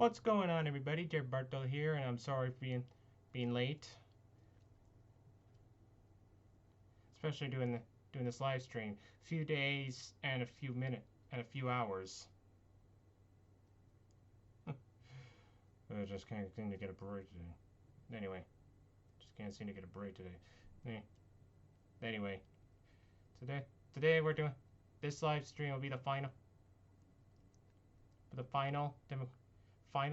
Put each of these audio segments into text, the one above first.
What's going on, everybody? Dear Bartol here, and I'm sorry for being late, especially doing this live stream. A few days and a few minutes and a few hours. I just can't seem to get a break today. Anyway, just can't seem to get a break today. Anyway, today we're doing this live stream will be the final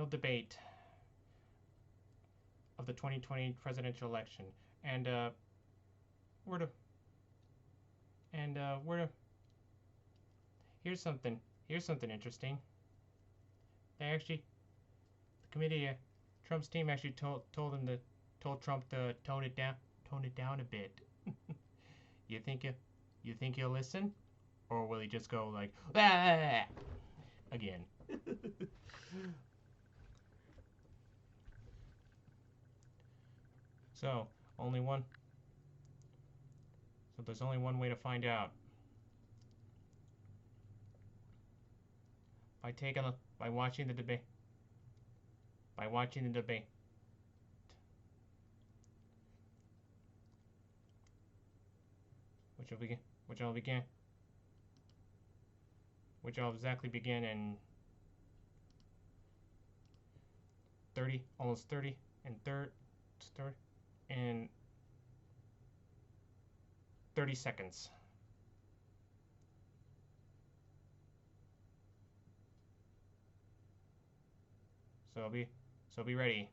debate of the 2020 presidential election, and here's something interesting. The committee, Trump's team actually told Trump to tone it down a bit. You think he'll listen, or will he just go like again? So there's only one way to find out. By watching the debate. Which will exactly begin in 30 seconds. So be ready.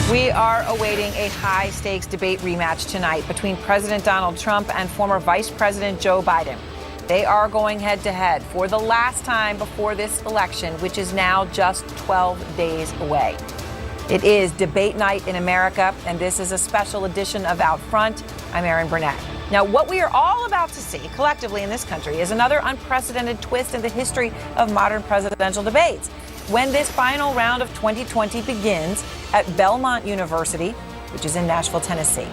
We are awaiting a high-stakes debate rematch tonight between President Donald Trump and former Vice President Joe Biden. They are going head-to-head for the last time before this election, which is now just 12 days away. It is debate night in America, and this is a special edition of Out Front. I'm Erin Burnett. Now, what we are all about to see collectively in this country is another unprecedented twist in the history of modern presidential debates. When this final round of 2020 begins at Belmont University, which is in Nashville, Tennessee.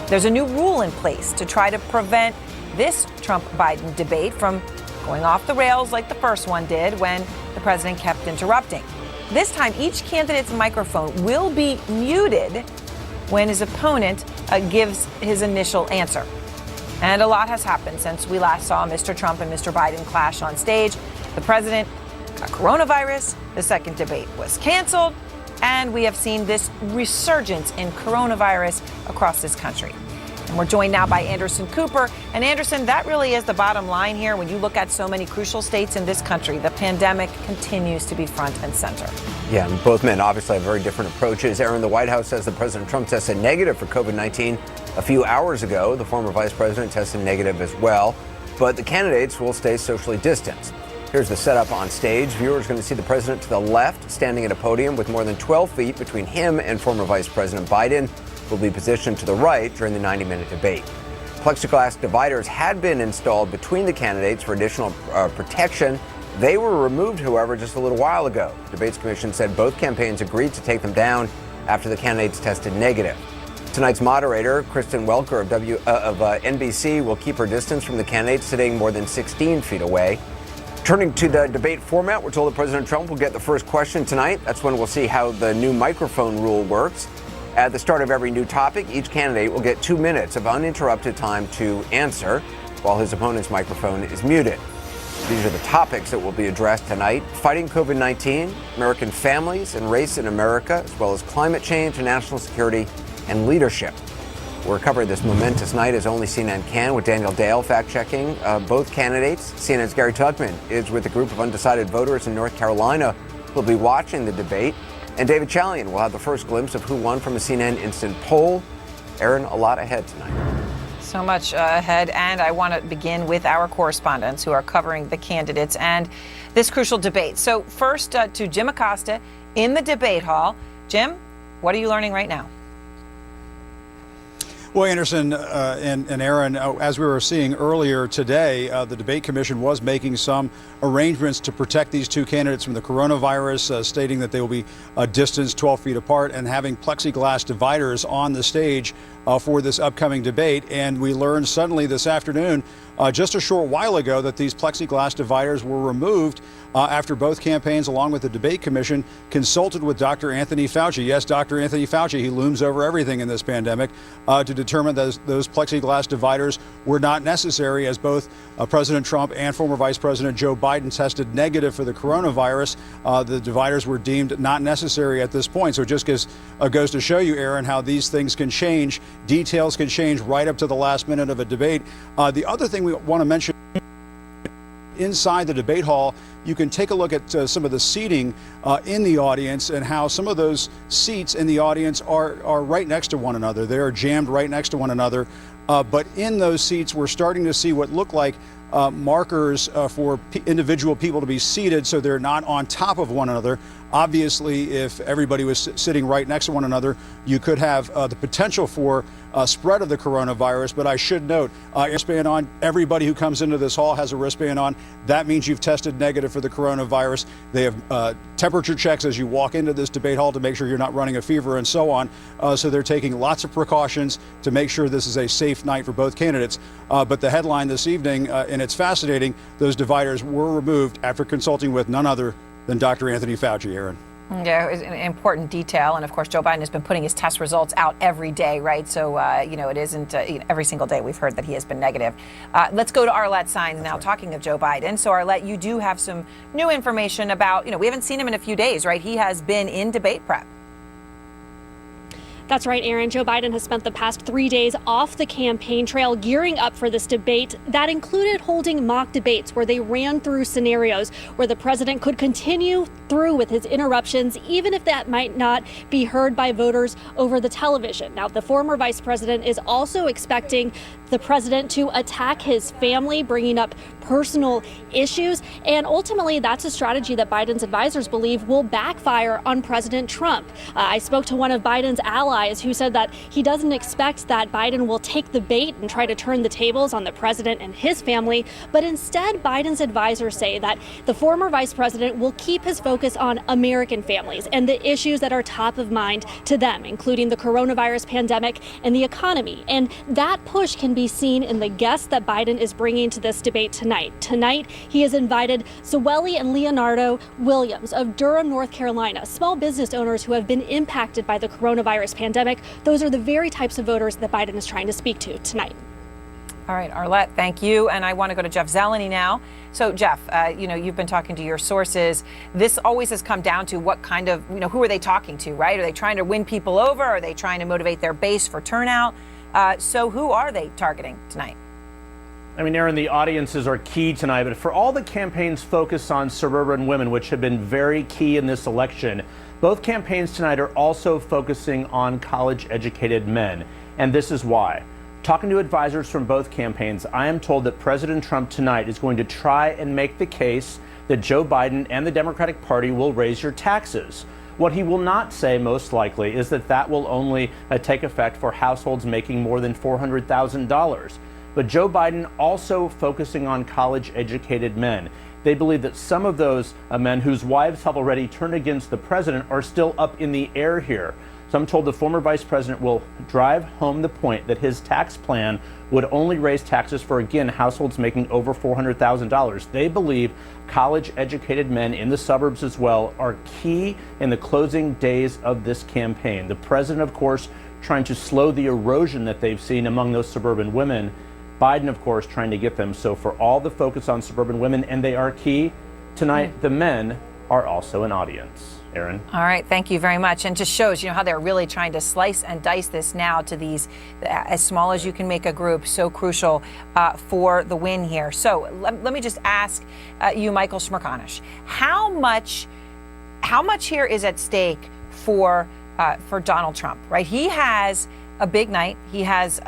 There's a new rule in place to try to prevent this Trump-Biden debate from going off the rails like the first one did when the president kept interrupting. This time, each candidate's microphone will be muted when his opponent gives his initial answer. And a lot has happened since we last saw Mr. Trump and Mr. Biden clash on stage. The president got coronavirus, the second debate was canceled, and we have seen this resurgence in coronavirus across this country. And we're joined now by Anderson Cooper. And Anderson, that really is the bottom line here. When you look at so many crucial states in this country, the pandemic continues to be front and center. Yeah, and both men obviously have very different approaches. Aaron, the White House says that President Trump tested negative for COVID-19 a few hours ago. The former vice president tested negative as well. But the candidates will stay socially distanced. Here's the setup on stage. Viewers are going to see the president to the left, standing at a podium with more than 12 feet between him and former Vice President Biden, who will be positioned to the right during the 90-minute debate. Plexiglass dividers had been installed between the candidates for additional protection. They were removed, however, just a little while ago. The Debates Commission said both campaigns agreed to take them down after the candidates tested negative. Tonight's moderator, Kristen Welker of NBC, will keep her distance from the candidates, sitting more than 16 feet away. Turning to the debate format, we're told that President Trump will get the first question tonight. That's when we'll see how the new microphone rule works. At the start of every new topic, each candidate will get 2 minutes of uninterrupted time to answer while his opponent's microphone is muted. These are the topics that will be addressed tonight: fighting COVID-19, American families and race in America, as well as climate change and national security and leadership. We're covering this momentous night as only CNN can, with Daniel Dale fact-checking both candidates. CNN's Gary Tugman is with a group of undecided voters in North Carolina who'll be watching the debate. And David Chalian will have the first glimpse of who won from a CNN instant poll. Aaron, a lot ahead tonight. So much ahead, and I want to begin with our correspondents who are covering the candidates and this crucial debate. So first to Jim Acosta in the debate hall. Jim, what are you learning right now? Well, Anderson and Aaron, as we were seeing earlier today, the debate commission was making some arrangements to protect these two candidates from the coronavirus, stating that they will be distanced 12 feet apart and having plexiglass dividers on the stage for this upcoming debate. And we learned suddenly this afternoon, just a short while ago, that these plexiglass dividers were removed after both campaigns, along with the debate commission, consulted with Dr. Anthony Fauci. Yes, Dr. Anthony Fauci, he looms over everything in this pandemic, to determine that those plexiglass dividers were not necessary, as both President Trump and former Vice President Joe Biden tested negative for the coronavirus. The dividers were deemed not necessary at this point. So it just goes to show you, Aaron, how these things can change. Details can change right up to the last minute of a debate. The other thing we want to mention, inside the debate hall, you can take a look at some of the seating in the audience, and how some of those seats in the audience are right next to one another. They are jammed right next to one another. But in those seats, we're starting to see what look like markers for individual people to be seated, so they're not on top of one another. Obviously, if everybody was sitting right next to one another, you could have the potential for spread of the coronavirus. But I should note, wristband on. Everybody who comes into this hall has a wristband on. That means you've tested negative for the coronavirus. They have temperature checks as you walk into this debate hall to make sure you're not running a fever and so on. So they're taking lots of precautions to make sure this is a safe night for both candidates. But the headline this evening, and it's fascinating, those dividers were removed after consulting with none other than Dr. Anthony Fauci, Aaron. Yeah, it was an important detail. And of course, Joe Biden has been putting his test results out every day, right? So, it isn't every single day we've heard that he has been negative. Let's go to Arlette Saenz now, talking of Joe Biden. So, Arlette, you do have some new information about, we haven't seen him in a few days, right? He has been in debate prep. That's right, Aaron. Joe Biden has spent the past 3 days off the campaign trail gearing up for this debate. That included holding mock debates where they ran through scenarios where the president could continue through with his interruptions, even if that might not be heard by voters over the television. Now, the former vice president is also expecting the president to attack his family, bringing up personal issues. And ultimately, that's a strategy that Biden's advisors believe will backfire on President Trump. I spoke to one of Biden's allies who said that he doesn't expect that Biden will take the bait and try to turn the tables on the president and his family. But instead, Biden's advisors say that the former vice president will keep his focus on American families and the issues that are top of mind to them, including the coronavirus pandemic and the economy. And that push can be seen in the guests that Biden is bringing to this debate tonight. Tonight, he has invited Zoeli and Leonardo Williams of Durham, North Carolina, small business owners who have been impacted by the coronavirus pandemic. Those are the very types of voters that Biden is trying to speak to tonight. All right, Arlette, thank you. And I want to go to Jeff Zeleny now. So, Jeff, you've been talking to your sources. This always has come down to what kind of, who are they talking to, right? Are they trying to win people over? Are they trying to motivate their base for turnout? So who are they targeting tonight? I mean, Aaron, the audiences are key tonight, but for all the campaigns focus on suburban women, which have been very key in this election, both campaigns tonight are also focusing on college-educated men. And this is why. Talking to advisors from both campaigns, I am told that President Trump tonight is going to try and make the case that Joe Biden and the Democratic Party will raise your taxes. What he will not say, most likely, is that that will only take effect for households making more than $400,000. But Joe Biden also focusing on college-educated men. They believe that some of those men whose wives have already turned against the president are still up in the air here. So I'm told the former vice president will drive home the point that his tax plan would only raise taxes for, again, households making over $400,000. They believe college-educated men in the suburbs as well are key in the closing days of this campaign. The president, of course, trying to slow the erosion that they've seen among those suburban women. Biden, of course, trying to get them. So for all the focus on suburban women, and they are key, tonight the men are also an audience. Aaron. All right, thank you very much. And just shows, how they're really trying to slice and dice this now to these as small as you can make a group, so crucial for the win here. So let me just ask you, Michael Smerconish, how much here is at stake for Donald Trump, right? He has a big night. He has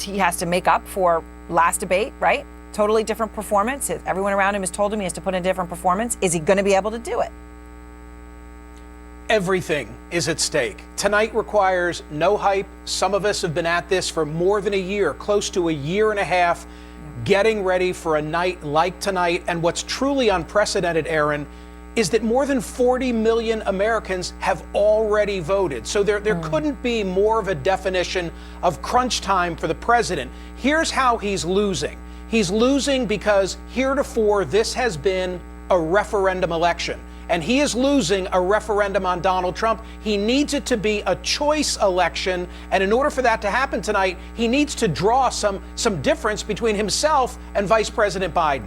he has to make up for last debate, right? Totally different performance. Everyone around him has told him he has to put in a different performance. Is he going to be able to do it? Everything is at stake. Tonight requires no hype. Some of us have been at this for more than a year, close to a year and a half, getting ready for a night like tonight. And what's truly unprecedented, Aaron, is that more than 40 million Americans have already voted. So there couldn't be more of a definition of crunch time for the president. Here's how he's losing. He's losing because heretofore this has been a referendum election. And he is losing a referendum on Donald Trump. He needs it to be a choice election. And in order for that to happen tonight, he needs to draw some difference between himself and Vice President Biden.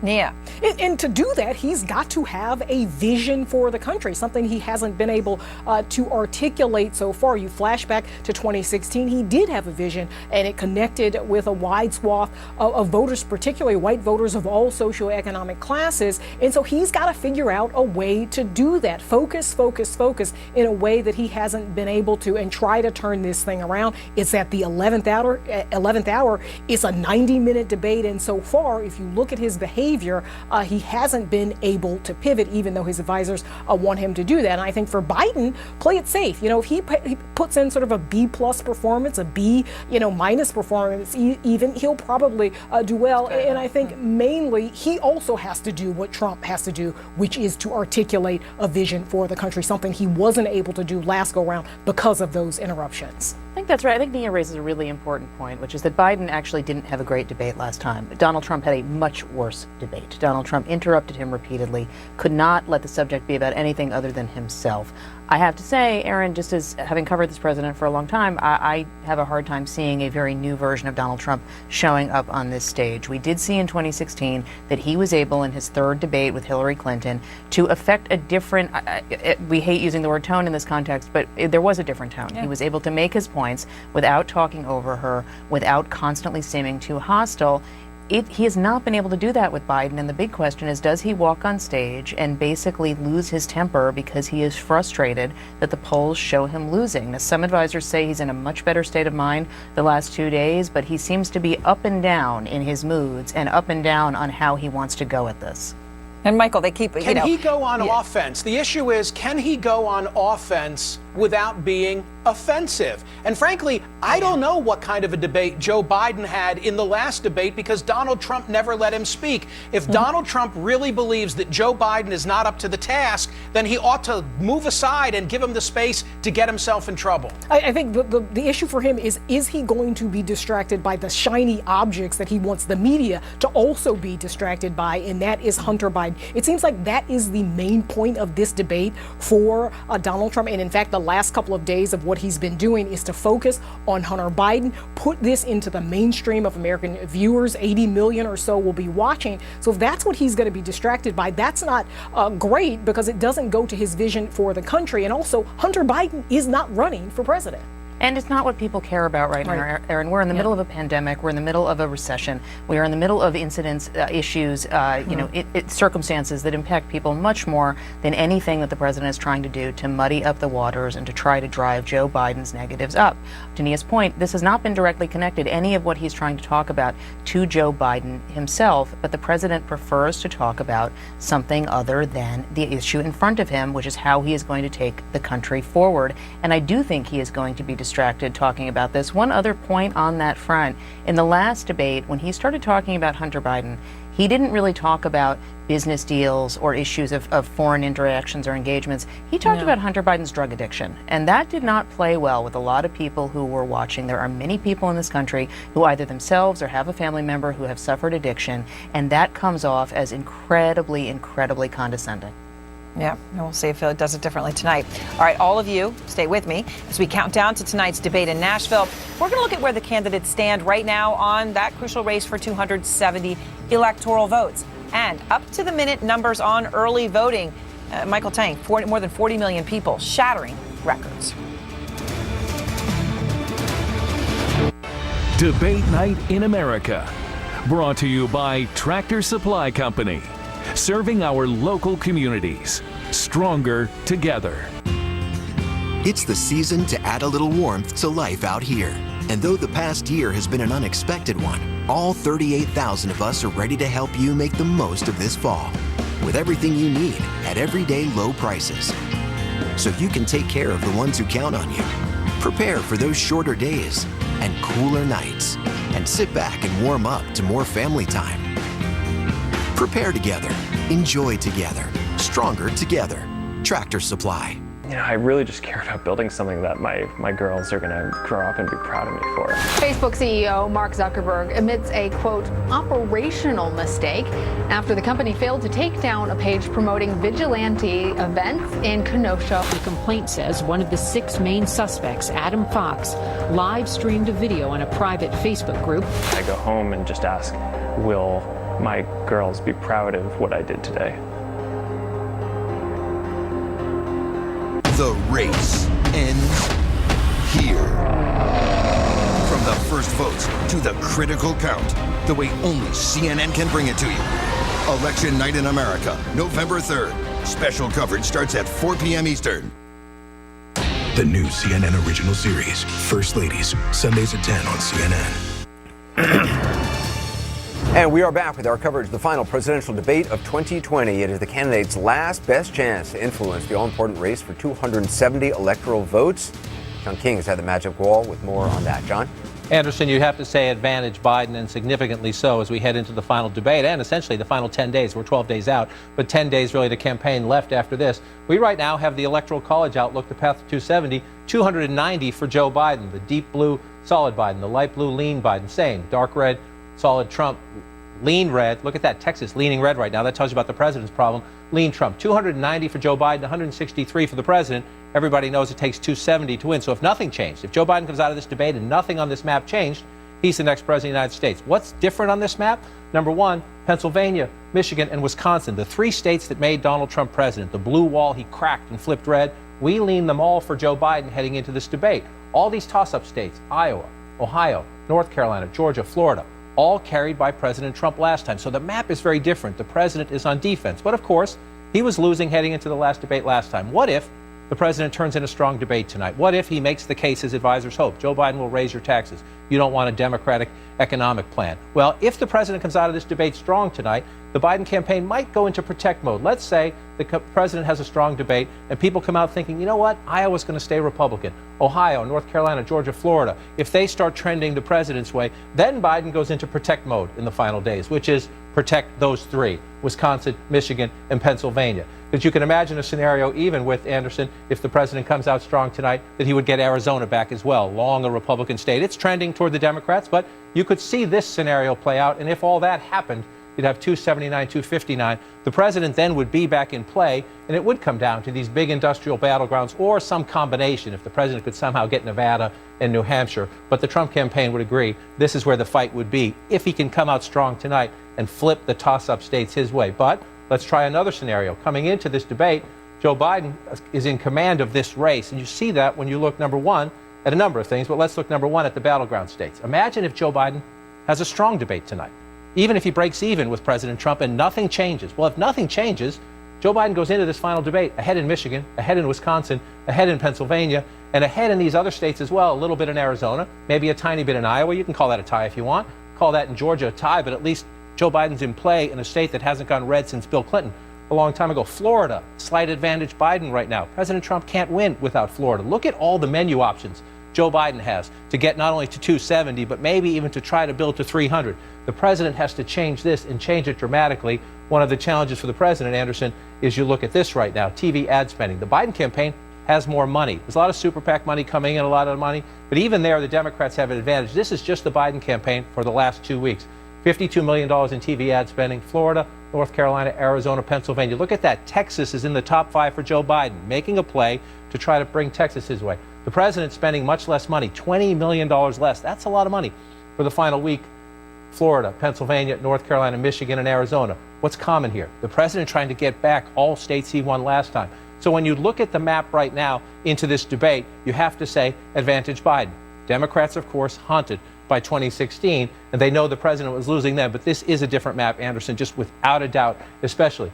Yeah. And to do that, he's got to have a vision for the country, something he hasn't been able to articulate so far. You flash back to 2016, he did have a vision, and it connected with a wide swath of voters, particularly white voters of all socioeconomic classes. And so he's got to figure out a way to do that. Focus in a way that he hasn't been able to, and try to turn this thing around. It's at the 11th hour. It's a 90-minute debate. And so far, if you look at his behavior, he hasn't been able to pivot, even though his advisors want him to do that. And I think for Biden, play it safe. You know, if he puts in sort of a B+ performance, a B, minus performance, even, he'll probably do well. And I think mainly he also has to do what Trump has to do, which is to articulate a vision for the country, something he wasn't able to do last go round because of those interruptions. I think that's right. I think Nia raises a really important point, which is that Biden actually didn't have a great debate last time. Donald Trump had a much worse debate. Donald Trump interrupted him repeatedly, could not let the subject be about anything other than himself. I have to say, Aaron, just as having covered this president for a long time, I have a hard time seeing a very new version of Donald Trump showing up on this stage. We did see in 2016 that he was able, in his third debate with Hillary Clinton, to affect a different, we hate using the word tone in this context, but there was a different tone. Yeah. He was able to make his points without talking over her, without constantly seeming too hostile. He has not been able to do that with Biden, and the big question is, does he walk on stage and basically lose his temper because he is frustrated that the polls show him losing? Now, some advisors say he's in a much better state of mind the last 2 days, but he seems to be up and down in his moods and up and down on how he wants to go at this. And Michael, they keep, Can he go on offense? The issue is, can he go on offense without being offensive? And frankly, I don't know what kind of a debate Joe Biden had in the last debate, because Donald Trump never let him speak. If Donald Trump really believes that Joe Biden is not up to the task, then he ought to move aside and give him the space to get himself in trouble. I think the issue for him is he going to be distracted by the shiny objects that he wants the media to also be distracted by, and that is Hunter Biden. It seems like that is the main point of this debate for Donald Trump. And in fact, the last couple of days of what he's been doing is to focus on Hunter Biden, put this into the mainstream of American viewers. 80 million or so will be watching. So if that's what he's going to be distracted by, that's not great, because it doesn't go to his vision for the country. And also, Hunter Biden is not running for president. And it's not what people care about right now, Aaron. We're in the middle of a pandemic. We're in the middle of a recession. We are in the middle of incidents, issues, circumstances that impact people much more than anything that the president is trying to do to muddy up the waters and to try to drive Joe Biden's negatives up. To Nia's point, this has not been directly connected, any of what he's trying to talk about, to Joe Biden himself, but the president prefers to talk about something other than the issue in front of him, which is how he is going to take the country forward. And I do think he is going to be distracted talking about this. One other point on that front, in the last debate, when he started talking about Hunter Biden, he didn't really talk about business deals or issues of foreign interactions or engagements. He talked about Hunter Biden's drug addiction, and that did not play well with a lot of people who were watching. There are many people in this country who either themselves or have a family member who have suffered addiction, and that comes off as incredibly, incredibly condescending. Yeah, and we'll see if it does it differently tonight. All right, all of you, stay with me as we count down to tonight's debate in Nashville. We're going to look at where the candidates stand right now on that crucial race for 270 electoral votes. And up-to-the-minute numbers on early voting. Michael Tenn, more than 40 million people, shattering records. Debate Night in America, brought to you by Tractor Supply Company. Serving our local communities. Stronger together. It's the season to add a little warmth to life out here. And though the past year has been an unexpected one, all 38,000 of us are ready to help you make the most of this fall with everything you need at everyday low prices. So you can take care of the ones who count on you. Prepare for those shorter days and cooler nights, and sit back and warm up to more family time. Prepare together, enjoy together, stronger together. Tractor Supply. You know, I really just care about building something that my girls are going to grow up and be proud of me for. Facebook CEO Mark Zuckerberg admits a, quote, operational mistake after the company failed to take down a page promoting vigilante events in Kenosha. The complaint says one of the 6 main suspects, Adam Fox, live streamed a video on a private Facebook group. I go home and just ask, will my girls be proud of what I did today? The race ends here. From the first votes to the critical count, the way only CNN can bring it to you. Election Night in America, November 3rd. Special coverage starts at 4 p.m. Eastern. The new CNN original series, First Ladies, Sundays at 10 on CNN. And we are back with our coverage of the final presidential debate of 2020. It is the candidate's last best chance to influence the all-important race for 270 electoral votes. John King has had the magic wall with more on that. John? Anderson, you have to say advantage Biden, and significantly so, as we head into the final debate and essentially the final 10 days. We're 12 days out, but 10 days really to campaign left after this. We right now have the Electoral College outlook, the path to 270, 290 for Joe Biden. The deep blue, solid Biden. The light blue, lean Biden. Same. Dark red, solid Trump. Lean red. Look at that. Texas leaning red right now. That tells you about the president's problem. Lean Trump. 290 for Joe Biden, 163 for the president. Everybody knows it takes 270 to win. So if nothing changed, if Joe Biden comes out of this debate and nothing on this map changed, he's the next president of the United States. What's different on this map? Number one, Pennsylvania, Michigan, and Wisconsin, the 3 states that made Donald Trump president. The blue wall he cracked and flipped red. We lean them all for Joe Biden heading into this debate. All these toss-up states, Iowa, Ohio, North Carolina, Georgia, Florida, all carried by President Trump last time. So the map is very different. The president is on defense. But of course, he was losing heading into the last debate last time. What if the president turns in a strong debate tonight? What if he makes the case his advisors hope? Joe Biden will raise your taxes. You don't want a Democratic economic plan. Well, if the president comes out of this debate strong tonight, the Biden campaign might go into protect mode. Let's say the president has a strong debate and people come out thinking, you know what, Iowa's going to stay Republican. Ohio, North Carolina, Georgia, Florida. If they start trending the president's way, then Biden goes into protect mode in the final days, which is protect those 3, Wisconsin, Michigan, and Pennsylvania. Because you can imagine a scenario, even with Anderson, if the president comes out strong tonight, that he would get Arizona back as well, long a Republican state. It's trending toward the Democrats, but you could see this scenario play out, and if all that happened, you'd have 279, 259. The president then would be back in play, and it would come down to these big industrial battlegrounds or some combination if the president could somehow get Nevada and New Hampshire. But the Trump campaign would agree this is where the fight would be if he can come out strong tonight and flip the toss-up states his way. But let's try another scenario. Coming into this debate, Joe Biden is in command of this race, and you see that when you look, number one, at a number of things, but let's look, number one, at the battleground states. Imagine if Joe Biden has a strong debate tonight, even if he breaks even with President Trump and nothing changes. Well, if nothing changes, Joe Biden goes into this final debate ahead in Michigan, ahead in Wisconsin, ahead in Pennsylvania, and ahead in these other states as well, a little bit in Arizona, maybe a tiny bit in Iowa. You can call that a tie if you want. Call that in Georgia a tie, but at least Joe Biden's in play in a state that hasn't gone red since Bill Clinton a long time ago. Florida, slight advantage Biden right now. President Trump can't win without Florida. Look at all the menu options Joe Biden has to get not only to 270, but maybe even to try to build to 300. The president has to change this and change it dramatically. One of the challenges for the president, Anderson, is you look at this right now, TV ad spending. The Biden campaign has more money. There's a lot of super PAC money coming in, a lot of money, but even there, the Democrats have an advantage. This is just the Biden campaign for the last 2 weeks. $52 million in TV ad spending. Florida, North Carolina, Arizona, Pennsylvania. Look at that. Texas is in the top 5 for Joe Biden, making a play to try to bring Texas his way. The president's spending much less money, $20 million less. That's a lot of money for the final week. Florida, Pennsylvania, North Carolina, Michigan, and Arizona. What's common here? The president trying to get back all states he won last time. So when you look at the map right now into this debate, you have to say advantage Biden. Democrats, of course, haunted by 2016, and they know the president was losing then, but this is a different map, Anderson, just without a doubt, especially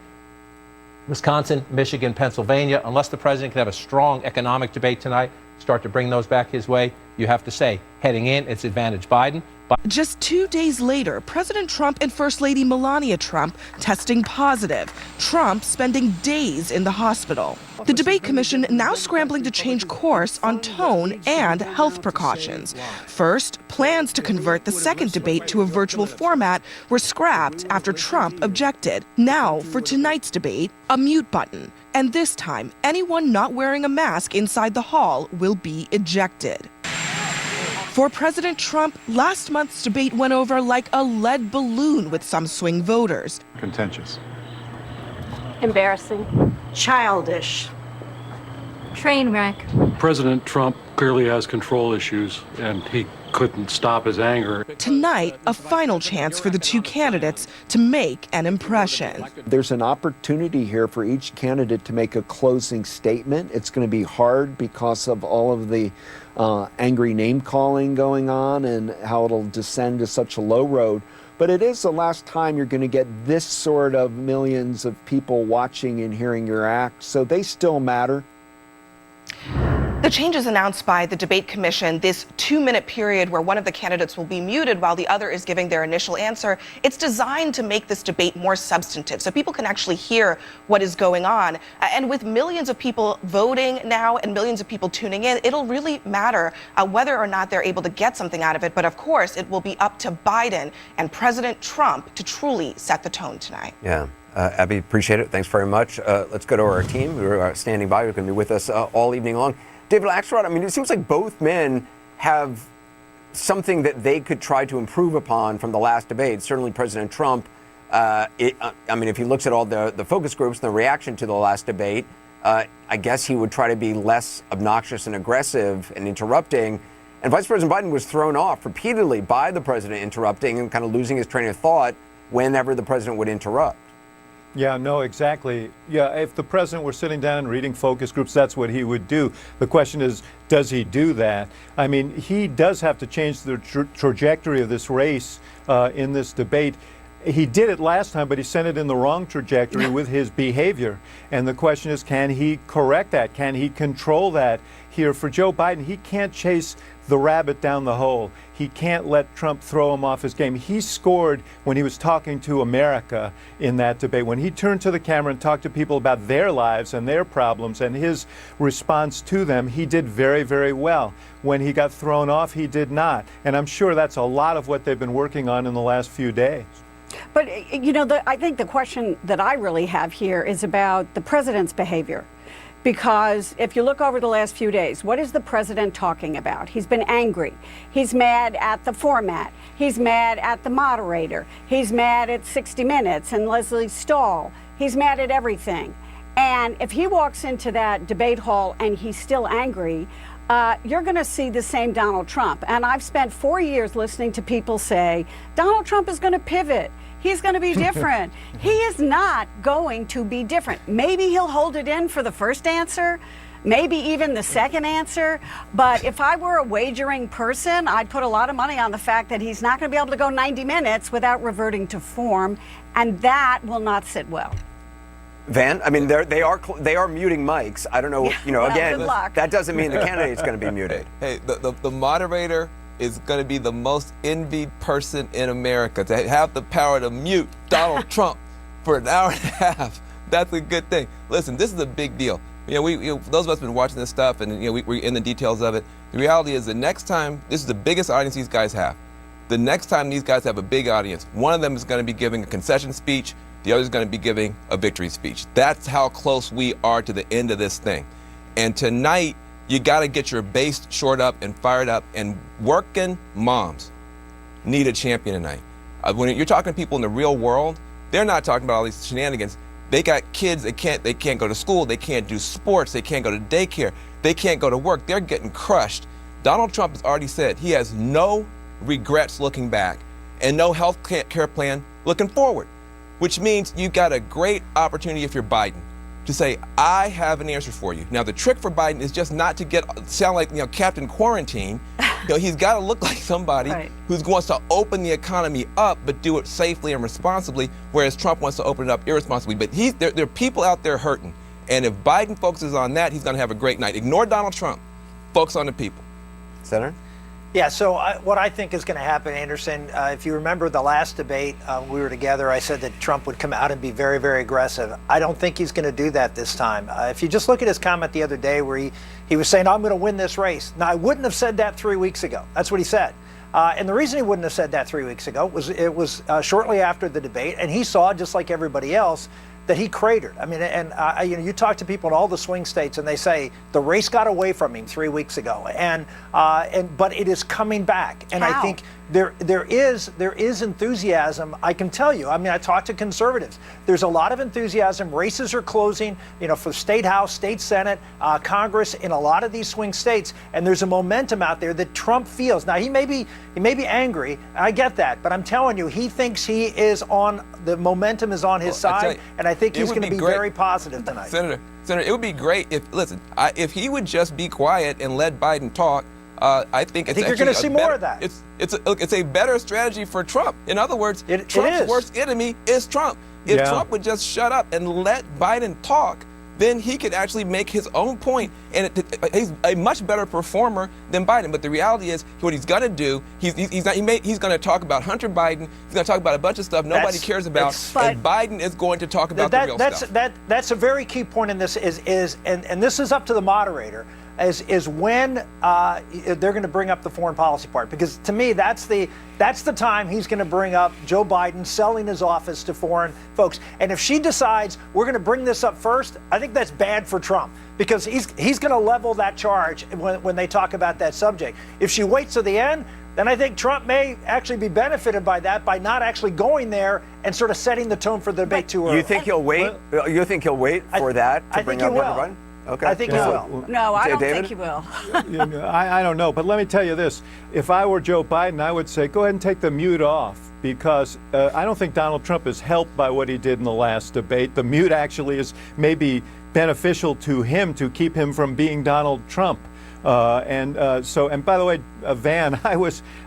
Wisconsin, Michigan, Pennsylvania. Unless the president can have a strong economic debate tonight, start to bring those back his way, you have to say, heading in, it's advantage Biden. Just 2 days later, President Trump and First Lady Melania Trump testing positive. Trump spending days in the hospital. The debate commission now scrambling to change course on tone and health precautions. First, plans to convert the second debate to a virtual format were scrapped after Trump objected. Now, for tonight's debate, a mute button. And this time, anyone not wearing a mask inside the hall will be ejected. For President Trump, last month's debate went over like a lead balloon with some swing voters. Contentious. Embarrassing. Childish. Train wreck. President Trump clearly has control issues, and he couldn't stop his anger. Tonight, a final chance for the two candidates to make an impression. There's an opportunity here for each candidate to make a closing statement. It's going to be hard because of all of the angry name calling going on and how it'll descend to such a low road. But it is the last time you're going to get this sort of millions of people watching and hearing your act, so they still matter. The changes announced by the debate commission, this 2-minute period where one of the candidates will be muted while the other is giving their initial answer, it's designed to make this debate more substantive so people can actually hear what is going on. And with millions of people voting now and millions of people tuning in, it'll really matter whether or not they're able to get something out of it. But of course, it will be up to Biden and President Trump to truly set the tone tonight. Yeah. Abby, appreciate it. Thanks very much. Let's go to our team who are standing by, who are going to be with us all evening long. David Axelrod, I mean, it seems like both men have something that they could try to improve upon from the last debate. Certainly President Trump, I mean, if he looks at all the focus groups and the reaction to the last debate, I guess he would try to be less obnoxious and aggressive and interrupting. And Vice President Biden was thrown off repeatedly by the president interrupting and kind of losing his train of thought whenever the president would interrupt. Yeah, no, exactly. Yeah, if the president were sitting down and reading focus groups, that's what he would do. The question is, does he do that? I mean, he does have to change the trajectory of this race in this debate. He did it last time, but he sent it in the wrong trajectory with his behavior. And the question is, can he correct that? Can he control that here? For Joe Biden, he can't chase the rabbit down the hole. He can't let Trump throw him off his game. He scored when he was talking to America in that debate. When he turned to the camera and talked to people about their lives and their problems and his response to them, he did very, very well. When he got thrown off, he did not. And I'm sure that's a lot of what they've been working on in the last few days. But, you know, I think the question that I really have here is about the president's behavior. Because if you look over the last few days, what is the president talking about? He's been angry. He's mad at the format. He's mad at the moderator. He's mad at 60 Minutes and Leslie Stahl. He's mad at everything. And if he walks into that debate hall and he's still angry, you're going to see the same Donald Trump. And I've spent 4 years listening to people say, Donald Trump is going to pivot. He's going to be different. He is not going to be different. Maybe he'll hold it in for the first answer, maybe even the second answer. But if I were a wagering person, I'd put a lot of money on the fact that he's not going to be able to go 90 minutes without reverting to form. And that will not sit well. Van, I mean, they are muting mics. I don't know, you know, Well, again, good luck. that doesn't mean the candidate's going to be muted. Hey, the moderator is going to be the most envied person in America. To have the power to mute Donald Trump for an hour and a half, that's a good thing. Listen, this is a big deal. You know, those of us who've been watching this stuff and, you know, we're in the details of it. The reality is the next time, this is the biggest audience these guys have. The next time these guys have a big audience, one of them is going to be giving a concession speech, the other is going to be giving a victory speech. That's how close we are to the end of this thing. And tonight, you got to get your base shored up and fired up, and working moms need a champion tonight. When you're talking to people in the real world, they're not talking about all these shenanigans. They got kids, they can't go to school, they can't do sports, they can't go to daycare, they can't go to work, they're getting crushed. Donald Trump has already said he has no regrets looking back and no health care plan looking forward, which means you got a great opportunity if you're Biden to say, I have an answer for you. Now, the trick for Biden is just not to sound like, you know, Captain Quarantine. You know, he's got to look like somebody who wants to open the economy up, but do it safely and responsibly, whereas Trump wants to open it up irresponsibly. But there are people out there hurting. And if Biden focuses on that, he's going to have a great night. Ignore Donald Trump. focus on the people. Senator? Yeah, so what I think is going to happen, Anderson, if you remember the last debate we were together, I said that Trump would come out and be very, very aggressive. I don't think he's going to do that this time. If you just look at his comment the other day where he was saying, I'm going to win this race. Now, I wouldn't have said that 3 weeks ago. That's what he said. And the reason he wouldn't have said that 3 weeks ago was it was shortly after the debate, and he saw, just like everybody else, that he cratered. I mean, and you talk to people in all the swing states, and they say the race got away from him 3 weeks ago, but it is coming back. And How? I think there is enthusiasm. I can tell you. I mean, I talk to conservatives. There's a lot of enthusiasm. Races are closing, for state house, state senate, Congress in a lot of these swing states, and there's a momentum out there that Trump feels. Now he may be angry. I get that, but I'm telling you, he thinks the momentum is on his side, and I think he's going to be very positive tonight. Senator, it would be great if he would just be quiet and let Biden talk. I think you're going to see more of that. It's a better strategy for Trump. In other words, Trump's worst enemy is Trump. If Trump would just shut up and let Biden talk, then he could actually make his own point, and he's a much better performer than Biden. But the reality is, what he's going to do, he's going to talk about Hunter Biden. He's going to talk about a bunch of stuff nobody cares about, and Biden is going to talk about the real stuff. That's a very key point in this. And this is up to the moderator. Is when they're going to bring up the foreign policy part, because to me that's the time he's going to bring up Joe Biden selling his office to foreign folks. And if she decides we're going to bring this up first, I think that's bad for Trump, because he's going to level that charge when they talk about that subject. If she waits to the end, then I think Trump may actually be benefited by that, by not actually going there and sort of setting the tone for the debate too early. You think he'll wait? You think he'll wait for that to bring up Biden? Okay. I think he will. No, I don't David? think he will. I don't know, but let me tell you this. If I were Joe Biden, I would say go ahead and take the mute off, because I don't think Donald Trump is helped by what he did in the last debate. The mute actually is maybe beneficial to him to keep him from being Donald Trump. And by the way, Van,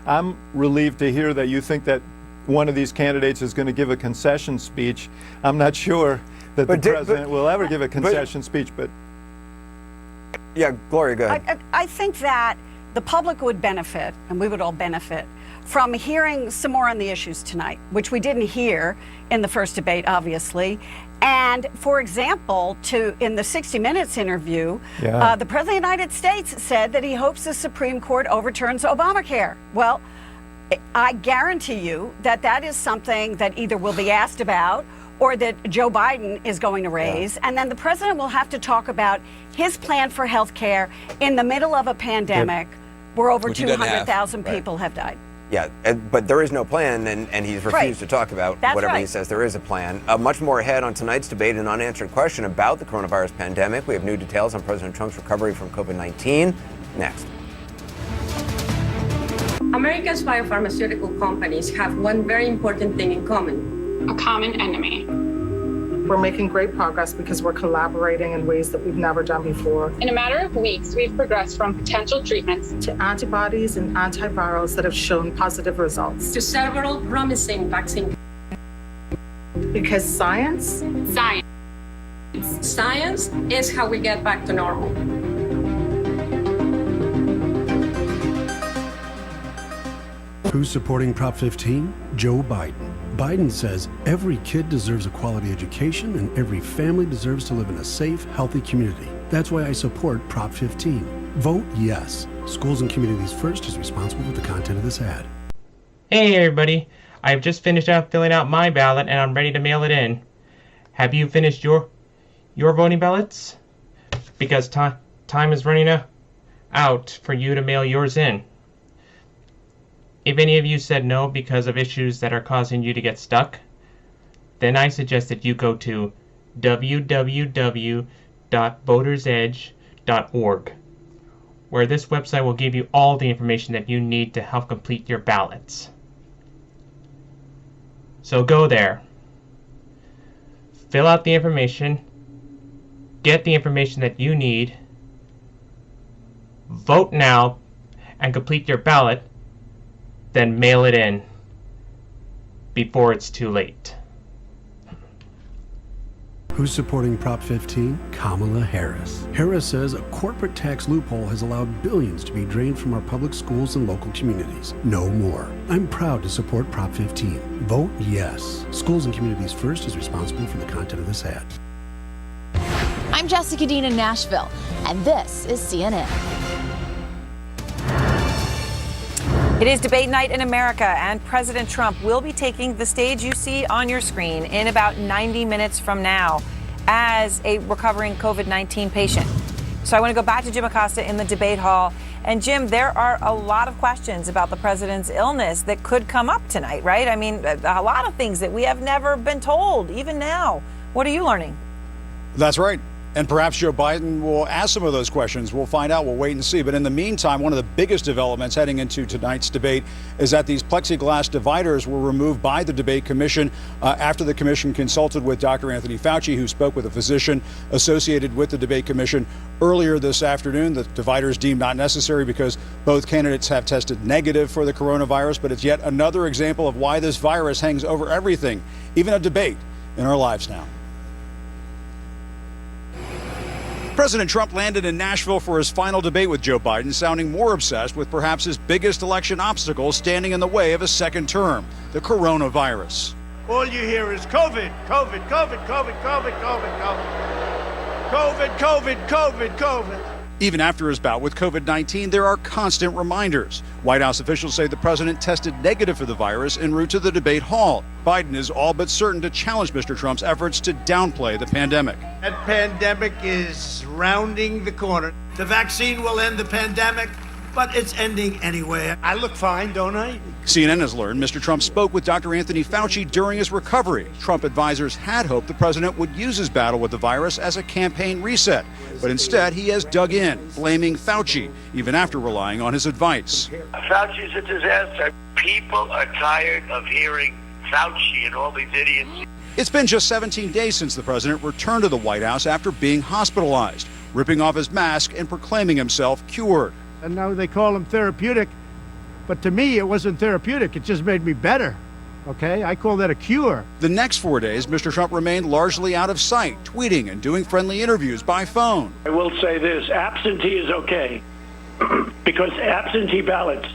I'm relieved to hear that you think that one of these candidates is going to give a concession speech. I'm not sure that the president will ever give a concession speech, but. Yeah, Gloria, go ahead. I think that the public would benefit, and we would all benefit, from hearing some more on the issues tonight, which we didn't hear in the first debate, obviously. And, for example, in the 60 Minutes interview, the President of the United States said that he hopes the Supreme Court overturns Obamacare. Well, I guarantee you that is something that either will be asked about or that Joe Biden is going to raise. And then the president will have to talk about his plan for health care in the middle of a pandemic where over 200,000 people have died. Yeah, but there is no plan, and he's refused to talk about whatever he says there is a plan. Much more ahead on tonight's debate, an unanswered question about the coronavirus pandemic. We have new details on President Trump's recovery from COVID-19 next. America's biopharmaceutical companies have one very important thing in common: a common enemy. We're making great progress because we're collaborating in ways that we've never done before. In a matter of weeks, we've progressed from potential treatments to antibodies and antivirals that have shown positive results. To several promising vaccines. Because science is how we get back to normal. Who's supporting Prop 15? Joe Biden. Biden says every kid deserves a quality education and every family deserves to live in a safe, healthy community. That's why I support Prop 15. Vote yes. Schools and Communities First is responsible for the content of this ad. Hey everybody, I've just finished up filling out my ballot and I'm ready to mail it in. Have you finished your voting ballots? Because time is running out for you to mail yours in. If any of you said no because of issues that are causing you to get stuck, then I suggest that you go to www.votersedge.org, where this website will give you all the information that you need to help complete your ballots. So go there, fill out the information, get the information that you need, vote now, and complete your ballot. Then mail it in before it's too late. Who's supporting Prop 15? Kamala Harris. Harris says a corporate tax loophole has allowed billions to be drained from our public schools and local communities. No more. I'm proud to support Prop 15. Vote yes. Schools and Communities First is responsible for the content of this ad. I'm Jessica Dean in Nashville, and this is CNN. It is debate night in America, and President Trump will be taking the stage you see on your screen in about 90 minutes from now as a recovering COVID-19 patient. So I want to go back to Jim Acosta in the debate hall. And Jim, there are a lot of questions about the president's illness that could come up tonight, right? I mean, a lot of things that we have never been told, even now. What are you learning? That's right. And perhaps Joe Biden will ask some of those questions. We'll find out. We'll wait and see. But in the meantime, one of the biggest developments heading into tonight's debate is that these plexiglass dividers were removed by the debate commission after the commission consulted with Dr. Anthony Fauci, who spoke with a physician associated with the debate commission earlier this afternoon. The dividers deemed not necessary because both candidates have tested negative for the coronavirus. But it's yet another example of why this virus hangs over everything, even a debate, in our lives now. President Trump landed in Nashville for his final debate with Joe Biden, sounding more obsessed with perhaps his biggest election obstacle standing in the way of a second term, the coronavirus. All you hear is COVID, COVID, COVID, COVID, COVID, COVID, COVID, COVID, COVID, COVID, COVID. Even after his bout with COVID-19, there are constant reminders. White House officials say the president tested negative for the virus en route to the debate hall. Biden is all but certain to challenge Mr. Trump's efforts to downplay the pandemic. That pandemic is rounding the corner. The vaccine will end the pandemic, but it's ending anyway. I look fine, don't I? CNN has learned Mr. Trump spoke with Dr. Anthony Fauci during his recovery. Trump advisors had hoped the president would use his battle with the virus as a campaign reset. But instead, he has dug in, blaming Fauci, even after relying on his advice. Fauci's a disaster. People are tired of hearing Fauci and all these idiots. It's been just 17 days since the president returned to the White House after being hospitalized, ripping off his mask and proclaiming himself cured. And now they call him therapeutic, but to me it wasn't therapeutic, it just made me better. Okay, I call that a cure. The next 4 days, Mr. Trump remained largely out of sight, tweeting and doing friendly interviews by phone. I will say this, absentee is okay, because absentee ballots,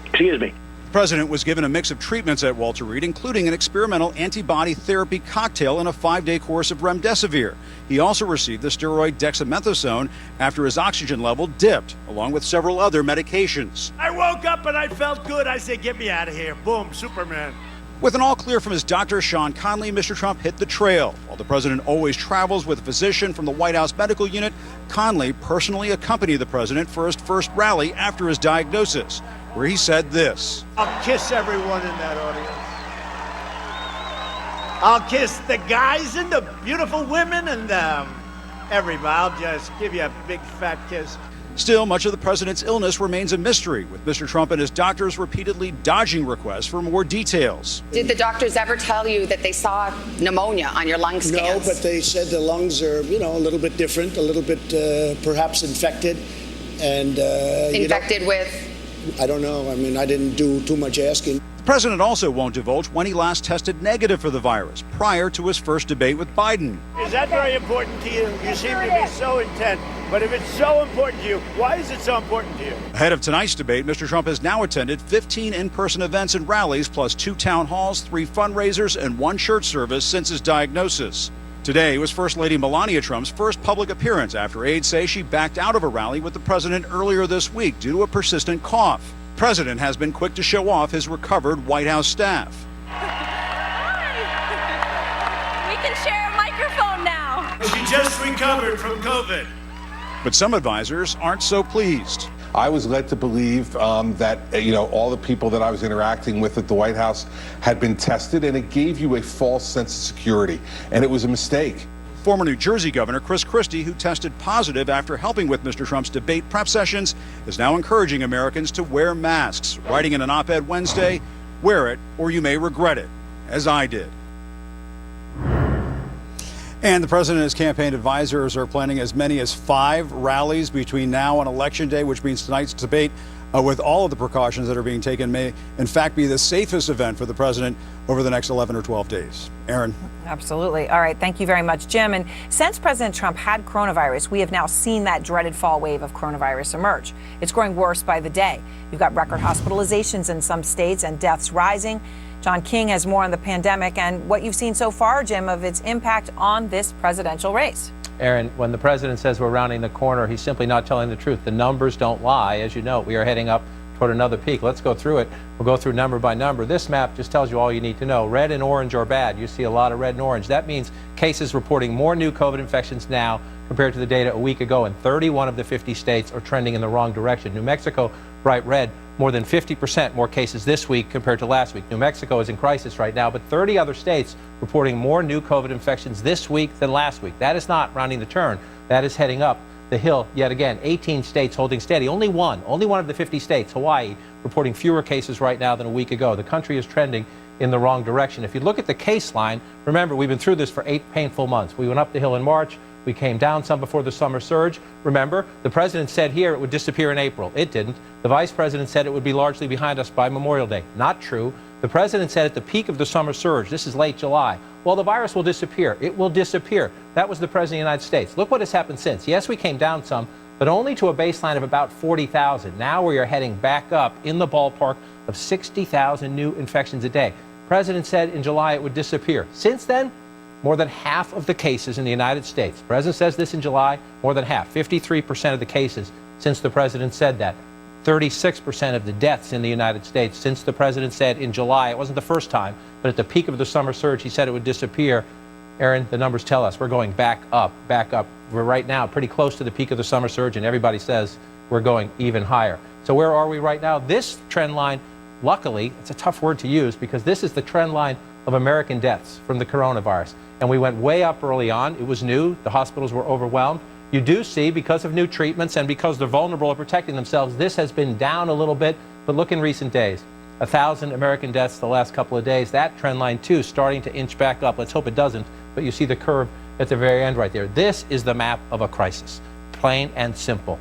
excuse me. The president was given a mix of treatments at Walter Reed, including an experimental antibody therapy cocktail and a 5-day course of remdesivir. He also received the steroid dexamethasone after his oxygen level dipped, along with several other medications. I woke up and I felt good. I said, get me out of here. Boom, Superman. With an all clear from his doctor, Sean Conley, Mr. Trump hit the trail. While the president always travels with a physician from the White House medical unit, Conley personally accompanied the president for his first rally after his diagnosis, where he said this. I'll kiss everyone in that audience. I'll kiss the guys and the beautiful women and everybody. I'll just give you a big fat kiss. Still, much of the president's illness remains a mystery, with Mr. Trump and his doctors repeatedly dodging requests for more details. Did the doctors ever tell you that they saw pneumonia on your lung scans? No, but they said the lungs are, a little bit different, a little bit perhaps infected. And infected with? I don't know. I mean, I didn't do too much asking. The president also won't divulge when he last tested negative for the virus, prior to his first debate with Biden. Is that very important to you? You seem to be so intent. But if it's so important to you, why is it so important to you? Ahead of tonight's debate, Mr. Trump has now attended 15 in-person events and rallies, plus 2 town halls, 3 fundraisers, and 1 church service since his diagnosis. Today was First Lady Melania Trump's first public appearance after aides say she backed out of a rally with the president earlier this week due to a persistent cough. The president has been quick to show off his recovered White House staff. We can share a microphone now. She just recovered from COVID. But some advisors aren't so pleased. I was led to believe that, all the people that I was interacting with at the White House had been tested, and it gave you a false sense of security, and it was a mistake. Former New Jersey Governor Chris Christie, who tested positive after helping with Mr. Trump's debate prep sessions, is now encouraging Americans to wear masks, writing in an op-ed Wednesday, "Wear it or you may regret it," as I did. And the president and his campaign advisors are planning as many as 5 rallies between now and Election Day, which means tonight's debate, with all of the precautions that are being taken, may in fact be the safest event for the president over the next 11 or 12 days. Aaron. Absolutely. All right. Thank you very much, Jim. And since President Trump had coronavirus, we have now seen that dreaded fall wave of coronavirus emerge. It's growing worse by the day. We've got record hospitalizations in some states and deaths rising. John King has more on the pandemic and what you've seen so far, Jim, of its impact on this presidential race. Aaron, when the president says we're rounding the corner, he's simply not telling the truth. The numbers don't lie. As you know, we are heading up toward another peak. Let's go through it. We'll go through number by number. This map just tells you all you need to know. Red and orange are bad. You see a lot of red and orange. That means cases reporting more new COVID infections now compared to the data a week ago, and 31 of the 50 states are trending in the wrong direction. New Mexico, bright red, more than 50% more cases this week compared to last week. New Mexico is in crisis right now, but 30 other states reporting more new COVID infections this week than last week. That is not rounding the turn. That is heading up the hill yet again. 18 states holding steady. Only one of the 50 states, Hawaii, reporting fewer cases right now than a week ago. The country is trending in the wrong direction. If you look at the case line, remember, we've been through this for 8 painful months. We went up the hill in March. We came down some before the summer surge. Remember, the president said here it would disappear in April. It didn't. The vice president said it would be largely behind us by Memorial Day. Not true. The president said at the peak of the summer surge, this is late July, well, the virus will disappear. It will disappear. That was the president of the United States. Look what has happened since. Yes, we came down some, but only to a baseline of about 40,000. Now we are heading back up in the ballpark of 60,000 new infections a day. The president said in July it would disappear. Since then, more than half of the cases in the United States, the president says this in July, more than half, 53% of the cases since the president said that. 36% of the deaths in the United States since the president said in July, it wasn't the first time, but at the peak of the summer surge, he said it would disappear. Aaron, the numbers tell us we're going back up, back up. We're right now pretty close to the peak of the summer surge, and everybody says we're going even higher. So where are we right now? This trend line, luckily, it's a tough word to use because this is the trend line of American deaths from the coronavirus. And we went way up early on. It was new. The hospitals were overwhelmed. You do see, because of new treatments and because they're vulnerable at protecting themselves, this has been down a little bit. But look in recent days, 1,000 American deaths the last couple of days. That trend line, too, starting to inch back up. Let's hope it doesn't. But you see the curve at the very end right there. This is the map of a crisis, plain and simple.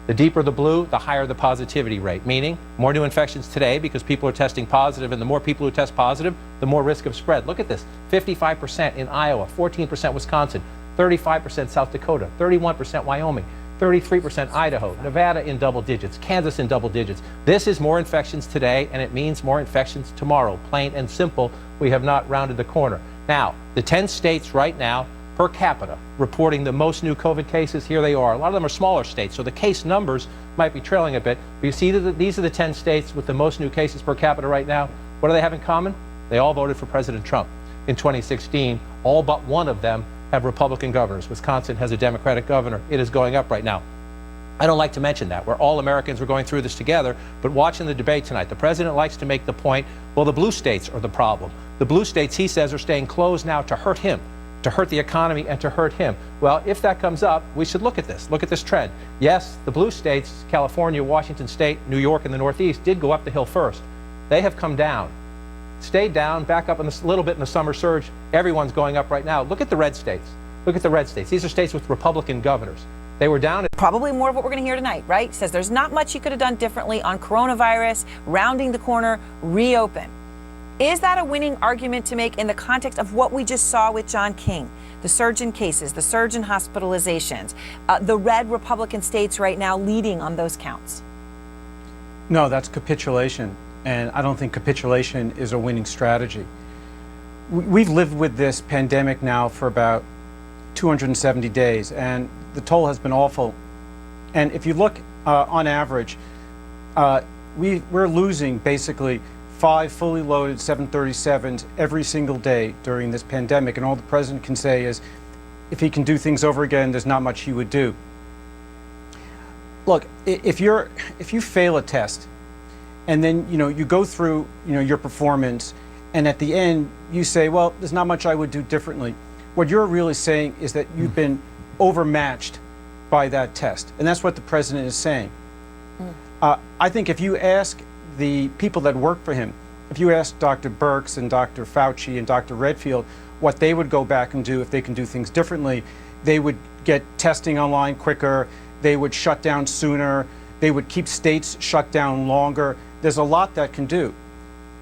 The deeper the blue, the higher the positivity rate, meaning more new infections today because people are testing positive, and the more people who test positive, the more risk of spread. Look at this, 55% in Iowa, 14% Wisconsin, 35% South Dakota, 31% Wyoming, 33% Idaho, Nevada in double digits, Kansas in double digits. This is more infections today, and it means more infections tomorrow, plain and simple. We have not rounded the corner. Now, the 10 states right now, per capita, reporting the most new COVID cases, here they are. A lot of them are smaller states, so the case numbers might be trailing a bit. But you see that these are the 10 states with the most new cases per capita right now. What do they have in common? They all voted for President Trump in 2016. All but one of them have Republican governors. Wisconsin has a Democratic governor. It is going up right now. I don't like to mention that. We're all Americans. We're going through this together. But watching the debate tonight, the president likes to make the point, well, the blue states are the problem. The blue states, he says, are staying closed now to hurt him, to hurt the economy and to hurt him. Well, if that comes up, we should look at this. Look at this trend. Yes, the blue states, California, Washington State, New York, and the Northeast did go up the hill first. They have come down, stayed down, back up a little bit in the summer surge. Everyone's going up right now. Look at the red states. Look at the red states. These are states with Republican governors. They were down. Probably more of what we're going to hear tonight, right? Says there's not much you could have done differently on coronavirus, rounding the corner, reopen. Is that a winning argument to make in the context of what we just saw with John King? The surge in cases, the surge in hospitalizations, the red Republican states right now leading on those counts? No, that's capitulation. And I don't think capitulation is a winning strategy. We've lived with this pandemic now for about 270 days, and the toll has been awful. And if you look on average, we're losing basically 5 fully loaded 737s every single day during this pandemic. And all the president can say is, if he can do things over again, there's not much he would do. Look, if you fail a test, and then you go through your performance, and at the end you say, well, there's not much I would do differently. What you're really saying is that you've been overmatched by that test, and that's what the president is saying. I think if you ask the people that work for him, if you ask Dr. Birx and Dr. Fauci and Dr. Redfield what they would go back and do if they can do things differently, they would get testing online quicker, they would shut down sooner, they would keep states shut down longer. There's a lot that can do.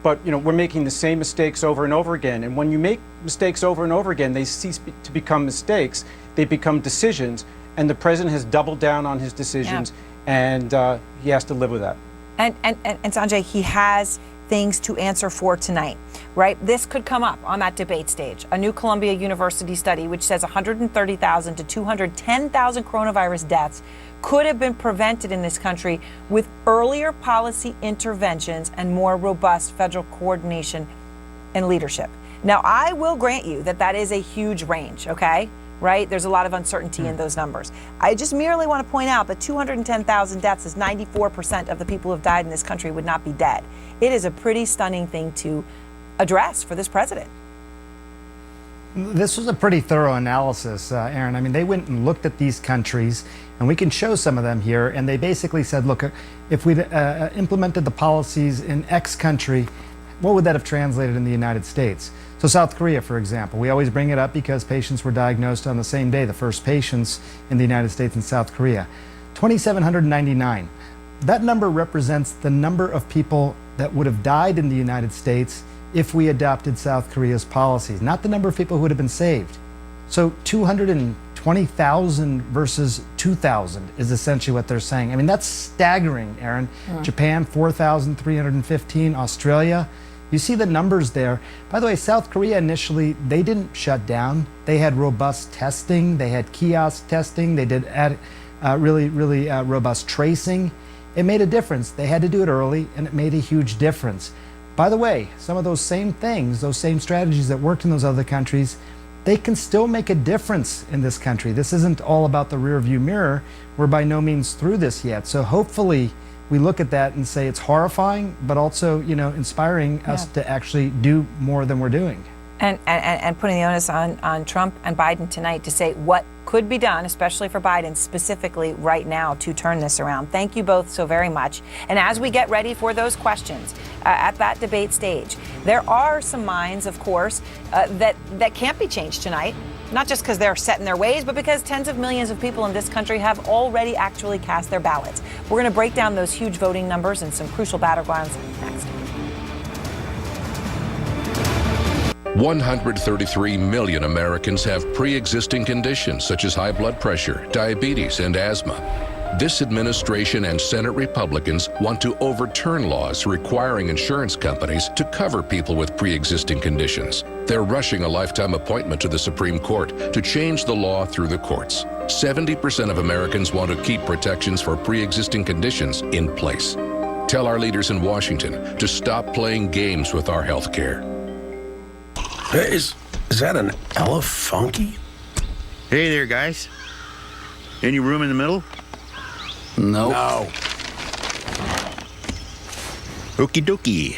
but we're making the same mistakes over and over again. And when you make mistakes over and over again, they cease to become mistakes. They become decisions. And the president has doubled down on his decisions, and he has to live with that. And Sanjay, he has things to answer for tonight, right? This could come up on that debate stage. A new Columbia University study, which says 130,000 to 210,000 coronavirus deaths could have been prevented in this country with earlier policy interventions and more robust federal coordination and leadership. Now, I will grant you that that is a huge range, okay? Right? There's a lot of uncertainty in those numbers. I just merely want to point out that 210,000 deaths is 94% of the people who have died in this country would not be dead. It is a pretty stunning thing to address for this president. This was a pretty thorough analysis, Aaron. I mean, they went and looked at these countries, and we can show some of them here, and they basically said, look, if we'd implemented the policies in X country, what would that have translated in the United States? So South Korea, for example, we always bring it up because patients were diagnosed on the same day, the first patients in the United States and South Korea. 2,799. That number represents the number of people that would have died in the United States if we adopted South Korea's policies, not the number of people who would have been saved. So 220,000 versus 2,000 is essentially what they're saying. I mean, that's staggering, Aaron. Japan, 4,315, Australia. You see the numbers there. By the way, South Korea initially, they didn't shut down. They had robust testing. They had kiosk testing. They did really robust tracing. It made a difference. They had to do it early, and it made a huge difference. By the way, some of those same things, those same strategies that worked in those other countries, they can still make a difference in this country. This isn't all about the rear view mirror. We're by no means through this yet. So hopefully we look at that and say it's horrifying, but also, inspiring us to actually do more than we're doing. And putting the onus on Trump and Biden tonight to say what could be done, especially for Biden specifically right now, to turn this around. Thank you both so very much. And as we get ready for those questions at that debate stage, there are some minds, of course, that can't be changed tonight. Not just because they're set in their ways, but because tens of millions of people in this country have already actually cast their ballots. We're going to break down those huge voting numbers and some crucial battlegrounds next. 133 million Americans have pre-existing conditions such as high blood pressure, diabetes, and asthma. This administration and Senate Republicans want to overturn laws requiring insurance companies to cover people with pre-existing conditions. They're rushing a lifetime appointment to the Supreme Court to change the law through the courts. 70% of Americans want to keep protections for pre-existing conditions in place. Tell our leaders in Washington to stop playing games with our health care. Is that an elefunky? Hey there, guys. Any room in the middle? Nope. No. Okie dokie.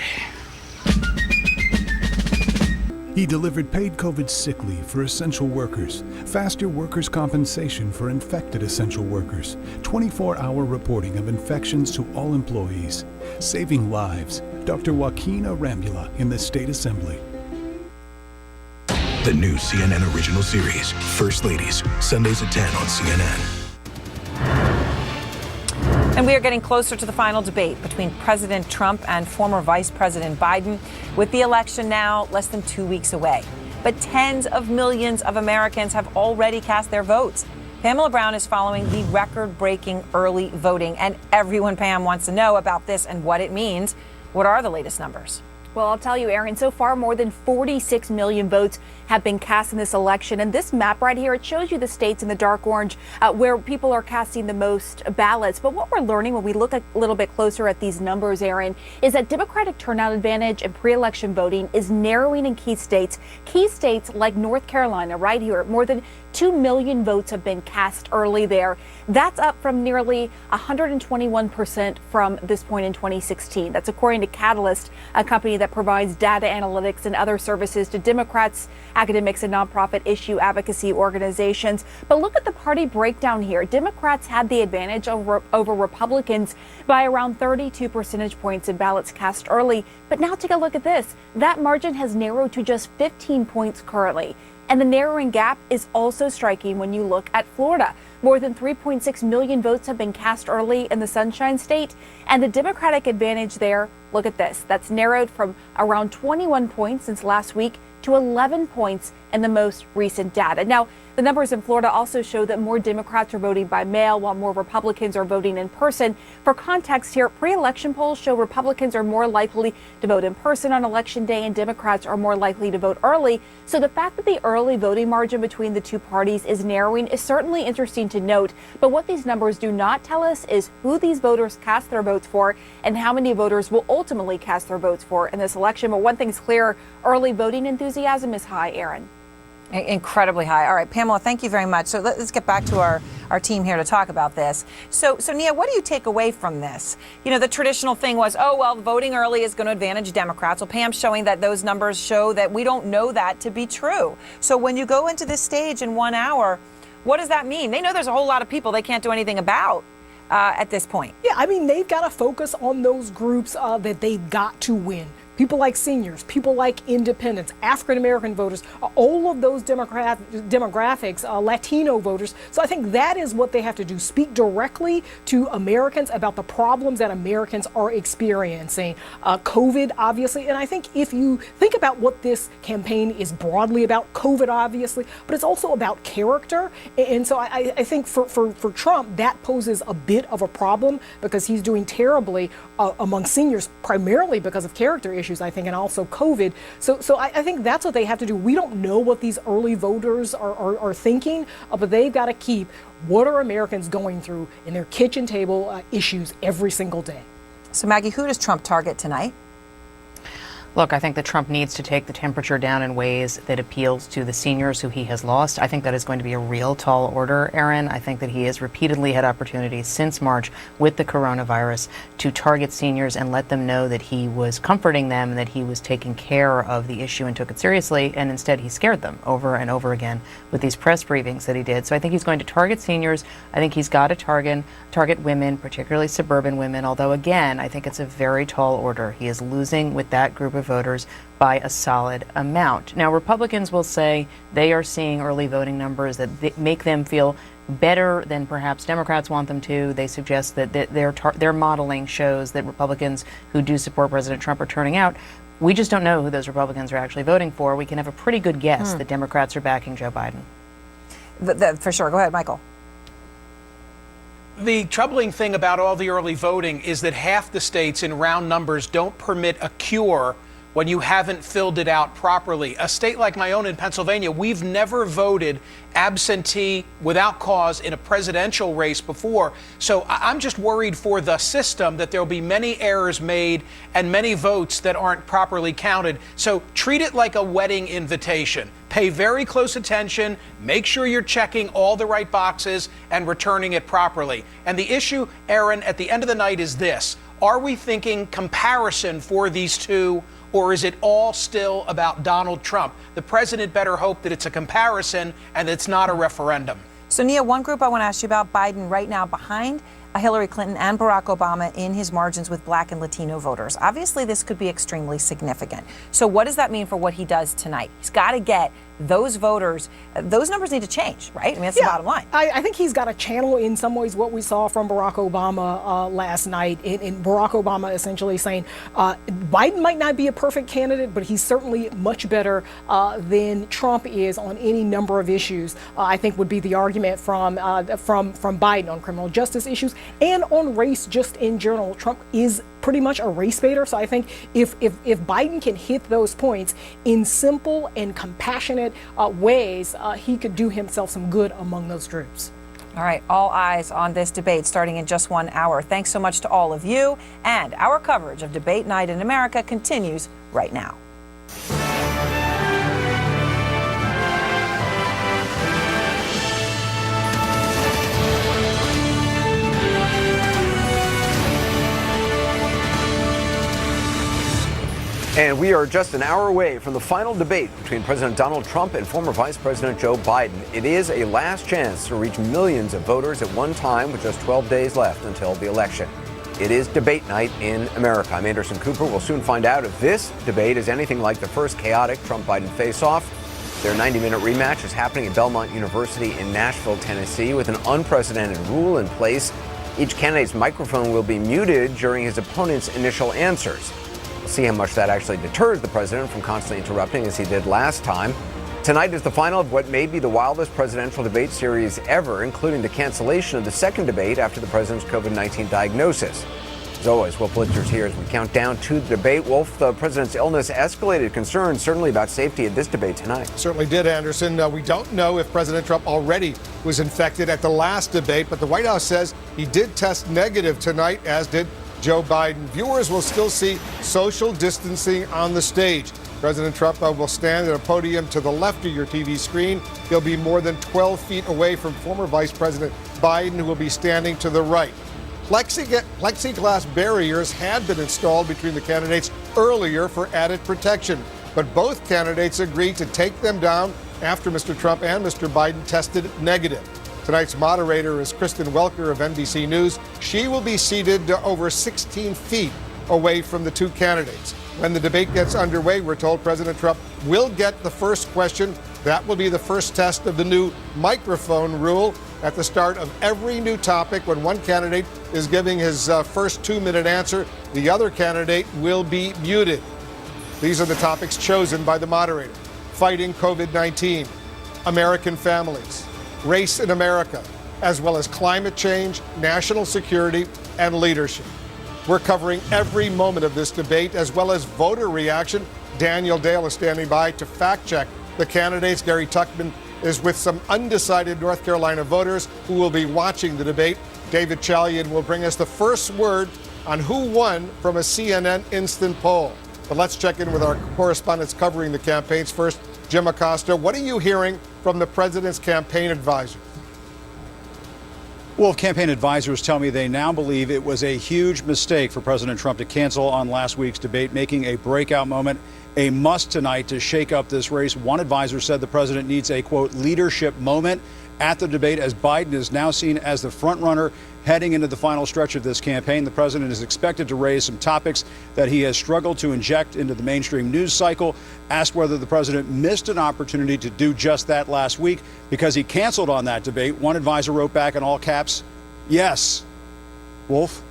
He delivered paid COVID sick leave for essential workers, faster workers' compensation for infected essential workers, 24-hour reporting of infections to all employees, saving lives. Dr. Joaquin Arambula in the State Assembly. The new CNN original series, First Ladies, Sundays at 10 on CNN. And we are getting closer to the final debate between President Trump and former Vice President Biden, with the election now less than 2 weeks away. But tens of millions of Americans have already cast their votes. Pamela Brown is following the record-breaking early voting, and everyone, Pam, wants to know about this and what it means. What are the latest numbers? Well, I'll tell you, Aaron, so far more than 46 million votes have been cast in this election. And this map right here, it shows you the states in the dark orange where people are casting the most ballots. But what we're learning when we look a little bit closer at these numbers, Aaron, is that Democratic turnout advantage and pre-election voting is narrowing in key states. Key states like North Carolina right here, more than 2 million votes have been cast early there. That's up from nearly 121% from this point in 2016. That's according to Catalyst, a company that provides data analytics and other services to Democrats, academics, and nonprofit issue advocacy organizations. But look at the party breakdown here. Democrats had the advantage over Republicans by around 32 percentage points in ballots cast early. But now take a look at this. That margin has narrowed to just 15 points currently. And the narrowing gap is also striking when you look at Florida. More than 3.6 million votes have been cast early in the Sunshine State, and the Democratic advantage there, look at this, that's narrowed from around 21 points since last week to 11 points in the most recent data. Now, the numbers in Florida also show that more Democrats are voting by mail while more Republicans are voting in person. For context here, pre-election polls show Republicans are more likely to vote in person on Election Day and Democrats are more likely to vote early. So the fact that the early voting margin between the two parties is narrowing is certainly interesting to note. But what these numbers do not tell us is who these voters cast their votes for and how many voters will ultimately cast their votes for in this election. But one thing's clear, early voting enthusiasm is high, Aaron. Incredibly high. All right, Pamela, thank you very much. So let's get back to our team here to talk about this. So Nia, what do you take away from this? You know, the traditional thing was, oh, well, voting early is going to advantage Democrats. Well, Pam's showing that those numbers show that we don't know that to be true. So when you go into this stage in 1 hour, what does that mean? They know there's a whole lot of people they can't do anything about at this point. Yeah, I mean, they've got to focus on those groups that they've got to win. People like seniors, people like independents, African-American voters, all of those demographics, Latino voters. So I think that is what they have to do, speak directly to Americans about the problems that Americans are experiencing. COVID, obviously, and I think if you think about what this campaign is broadly about, COVID, obviously, but it's also about character. And so I think for Trump, that poses a bit of a problem because he's doing terribly among seniors, primarily because of character issues, I think, and also COVID. So I think that's what they have to do. We don't know what these early voters are thinking, but they've got to keep what are Americans going through in their kitchen table issues every single day. So Maggie, who does Trump target tonight? Look, I think that Trump needs to take the temperature down in ways that appeals to the seniors who he has lost. I think that is going to be a real tall order, Aaron. I think that he has repeatedly had opportunities since March with the coronavirus to target seniors and let them know that he was comforting them and that he was taking care of the issue and took it seriously. And instead, he scared them over and over again with these press briefings that he did. So I think he's going to target seniors. I think he's got to target women, particularly suburban women. Although, again, I think it's a very tall order. He is losing with that group of voters by a solid amount. Now, Republicans will say they are seeing early voting numbers that make them feel better than perhaps Democrats want them to. They suggest that their modeling shows that Republicans who do support President Trump are turning out. We just don't know who those Republicans are actually voting for. We can have a pretty good guess that Democrats are backing Joe Biden. For sure. Go ahead, Michael. The troubling thing about all the early voting is that half the states in round numbers don't permit a cure when you haven't filled it out properly. A state like my own in Pennsylvania, we've never voted absentee without cause in a presidential race before. So I'm just worried for the system that there'll be many errors made and many votes that aren't properly counted. So treat it like a wedding invitation. Pay very close attention, make sure you're checking all the right boxes and returning it properly. And the issue, Aaron, at the end of the night is this. Are we thinking comparison for these two, or is it all still about Donald Trump? The president better hope that it's a comparison and it's not a referendum. So, Nia, one group I want to ask you about, Biden right now behind Hillary Clinton and Barack Obama in his margins with Black and Latino voters. Obviously, this could be extremely significant. So what does that mean for what he does tonight? He's got to get those voters, those numbers need to change, right? I mean, that's the bottom line. I think he's got to channel in some ways what we saw from Barack Obama last night. In Barack Obama essentially saying Biden might not be a perfect candidate, but he's certainly much better than Trump is on any number of issues. I think would be the argument from Biden on criminal justice issues and on race just in general. Trump is pretty much a race baiter. So I think if Biden can hit those points in simple and compassionate ways, he could do himself some good among those groups. All right, all eyes on this debate starting in just 1 hour. Thanks so much to all of you. And our coverage of Debate Night in America continues right now. And we are just an hour away from the final debate between President Donald Trump and former Vice President Joe Biden. It is a last chance to reach millions of voters at one time with just 12 days left until the election. It is debate night in America. I'm Anderson Cooper. We'll soon find out if this debate is anything like the first chaotic Trump-Biden face-off Their 90-minute rematch is happening at Belmont University in Nashville, Tennessee, with an unprecedented rule in place. Each candidate's microphone will be muted during his opponent's initial answers. We'll see how much that actually deters the president from constantly interrupting as he did last time. Tonight is the final of what may be the wildest presidential debate series ever, including the cancellation of the second debate after the president's COVID-19 diagnosis. As always, Wolf Blitzer's here as we count down to the debate. Wolf, the president's illness escalated concerns certainly about safety at this debate tonight. Certainly did, Anderson. We don't know if President Trump already was infected at the last debate, but the White House says he did test negative tonight, as did Joe Biden. Viewers will still see social distancing on the stage. President Trump will stand at a podium to the left of your TV screen. He'll be more than 12 feet away from former Vice President Biden, who will be standing to the right. Plexiglass barriers had been installed between the candidates earlier for added protection, but both candidates agreed to take them down after Mr. Trump and Mr. Biden tested negative. Tonight's moderator is Kristen Welker of NBC News. She will be seated over 16 feet away from the two candidates. When the debate gets underway, we're told President Trump will get the first question. That will be the first test of the new microphone rule. At the start of every new topic, when one candidate is giving his first 2-minute answer, the other candidate will be muted. These are the topics chosen by the moderator: fighting COVID-19, American families, race in America, as well as climate change, national security, and leadership. We're covering every moment of this debate, as well as voter reaction. Daniel Dale is standing by to fact-check the candidates. Gary Tuchman is with some undecided North Carolina voters who will be watching the debate. David Chalian will bring us the first word on who won from a CNN instant poll. But let's check in with our correspondents covering the campaigns. First, Jim Acosta, what are you hearing from the president's campaign advisors? Well, campaign advisors tell me they now believe it was a huge mistake for President Trump to cancel on last week's debate, making a breakout moment a must tonight to shake up this race. One advisor said the president needs a, quote, leadership moment at the debate, as Biden is now seen as the front runner heading into the final stretch of this campaign. The president is expected to raise some topics that he has struggled to inject into the mainstream news cycle. Asked whether the president missed an opportunity to do just that last week because he canceled on that debate, one advisor wrote back in all caps, yes. Wolf?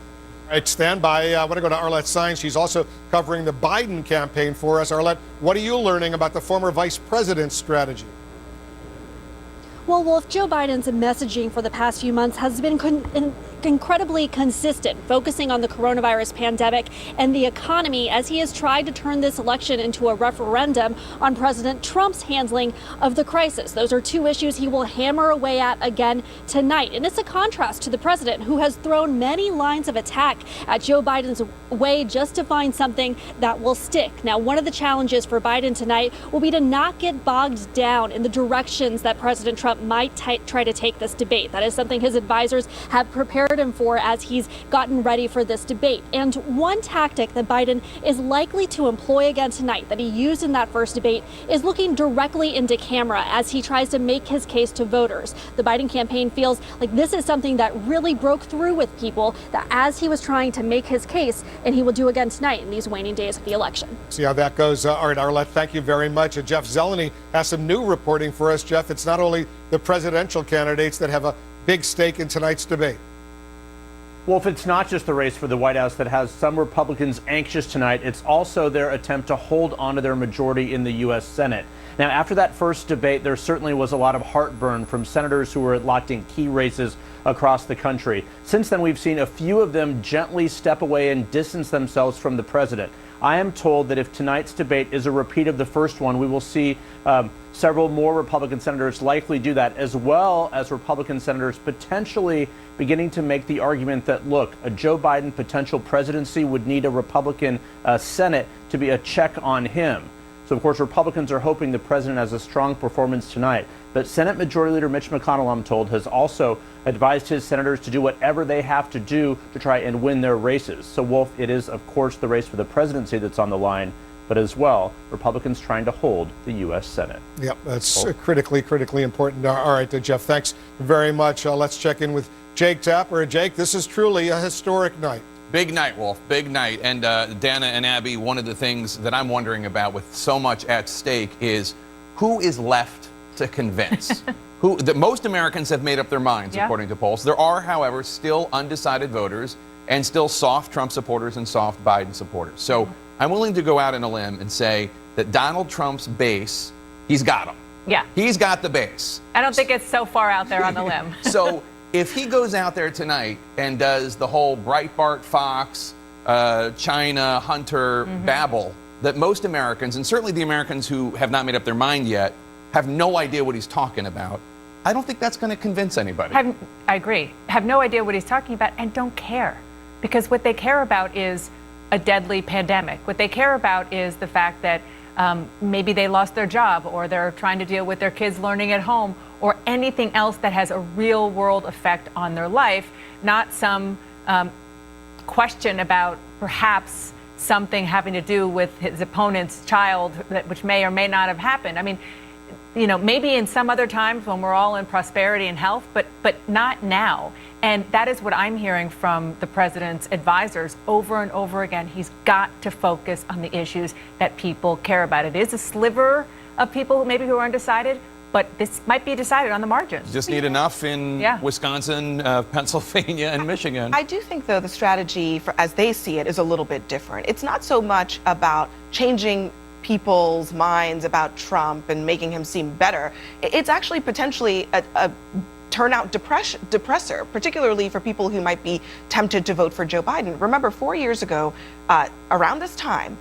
All right, stand by. I want to go to Arlette Saenz. She's also covering the Biden campaign for us. Arlette, what are you learning about the former vice president's strategy? Well, Wolf, Joe Biden's messaging for the past few months has been incredibly consistent, focusing on the coronavirus pandemic and the economy as he has tried to turn this election into a referendum on President Trump's handling of the crisis. Those are two issues he will hammer away at again tonight. And it's a contrast to the president, who has thrown many lines of attack at Joe Biden's way just to find something that will stick. Now, one of the challenges for Biden tonight will be to not get bogged down in the directions that President Trump might try to take this debate. That is something his advisors have prepared him for as he's gotten ready for this debate. And one tactic that Biden is likely to employ again tonight, that he used in that first debate, is looking directly into camera as he tries to make his case to voters. The Biden campaign feels like this is something that really broke through with people, that as he was trying to make his case, and he will do again tonight in these waning days of the election. See how that goes. All right, Arlette, thank you very much. Jeff Zeleny has some new reporting for us. Jeff, it's not only the presidential candidates that have a big stake in tonight's debate. Wolf, it's not just the race for the White House that has some Republicans anxious tonight. It's also their attempt to hold onto their majority in the U.S. Senate. Now, after that first debate, there certainly was a lot of heartburn from senators who were locked in key races across the country. Since then, we've seen a few of them gently step away and distance themselves from the president. I am told that if tonight's debate is a repeat of the first one, we will see several more Republican senators likely do that, as well as Republican senators potentially beginning to make the argument that, look, a Joe Biden potential presidency would need a Republican Senate to be a check on him. So, of course, Republicans are hoping the president has a strong performance tonight. But Senate Majority Leader Mitch McConnell, I'm told, has also advised his senators to do whatever they have to do to try and win their races. So, Wolf, it is, of course, the race for the presidency that's on the line, but as well, Republicans trying to hold the U.S. Senate. Yep, that's critically important. All right, Jeff, thanks very much. Let's check in with Jake Tapper. Jake, this is truly a historic night. Big night, Wolf, big night. And Dana and Abby, one of the things that I'm wondering about with so much at stake is who is left to convince? Most Americans have made up their minds, according to polls. There are, however, still undecided voters and still soft Trump supporters and soft Biden supporters. So I'm willing to go out on a limb and say that Donald Trump's base, he's got them. Yeah. He's got the base. I don't think it's so far out there on the limb. So if he goes out there tonight and does the whole Breitbart, Fox, China, Hunter babble that most Americans, and certainly the Americans who have not made up their mind yet, have no idea what he's talking about, I don't think that's going to convince anybody. I agree. Have no idea what he's talking about and don't care. Because what they care about is a deadly pandemic. What they care about is the fact that maybe they lost their job, or they're trying to deal with their kids learning at home, or anything else that has a real world effect on their life, not some question about perhaps something having to do with his opponent's child, which may or may not have happened. I mean, maybe in some other times when we're all in prosperity and health, but not now. And that is what I'm hearing from the president's advisors over and over again. He's got to focus on the issues that people care about. It is a sliver of people who are undecided, but this might be decided on the margins. Just need enough in Wisconsin, Pennsylvania, and Michigan. I do think, though, the strategy, as they see it, is a little bit different. It's not so much about changing people's minds about Trump and making him seem better. It's actually potentially a turnout depressor, particularly for people who might be tempted to vote for Joe Biden. Remember, 4 years ago, around this time,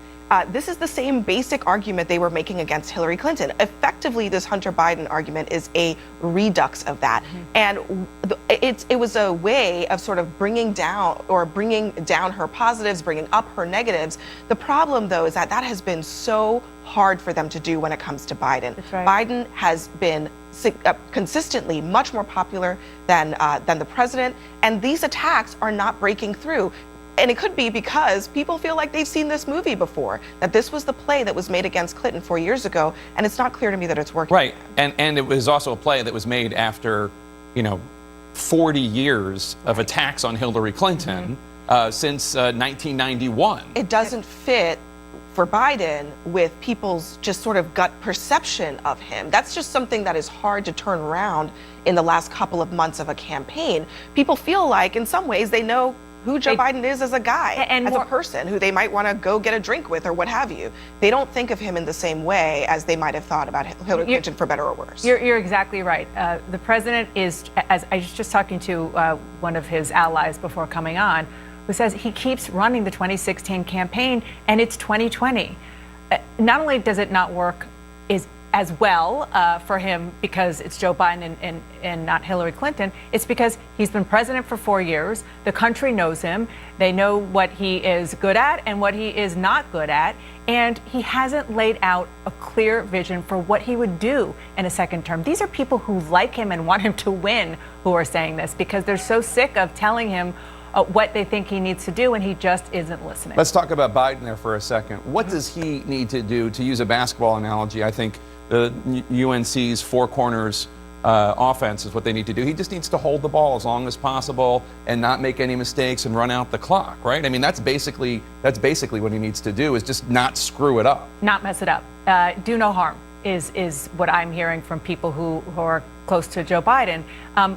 this is the same basic argument they were making against Hillary Clinton. Effectively, this Hunter Biden argument is a redux of that. And it was a way of sort of bringing down her positives, bringing up her negatives. The problem, though, is that has been so hard for them to do when it comes to Biden. That's right. Biden has been consistently much more popular than the president, and these attacks are not breaking through. And it could be because people feel like they've seen this movie before, that this was the play that was made against Clinton 4 years ago, and it's not clear to me that it's working. Right, and it was also a play that was made after, 40 years of attacks on Hillary Clinton since 1991. It doesn't fit for Biden with people's just sort of gut perception of him. That's just something that is hard to turn around in the last couple of months of a campaign. People feel like, in some ways, they know who Joe Biden is as a guy, as a person who they might want to go get a drink with or what have you. They don't think of him in the same way as they might have thought about Hillary Clinton, for better or worse. You're exactly right. The president is, as I was just talking to one of his allies before coming on, who says he keeps running the 2016 campaign and it's 2020. Not only does it not work as well for him because it's Joe Biden and not Hillary Clinton, it's because he's been president for 4 years. The country knows him. They know what he is good at and what he is not good at. And he hasn't laid out a clear vision for what he would do in a second term. These are people who like him and want him to win who are saying this because they're so sick of telling him what they think he needs to do, and he just isn't listening. Let's talk about Biden there for a second. What does he need to do? To use a basketball analogy, I think the UNC's four corners offense is what they need to do. He just needs to hold the ball as long as possible and not make any mistakes and run out the clock, right? I mean, that's basically what he needs to do, is just not screw it up. Not mess it up. Do no harm is what I'm hearing from people who are close to Joe Biden,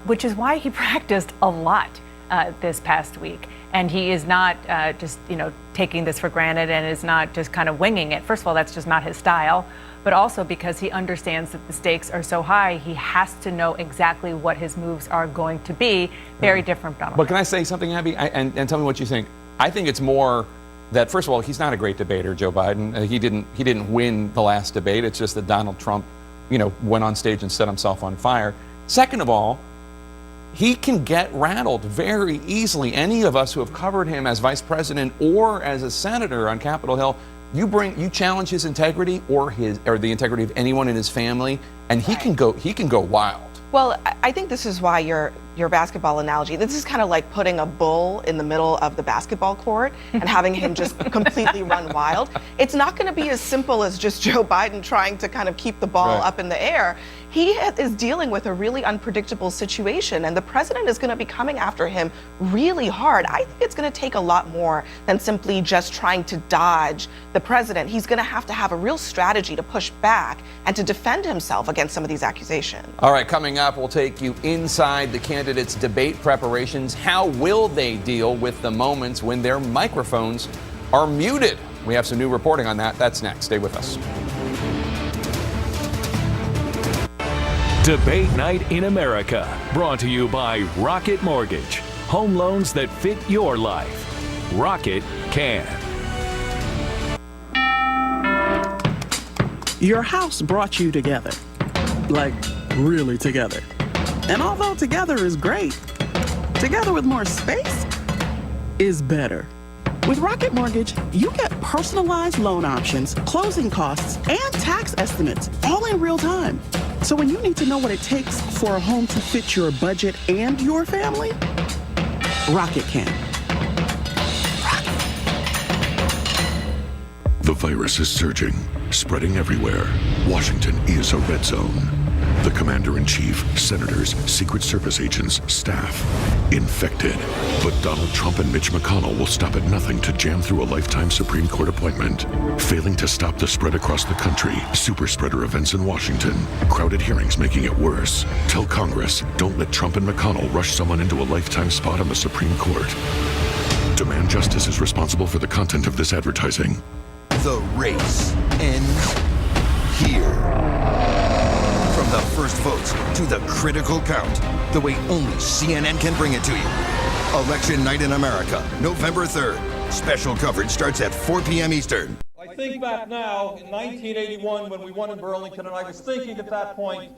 which is why he practiced a lot this past week. And he is not just, taking this for granted and is not just kind of winging it. First of all, that's just not his style. But also because he understands that the stakes are so high, he has to know exactly what his moves are going to be. Very different from Donald But can I say something, Abby? And tell me what you think. I think it's more that, first of all, he's not a great debater, Joe Biden. He didn't win the last debate. It's just that Donald Trump, went on stage and set himself on fire. Second of all, he can get rattled very easily. Any of us who have covered him as vice president or as a senator on Capitol Hill, you challenge his integrity or the integrity of anyone in his family, and he can go wild. Well, I think this is why your basketball analogy, this is kind of like putting a bull in the middle of the basketball court and having him just completely run wild. It's not going to be as simple as just Joe Biden trying to kind of keep the ball up in the air. he is dealing with a really unpredictable situation, and the president is going to be coming after him really hard. I think it's going to take a lot more than simply just trying to dodge the president. He's going to have a real strategy to push back and to defend himself against some of these accusations. All right, coming up, we'll take you inside the candidates' debate preparations. How will they deal with the moments when their microphones are muted? We have some new reporting on that. That's next. Stay with us. Debate Night in America, brought to you by Rocket Mortgage. Home loans that fit your life. Rocket can. Your house brought you together. Like, really together. And although together is great, together with more space is better. With Rocket Mortgage, you get personalized loan options, closing costs, and tax estimates all in real time. So when you need to know what it takes for a home to fit your budget and your family, Rocket can. The virus is surging, spreading everywhere. Washington is a red zone. The commander-in-chief, senators, Secret Service agents, staff, infected. But Donald Trump and Mitch McConnell will stop at nothing to jam through a lifetime Supreme Court appointment. Failing to stop the spread across the country, super spreader events in Washington, crowded hearings making it worse. Tell Congress, don't let Trump and McConnell rush someone into a lifetime spot on the Supreme Court. Demand Justice is responsible for the content of this advertising. The race ends here. From the first votes to the critical count, the way only CNN can bring it to you. Election Night in America, November 3rd. Special coverage starts at 4 p.m. Eastern. I think back now, in 1981, when we won in Burlington, and I was thinking at that point,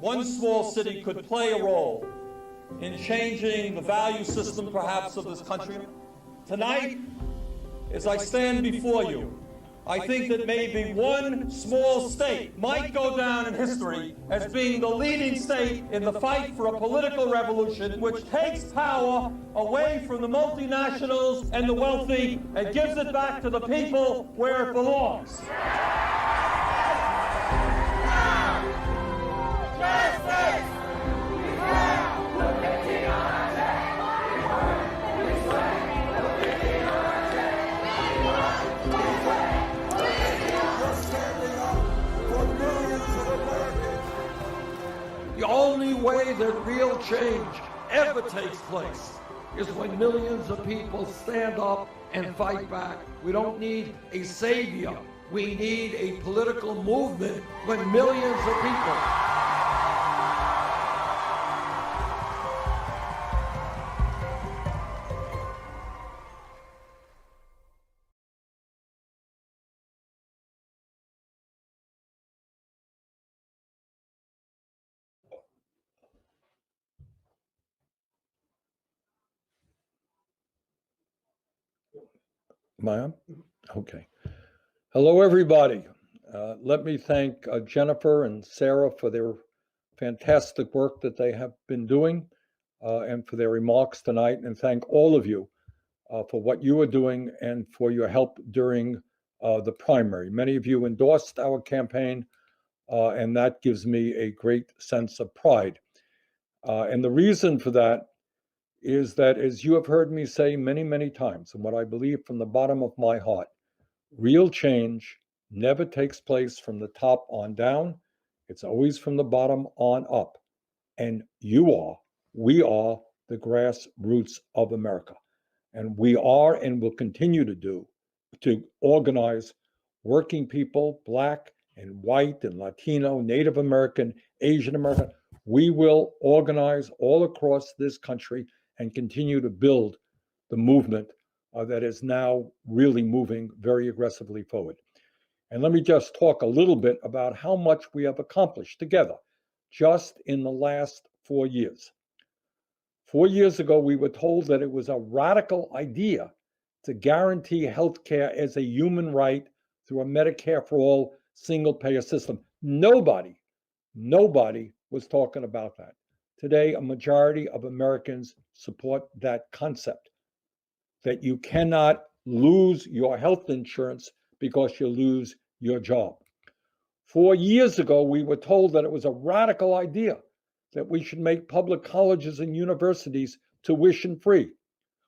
one small city could play a role in changing the value system, perhaps, of this country. Tonight, as I stand before you, I think that maybe one small state might go down in history as being the leading state in the fight for a political revolution which takes power away from the multinationals and the wealthy and gives it back to the people where it belongs. Justice! The only way that real change ever takes place is when millions of people stand up and fight back. We don't need a savior. We need a political movement when millions of people. Am I on? Okay. Hello, everybody. Let me thank Jennifer and Sarah for their fantastic work that they have been doing and for their remarks tonight, and thank all of you for what you are doing and for your help during the primary. Many of you endorsed our campaign, and that gives me a great sense of pride. And the reason for that is that, as you have heard me say many, many times, and what I believe from the bottom of my heart, real change never takes place from the top on down. It's always from the bottom on up. And we are the grassroots of America. And we are and will continue to organize working people, Black and white and Latino, Native American, Asian American. We will organize all across this country and continue to build the movement that is now really moving very aggressively forward. And let me just talk a little bit about how much we have accomplished together just in the last 4 years. 4 years ago, we were told that it was a radical idea to guarantee health care as a human right through a Medicare for all single-payer system. Nobody was talking about that. Today, a majority of Americans support that concept, that you cannot lose your health insurance because you lose your job. 4 years ago, we were told that it was a radical idea that we should make public colleges and universities tuition-free.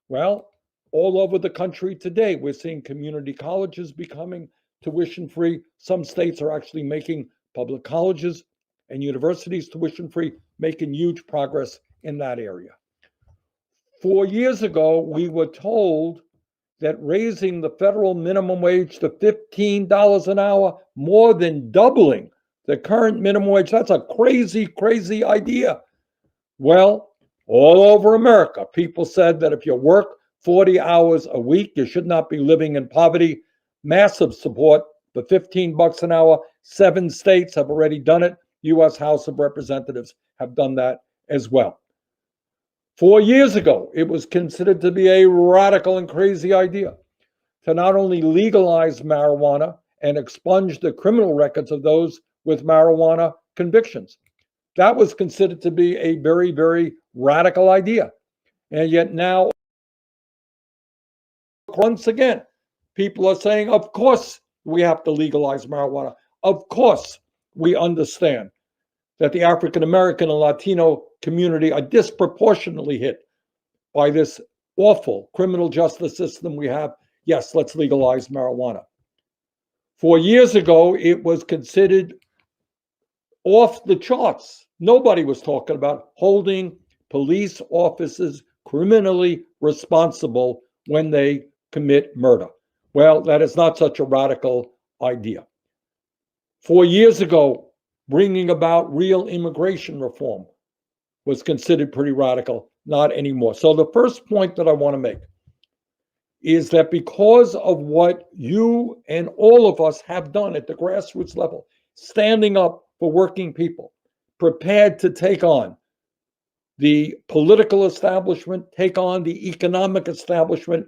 Well, all over the country today, we're seeing community colleges becoming tuition-free. Some states are actually making public colleges and universities tuition-free, making huge progress in that area. 4 years ago, we were told that raising the federal minimum wage to $15 an hour, more than doubling the current minimum wage, that's a crazy, crazy idea. Well, all over America, people said that if you work 40 hours a week, you should not be living in poverty. Massive support for $15 an hour. 7 states have already done it. U.S. House of Representatives have done that as well. 4 years ago, it was considered to be a radical and crazy idea to not only legalize marijuana and expunge the criminal records of those with marijuana convictions. That was considered to be a very, very radical idea. And yet now, once again, people are saying, of course, we have to legalize marijuana. Of course, we understand that the African American and Latino community are disproportionately hit by this awful criminal justice system we have. Yes, let's legalize marijuana. 4 years ago, it was considered off the charts. Nobody was talking about holding police officers criminally responsible when they commit murder. Well, that is not such a radical idea. 4 years ago, bringing about real immigration reform was considered pretty radical, not anymore. So the first point that I want to make is that because of what you and all of us have done at the grassroots level, standing up for working people, prepared to take on the political establishment, take on the economic establishment,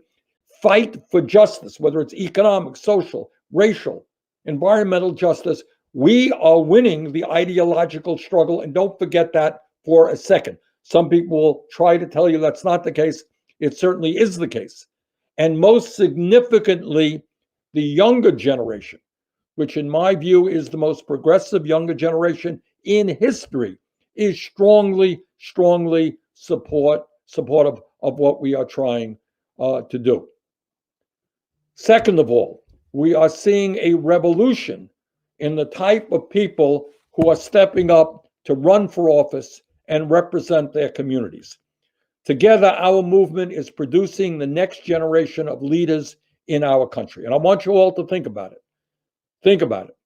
fight for justice, whether it's economic, social, racial, environmental justice, we are winning the ideological struggle. And don't forget that for a second. Some people will try to tell you that's not the case. It certainly is the case. And most significantly, the younger generation, which in my view is the most progressive younger generation in history, is strongly, strongly supportive of what we are trying to do. Second of all, we are seeing a revolution in the type of people who are stepping up to run for office and represent their communities. Together, our movement is producing the next generation of leaders in our country. And I want you all to think about it. Think about it.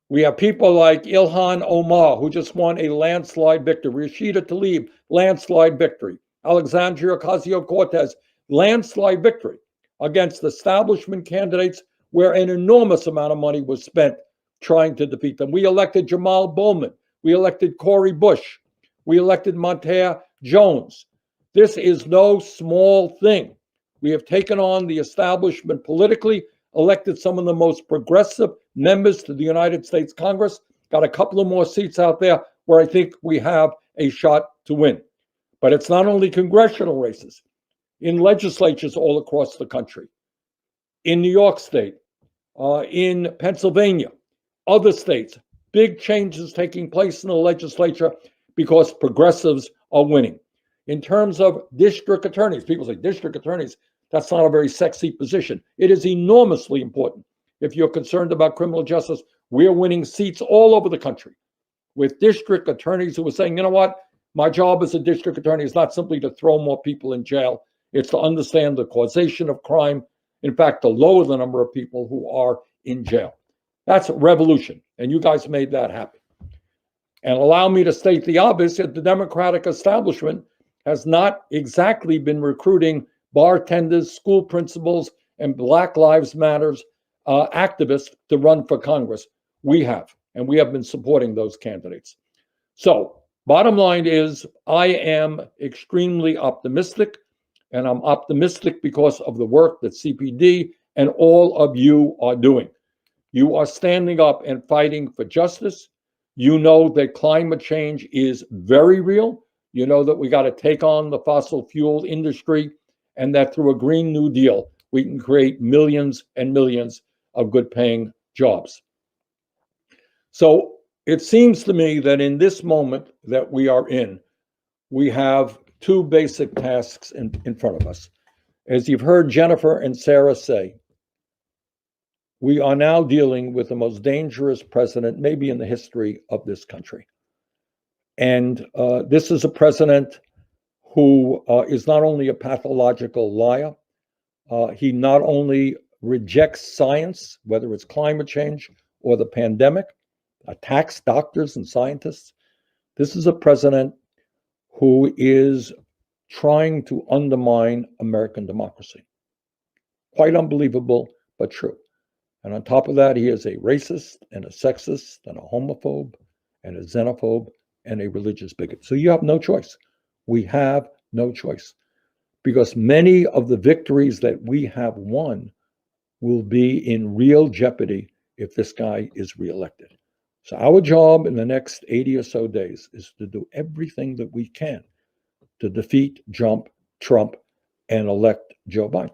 We have people like Ilhan Omar, who just won a landslide victory. Rashida Tlaib, landslide victory. Alexandria Ocasio-Cortez, landslide victory against establishment candidates where an enormous amount of money was spent trying to defeat them. We elected Jamal Bowman. We elected Cori Bush. We elected Montea Jones. This is no small thing. We have taken on the establishment politically, elected some of the most progressive members to the United States Congress, got a couple of more seats out there where I think we have a shot to win. But it's not only congressional races, in legislatures all across the country, in New York State, in Pennsylvania, other states, big changes taking place in the legislature because progressives are winning. In terms of district attorneys, people say district attorneys, that's not a very sexy position. It is enormously important. If you're concerned about criminal justice, we're winning seats all over the country with district attorneys who are saying, you know what, my job as a district attorney is not simply to throw more people in jail. It's to understand the causation of crime. In fact, to lower the number of people who are in jail. That's a revolution, and you guys made that happen. And allow me to state the obvious, that the Democratic establishment has not exactly been recruiting bartenders, school principals, and Black Lives Matters activists to run for Congress. We have, and we have been supporting those candidates. So, bottom line is, I am extremely optimistic, and I'm optimistic because of the work that CPD and all of you are doing. You are standing up and fighting for justice. You know that climate change is very real. You know that we got to take on the fossil fuel industry, and that through a Green New Deal, we can create millions and millions of good paying jobs. So it seems to me that in this moment that we are in, we have two basic tasks in front of us. As you've heard Jennifer and Sarah say, we are now dealing with the most dangerous president maybe in the history of this country. And this is a president who is not only a pathological liar, he not only rejects science, whether it's climate change or the pandemic, attacks doctors and scientists. This is a president who is trying to undermine American democracy. Quite unbelievable, but true. And on top of that, he is a racist and a sexist and a homophobe and a xenophobe and a religious bigot. So you have no choice. We have no choice, because many of the victories that we have won will be in real jeopardy if this guy is reelected. So our job in the next 80 or so days is to do everything that we can to defeat Trump and elect Joe Biden.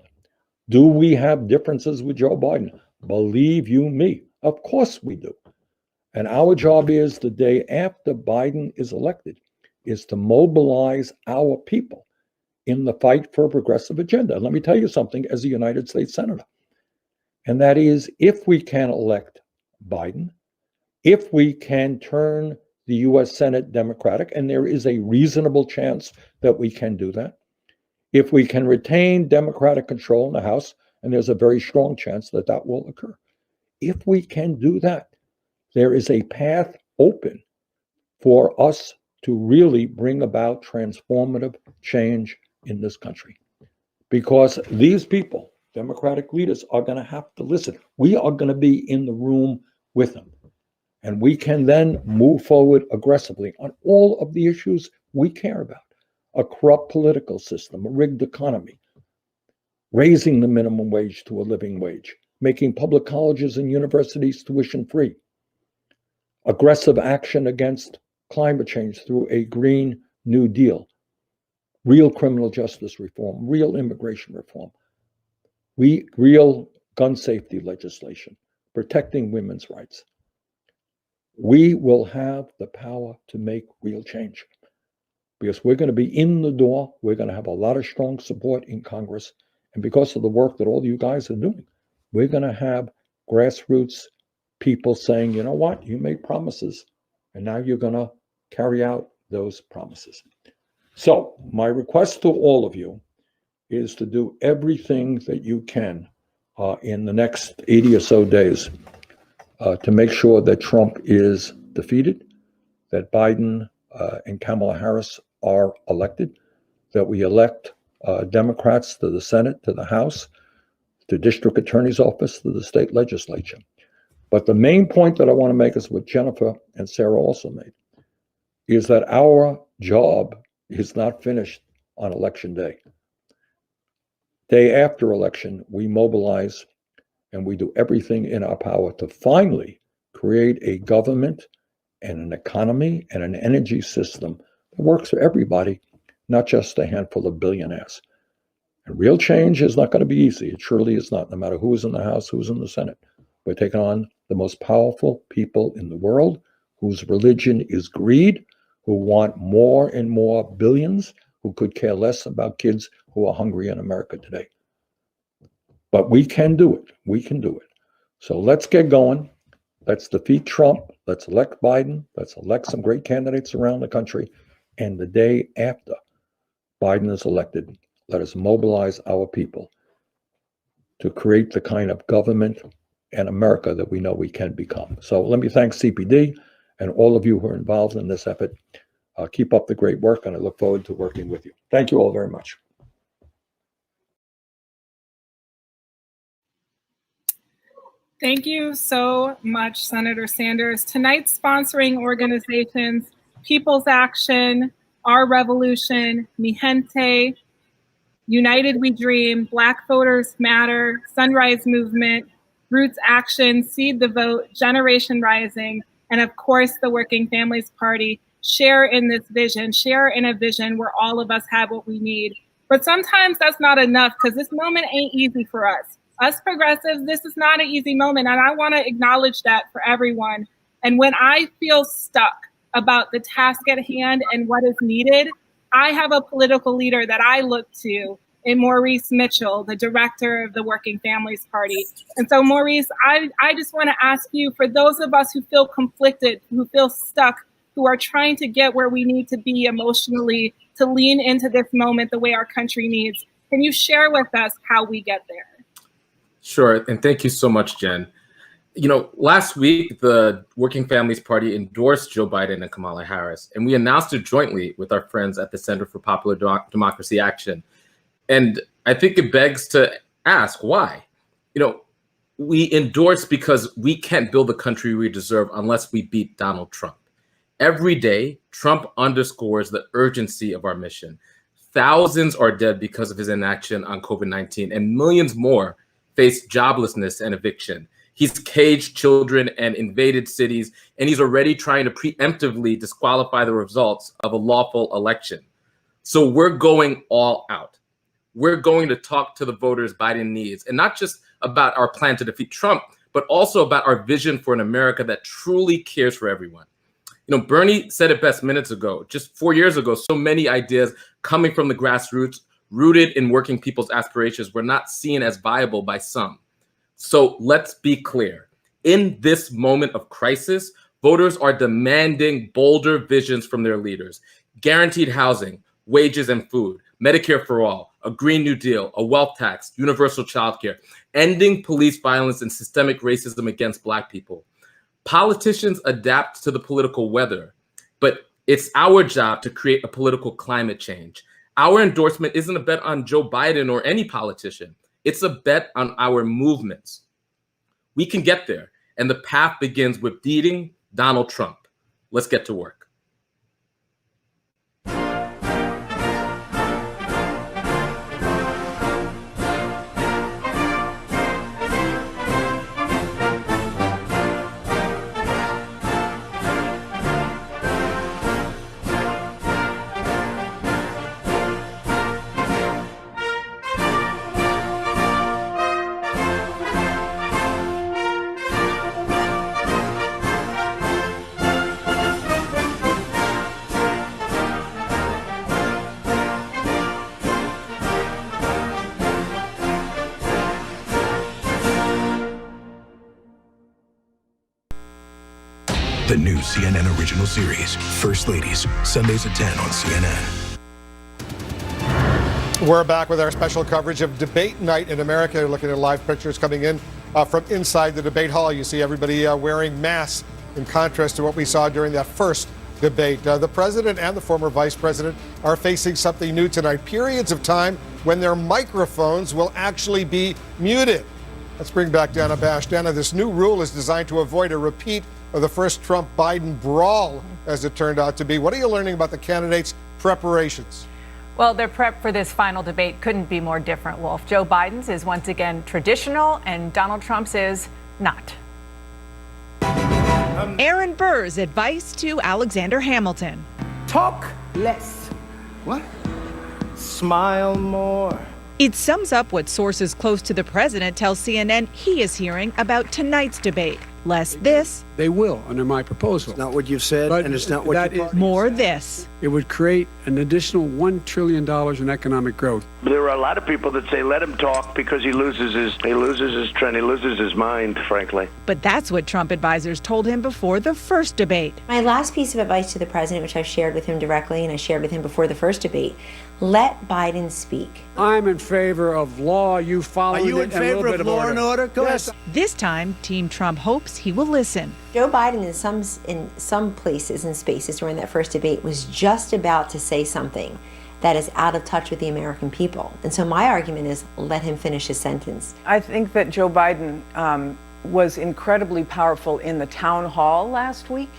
Do we have differences with Joe Biden? Believe you me, of course we do. And our job is, the day after Biden is elected, is to mobilize our people in the fight for a progressive agenda. Let me tell you something as a United States Senator. And that is, if we can elect Biden, if we can turn the US Senate Democratic, and there is a reasonable chance that we can do that, if we can retain Democratic control in the House, and there's a very strong chance that that will occur. If we can do that, there is a path open for us to really bring about transformative change in this country. Because these people, Democratic leaders, are going to have to listen. We are going to be in the room with them. And we can then move forward aggressively on all of the issues we care about. A corrupt political system, a rigged economy, raising the minimum wage to a living wage, making public colleges and universities tuition free, aggressive action against climate change through a Green New Deal, real criminal justice reform, real immigration reform, real gun safety legislation, protecting women's rights. We will have the power to make real change, because we're going to be in the door. We're going to have a lot of strong support in Congress. And because of the work that all you guys are doing, we're going to have grassroots people saying, you know what, you made promises, and now you're going to carry out those promises. So my request to all of you is to do everything that you can in the next 80 or so days to make sure that Trump is defeated, that Biden and Kamala Harris are elected, that we elect Democrats to the Senate, to the House, to district attorney's office, to the state legislature. But the main point that I want to make is what Jennifer and Sarah also made, is that our job is not finished on election day. Day after election, we mobilize and we do everything in our power to finally create a government and an economy and an energy system that works for everybody, not just a handful of billionaires. And real change is not going to be easy. It surely is not, no matter who is in the House, who's in the Senate. We're taking on the most powerful people in the world, whose religion is greed, who want more and more billions, who could care less about kids who are hungry in America today. But we can do it. We can do it. So let's get going. Let's defeat Trump. Let's elect Biden. Let's elect some great candidates around the country. And the day after Biden is elected, let us mobilize our people to create the kind of government and America that we know we can become. So let me thank CPD and all of you who are involved in this effort. Keep up the great work, and I look forward to working with you. Thank you all very much. Thank you so much, Senator Sanders. Tonight's sponsoring organizations: People's Action, Our Revolution, Mi Gente, United We Dream, Black Voters Matter, Sunrise Movement, Roots Action, Seed the Vote, Generation Rising, and of course, the Working Families Party share in this vision, share in a vision where all of us have what we need. But sometimes that's not enough, because this moment ain't easy for us. Us progressives, this is not an easy moment, and I want to acknowledge that for everyone. And when I feel stuck about the task at hand and what is needed, I have a political leader that I look to in Maurice Mitchell, the director of the Working Families Party. And so, Maurice, I just want to ask you, for those of us who feel conflicted, who feel stuck, who are trying to get where we need to be emotionally to lean into this moment the way our country needs, can you share with us how we get there? Sure, and thank you so much, Jen. You know, last week, the Working Families Party endorsed Joe Biden and Kamala Harris, and we announced it jointly with our friends at the Center for Popular Democracy Action. And I think it begs to ask why. You know, we endorse because we can't build the country we deserve unless we beat Donald Trump. Every day, Trump underscores the urgency of our mission. Thousands are dead because of his inaction on COVID-19, and millions more face joblessness and eviction. He's caged children and invaded cities, and he's already trying to preemptively disqualify the results of a lawful election. So we're going all out. We're going to talk to the voters Biden needs, and not just about our plan to defeat Trump, but also about our vision for an America that truly cares for everyone. You know, Bernie said it best minutes ago, just 4 years ago, so many ideas coming from the grassroots, rooted in working people's aspirations, were not seen as viable by some. So let's be clear. In this moment of crisis, voters are demanding bolder visions from their leaders. Guaranteed housing, wages and food, Medicare for all, a Green New Deal, a wealth tax, universal childcare, ending police violence and systemic racism against Black people. Politicians adapt to the political weather, but it's our job to create a political climate change. Our endorsement isn't a bet on Joe Biden or any politician. It's a bet on our movements. We can get there, and the path begins with beating Donald Trump. Let's get to work. The new CNN original series, First Ladies, Sundays at 10 on CNN. We're back with our special coverage of debate night in America. You're looking at live pictures coming in from inside the debate hall. You see everybody wearing masks in contrast to what we saw during that first debate. The president and the former vice president are facing something new tonight. Periods of time when their microphones will actually be muted. Let's bring back Dana Bash. Dana, this new rule is designed to avoid a repeat of the first Trump-Biden brawl, as it turned out to be. What are you learning about the candidates' preparations? Well, their prep for this final debate couldn't be more different, Wolf. Joe Biden's is once again traditional, and Donald Trump's is not. Aaron Burr's advice to Alexander Hamilton. Talk less. What? Smile more. It sums up what sources close to the president tell CNN he is hearing about tonight's debate. Less this. They will, under my proposal. It's not what you've said, and it's not what you more this. It would create an additional $1 trillion in economic growth. There are a lot of people that say let him talk because he loses his trend, he loses his mind, frankly. But that's what Trump advisors told him before the first debate. My last piece of advice to the president, which I've shared with him directly and I shared with him before the first debate, let Biden speak. I'm in favor of law. You follow it. Are you in favor of law and order? Go yes. ahead. This time, Team Trump hopes he will listen. Joe Biden in some places and spaces during that first debate was just about to say something that is out of touch with the American people. And so my argument is let him finish his sentence. I think that Joe Biden was incredibly powerful in the town hall last week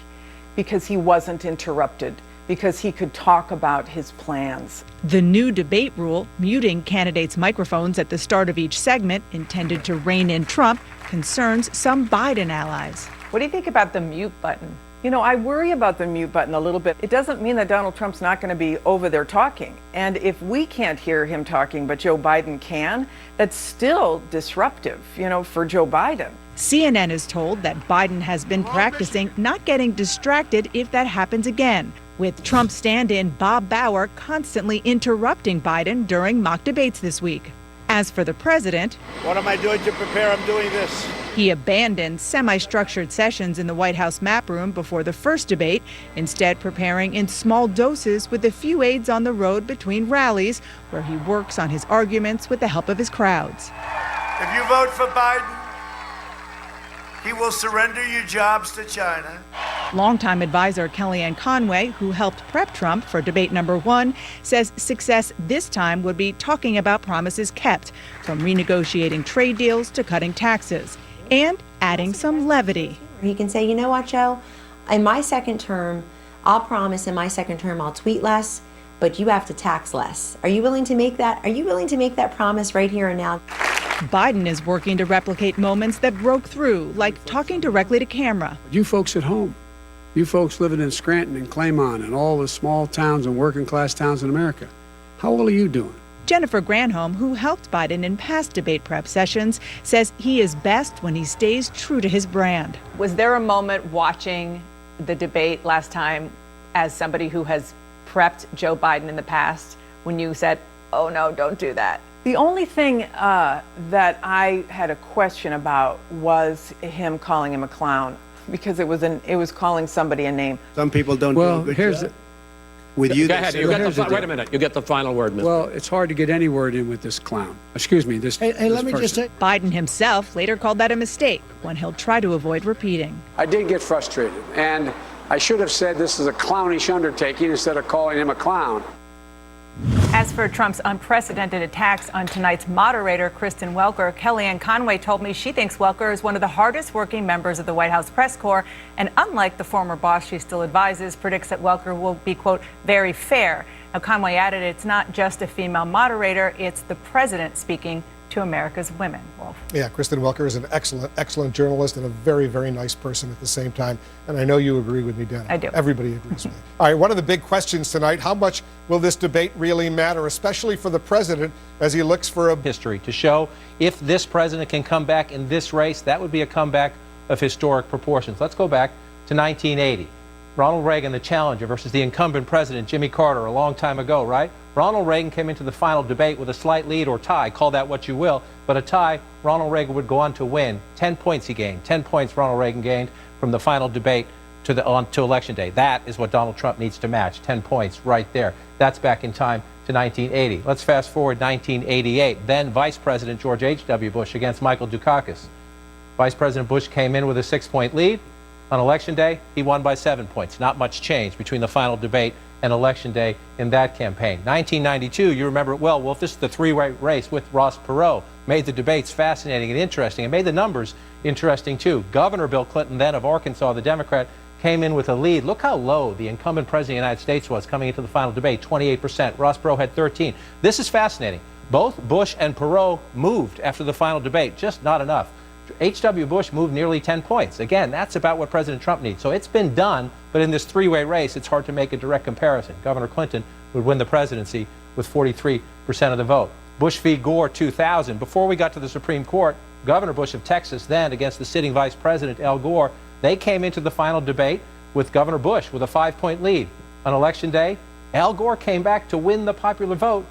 because he wasn't interrupted, because he could talk about his plans. The new debate rule, muting candidates' microphones at the start of each segment, intended to rein in Trump, concerns some Biden allies. What do you think about the mute button? You know, I worry about the mute button a little bit. It doesn't mean that Donald Trump's not going to be over there talking. And if we can't hear him talking, but Joe Biden can, that's still disruptive, you know, for Joe Biden. CNN is told that Biden has been practicing not getting distracted if that happens again, with Trump stand-in Bob Bauer constantly interrupting Biden during mock debates this week. As for the president, what am I doing to prepare? I'm doing this. He abandoned semi-structured sessions in the White House map room before the first debate, instead preparing in small doses with a few aides on the road between rallies, where he works on his arguments with the help of his crowds. If you vote for Biden, he will surrender your jobs to China. Longtime advisor Kellyanne Conway, who helped prep Trump for debate number 1, says success this time would be talking about promises kept, from renegotiating trade deals to cutting taxes, and adding some levity. He can say, you know what, Joe, in my second term, I'll promise in my second term I'll tweet less, but you have to tax less. Are you willing to make that? Are you willing to make that promise right here and now? Biden is working to replicate moments that broke through, like talking directly to camera. You folks at home, you folks living in Scranton and Claymont and all the small towns and working class towns in America, how well are you doing? Jennifer Granholm, who helped Biden in past debate prep sessions, says he is best when he stays true to his brand. Was there a moment watching the debate last time as somebody who has prepped Joe Biden in the past when you said, oh no, don't do that? The only thing that I had a question about was him calling him a clown, because it was calling somebody a name. Some people don't do a good job. With you, go ahead. Wait a minute. You get the final word, Mr. Well, it's hard to get any word in with this clown. Excuse me, this. Hey, let me person. just say. Biden himself later called that a mistake, one he'll try to avoid repeating. I did get frustrated, and I should have said this is a clownish undertaking instead of calling him a clown. As for Trump's unprecedented attacks on tonight's moderator, Kristen Welker, Kellyanne Conway told me she thinks Welker is one of the hardest working members of the White House press corps, and unlike the former boss she still advises, predicts that Welker will be, quote, very fair. Now, Conway added it's not just a female moderator, it's the president speaking to America's women. Wolf. Yeah, Kristen Welker is an excellent journalist and a very, very nice person at the same time. And I know you agree with me, Dana. I do. Everybody agrees with me. All right, one of the big questions tonight, how much will this debate really matter, especially for the president as he looks for a history to show if this president can come back in this race, that would be a comeback of historic proportions. Let's go back to 1980. Ronald Reagan, the challenger, versus the incumbent president, Jimmy Carter, a long time ago, right? Ronald Reagan came into the final debate with a slight lead or tie, call that what you will, but a tie, Ronald Reagan would go on to win. 10 points he gained. 10 points Ronald Reagan gained from the final debate to Election Day. That is what Donald Trump needs to match. 10 points right there. That's back in time to 1980. Let's fast forward 1988. Then Vice President George H.W. Bush against Michael Dukakis. Vice President Bush came in with a 6-point lead. On Election Day, he won by 7 points. Not much change between the final debate and Election Day in that campaign. 1992, you remember it well. Well, this is the three-way race with Ross Perot. Made the debates fascinating and interesting, and made the numbers interesting, too. Governor Bill Clinton, then of Arkansas, the Democrat, came in with a lead. Look how low the incumbent president of the United States was coming into the final debate, 28%. Ross Perot had 13. This is fascinating. Both Bush and Perot moved after the final debate, just not enough. H.W. Bush moved nearly 10 points. Again, that's about what President Trump needs. So it's been done, but in this three-way race, it's hard to make a direct comparison. Governor Clinton would win the presidency with 43% of the vote. Bush v. Gore, 2000. Before we got to the Supreme Court, Governor Bush of Texas then against the sitting Vice President Al Gore, they came into the final debate with Governor Bush with a 5-point lead. On Election Day, Al Gore came back to win the popular vote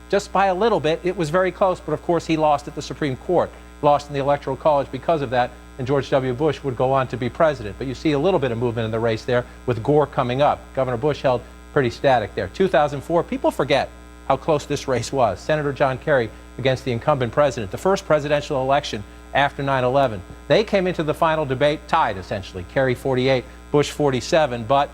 just by a little bit. It was very close, but of course he lost at the Supreme Court. Lost in the Electoral College because of that, and George W. Bush would go on to be president. But you see a little bit of movement in the race there with Gore coming up. Governor Bush held pretty static there. 2004, people forget how close this race was. Senator John Kerry against the incumbent president, the first presidential election after 9/11. They came into the final debate tied, essentially. Kerry 48, Bush 47, but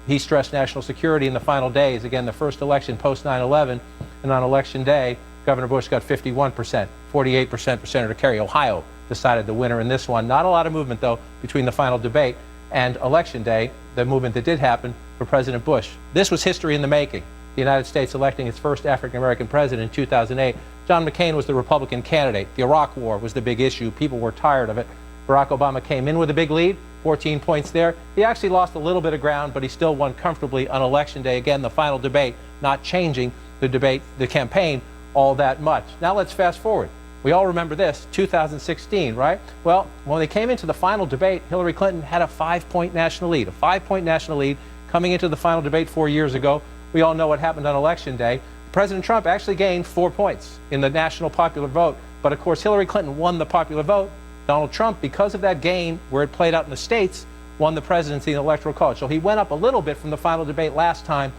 he stressed national security in the final days. Again, the first election post 9/11, and on Election Day, Governor Bush got 51%, 48% for Senator Kerry. Ohio decided the winner in this one. Not a lot of movement, though, between the final debate and Election Day, the movement that did happen for President Bush. This was history in the making. The United States electing its first African-American president in 2008. John McCain was the Republican candidate. The Iraq War was the big issue. People were tired of it. Barack Obama came in with a big lead, 14 points there. He actually lost a little bit of ground, but he still won comfortably on Election Day. Again, the final debate, not changing the campaign all that much. Now let's fast forward. We all remember this, 2016, right? Well, when they came into the final debate, Hillary Clinton had a 5-point national lead, coming into the final debate 4 years ago. We all know what happened on Election Day. President Trump actually gained 4 points in the national popular vote. But of course, Hillary Clinton won the popular vote. Donald Trump, because of that gain, where it played out in the states, won the presidency in the Electoral College. So he went up a little bit from the final debate last time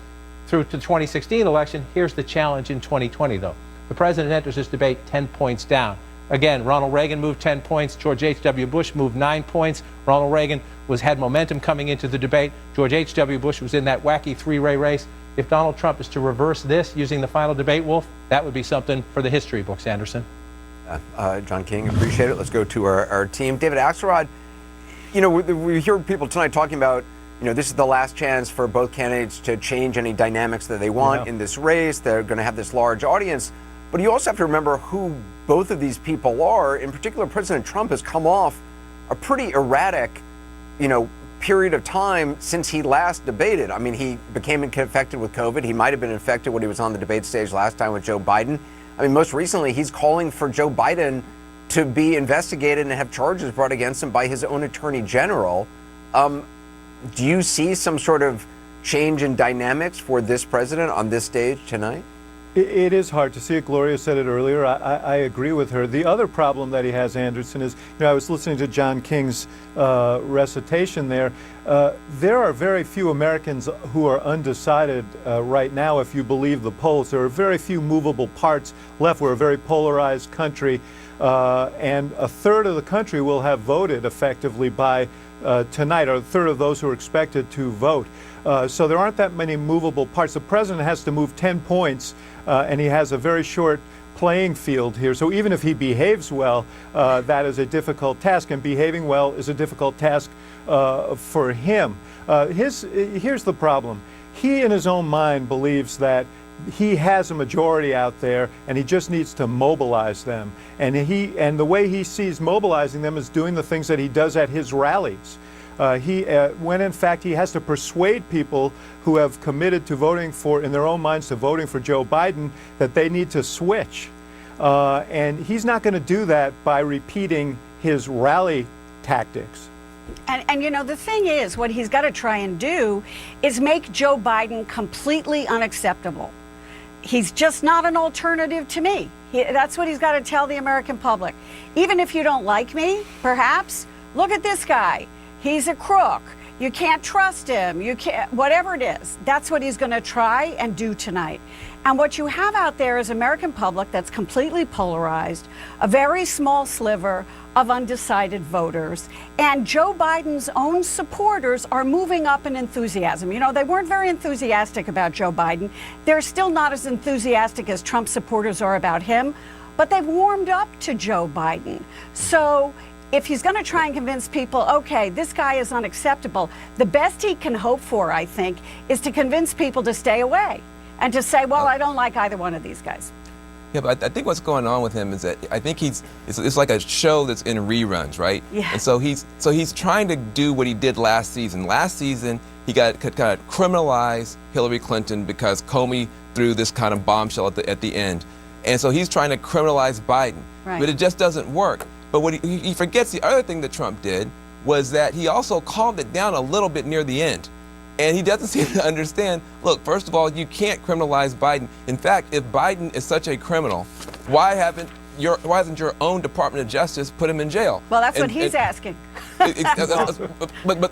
through to the 2016 election. Here's the challenge in 2020, though. The president enters this debate 10 points down. Again, Ronald Reagan moved 10 points. George H.W. Bush moved 9 points. Ronald Reagan had momentum coming into the debate. George H.W. Bush was in that wacky three-way race. If Donald Trump is to reverse this using the final debate, Wolf, that would be something for the history books, Anderson. John King, appreciate it. Let's go to our team. David Axelrod, we hear people tonight talking about, this is the last chance for both candidates to change any dynamics that they want in this race. They're going to have this large audience. But you also have to remember who both of these people are. In particular, President Trump has come off a pretty erratic, period of time since he last debated. I mean, he became infected with COVID. He might have been infected when he was on the debate stage last time with Joe Biden. I mean, most recently, he's calling for Joe Biden to be investigated and have charges brought against him by his own attorney general. Do you see some sort of change in dynamics for this president on this stage tonight? It is hard to see it. Gloria said it earlier. I agree with her. The other problem that he has, Anderson, is, I was listening to John King's recitation there. There are very few Americans who are undecided right now, if you believe the polls. There are very few movable parts left. We're a very polarized country, and a third of the country will have voted effectively by tonight, or a third of those who are expected to vote. So there aren't that many movable parts. The president has to move 10 points, and he has a very short playing field here. So even if he behaves well, that is a difficult task, and behaving well is a difficult task for him. Here's the problem. He, in his own mind, believes that he has a majority out there, and he just needs to mobilize them. And the way he sees mobilizing them is doing the things that he does at his rallies. When in fact he has to persuade people who have committed to voting for, in their own minds, to voting for Joe Biden, that they need to switch. And he's not going to do that by repeating his rally tactics. And the thing is, what he's got to try and do is make Joe Biden completely unacceptable. He's just not an alternative to me. That's what he's got to tell the American public. Even if you don't like me, perhaps, look at this guy. He's a crook. You can't trust him. You can't, whatever it is. That's what he's going to try and do tonight. And what you have out there is American public that's completely polarized, a very small sliver of undecided voters. And Joe Biden's own supporters are moving up in enthusiasm. They weren't very enthusiastic about Joe Biden. They're still not as enthusiastic as Trump supporters are about him, but they've warmed up to Joe Biden. So if he's going to try and convince people, okay, this guy is unacceptable, the best he can hope for, I think, is to convince people to stay away and to say, well, I don't like either one of these guys. Yeah, but I think what's going on with him is that I think it's like a show that's in reruns, right? Yeah. And so he's trying to do what he did last season. Last season, he could kind of criminalize Hillary Clinton because Comey threw this kind of bombshell at the end. And so he's trying to criminalize Biden. Right. But it just doesn't work. But what he forgets, the other thing that Trump did was that he also calmed it down a little bit near the end. And he doesn't seem to understand, look, first of all, you can't criminalize Biden. In fact, if Biden is such a criminal, why hasn't your own Department of Justice put him in jail? Well, that's what he's asking. But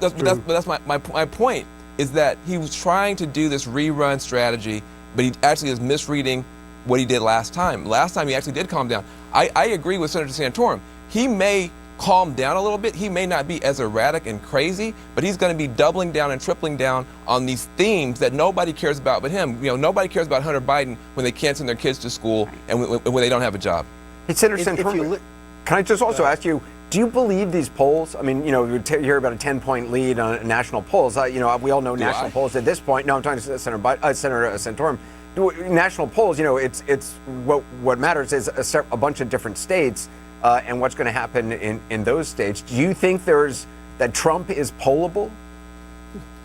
that's my point, is that he was trying to do this rerun strategy, but he actually is misreading what he did last time. Last time he actually did calm down. I agree with Senator Santorum. He may calm down a little bit. He may not be as erratic and crazy, but he's going to be doubling down and tripling down on these themes that nobody cares about but him. Nobody cares about Hunter Biden when they can't send their kids to school and when they don't have a job. Hey, Senator Santorum, can I just also ask you, do you believe these polls? I mean, you hear about a 10-point lead on national polls. We all know national polls at this point. No, I'm talking to Senator Santorum. national polls, it's what matters is a bunch of different states and what's going to happen in those states. Do you think that Trump is pollable?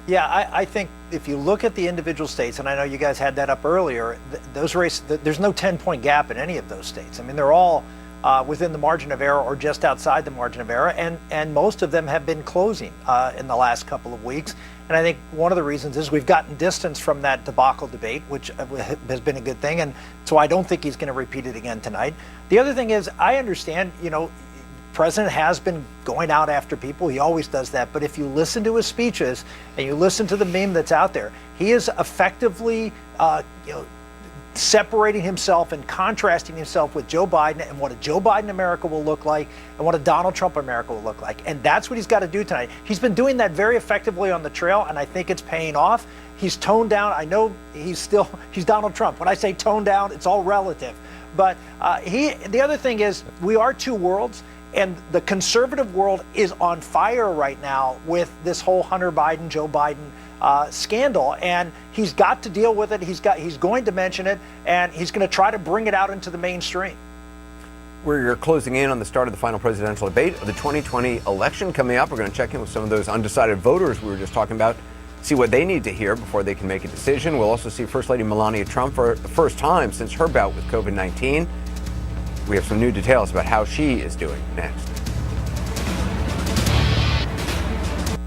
Yeah, I think if you look at the individual states, and I know you guys had that up earlier, those races, there's no 10-point gap in any of those states. I mean, they're all within the margin of error or just outside the margin of error, and most of them have been closing in the last couple of weeks. And I think one of the reasons is we've gotten distance from that debacle debate, which has been a good thing. And so I don't think he's going to repeat it again tonight. The other thing is, I understand, President has been going out after people. He always does that. But if you listen to his speeches and you listen to the meme that's out there, he is effectively, separating himself and contrasting himself with Joe Biden and what a Joe Biden America will look like and what a Donald Trump America will look like. And that's what he's got to do tonight. He's been doing that very effectively on the trail, and I think it's paying off. He's toned down. I know he's Donald Trump. When I say toned down, it's all relative. But the other thing is, we are two worlds. And the conservative world is on fire right now with this whole Hunter Biden, Joe Biden scandal, and he's got to deal with it. He's going to mention it, and he's going to try to bring it out into the mainstream. We're closing in on the start of the final presidential debate of the 2020 election coming up. We're going to check in with some of those undecided voters we were just talking about, see what they need to hear before they can make a decision. We'll also see First Lady Melania Trump for the first time since her bout with COVID-19. We have some new details about how she is doing next.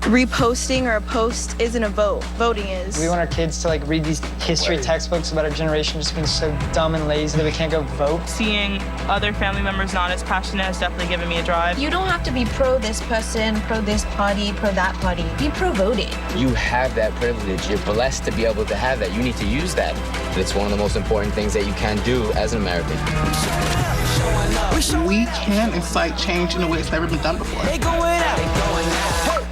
Reposting or a post isn't a vote. Voting is. We want our kids to read these history textbooks about our generation just being so dumb and lazy that we can't go vote. Seeing other family members not as passionate has definitely given me a drive. You don't have to be pro this person, pro this party, pro that party. Be pro voting. You have that privilege. You're blessed to be able to have that. You need to use that. It's one of the most important things that you can do as an American. We can incite change in a way that's never been done before. They going out. They going out.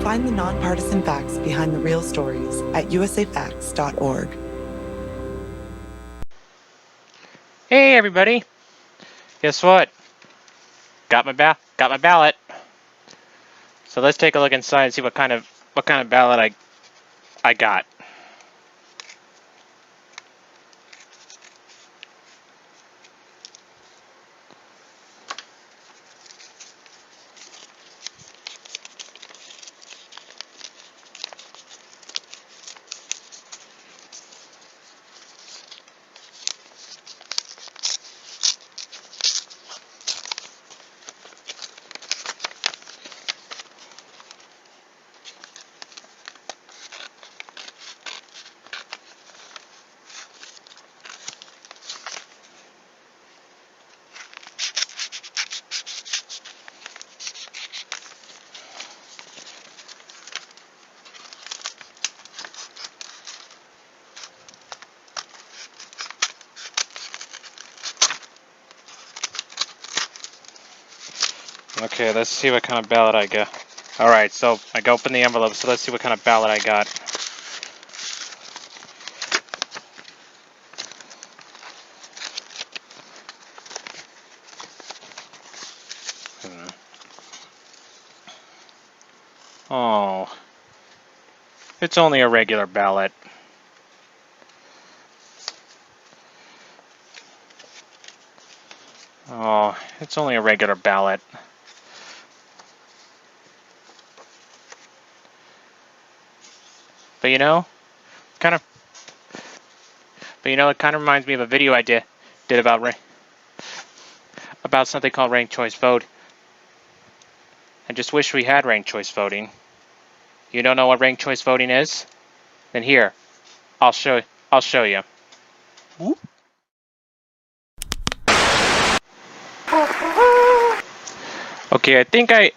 Find the nonpartisan facts behind the real stories at usafacts.org. Hey everybody! Guess what? Got my ballot. So let's take a look inside and see what kind of ballot I got. Okay, let's see what kind of ballot I got. Alright, so I open the envelope, so let's see what kind of ballot I got. Oh, it's only a regular ballot. Oh, it's only a regular ballot. But it kind of reminds me of a video I did about something called ranked choice vote. just wish we had ranked choice voting. You don't know what ranked choice voting is? Then here, I'll show you. Okay, I think I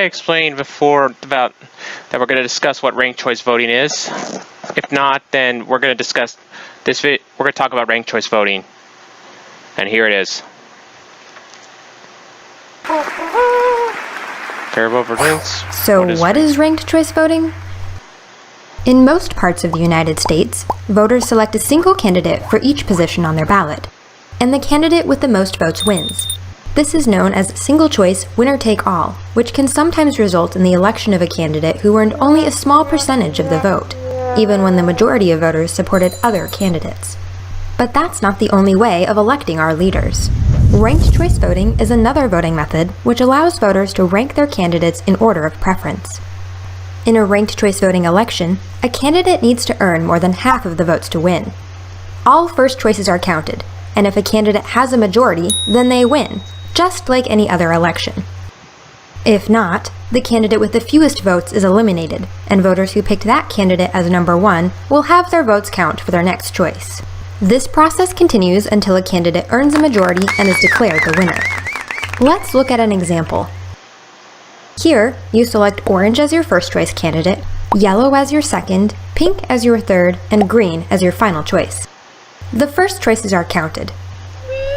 explained before about that we're going to discuss what ranked choice voting is. If not, then we're going to discuss this. We're going to talk about ranked choice voting, and here it is. Fair vote for links. So what is ranked choice voting? In most parts of the United States, voters select a single candidate for each position on their ballot, and the candidate with the most votes wins. This is known as single-choice winner-take-all, which can sometimes result in the election of a candidate who earned only a small percentage of the vote, even when the majority of voters supported other candidates. But that's not the only way of electing our leaders. Ranked choice voting is another voting method which allows voters to rank their candidates in order of preference. In a ranked choice voting election, a candidate needs to earn more than half of the votes to win. All first choices are counted, and if a candidate has a majority, then they win, just like any other election. If not, the candidate with the fewest votes is eliminated, and voters who picked that candidate as number one will have their votes count for their next choice. This process continues until a candidate earns a majority and is declared the winner. Let's look at an example. Here, you select orange as your first choice candidate, yellow as your second, pink as your third, and green as your final choice. The first choices are counted.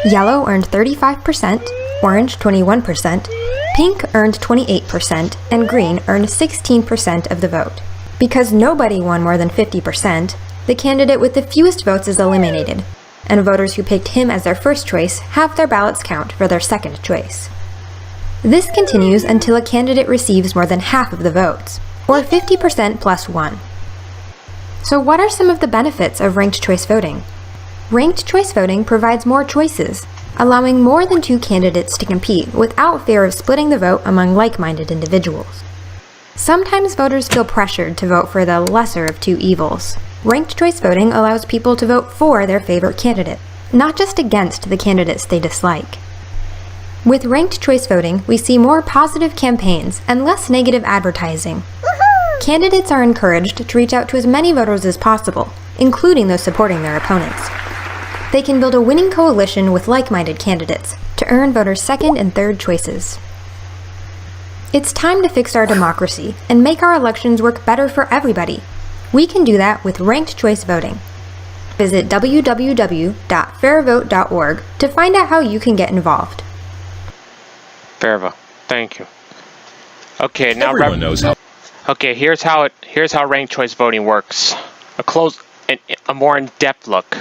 Yellow earned 35%, orange 21%, pink earned 28%, and green earned 16% of the vote. Because nobody won more than 50%, the candidate with the fewest votes is eliminated, and voters who picked him as their first choice have their ballots count for their second choice. This continues until a candidate receives more than half of the votes, or 50% plus 1. So what are some of the benefits of ranked choice voting? Ranked choice voting provides more choices, allowing more than two candidates to compete without fear of splitting the vote among like-minded individuals. Sometimes voters feel pressured to vote for the lesser of two evils. Ranked choice voting allows people to vote for their favorite candidate, not just against the candidates they dislike. With ranked choice voting, we see more positive campaigns and less negative advertising. Candidates are encouraged to reach out to as many voters as possible, including those supporting their opponents. They can build a winning coalition with like-minded candidates to earn voters' second and third choices. It's time to fix our democracy and make our elections work better for everybody. We can do that with ranked choice voting. Visit www.fairvote.org to find out how you can get involved. Fair vote. Thank you. Okay, now everyone knows how. Okay, here's how ranked choice voting works. A more in-depth look.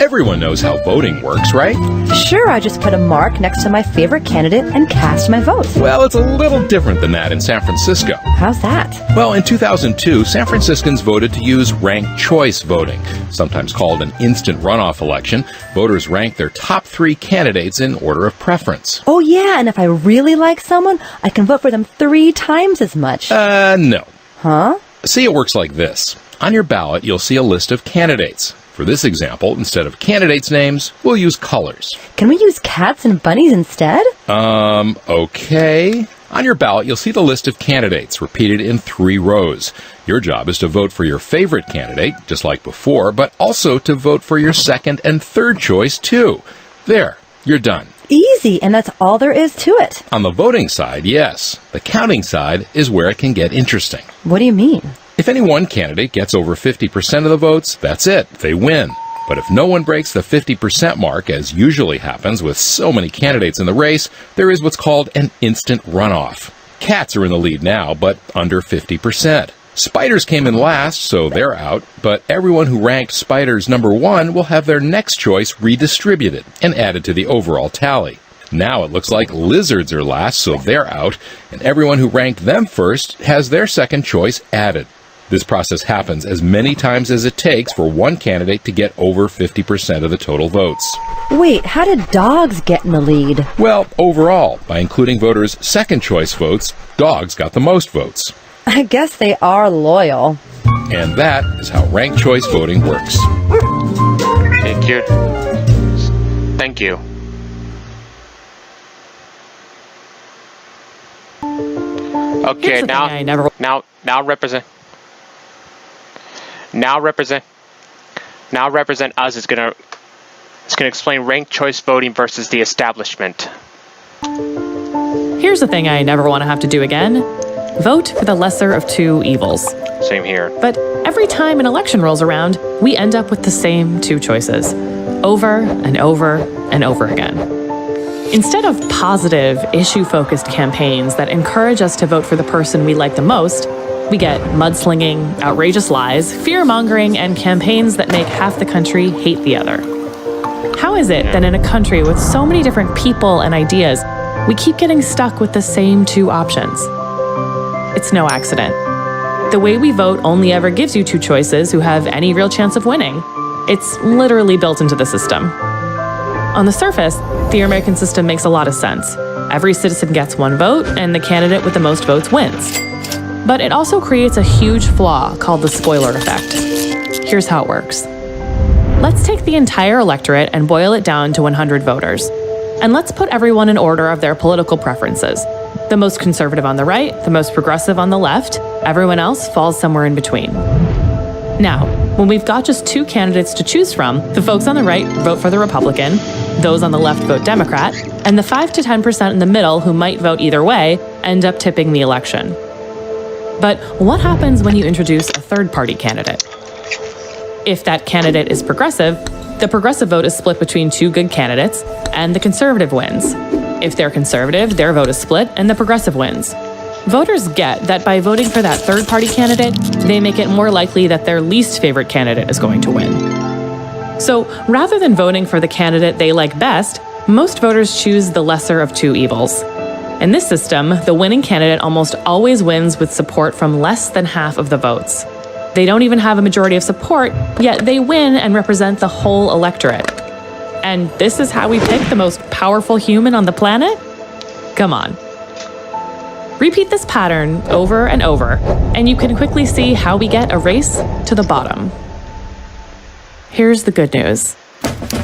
Everyone knows how voting works, right? Sure, I just put a mark next to my favorite candidate and cast my vote. Well, it's a little different than that in San Francisco. How's that? Well, in 2002, San Franciscans voted to use ranked choice voting, sometimes called an instant runoff election. Voters rank their top 3 candidates in order of preference. Oh yeah, and if I really like someone, I can vote for them 3 times as much. No. Huh? See, it works like this. On your ballot, you'll see a list of candidates. For this example, instead of candidates' names, we'll use colors. Can we use cats and bunnies instead? Okay. On your ballot, you'll see the list of candidates repeated in 3 rows. Your job is to vote for your favorite candidate, just like before, but also to vote for your second and third choice, too. There, you're done. Easy, and that's all there is to it. On the voting side, yes. The counting side is where it can get interesting. What do you mean? If any one candidate gets over 50% of the votes, that's it. They win. But if no one breaks the 50% mark, as usually happens with so many candidates in the race, there is what's called an instant runoff. Cats are in the lead now, but under 50%. Spiders came in last, so they're out, but everyone who ranked spiders number 1 will have their next choice redistributed and added to the overall tally. Now it looks like lizards are last, so they're out, and everyone who ranked them first has their second choice added. This process happens as many times as it takes for one candidate to get over 50% of the total votes. Wait, how did dogs get in the lead? Well, overall, by including voters' second choice votes, dogs got the most votes. I guess they are loyal. And that is how ranked choice voting works. Okay, Thank you. Thank you. Okay, now represent us is gonna explain ranked choice voting versus the establishment. Here's the thing I never want to have to do again. Vote for the lesser of two evils. Same here. But every time an election rolls around, we end up with the same two choices, over and over and over again. Instead of positive, issue-focused campaigns that encourage us to vote for the person we like the most, we get mudslinging, outrageous lies, fear-mongering, and campaigns that make half the country hate the other. How is it that in a country with so many different people and ideas, we keep getting stuck with the same two options? It's no accident. The way we vote only ever gives you two choices who have any real chance of winning. It's literally built into the system. On the surface, the American system makes a lot of sense. Every citizen gets one vote, and the candidate with the most votes wins. But it also creates a huge flaw called the spoiler effect. Here's how it works. Let's take the entire electorate and boil it down to 100 voters. And let's put everyone in order of their political preferences. The most conservative on the right, the most progressive on the left, everyone else falls somewhere in between. Now, when we've got just two candidates to choose from, the folks on the right vote for the Republican, those on the left vote Democrat, and the 5 to 10% in the middle who might vote either way end up tipping the election. But what happens when you introduce a third-party candidate? If that candidate is progressive, the progressive vote is split between two good candidates, and the conservative wins. If they're conservative, their vote is split, and the progressive wins. Voters get that by voting for that third-party candidate, they make it more likely that their least favorite candidate is going to win. So rather than voting for the candidate they like best, most voters choose the lesser of two evils. In this system, the winning candidate almost always wins with support from less than half of the votes. They don't even have a majority of support, yet they win and represent the whole electorate. And this is how we pick the most powerful human on the planet? Come on. Repeat this pattern over and over, and you can quickly see how we get a race to the bottom. Here's the good news.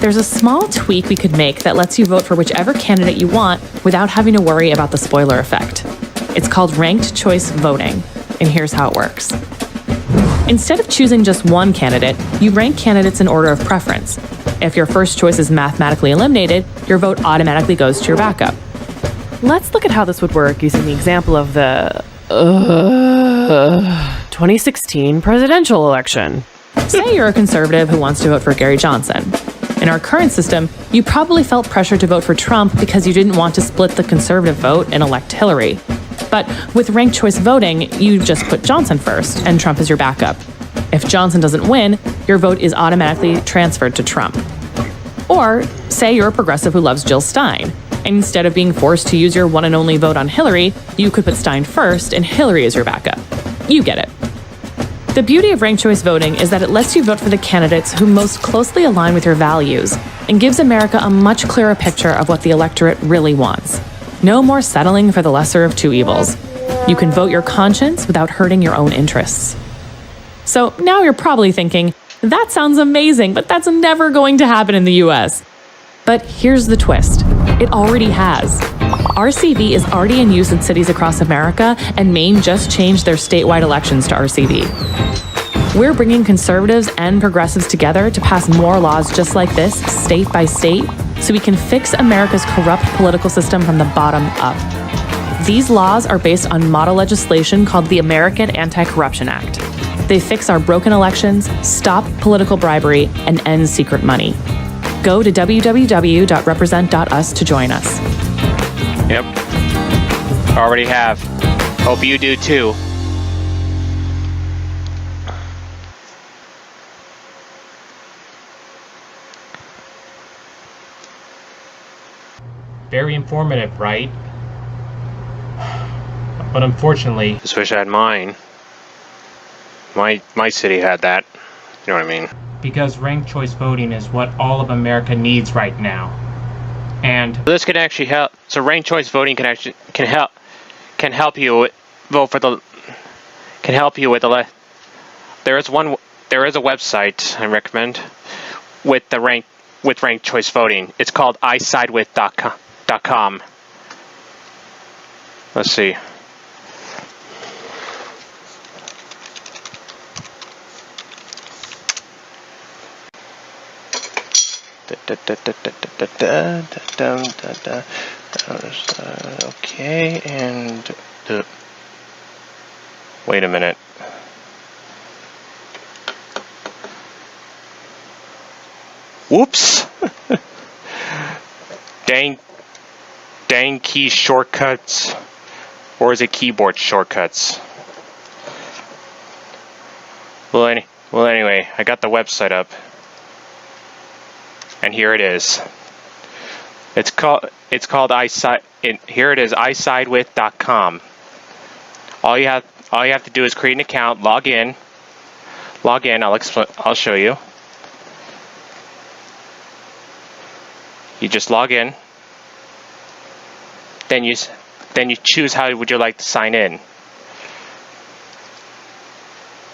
There's a small tweak we could make that lets you vote for whichever candidate you want without having to worry about the spoiler effect. It's called ranked choice voting, and here's how it works. Instead of choosing just one candidate, you rank candidates in order of preference. If your first choice is mathematically eliminated, your vote automatically goes to your backup. Let's look at how this would work using the example of the 2016 presidential election. Say you're a conservative who wants to vote for Gary Johnson. In our current system, you probably felt pressure to vote for Trump because you didn't want to split the conservative vote and elect Hillary. But with ranked choice voting, you just put Johnson first, and Trump is your backup. If Johnson doesn't win, your vote is automatically transferred to Trump. Or say you're a progressive who loves Jill Stein. And instead of being forced to use your one and only vote on Hillary, you could put Stein first and Hillary is your backup. You get it. The beauty of ranked choice voting is that it lets you vote for the candidates who most closely align with your values and gives America a much clearer picture of what the electorate really wants. No more settling for the lesser of two evils. You can vote your conscience without hurting your own interests. So now you're probably thinking, that sounds amazing, but that's never going to happen in the US. But here's the twist. It already has. RCV is already in use in cities across America, and Maine just changed their statewide elections to RCV. We're bringing conservatives and progressives together to pass more laws just like this, state by state, so we can fix America's corrupt political system from the bottom up. These laws are based on model legislation called the American Anti-Corruption Act. They fix our broken elections, stop political bribery, and end secret money. Go to www.represent.us to join us. Yep. Already have. Hope you do too. Very informative, right? But unfortunately... Just wish I had mine. My city had that. You know what I mean? Because ranked choice voting is what all of America needs right now. And this can actually help. So ranked choice voting can help you vote for the there is a website I recommend with ranked choice voting. It's called isidewith.com. Let's see. Okay, and wait a minute. Whoops! dang key shortcuts, or is it keyboard shortcuts? Well, anyway, I got the website up, and here it is. It's called here it is, isidewith.com. All you have to do is create an account, log in. I'll show you. You just log in. Then you choose how would you like to sign in.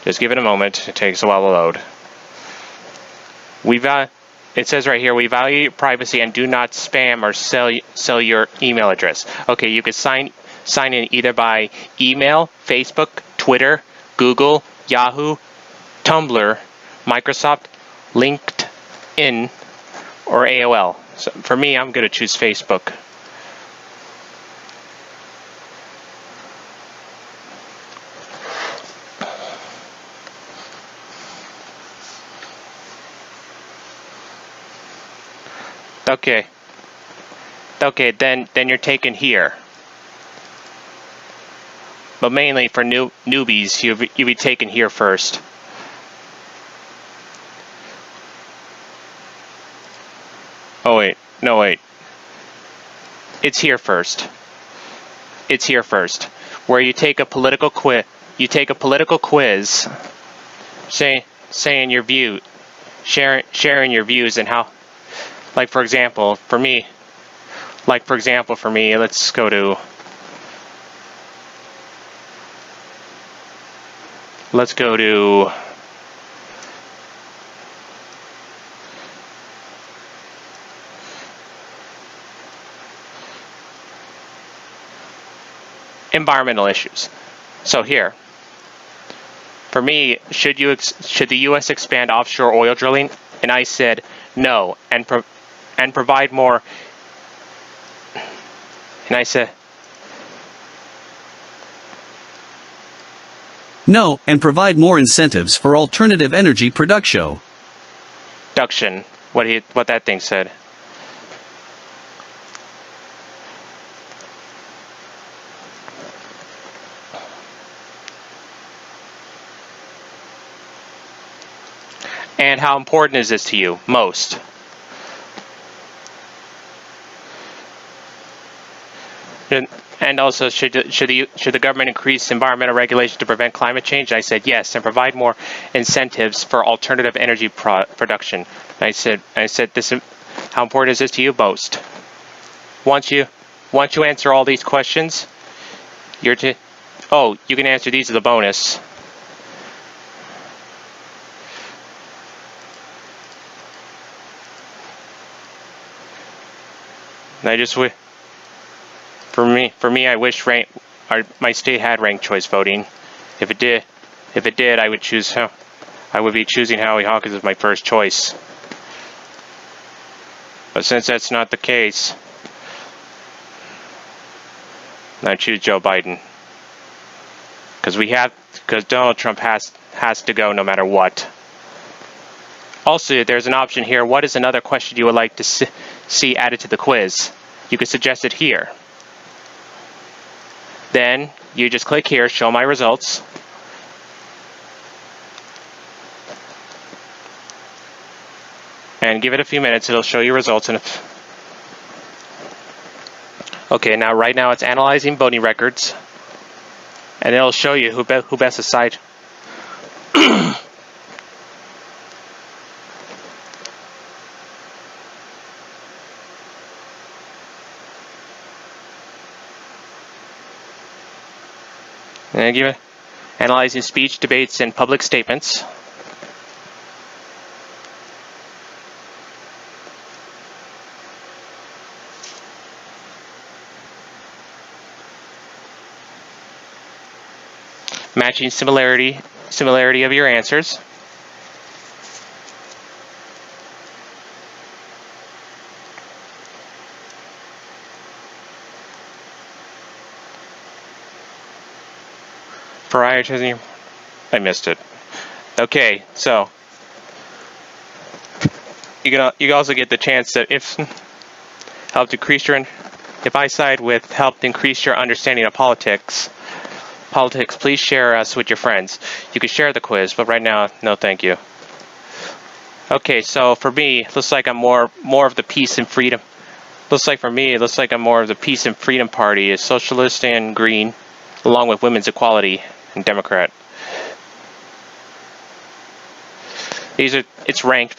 Just give it a moment. It takes a while to load. It says right here, we value your privacy and do not spam or sell your email address. Okay, you could sign in either by email, Facebook, Twitter, Google, Yahoo, Tumblr, Microsoft, LinkedIn, or AOL. So for me, I'm going to choose Facebook. Okay, then you're taken here. But mainly for newbies, you'll be taken here first. Oh wait, no wait. It's here first. Where you take a political quiz. You take a political quiz, saying your view, sharing your views and how. Like for example, for me, let's go to. Environmental issues. So here, for me, should the U.S. expand offshore oil drilling? And I said no, and provide more. And I said no, and provide more incentives for alternative energy production. What that thing said. And how important is this to you? Most. And also, should the government increase environmental regulation to prevent climate change? I said yes, and provide more incentives for alternative energy production. I said this. How important is this to you? Most. Once you answer all these questions, you can answer these as a bonus. And for me, I wish my state had ranked choice voting. If it did, I would be choosing Howie Hawkins as my first choice. But since that's not the case, I choose Joe Biden. Because Donald Trump has to go no matter what. Also, there's an option here. What is another question you would like to see added to the quiz? You could suggest it here. Then you just click here, show my results. And give it a few minutes, it'll show you results. Okay, right now it's analyzing voting records. And it'll show you who best decided. And give it analyzing speech, debates, and public statements. Matching similarity of your answers. Prioritizing. I missed it. Okay, so you can also get the chance that if I side with helped increase your understanding of politics, please share us with your friends. You can share the quiz, but right now, no, thank you. Okay, so for me, it looks like I'm more of the peace and freedom. It looks like I'm more of the peace and freedom party, is socialist and green, along with women's equality and Democrat. It's ranked.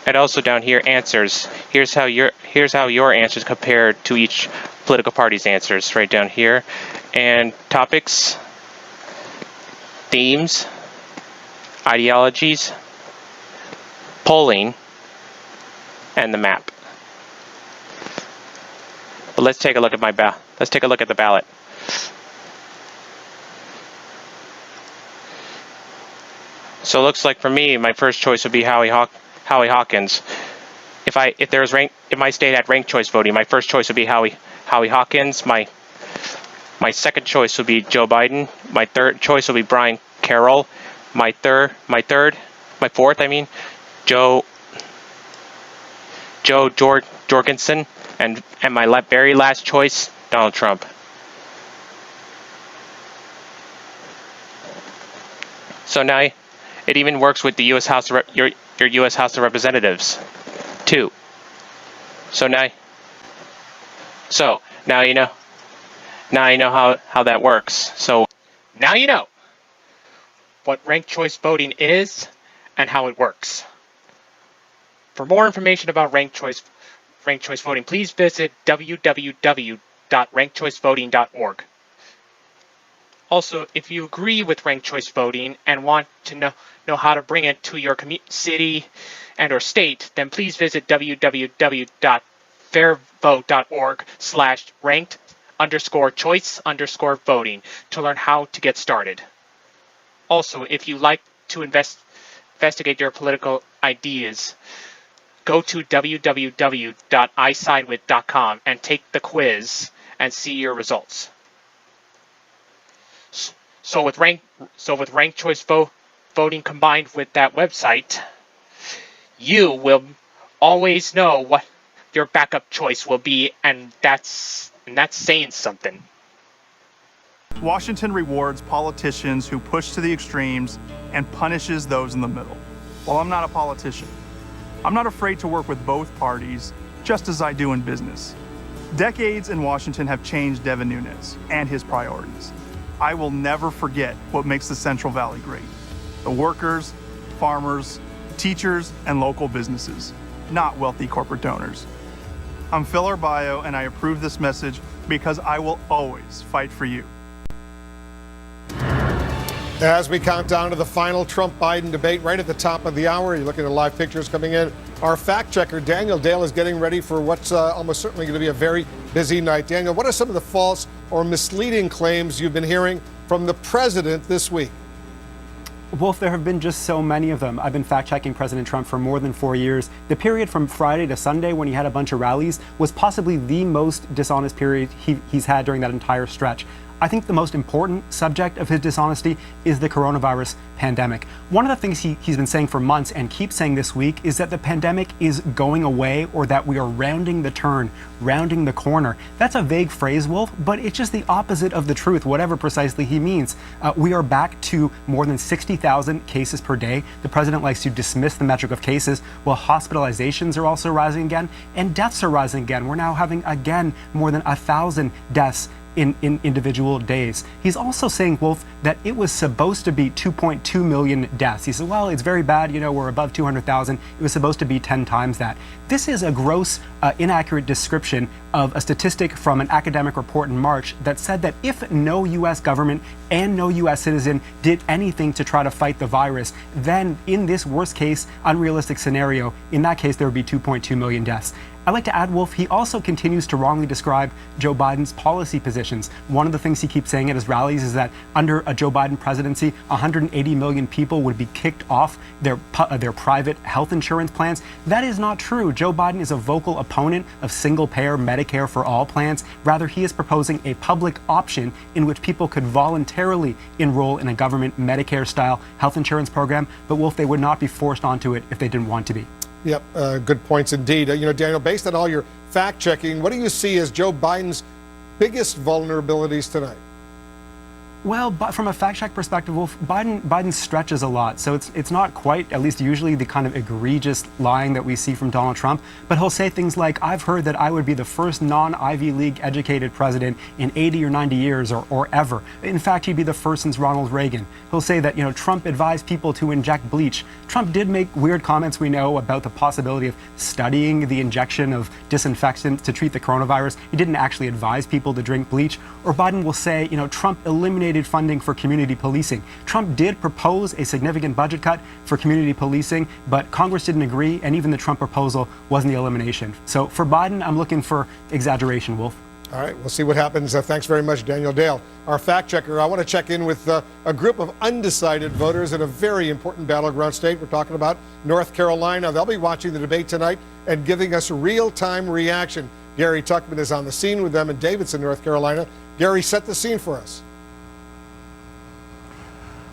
And also down here, answers. Here's how your answers compare to each political party's answers, right down here. And topics, themes, ideologies, polling, and the map. But let's take a look at the ballot. So it looks like for me, my first choice would be Howie Hawkins. If my state had ranked choice voting, my first choice would be Howie Hawkins. My second choice would be Joe Biden. My third choice would be Brian Carroll. My fourth, Joe Jorgensen, and my very last choice, Donald Trump. So now it even works with the U.S. House, your U.S. House of Representatives, too. So now you know how that works. So now you know what ranked choice voting is and how it works. For more information about ranked choice voting, please visit www.rankedchoicevoting.org. Also, if you agree with ranked choice voting and want to know how to bring it to your city and or state, then please visit www.fairvote.org/ranked_choice_voting to learn how to get started. Also, if you like to investigate your political ideas, go to www.isidewith.com and take the quiz and see your results. So with ranked choice voting combined with that website, you will always know what your backup choice will be, and that's saying something. Washington rewards politicians who push to the extremes and punishes those in the middle. While I'm not a politician, I'm not afraid to work with both parties, just as I do in business. Decades in Washington have changed Devin Nunes and his priorities. I will never forget what makes the Central Valley great: the workers, farmers, teachers, and local businesses, not wealthy corporate donors. I'm Phil Arbaio, and I approve this message because I will always fight for you. As we count down to the final Trump-Biden debate right at the top of the hour, you're looking at live pictures coming in. Our fact checker, Daniel Dale, is getting ready for what's almost certainly going to be a very busy night. Daniel, what are some of the false or misleading claims you've been hearing from the president this week? Wolf, there have been just so many of them. I've been fact-checking President Trump for more than 4 years. The period from Friday to Sunday when he had a bunch of rallies was possibly the most dishonest period he's had during that entire stretch. I think the most important subject of his dishonesty is the coronavirus pandemic. One of the things he's been saying for months and keeps saying this week is that the pandemic is going away, or that we are rounding the turn, rounding the corner. That's a vague phrase, Wolf, but it's just the opposite of the truth, whatever precisely he means. We are back to more than 60,000 cases per day. The president likes to dismiss the metric of cases, while hospitalizations are also rising again, and deaths are rising again. We're now having, again, more than 1,000 deaths in individual days. He's also saying, Wolf, that it was supposed to be 2.2 million deaths. He said, well, it's very bad, we're above 200,000. It was supposed to be 10 times that. This is a gross, inaccurate description of a statistic from an academic report in March that said that if no U.S. government and no U.S. citizen did anything to try to fight the virus, then in this worst case, unrealistic scenario, in that case, there would be 2.2 million deaths. I'd like to add, Wolf, he also continues to wrongly describe Joe Biden's policy positions. One of the things he keeps saying at his rallies is that under a Joe Biden presidency, 180 million people would be kicked off their private health insurance plans. That is not true. Joe Biden is a vocal opponent of single-payer Medicare for all plans. Rather, he is proposing a public option in which people could voluntarily enroll in a government Medicare-style health insurance program. But, Wolf, they would not be forced onto it if they didn't want to be. Yep, good points indeed. Daniel, based on all your fact-checking, what do you see as Joe Biden's biggest vulnerabilities tonight? Well, but from a fact-check perspective, Wolf, Biden stretches a lot, so it's not quite, at least usually, the kind of egregious lying that we see from Donald Trump. But he'll say things like, "I've heard that I would be the first non-Ivy League educated president in 80 or 90 years, or ever. In fact, he'd be the first since Ronald Reagan." He'll say that Trump advised people to inject bleach. Trump did make weird comments, we know, about the possibility of studying the injection of disinfectant to treat the coronavirus. He didn't actually advise people to drink bleach. Or Biden will say, Trump eliminated funding for community policing. Trump did propose a significant budget cut for community policing, but Congress didn't agree, and even the Trump proposal wasn't the elimination. So for Biden, I'm looking for exaggeration, Wolf. All right, we'll see what happens. Thanks very much, Daniel Dale, our fact checker. I want to check in with a group of undecided voters in a very important battleground state. We're talking about North Carolina. They'll be watching the debate tonight and giving us real-time reaction. Gary Tuckman is on the scene with them in Davidson, North Carolina. Gary, set the scene for us.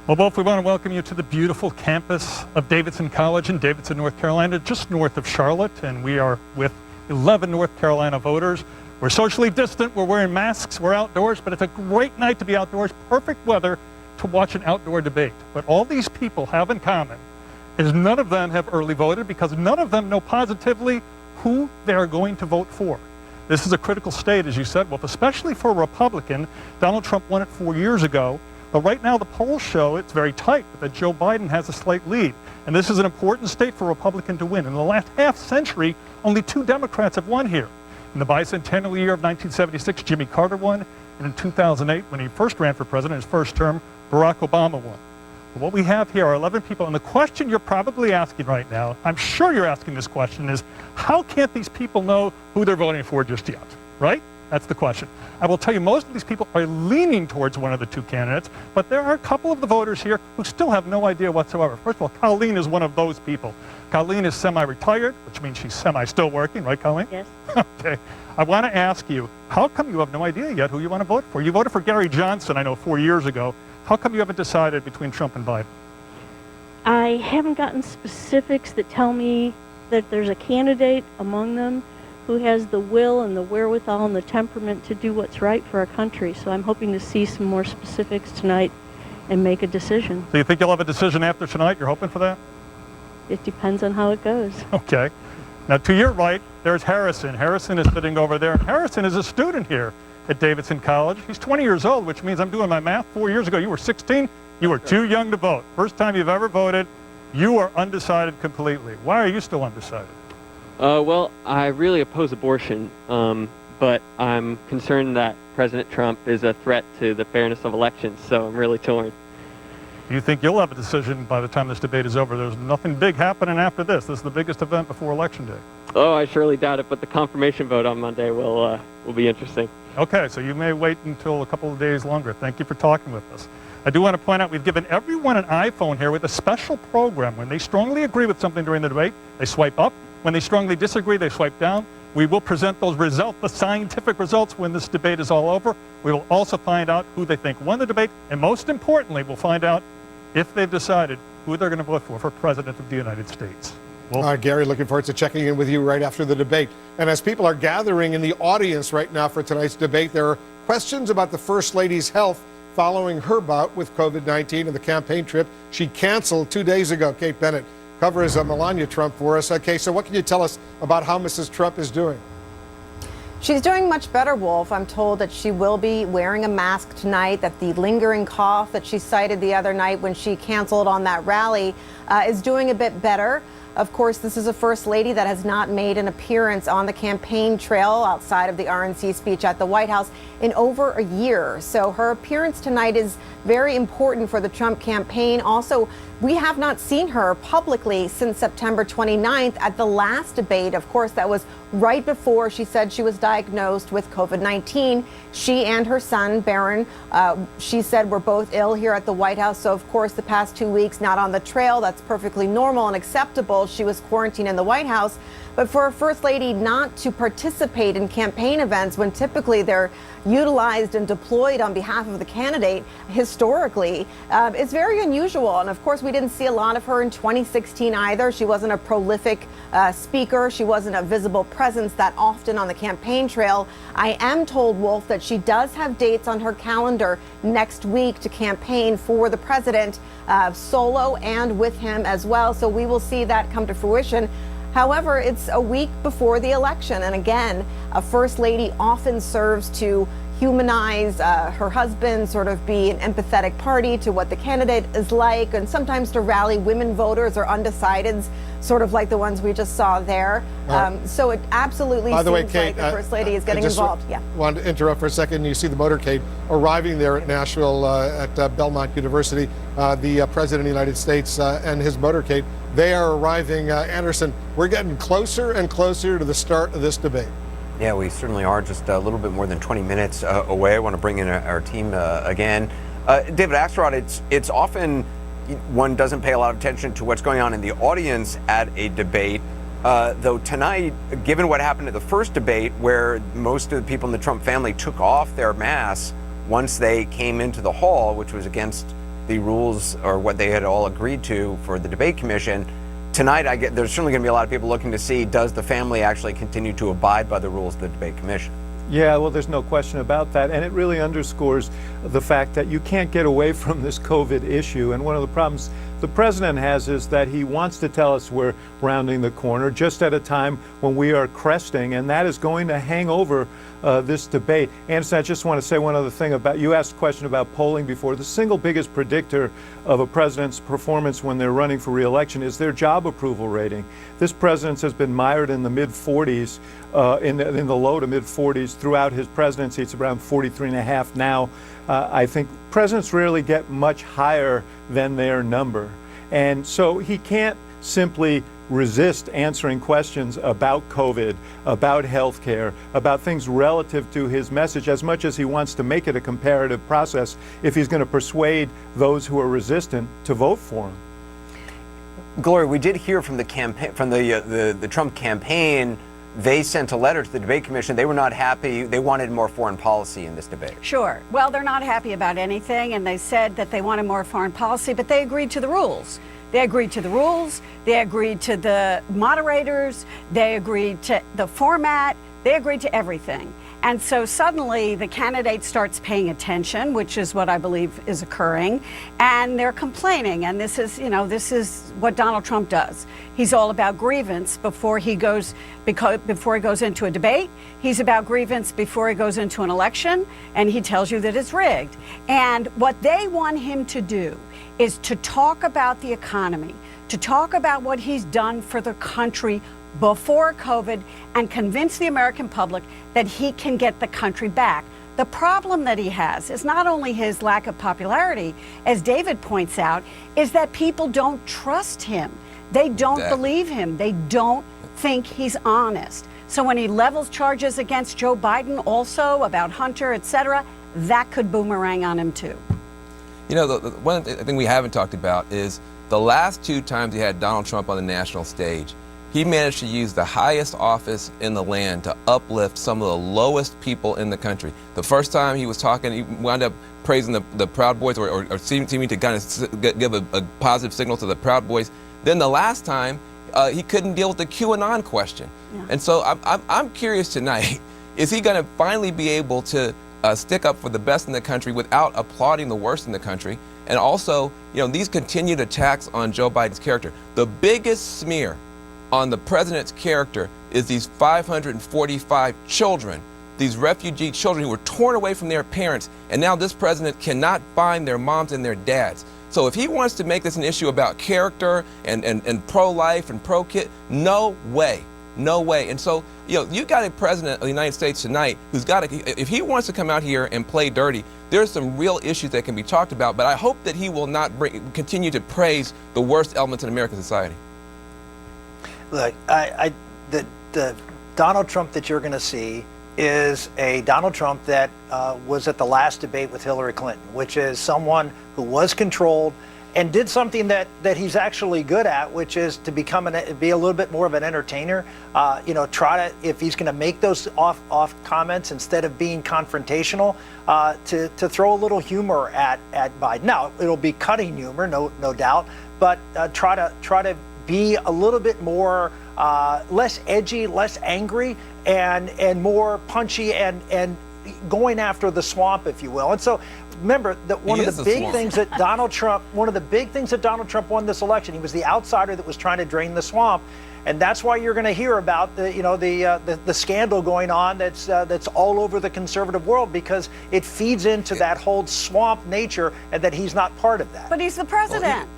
Well, Wolf, we want to welcome you to the beautiful campus of Davidson College in Davidson, North Carolina, just north of Charlotte. And we are with 11 North Carolina voters. We're socially distant, we're wearing masks, we're outdoors, but it's a great night to be outdoors, perfect weather to watch an outdoor debate. But all these people have in common is none of them have early voted because none of them know positively who they are going to vote for. This is a critical state, as you said, Wolf, especially for a Republican. Donald Trump won it 4 years ago. But right now the polls show it's very tight, but that Joe Biden has a slight lead. And this is an important state for a Republican to win. In the last half century, only 2 Democrats have won here. In the bicentennial year of 1976, Jimmy Carter won. And in 2008, when he first ran for president, his first term, Barack Obama won. But what we have here are 11 people. And the question you're probably asking right now, I'm sure you're asking this question, is how can't these people know who they're voting for just yet, right? That's the question. I will tell you, most of these people are leaning towards one of the 2 candidates, but there are a couple of the voters here who still have no idea whatsoever. First of all, Colleen is one of those people. Colleen is semi-retired, which means she's still working, right, Colleen? Yes. Okay. I want to ask you, how come you have no idea yet who you want to vote for? You voted for Gary Johnson, I know, 4 years ago. How come you haven't decided between Trump and Biden? I haven't gotten specifics that tell me that there's a candidate among them who has the will and the wherewithal and the temperament to do what's right for our country. So I'm hoping to see some more specifics tonight and make a decision. So you think you'll have a decision after tonight? You're hoping for that? It depends on how it goes. Okay. Now, to your right, there's Harrison. Harrison is sitting over there. Harrison is a student here at Davidson College. He's 20 years old, which means I'm doing my math. 4 years ago, you were 16. You were too young to vote. First time you've ever voted. You are undecided completely. Why are you still undecided? Well, I really oppose abortion, but I'm concerned that President Trump is a threat to the fairness of elections, so I'm really torn. Do you think you'll have a decision by the time this debate is over? There's nothing big happening after this. This is the biggest event before Election Day. Oh, I surely doubt it, but the confirmation vote on Monday will be interesting. Okay, so you may wait until a couple of days longer. Thank you for talking with us. I do want to point out we've given everyone an iPhone here with a special program. When they strongly agree with something during the debate, they swipe up. When they strongly disagree, they swipe down. We will present those results, the scientific results, when this debate is all over. We will also find out who they think won the debate, and most importantly, we'll find out if they've decided who they're going to vote for President of the United States. Gary, looking forward to checking in with you right after the debate. And as people are gathering in the audience right now for tonight's debate, there are questions about the First Lady's health following her bout with COVID-19 and the campaign trip she canceled 2 days ago. Kate Bennett covers Melania Trump for us. Okay, so what can you tell us about how Mrs. Trump is doing? She's doing much better, Wolf. I'm told that she will be wearing a mask tonight, that the lingering cough that she cited the other night when she canceled on that rally is doing a bit better. Of course, this is a First Lady that has not made an appearance on the campaign trail outside of the RNC speech at the White House in over a year. So her appearance tonight is very important for the Trump campaign. Also, we have not seen her publicly since September 29th at the last debate. Of course, that was right before she said she was diagnosed with COVID-19. She and her son, Barron, she said, were both ill here at the White House. So, of course, the past 2 weeks, not on the trail. That's perfectly normal and acceptable. She was quarantined in the White House. But for a First Lady not to participate in campaign events when typically they're utilized and deployed on behalf of the candidate historically is very unusual. And of course, we didn't see a lot of her in 2016 either. She wasn't a prolific speaker. She wasn't a visible presence that often on the campaign trail. I am told, Wolf, that she does have dates on her calendar next week to campaign for the president, solo and with him as well. So we will see that come to fruition. However, it's a week before the election. And again, a First Lady often serves to humanize her husband, sort of be an empathetic party to what the candidate is like, and sometimes to rally women voters or undecideds, sort of like the ones we just saw there. So it absolutely seems like the First Lady is getting involved. Yeah. Wanted to interrupt for a second. You see the motorcade arriving there at Nashville at Belmont University. The President of the United States and his motorcade, they are arriving. Anderson, we're getting closer and closer to the start of this debate. Yeah, we certainly are, just a little bit more than 20 minutes away. I want to bring in our team again. David Axelrod, it's often one doesn't pay a lot of attention to what's going on in the audience at a debate. Though tonight, given what happened at the first debate, where most of the people in the Trump family took off their masks once they came into the hall, which was against the rules or what they had all agreed to for the debate commission, tonight there's certainly going to be a lot of people looking to see, does the family actually continue to abide by the rules of the debate commission? Yeah, well, there's no question about that. And it really underscores the fact that you can't get away from this COVID issue. And one of the problems the president has is that he wants to tell us we're rounding the corner just at a time when we are cresting, and that is going to hang over this debate. Anderson, I just want to say one other thing about, you asked a question about polling before. The single biggest predictor of a president's performance when they're running for re-election is their job approval rating. This president has been mired in the mid-40s, in the low to mid-40s throughout his presidency. It's around 43.5 now. I think presidents rarely get much higher than their number. And so he can't simply resist answering questions about COVID, about health care, about things relative to his message, as much as he wants to make it a comparative process if he's going to persuade those who are resistant to vote for him. Gloria, we did hear from the campaign, from the Trump campaign. They sent a letter to the debate commission. They were not happy. They wanted more foreign policy in this debate. Sure. Well, they're not happy about anything, and they said that they wanted more foreign policy, but they agreed to the rules. They agreed to the rules. They agreed to the moderators. They agreed to the format. They agreed to everything. And so suddenly the candidate starts paying attention, which is what I believe is occurring, and they're complaining. And this is, this is what Donald Trump does. He's all about grievance before he goes into a debate. He's about grievance before he goes into an election, and he tells you that it's rigged. And what they want him to do is to talk about the economy, to talk about what he's done for the country before COVID, and convince the American public that he can get the country back. The problem that he has is not only his lack of popularity, as David points out, is that people don't trust him. They don't believe him. They don't think he's honest. So when he levels charges against Joe Biden also about Hunter, etc., that could boomerang on him too. The one thing we haven't talked about is the last two times he had Donald Trump on the national stage, he managed to use the highest office in the land to uplift some of the lowest people in the country. The first time he was talking, he wound up praising the Proud Boys or seeming to kind of give a positive signal to the Proud Boys. Then the last time, he couldn't deal with the QAnon question. Yeah. And so I'm curious tonight, is he going to finally be able to stick up for the best in the country without applauding the worst in the country? And also, these continued attacks on Joe Biden's character. The biggest smear on the president's character is these 545 children, these refugee children who were torn away from their parents, and now this president cannot find their moms and their dads. So if he wants to make this an issue about character and pro-life and pro-kid, no way. No way. And so, you got a president of the United States tonight who's got if he wants to come out here and play dirty, there's some real issues that can be talked about, but I hope that he will not continue to praise the worst elements in American society. Look, the Donald Trump that you're going to see is a Donald Trump that was at the last debate with Hillary Clinton, which is someone who was controlled and did something that he's actually good at, which is to be a little bit more of an entertainer. Try to, if he's going to make those off comments instead of being confrontational, to throw a little humor at Biden. Now it'll be cutting humor, no doubt, but try to be a little bit more less edgy, less angry, and more punchy and going after the swamp, if you will. And so remember that one of the big things that Donald Trump won this election, he was the outsider that was trying to drain the swamp. And that's why you're going to hear about the scandal going on that's all over the conservative world, because it feeds into that whole swamp nature, and that he's not part of that. But he's the president.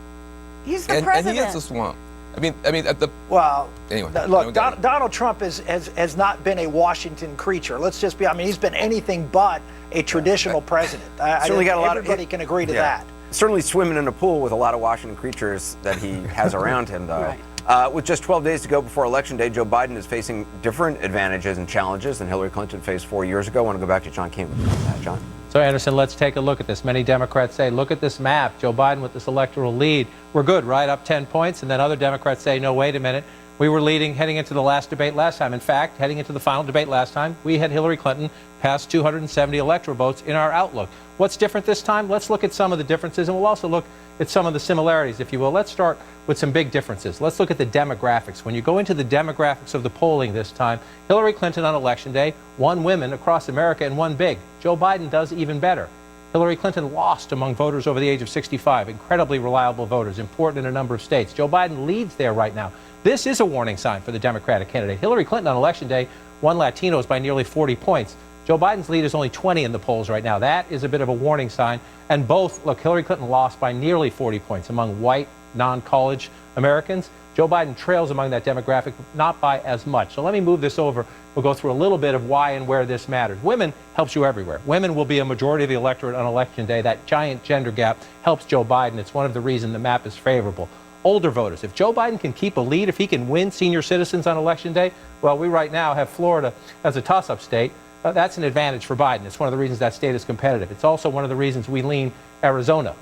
He's the president. And he is the swamp. Anyway. Look, Donald Trump has not been a Washington creature. Let's just be. He's been anything but a traditional president. Everybody can agree to that. Certainly swimming in a pool with a lot of Washington creatures that he has around him, though. Right. With just 12 days to go before Election Day, Joe Biden is facing different advantages and challenges than Hillary Clinton faced 4 years ago. I want to go back to John King with that. John. So, Anderson, let's take a look at this. Many Democrats say, look at this map. Joe Biden with this electoral lead. We're good, right? Up 10 points. And then other Democrats say, no, wait a minute. We were leading heading into the last debate last time. In fact, heading into the final debate last time, we had Hillary Clinton pass 270 electoral votes in our outlook. What's different this time? Let's look at some of the differences, and we'll also look at some of the similarities, if you will. Let's start with some big differences. Let's look at the demographics. When you go into the demographics of the polling this time, Hillary Clinton on Election Day won women across America and won big. Joe Biden does even better. Hillary Clinton lost among voters over the age of 65, incredibly reliable voters, important in a number of states. Joe Biden leads there right now. This is a warning sign for the Democratic candidate. Hillary Clinton on Election Day won Latinos by nearly 40 points. Joe Biden's lead is only 20 in the polls right now. That is a bit of a warning sign. And Hillary Clinton lost by nearly 40 points among white, non-college Americans. Joe Biden trails among that demographic, not by as much. So let me move this over. We'll go through a little bit of why and where this matters. Women helps you everywhere. Women will be a majority of the electorate on Election Day. That giant gender gap helps Joe Biden. It's one of the reasons the map is favorable. Older voters. If Joe Biden can keep a lead, if he can win senior citizens on Election Day, well, we right now have Florida as a toss-up state. That's an advantage for Biden. It's one of the reasons that state is competitive. It's also one of the reasons we lean Arizona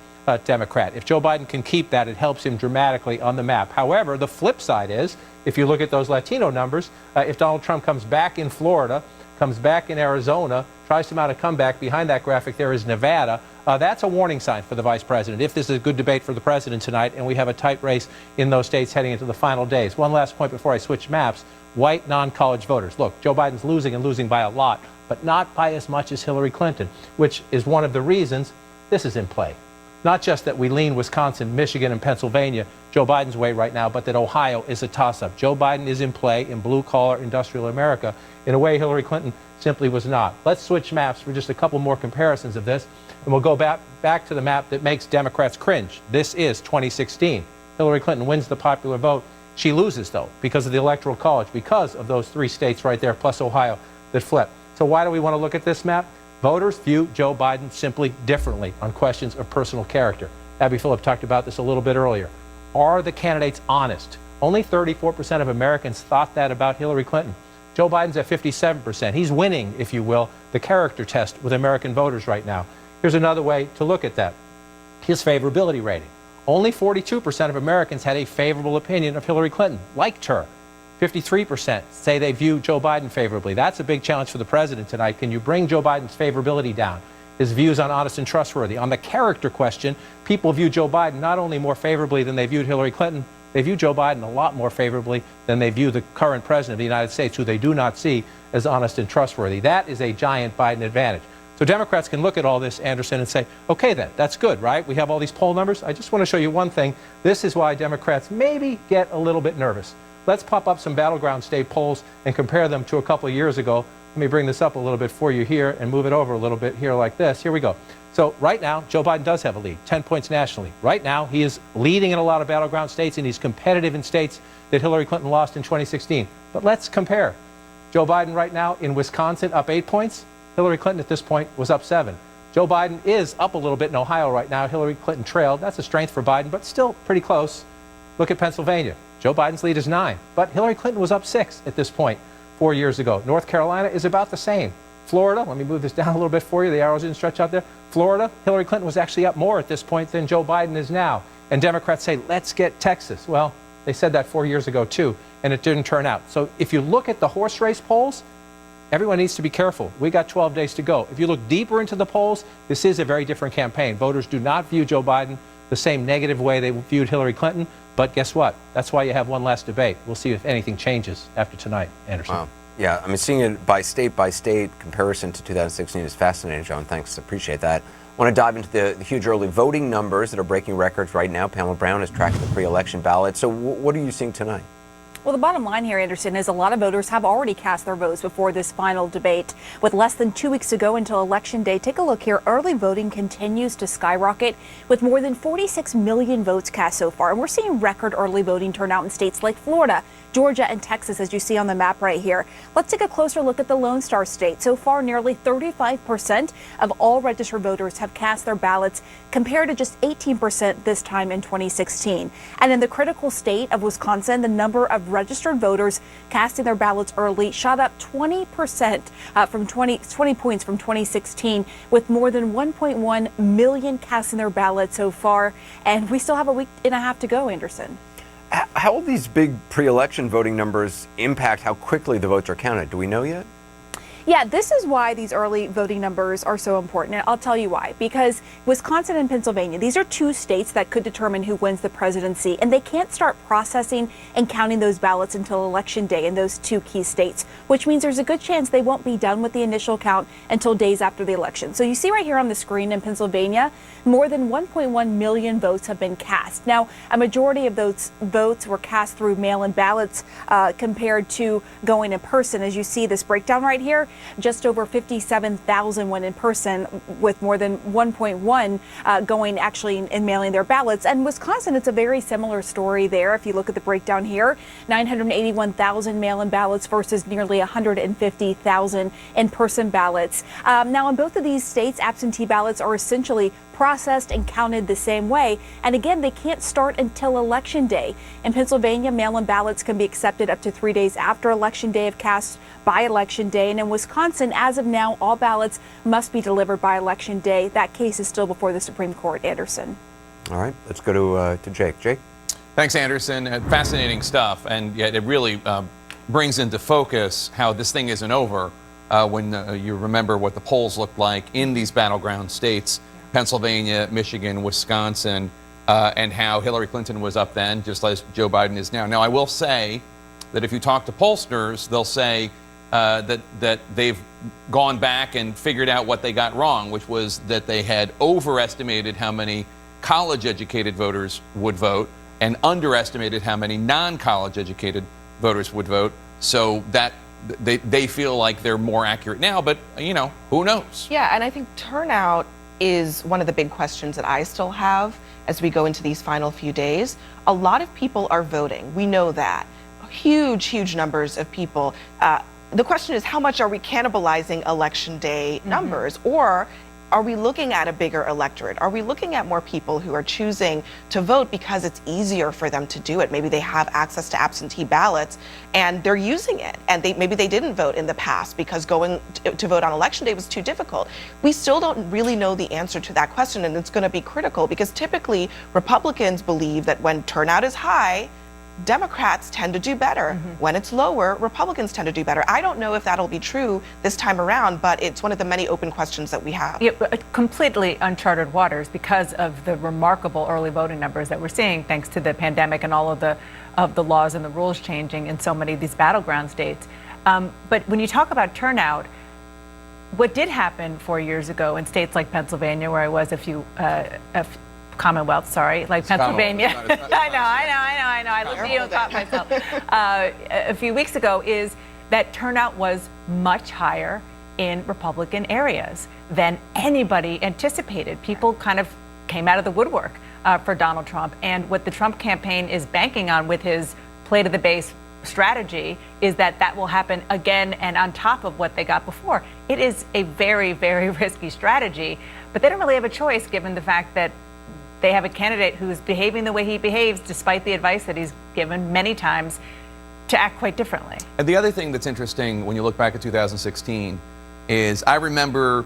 Democrat. If Joe Biden can keep that, it helps him dramatically on the map. However, the flip side is, if you look at those Latino numbers, if Donald Trump comes back in Florida, comes back in Arizona, tries to mount a comeback, behind that graphic there is Nevada, that's a warning sign for the vice president. If this is a good debate for the president tonight and we have a tight race in those states heading into the final days. One last point before I switch maps. White non-college voters. Look, Joe Biden's losing and losing by a lot, but not by as much as Hillary Clinton, which is one of the reasons this is in play. Not just that we lean Wisconsin, Michigan, and Pennsylvania Joe Biden's way right now, but that Ohio is a toss-up. Joe Biden is in play in blue-collar industrial America in a way Hillary Clinton simply was not. Let's switch maps for just a couple more comparisons of this, and we'll go back to the map that makes Democrats cringe. This is 2016. Hillary Clinton wins the popular vote. She loses, though, because of the Electoral College, because of those three states right there, plus Ohio, that flip. So why do we want to look at this map? Voters view Joe Biden simply differently on questions of personal character. Abby Phillip talked about this a little bit earlier. Are the candidates honest? Only 34% of Americans thought that about Hillary Clinton. Joe Biden's at 57%. He's winning, if you will, the character test with American voters right now. Here's another way to look at that. His favorability rating. Only 42% of Americans had a favorable opinion of Hillary Clinton, liked her. 53% say they view Joe Biden favorably. That's a big challenge for the president tonight. Can you bring Joe Biden's favorability down? His views on honest and trustworthy. On the character question, people view Joe Biden not only more favorably than they viewed Hillary Clinton, they view Joe Biden a lot more favorably than they view the current president of the United States, who they do not see as honest and trustworthy. That is a giant Biden advantage. So Democrats can look at all this, Anderson, and say, okay then, that's good, right? We have all these poll numbers. I just want to show you one thing. This is why Democrats maybe get a little bit nervous. Let's pop up some battleground state polls and compare them to a couple of years ago. Let me bring this up a little bit for you here and move it over a little bit here like this. Here we go. So right now, Joe Biden does have a lead, 10 points nationally. Right now, he is leading in a lot of battleground states, and he's competitive in states that Hillary Clinton lost in 2016. But let's compare. Joe Biden right now in Wisconsin up 8 points. Hillary Clinton at this point was up 7. Joe Biden is up a little bit in Ohio right now. Hillary Clinton trailed. That's a strength for Biden, but still pretty close. Look at Pennsylvania. Joe Biden's lead is 9, but Hillary Clinton was up 6 at this point 4 years ago. North Carolina is about the same. Florida, let me move this down a little bit for you. The arrows didn't stretch out there. Florida, Hillary Clinton was actually up more at this point than Joe Biden is now. And Democrats say, let's get Texas. Well, they said that 4 years ago too, and it didn't turn out. So if you look at the horse race polls, everyone needs to be careful. We got 12 days to go. If you look deeper into the polls, this is a very different campaign. Voters do not view Joe Biden the same negative way they viewed Hillary Clinton. But guess what? That's why you have one last debate. We'll see if anything changes after tonight, Anderson. Wow. Yeah, I mean, seeing it by state comparison to 2016 is fascinating, John. Thanks. Appreciate that. I want to dive into the huge early voting numbers that are breaking records right now. Pamela Brown is tracking the pre-election ballot. So what are you seeing tonight? Well, the bottom line here, Anderson, is a lot of voters have already cast their votes before this final debate. With less than 2 weeks to go until Election Day, take a look here. Early voting continues to skyrocket with more than 46 million votes cast so far. And we're seeing record early voting turnout in states like Florida, Georgia, and Texas, as you see on the map right here. Let's take a closer look at the Lone Star State. So far, nearly 35% of all registered voters have cast their ballots, compared to just 18% this time in 2016. And in the critical state of Wisconsin, the number of registered voters casting their ballots early shot up 20% from 20 points from 2016, with more than 1.1 million casting their ballots so far. And we still have a week and a half to go, Anderson. How will these big pre-election voting numbers impact how quickly the votes are counted? Do we know yet? Yeah, this is why these early voting numbers are so important. And I'll tell you why. Because Wisconsin and Pennsylvania, these are two states that could determine who wins the presidency. And they can't start processing and counting those ballots until Election Day in those two key states, which means there's a good chance they won't be done with the initial count until days after the election. So you see right here on the screen in Pennsylvania, more than 1.1 million votes have been cast. Now, a majority of those votes were cast through mail-in ballots compared to going in person. As you see this breakdown right here, just over 57,000 went in person, with more than 1.1 going actually in mailing their ballots. And Wisconsin, it's a very similar story there. If you look at the breakdown here, 981,000 mail-in ballots versus nearly 150,000 in-person ballots. Now, in both of these states, absentee ballots are essentially processed and counted the same way. And again, they can't start until Election Day. In Pennsylvania, mail-in ballots can be accepted up to 3 days after Election Day if cast by Election Day. And in Wisconsin, as of now, all ballots must be delivered by Election Day. That case is still before the Supreme Court, Anderson. All right, let's go to Jake. Jake? Thanks, Anderson. Fascinating stuff. And yet it really brings into focus how this thing isn't over when you remember what the polls looked like in these battleground states. Pennsylvania, Michigan, Wisconsin, and how Hillary Clinton was up then, just as Joe Biden is now. Now, I will say that if you talk to pollsters, they'll say that they've gone back and figured out what they got wrong, which was that they had overestimated how many college-educated voters would vote and underestimated how many non-college educated voters would vote. So that they feel like they're more accurate now, but, you know, who knows? Yeah, and I think turnout is one of the big questions that I still have as we go into these final few days. A lot of people are voting. We know that. Huge numbers of people. The question is, how much are we cannibalizing Election Day numbers? Or are we looking at a bigger electorate? Are we looking at more people who are choosing to vote because it's easier for them to do it? Maybe they have access to absentee ballots and they're using it. And maybe they didn't vote in the past because going to vote on Election Day was too difficult. We still don't really know the answer to that question, and it's going to be critical because typically Republicans believe that when turnout is high, Democrats tend to do better. When it's lower, Republicans tend to do better. I don't know if that'll be true this time around, but it's one of the many open questions that we have. Yeah, completely uncharted waters because of the remarkable early voting numbers that we're seeing, thanks to the pandemic and all of the laws and the rules changing in so many of these battleground states. But when you talk about turnout, what did happen 4 years ago in states like Pennsylvania, where I was Commonwealth, sorry, like Pennsylvania. I know. I looked at you and caught myself. A few weeks ago is that turnout was much higher in Republican areas than anybody anticipated. People kind of came out of the woodwork for Donald Trump. And what the Trump campaign is banking on with his play to the base strategy is that will happen again and on top of what they got before. It is a very, very risky strategy, but they don't really have a choice given the fact that they have a candidate who's behaving the way he behaves despite the advice that he's given many times to act quite differently. And the other thing that's interesting when you look back at 2016 is I remember,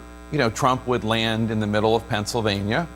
Trump would land in the middle of Pennsylvania,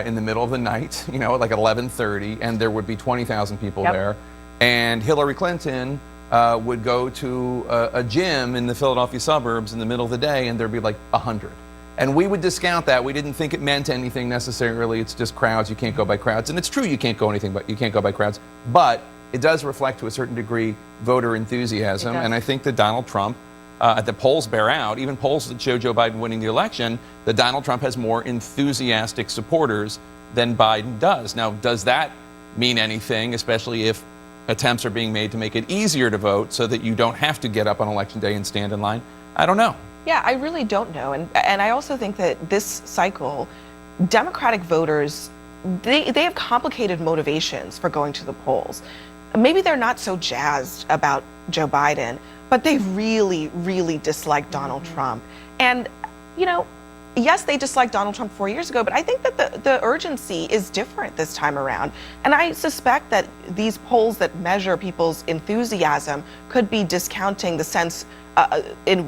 in the middle of the night, at like 11:30, and there would be 20,000 people there. And Hillary Clinton would go to a gym in the Philadelphia suburbs in the middle of the day, and there'd be like 100. And we would discount that. We didn't think it meant anything necessarily. It's just crowds. You can't go by crowds. And it's true you can't go by crowds. But it does reflect to a certain degree voter enthusiasm. And I think that Donald Trump, the polls bear out, even polls that show Joe Biden winning the election, that Donald Trump has more enthusiastic supporters than Biden does. Now, does that mean anything, especially if attempts are being made to make it easier to vote so that you don't have to get up on election day and stand in line? I don't know. Yeah, I really don't know. And I also think that this cycle, Democratic voters, they have complicated motivations for going to the polls. Maybe they're not so jazzed about Joe Biden, but they really, really dislike Donald Trump. And, yes, they disliked Donald Trump 4 years ago, but I think that the urgency is different this time around. And I suspect that these polls that measure people's enthusiasm could be discounting the sense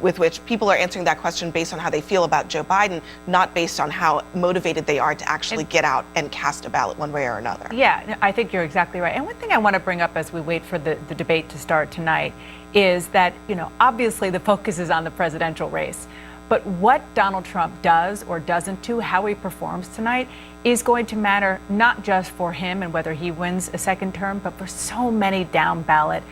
with which people are answering that question based on how they feel about Joe Biden, not based on how motivated they are to actually get out and cast a ballot one way or another. Yeah, I think you're exactly right. And one thing I want to bring up as we wait for the debate to start tonight is that, obviously the focus is on the presidential race. But what Donald Trump does or doesn't do, how he performs tonight, is going to matter not just for him and whether he wins a second term, but for so many down ballot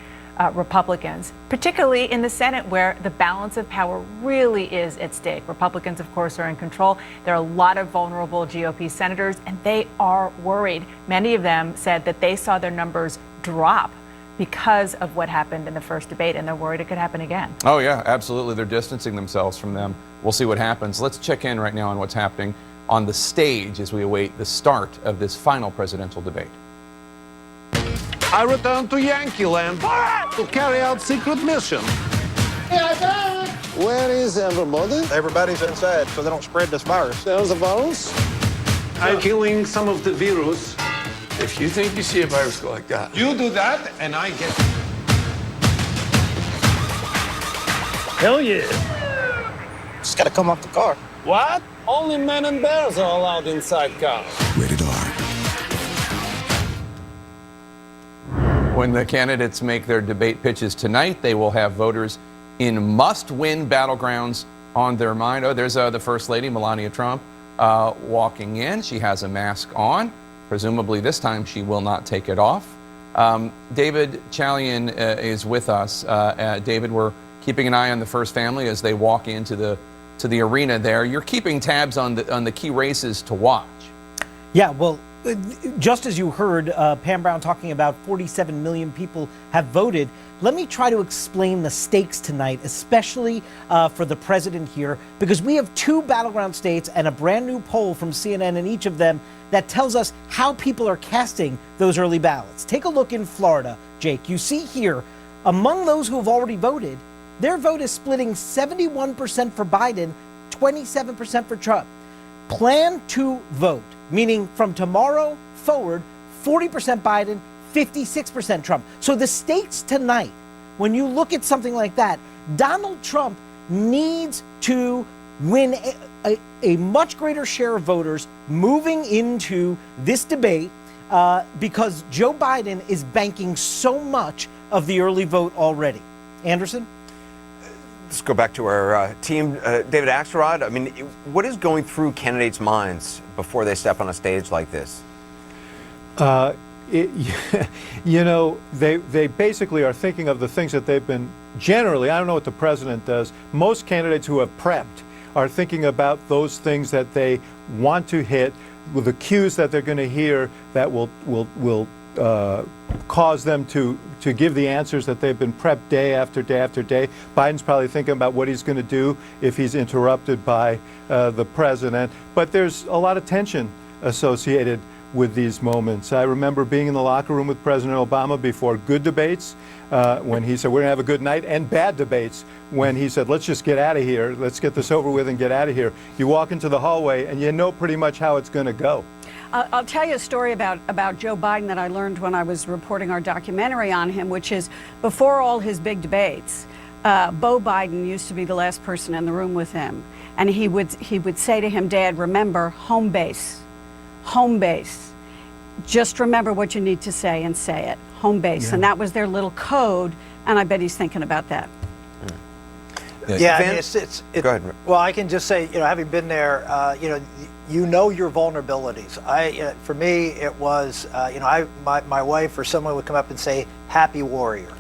Republicans, particularly in the Senate where the balance of power really is at stake. Republicans, of course, are in control. There are a lot of vulnerable GOP senators, and they are worried. Many of them said that they saw their numbers drop because of what happened in the first debate, and they're worried it could happen again. Oh, yeah, absolutely. They're distancing themselves from them. We'll see what happens. Let's check in right now on what's happening on the stage as we await the start of this final presidential debate. I returned to Yankee Land to carry out secret mission. Where is everybody? Everybody's inside so they don't spread this virus. There's a virus? I'm killing some of the virus. If you think you see a virus go like that. You do that and I get it. Hell yeah. Just gotta come off the car. What? Only men and bears are allowed inside cars. Rated R. When the candidates make their debate pitches tonight, they will have voters in must-win battlegrounds on their mind. Oh, there's the First Lady, Melania Trump, walking in. She has a mask on. Presumably this time she will not take it off. David Chalian is with us. David, we're keeping an eye on the First Family as they walk into the arena there. You're keeping tabs on the key races to watch. Yeah, well, just as you heard Pam Brown talking about 47 million people have voted, let me try to explain the stakes tonight, especially for the president here, because we have two battleground states and a brand new poll from CNN in each of them that tells us how people are casting those early ballots. Take a look in Florida, Jake. You see here, among those who have already voted, their vote is splitting 71% for Biden, 27% for Trump. Plan to vote, meaning from tomorrow forward, 40% Biden, 56% Trump. So the stakes tonight, when you look at something like that, Donald Trump needs to win a much greater share of voters moving into this debate because Joe Biden is banking so much of the early vote already. Anderson? Let's go back to our team. David Axelrod, I mean, what is going through candidates' minds before they step on a stage like this? They basically are thinking of the things that they've been generally, I don't know what the president does, most candidates who have prepped are thinking about those things that they want to hit, with the cues that they're going to hear that will cause them to give the answers that they've been prepped day after day after day. Biden's probably thinking about what he's going to do if he's interrupted by the president. But there's a lot of tension associated with these moments. I remember being in the locker room with President Obama before good debates, when he said, we're gonna have a good night, and bad debates, when he said, let's just get out of here, let's get this over with and get out of here. You walk into the hallway and you know pretty much how it's gonna go. I'll tell you a story about Joe Biden that I learned when I was reporting our documentary on him, which is before all his big debates, Beau Biden used to be the last person in the room with him. And he would say to him, Dad, remember, home base, home base. Just remember what you need to say and say it, home base. Yeah. And that was their little code, and I bet he's thinking about that. Yeah, I mean, Go ahead. Well, I can just say, having been there, you know your vulnerabilities. For me, it was, my wife or someone would come up and say, "Happy warrior,"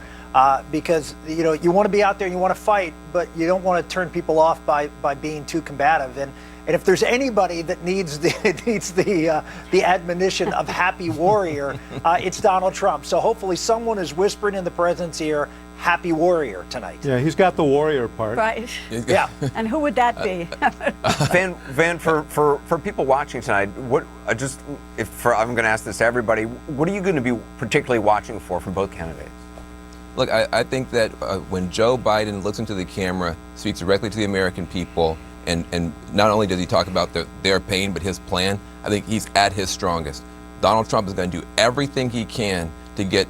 because you want to be out there and you want to fight, but you don't want to turn people off by being too combative. And if there's anybody that needs the admonition of happy warrior, it's Donald Trump. So hopefully someone is whispering in the president's ear, "Happy warrior" tonight. Yeah, he's got the warrior part. Right. Yeah. And who would that be? Van, for people watching tonight, I'm going to ask this to everybody. What are you going to be particularly watching for from both candidates? Look, I think that when Joe Biden looks into the camera, speaks directly to the American people, and not only does he talk about their pain, but his plan, I think he's at his strongest. Donald Trump is going to do everything he can to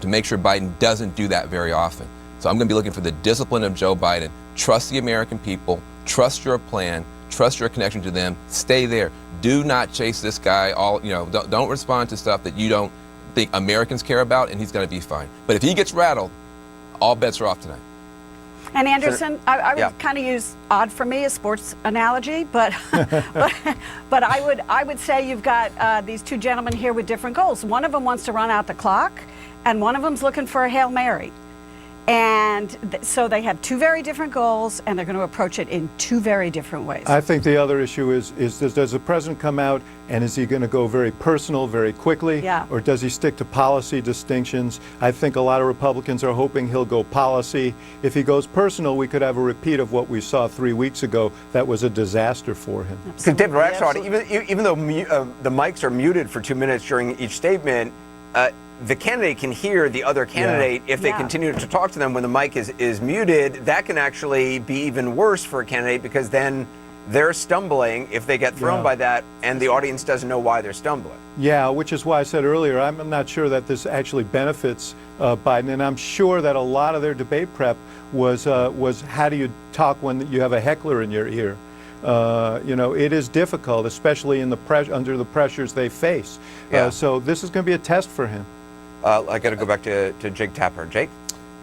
make sure Biden doesn't do that very often. So I'm going to be looking for the discipline of Joe Biden. Trust the American people, trust your plan, trust your connection to them, stay there. Do not chase this guy don't respond to stuff that you don't think Americans care about, and he's going to be fine. But if he gets rattled, all bets are off tonight. And Anderson, I would kind of use odd for me, a sports analogy, but but I would say you've got these two gentlemen here with different goals. One of them wants to run out the clock, and one of them's looking for a Hail Mary. And so they have two very different goals, and they're going to approach it in two very different ways. I think the other issue is does the president come out and is he going to go very personal very quickly? Yeah. Or does he stick to policy distinctions? I think a lot of Republicans are hoping he'll go policy. If he goes personal, we could have a repeat of what we saw 3 weeks ago. That was a disaster for him. Because David Axelrod, even though the mics are muted for 2 minutes during each statement, the candidate can hear the other candidate if they continue to talk to them when the mic is muted. That can actually be even worse for a candidate because then they're stumbling if they get thrown by that and the audience doesn't know why they're stumbling. Yeah, which is why I said earlier, I'm not sure that this actually benefits Biden, and I'm sure that a lot of their debate prep was how do you talk when you have a heckler in your ear? It is difficult, especially under the pressures they face. So this is going to be a test for him. I got to go back to Jake Tapper. Jake?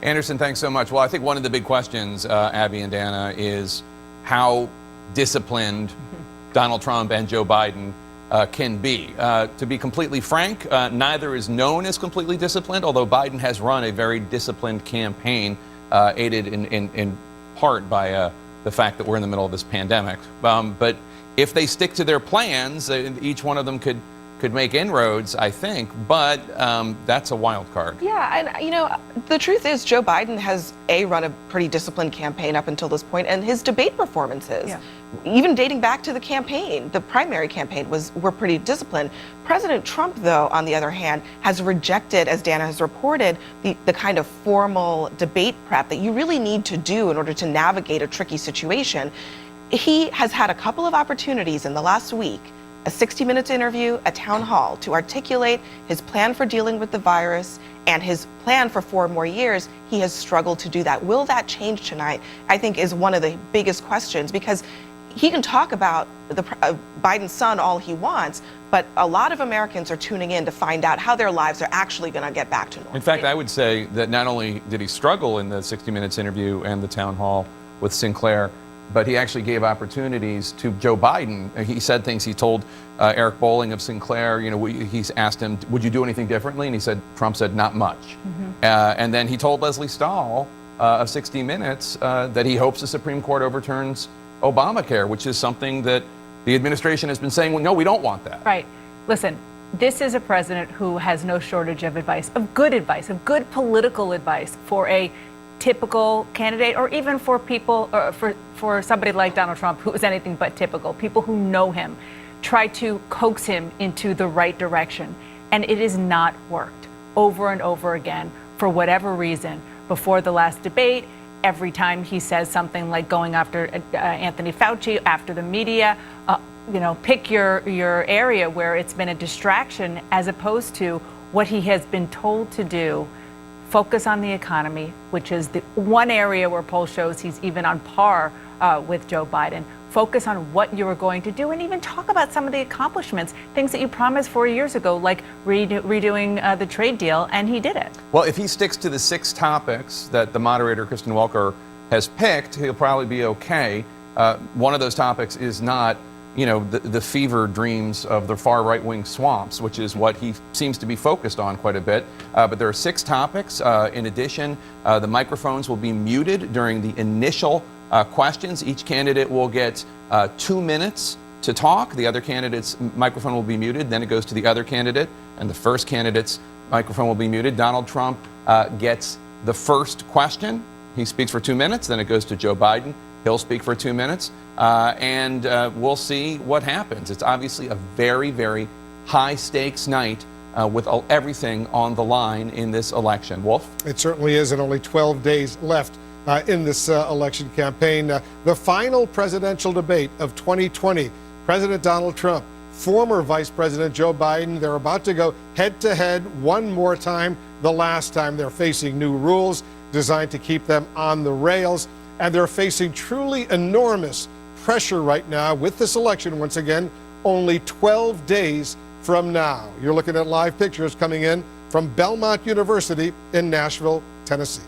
Anderson, thanks so much. Well, I think one of the big questions, Abby and Dana, is how disciplined Donald Trump and Joe Biden can be. To be completely frank, neither is known as completely disciplined, although Biden has run a very disciplined campaign, aided in part by the fact that we're in the middle of this pandemic. But if they stick to their plans, each one of them could make inroads, I think, but that's a wild card. Yeah, and the truth is Joe Biden has run a pretty disciplined campaign up until this point, and his debate performances, even dating back to the campaign, the primary campaign, were pretty disciplined. President Trump, though, on the other hand, has rejected, as Dana has reported, the kind of formal debate prep that you really need to do in order to navigate a tricky situation. He has had a couple of opportunities in the last week, a 60 Minutes interview, a town hall, to articulate his plan for dealing with the virus and his plan for 4 more years. He has struggled to do that. Will that change tonight? I think is one of the biggest questions, because he can talk about Biden's son all he wants, but a lot of Americans are tuning in to find out how their lives are actually going to get back to normal. In fact, I would say that not only did he struggle in the 60 Minutes interview and the town hall with Sinclair, but he actually gave opportunities to Joe Biden. He said things. He told Eric Bolling of Sinclair, he's asked him, would you do anything differently? And Trump said, not much. And then he told Leslie Stahl of 60 Minutes that he hopes the Supreme Court overturns Obamacare, which is something that the administration has been saying, well, no, we don't want that. Right. Listen, this is a president who has no shortage of advice, of good political advice for a typical candidate, or even for people, for somebody like Donald Trump, who is anything but typical, people who know him. try to coax him into the right direction. And it has not worked over and over again for whatever reason. Before the last debate, every time he says something like going after Anthony Fauci, after the media, pick your area where it's been a distraction as opposed to what he has been told to do. Focus on the economy, which is the one area where poll shows he's even on par with Joe Biden. Focus on what you are going to do and even talk about some of the accomplishments, things that you promised 4 years ago, like redoing the trade deal, and he did it. Well, if he sticks to the 6 topics that the moderator, Kristen Welker, has picked, he'll probably be okay. One of those topics is not, the fever dreams of the far right-wing swamps, which is what he seems to be focused on quite a bit. But there are 6 topics. In addition, the microphones will be muted during the initial questions. Each candidate will get 2 minutes to talk. The other candidate's microphone will be muted. Then it goes to the other candidate, and the first candidate's microphone will be muted. Donald Trump gets the first question. He speaks for 2 minutes. Then it goes to Joe Biden. He'll speak for 2 minutes. And we'll see what happens. It's obviously a very, very high-stakes night with everything on the line in this election. Wolf? It certainly is, and only 12 days left in this election campaign. The final presidential debate of 2020, President Donald Trump, former Vice President Joe Biden, they're about to go head-to-head one more time. The last time they're facing new rules designed to keep them on the rails, and they're facing truly enormous pressure right now with this election, once again, only 12 days from now. You're looking at live pictures coming in from Belmont University in Nashville, Tennessee.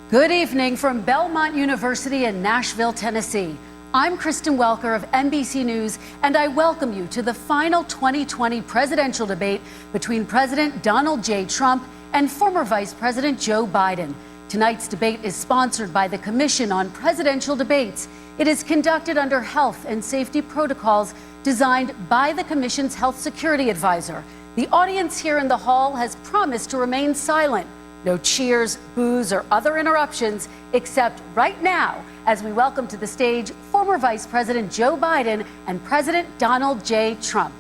Good evening from Belmont University in Nashville, Tennessee. I'm Kristen Welker of NBC News, and I welcome you to the final 2020 presidential debate between President Donald J. Trump and former Vice President Joe Biden. Tonight's debate is sponsored by the Commission on Presidential Debates. It is conducted under health and safety protocols designed by the Commission's health security advisor. The audience here in the hall has promised to remain silent. No cheers, boos, or other interruptions, except right now, as we welcome to the stage former Vice President Joe Biden and President Donald J. Trump.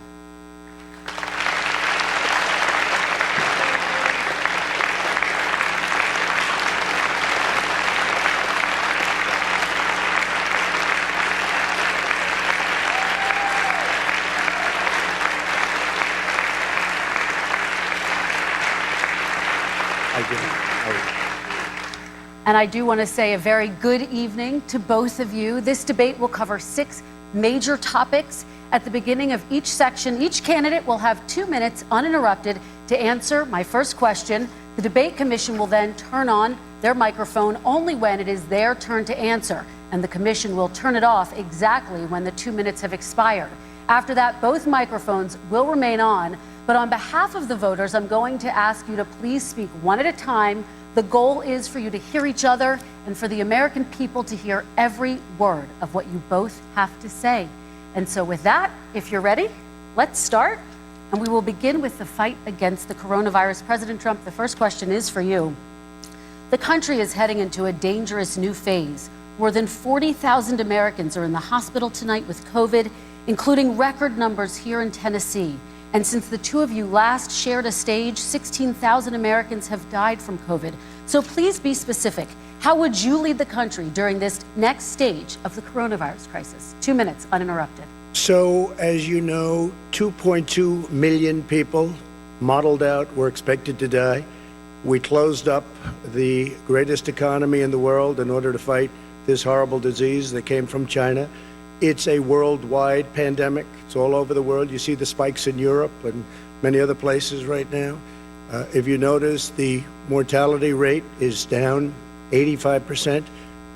And I do want to say a very good evening to both of you. This debate will cover 6 major topics. At the beginning of each section, each candidate will have 2 minutes uninterrupted to answer my first question. The debate commission will then turn on their microphone only when it is their turn to answer, and the commission will turn it off exactly when the 2 minutes have expired. After that, both microphones will remain on, but on behalf of the voters, I'm going to ask you to please speak one at a time. The goal is for you to hear each other and for the American people to hear every word of what you both have to say. And so with that, if you're ready, let's start. And we will begin with the fight against the coronavirus. President Trump, the first question is for you. The country is heading into a dangerous new phase. More than 40,000 Americans are in the hospital tonight with COVID, including record numbers here in Tennessee. And since the two of you last shared a stage, 16,000 Americans have died from COVID. So please be specific. How would you lead the country during this next stage of the coronavirus crisis? 2 minutes uninterrupted. So, as you know, 2.2 million people modeled out were expected to die. We closed up the greatest economy in the world in order to fight this horrible disease that came from China. It's a worldwide pandemic. It's all over the world. You see the spikes in Europe and many other places right now. If you notice, the mortality rate is down 85%.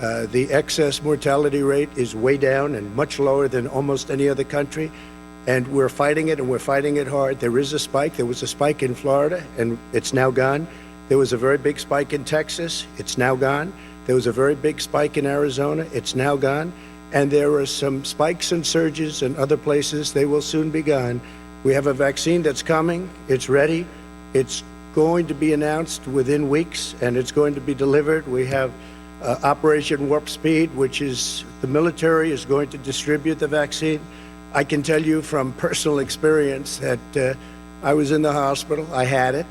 The excess mortality rate is way down and much lower than almost any other country. And we're fighting it, and we're fighting it hard. There is a spike. There was a spike in Florida, and it's now gone. There was a very big spike in Texas. It's now gone. There was a very big spike in Arizona. It's now gone. And there are some spikes and surges in other places. They will soon be gone. We have a vaccine that's coming. It's ready. It's going to be announced within weeks, and it's going to be delivered. We have Operation Warp Speed, which is the military is going to distribute the vaccine. I can tell you from personal experience that I was in the hospital, I had it,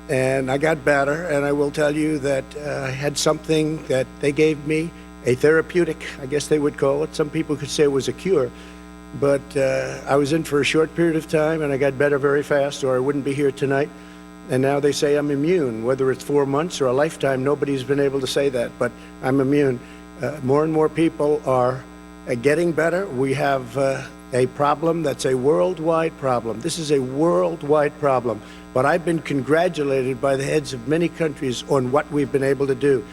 and I got better, and I will tell you that I had something that they gave me, a therapeutic, I guess they would call it. Some people could say it was a cure, but I was in for a short period of time, and I got better very fast, or I wouldn't be here tonight. And now they say I'm immune. Whether it's 4 months or a lifetime, nobody's been able to say that, but I'm immune. More and more people are getting better. We have a problem that's a worldwide problem. This is a worldwide problem. But I've been congratulated by the heads of many countries on what we've been able to do.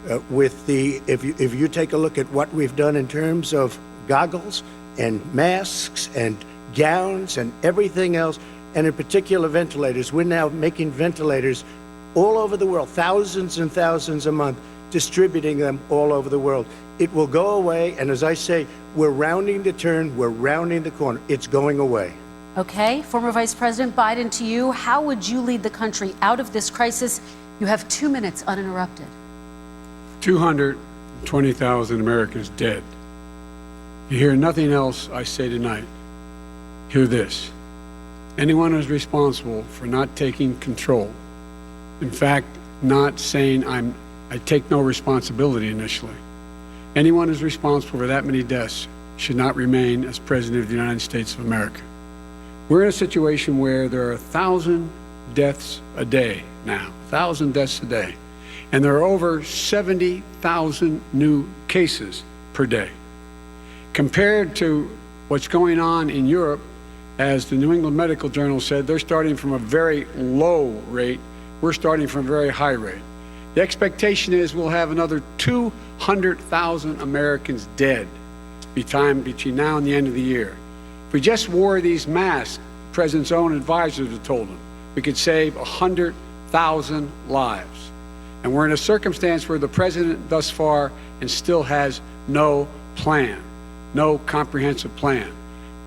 If you take a look at what we've done in terms of goggles and masks and gowns and everything else, and in particular ventilators, we're now making ventilators all over the world, thousands and thousands a month, distributing them all over the world. It will go away, and as I say, we're rounding the turn, we're rounding the corner. It's going away. Okay, former Vice President Biden, to you, how would you lead the country out of this crisis? You have 2 minutes uninterrupted. 220,000 Americans dead. You hear nothing else I say tonight. Hear this. Anyone who's responsible for not taking control, in fact, not saying I take no responsibility initially, anyone who's responsible for that many deaths should not remain as President of the United States of America. We're in a situation where there are 1,000 deaths a day now, 1,000 deaths a day, and there are over 70,000 new cases per day. Compared to what's going on in Europe, as the New England Medical Journal said, they're starting from a very low rate. We're starting from a very high rate. The expectation is we'll have another 200,000 Americans dead between now and the end of the year. If we just wore these masks, the President's own advisors have told him, we could save 100,000 lives. And we're in a circumstance where the President thus far and still has no plan, no comprehensive plan.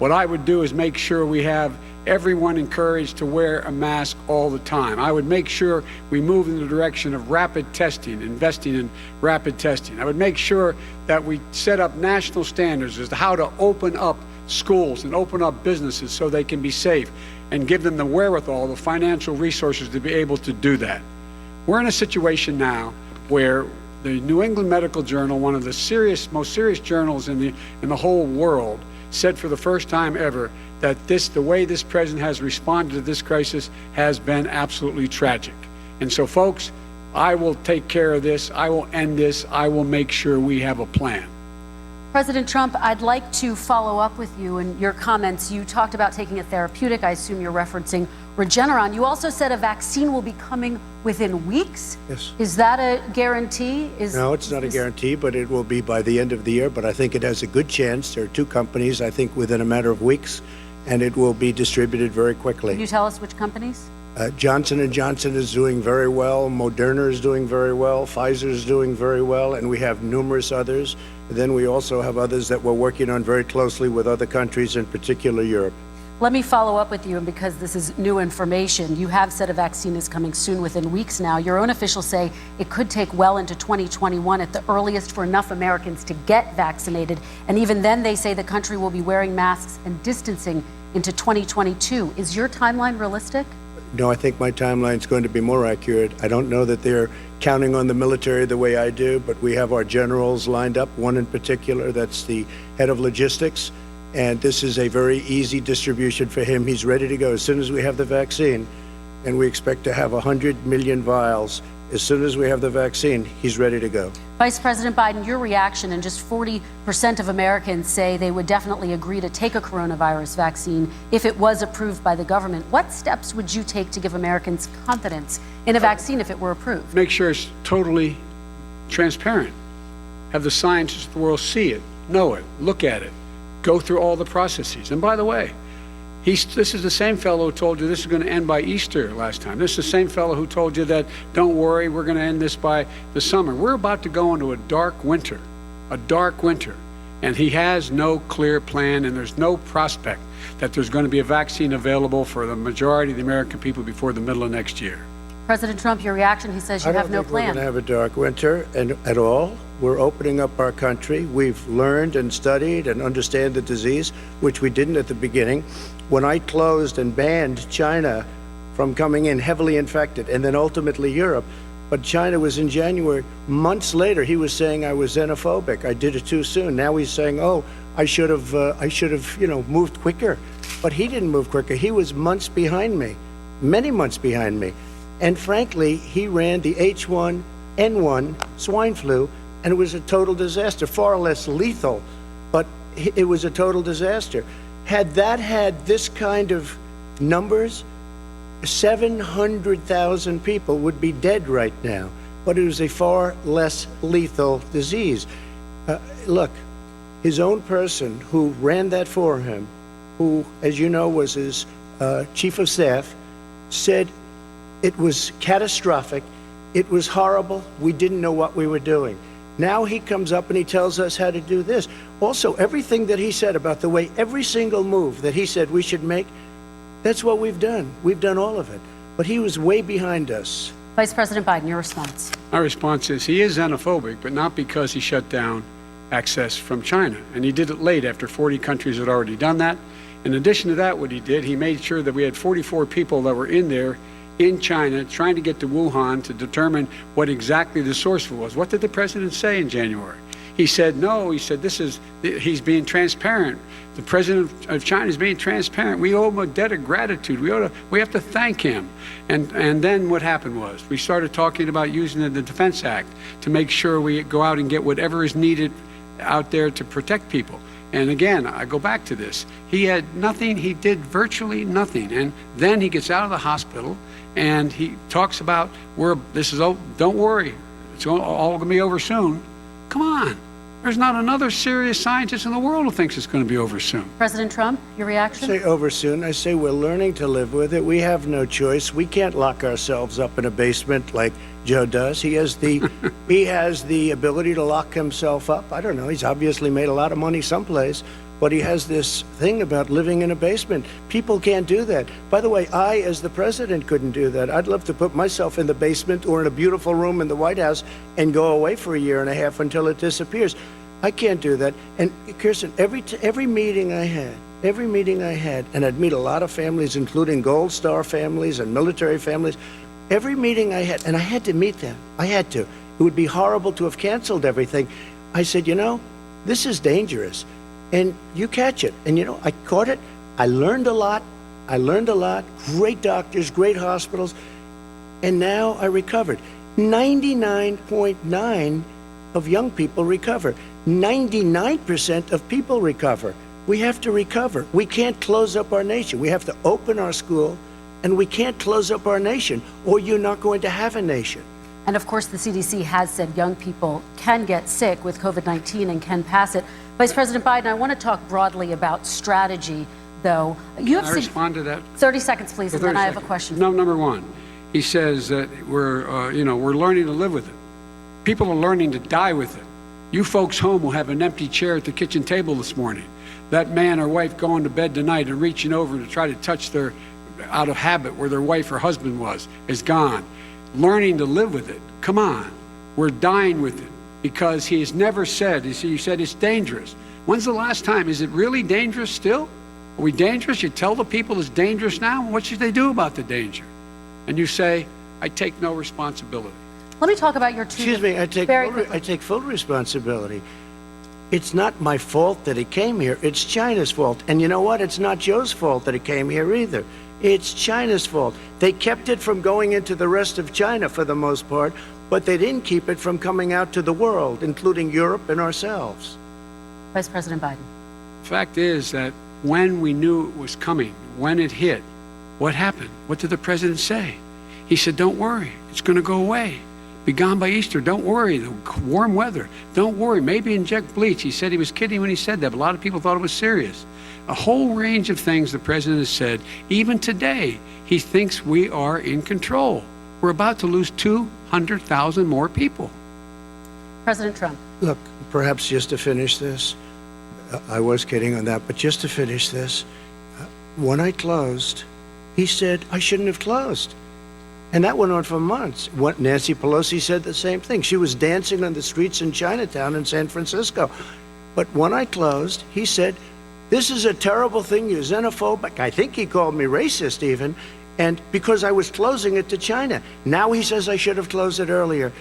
What I would do is make sure we have everyone encouraged to wear a mask all the time. I would make sure we move in the direction of rapid testing, investing in rapid testing. I would make sure that we set up national standards as to how to open up schools and open up businesses so they can be safe and give them the wherewithal, the financial resources to be able to do that. We're in a situation now where the New England Medical Journal, one of the most serious journals in the whole world, said for the first time ever that the way this president has responded to this crisis has been absolutely tragic. And so, folks, I will take care of this. I will end this. I will make sure we have a plan. President Trump, I'd like to follow up with you in your comments. You talked about taking a therapeutic. I assume you're referencing Regeneron. You also said a vaccine will be coming within weeks. Yes. Is that a guarantee? No, it's not a guarantee, but it will be by the end of the year. But I think it has a good chance. There are two companies, I think, within a matter of weeks, and it will be distributed very quickly. Can you tell us which companies? Johnson & Johnson is doing very well. Moderna is doing very well. Pfizer is doing very well, and we have numerous others. Then we also have others that we're working on very closely with other countries, in particular Europe. Let me follow up with you, and because this is new information, you have said a vaccine is coming soon, within weeks now. Your own officials say it could take well into 2021 at the earliest for enough Americans to get vaccinated. And even then, they say the country will be wearing masks and distancing into 2022. Is your timeline realistic? No, I think my timeline is going to be more accurate. I don't know that they're counting on the military the way I do, but we have our generals lined up, one in particular that's the head of logistics, and this is a very easy distribution for him. He's ready to go as soon as we have the vaccine, and we expect to have 100 million vials. As soon as we have the vaccine, he's ready to go. Vice President Biden, your reaction, and just 40% of Americans say they would definitely agree to take a coronavirus vaccine if it was approved by the government. What steps would you take to give Americans confidence in a vaccine if it were approved? Make sure it's totally transparent. Have the scientists of the world see it, know it, look at it, go through all the processes. And by the way, this is the same fellow who told you this is going to end by Easter last time. This is the same fellow who told you that, don't worry, we're going to end this by the summer. We're about to go into a dark winter, and he has no clear plan, and there's no prospect that there's going to be a vaccine available for the majority of the American people before the middle of next year. President Trump, your reaction, he says you have no I don't think we're plan. going to have a dark winter and at all. We're opening up our country. We've learned and studied and understand the disease, which we didn't at the beginning. When I closed and banned China from coming in heavily infected, and then ultimately Europe, but China was in January. Months later, he was saying I was xenophobic. I did it too soon. Now he's saying, oh, I should have, moved quicker. But he didn't move quicker. He was months behind me, many months behind me. And frankly, he ran the H1N1 swine flu, and it was a total disaster, far less lethal, but it was a total disaster. Had that had this kind of numbers, 700,000 people would be dead right now, but it was a far less lethal disease. Look, his own person who ran that for him, who, as you know, was his chief of staff, said it was catastrophic, it was horrible, we didn't know what we were doing. Now he comes up and he tells us how to do this. Also, everything that he said about the way every single move that he said we should make, that's what we've done. We've done all of it. But he was way behind us. Vice President Biden, your response. My response is he is xenophobic, but not because he shut down access from China. And he did it late after 40 countries had already done that. In addition to that, what he did, he made sure that we had 44 people that were in there in China trying to get to Wuhan to determine what exactly the source was. What did the president say in January? He said, no, he said, he's being transparent. The president of China is being transparent. We owe him a debt of gratitude. We have to thank him. And then what happened was we started talking about using the Defense Act to make sure we go out and get whatever is needed out there to protect people. And again, I go back to this. He had nothing. He did virtually nothing. And then he gets out of the hospital and he talks about, don't worry, it's all going to be over soon. Come on. There's not another serious scientist in the world who thinks it's going to be over soon. President Trump, your reaction? I say over soon. I say we're learning to live with it. We have no choice. We can't lock ourselves up in a basement like Joe does. He has the ability to lock himself up. I don't know. He's obviously made a lot of money someplace, but he has this thing about living in a basement. People can't do that. By the way, I, as the president, couldn't do that. I'd love to put myself in the basement or in a beautiful room in the White House and go away for a year and a half until it disappears. I can't do that. And Kirsten, every meeting I had, and I'd meet a lot of families, including Gold Star families and military families, every meeting I had, and I had to meet them. I had to. It would be horrible to have canceled everything. I said, this is dangerous. And you catch it. And I caught it. I learned a lot. Great doctors, great hospitals. And now I recovered. 99.9 of young people recover. 99% of people recover. We have to recover. We can't close up our nation. We have to open our school, and we can't close up our nation, or you're not going to have a nation. And of course, the CDC has said young people can get sick with COVID-19 and can pass it. Vice President Biden, I want to talk broadly about strategy, though. Can I respond to that? 30 seconds, please, and then I have a question. Number one, he says that we're learning to live with it. People are learning to die with it. You folks home will have an empty chair at the kitchen table this morning. That man or wife going to bed tonight and reaching over to try to touch their, out of habit, where their wife or husband was, is gone. Learning to live with it. Come on. We're dying with it because he has never said, he said it's dangerous. When's the last time? Is it really dangerous still? Are we dangerous? You tell the people it's dangerous now? What should they do about the danger? And you say, I take no responsibility. Let me talk about your two. Excuse me, I take full responsibility. It's not my fault that he came here. It's China's fault. And you know what? It's not Joe's fault that he came here either. It's China's fault. They kept it from going into the rest of China for the most part, but they didn't keep it from coming out to the world, including Europe and ourselves. Vice President Biden. Fact is that when we knew it was coming, when it hit, what happened? What did the president say? He said, don't worry, it's going to go away. Be gone by Easter. Don't worry. The warm weather. Don't worry. Maybe inject bleach. He said he was kidding when he said that, but a lot of people thought it was serious. A whole range of things the president has said. Even today, he thinks we are in control. We're about to lose 200,000 more people. President Trump. Look, perhaps just to finish this, I was kidding on that, but just to finish this, when I closed, he said I shouldn't have closed. And that went on for months. Nancy Pelosi said the same thing. She was dancing on the streets in Chinatown in San Francisco. But when I closed, he said, this is a terrible thing, you're xenophobic. I think he called me racist even, and because I was closing it to China. Now he says I should have closed it earlier.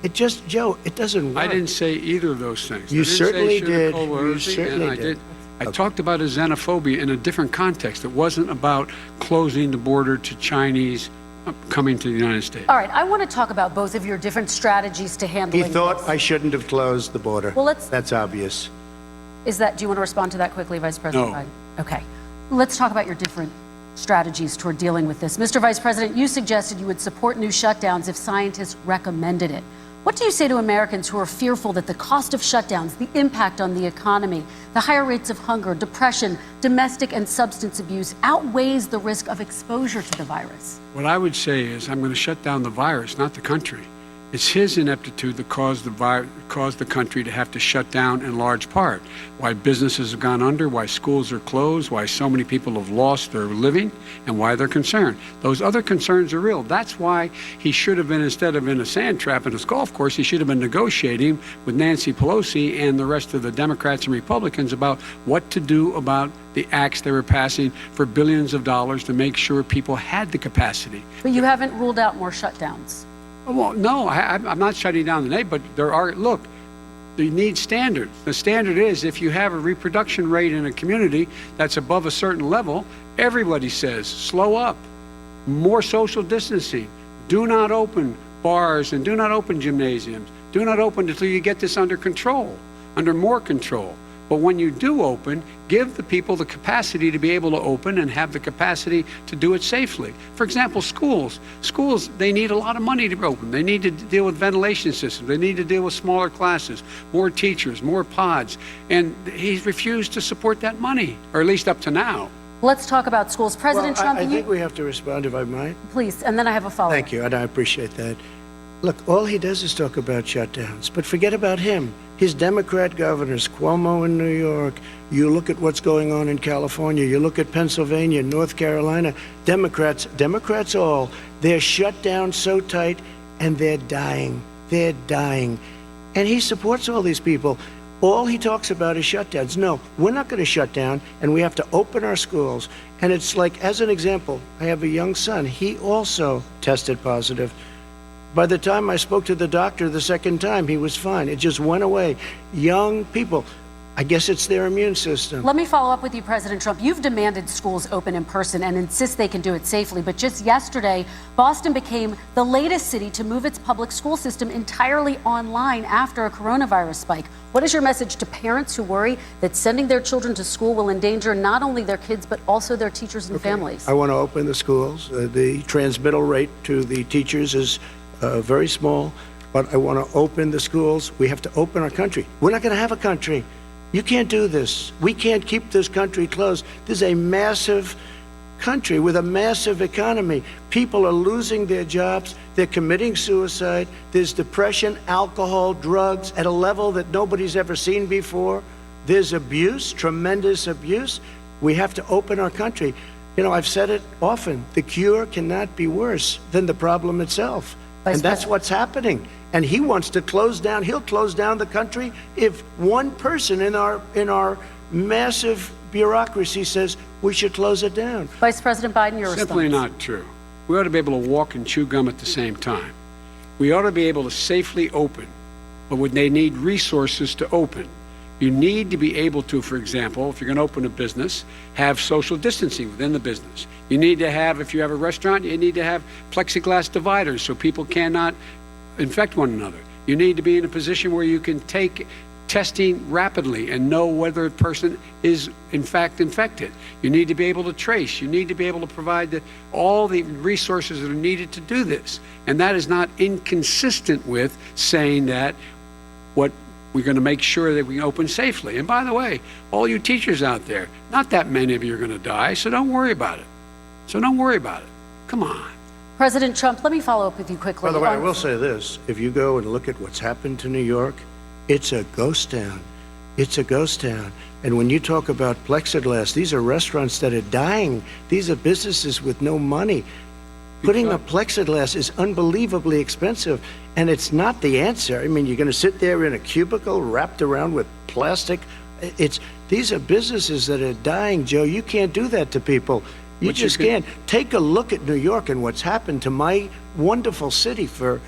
It just, Joe, it doesn't work. I didn't say either of those things. You certainly did. You certainly did. I talked about a xenophobia in a different context. It wasn't about closing the border to Chinese coming to the United States. All right, I want to talk about both of your different strategies to handling He thought this. I shouldn't have closed the border. Well, That's obvious. do you want to respond to that quickly, Vice President No. Biden? Okay. Let's talk about your different strategies toward dealing with this. Mr. Vice President, you suggested you would support new shutdowns if scientists recommended it. What do you say to Americans who are fearful that the cost of shutdowns, the impact on the economy, the higher rates of hunger, depression, domestic and substance abuse outweighs the risk of exposure to the virus? What I would say is I'm going to shut down the virus, not the country. It's his ineptitude that caused the country to have to shut down in large part. Why businesses have gone under, why schools are closed, why so many people have lost their living, and why they're concerned. Those other concerns are real. That's why he should have been, instead of in a sand trap in his golf course, he should have been negotiating with Nancy Pelosi and the rest of the Democrats and Republicans about what to do about the acts they were passing for billions of dollars to make sure people had the capacity. But you haven't ruled out more shutdowns. Well, no, I'm not shutting down the name, but look, you need standards. The standard is if you have a reproduction rate in a community that's above a certain level, everybody says, slow up, more social distancing, do not open bars and do not open gymnasiums, do not open until you get this under control, under more control. But when you do open, give the people the capacity to be able to open and have the capacity to do it safely. For example, schools. Schools, they need a lot of money to open. They need to deal with ventilation systems. They need to deal with smaller classes, more teachers, more pods. And he's refused to support that money, or at least up to now. Let's talk about schools. President Trump, I think we have to respond, if I might. Please, and then I have a follow-up. Thank you, and I appreciate that. Look, all he does is talk about shutdowns, but forget about him. His Democrat governors, Cuomo in New York, you look at what's going on in California, you look at Pennsylvania, North Carolina, Democrats all, they're shut down so tight and they're dying. They're dying. And he supports all these people. All he talks about is shutdowns. No, we're not going to shut down, and we have to open our schools. And it's like, as an example, I have a young son. He also tested positive. By the time I spoke to the doctor the second time, he was fine. It just went away. Young people, I guess it's their immune system. Let me follow up with you, President Trump. You've demanded schools open in person and insist they can do it safely. But just yesterday, Boston became the latest city to move its public school system entirely online after a coronavirus spike. What is your message to parents who worry that sending their children to school will endanger not only their kids, but also their teachers and families? I want to open the schools. The transmittal rate to the teachers is very small, but I want to open the schools. We have to open our country. We're not going to have a country. You can't do this. We can't keep this country closed. This is a massive country with a massive economy. People are losing their jobs. They're committing suicide. There's depression, alcohol, drugs at a level that nobody's ever seen before. There's abuse, tremendous abuse. We have to open our country. You know, I've said it often. The cure cannot be worse than the problem itself. And that's what's happening. And he wants to close down. He'll close down the country if one person in our massive bureaucracy says we should close it down. Vice President Biden, your response. Simply not true. We ought to be able to walk and chew gum at the same time. We ought to be able to safely open, but would they need resources to open? You need to be able to, for example, if you're going to open a business, have social distancing within the business. You need to have, if you have a restaurant, you need to have plexiglass dividers so people cannot infect one another. You need to be in a position where you can take testing rapidly and know whether a person is in fact infected. You need to be able to trace. You need to be able to provide all the resources that are needed to do this. And that is not inconsistent with saying that we're going to make sure that we open safely. And by the way, all you teachers out there, not that many of you are going to die, so don't worry about it. Come on. President Trump, let me follow up with you quickly. By the way, I will say this. If you go and look at what's happened to New York, it's a ghost town. It's a ghost town. And when you talk about plexiglass, these are restaurants that are dying. These are businesses with no money. Putting up plexiglass is unbelievably expensive, and it's not the answer. I mean, you're going to sit there in a cubicle wrapped around with plastic. These are businesses that are dying, Joe. You can't do that to people. You just can't. Take a look at New York and what's happened to my wonderful city for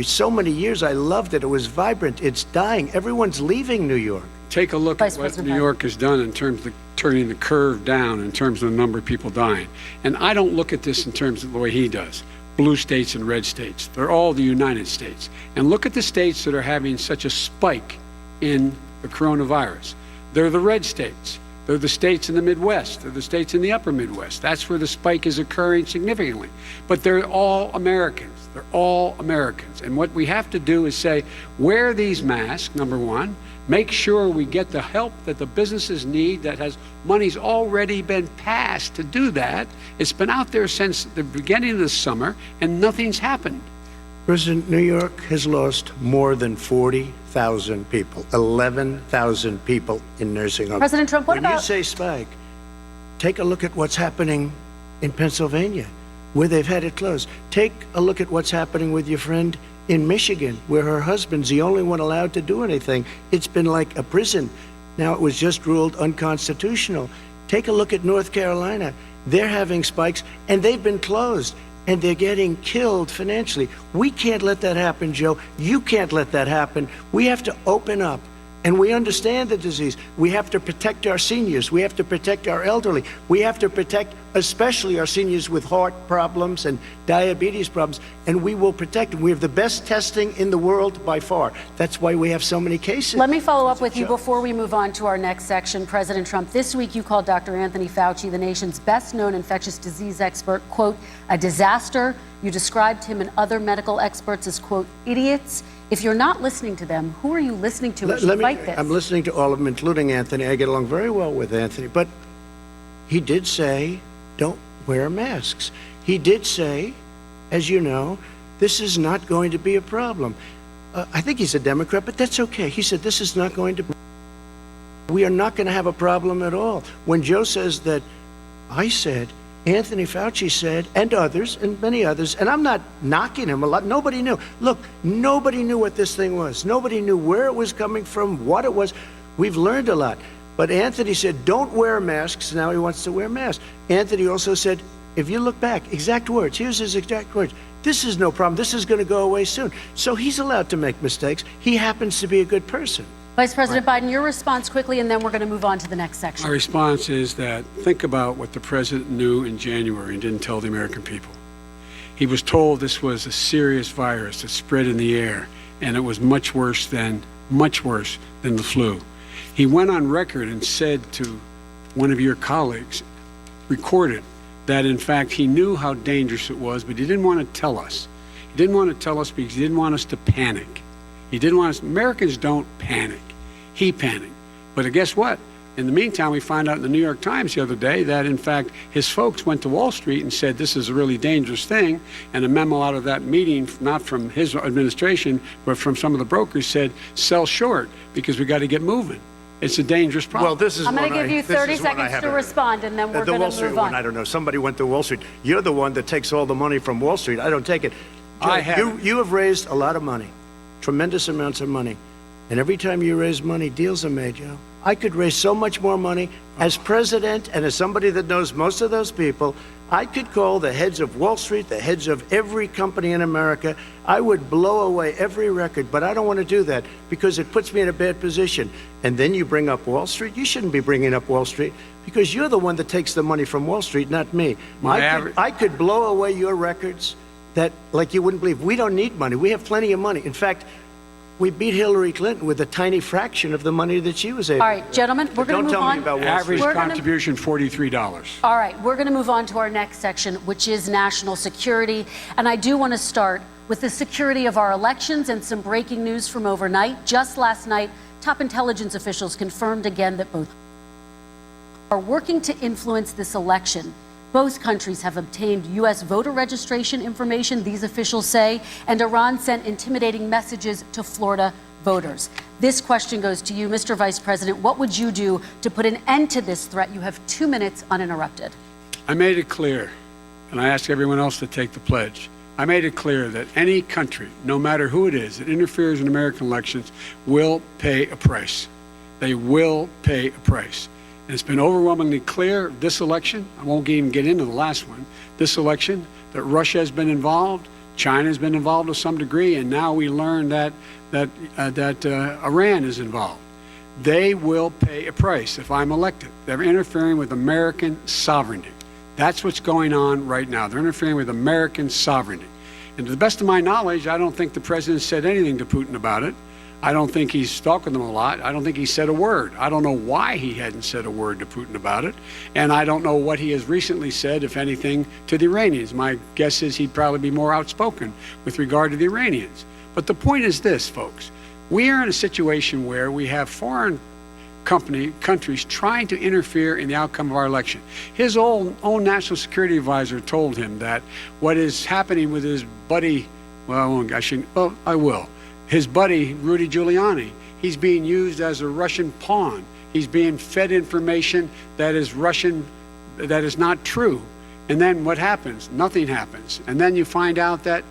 so many years. I loved it. It was vibrant. It's dying. Everyone's leaving New York. Take a look at what New York has done in terms of turning the curve down in terms of the number of people dying. And I don't look at this in terms of the way he does. Blue states and red states. They're all the United States. And look at the states that are having such a spike in the coronavirus. They're the red states. They're the states in the Midwest. They're the states in the upper Midwest. That's where the spike is occurring significantly. But they're all Americans. They're all Americans. And what we have to do is say, wear these masks, number one. Make sure we get the help that the businesses need money's already been passed to do that. It's been out there since the beginning of the summer, and nothing's happened. President, New York has lost more than 40,000 people, 11,000 people in nursing homes. President Trump, what about... When you say spike, take a look at what's happening in Pennsylvania, where they've had it closed. Take a look at what's happening with your friend in Michigan, where her husband's the only one allowed to do anything. It's been like a prison. Now it was just ruled unconstitutional. Take a look at North Carolina. They're having spikes, and they've been closed, and they're getting killed financially. We can't let that happen, Joe. You can't let that happen. We have to open up, and we understand the disease. We have to protect our seniors. We have to protect our elderly. We have to protect especially our seniors with heart problems and diabetes problems, and we will protect them. We have the best testing in the world by far. That's why we have so many cases. Let me follow up with you before we move on to our next section. President Trump, this week you called Dr. Anthony Fauci, the nation's best-known infectious disease expert, quote, a disaster. You described him and other medical experts as, quote, idiots. If you're not listening to them, who are you listening to as you fight this? I'm listening to all of them, including Anthony. I get along very well with Anthony, but he did say, don't wear masks. He did say, as you know, this is not going to be a problem. I think he's a Democrat, but that's okay. He said this is not going to be. We are not going to have a problem at all. When Joe says that, I said, Anthony Fauci said, and others, and many others, and I'm not knocking him a lot. Nobody knew. Look, nobody knew what this thing was. Nobody knew where it was coming from, what it was. We've learned a lot. But Anthony said, don't wear masks. Now he wants to wear masks. Anthony also said, if you look back, exact words, here's his exact words. This is no problem. This is going to go away soon. So he's allowed to make mistakes. He happens to be a good person. Vice President Biden, your response quickly, and then we're going to move on to the next section. My response is that think about what the president knew in January and didn't tell the American people. He was told this was a serious virus that spread in the air, and it was much worse than the flu. He went on record and said to one of your colleagues, recorded, that in fact he knew how dangerous it was, but he didn't want to tell us. He didn't want to tell us because he didn't want us to panic. He didn't want us, Americans don't panic. He panicked. But guess what? In the meantime, we find out in the New York Times the other day that, in fact, his folks went to Wall Street and said this is a really dangerous thing. And a memo out of that meeting, not from his administration, but from some of the brokers, said sell short because we got to get moving. It's a dangerous problem. Well, this is I'm going to give you 30 seconds to respond, and then we're going to move on. One, I don't know. Somebody went to Wall Street. You're the one that takes all the money from Wall Street. I don't take it. Joe, you have raised a lot of money, tremendous amounts of money. And every time you raise money, deals are made, Joe. I could raise so much more money. As president and as somebody that knows most of those people, I could call the heads of Wall Street, the heads of every company in America. I would blow away every record, but I don't want to do that because it puts me in a bad position. And then you bring up Wall Street. You shouldn't be bringing up Wall Street because you're the one that takes the money from Wall Street, not me. I could blow away your records that, like you wouldn't believe. We don't need money. We have plenty of money. In fact, we beat Hillary Clinton with a tiny fraction of the money that she was able. All right, gentlemen, we're going to move on. Don't tell me about Wall Street. Average contribution, $43. All right, we're going to move on to our next section, which is national security. And I do want to start with the security of our elections and some breaking news from overnight. Just last night, top intelligence officials confirmed again that both are working to influence this election. Both countries have obtained U.S. voter registration information, these officials say, and Iran sent intimidating messages to Florida voters. This question goes to you, Mr. Vice President. What would you do to put an end to this threat? You have 2 minutes uninterrupted. I made it clear and I ask everyone else to take the pledge. I made it clear that any country, no matter who it is, that interferes in American elections will pay a price. They will pay a price. And it's been overwhelmingly clear this election, I won't even get into the last one, this election, that Russia has been involved, China has been involved to some degree, and now we learn that Iran is involved. They will pay a price if I'm elected. They're interfering with American sovereignty. That's what's going on right now. They're interfering with American sovereignty. And to the best of my knowledge, I don't think the president said anything to Putin about it. I don't think he's talked with them a lot. I don't think he said a word. I don't know why he hadn't said a word to Putin about it. And I don't know what he has recently said, if anything, to the Iranians. My guess is he'd probably be more outspoken with regard to the Iranians. But the point is this, folks. We are in a situation where we have foreign countries trying to interfere in the outcome of our election. His own national security advisor told him that what is happening with his buddy, I will. His buddy, Rudy Giuliani, he's being used as a Russian pawn. He's being fed information that is Russian, that is not true. And then what happens? Nothing happens. And then you find out that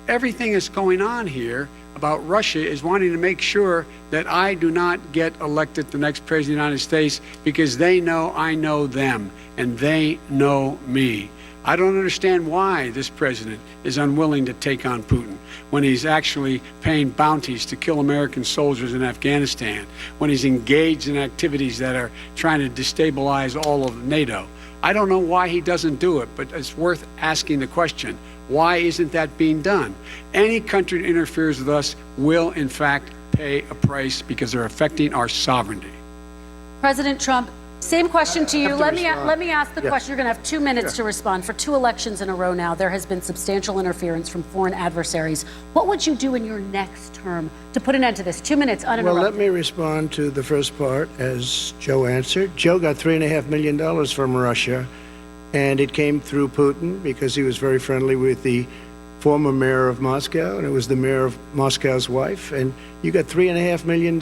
everything that's going on here about Russia is wanting to make sure that I do not get elected the next president of the United States because they know I know them and they know me. I don't understand why this president is unwilling to take on Putin when he's actually paying bounties to kill American soldiers in Afghanistan, when he's engaged in activities that are trying to destabilize all of NATO. I don't know why he doesn't do it, but it's worth asking the question. Why isn't that being done? Any country that interferes with us will, in fact, pay a price because they're affecting our sovereignty. President Trump, same question to you. Let me ask the Yes. question. You're going to have 2 minutes to respond. For 2 elections in a row now, there has been substantial interference from foreign adversaries. What would you do in your next term to put an end to this? 2 minutes uninterrupted. Well, let me respond to the first part as Joe answered. Joe got $3.5 million from Russia, and it came through Putin because he was very friendly with the former mayor of Moscow, and it was the mayor of Moscow's wife, and you got $3.5 million.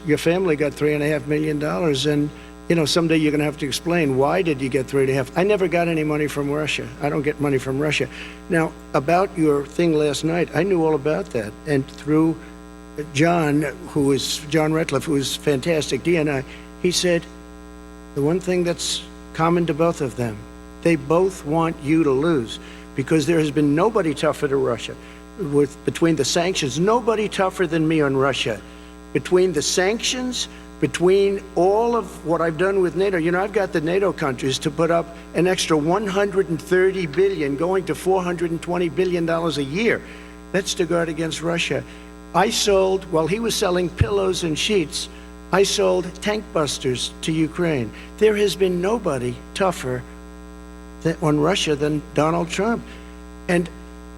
Your family got $3.5 million, and you know, someday you're going to have to explain why did you get 3.5. I never got any money from Russia. I don't get money from Russia. Now, about your thing last night, I knew all about that. And through John Ratcliffe, who is fantastic, DNI, he said the one thing that's common to both of them, they both want you to lose because there has been nobody tougher to Russia. Between the sanctions, nobody tougher than me on Russia. Between the sanctions, between all of what I've done with NATO, you know, I've got the NATO countries to put up an extra $130 billion, going to $420 billion a year. That's to guard against Russia. I sold, while he was selling pillows and sheets, I sold tank busters to Ukraine. There has been nobody tougher on Russia than Donald Trump. And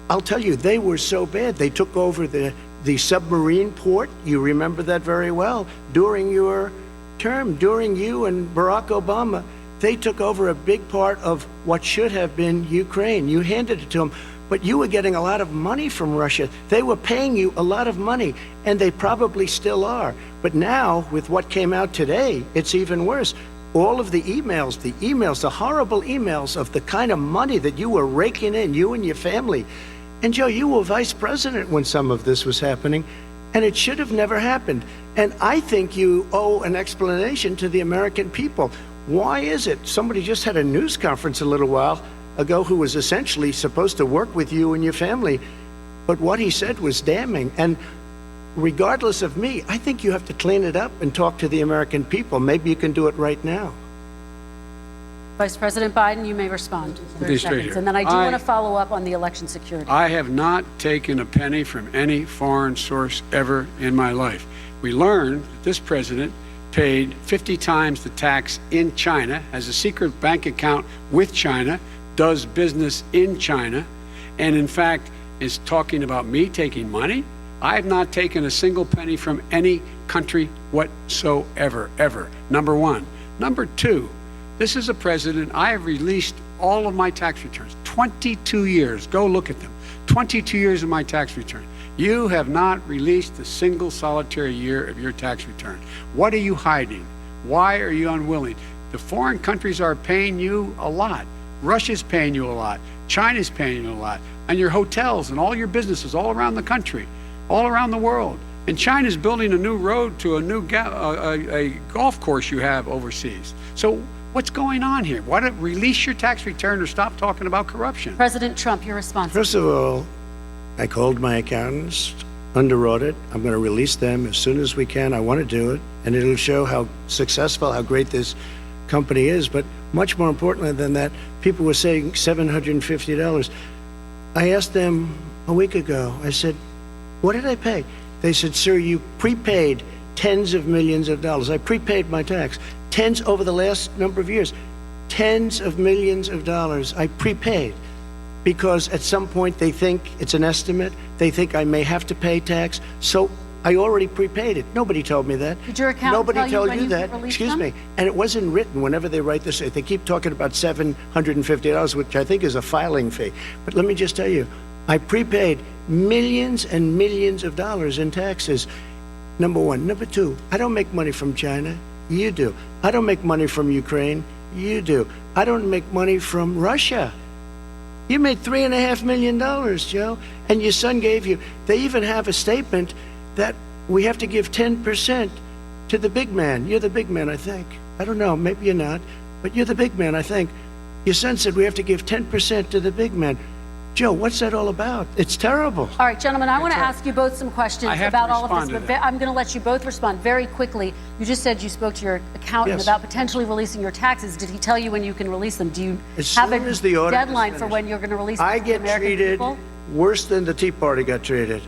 I'll tell you, they were so bad. They took over the submarine port. You remember that very well. During your term, during you and Barack Obama, they took over a big part of what should have been Ukraine. You handed it to them, but you were getting a lot of money from Russia. They were paying you a lot of money, and they probably still are. But now, with what came out today, it's even worse. All of the emails, the horrible emails of the kind of money that you were raking in, you and your family. And Joe, you were vice president when some of this was happening, and it should have never happened. And I think you owe an explanation to the American people. Why is it? Somebody just had a news conference a little while ago who was essentially supposed to work with you and your family, but what he said was damning. And regardless of me, I think you have to clean it up and talk to the American people. Maybe you can do it right now. Vice President Biden, you may respond. 30 Be straight seconds. here. And then I do want to follow up on the election security. I have not taken a penny from any foreign source ever in my life. We learned that this president paid 50 times the tax in China, has a secret bank account with China, does business in China, and in fact is talking about me taking money. I have not taken a single penny from any country whatsoever, ever. Number one. Number two, this is a president, I have released all of my tax returns, 22 years, go look at them, 22 years of my tax return. You have not released a single solitary year of your tax return. What are you hiding? Why are you unwilling? The foreign countries are paying you a lot. Russia's paying you a lot. China's paying you a lot. And your hotels and all your businesses all around the country, all around the world. And China's building a new road to a new a golf course you have overseas. So what's going on here? Why don't release your tax return or stop talking about corruption? President Trump, your response. First of all, I called my accountants under audit. I'm going to release them as soon as we can. I want to do it, and it'll show how successful, how great this company is. But much more importantly than that, people were saying $750. I asked them a week ago, I said, what did I pay? They said, sir, you prepaid tens of millions of dollars. I prepaid my tax. Tens over the last number of years. Tens of millions of dollars I prepaid. Because at some point they think it's an estimate. They think I may have to pay tax. So I already prepaid it. Nobody told me that. Did your accountant Nobody tell you told when you you that. released Excuse them? me. And it wasn't written whenever they write this. They keep talking about $750, which I think is a filing fee. But let me just tell you, I prepaid millions and millions of dollars in taxes. Number one. Number two, I don't make money from China. You do. I don't make money from Ukraine. You do. I don't make money from Russia. You made $3.5 million, Joe, and your son gave you. They even have a statement that we have to give 10% to the big man. You're the big man, I think. I don't know, maybe you're not, but you're the big man, I think. Your son said we have to give 10% to the big man. Joe, what's that all about? It's terrible. All right, gentlemen, I want to ask you both some questions about all of this, but I'm going to let you both respond very quickly. You just said you spoke to your accountant Yes. about potentially releasing your taxes. Did he tell you when you can release them? Do you As have soon a as the audit is deadline for finished. when you're going to release them I to the get American treated people? worse than the Tea Party got treated.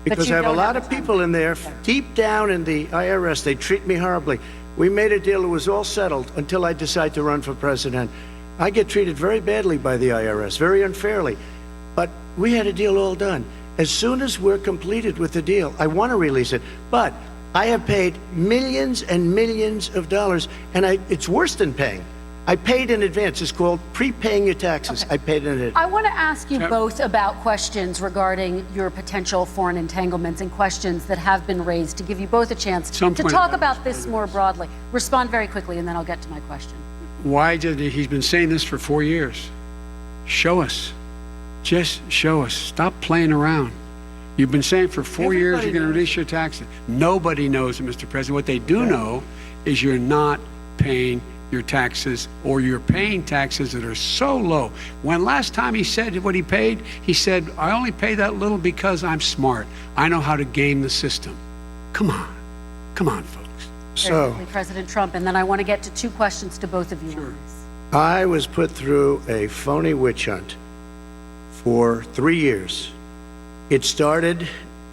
Because you I have a don't lot have of people in there, deep down in the IRS, they treat me horribly. We made a deal, it was all settled until I decide to run for president. I get treated very badly by the IRS, very unfairly. But we had a deal all done. As soon as we're completed with the deal, I want to release it. But I have paid millions and millions of dollars, and it's worse than paying. I paid in advance. It's called prepaying your taxes. I paid in advance. I want to ask you both about questions regarding your potential foreign entanglements and questions that have been raised to give you both a chance to talk about this more broadly. Respond very quickly, and then I'll get to my question. Why did he's been saying this for 4 years? Show us. Just show us. Stop playing around. You've been saying for 4 years you're going to release your taxes. Nobody knows it, Mr. President. What they do know is you're not paying your taxes, or you're paying taxes that are so low. When last time he said what he paid, he said, I only pay that little because I'm smart. I know how to game the system. Come on. Come on, folks. Very quickly, President Trump, and then I want to get to two questions to both of you. Sure. I was put through a phony witch hunt for 3 years. It started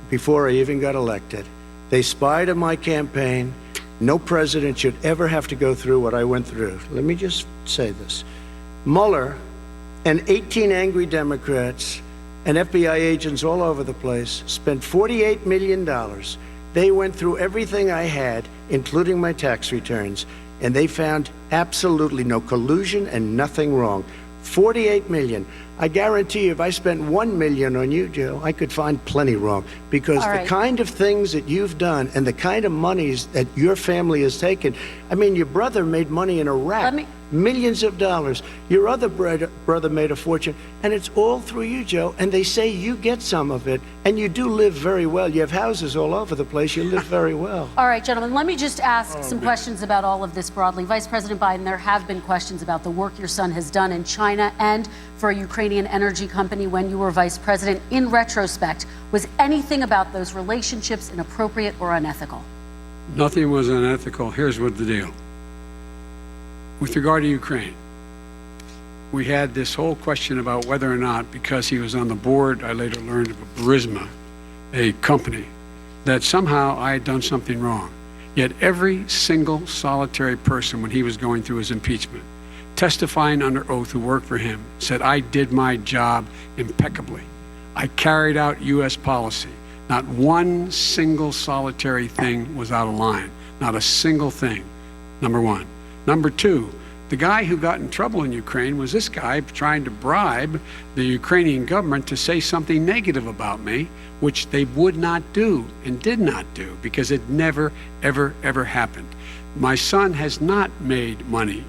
before I even got elected. They spied on my campaign. No president should ever have to go through what I went through. Let me just say this. Mueller and 18 angry Democrats and FBI agents all over the place spent $48 million. They went through everything I had, including my tax returns, and they found absolutely no collusion and nothing wrong. 48 million. I guarantee you, if I spent 1 million on you, Joe, I could find plenty wrong. Because the kind of things that you've done and the kind of monies that your family has taken, I mean, your brother made money in Iraq, millions of dollars. Your other brother made a fortune, and it's all through you, Joe. And they say you get some of it, and you do live very well. You have houses all over the place. You live very well. All right, gentlemen, let me just ask some questions about all of this broadly. Vice President Biden, there have been questions about the work your son has done in China and for a Ukrainian energy company when you were vice president. In retrospect, was anything about those relationships inappropriate or unethical? Nothing was unethical. Here's what the deal. With regard to Ukraine, we had this whole question about whether or not, because he was on the board, I later learned of Burisma, a company, that somehow I had done something wrong. Yet every single solitary person, when he was going through his impeachment, testifying under oath who worked for him, said, I did my job impeccably. I carried out U.S. policy. Not one single solitary thing was out of line. Not a single thing, number one. Number two, the guy who got in trouble in Ukraine was this guy trying to bribe the Ukrainian government to say something negative about me, which they would not do and did not do because it never, ever, ever happened. My son has not made money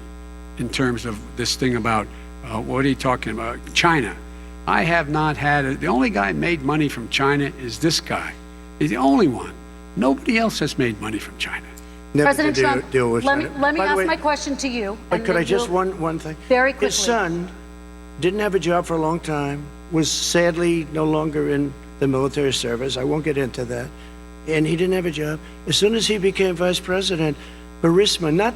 in terms of this thing about What are you talking about? China. I have not had the only guy made money from China is this guy. He's the only one. Nobody else has made money from China. President Trump, let me By the ask way, my question to you. But and could then I just you'll- one thing? Very quickly. His son didn't have a job for a long time, was sadly no longer in the military service. I won't get into that. And he didn't have a job. As soon as he became vice president, Burisma, not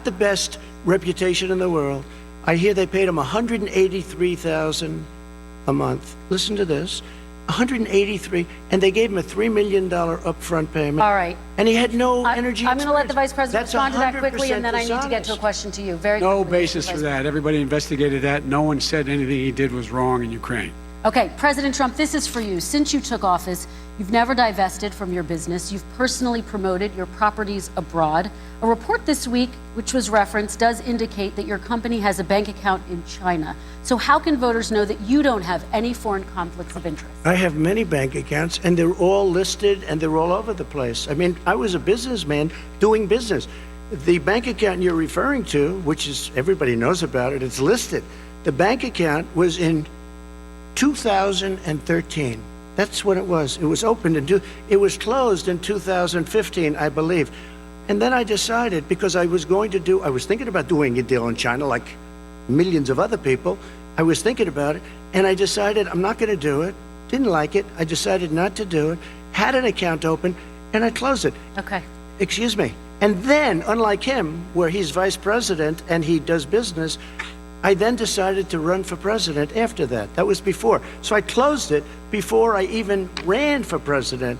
the best reputation in the world. I hear they paid him $183,000 a month. Listen to this. 183, and they gave him a $3 million upfront payment. All right. And he had no energy. I'm going to let the vice president That's respond to that quickly, 100% and then I need to get to a dishonest. question to you. Very No quickly, basis Mr. for Vice that. Everybody investigated that. No one said anything he did was wrong in Ukraine. Okay, President Trump, this is for you. Since you took office, you've never divested from your business. You've personally promoted your properties abroad. A report this week, which was referenced, does indicate that your company has a bank account in China. So how can voters know that you don't have any foreign conflicts of interest? I have many bank accounts, and they're all listed, and they're all over the place. I mean, I was a businessman doing business. The bank account you're referring to, which is everybody knows about it, it's listed. The bank account was in 2013. That's when it was. It was opened it was closed in 2015, I believe. And then I decided, because I was thinking about doing a deal in China like millions of other people. I was thinking about it, and I decided I'm not going to do it. Didn't like it. I decided not to do it. Had an account open, and I closed it. Okay. Excuse me. And then, unlike him, where he's vice president and he does business, I then decided to run for president after that. That was before. So I closed it before I even ran for president,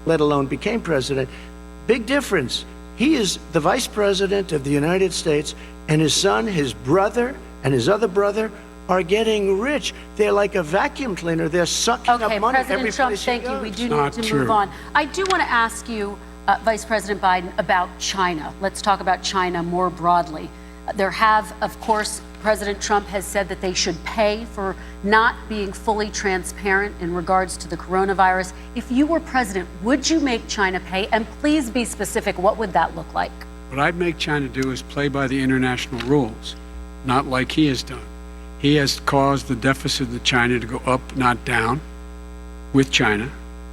let alone became president. Big difference. He is the vice president of the United States, and his son, his brother, and his other brother are getting rich. They're like a vacuum cleaner. They're sucking up money every President Trump, place he thank you. goes. We do need to move on. I do want to ask you, Vice President Biden, about China. Let's talk about China more broadly. There have, of course, President Trump has said that they should pay for not being fully transparent in regards to the coronavirus. If you were president, would you make China pay? And please be specific. What would that look like? What I'd make China do is play by the international rules, not like he has done. He has caused the deficit of China to go up, not down, with China,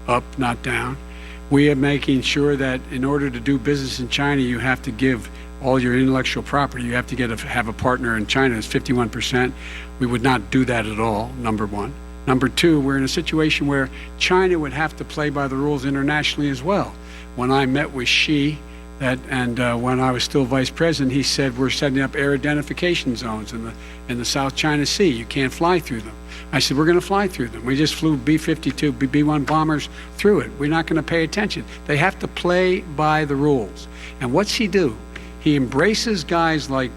up, not down. We are making sure that in order to do business in China, you have to give all your intellectual property. You have to have a partner in China. It's 51%. We would not do that at all, number one. Number two, we're in a situation where China would have to play by the rules internationally as well. When I met with Xi, when I was still vice president, he said we're setting up air identification zones in the South China Sea. You can't fly through them. I said we're going to fly through them. We just flew B-52, B-1 bombers through it. We're not going to pay attention. They have to play by the rules. And what's he do? He embraces guys like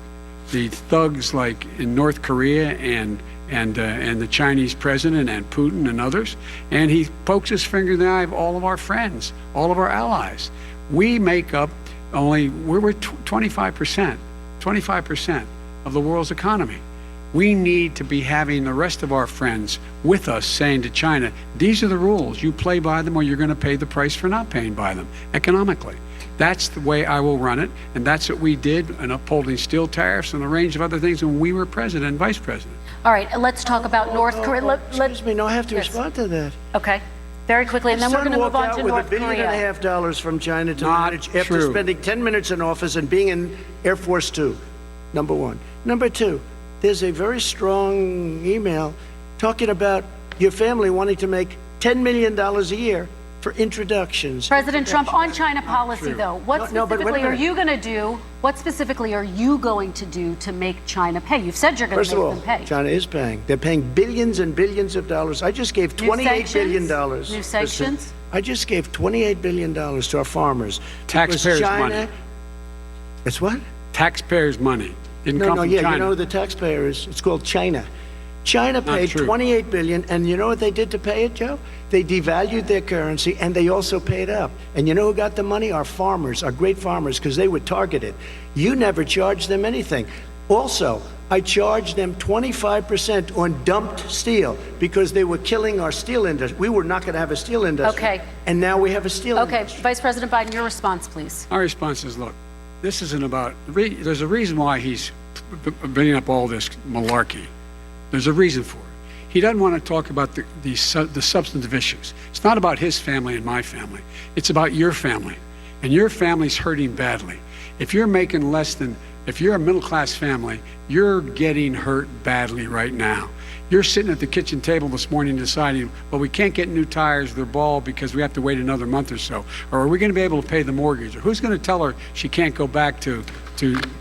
the thugs like in North Korea and the Chinese president and Putin and others, and he pokes his finger in the eye of all of our friends, all of our allies. We make up we're 25% of the world's economy. We need to be having the rest of our friends with us saying to China, these are the rules. You play by them or you're going to pay the price for not paying by them economically. That's the way I will run it, and that's what we did in upholding steel tariffs and a range of other things when we were president and vice president. All right, let's talk about North Korea. Excuse me, no, I have to respond to that. Okay, very quickly, and then we're going to move on to North with $1.5 billion from China to manage after spending 10 minutes in office and being in Air Force Two, number one. Number two, there's a very strong email talking about your family wanting to make $10 million a year for introductions. President Trump, on China policy, though, what specifically are you going to do? What specifically are you going to do to make China pay? You've said you're going to make them pay. China is paying. They're paying billions and billions of dollars. I just gave $28 billion. New sanctions? I just gave $28 billion to our farmers. Taxpayers' money. It's what? Taxpayers' money. Didn't come from China. You know who the taxpayer is? It's called China. China paid $28 billion, and you know what they did to pay it, Joe? They devalued their currency, and they also paid up. And you know who got the money? Our farmers, our great farmers, because they were targeted. You never charged them anything. Also, I charged them 25% on dumped steel because they were killing our steel industry. We were not going to have a steel industry. Okay. And now we have a steel industry. Okay, Vice President Biden, your response, please. Our response is, look, this isn't about, there's a reason why he's bringing up all this malarkey. There's a reason for it. He doesn't want to talk about the substantive issues. It's not about his family and my family. It's about your family. And your family's hurting badly. If you're making less than, if you're a middle-class family, you're getting hurt badly right now. You're sitting at the kitchen table this morning deciding, well, we can't get new tires, they're bald because we have to wait another month or so. Or are we going to be able to pay the mortgage? Or who's going to tell her she can't go back to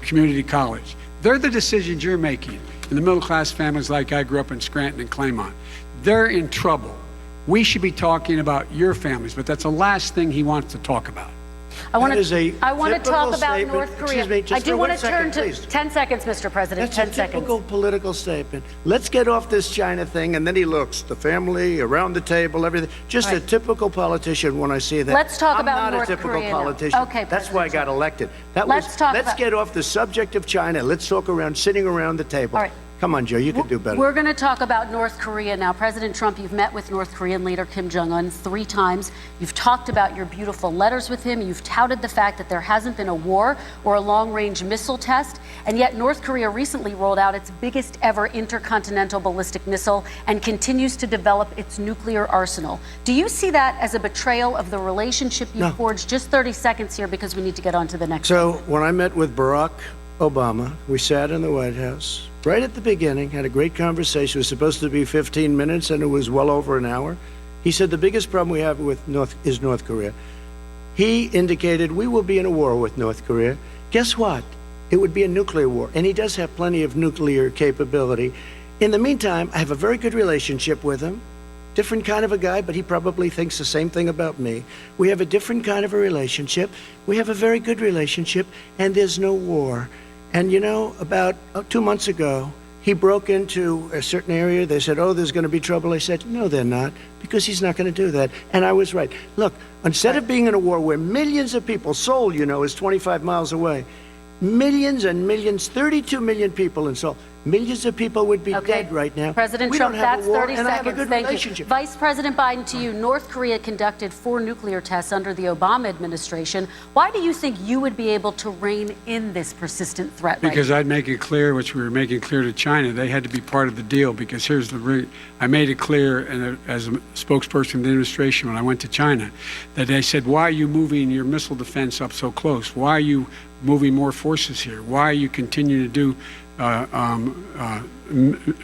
community college? They're the decisions you're making. In the middle-class families like I grew up in Scranton and Claymont, they're in trouble. We should be talking about your families, but that's the last thing he wants to talk about. I want That is a to talk about statement. North Korea. Excuse me, just I do for want one to turn second, to please. 10 seconds, Mr. President. That's 10 a seconds. typical political statement. Let's get off this China thing, and then he looks, the family, around the table, everything. Just a typical politician when I see that. Let's talk I'm about not North a typical Korea now. politician. Okay, That's why I got elected. Let's get off the subject of China. Let's talk around, sitting around the table. All right. Come on, Joe, you can do better. We're going to talk about North Korea now. President Trump, you've met with North Korean leader Kim Jong-un 3 times. You've talked about your beautiful letters with him. You've touted the fact that there hasn't been a war or a long-range missile test. And yet North Korea recently rolled out its biggest ever intercontinental ballistic missile and continues to develop its nuclear arsenal. Do you see that as a betrayal of the relationship you forged? Just 30 seconds here because we need to get on to the next So one. when I met with Barack Obama, we sat in the White House right at the beginning, had a great conversation. It was supposed to be 15 minutes, and it was well over an hour. He said the biggest problem we have with North Korea. He indicated we will be in a war with North Korea. Guess what? It would be a nuclear war, and he does have plenty of nuclear capability. In the meantime, I have a very good relationship with him. Different kind of a guy, but he probably thinks the same thing about me. We have a different kind of a relationship. We have a very good relationship, and there's no war. And you know, about 2 months ago, he broke into a certain area. They said, oh, there's going to be trouble. I said, no, they're not, because he's not going to do that. And I was right. Look, instead of being in a war where millions of people, Seoul, you know, is 25 miles away, millions and millions, 32 million people in Seoul, millions of people would be dead right now. President We Trump, don't have that's a war, 30 and I have a seconds. good Thank relationship. you. Vice President Biden, to you. North Korea conducted 4 nuclear tests under the Obama administration. Why do you think you would be able to rein in this persistent threat? Because I'd make it clear, which we were making clear to China, they had to be part of the deal. Because here's I made it clear, and as a spokesperson of the administration when I went to China, that they said, why are you moving your missile defense up so close? Why are you moving more forces here? Why are you continuing to do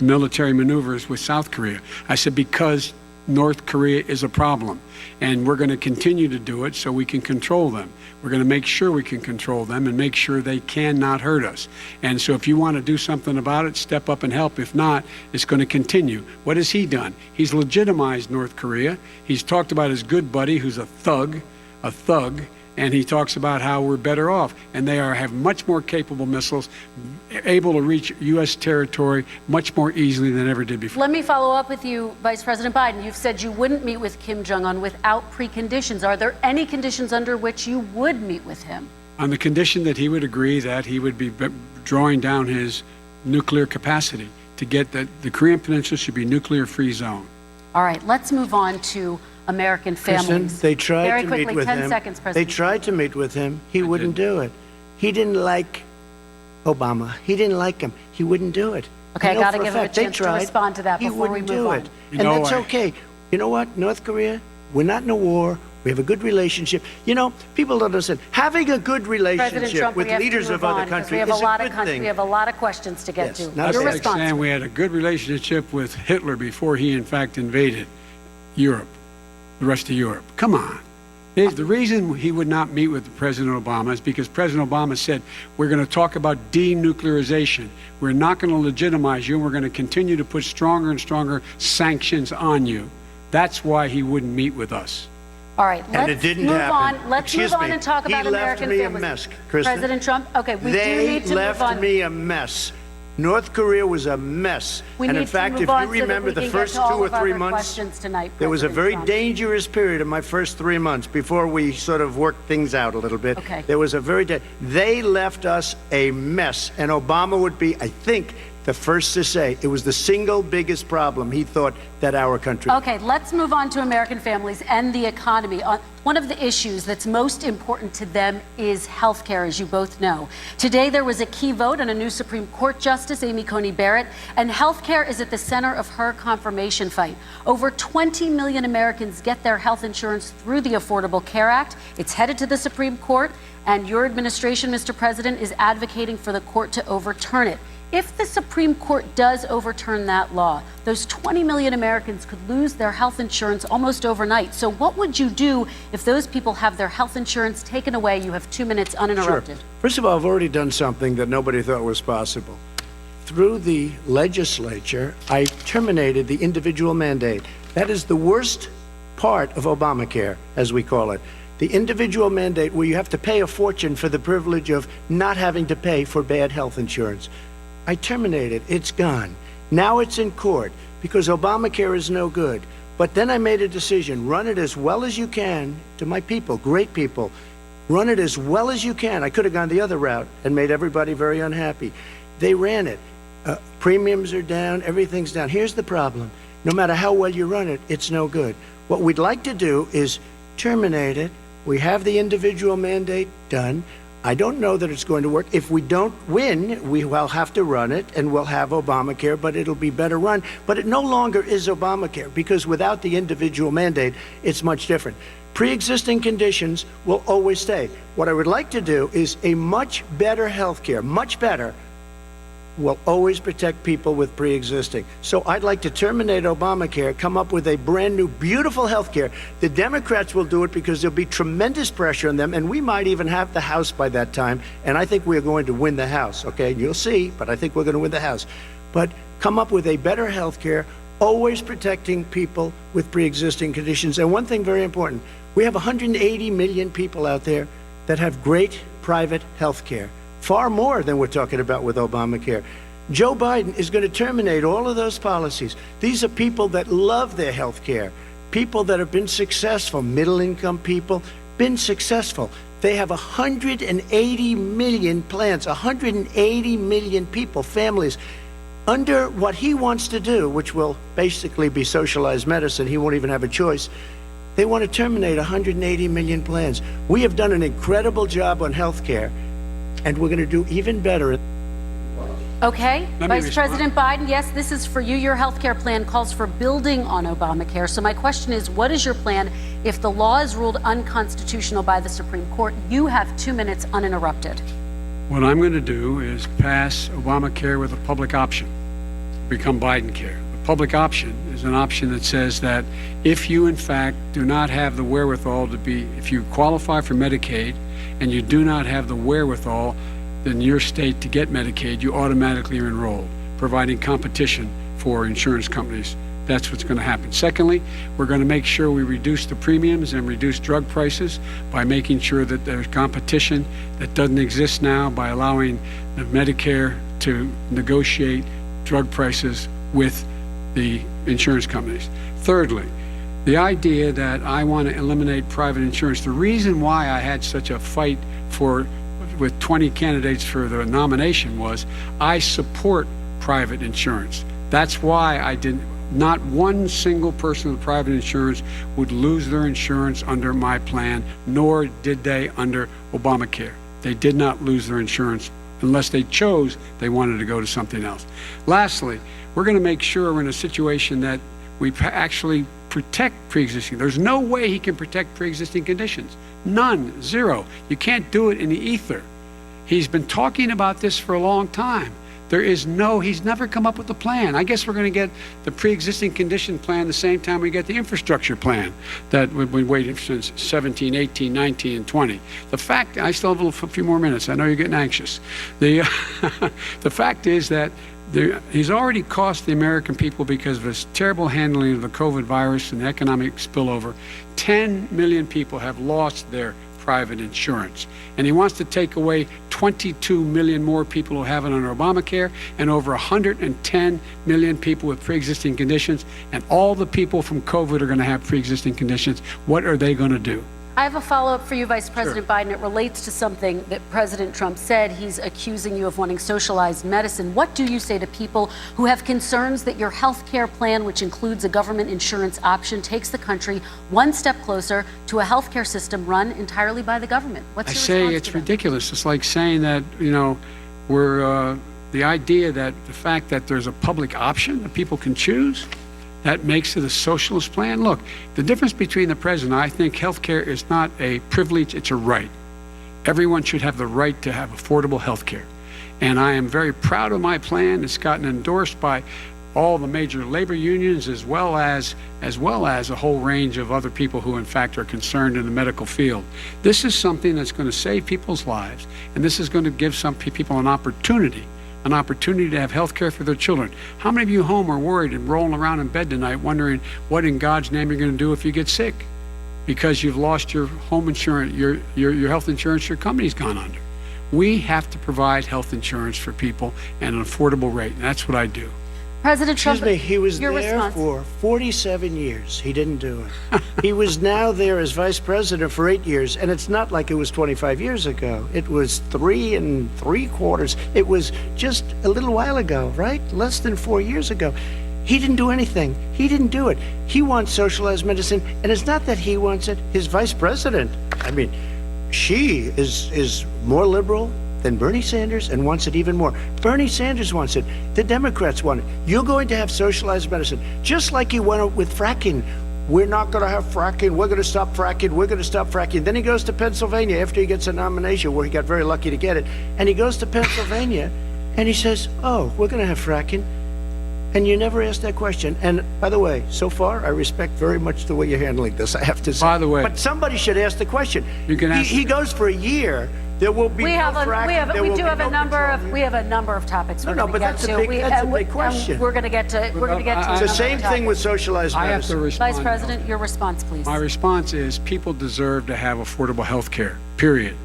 military maneuvers with South Korea? I said, because North Korea is a problem, and we're going to continue to do it so we can control them. We're going to make sure we can control them and make sure they cannot hurt us. And so if you want to do something about it, step up and help. If not, it's going to continue. What has he done? He's legitimized North Korea. He's talked about his good buddy who's a thug, and he talks about how we're better off, and they have much more capable missiles, able to reach U.S. territory much more easily than ever did before. Let me follow up with you, Vice President Biden. You've said you wouldn't meet with Kim Jong-un without preconditions. Are there any conditions under which you would meet with him? On the condition that he would agree that he would be drawing down his nuclear capacity to get that the Korean Peninsula should be nuclear-free zone. All right, let's move on to American families. Kristen, they tried Very to quickly, meet with 10 him. seconds, They President. tried to meet with him. He wouldn't do it. He didn't like Obama. He didn't like him. He wouldn't do it. Okay, I know got to for give him a fact they chance to tried. respond to that He before we wouldn't move do on. it. And that's okay. You know what, North Korea, we're not in a war. We have a good relationship. You know, people don't understand. Having a good President relationship Trump, with we have leaders to of move other on because countries we have is a lot a of good thing. we have a lot of questions to get to. That's Your like response. saying we had a good relationship with Hitler before he, in fact, invaded Europe, the rest of Europe. Come on. The reason he would not meet with President Obama is because President Obama said, we're going to talk about denuclearization. We're not going to legitimize you, and we're going to continue to put stronger and stronger sanctions on you. That's why he wouldn't meet with us. All right, And let's it didn't move happen. on. Let's Excuse move on me. and talk He about left American me a families. mess, Kristen. President Trump, okay, we do They need to move left on. me a mess. North Korea was a mess. We and need in fact, to if move on you so that remember we the can first get to 2 all or of our 3 other months, questions tonight, there was a President very Trump. dangerous period in my first 3 months before we sort of worked things out a little bit. Okay. There was a they left us a mess, and Obama would be, I think, the first to say it was the single biggest problem he thought that our country. Okay, let's move on to American families and the economy. One of the issues that's most important to them is health care, as you both know. Today, there was a key vote on a new Supreme Court Justice, Amy Coney Barrett, and health care is at the center of her confirmation fight. Over 20 million Americans get their health insurance through the Affordable Care Act. It's headed to the Supreme Court, and your administration, Mr. President, is advocating for the court to overturn it. If the Supreme Court does overturn that law, those 20 million Americans could lose their health insurance almost overnight. So what would you do if those people have their health insurance taken away? You have 2 minutes uninterrupted. Sure. First of all, I've already done something that nobody thought was possible. Through the legislature, I terminated the individual mandate. That is the worst part of Obamacare, as we call it. The individual mandate where you have to pay a fortune for the privilege of not having to pay for bad health insurance. I terminated. It's gone. Now it's in court because Obamacare is no good. But then I made a decision. Run it as well as you can to my people, great people. Run it as well as you can. I could have gone the other route and made everybody very unhappy. They ran it. Premiums are down. Everything's down. Here's the problem. No matter how well you run it, it's no good. What we'd like to do is terminate it. We have the individual mandate done. I don't know that it's going to work. If we don't win, we will have to run it, and we'll have Obamacare, but it'll be better run. But it no longer is Obamacare, because without the individual mandate, it's much different. Pre-existing conditions will always stay. What I would like to do is a much better health care, much better, will always protect people with pre-existing. So I'd like to terminate Obamacare, come up with a brand new, beautiful health care. The Democrats will do it because there'll be tremendous pressure on them, and we might even have the House by that time, and I think we're going to win the House, okay? You'll see, but I think we're going to win the House. But come up with a better health care, always protecting people with pre-existing conditions. And one thing very important, we have 180 million people out there that have great private health care. Far more than we're talking about with Obamacare. Joe Biden is going to terminate all of those policies. These are people that love their health care, people that have been successful, middle-income people, been successful. They have 180 million plans, 180 million people, families, under what he wants to do, which will basically be socialized medicine. He won't even have a choice. They want to terminate 180 million plans. We have done an incredible job on health care, and we're going to do even better. Okay, Vice President Biden, yes, this is for you. Your health care plan calls for building on Obamacare. So my question is, what is your plan if the law is ruled unconstitutional by the Supreme Court? You have 2 minutes uninterrupted. What I'm going to do is pass Obamacare with a public option, become Biden care. The public option is an option that says that if you, in fact, do not have the wherewithal to be, if you qualify for Medicaid and you do not have the wherewithal in your state to get Medicaid, you automatically are enrolled, providing competition for insurance companies. That's what's going to happen. Secondly, we're going to make sure we reduce the premiums and reduce drug prices by making sure that there's competition that doesn't exist now, by allowing the Medicare to negotiate drug prices with the insurance companies. Thirdly, the idea that I want to eliminate private insurance, the reason why I had such a fight with 20 candidates for the nomination was I support private insurance. That's why I didn't. Not one single person with private insurance would lose their insurance under my plan, nor did they under Obamacare. They did not lose their insurance unless they chose they wanted to go to something else. Lastly, we're going to make sure we're in a situation that we actually protect pre-existing. There's no way he can protect pre-existing conditions. None, zero. You can't do it in the ether. He's been talking about this for a long time. He's never come up with a plan. I guess we're going to get the pre-existing condition plan the same time we get the infrastructure plan that we've been waiting since 17, 18, 19, and 20. The fact, I still have a few more minutes. I know you're getting anxious. The fact is that he's already cost the American people, because of his terrible handling of the COVID virus and the economic spillover, 10 million people have lost their private insurance. And he wants to take away 22 million more people who have it under Obamacare, and over 110 million people with pre-existing conditions. And all the people from COVID are going to have pre-existing conditions. What are they going to do? I have a follow-up for you, Vice President Biden. It relates to something that President Trump said. He's accusing you of wanting socialized medicine. What do you say to people who have concerns that your health care plan, which includes a government insurance option, takes the country one step closer to a health care system run entirely by the government? What's I your say response it's to that? ridiculous. It's like saying that, we're the idea that the fact that there's a public option that people can choose, that makes it a socialist plan. Look, the difference between the president, I think health care is not a privilege, it's a right. Everyone should have the right to have affordable health care. And I am very proud of my plan. It's gotten endorsed by all the major labor unions as well as a whole range of other people who in fact are concerned in the medical field. This is something that's going to save people's lives, and this is going to give some people an opportunity to have health care for their children. How many of you home are worried and rolling around in bed tonight wondering what in God's name you're going to do if you get sick? Because you've lost your home insurance, your health insurance, your company's gone under. We have to provide health insurance for people at an affordable rate, and that's what I do. President Trump, Excuse me, he was your there response. for 47 years. He didn't do it. He was now there as vice president for 8 years, and it's not like it was 25 years ago. It was 3 3/4. It was just a little while ago, right? Less than 4 years ago. He didn't do anything. He didn't do it. He wants socialized medicine, and it's not that he wants it. His vice president, I mean, she is more liberal than Bernie Sanders and wants it even more. Bernie Sanders wants it. The Democrats want it. You're going to have socialized medicine, just like you went with fracking. We're not going to have fracking. We're going to stop fracking. We're going to stop fracking. Then he goes to Pennsylvania after he gets a nomination, where he got very lucky to get it. And he goes to Pennsylvania and he says, oh, we're going to have fracking. And you never asked that question. And by the way, so far, I respect very much the way you're handling this, I have to say. By the way, but somebody should ask the question. You can ask he goes for a year. There will be We no have fracking. There we will do be have no a number of petroleum. topics we're No, going but to get that's a to. big- that's a big and question. we're going to get to. We're going to get to. It's a the number same of thing with topics. socialized I have medicine. to respond. Vice President, your response, please. My response is people deserve to have affordable health care, period.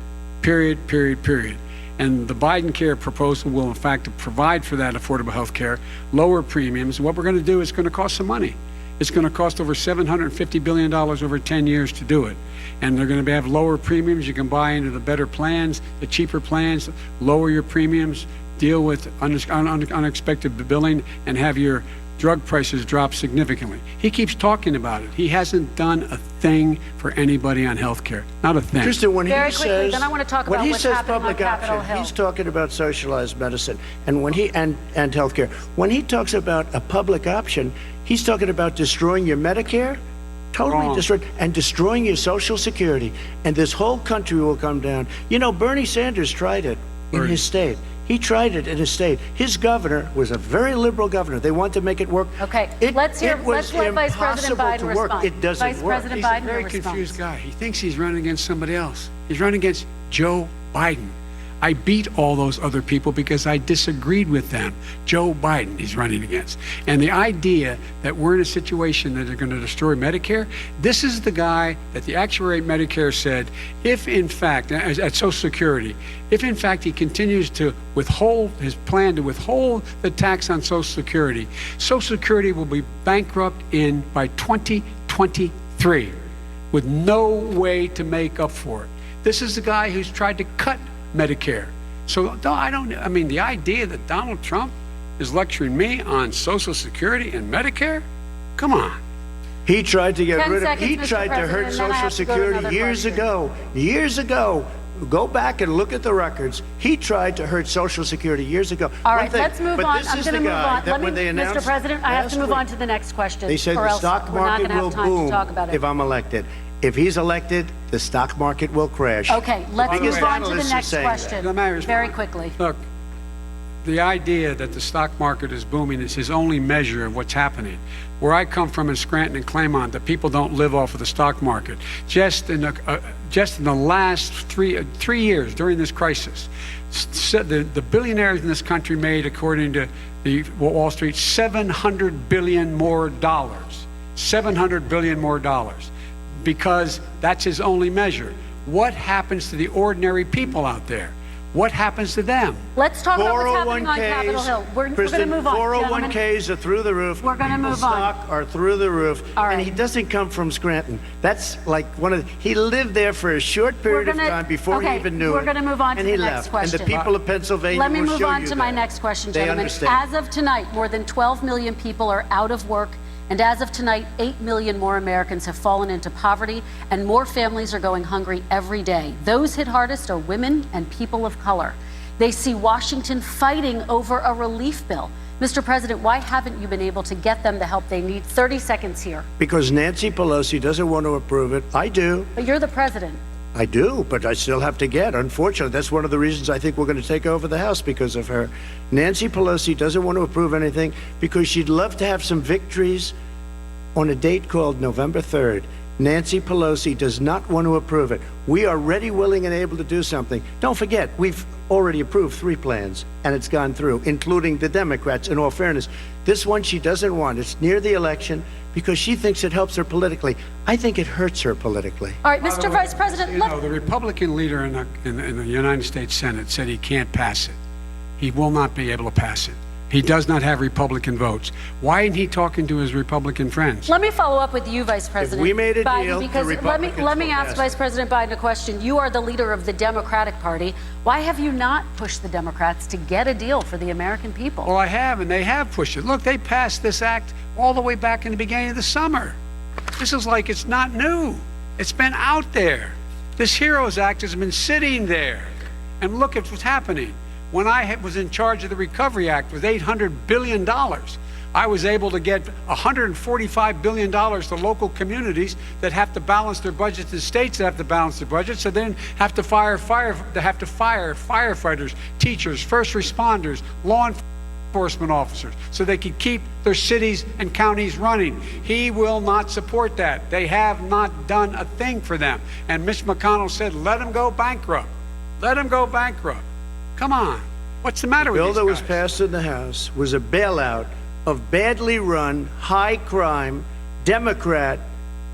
Period, period, period. And the Biden care proposal will, in fact, provide for that affordable health care, lower premiums. What we're going to do is going to cost some money. It's going to cost over $750 billion over 10 years to do it. And they're going to have lower premiums. You can buy into the better plans, the cheaper plans, lower your premiums, deal with unexpected billing, and have your drug prices drop significantly. He keeps talking about it. He hasn't done a thing for anybody on health care. Not a thing. Kristen, when Very he quickly, says, then I want to talk when about he what's says happening on public Capitol option, Hill. he's talking about socialized medicine, and when he and healthcare. When he talks about a public option, he's talking about destroying your Medicare, totally Wrong. destroyed, and destroying your Social Security, and this whole country will come down. You know, Bernie Sanders tried it in his state. He tried it in his state. His governor was a very liberal governor. They wanted to make it work. Okay, let's let Vice President Biden to work. respond. It doesn't Vice work. President He's Biden, a very your response. confused guy. He thinks he's running against somebody else. He's running against Joe Biden. I beat all those other people because I disagreed with them. Joe Biden he's running against. And the idea that we're in a situation that they're going to destroy Medicare, this is the guy that the actuary at Medicare said, if in fact, at Social Security, if in fact he continues to withhold his plan to withhold the tax on Social Security, Social Security will be bankrupt by 2023 with no way to make up for it. This is the guy who's tried to cut Medicare. So I mean, the idea that Donald Trump is lecturing me on Social Security and Medicare? Come on. He tried to get 10 rid of. seconds, He Mr. tried to hurt President, and then I Social have to go to Security another years question. ago. Years ago. Go back and look at the records. He tried to hurt Social Security years ago. All One right, thing, let's move but on. this I'm is going to the move guy on. that Let me, when they Mr. announced President, I have last to move week, on to the next question. They said or the else stock we're not market going to will have time boom to talk about it. if I'm elected. If he's elected, the stock market will crash. Okay, let's Biggest move on to the analysts are next saying question that. very quickly. Look, the idea that the stock market is booming is his only measure of what's happening. Where I come from in Scranton and Claymont, the people don't live off of the stock market. Just in the last three years during this crisis, the billionaires in this country made, according to the Wall Street, $700 billion more. $700 billion more, because that's his only measure. What happens to the ordinary people out there? what happens to them? Let's talk about what's happening on Capitol Hill. We're going to move on. 401ks are through the roof. We're going to move on. Stock are through the roof. All right. And he doesn't come from Scranton. That's like he lived there for a short period of time before he even knew it. We're going to move on to and the he next left. question. And the people of Pennsylvania Let me will move show on you to my that. next question, They gentlemen. understand. As of tonight, more than 12 million people are out of work. And as of tonight, 8 million more Americans have fallen into poverty, and more families are going hungry every day. Those hit hardest are women and people of color. They see Washington fighting over a relief bill. Mr. President, why haven't you been able to get them the help they need? 30 seconds here. Because Nancy Pelosi doesn't want to approve it. I do. But you're the president. I do, but I still have to get. Unfortunately, that's one of the reasons I think we're going to take over the House, because of her. Nancy Pelosi doesn't want to approve anything because she'd love to have some victories on a date called November 3rd. Nancy Pelosi does not want to approve it. We are ready, willing, and able to do something. Don't forget, we've already approved 3 plans, and it's gone through, including the Democrats, in all fairness. This one she doesn't want. It's near the election because she thinks it helps her politically. I think it hurts her politically. All right, Mr. Vice President, You know, the Republican leader in the United States Senate said he can't pass it. He will not be able to pass it. He does not have Republican votes. Why isn't he talking to his Republican friends? let me follow up with you, Vice President we made a Biden, deal, the because Republicans let me will ask pass Vice President Biden a question. You are the leader of the Democratic Party. Why have you not pushed the Democrats to get a deal for the American people? Well, I have, and they have pushed it. Look, they passed this act all the way back in the beginning of the summer. This is like it's not new. It's been out there. This HEROES Act has been sitting there. And look at what's happening. When I was in charge of the Recovery Act with $800 billion, I was able to get $145 billion to local communities that have to balance their budgets and states that have to balance their budgets, so then have to fire firefighters, teachers, first responders, law enforcement officers, so they can keep their cities and counties running. He will not support that. They have not done a thing for them. And Mitch McConnell said, let them go bankrupt. Let them go bankrupt. Come on. What's the matter with The these bill that guys? was passed in the House was a bailout of badly run, high crime, Democrat,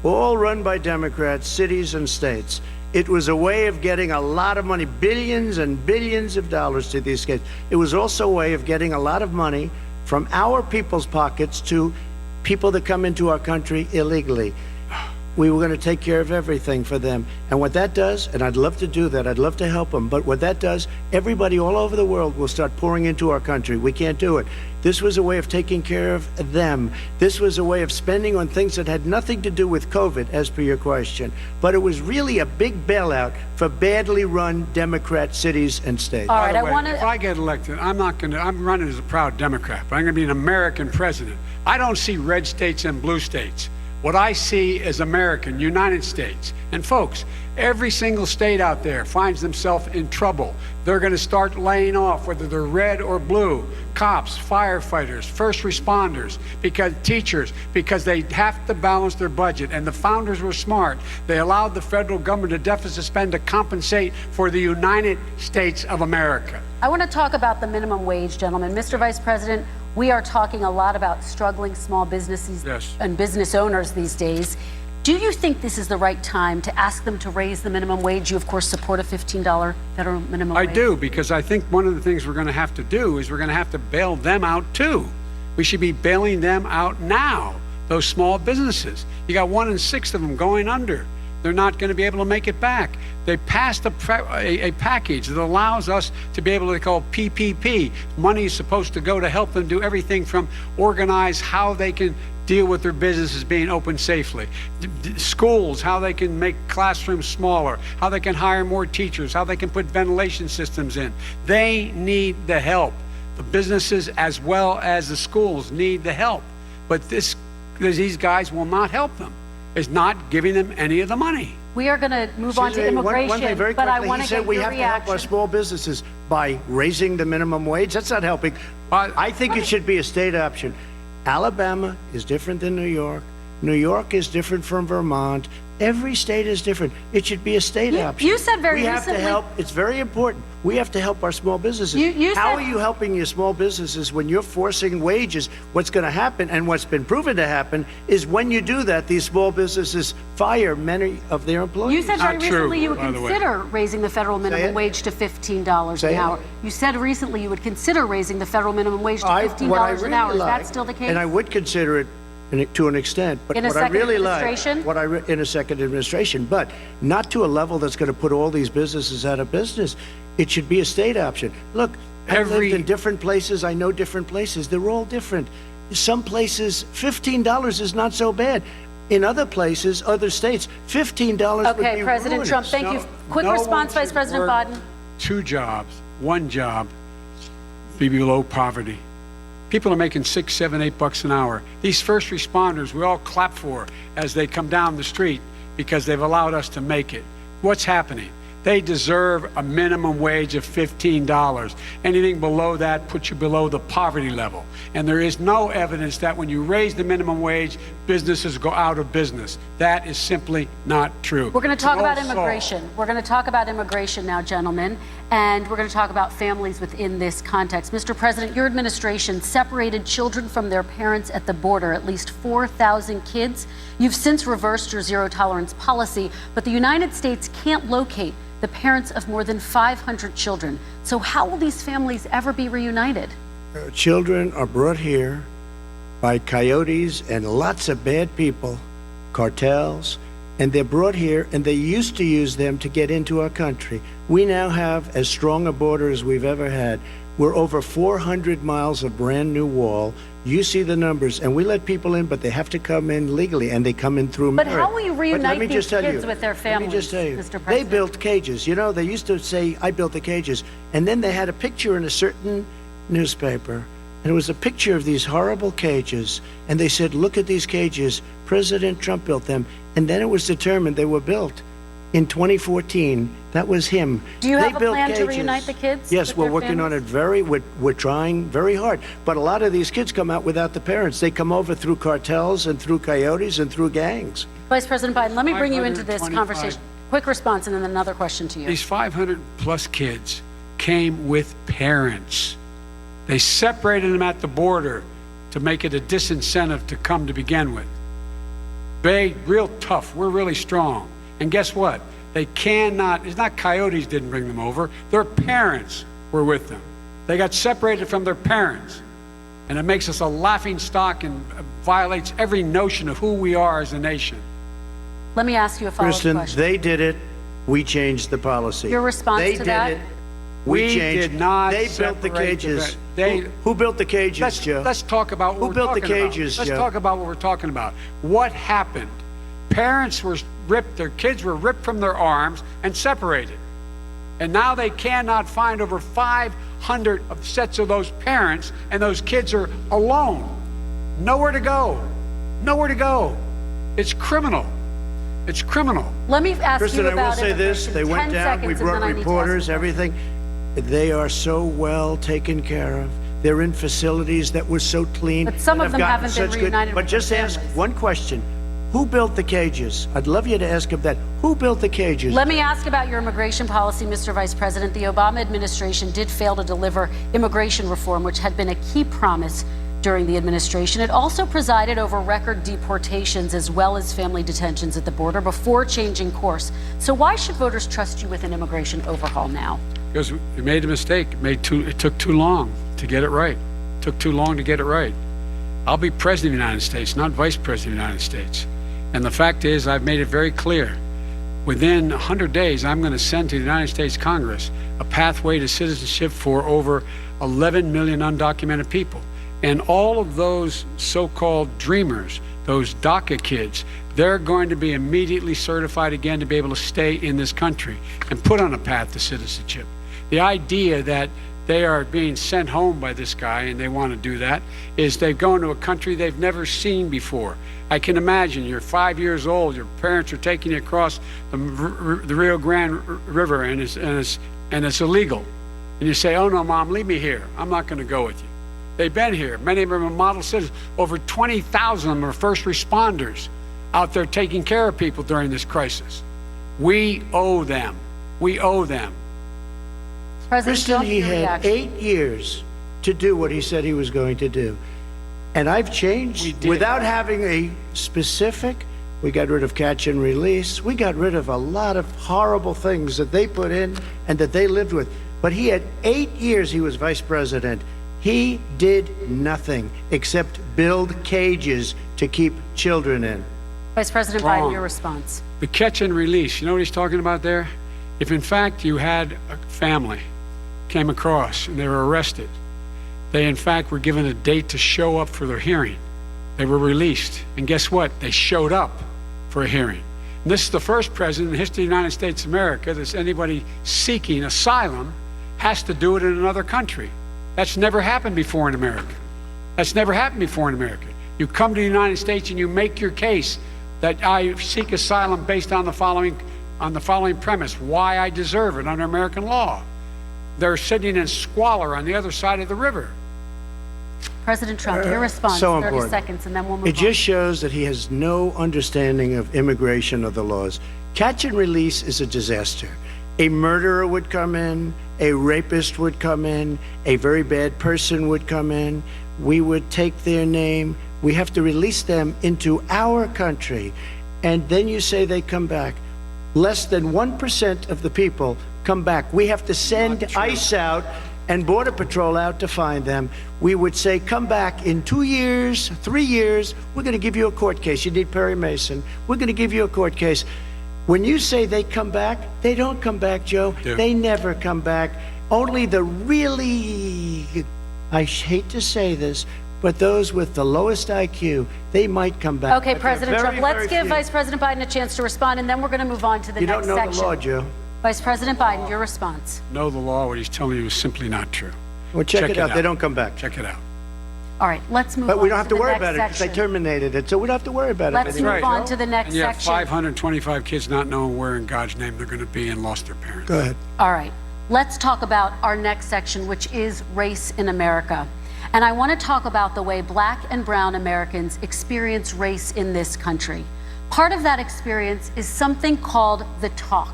all run by Democrats, cities and states. It was a way of getting a lot of money, billions and billions of dollars to these states. It was also a way of getting a lot of money from our people's pockets to people that come into our country illegally. We were going to take care of everything for them. And what that does, and I'd love to do that, I'd love to help them, but what that does, everybody all over the world will start pouring into our country. We can't do it. This was a way of taking care of them. This was a way of spending on things that had nothing to do with COVID, as per your question. But it was really a big bailout for badly run Democrat cities and states. All right, By the I way, want if to. I get elected, I'm running as a proud Democrat, but I'm going to be an American president. I don't see red states and blue states. What I see is American, United States. And folks, every single state out there finds themselves in trouble. They're going to start laying off, whether they're red or blue, cops, firefighters, first responders, because teachers, because they have to balance their budget. And the founders were smart. They allowed the federal government to deficit spend to compensate for the United States of America. I want to talk about the minimum wage, gentlemen. Mr. Vice President, we are talking a lot about struggling small businesses and business owners these days. Do you think this is the right time to ask them to raise the minimum wage? You, of course, support a $15 federal minimum wage. I do, because I think one of the things we're going to have to do is we're going to have to bail them out, too. We should be bailing them out now, those small businesses. You got 1 in 6 of them going under. They're not going to be able to make it back. They passed a package that allows us to be able to call PPP. Money is supposed to go to help them do everything from organize how they can deal with their businesses being open safely. Schools, how they can make classrooms smaller, how they can hire more teachers, how they can put ventilation systems in. They need the help. The businesses as well as the schools need the help. But these guys will not help them. Is not giving them any of the money. We are going to move on to immigration, one thing very but I quickly, want he to said get we your have to help reaction. our small businesses by raising the minimum wage. That's not helping. I think it should be a state option. Alabama is different than New York. New York is different from Vermont. Every state is different. It should be a state option. You said very we have recently. to help. It's very important. We have to help our small businesses. How are you helping your small businesses when you're forcing wages? What's going to happen, and what's been proven to happen, is when you do that, these small businesses fire many of their employees. You said very recently you would consider raising the federal minimum wage to $15 an hour. You said recently you would consider raising the federal minimum wage to $15 an hour. Is that still the case? And I would consider it to an extent, but in a what I really like, administration? in a second administration, but not to a level that's going to put all these businesses out of business. It should be a state option. Look, I've lived in different places. I know different places. They're all different. Some places, $15 is not so bad. In other places, other states, $15 would be Okay, President ruinous. Trump, thank you. Quick response, Vice President Biden. 2 jobs, 1 job, be below poverty. People are making $6, $7, $8 an hour. These first responders, we all clap for as they come down the street because they've allowed us to make it. What's happening? They deserve a minimum wage of $15. Anything below that puts you below the poverty level. And there is no evidence that when you raise the minimum wage, businesses go out of business. That is simply not true. We're going to talk about immigration. We're going to talk about immigration now, gentlemen, and we're going to talk about families within this context. Mr. President, your administration separated children from their parents at the border, at least 4,000 kids. You've since reversed your zero-tolerance policy, but the United States can't locate the parents of more than 500 children. So how will these families ever be reunited? Children are brought here by coyotes and lots of bad people, cartels, and they're brought here, and they used to use them to get into our country. We now have as strong a border as we've ever had. We're over 400 miles of brand new wall. You see the numbers, and we let people in, but they have to come in legally, and they come in through But merit. how will you reunite these kids with their families, Let me just tell you, Mr. President? they built cages. You know, they used to say, I built the cages, and then they had a picture in a certain newspaper, and it was a picture of these horrible cages, and they said, look at these cages, President Trump built them, and then it was determined they were built in 2014. That was him. Do you They have a built plan to cages. reunite the kids? Yes, with we're their working on families? it we're trying very hard. But a lot of these kids come out without the parents. They come over through cartels and through coyotes and through gangs. Vice President Biden, let me bring you into this 525. conversation. Quick response and then another question to you. These 500 plus kids came with parents. They separated them at the border to make it a disincentive to come to begin with. They real tough. We're really strong. And guess what? They cannot, it's not coyotes didn't bring them over. Their parents were with them. They got separated from their parents. And it makes us a laughing stock and violates every notion of who we are as a nation. Let me ask you a follow-up Kristen, question. they did it. We changed the policy. Your response they to did that? It. We changed. did not They built the separate cages. They, who built the cages, Joe? Let's talk about what Who we're built the talking about. cages, Let's Joe? talk about what we're talking about. What happened? Parents were ripped, their kids were ripped from their arms and separated. And now they cannot find over 500 of sets of those parents, and those kids are alone. Nowhere to go. Nowhere to go. It's criminal. It's criminal. Let me ask Kristen, you I about will say this. immigration. They 10 went down. We seconds, and brought then I need to ask reporters, you. everything. They are so well taken care of. They're in facilities that were so clean. But some and of have them gotten haven't been such reunited But with just their ask families. one question. Who built the cages? I'd love you to ask him that. Who built the cages? Let me ask about your immigration policy, Mr. Vice President. The Obama administration did fail to deliver immigration reform, which had been a key promise during the administration. It also presided over record deportations as well as family detentions at the border before changing course. So why should voters trust you with an immigration overhaul now? Because we made a mistake. It took too long to get it right. It took too long to get it right. I'll be president of the United States, not vice president of the United States. And the fact is, I've made it very clear. Within 100 days, I'm going to send to the United States Congress a pathway to citizenship for over 11 million undocumented people. And all of those so-called dreamers, those DACA kids, they're going to be immediately certified again to be able to stay in this country and put on a path to citizenship. The idea that they are being sent home by this guy and they want to do that is they've gone to a country they've never seen before. I can imagine you're 5 years old, your parents are taking you across the Rio Grande River and it's illegal. And you say, oh no, Mom, leave me here. I'm not going to go with you. They've been here. Many of them are model citizens. Over 20,000 of them are first responders. out there taking care of people during this crisis. We owe them. We owe them. President Kristen, Trump, he your had reaction. 8 years to do what he said he was going to do. And I've changed without having a specific. We got rid of catch and release. We got rid of a lot of horrible things that they put in and that they lived with. But he had 8 years he was vice president. He did nothing except build cages to keep children in. Vice President Wrong. Biden, your response. The catch and release, you know what he's talking about there? If in fact you had a family came across and they were arrested, they in fact were given a date to show up for their hearing. They were released. And guess what? They showed up for a hearing. And this is the first president in the history of the United States of America that anybody seeking asylum has to do it in another country. That's never happened before in America. That's never happened before in America. You come to the United States and you make your case that I seek asylum based on the following premise: why I deserve it under American law. They're sitting in squalor on the other side of the river. President Trump, your response, So 30 important. seconds, and then we'll move It on. just shows that he has no understanding of immigration or the laws. Catch and release is a disaster. A murderer would come in, a rapist would come in, a very bad person would come in. We would take their name. We have to release them into our country. And then you say they come back. Less than 1% of the people come back. We have to send ICE out and Border Patrol out to find them. We would say, come back in 2 years, 3 years. We're going to give you a court case. You need Perry Mason. We're going to give you a court case. When you say they come back, they don't come back, Joe. Yeah. They never come back. Only the really, I hate to say this, but those with the lowest IQ, they might come back. Okay, But they're President very, Trump, let's very give few. Vice President Biden a chance to respond, and then we're going to move on to the You next don't know section. the law, Joe. Vice President Biden, your response. Know the law, what he's telling you is simply not true. Well, check it out. They don't come back. Check it out. All right, let's move on. But we don't have to the worry next about it because they section. terminated it, so we don't have to worry about Let's it. move on to the next And you have section. 525 kids not knowing where in God's name they're going to be and lost their parents. Go ahead. All right, let's talk about our next section, which is race in America. And I want to talk about the way Black and brown Americans experience race in this country. Part of that experience is something called the talk.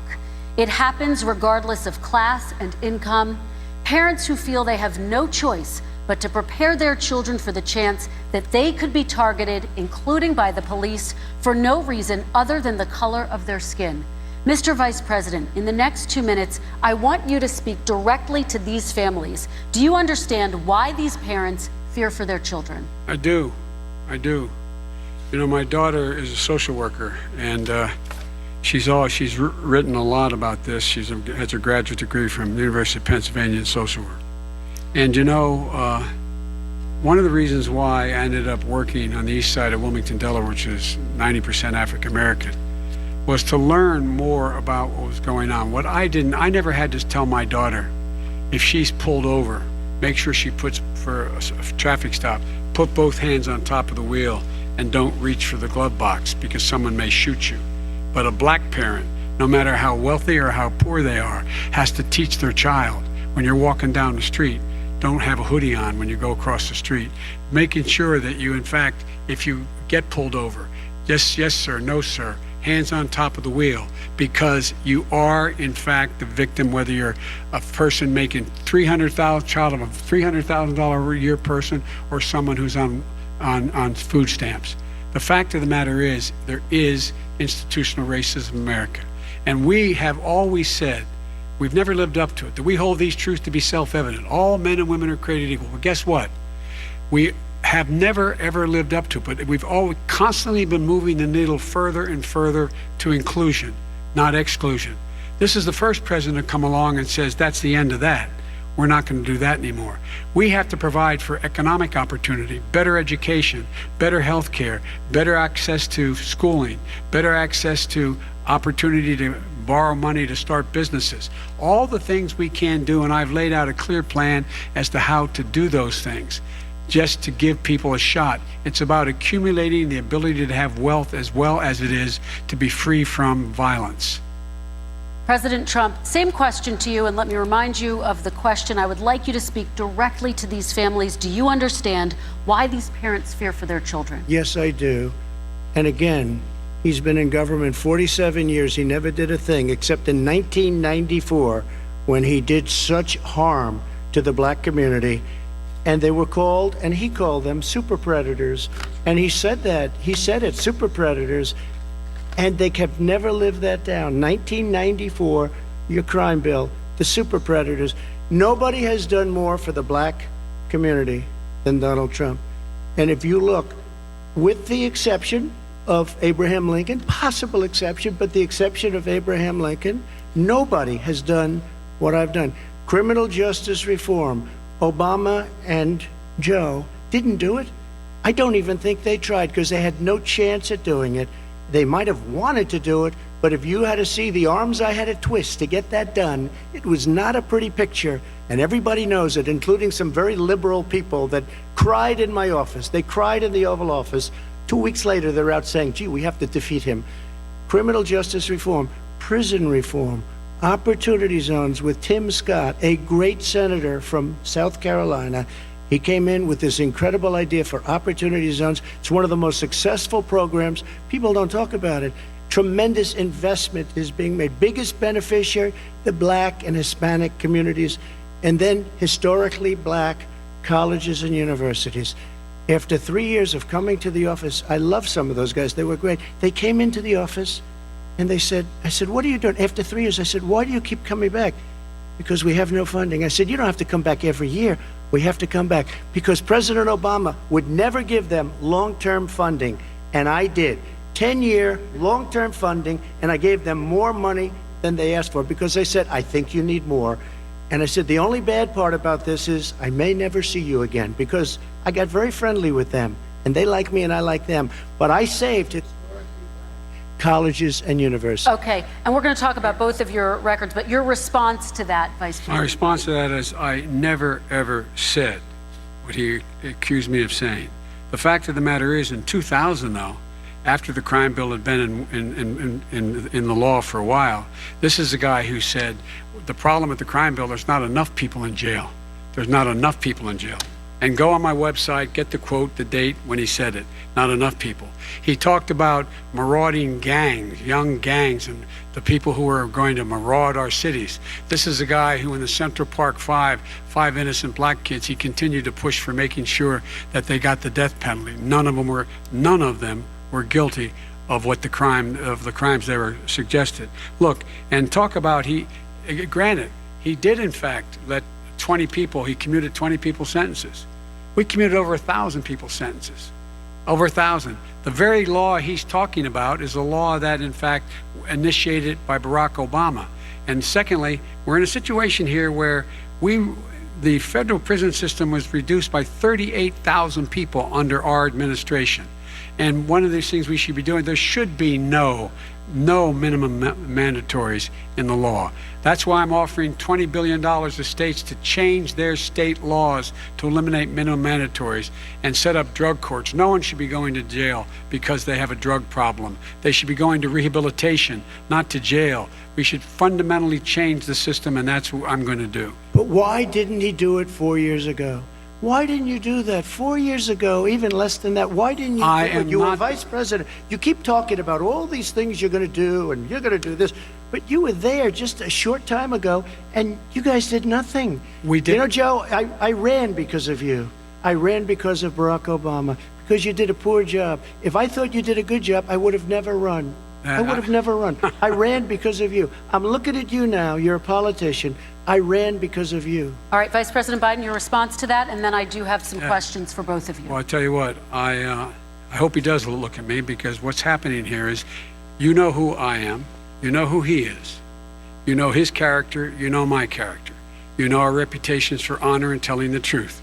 It happens regardless of class and income. Parents who feel they have no choice but to prepare their children for the chance that they could be targeted, including by the police, for no reason other than the color of their skin. Mr. Vice President, in the next 2 minutes, I want you to speak directly to these families. Do you understand why these parents fear for their children? I do. I do. You know, my daughter is a social worker, and she's written a lot about this. She has a graduate degree from the University of Pennsylvania in social work. And you know, one of the reasons why I ended up working on the east side of Wilmington, Delaware, which is 90% African American, was to learn more about what was going on. What I never had to tell my daughter, if she's pulled over, make sure she puts, for a traffic stop, put both hands on top of the wheel and don't reach for the glove box because someone may shoot you. But a black parent, no matter how wealthy or how poor they are, has to teach their child, when you're walking down the street, don't have a hoodie on when you go across the street. Making sure that you, in fact, if you get pulled over, yes sir, no sir, hands on top of the wheel, because you are, in fact, the victim, whether you're a person making child of a $300,000 a year person or someone who's on food stamps. The fact of the matter is, there is institutional racism in America. And we have always said, we've never lived up to it, that we hold these truths to be self-evident. All men and women are created equal. But guess what? We have never, ever lived up to it, but we've always constantly been moving the needle further and further to inclusion, not exclusion. This is the first president to come along and says, that's the end of that. We're not going to do that anymore. We have to provide for economic opportunity, better education, better health care, better access to schooling, better access to opportunity to borrow money to start businesses. All the things we can do, and I've laid out a clear plan as to how to do those things, just to give people a shot. It's about accumulating the ability to have wealth as well as it is to be free from violence. President Trump, same question to you, and let me remind you of the question. I would like you to speak directly to these families. Do you understand why these parents fear for their children? Yes, I do. And again, He's been in government 47 years. He never did a thing except in 1994 when he did such harm to the black community. And they were called, and he called them super predators. And he said that. He said it, super predators. And they have never lived that down. 1994, your crime bill, the super predators. Nobody has done more for the black community than Donald Trump. And if you look, with the exception of Abraham Lincoln, possible exception, but the exception of Abraham Lincoln, nobody has done what I've done. Criminal justice reform, Obama and Joe didn't do it. I don't even think they tried because they had no chance at doing it. They might have wanted to do it, but if you had to see the arms I had to twist to get that done, it was not a pretty picture, and everybody knows it, including some very liberal people that cried in my office. They cried in the Oval Office. 2 weeks later, they're out saying, gee, we have to defeat him. Criminal justice reform, prison reform, opportunity zones with Tim Scott, a great senator from South Carolina. He came in with this incredible idea for opportunity zones. It's one of the most successful programs. People don't talk about it. Tremendous investment is being made. Biggest beneficiary, the black and Hispanic communities, and then historically black colleges and universities. After 3 years of coming to the office, I love some of those guys. They were great. They came into the office and they said, I said, what are you doing? After 3 years, I said, why do you keep coming back? Because we have no funding. I said, you don't have to come back every year. We have to come back because President Obama would never give them long-term funding, and I did. 10-year long-term funding, and I gave them more money than they asked for because they said, I think you need more. And I said, the only bad part about this is I may never see you again because I got very friendly with them, and they like me and I like them. But I saved colleges and universities. Okay, and we're going to talk about both of your records, but your response to that, Vice President? My response to that is I never, ever said what he accused me of saying. The fact of the matter is, in 2000, though, after the crime bill had been in the law for a while, this is a guy who said, the problem with the crime bill, there's not enough people in jail. There's not enough people in jail. And go on my website, get the quote, the date when he said it. Not enough people. He talked about marauding gangs, young gangs, and the people who are going to maraud our cities. This is a guy who in the Central Park five innocent black kids, he continued to push for making sure that they got the death penalty. None of them were guilty of the crimes they were suggested. Look, and talk about granted, he did in fact let 20 people, he commuted 20 people's sentences. We commuted over 1,000 people's sentences. Over 1,000. The very law he's talking about is a law that, in fact, initiated by Barack Obama. And secondly, we're in a situation here where the federal prison system was reduced by 38,000 people under our administration. And one of these things we should be doing, there should be no minimum mandatories in the law. That's why I'm offering $20 billion to states to change their state laws to eliminate minimum mandatories and set up drug courts. No one should be going to jail because they have a drug problem. They should be going to rehabilitation, not to jail. We should fundamentally change the system, and that's what I'm going to do. But why didn't he do it 4 years ago? Why didn't you do that 4 years ago, even less than that? Why didn't you do it? You were vice president. You keep talking about all these things you're going to do and you're going to do this, but you were there just a short time ago and you guys did nothing. We did. You know, Joe, I ran because of you. I ran because of Barack Obama, because you did a poor job. If I thought you did a good job, I would have never run. I would have never run. I ran because of you. I'm looking at you now. You're a politician. I ran because of you. All right, Vice President Biden, your response to that, and then I do have some questions for both of you. Well, I tell you what, I hope he does look at me, because what's happening here is, you know who I am, you know who he is, you know his character, you know my character, you know our reputations for honor and telling the truth.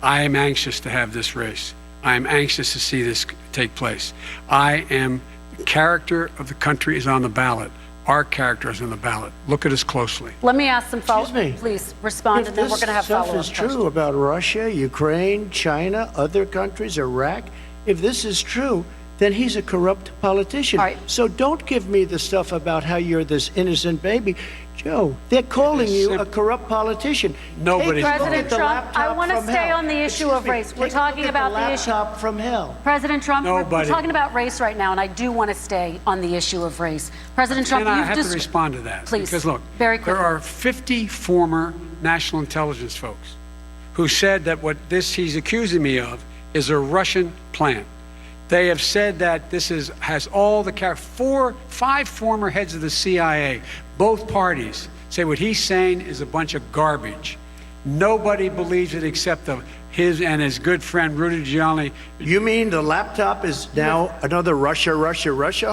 I am anxious to have this race. I am anxious to see this take place. The character of the country is on the ballot. Our character is on the ballot. Look at us closely. Let me ask some follow-up. Please respond, and then we're going to have follow-up questions. If this stuff is true about Russia, Ukraine, China, other countries, Iraq, if this is true, then he's a corrupt politician. All right. So don't give me the stuff about how you're this innocent baby. Joe, they're calling you a corrupt politician. Nobody's Take a look President at the Trump, I laptop want to from stay hell. on the issue Excuse of me, race. We're take a look talking at about the the issue. laptop from hell. President Trump, we're Nobody. talking about race right now, and I do want to stay on the issue of race. President Trump, And I you've have just to respond to that. Please, Because look, very there quickly. are 50 former national intelligence folks who said that what he's accusing me of is a Russian plant. They have said that this has all the 5 former heads of the CIA, both parties, say what he's saying is a bunch of garbage. Nobody believes it except his and his good friend Rudy Giuliani. You mean the laptop is now another Russia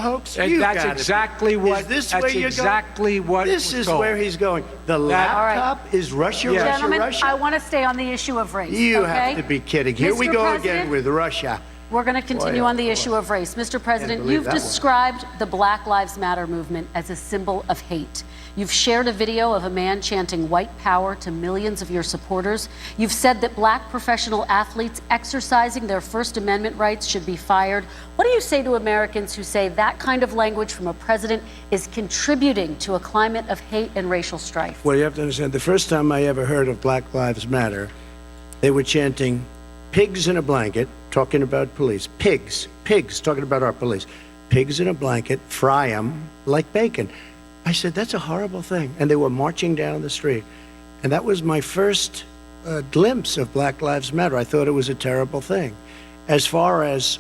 hoax? That's exactly what. Is this that's where you're exactly going? what. This was is told. where he's going. The laptop is Russia, Gentlemen, Russia. I want to stay on the issue of race. You okay? have to be kidding. Here we Mr. go President, again with Russia. We're going to continue Boy, on the issue of race. Mr. President, believe you've that one. described the Black Lives Matter movement as a symbol of hate. You've shared a video of a man chanting white power to millions of your supporters. You've said that black professional athletes exercising their First Amendment rights should be fired. What do you say to Americans who say that kind of language from a president is contributing to a climate of hate and racial strife? Well, you have to understand, the first time I ever heard of Black Lives Matter, they were chanting pigs in a blanket, talking about police. Pigs, talking about our police. Pigs in a blanket, fry them like bacon. I said, that's a horrible thing. And they were marching down the street. And that was my first glimpse of Black Lives Matter. I thought it was a terrible thing. As far as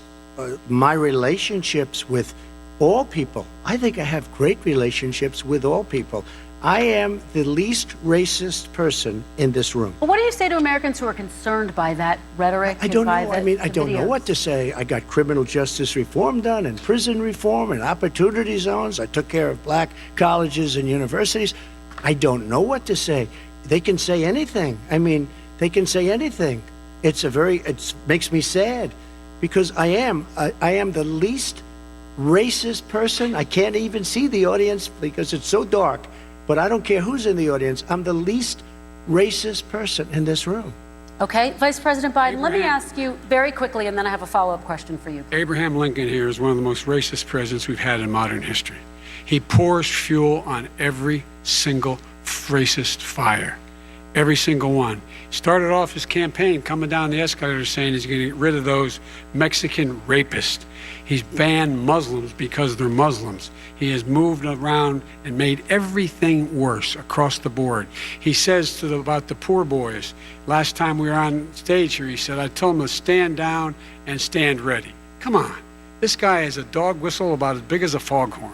my relationships with all people, I think I have great relationships with all people. I am the least racist person in this room. Well, what do you say to Americans who are concerned by that rhetoric? I don't and know. by I mean, the I don't know videos? what to say. I got criminal justice reform done and prison reform and opportunity zones. I took care of black colleges and universities. I don't know what to say. They can say anything. I mean, they can say anything. It makes me sad because I am the least racist person. I can't even see the audience because it's so dark. But I don't care who's in the audience. I'm the least racist person in this room. Okay, Vice President Biden, let me ask you very quickly, and then I have a follow-up question for you. Abraham Lincoln here is one of the most racist presidents we've had in modern history. He pours fuel on every single racist fire, every single one. Started off his campaign coming down the escalator saying he's going to get rid of those Mexican rapists. He's banned Muslims because they're Muslims. He has moved around and made everything worse across the board. He says about the poor boys, last time we were on stage here, he said, I told them to stand down and stand ready. Come on. This guy has a dog whistle about as big as a foghorn.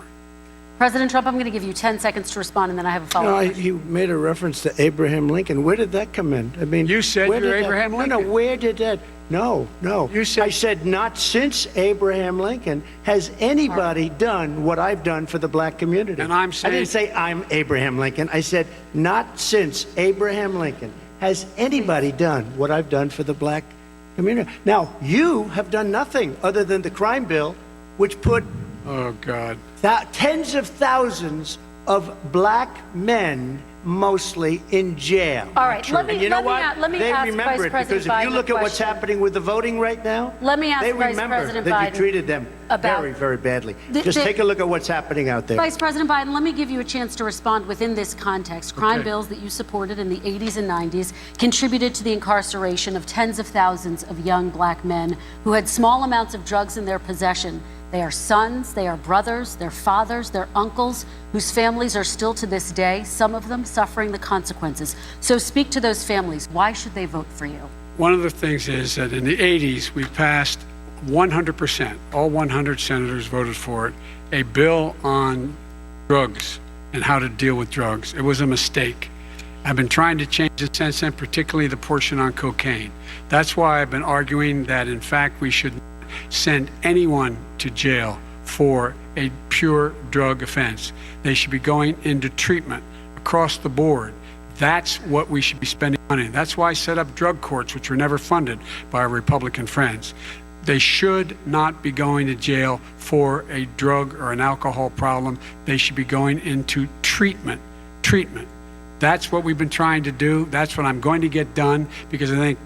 President Trump, I'm going to give you 10 seconds to respond, and then I have a follow-up. He made a reference to Abraham Lincoln. Where did that come in? I mean, you said where you're did that- Abraham Lincoln. No, where did that? No. I said not since Abraham Lincoln has anybody done what I've done for the black community. And I'm saying- I didn't say I'm Abraham Lincoln. I said not since Abraham Lincoln has anybody done what I've done for the black community. Now, you have done nothing other than the crime bill, which put Oh, God. tens of thousands of black men, mostly in jail. All right, let me- And you know let me what? a- let me they ask remember Vice it President because if you Biden look a at what's question. happening with the voting right now, Let me ask they Vice remember President that Biden you treated them about- very, very badly. The- Just the- take a look at what's happening out there. Vice President Biden, let me give you a chance to respond within this context. Crime Okay. bills that you supported in the 80s and 90s contributed to the incarceration of tens of thousands of young black men who had small amounts of drugs in their possession. They are sons, they are brothers, they're fathers, they're uncles, whose families are still to this day, some of them suffering the consequences. So speak to those families. Why should they vote for you? One of the things is that in the 80s, we passed 100%, all 100 senators voted for it, a bill on drugs and how to deal with drugs. It was a mistake. I've been trying to change it since then, particularly the portion on cocaine. That's why I've been arguing that, in fact, we should send anyone to jail for a pure drug offense. They should be going into treatment across the board. That's what we should be spending money. That's why I set up drug courts, which were never funded by our Republican friends. They should not be going to jail for a drug or an alcohol problem. They should be going into treatment. That's what we've been trying to do. That's what I'm going to get done because I think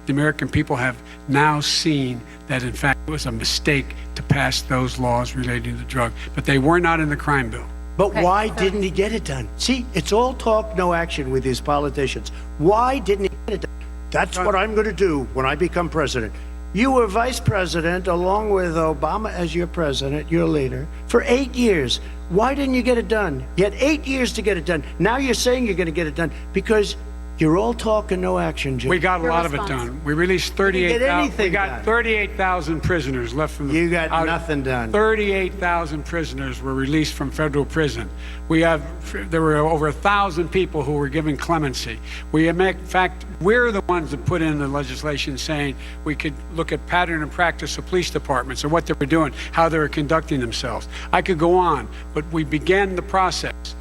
The American people have now seen that, in fact, it was a mistake to pass those laws relating to the drug, but they were not in the crime bill. But why didn't he get it done? See, it's all talk, no action with these politicians. Why didn't he get it done? That's what I'm going to do when I become president. You were vice president along with Obama as your president, your leader, for 8 years. Why didn't you get it done? You had 8 years to get it done. Now you're saying you're going to get it done because you're all talk and no action, Jim. We got a lot of it done. We released 38,000. We got 38,000 prisoners left from the. You got nothing done. 38,000 prisoners were released from federal prison. There were over 1,000 people who were given clemency. In fact, we're the ones that put in the legislation saying we could look at pattern and practice of police departments and what they were doing, how they were conducting themselves. I could go on, but we began the process.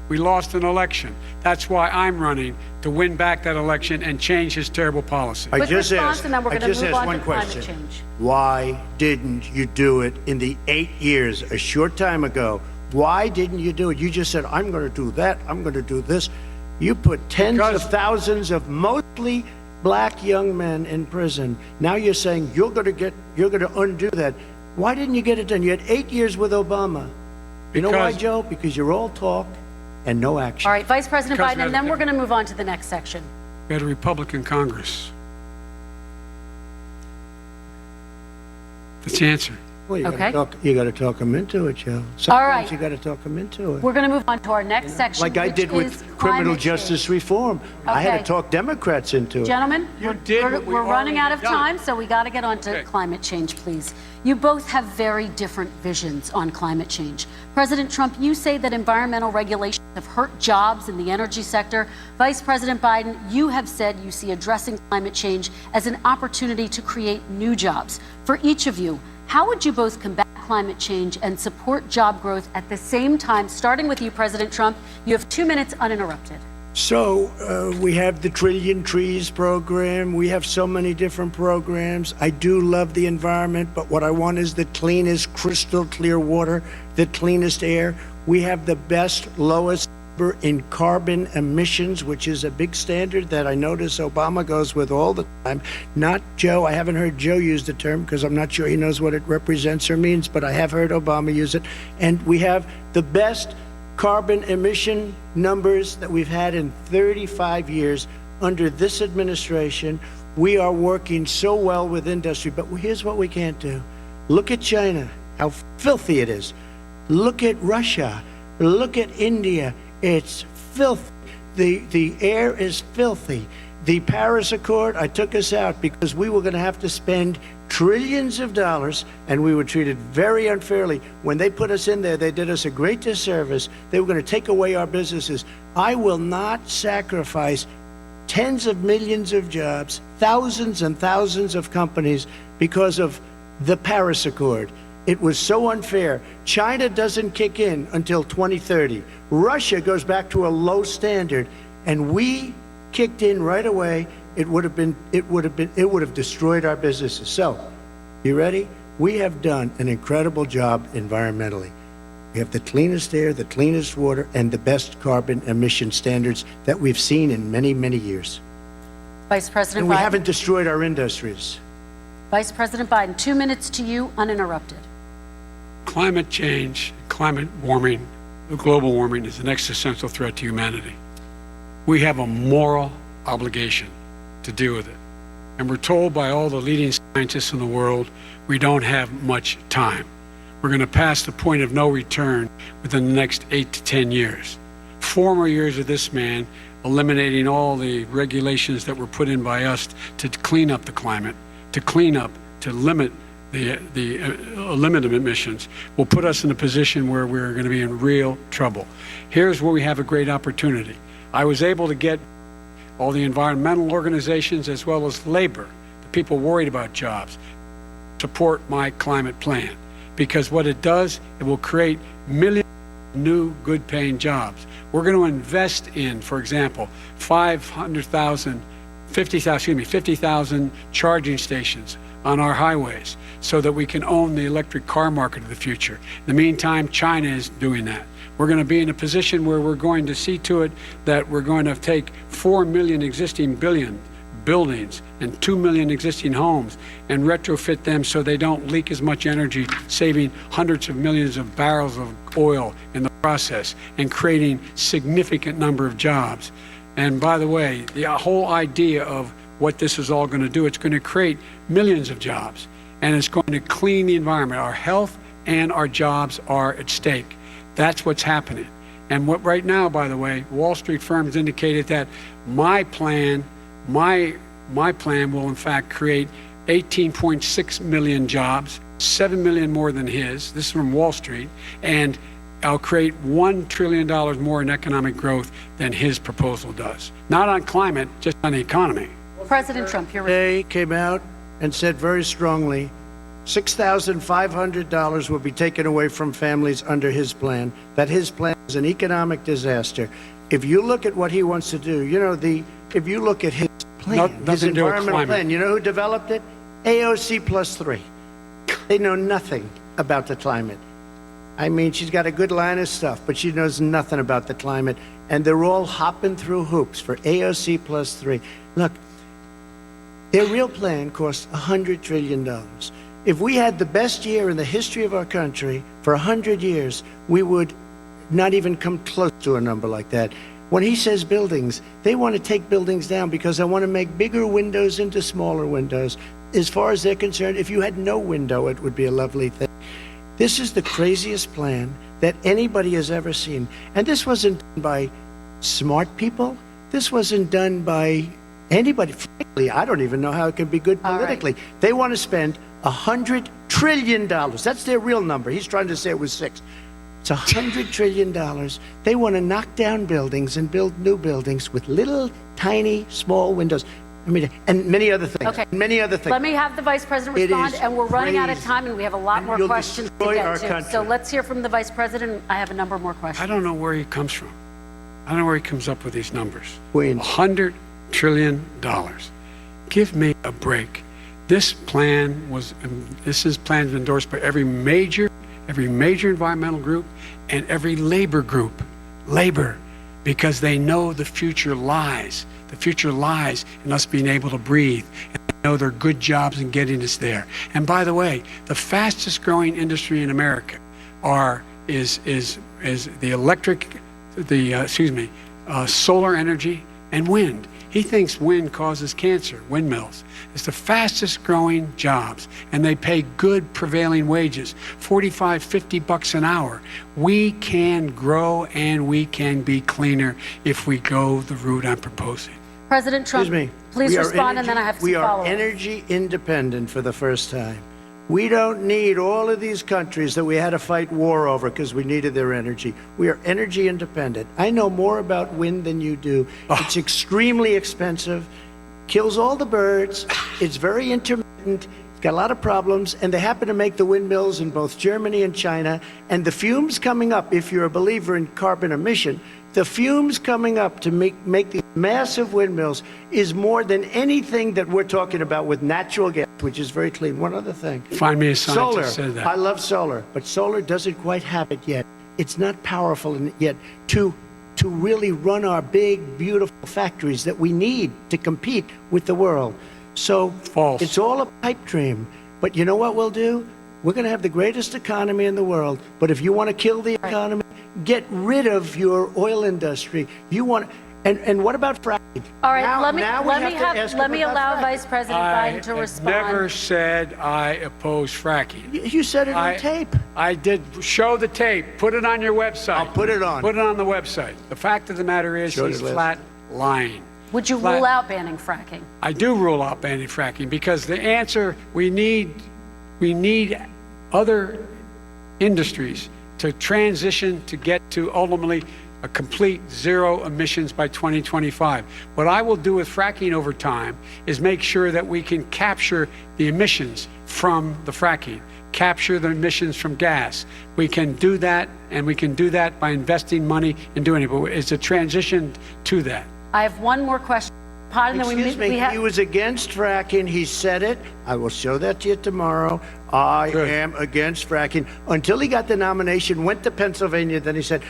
We lost an election. That's why I'm running, to win back that election and change his terrible policy. I just asked one question. Why didn't you do it in the 8 years, a short time ago? Why didn't you do it? You just said, I'm going to do that, I'm going to do this. You put tens of thousands of mostly black young men in prison. Now you're saying you're going to undo that. Why didn't you get it done? You had 8 years with Obama. You know why, Joe? Because you're all talk and no action. All right, Vice President Biden, and then we're going to move on to the next section. We had a Republican Congress. That's the answer. Well, you got to talk them into it, Joe. Sometimes All right. You got to talk them into it. We're going to move on to our next section, like I did with criminal justice reform. I had to talk Democrats into it. Gentlemen, we're running out of time, so we got to get on to climate change, please. You both have very different visions on climate change. President Trump, you say that environmental regulations have hurt jobs in the energy sector. Vice President Biden, you have said you see addressing climate change as an opportunity to create new jobs. For each of you, how would you both combat climate change and support job growth at the same time? Starting with you, President Trump, you have 2 minutes uninterrupted. So we have the Trillion Trees program. We have so many different programs. I do love the environment, but what I want is the cleanest, crystal clear water, the cleanest air. We have the best, lowest number in carbon emissions, which is a big standard that I notice Obama goes with all the time. Not Joe. I haven't heard Joe use the term because I'm not sure he knows what it represents or means, but I have heard Obama use it. And we have the best carbon emission numbers that we've had in 35 years under this administration. We are working so well with industry, but here's what we can't do. Look at China, how filthy it is. Look at Russia. Look at India. It's filthy. The air is filthy. The Paris Accord, I took us out because we were going to have to spend trillions of dollars, and we were treated very unfairly. When they put us in there, they did us a great disservice. They were going to take away our businesses. I will not sacrifice tens of millions of jobs, thousands and thousands of companies because of the Paris Accord. It was so unfair. China doesn't kick in until 2030. Russia goes back to a low standard, and we kicked in right away. It would have destroyed our businesses. So, you ready? We have done an incredible job environmentally. We have the cleanest air, the cleanest water, and the best carbon emission standards that we've seen in many, many years. Vice President And we Biden. haven't destroyed our industries. Vice President Biden, 2 minutes to you, uninterrupted. Climate change, climate warming, global warming is an existential threat to humanity. We have a moral obligation to deal with it. And we're told by all the leading scientists in the world, we don't have much time. We're going to pass the point of no return within the next 8 to 10 years. 4 more years of this man eliminating all the regulations that were put in by us to clean up the climate, to limit emissions, will put us in a position where we're going to be in real trouble. Here's where we have a great opportunity. I was able to get all the environmental organizations as well as labor, the people worried about jobs, support my climate plan. Because what it does, it will create millions of new good-paying jobs. We're going to invest in, for example, 50,000 charging stations on our highways so that we can own the electric car market of the future. In the meantime, China is doing that. We're going to be in a position where we're going to see to it that we're going to take 4 million existing buildings and 2 million existing homes and retrofit them so they don't leak as much energy, saving hundreds of millions of barrels of oil in the process and creating significant number of jobs. And by the way, the whole idea of what this is all going to do, it's going to create millions of jobs, and it's going to clean the environment. Our health and our jobs are at stake. That's what's happening. And what right now, by the way, Wall Street firms indicated that my plan will in fact create 18.6 million jobs, 7 million more than his. This is from Wall Street. And I'll create $1 trillion more in economic growth than his proposal does. Not on climate, just on the economy. President Trump, you're They came out and said very strongly, $6,500 will be taken away from families under his plan, that his plan is an economic disaster. If you look at what he wants to do, if you look at his plan, his environmental plan, you know who developed it? AOC +3. They know nothing about the climate. I mean, she's got a good line of stuff, but she knows nothing about the climate, and they're all hopping through hoops for AOC +3. Look, their real plan costs $100 trillion. If we had the best year in the history of our country for 100 years, we would not even come close to a number like that. When he says buildings, they want to take buildings down because they want to make bigger windows into smaller windows. As far as they're concerned, if you had no window, it would be a lovely thing. This is the craziest plan that anybody has ever seen. And this wasn't done by smart people. This wasn't done by anybody. Frankly, I don't even know how it can be good politically. Right. They want to spend $100 trillion. That's their real number. He's trying to say it was 6. It's $100 trillion. They want to knock down buildings and build new buildings with little, tiny, small windows. I mean, and many other things. Okay. Many other things. Let me have the Vice President respond, and we're running out of time, and we have a lot more questions to get to. So let's hear from the Vice President. I have a number more questions. I don't know where he comes from. I don't know where he comes up with these numbers. Queens. $100 trillion. Give me a break. This plan was endorsed by every major environmental group and every labor group. Labor, because they know the future lies. The future lies in us being able to breathe. And they know there are good jobs in getting us there. And by the way, the fastest growing industry in America is solar energy and wind. He thinks wind causes cancer, windmills. It's the fastest growing jobs, and they pay good prevailing wages, $45, $50 an hour. We can grow and we can be cleaner if we go the route I'm proposing. President Trump, please respond, and then I have some follow-up. We are energy independent for the first time. We don't need all of these countries that we had to fight war over because we needed their energy. We are energy independent. I know more about wind than you do. It's extremely expensive, kills all the birds, it's very intermittent, it's got a lot of problems, and they happen to make the windmills in both Germany and China. And the fumes coming up, if you're a believer in carbon emission, the fumes coming up to make these massive windmills is more than anything that we're talking about with natural gas, which is very clean. One other thing. Find me a scientist solar. said that. I love solar, but solar doesn't quite have it yet. It's not powerful yet to really run our big, beautiful factories that we need to compete with the world. So false. It's all a pipe dream. But you know what we'll do? We're going to have the greatest economy in the world. But if you want to kill the economy, get rid of your oil industry. You want, and what about fracking? All right, now, let me allow Vice President Biden to respond. I never said I oppose fracking. You said it on tape. I did. Show the tape. Put it on your website. I'll put it on. Put it on the website. The fact of the matter is he's flat lying. Would you rule out banning fracking? I do rule out banning fracking because the answer, we need other industries to transition to get to ultimately a complete zero emissions by 2025. What I will do with fracking over time is make sure that we can capture the emissions from the fracking, capture the emissions from gas. We can do that, and we can do that by investing money in doing it, but it's a transition to that. I have one more question. Excuse me, he was against fracking. He said it. I will show that to you tomorrow. I am against fracking. Until he got the nomination, went to Pennsylvania, then he said,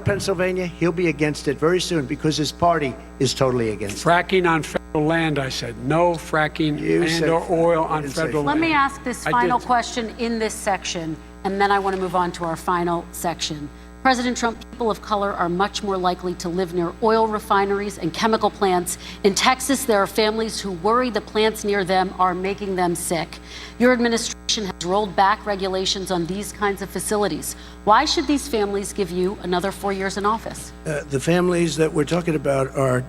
Pennsylvania, he'll be against it very soon because his party is totally against it. Fracking on federal land, I said. No fracking and or oil on federal Let land. me ask this final question in this section, and then I want to move on to our final section. President Trump, people of color are much more likely to live near oil refineries and chemical plants. In Texas, there are families who worry the plants near them are making them sick. Your administration has rolled back regulations on these kinds of facilities. Why should these families give you another 4 years in office? The families that we're talking about are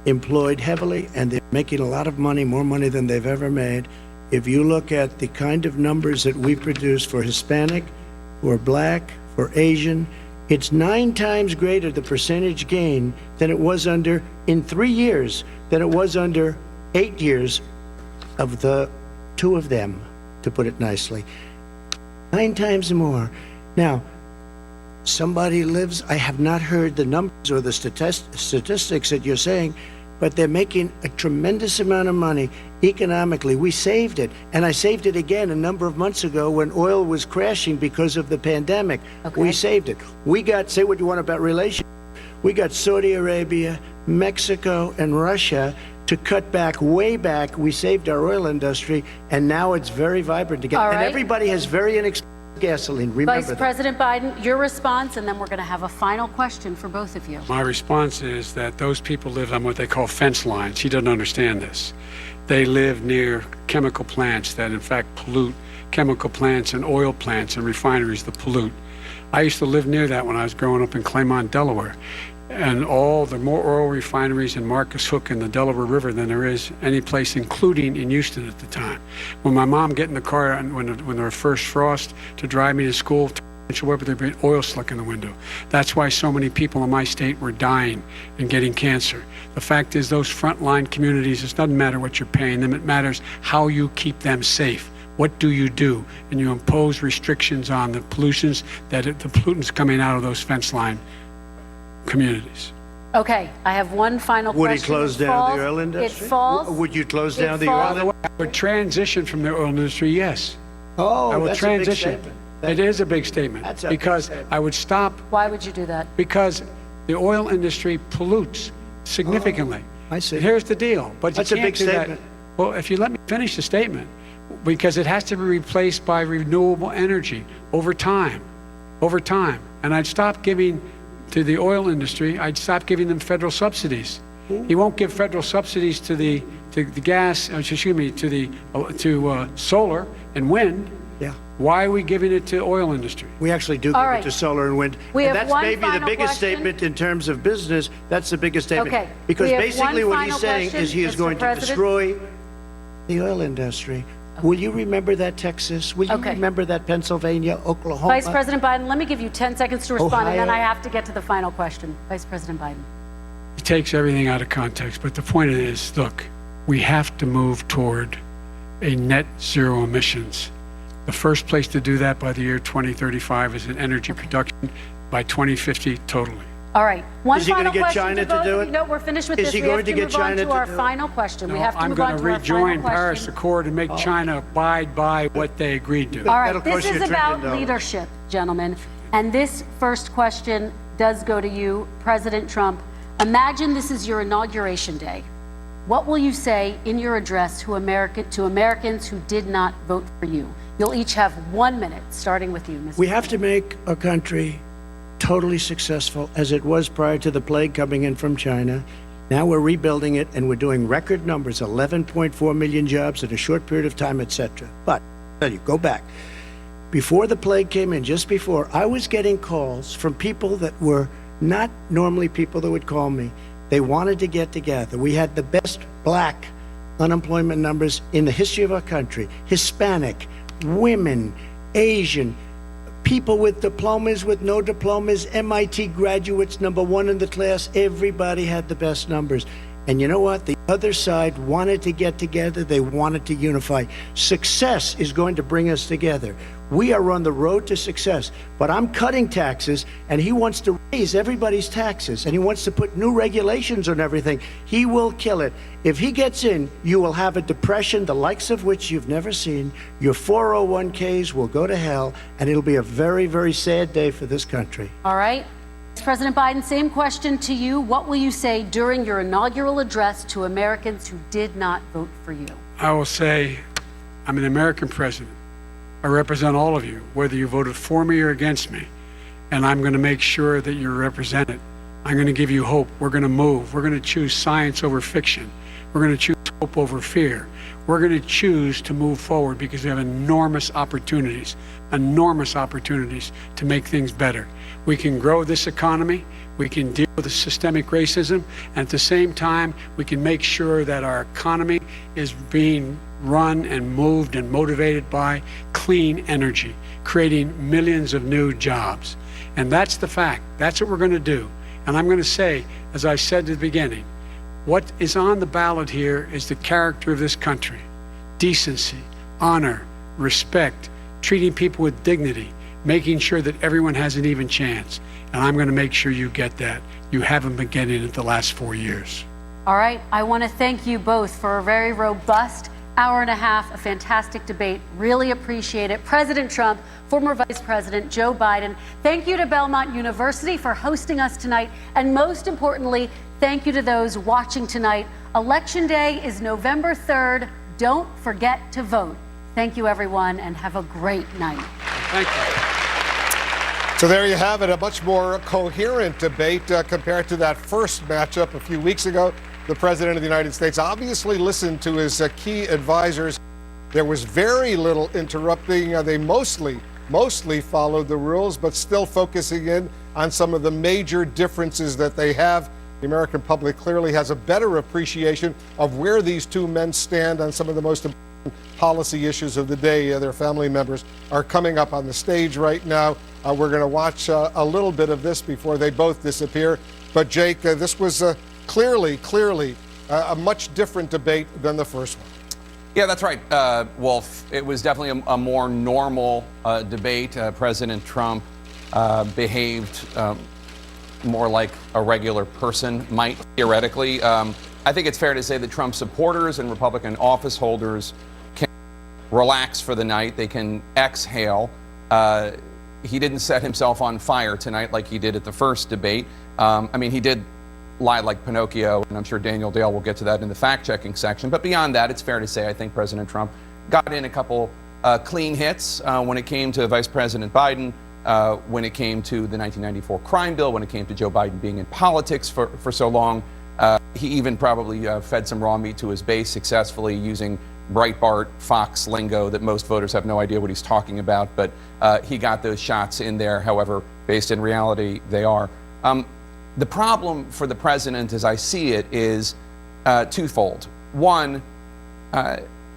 employed heavily, and they're making a lot of money, more money than they've ever made. If you look at the kind of numbers that we produce for Hispanic, for Black, for Asian, it's 9 times greater, the percentage gain, than it was in 3 years, than it was under 8 years of the 2 of them, to put it nicely. 9 times more. Now, somebody lives, I have not heard the numbers or the statistics that you're saying, but they're making a tremendous amount of money economically. We saved it, and I saved it again a number of months ago when oil was crashing because of the pandemic. We saved it. We got, say what you want about relations, we got Saudi Arabia, Mexico, and Russia to cut back, way back. We saved our oil industry, and now it's very vibrant again. All right. And everybody has very inexpensive gasoline. Remember Vice that. President Biden, your response, and then we're going to have a final question for both of you. My response is that those people live on what they call fence lines. He doesn't understand this. They live near chemical plants that in fact pollute, chemical plants and oil plants and refineries that pollute. I used to live near that when I was growing up in Claymont, Delaware. And all the more oil refineries in Marcus Hook and the Delaware River than there is any place, including in Houston at the time. When my mom get in the car and when there was first frost to drive me to school, there'd be oil slick in the window. That's why so many people in my state were dying and getting cancer. The fact is, those frontline communities, it doesn't matter what you're paying them, it matters how you keep them safe. What do? And you impose restrictions on the pollutions, the pollutants coming out of those fence line communities. Okay, I have one final question. Would he close down the oil industry? It falls. Would you close down the oil industry? I would transition from the oil industry, yes. Oh, I will that's transition. a big statement. It is a big statement. That's a because big statement. I would stop. Why would you do that? Because the oil industry pollutes significantly. I see. Here's the deal. But That's you a can't big do that. statement. Well, if you let me finish the statement, because it has to be replaced by renewable energy over time. And I'd stop giving to the oil industry, I'd stop giving them federal subsidies. He won't give federal subsidies to the gas, to solar and wind. Yeah. Why are we giving it to oil industry? We actually do give All it right. to solar and wind. We And have that's one maybe the final biggest question. statement in terms of business. That's the biggest statement. Okay. Because We have basically one what he's final saying question, is he is Mr. going to President. destroy the oil industry. Will you remember that, Texas? Will you Okay. remember that, Pennsylvania, Oklahoma? Vice President Biden, let me give you 10 seconds to respond, and then Ohio. I have to get to the final question. Vice President Biden. He takes everything out of context, but the point is, look, we have to move toward a net zero emissions. The first place to do that by the year 2035 is in energy production, by 2050 totally. All right. One Is he gonna final get question China to to both do of it? you. No, we're finished with Is this. he We have going to to get move China on to to our do it? final question. We No, have to I'm move going on to to our final rejoin Paris question. Accord and make China abide by what they agreed to. All right, That'll this cost you is $1 about trillion. leadership, gentlemen. And this first question does go to you, President Trump. Imagine this is your inauguration day. What will you say in your address to Americans who did not vote for you? You'll each have 1 minute, starting with you, Mr. We have to make our country totally successful as it was prior to the plague coming in from China. Now we're rebuilding it, and we're doing record numbers, 11.4 million jobs in a short period of time, etc. But I'll tell you, go back. Before the plague came in, just before, I was getting calls from people that were not normally people that would call me. They wanted to get together. We had the best Black unemployment numbers in the history of our country. Hispanic, women, Asian, people with diplomas, with no diplomas, MIT graduates, #1 in the class. Everybody had the best numbers. And you know what? The other side wanted to get together. They wanted to unify. Success is going to bring us together. We are on the road to success. But I'm cutting taxes, and he wants to raise everybody's taxes, and he wants to put new regulations on everything. He will kill it. If he gets in, you will have a depression, the likes of which you've never seen. Your 401ks will go to hell, and it'll be a very, very sad day for this country. All right. President Biden, same question to you. What will you say during your inaugural address to Americans who did not vote for you? I will say, I'm an American president. I represent all of you, whether you voted for me or against me. And I'm going to make sure that you're represented. I'm going to give you hope. We're going to move. We're going to choose science over fiction. We're going to choose hope over fear. We're going to choose to move forward because we have enormous opportunities to make things better. We can grow this economy. We can deal with the systemic racism. And at the same time, we can make sure that our economy is being run and moved and motivated by clean energy, creating millions of new jobs. And that's the fact. That's what we're going to do. And I'm going to say, as I said at the beginning, what is on the ballot here is the character of this country. Decency, honor, respect, treating people with dignity, making sure that everyone has an even chance. And I'm going to make sure you get that. You haven't been getting it the last 4 years. All right, I want to thank you both for a very robust hour and a half, a fantastic debate. Really appreciate it. President Trump, former Vice President Joe Biden, thank you to Belmont University for hosting us tonight. And most importantly, thank you to those watching tonight. Election Day is November 3rd. Don't forget to vote. Thank you, everyone, and have a great night. Thank you. So there you have it, a much more coherent debate compared to that first matchup a few weeks ago. The President of the United States obviously listened to his key advisors. There was very little interrupting. They mostly followed the rules, but still focusing in on some of the major differences that they have. The American public clearly has a better appreciation of where these two men stand on some of the most important policy issues of the day. Their family members are coming up on the stage right now. We're going to watch a little bit of this before they both disappear. But Jake, this was clearly a much different debate than the first one. Yeah, that's right, Wolf. It was definitely a more normal debate. President Trump behaved more like a regular person might, theoretically. I think it's fair to say that Trump supporters and Republican office holders can relax for the night. They can exhale. He didn't set himself on fire tonight like he did at the first debate. I mean, he did lie like Pinocchio, and I'm sure Daniel Dale will get to that in the fact-checking section. But beyond that, it's fair to say I think President Trump got in a couple clean hits when it came to Vice President Biden, when it came to the 1994 crime bill, when it came to Joe Biden being in politics for so long. He even probably fed some raw meat to his base successfully using Breitbart, Fox lingo that most voters have no idea what he's talking about. But he got those shots in there, however, based in reality, they are. The problem for the president, as I see it, is twofold. One,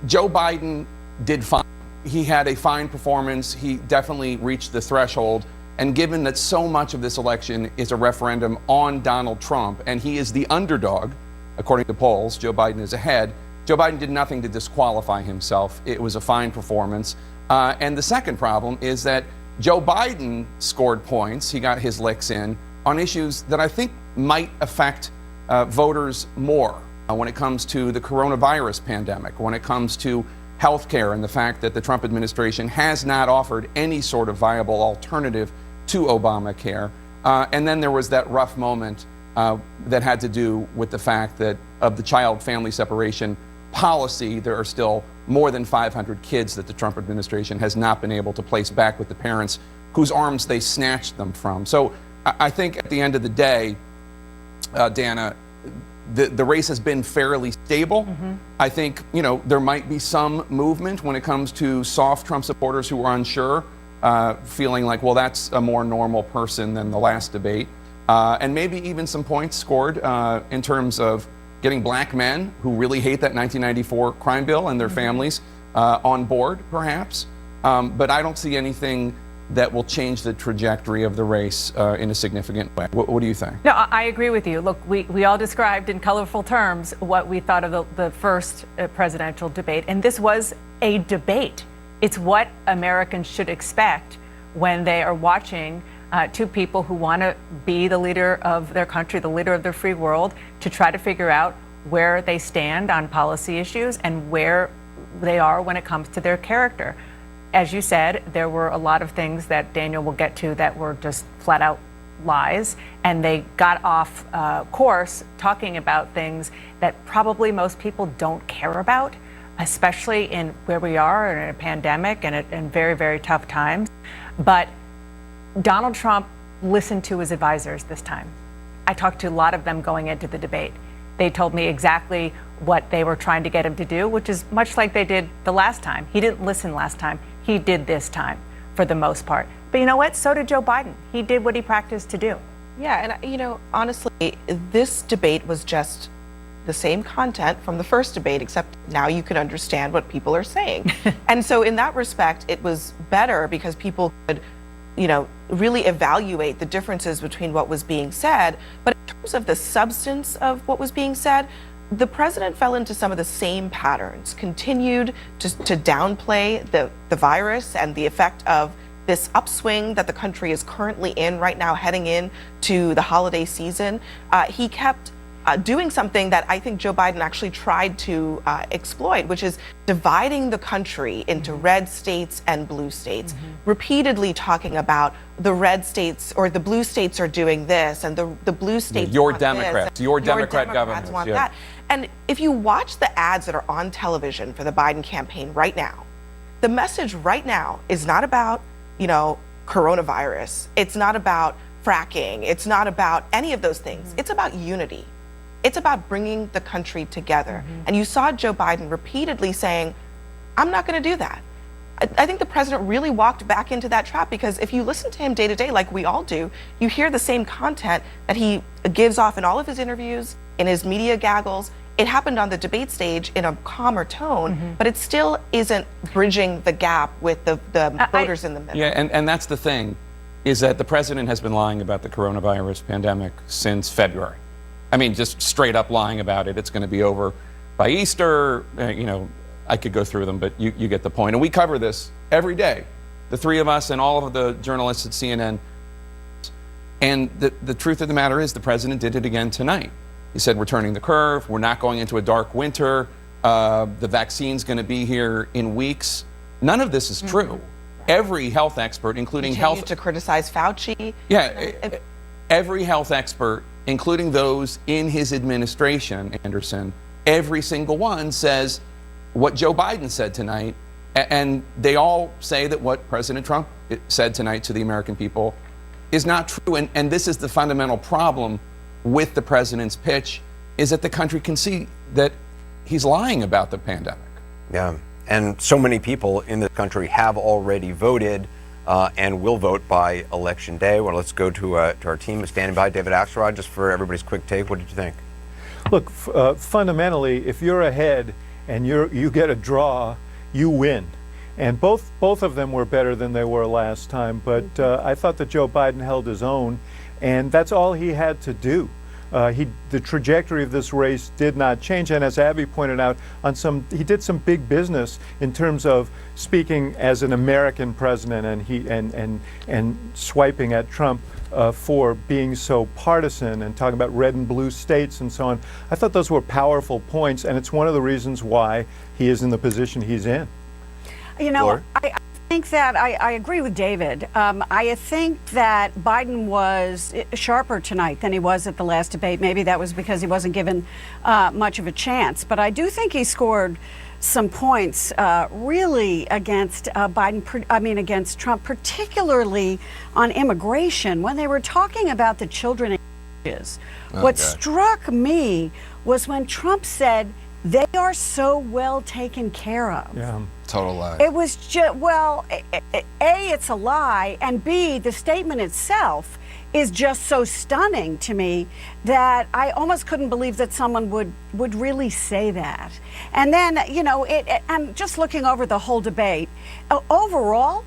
Joe Biden did fine. He had a fine performance. He definitely reached the threshold. And given that so much of this election is a referendum on Donald Trump, and he is the underdog, according to polls, Joe Biden is ahead, Joe Biden did nothing to disqualify himself. It was a fine performance. And the second problem is that Joe Biden scored points. He got his licks in on issues that I think might affect voters more when it comes to the coronavirus pandemic, when it comes to healthcare and the fact that the Trump administration has not offered any sort of viable alternative to Obamacare. And then there was that rough moment that had to do with the fact that of the child family separation policy, there are still more than 500 kids that the Trump administration has not been able to place back with the parents whose arms they snatched them from. So I think at the end of the day, Dana, the race has been fairly stable. Mm-hmm. I think, you know, there might be some movement when it comes to soft Trump supporters who are unsure, feeling like, well, that's a more normal person than the last debate. And maybe even some points scored in terms of getting black men who really hate that 1994 crime bill and their families on board, perhaps. But I don't see anything that will change the trajectory of the race in a significant way. What do you think? No, I agree with you. Look, we all described in colorful terms what we thought of the first presidential debate, and this was a debate. It's what Americans should expect when they are watching two people who want to be the leader of their country, the leader of their free world, to try to figure out where they stand on policy issues and where they are when it comes to their character. As you said, there were a lot of things that Daniel will get to that were just flat out lies, and they got off course talking about things that probably most people don't care about, especially in where we are in a pandemic and in very, very tough times. But Donald Trump listened to his advisors this time. I talked to a lot of them going into the debate. They told me exactly what they were trying to get him to do, which is much like they did the last time. He didn't listen last time. He did this time for the most part. But you know what? So did Joe Biden. He did what he practiced to do. Yeah, and honestly, this debate was just the same content from the first debate, except now you can understand what people are saying. And so in that respect, it was better because people could, really evaluate the differences between what was being said. But in terms of the substance of what was being said, the president fell into some of the same patterns, continued to downplay the virus and the effect of this upswing that the country is currently in right now, heading into the holiday season. He kept doing something that I think Joe Biden actually tried to exploit, which is dividing the country into red states and blue states, repeatedly talking about the red states or the blue states are doing this and the blue states your want Democrats, this, your and Democrat governors want that. And if you watch the ads that are on television for the Biden campaign right now, the message right now is not about, coronavirus. It's not about fracking. It's not about any of those things. It's about unity. It's about bringing the country together. And you saw Joe Biden repeatedly saying, I'm not going to do that. I think the president really walked back into that trap because if you listen to him day to day, like we all do, you hear the same content that he gives off in all of his interviews, in his media gaggles. It happened on the debate stage in a calmer tone, but it still isn't bridging the gap with the voters in the middle. Yeah, and that's the thing, is that the president has been lying about the coronavirus pandemic since February. I mean, just straight up lying about it. It's going to be over by Easter. I could go through them, but you get the point. And we cover this every day, the three of us and all of the journalists at CNN. And the truth of the matter is the president did it again tonight. He said, we're turning the curve. We're not going into a dark winter. The vaccine's going to be here in weeks. None of this is true. Every health expert, including Continue to criticize Fauci. Yeah, every health expert, including those in his administration, Anderson, every single one says what Joe Biden said tonight, and they all say that what President Trump said tonight to the American people is not true. And this is the fundamental problem with the president's pitch, is that the country can see that he's lying about the pandemic. Yeah, and so many people in this country have already voted and will vote by Election Day. Well, let's go to our team standing by. David Axelrod, just for everybody's quick take, what did you think? Look, fundamentally, if you're ahead and you get a draw, you win. And both of them were better than they were last time, but I thought that Joe Biden held his own, and that's all he had to do. The trajectory of this race did not change, and as Abby pointed out, he did some big business in terms of speaking as an American president, and swiping at Trump for being so partisan and talking about red and blue states and so on. I thought those were powerful points, and it's one of the reasons why he is in the position he's in. I think that I agree with David. I think that Biden was sharper tonight than he was at the last debate. Maybe that was because he wasn't given much of a chance. But I do think he scored some points really against against Trump, particularly on immigration. When they were talking about the children, what struck me was when Trump said, they are so well taken care of. Yeah, total lie. It was just, A, it's a lie, and B, the statement itself is just so stunning to me that I almost couldn't believe that someone would really say that. And then, I'm just looking over the whole debate. Overall,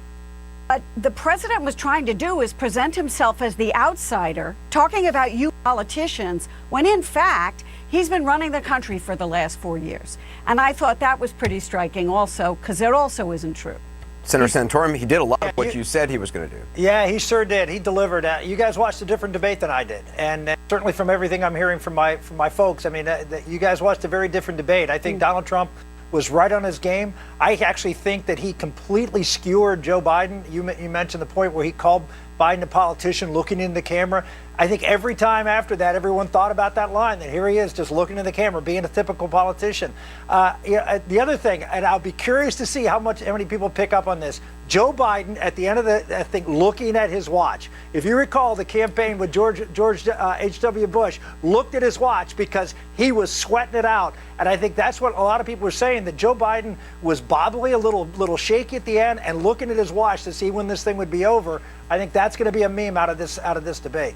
what the president was trying to do is present himself as the outsider, talking about you politicians, when in fact, he's been running the country for the last 4 years. And I thought that was pretty striking also, because it also isn't true. Senator Santorum, he did a lot of what you said he was going to do. Yeah, he sure did. He delivered. You guys watched a different debate than I did. And certainly from everything I'm hearing from my folks, I mean, you guys watched a very different debate. I think Donald Trump was right on his game. I actually think that he completely skewered Joe Biden. You mentioned the point where he called Biden a politician looking in the camera. I think every time after that, everyone thought about that line, that here he is just looking in the camera, being a typical politician. The other thing, and I'll be curious to see how many people pick up on this, Joe Biden, at the end of the thing, looking at his watch. If you recall, the campaign with George H.W. Bush looked at his watch because he was sweating it out. And I think that's what a lot of people were saying, that Joe Biden was bobbly, a little shaky at the end, and looking at his watch to see when this thing would be over. I think that's going to be a meme out of this debate.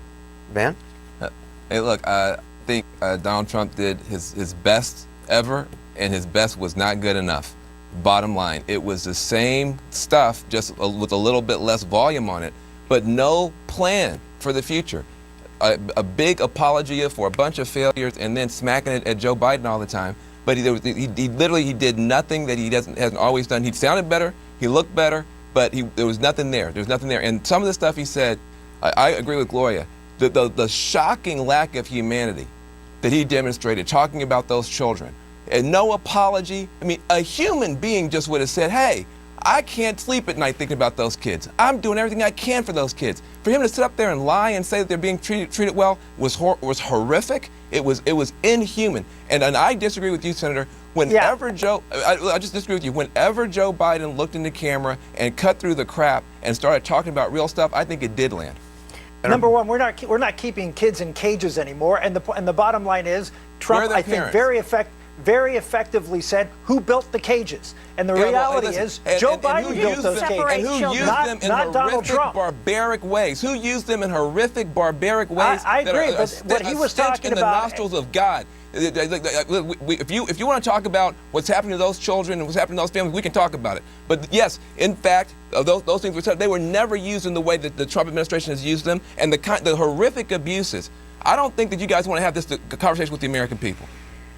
Van? Hey, look, I think Donald Trump did his best ever, and his best was not good enough. Bottom line, it was the same stuff, just with a little bit less volume on it, but no plan for the future. A big apology for a bunch of failures, and then smacking it at Joe Biden all the time. But he literally did nothing that he hasn't always done. He sounded better, he looked better, but there was nothing there. There was nothing there. And some of the stuff he said, I agree with Gloria. The shocking lack of humanity that he demonstrated, talking about those children, and no apology. I mean, a human being just would have said, hey, I can't sleep at night thinking about those kids. I'm doing everything I can for those kids. For him to sit up there and lie and say that they're being treated well was horrific. It was inhuman. And I disagree with you, Senator. Whenever I just disagree with you. Whenever Joe Biden looked in the camera and cut through the crap and started talking about real stuff, I think it did land. Number one, we're not keeping kids in cages anymore, and the bottom line is Trump, I think, very effectively said, who built the cages? And the reality is Joe Biden built those cages. And who used them in horrific, barbaric ways? Who used them in horrific, barbaric ways? I agree, but what he was talking in about, the nostrils of God. If you want to talk about what's happening to those children and what's happening to those families, we can talk about it. But yes, in fact, those things were said. They were never used in the way that the Trump administration has used them, and the horrific abuses. I don't think that you guys want to have this conversation with the American people.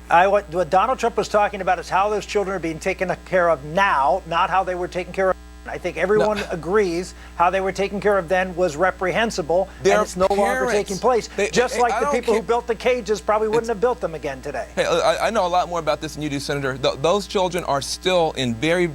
What Donald Trump was talking about is how those children are being taken care of now, not how they were taken care of. I think everyone agrees how they were taken care of then was reprehensible, and it's no longer taking place. Just like the people who built the cages probably wouldn't have built them again today. Hey, I know a lot more about this than you do, Senator. Those children are still in very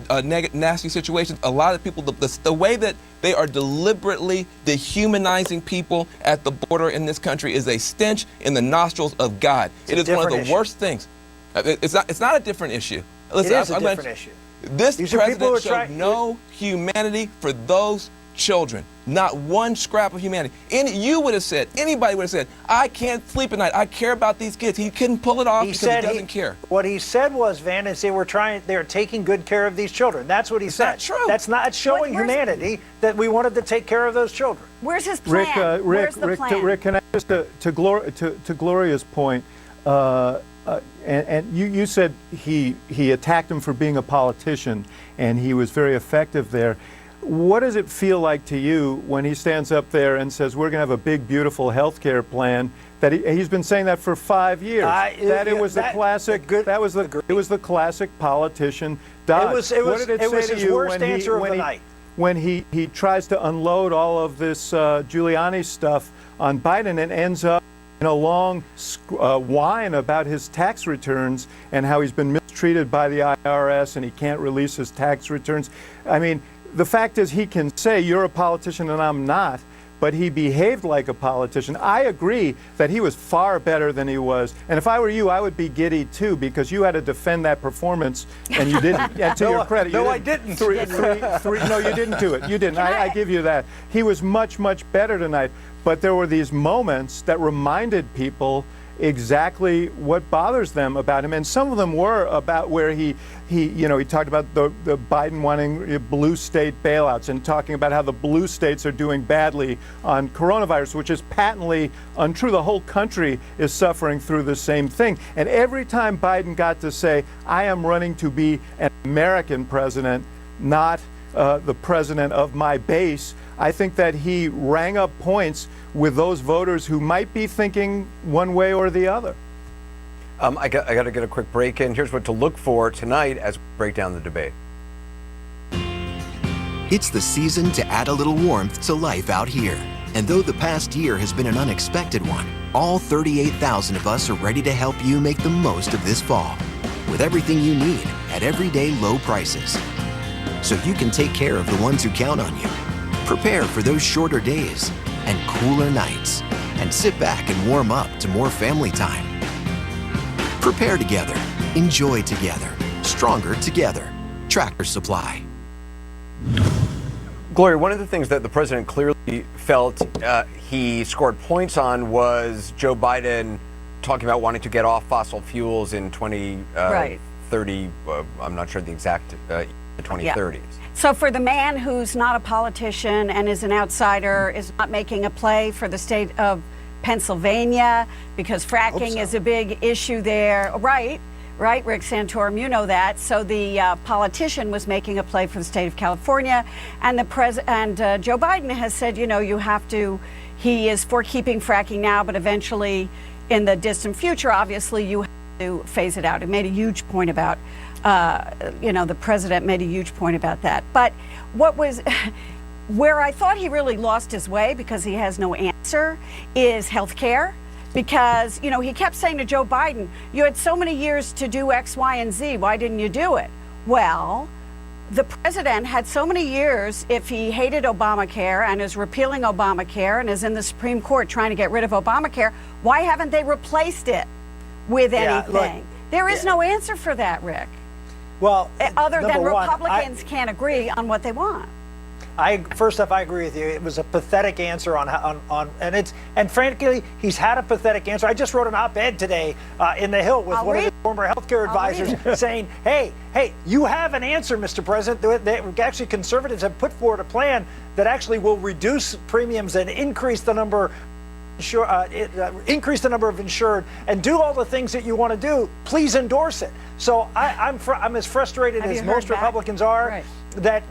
nasty situations. A lot of people, the way that they are deliberately dehumanizing people at the border in this country is a stench in the nostrils of God. It is one of the worst things. It's not a different issue. Listen, it is a different issue. This president showed no humanity for those children. Not one scrap of humanity. Anybody would have said, I can't sleep at night. I care about these kids. He couldn't pull it off because he doesn't care. What he said was, Van, is they were taking good care of these children. That's what he said. That's not true. That's not showing humanity that we wanted to take care of those children. Where's his plan? Where's the plan? Rick, can I just to Gloria's point? And you said he attacked him for being a politician, and he was very effective there. What does it feel like to you when he stands up there and says, we're going to have a big, beautiful health care plan? That he's been saying that for 5 years. It was the classic politician dodge. It was his worst answer of the night. When he tries to unload all of this Giuliani stuff on Biden and ends up in a long whine about his tax returns and how he's been mistreated by the IRS and he can't release his tax returns. I mean, the fact is he can say, you're a politician and I'm not, but he behaved like a politician. I agree that he was far better than he was. And if I were you, I would be giddy too, because you had to defend that performance and you didn't. Yeah, to your credit. I didn't. No, you didn't do it. You didn't. I give you that. He was much, much better tonight. But there were these moments that reminded people exactly what bothers them about him, and some of them were about where he talked about the Biden wanting blue state bailouts and talking about how the blue states are doing badly on coronavirus, which is patently untrue. The whole country is suffering through the same thing. And every time Biden got to say, I am running to be an American president, not the president of my base, I think that he rang up points with those voters who might be thinking one way or the other. I got to get a quick break in. Here's what to look for tonight as we break down the debate. It's the season to add a little warmth to life out here. And though the past year has been an unexpected one, all 38,000 of us are ready to help you make the most of this fall with everything you need at everyday low prices. So you can take care of the ones who count on you. Prepare for those shorter days and cooler nights, and sit back and warm up to more family time. Prepare together, enjoy together, stronger together. Tractor Supply. Gloria, one of the things that the president clearly felt he scored points on was Joe Biden talking about wanting to get off fossil fuels in 2030. I'm not sure the exact 2030s. Yeah. So for the man who's not a politician and is an outsider, is not making a play for the state of Pennsylvania because fracking is a big issue there. Right, Rick Santorum, you know that. So the politician was making a play for the state of California, and Joe Biden has said, you have to. He is for keeping fracking now, but eventually, in the distant future, obviously, you have to phase it out. He made a huge point about. The president made a huge point about that. But where I thought he really lost his way because he has no answer is health care. Because, he kept saying to Joe Biden, you had so many years to do X, Y, and Z. Why didn't you do it? Well, the president had so many years if he hated Obamacare and is repealing Obamacare and is in the Supreme Court trying to get rid of Obamacare. Why haven't they replaced it with anything? There is no answer for that, Rick. Well, other than Republicans can't agree on what they want. First off, I agree with you. It was a pathetic answer and frankly, he's had a pathetic answer. I just wrote an op-ed today in the Hill with one of his former healthcare advisors saying, hey, you have an answer, Mr. President. Actually, conservatives have put forward a plan that actually will reduce premiums and increase the number of insured and do all the things that you want to do. Please endorse it. So I'm as frustrated as most Republicans are. Right.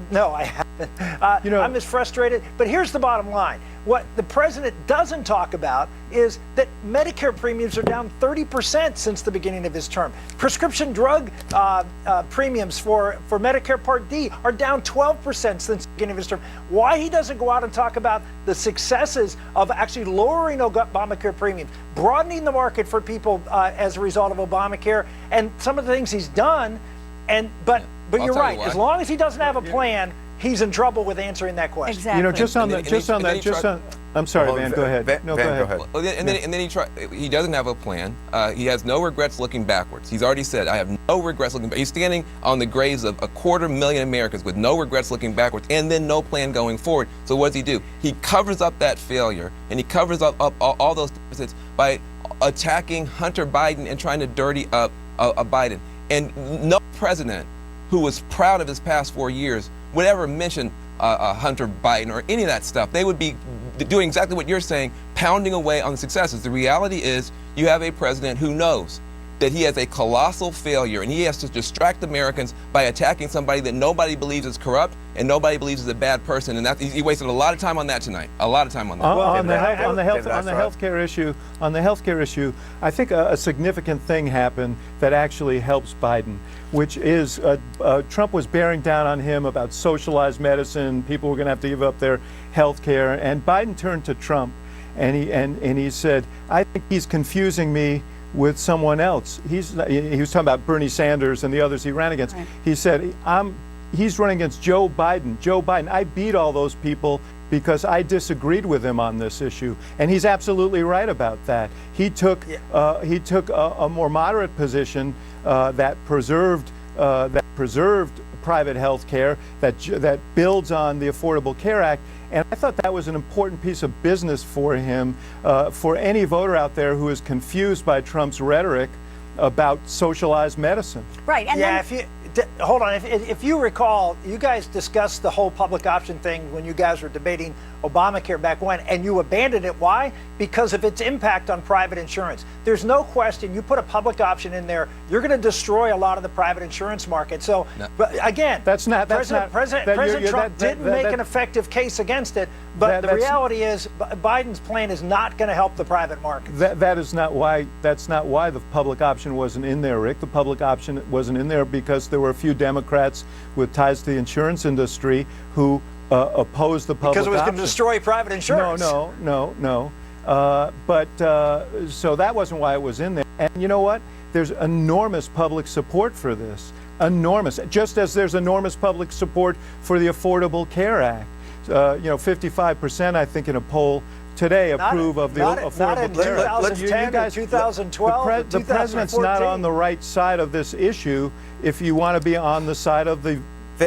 No, I haven't. I'm as frustrated. But here's the bottom line. What the president doesn't talk about is that Medicare premiums are down 30% since the beginning of his term. Prescription drug premiums for Medicare Part D are down 12% since the beginning of his term. Why he doesn't go out and talk about the successes of actually lowering Obamacare premiums, broadening the market for people as a result of Obamacare, and some of the things he's done, but you're right. As long as he doesn't have a plan, he's in trouble with answering that question. Exactly. I'm sorry, Van. Go ahead. Go ahead. Well, and then he doesn't have a plan. He has no regrets looking backwards. He's already said, I have no regrets looking back. He's standing on the graves of 250,000 Americans with no regrets looking backwards and then no plan going forward. So what does he do? He covers up that failure and he covers up all those deficits by attacking Hunter Biden and trying to dirty up Biden. And no president who was proud of his past 4 years would ever mention Hunter Biden or any of that stuff. They would be doing exactly what you're saying, pounding away on the successes. The reality is you have a president who knows that he has a colossal failure and he has to distract Americans by attacking somebody that nobody believes is corrupt and nobody believes is a bad person. And he wasted a lot of time on that tonight. A lot of time on that. On the healthcare issue, I think a significant thing happened that actually helps Biden, which is Trump was bearing down on him about socialized medicine. People were going to have to give up their health care, and Biden turned to Trump and he said, I think he's confusing me with someone else. He was talking about Bernie Sanders and the others he ran against. Right. He said, he's running against Joe Biden. Joe Biden, I beat all those people because I disagreed with him on this issue. And he's absolutely right about that. He took a more moderate position that preserved private health care, that builds on the Affordable Care Act. And I thought that was an important piece of business for him, for any voter out there who is confused by Trump's rhetoric about socialized medicine. Right. And hold on. If you recall, you guys discussed the whole public option thing when you guys were debating Obamacare back when, and you abandoned it. Why? Because of its impact on private insurance. There's no question. You put a public option in there, you're going to destroy a lot of the private insurance market. So, but again, President Trump didn't make an effective case against it. But the reality is, Biden's plan is not going to help the private markets. That's not why the public option wasn't in there, Rick. The public option wasn't in there because there were a few Democrats with ties to the insurance industry who opposed the public option. Because it was going to destroy private insurance. No. So that wasn't why it was in there. And you know what? There's enormous public support for this. Enormous. Just as there's enormous public support for the Affordable Care Act. 55%, I think, in a poll today approve of the affordable tariff. 2010 or 2012, the president's not on the right side of this issue if you want to be on the side of the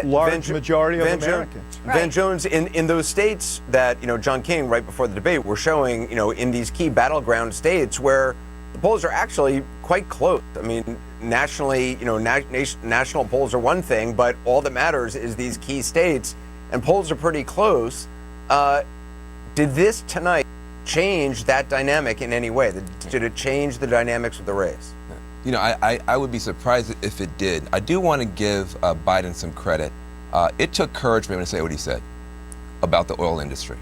large majority of Americans. Van Jones, in those states that, John King, right before the debate, were showing, in these key battleground states where the polls are actually quite close. I mean, nationally, national polls are one thing, but all that matters is these key states, and polls are pretty close. Did this tonight change that dynamic in any way? Did it change the dynamics of the race? I would be surprised if it did. I do want to give Biden some credit. It took courage for him to say what he said about the oil industry.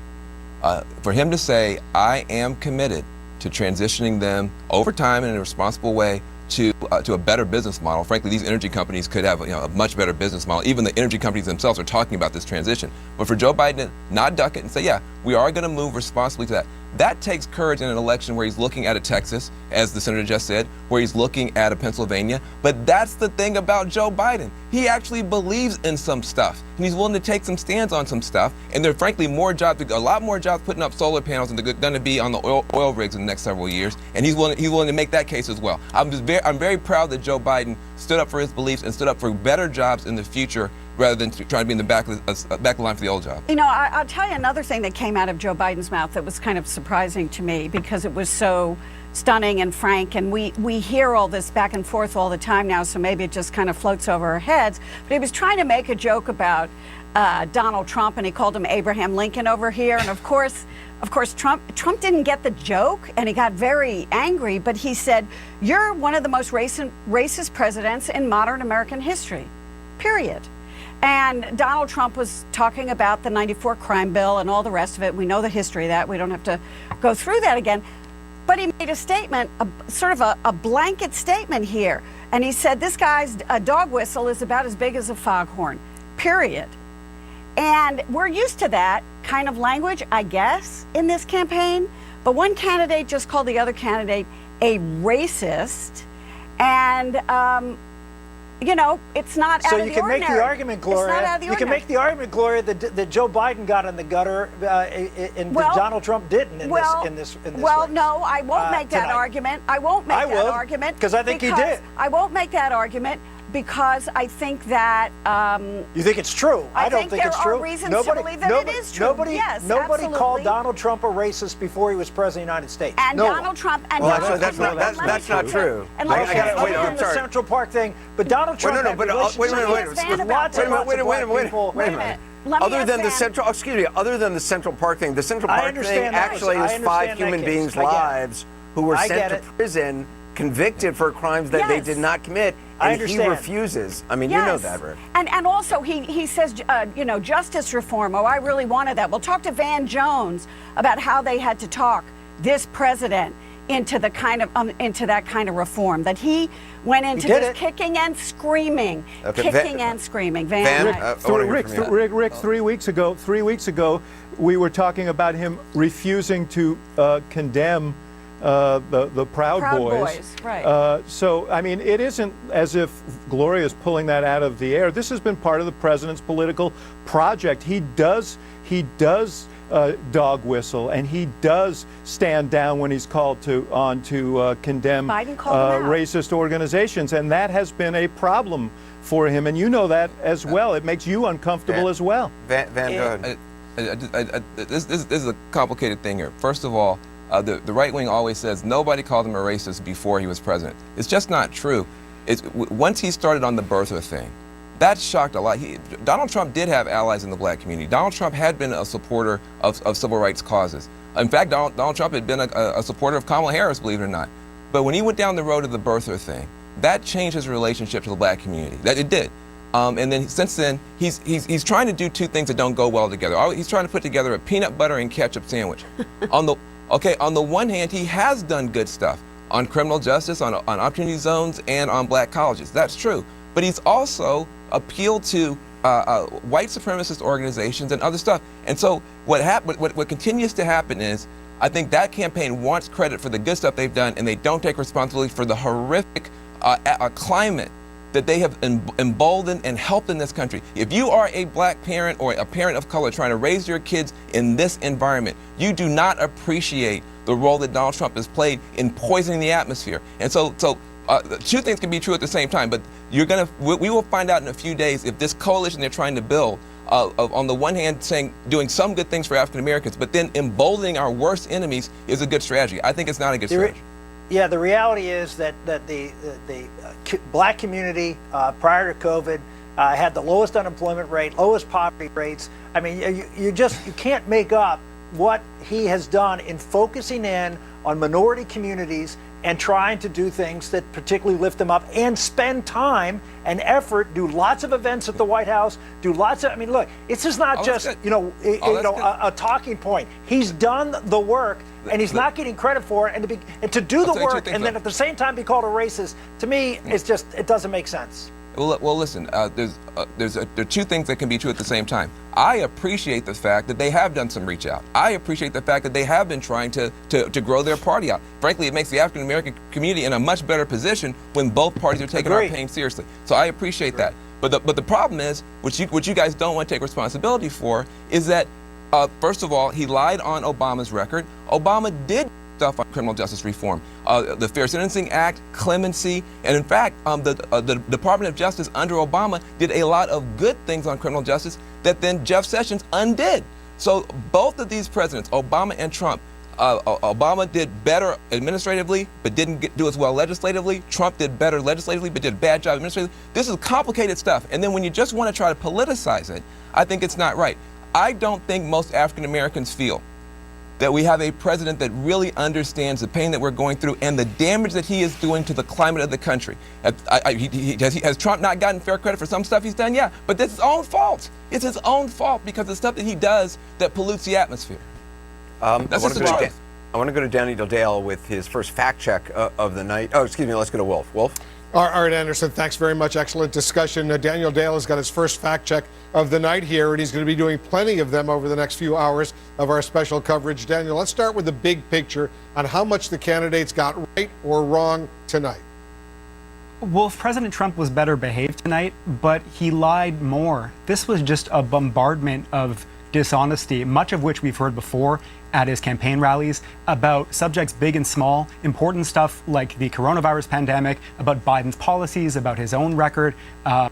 For him to say, I am committed to transitioning them over time in a responsible way to a better business model. Frankly, these energy companies could have a much better business model. Even the energy companies themselves are talking about this transition. But for Joe Biden to not duck it and say, yeah, we are going to move responsibly to that. That takes courage in an election where he's looking at a Texas, as the senator just said, where he's looking at a Pennsylvania. But that's the thing about Joe Biden. He actually believes in some stuff, and he's willing to take some stands on some stuff. And there are, frankly, a lot more jobs putting up solar panels than they're going to be on the oil rigs in the next several years. And he's willing to make that case as well. I'm very proud that Joe Biden stood up for his beliefs and stood up for better jobs in the future, rather than trying to be in the back of the line for the old job. I'll tell you another thing that came out of Joe Biden's mouth that was kind of surprising to me because it was so stunning and frank, and we hear all this back and forth all the time now, so maybe it just kind of floats over our heads. But he was trying to make a joke about Donald Trump, and he called him Abraham Lincoln over here, and of course Trump didn't get the joke, and he got very angry, but he said, "You're one of the most racist presidents in modern American history, period." And Donald Trump was talking about the '94 crime bill and all the rest of it. We know the history of that. We don't have to go through that again. But he made a statement, sort of a blanket statement here. And he said, this guy's dog whistle is about as big as a foghorn, period. And we're used to that kind of language, I guess, in this campaign. But one candidate just called the other candidate a racist. And, it's not out of the ordinary. So you can make the argument, Gloria. You can make the argument, Gloria, that Joe Biden got in the gutter and Donald Trump didn't in this Well, race. No, I won't make that argument. I won't make that argument because I think he did. I won't make that argument because I think that. You think it's true? I don't think it's true. There are reasons to believe that it is true. Nobody called Donald Trump a racist before he was president of the United States. And Donald Trump. And that's not true. Other than the Central Park thing, but Donald Trump. Wait a minute. Other than the Central Park thing, the Central Park thing actually is 5 human beings' lives who were sent to prison, convicted for crimes that they did not commit, and he refuses. I mean, you know that, Rick. And also he says, justice reform. Oh, I really wanted that. We'll talk to Van Jones about how they had to talk this president into that kind of reform that he went into, just kicking and screaming, and screaming. Rick, 3 weeks ago, we were talking about him refusing to condemn the Proud Boys. Right. So, I mean, it isn't as if Gloria is pulling that out of the air. This has been part of the president's political project. He does dog whistle, and he does stand down when he's called on to condemn racist organizations, and that has been a problem for him, and you know that as well. It makes you uncomfortable as well. Van, go ahead. This is a complicated thing here. First of all, the right wing always says nobody called him a racist before he was president. It's just not true. Once he started on the birther thing, that shocked a lot. Donald Trump did have allies in the black community. Donald Trump had been a supporter of civil rights causes. In fact, Donald Trump had been a supporter of Kamala Harris, believe it or not. But when he went down the road of the birther thing, that changed his relationship to the black community. That it did. And then since then, he's trying to do two things that don't go well together. He's trying to put together a peanut butter and ketchup sandwich. On the one hand, he has done good stuff on criminal justice, on opportunity zones, and on black colleges. That's true. But he's also appealed to white supremacist organizations and other stuff. And so what continues to happen is, I think that campaign wants credit for the good stuff they've done, and they don't take responsibility for the horrific climate that they have emboldened and helped in this country. If you are a black parent or a parent of color trying to raise your kids in this environment, you do not appreciate the role that Donald Trump has played in poisoning the atmosphere. And so two things can be true at the same time, but we will find out in a few days if this coalition they're trying to build, on the one hand doing some good things for African Americans, but then emboldening our worst enemies is a good strategy. I think it's not a good strategy. Yeah, the reality is that the black community prior to COVID had the lowest unemployment rate, lowest poverty rates. I mean, you can't make up what he has done in focusing in on minority communities and trying to do things that particularly lift them up and spend time and effort, do lots of events at the White House, do lots of, I mean, look, it's just not just, a talking point. He's done the work and he's not getting credit for it, and to do the work and then at the same time be called a racist, to me, it's just, it doesn't make sense. Well, listen, there are two things that can be true at the same time. I appreciate the fact that they have done some reach out. I appreciate the fact that they have been trying to grow their party out. Frankly, it makes the African American community in a much better position when both parties are taking our pain seriously. So I appreciate that. But the problem is, which you guys don't want to take responsibility for, is that first of all, he lied on Obama's record. Obama did stuff on criminal justice reform, the Fair Sentencing Act, clemency, and in fact, the Department of Justice under Obama did a lot of good things on criminal justice that then Jeff Sessions undid. So both of these presidents, Obama and Trump, Obama did better administratively, but didn't do as well legislatively. Trump did better legislatively, but did a bad job administratively. This is complicated stuff. And then when you just want to try to politicize it, I think it's not right. I don't think most African Americans feel that we have a president that really understands the pain that we're going through and the damage that he is doing to the climate of the country. Has Trump not gotten fair credit for some stuff he's done? Yeah, but that's his own fault. It's his own fault because the stuff that he does that pollutes the atmosphere. That's just the truth. I want to go to Daniel Dale with his first fact check of the night. Oh, excuse me, let's go to Wolf. Wolf? All right, Anderson, thanks very much. Excellent discussion. Daniel Dale has got his first fact check of the night here, and he's going to be doing plenty of them over the next few hours of our special coverage. Daniel, let's start with the big picture on how much the candidates got right or wrong tonight. Wolf, President Trump was better behaved tonight, but he lied more. This was just a bombardment of dishonesty, much of which we've heard before at his campaign rallies, about subjects big and small, important stuff like the coronavirus pandemic, about Biden's policies, about his own record, about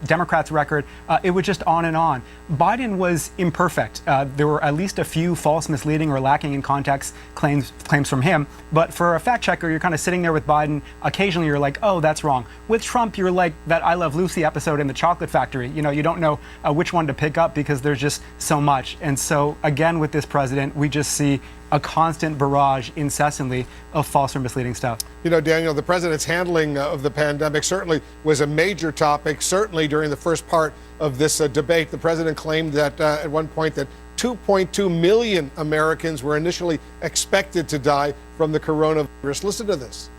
Democrats' record. It was just on and on. Biden was imperfect. There were at least a few false, misleading, or lacking in context claims from him. But for a fact checker, you're kind of sitting there with Biden. Occasionally, you're like, oh, that's wrong. With Trump, you're like that I Love Lucy episode in the Chocolate Factory. You know, you don't know which one to pick up because there's just so much. And so, again, with this president, we just see a constant barrage incessantly of false or misleading stuff. You know, Daniel, the president's handling of the pandemic certainly was a major topic. Certainly during the first part of this debate, the president claimed that at one point that 2.2 million Americans were initially expected to die from the coronavirus. Listen to this.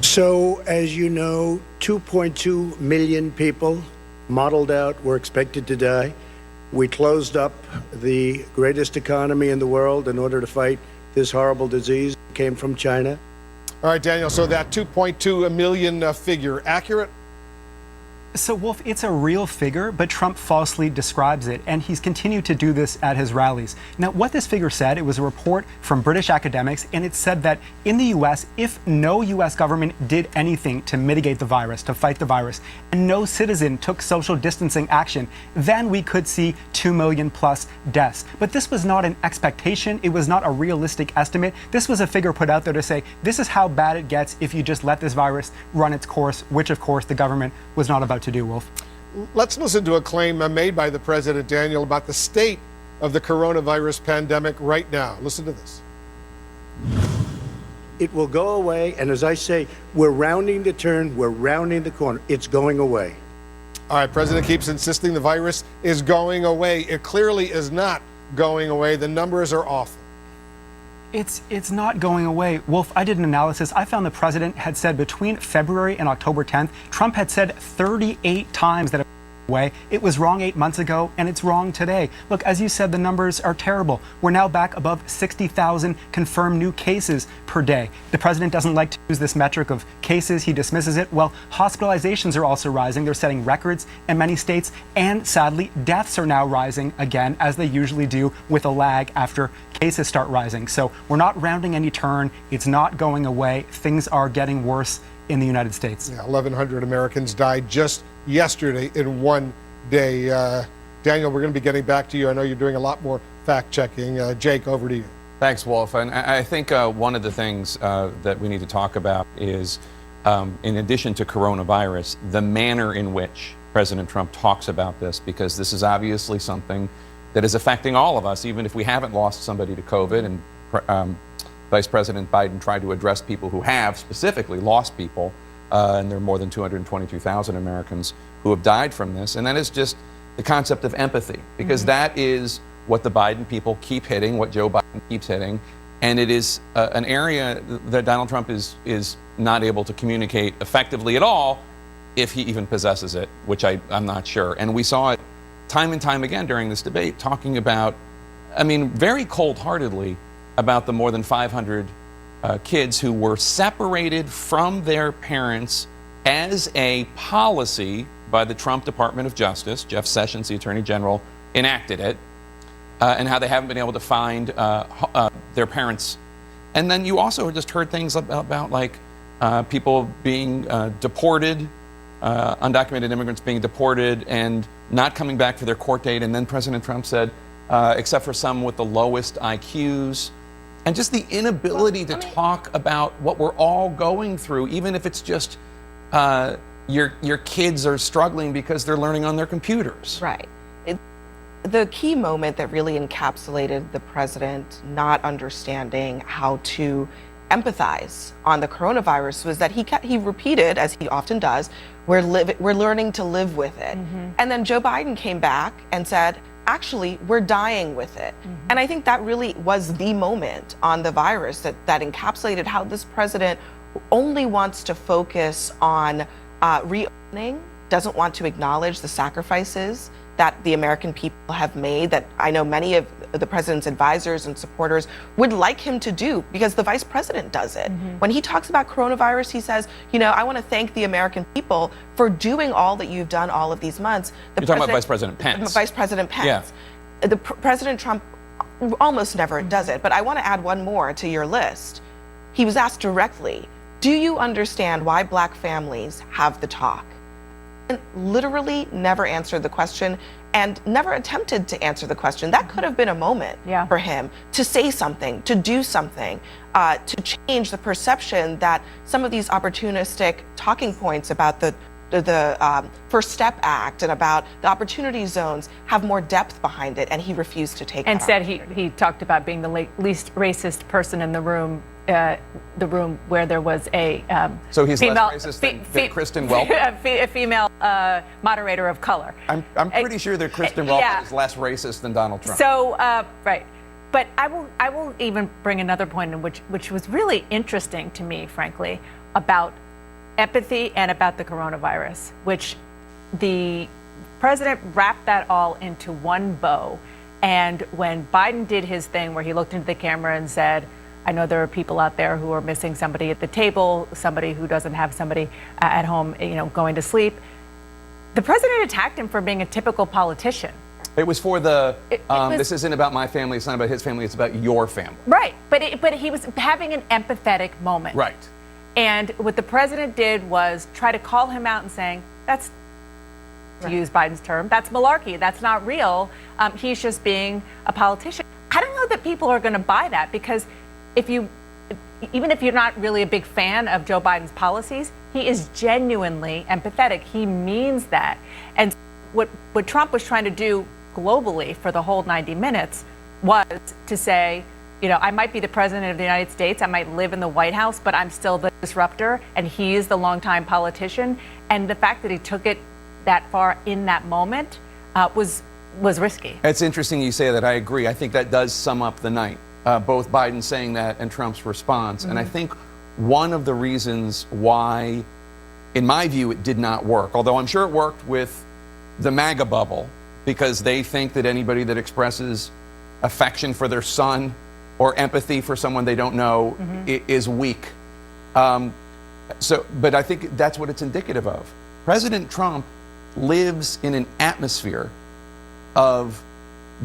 So, as you know, 2.2 million people modeled out were expected to die. We closed up the greatest economy in the world in order to fight this horrible disease. It came from China. All right, Daniel, so that 2.2 million figure, accurate? So, Wolf, it's a real figure, but Trump falsely describes it, and he's continued to do this at his rallies. Now, what this figure said, it was a report from British academics, and it said that in the U.S., if no U.S. government did anything to mitigate the virus, to fight the virus, and no citizen took social distancing action, then we could see 2 million plus deaths. But this was not an expectation. It was not a realistic estimate. This was a figure put out there to say, this is how bad it gets if you just let this virus run its course, which, of course, the government was not about to do, Wolf. Let's listen to a claim made by the president, Daniel, about the state of the coronavirus pandemic right now. Listen to this. It will go away, and as I say, we're rounding the turn, we're rounding the corner. It's going away. All right, president keeps insisting the virus is going away. It clearly is not going away. The numbers are awful. It's not going away. Wolf, I did an analysis. I found the president had said between February and October 10th, Trump had said 38 times that away. It was wrong 8 months ago, and it's wrong today. Look, as you said, the numbers are terrible. We're now back above 60,000 confirmed new cases per day. The president doesn't like to use this metric of cases. He dismisses it. Well, hospitalizations are also rising. They're setting records in many states, and sadly, deaths are now rising again, as they usually do, with a lag after cases start rising. So we're not rounding any turn. It's not going away. Things are getting worse in the United States. Yeah, 1,100 Americans died just yesterday in one day. Daniel, we're going to be getting back to you. I know you're doing a lot more fact checking. Jake, over to you. Thanks, Wolf. And I think one of the things that we need to talk about is, in addition to coronavirus, the manner in which President Trump talks about this, because this is obviously something that is affecting all of us, even if we haven't lost somebody to COVID. And Vice President Biden tried to address people who have specifically lost people. And there are more than 222,000 Americans who have died from this. And that is just the concept of empathy, because that is what the Biden people keep hitting, what Joe Biden keeps hitting. And it is an area that Donald Trump is not able to communicate effectively at all, if he even possesses it, which I'm not sure. And we saw it time and time again during this debate, talking about, I mean, very cold-heartedly about the more than 500 kids who were separated from their parents as a policy by the Trump Department of Justice. Jeff Sessions, the Attorney General, enacted it, and how they haven't been able to find their parents. And then you also just heard things about like people being deported, undocumented immigrants being deported and not coming back for their court date. And then President Trump said, except for some with the lowest IQs. And just the inability to talk about what we're all going through, even if it's just your kids are struggling because they're learning on their computers. Right. The key moment that really encapsulated the president not understanding how to empathize on the coronavirus was that he repeated, as he often does, we're learning to live with it. And then Joe Biden came back and said, actually, we're dying with it. And I think that really was the moment on the virus that encapsulated how this president only wants to focus on reopening, doesn't want to acknowledge the sacrifices that the American people have made, that I know many of the president's advisors and supporters would like him to do, because the vice president does it. When he talks about coronavirus, he says, you know, I want to thank the American people for doing all that you've done all of these months. You're talking about Vice President Pence. Vice President Pence. Yeah. President Trump almost never does it, but I want to add one more to your list. He was asked directly, do you understand why black families have the talk? And literally never answered the question and never attempted to answer the question. That could have been a moment for him to say something, to do something, to change the perception that some of these opportunistic talking points about the First Step Act and about the opportunity zones have more depth behind it, and he refused to take it. And said he talked about being the least racist person in the room where there was a so he's female, less racist than Kristen Welker? a female moderator of color. I'm pretty sure that Kristen Welker is less racist than Donald Trump. So right, but I will even bring another point in which was really interesting to me, frankly, about empathy and about the coronavirus, which the president wrapped that all into one bow. And when Biden did his thing where he looked into the camera and said, I know there are people out there who are missing somebody at the table, somebody who doesn't have somebody at home, you know, going to sleep. The president attacked him for being a typical politician. It was for the, this isn't about my family, it's not about his family, it's about your family. Right, but he was having an empathetic moment. Right. And what the president did was try to call him out and saying, that's, to use Biden's term, that's malarkey, that's not real. He's just being a politician. I don't know that people are going to buy that, because even if you're not really a big fan of Joe Biden's policies, he is genuinely empathetic. He means that. And what Trump was trying to do globally for the whole 90 minutes was to say, you know, I might be the president of the United States, I might live in the White House, but I'm still the disruptor, and he is the longtime politician. And the fact that he took it that far in that moment was risky. It's interesting you say that. I agree. I think that does sum up the night. Both Biden saying that and Trump's response. And I think one of the reasons why, in my view, it did not work, although I'm sure it worked with the MAGA bubble because they think that anybody that expresses affection for their son or empathy for someone they don't know is weak. But I think that's what it's indicative of. President Trump lives in an atmosphere of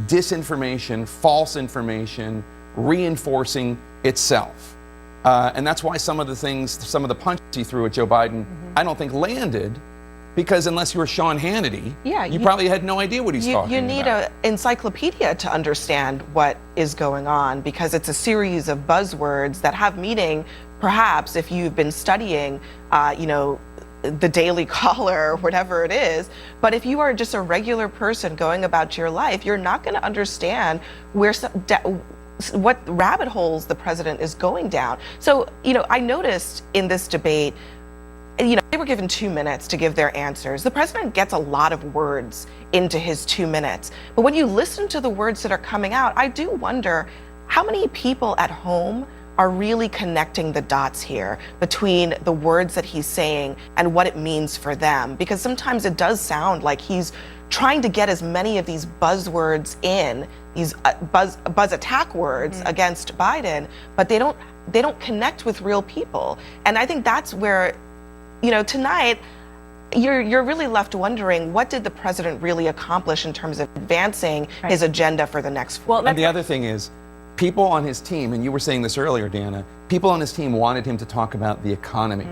disinformation, false information, reinforcing itself. And that's why some of the punches he threw at Joe Biden, I don't think landed, because unless you were Sean Hannity, you probably had no idea what he's talking about. You need an encyclopedia to understand what is going on, because it's a series of buzzwords that have meaning, perhaps, if you've been studying, the Daily Caller or whatever it is. But if you are just a regular person going about your life, you're not going to understand what rabbit holes the president is going down. So, I noticed in this debate, they were given 2 minutes to give their answers. The president gets a lot of words into his 2 minutes. But when you listen to the words that are coming out, I do wonder how many people at home are really connecting the dots here between the words that he's saying and what it means for them. Because sometimes it does sound like he's trying to get as many of these buzzwords in, these buzz attack words against Biden, but they don't connect with real people. And I think that's where, tonight, you're really left wondering, what did the president really accomplish in terms of advancing his agenda for the next 4 years? And the other thing is, people on his team, and you were saying this earlier, Deanna, people on his team wanted him to talk about the economy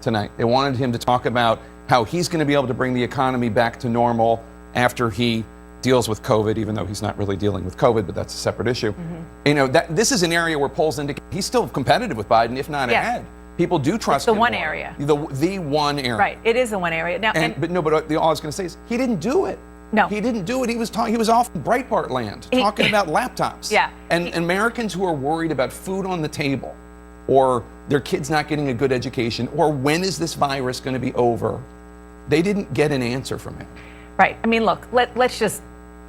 tonight. They wanted him to talk about how he's going to be able to bring the economy back to normal after he deals with COVID, even though he's not really dealing with COVID, but that's a separate issue. This is an area where polls indicate he's still competitive with Biden, if not ahead. People do trust him. The one area. The one area. Right. It is the one area. Now, but all I was going to say is he didn't do it. No. He didn't do it. He was off in Breitbart land talking about laptops. Yeah. And Americans who are worried about food on the table, or their kids not getting a good education, or when is this virus going to be over, they didn't get an answer from him. Right. I mean, look, let's just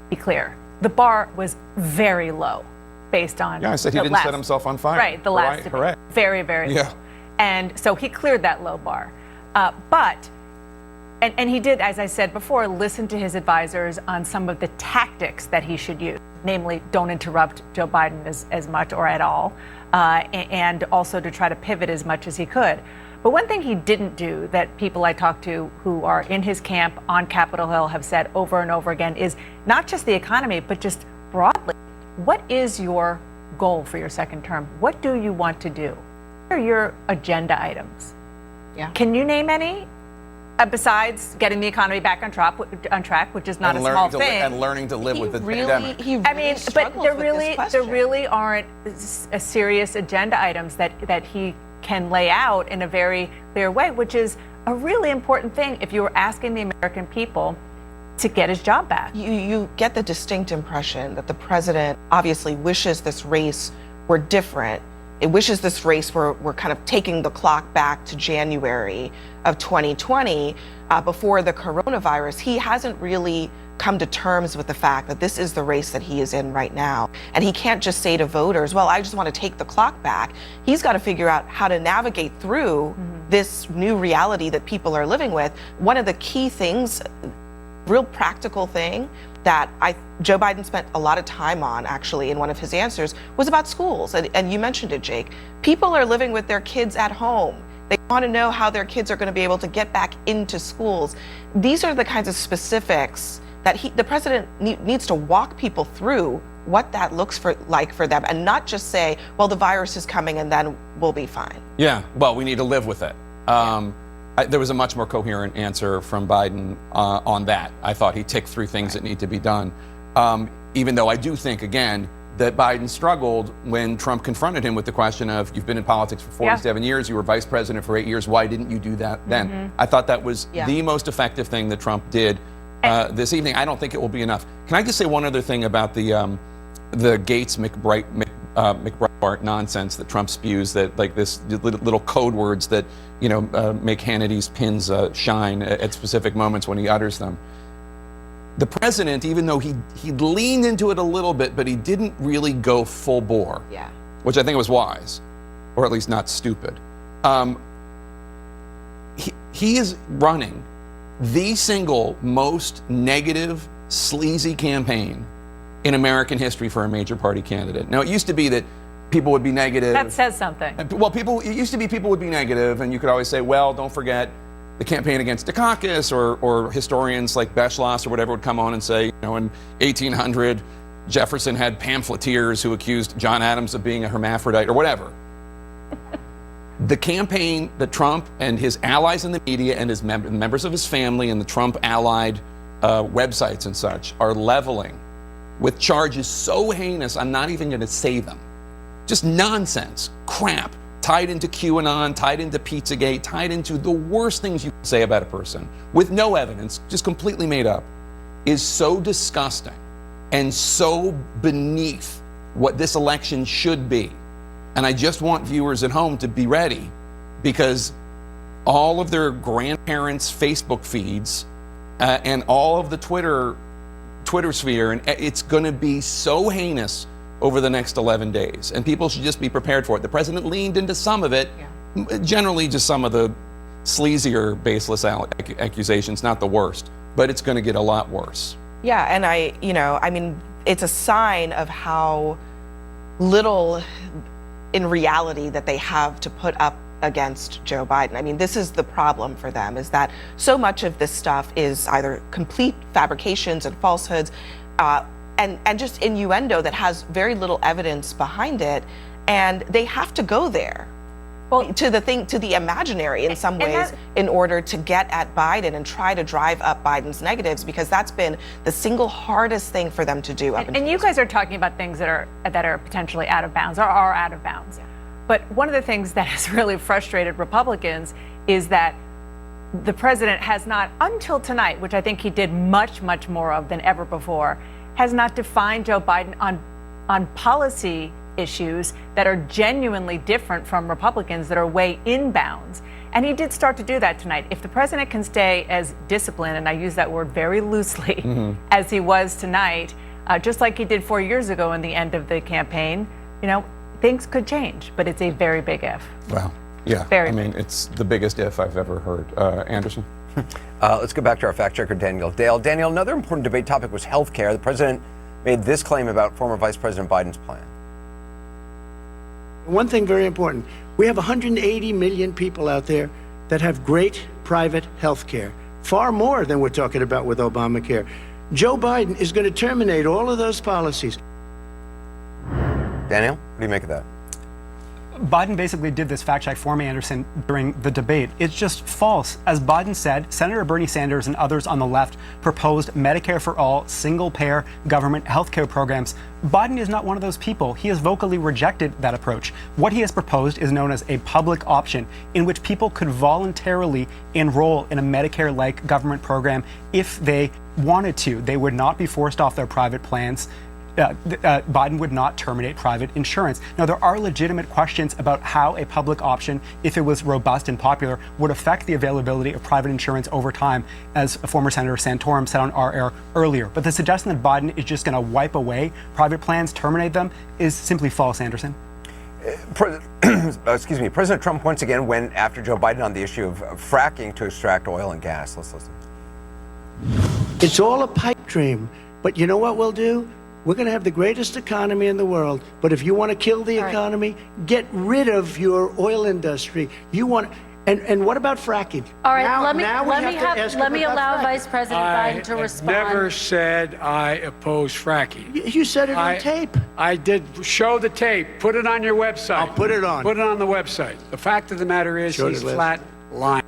be clear. The bar was very low based on I said he didn't set himself on fire. Right, the last debate. Correct. Very, very low. And so he cleared that low bar. And he did, as I said before, listen to his advisors on some of the tactics that he should use, namely, don't interrupt Joe Biden as much or at all, and also to try to pivot as much as he could. But one thing he didn't do that people I talked to who are in his camp on Capitol Hill have said over and over again is not just the economy, but just broadly. What is your goal for your second term? What do you want to do? What are your agenda items? Yeah. Can you name any? Besides getting the economy back on track, which is not a small thing, and learning to live with the pandemic. But there really aren't a serious agenda items that he can lay out in a very clear way, which is a really important thing if you were asking the American people to get his job back. You get the distinct impression that the president obviously wishes this race were different. It wishes this race were kind of taking the clock back to January of 2020 before the coronavirus. He hasn't really come to terms with the fact that this is the race that he is in right now. And he can't just say to voters, well, I just want to take the clock back. He's got to figure out how to navigate through this new reality that people are living with. One of the key things, real practical thing that Joe Biden spent a lot of time on, actually, in one of his answers, was about schools. And you mentioned it, Jake. People are living with their kids at home. They want to know how their kids are going to be able to get back into schools. These are the kinds of specifics that the president needs to walk people through what that looks like for them, and not just say, well, the virus is coming and then we'll be fine. Yeah, well, we need to live with it. There was a much more coherent answer from Biden on that. I thought he ticked through things that need to be done. Even though I do think, again, that Biden struggled when Trump confronted him with the question of, you've been in politics for 47 years, you were vice president for 8 years, why didn't you do that then? I thought that was the most effective thing that Trump did this evening. I don't think it will be enough. Can I just say one other thing about the Gates McBreitbart nonsense that Trump spews, that like this little code words that make Hannity's pins shine at specific moments when he utters them. The president, even though he leaned into it a little bit, but he didn't really go full bore, which I think was wise, or at least not stupid. He is running the single most negative, sleazy campaign in American history for a major party candidate. Now, it used to be that people would be negative. That says something. Well, it used to be people would be negative, and you could always say, well, don't forget the campaign against Dukakis, or historians like Beschloss or whatever would come on and say, in 1800, Jefferson had pamphleteers who accused John Adams of being a hermaphrodite or whatever. The campaign that Trump and his allies in the media and his members of his family and the Trump allied websites and such are leveling with charges so heinous, I'm not even going to say them. Just nonsense, crap, tied into QAnon, tied into Pizzagate, tied into the worst things you can say about a person with no evidence, just completely made up, is so disgusting and so beneath what this election should be. And I just want viewers at home to be ready, because all of their grandparents' Facebook feeds and all of the Twitter sphere, and it's going to be so heinous over the next 11 days. And people should just be prepared for it. The president leaned into some of it, generally just some of the sleazier, baseless accusations, not the worst, but it's going to get a lot worse. Yeah, and I mean, it's a sign of how little in reality that they have to put up against Joe Biden. I mean, this is the problem for them, is that so much of this stuff is either complete fabrications and falsehoods, and just innuendo that has very little evidence behind it, and they have to go there. Well, to the imaginary in some ways, in order to get at Biden and try to drive up Biden's negatives, because that's been the single hardest thing for them to do. And you guys are talking about things that are potentially out of bounds or are out of bounds. Yeah. But one of the things that has really frustrated Republicans is that the president has not, until tonight, which I think he did much, much more of than ever before, has not defined Joe Biden on policy issues that are genuinely different from Republicans that are way in bounds. And he did start to do that tonight. If the president can stay as disciplined, and I use that word very loosely, as he was tonight, just like he did 4 years ago in the end of the campaign, things could change, but it's a very big if. Well, yeah. I mean, it's the biggest if I've ever heard. Anderson? Let's go back to our fact checker, Daniel Dale. Daniel, another important debate topic was health care. The president made this claim about former Vice President Biden's plan. One thing very important, we have 180 million people out there that have great private health care, far more than we're talking about with Obamacare. Joe Biden is going to terminate all of those policies. Daniel, what do you make of that? Biden basically did this fact check for me, Anderson, during the debate. It's just false. As Biden said, Senator Bernie Sanders and others on the left proposed Medicare for all, single-payer government health care programs. Biden is not one of those people. He has vocally rejected that approach. What he has proposed is known as a public option, in which people could voluntarily enroll in a Medicare-like government program if they wanted to. They would not be forced off their private plans. Biden would not terminate private insurance. Now, there are legitimate questions about how a public option, if it was robust and popular, would affect the availability of private insurance over time, as former Senator Santorum said on our air earlier. But the suggestion that Biden is just going to wipe away private plans, terminate them, is simply false, Anderson. President Trump once again went after Joe Biden on the issue of fracking to extract oil and gas. Let's listen. It's all a pipe dream. But you know what we'll do? We're going to have the greatest economy in the world. But if you want to kill the economy, get rid of your oil industry. And what about fracking? All right, let me allow Vice President Biden to respond. I never said I oppose fracking. You said it on tape. I did. Show the tape. Put it on your website. I'll put it on. Put it on the website. The fact of the matter is, he's flat lying.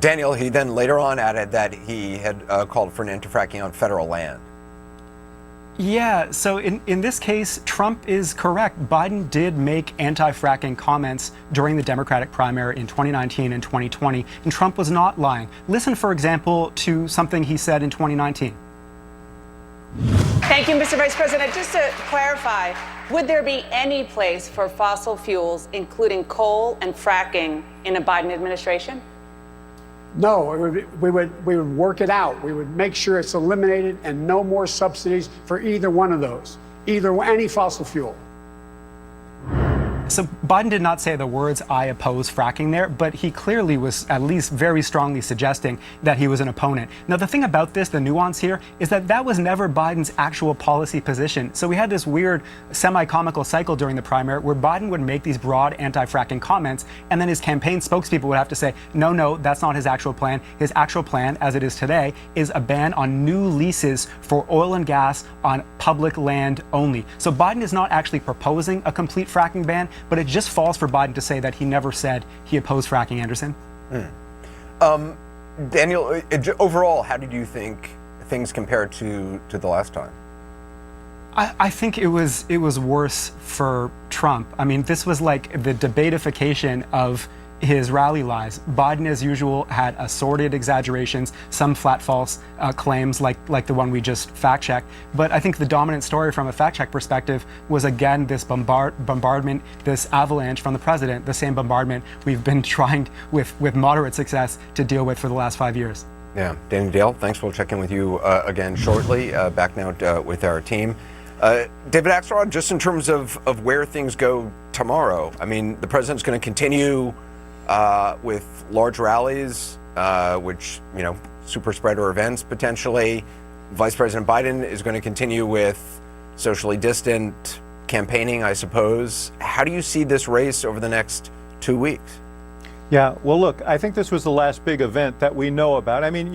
Daniel, he then later on added that he had called for an end to fracking on federal land. Yeah, so in this case, Trump is correct. Biden did make anti-fracking comments during the Democratic primary in 2019 and 2020, and Trump was not lying. Listen, for example, to something he said in 2019. Thank you, Mr. Vice President. Just to clarify, would there be any place for fossil fuels, including coal and fracking, in a Biden administration? No, we would work it out. We would make sure it's eliminated and no more subsidies for either one of those, any fossil fuel. So Biden did not say the words, "I oppose fracking" there, but he clearly was at least very strongly suggesting that he was an opponent. Now, the thing about this, the nuance here, is that that was never Biden's actual policy position. So we had this weird semi-comical cycle during the primary where Biden would make these broad anti-fracking comments, and then his campaign spokespeople would have to say, no, that's not his actual plan. His actual plan, as it is today, is a ban on new leases for oil and gas on public land only. So Biden is not actually proposing a complete fracking ban, but it just falls for Biden to say that he never said he opposed fracking, Anderson. Daniel, overall, how did you think things compared to the last time? I think it was worse for Trump. I mean, this was like the debatification of his rally lies. Biden, as usual, had assorted exaggerations, some flat false claims like the one we just fact-checked. But I think the dominant story from a fact-check perspective was, again, this bombardment, this avalanche from the president, the same bombardment we've been trying with moderate success to deal with for the last 5 years. Yeah, Danny Dale, thanks. We'll check in with you again shortly. Back now with our team. David Axelrod, just in terms of where things go tomorrow, I mean, the president's going to continue with large rallies, which, super spreader events potentially. Vice President Biden is going to continue with socially distant campaigning, I suppose. How do you see this race over the next 2 weeks? Yeah, well, look, I think this was the last big event that we know about. I mean,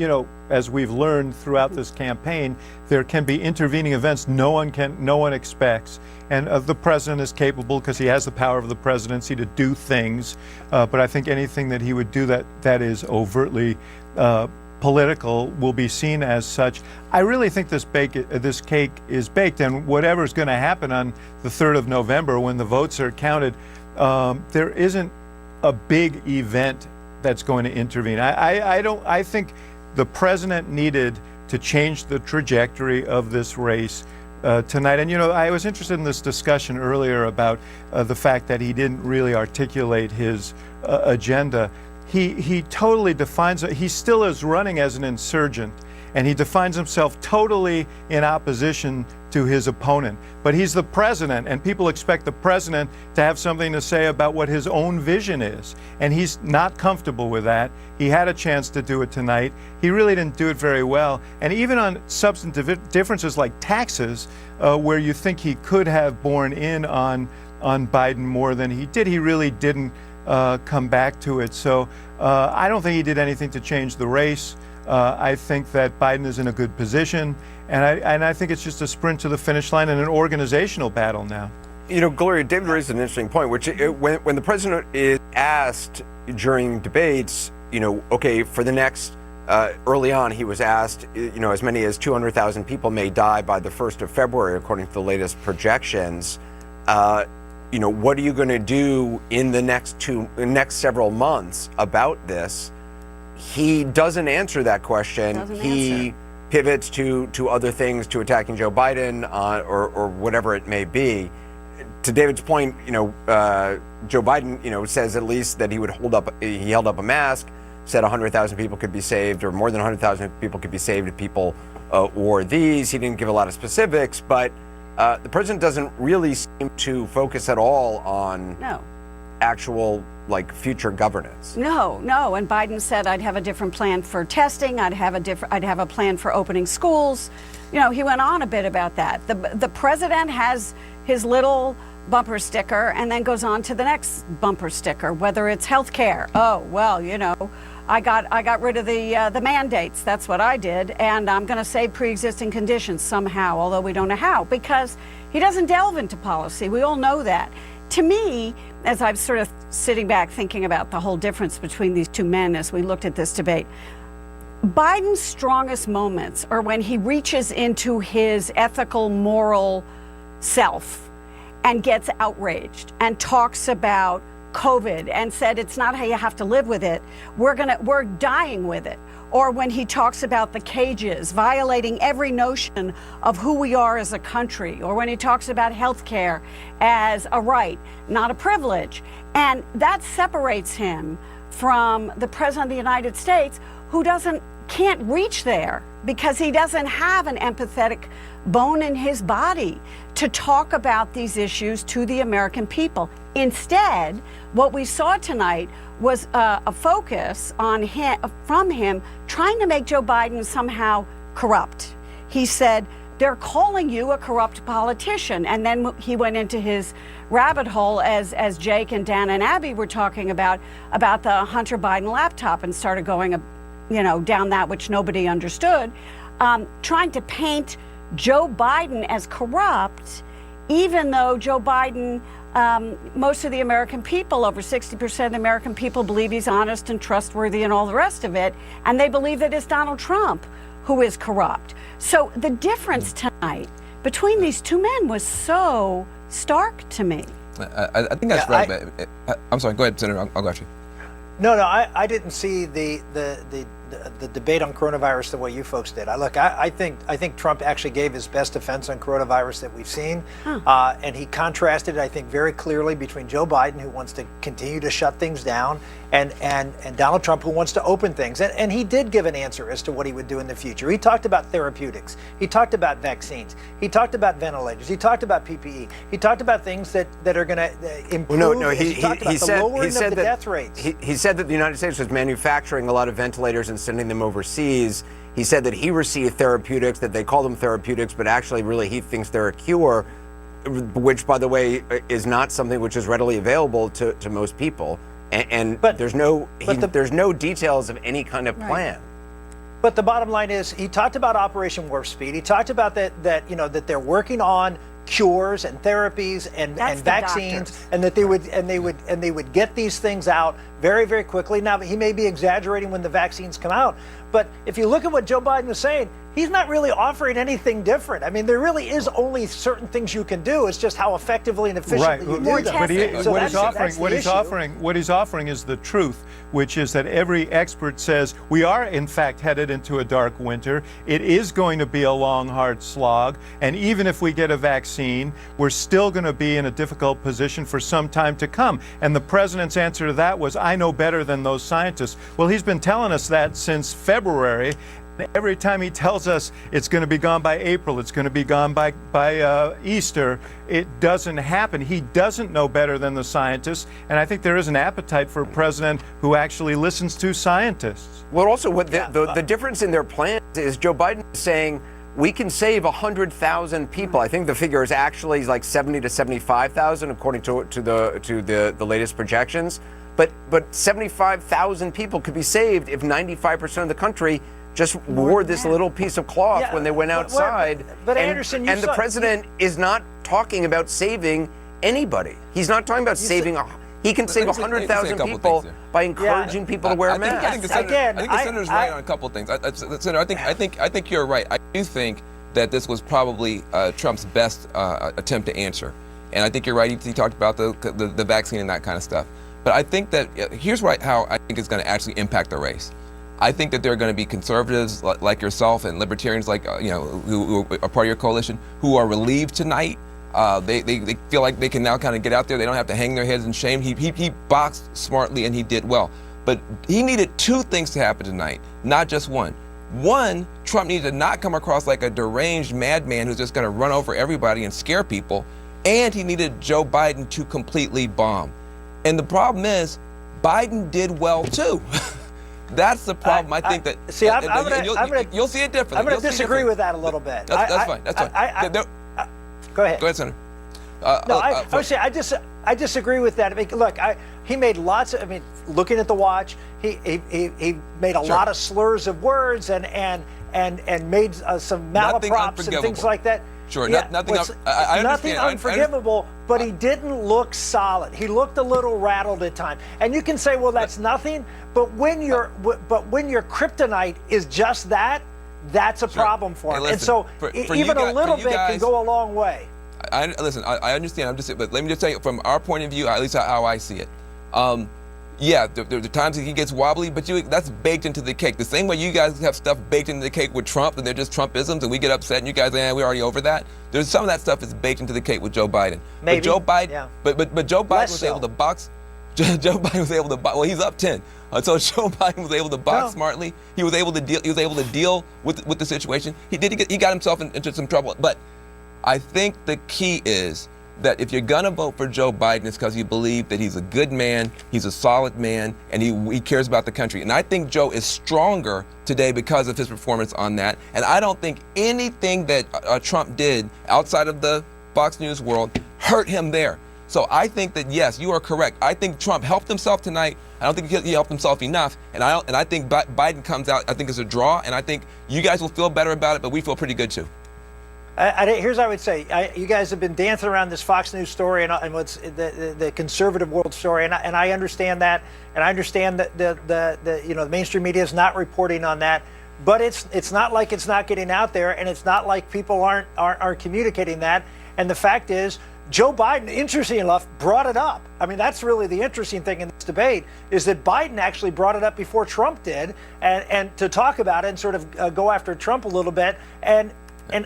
as we've learned throughout this campaign, there can be intervening events no one expects. And the president is capable, because he has the power of the presidency, to do things. But I think anything that he would do that is overtly political will be seen as such. I really think this cake is baked, and whatever's going to happen on the 3rd of November when the votes are counted, there isn't a big event that's going to intervene. I think the president needed to change the trajectory of this race tonight. And I was interested in this discussion earlier about the fact that he didn't really articulate his agenda. He totally defines it. He still is running as an insurgent, and he defines himself totally in opposition to his opponent. But he's the president, and people expect the president to have something to say about what his own vision is. And he's not comfortable with that. He had a chance to do it tonight. He really didn't do it very well. And even on substantive differences like taxes, where you think he could have borne in on Biden more than he did, he really didn't come back to it. So I don't think he did anything to change the race. I think that Biden is in a good position, and I think it's just a sprint to the finish line and an organizational battle now. Gloria, David raised an interesting point, which when the president is asked during debates, okay, for the next, early on, he was asked, as many as 200,000 people may die by the 1st of February, according to the latest projections. What are you going to do in the next several months about this? He doesn't answer that question. He pivots to other things, to attacking Joe Biden or whatever it may be. To David's point, Joe Biden, says at least that he held up a mask, said 100,000 people could be saved, or more than 100,000 people could be saved if people wore these. He didn't give a lot of specifics, but the president doesn't really seem to focus at all on actual future governance. No. And Biden said, I'd have a different plan for testing. I'd have a plan for opening schools. He went on a bit about that. The president has his little bumper sticker and then goes on to the next bumper sticker, whether it's health care. Oh, well, I got rid of the mandates. That's what I did. And I'm going to save pre-existing conditions somehow, although we don't know how, because he doesn't delve into policy. We all know that. To me, as I'm sort of sitting back thinking about the whole difference between these two men as we looked at this debate, Biden's strongest moments are when he reaches into his ethical, moral self and gets outraged and talks about COVID and said it's not how you have to live with it. We're dying with it. Or when he talks about the cages, violating every notion of who we are as a country. Or when he talks about health care as a right, not a privilege. And that separates him from the president of the United States, who can't reach there because he doesn't have an empathetic bone in his body to talk about these issues to the American people. Instead, what we saw tonight was a focus on him, from him, trying to make Joe Biden somehow corrupt. He said, they're calling you a corrupt politician. And then he went into his rabbit hole, as Jake and Dan and Abby were talking about the Hunter Biden laptop, and started going, down that which nobody understood, trying to paint Joe Biden as corrupt, even though Joe Biden, most of the American people, over 60% of the American people, believe he's honest and trustworthy and all the rest of it. And they believe that it's Donald Trump who is corrupt. So the difference tonight between these two men was so stark to me. I think that's right. But I'm sorry. Go ahead, Senator. I'll got you. No, I didn't see the debate on coronavirus the way you folks did. I think Trump actually gave his best defense on coronavirus that we've seen, and he contrasted, I think, very clearly between Joe Biden, who wants to continue to shut things down, and Donald Trump, who wants to open things. And he did give an answer as to what he would do in the future. He talked about therapeutics. He talked about vaccines. He talked about ventilators. He talked about PPE. He talked about things that are going to improve. No, he said the that death rates. He said that the United States was manufacturing a lot of ventilators and sending them overseas. He said that he received therapeutics, that they call them therapeutics, but actually really he thinks they're a cure, which, by the way, is not something which is readily available to most people. But there's no details of any kind of plan. But the bottom line is, he talked about Operation Warp Speed. He talked about that they're working on cures and therapies and vaccines, and that they would get these things out very, very quickly. Now, he may be exaggerating when the vaccines come out, but if you look at what Joe Biden was saying, he's not really offering anything different. I mean, there really is only certain things you can do. It's just how effectively and efficiently you do them. But what he's offering is the truth, which is that every expert says we are, in fact, headed into a dark winter. It is going to be a long, hard slog. And even if we get a vaccine, we're still going to be in a difficult position for some time to come. And the president's answer to that was, I know better than those scientists. Well, he's been telling us that since February. Every time he tells us it's going to be gone by April, it's going to be gone by Easter, it doesn't happen. He doesn't know better than the scientists, and I think there is an appetite for a president who actually listens to scientists. Well, also, what the difference in their plans is Joe Biden is saying we can save 100,000 people. I think the figure is actually like 70 to 75,000, according to the latest projections. But 75,000 people could be saved if 95% of the country just wore this little piece of cloth when they went outside. But Anderson, the president is not talking about saving anybody. He's not talking about saving. He can save 100,000 people by encouraging people to wear masks. I think the senator's right on a couple of things. Senator, I think you're right. I do think that this was probably Trump's best attempt to answer, and I think you're right. He talked about the vaccine and that kind of stuff. But I think that here's how I think it's going to actually impact the race. I think that there are going to be conservatives like yourself and libertarians like who are part of your coalition who are relieved tonight. They feel like they can now kind of get out there. They don't have to hang their heads in shame. He boxed smartly and he did well. But he needed two things to happen tonight, not just one. One, Trump needed to not come across like a deranged madman who's just going to run over everybody and scare people. And he needed Joe Biden to completely bomb. And the problem is, Biden did well too. That's the problem. I think that. See, you'll see it differently. I'm going to disagree with that a little bit. That's fine. That's fine. Go ahead. Go ahead, Senator. I disagree with that. I mean, look, he made lots of. I mean, looking at the watch, he made a lot of slurs of words and made some malaprops and things like that. Sure, yeah, nothing unforgivable, but he didn't look solid. He looked a little rattled at times. And you can say, well, that's nothing, but when your kryptonite is just that, that's a problem for him. Listen, and so even a little bit can go a long way. I understand. But let me just tell you, from our point of view, at least how I see it. Yeah, there are times that he gets wobbly, but that's baked into the cake. The same way you guys have stuff baked into the cake with Trump, and they're just Trumpisms, and we get upset, and you guys, we're already over that. There's some of that stuff is baked into the cake with Joe Biden. Maybe. But Joe Biden, yeah. but Joe Biden was able to box. Joe Biden was able to box. Well, he's up 10. So Joe Biden was able to box smartly. He was able to deal with the situation. He got himself into some trouble. But I think the key is that if you're going to vote for Joe Biden, it's because you believe that he's a good man, he's a solid man, and he cares about the country. And I think Joe is stronger today because of his performance on that. And I don't think anything that Trump did outside of the Fox News world hurt him there. So I think that, yes, you are correct. I think Trump helped himself tonight. I don't think he helped himself enough. And I think Biden comes out, I think, as a draw. And I think you guys will feel better about it, but we feel pretty good, too. Here's what I would say. You guys have been dancing around this Fox News story and what's the conservative world story, and I understand that, and I understand that the mainstream media is not reporting on that, but it's not like it's not getting out there, and it's not like people aren't communicating that. And the fact is, Joe Biden, interesting enough, brought it up. I mean, that's really the interesting thing in this debate, is that Biden actually brought it up before Trump did, and to talk about it and sort of go after Trump a little bit, and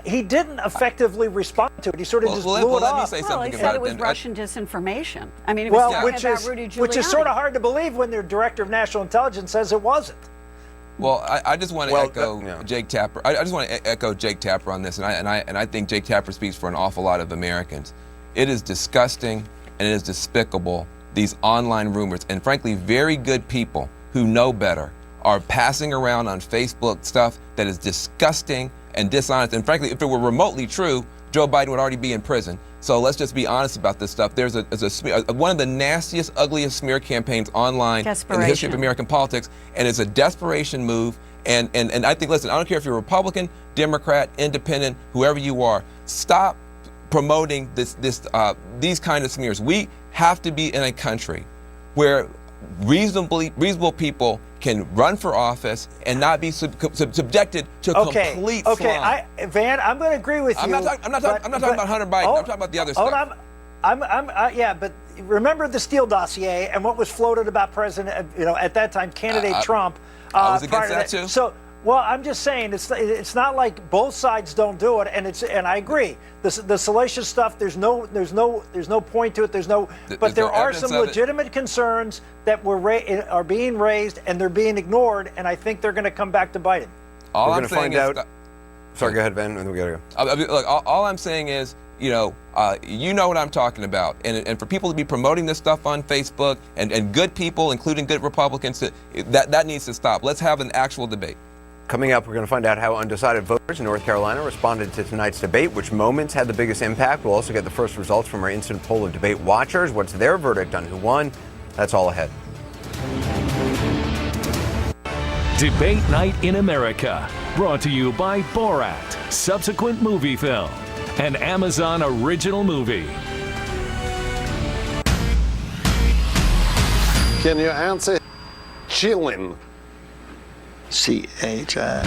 he didn't effectively respond to it. He sort of just blew it off. Let me say something he about said it was Russian disinformation. I mean, it was talking about Rudy Giuliani. Which is sort of hard to believe when their director of national intelligence says it wasn't. Well, I just want to echo Jake Tapper. I just want to echo Jake Tapper on this, and I think Jake Tapper speaks for an awful lot of Americans. It is disgusting and it is despicable, these online rumors, and frankly, very good people who know better are passing around on Facebook stuff that is disgusting and dishonest. And frankly, if it were remotely true, Joe Biden would already be in prison. So let's just be honest about this stuff. There's one of the nastiest, ugliest smear campaigns online in the history of American politics, and it's a desperation move. And I think, listen, I don't care if you're Republican, Democrat, Independent, whoever you are, stop promoting these kind of smears. We have to be in a country where reasonable people can run for office and not be subjected to complete slime. Van, I'm going to agree with you. I'm not talking about Hunter Biden. I'm talking about the other stuff. Yeah, but remember the Steele dossier and what was floated about President, at that time, candidate Trump. I was against that too. So, well, I'm just saying it's not like both sides don't do it, and I agree. The salacious stuff, there's no point to it. But there are some legitimate concerns that are being raised, and they're being ignored, and I think they're going to come back to bite it. We're going to find out. Sorry, go ahead, Ben, and we got to go. Look, all I'm saying is, you know what I'm talking about, and for people to be promoting this stuff on Facebook, and good people, including good Republicans, that needs to stop. Let's have an actual debate. Coming up, we're going to find out how undecided voters in North Carolina responded to tonight's debate, which moments had the biggest impact. We'll also get the first results from our instant poll of debate watchers. What's their verdict on who won? That's all ahead. Debate Night in America, brought to you by Borat, subsequent movie film, an Amazon original movie. Can you answer chillin'? C-H-I.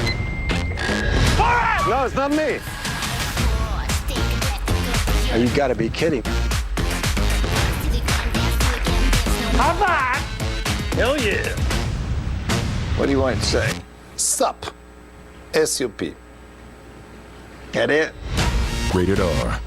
No, it's not me. Oh, you gotta be kidding. High five! Hell yeah! What do you want to say? Sup. S-U-P. Get it? Rated R.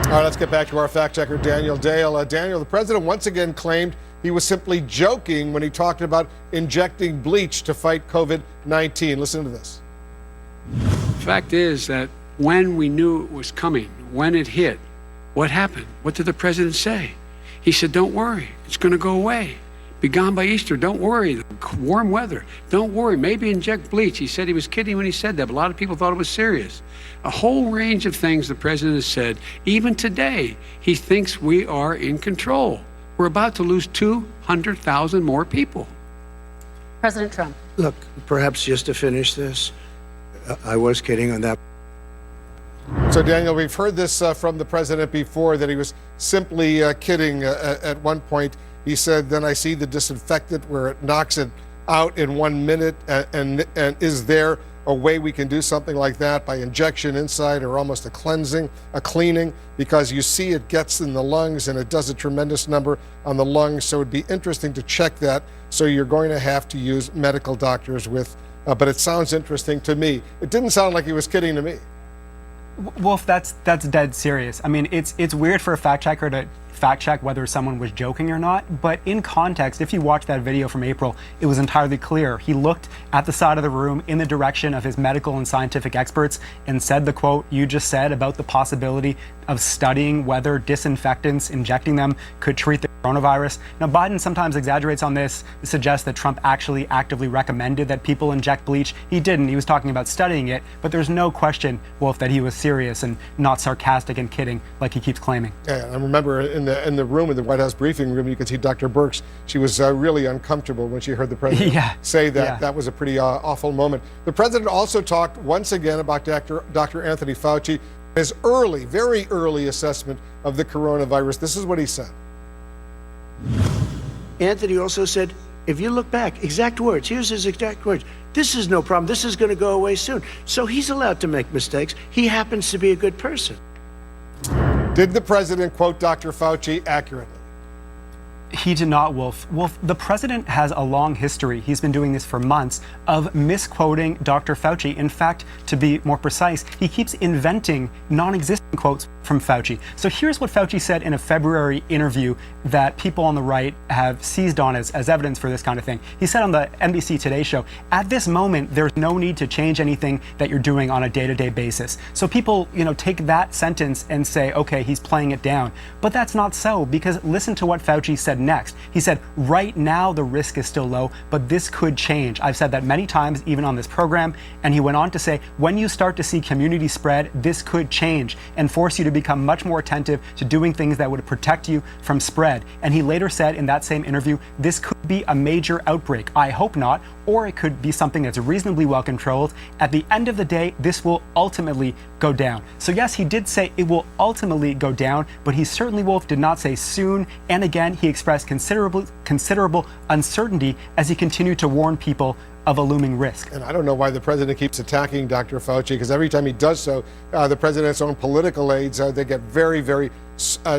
All right, let's get back to our fact checker, Daniel Dale. Daniel, the president once again claimed he was simply joking when he talked about injecting bleach to fight COVID-19. Listen to this. Fact is that when we knew it was coming, when it hit, what happened? What did the president say? He said, don't worry, it's going to go away. Be gone by Easter, don't worry. Warm weather, don't worry. Maybe inject bleach. He said he was kidding when he said that, but a lot of people thought it was serious. A whole range of things the president has said. Even today, he thinks we are in control. We're about to lose 200,000 more people. President Trump. Look, perhaps just to finish this, I was kidding on that. So, Daniel, we've heard this from the president before, that he was simply kidding. At one point, he said, then I see the disinfectant where it knocks it out in 1 minute. And is there a way we can do something like that by injection inside, or almost a cleaning? Because you see it gets in the lungs and it does a tremendous number on the lungs. So it'd be interesting to check that. So you're going to have to use medical doctors with, but it sounds interesting to me. It didn't sound like he was kidding to me. Wolf, that's dead serious. I mean, it's weird for a fact checker to fact check whether someone was joking or not, but in context, if you watch that video from April, it was entirely clear. He looked at the side of the room in the direction of his medical and scientific experts and said the quote you just said about the possibility of studying whether disinfectants, injecting them, could treat the coronavirus. Now, Biden sometimes exaggerates on this, suggests that Trump actually actively recommended that people inject bleach. He didn't. He was talking about studying it, but there's no question, Wolf, that he was serious and not sarcastic and kidding like he keeps claiming. Yeah, I remember in the room, in the White House briefing room, you could see Dr. Birx. She was really uncomfortable when she heard the president say that. Yeah. That was a pretty awful moment. The president also talked once again about Dr. Anthony Fauci, his early, very early assessment of the coronavirus. This is what he said. Anthony also said, if you look back, exact words, here's his exact words, this is no problem, this is going to go away soon. So he's allowed to make mistakes. He happens to be a good person. Did the president quote Dr. Fauci accurately? He did not, Wolf. Wolf, the president has a long history, he's been doing this for months, of misquoting Dr. Fauci. In fact, to be more precise, he keeps inventing non-existent quotes from Fauci. So here's what Fauci said in a February interview that people on the right have seized on as evidence for this kind of thing. He said on the NBC Today show, at this moment, there's no need to change anything that you're doing on a day-to-day basis. So people, take that sentence and say, okay, he's playing it down. But that's not so, because listen to what Fauci said next. He said, right now the risk is still low, but this could change. I've said that many times, even on this program. And he went on to say, when you start to see community spread, this could change and force you to become much more attentive to doing things that would protect you from spread. And he later said in that same interview, this could be a major outbreak. I hope not, or it could be something that's reasonably well controlled. At the end of the day, this will ultimately go down. So yes, he did say it will ultimately go down, but he certainly, Wolf, did not say soon. And again, he expressed considerable uncertainty as he continued to warn people of a looming risk. And I don't know why the president keeps attacking Dr. Fauci, because every time he does so, the president's own political aides, they get very, very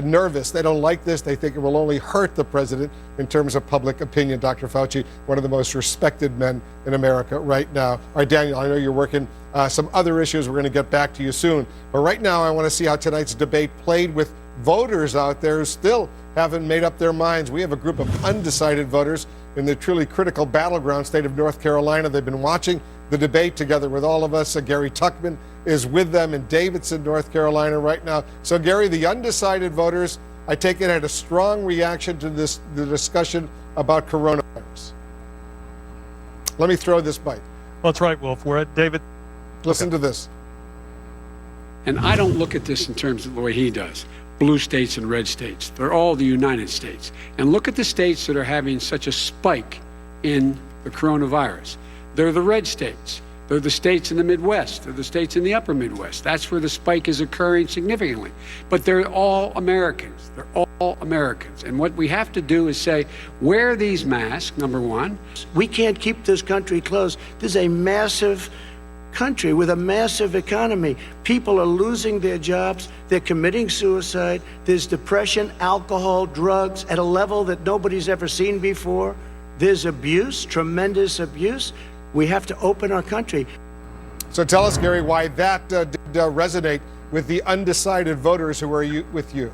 nervous. They don't like this. They think it will only hurt the president in terms of public opinion. Dr. Fauci, one of the most respected men in America right now. All right, Daniel, I know you're working some other issues. We're going to get back to you soon. But right now, I want to see how tonight's debate played with voters out there who still haven't made up their minds. We have a group of undecided voters in the truly critical battleground state of North Carolina. They've been watching the debate together with all of us. Gary Tuckman is with them in Davidson, North Carolina right now. So Gary, the undecided voters, I take it, had a strong reaction to the discussion about coronavirus. Let me throw this bite. Well, that's right, Wolf. We're at David. Listen to this. And I don't look at this in terms of the way he does. Blue states and red states. They're all the United States. And look at the states that are having such a spike in the coronavirus. They're the red states. They're the states in the Midwest. They're the states in the upper Midwest. That's where the spike is occurring significantly. But they're all Americans. They're all Americans. And what we have to do is say, wear these masks, number one. We can't keep this country closed. This is a massive country with a massive economy. People are losing their jobs. They're committing suicide. There's depression, alcohol, drugs at a level that nobody's ever seen before. There's abuse, tremendous abuse. We have to open our country. So tell us, Gary, why that did resonate with the undecided voters who are with you.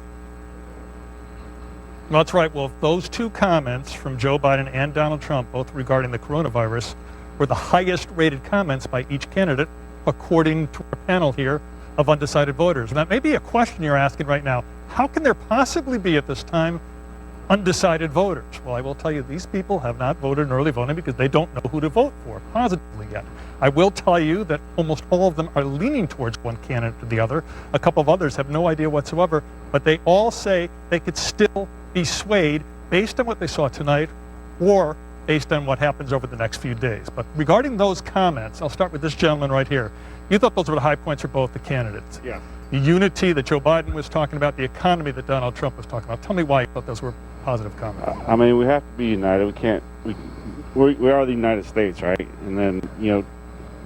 Well, that's right, Wolf. Those two comments from Joe Biden and Donald Trump, both regarding the coronavirus, were the highest rated comments by each candidate, according to our panel here of undecided voters. And that may be a question you're asking right now. How can there possibly be at this time undecided voters? Well, I will tell you, these people have not voted in early voting because they don't know who to vote for positively yet. I will tell you that almost all of them are leaning towards one candidate or the other. A couple of others have no idea whatsoever, but they all say they could still be swayed based on what they saw tonight or based on what happens over the next few days. But regarding those comments, I'll start with this gentleman right here. You thought those were the high points for both the candidates. Yeah. The unity that Joe Biden was talking about, the economy that Donald Trump was talking about. Tell me why you thought those were positive comments. I mean, we have to be united. We are the United States, right? And then,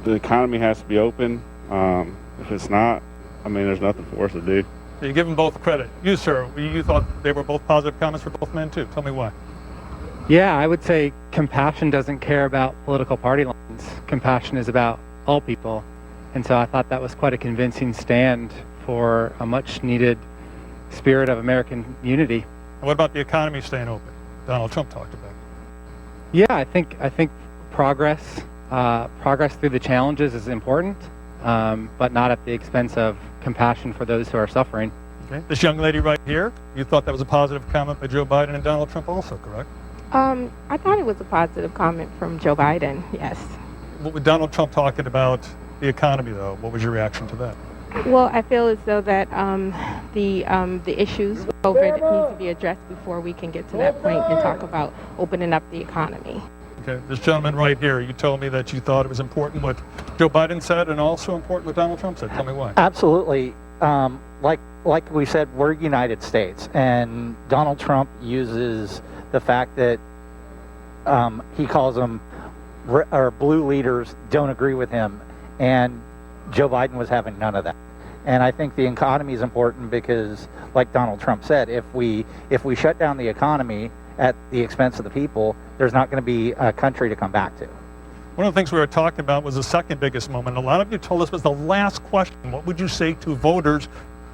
the economy has to be open. If it's not, I mean, there's nothing for us to do. So you give them both credit. You, sir, you thought they were both positive comments for both men, too. Tell me why. Yeah, I would say compassion doesn't care about political party lines. Compassion is about all people. And so I thought that was quite a convincing stand for a much needed spirit of American unity. And what about the economy staying open? Donald Trump talked about it. Yeah, I think progress through the challenges is important, but not at the expense of compassion for those who are suffering. Okay. This young lady right here, you thought that was a positive comment by Joe Biden and Donald Trump also, correct? I thought it was a positive comment from Joe Biden, yes. With Donald Trump talking about the economy, though, what was your reaction to that? Well, I feel as though that the issues with COVID need to be addressed before we can get to that point and talk about opening up the economy. Okay, this gentleman right here, you told me that you thought it was important what Joe Biden said and also important what Donald Trump said. Tell me why. Absolutely. Like we said, we're United States, and Donald Trump uses the fact that he calls them blue leaders don't agree with him, and Joe Biden was having none of that. And I think the economy is important because, like Donald Trump said, if we shut down the economy at the expense of the people, there's not going to be a country to come back to. One of the things we were talking about was the second biggest moment. A lot of you told us was the last question. What would you say to voters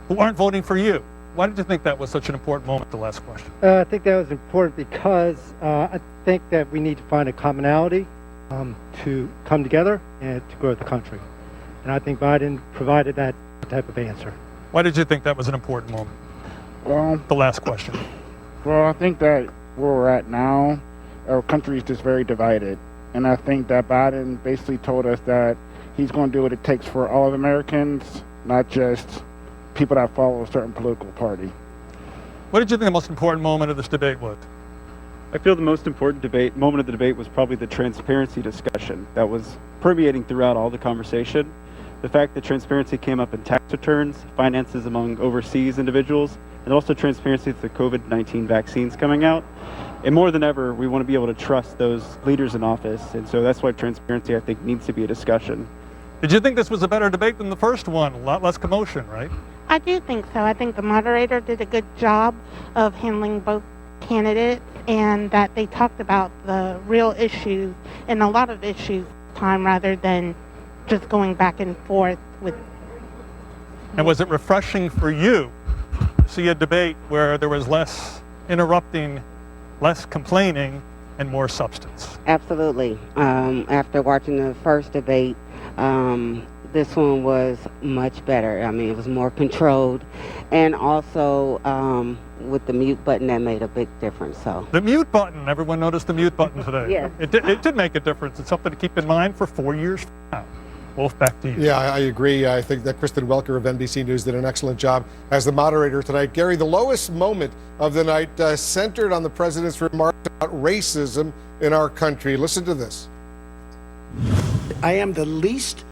who aren't voting for you? Why did you think that was such an important moment, the last question? I think that was important because I think that we need to find a commonality to come together and to grow the country. And I think Biden provided that type of answer. Why did you think that was an important moment? Well, the last question. Well, I think that where we're at now, our country is just very divided. And I think that Biden basically told us that he's going to do what it takes for all of Americans, not just people that follow a certain political party. What did you think the most important moment of this debate was? I feel the most important moment of the debate was probably the transparency discussion that was permeating throughout all the conversation. The fact that transparency came up in tax returns, finances among overseas individuals, and also transparency with the COVID-19 vaccines coming out. And more than ever, we want to be able to trust those leaders in office. And so that's why transparency, I think, needs to be a discussion. Did you think this was a better debate than the first one? A lot less commotion, right? I do think so. I think the moderator did a good job of handling both candidates, and that they talked about the real issues and a lot of issues time rather than just going back and forth with. And was it refreshing for you to see a debate where there was less interrupting, less complaining, and more substance? Absolutely. After watching the first debate, this one was much better. I mean, it was more controlled, and also with the mute button, that made a big difference. So the mute button, everyone noticed the mute button today. Yes. It did make a difference. It's something to keep in mind for 4 years from now. Wolf, back to you. Yeah, I agree. I think that Kristen Welker of NBC News did an excellent job as the moderator tonight. Gary, the lowest moment of the night centered on the president's remarks about racism in our country. Listen to this. I am the least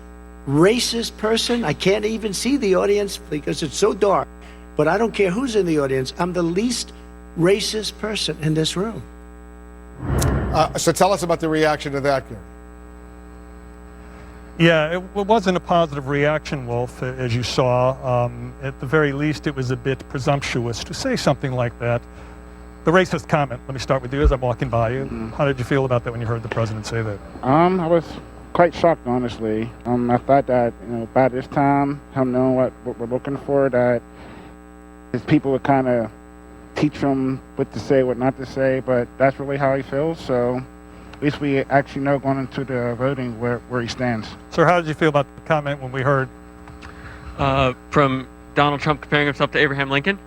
racist person. I can't even see the audience because it's so dark. But I don't care who's in the audience. I'm the least racist person in this room. So tell us about the reaction to that, Gary. Yeah, it wasn't a positive reaction, Wolf, as you saw. At the very least, it was a bit presumptuous to say something like that. The racist comment, let me start with you as I'm walking by you. How did you feel about that when you heard the president say that? I was quite shocked, honestly. I thought that, by this time, him knowing what we're looking for, that his people would kind of teach him what to say, what not to say, but that's really how he feels, so at least we actually know going into the voting where he stands. Sir, how did you feel about the comment when we heard? From Donald Trump comparing himself to Abraham Lincoln?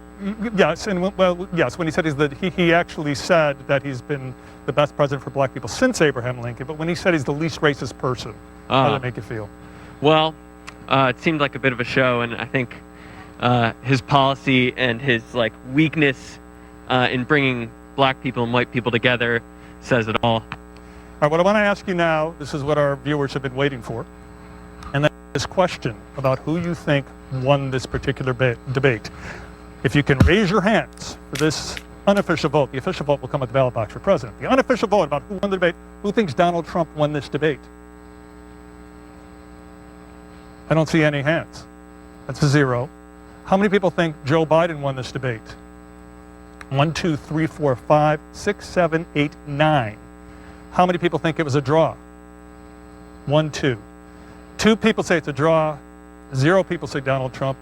Yes, and yes, when he said he actually said that he's been the best president for black people since Abraham Lincoln, but when he said he's the least racist person, how did that make you feel? Well, it seemed like a bit of a show, and I think his policy and his weakness in bringing black people and white people together says it all. All right, what I want to ask you now, this is what our viewers have been waiting for, and that is this question about who you think won this particular debate. If you can raise your hands for this unofficial vote, the official vote will come at the ballot box for president. The unofficial vote about who won the debate, who thinks Donald Trump won this debate? I don't see any hands. That's a 0. How many people think Joe Biden won this debate? 1, 2, 3, 4, 5, 6, 7, 8, 9. How many people think it was a draw? 1, 2. 2 people say it's a draw. 0 people say Donald Trump.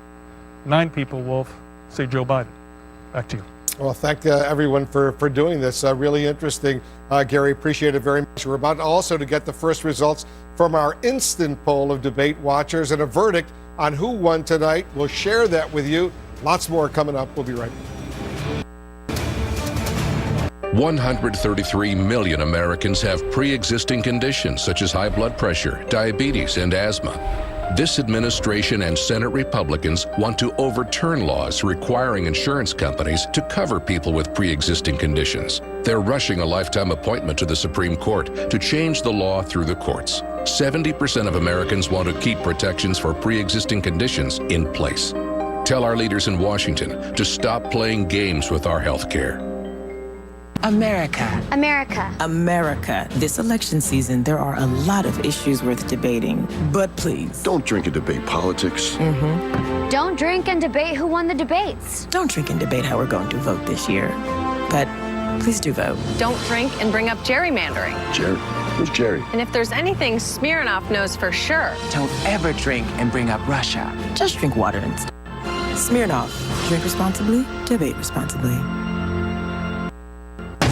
9 people, Wolf, say Joe Biden. Back to you. Well, thank everyone for doing this. Really interesting. Gary, appreciate it very much. We're about also to get the first results from our instant poll of debate watchers and a verdict on who won tonight. We'll share that with you. Lots more coming up. We'll be right back. 133 million Americans have pre-existing conditions such as high blood pressure, diabetes, and asthma. This administration and Senate Republicans want to overturn laws requiring insurance companies to cover people with pre-existing conditions. They're rushing a lifetime appointment to the Supreme Court to change the law through the courts. 70% of Americans want to keep protections for pre-existing conditions in place. Tell our leaders in Washington to stop playing games with our health care. America. America. America. This election season, there are a lot of issues worth debating, but please. Don't drink and debate politics. Don't drink and debate who won the debates. Don't drink and debate how we're going to vote this year, but please do vote. Don't drink and bring up gerrymandering. Jerry? Who's Jerry? And if there's anything Smirnoff knows for sure. Don't ever drink and bring up Russia. Just drink water instead. Smirnoff. Drink responsibly, debate responsibly.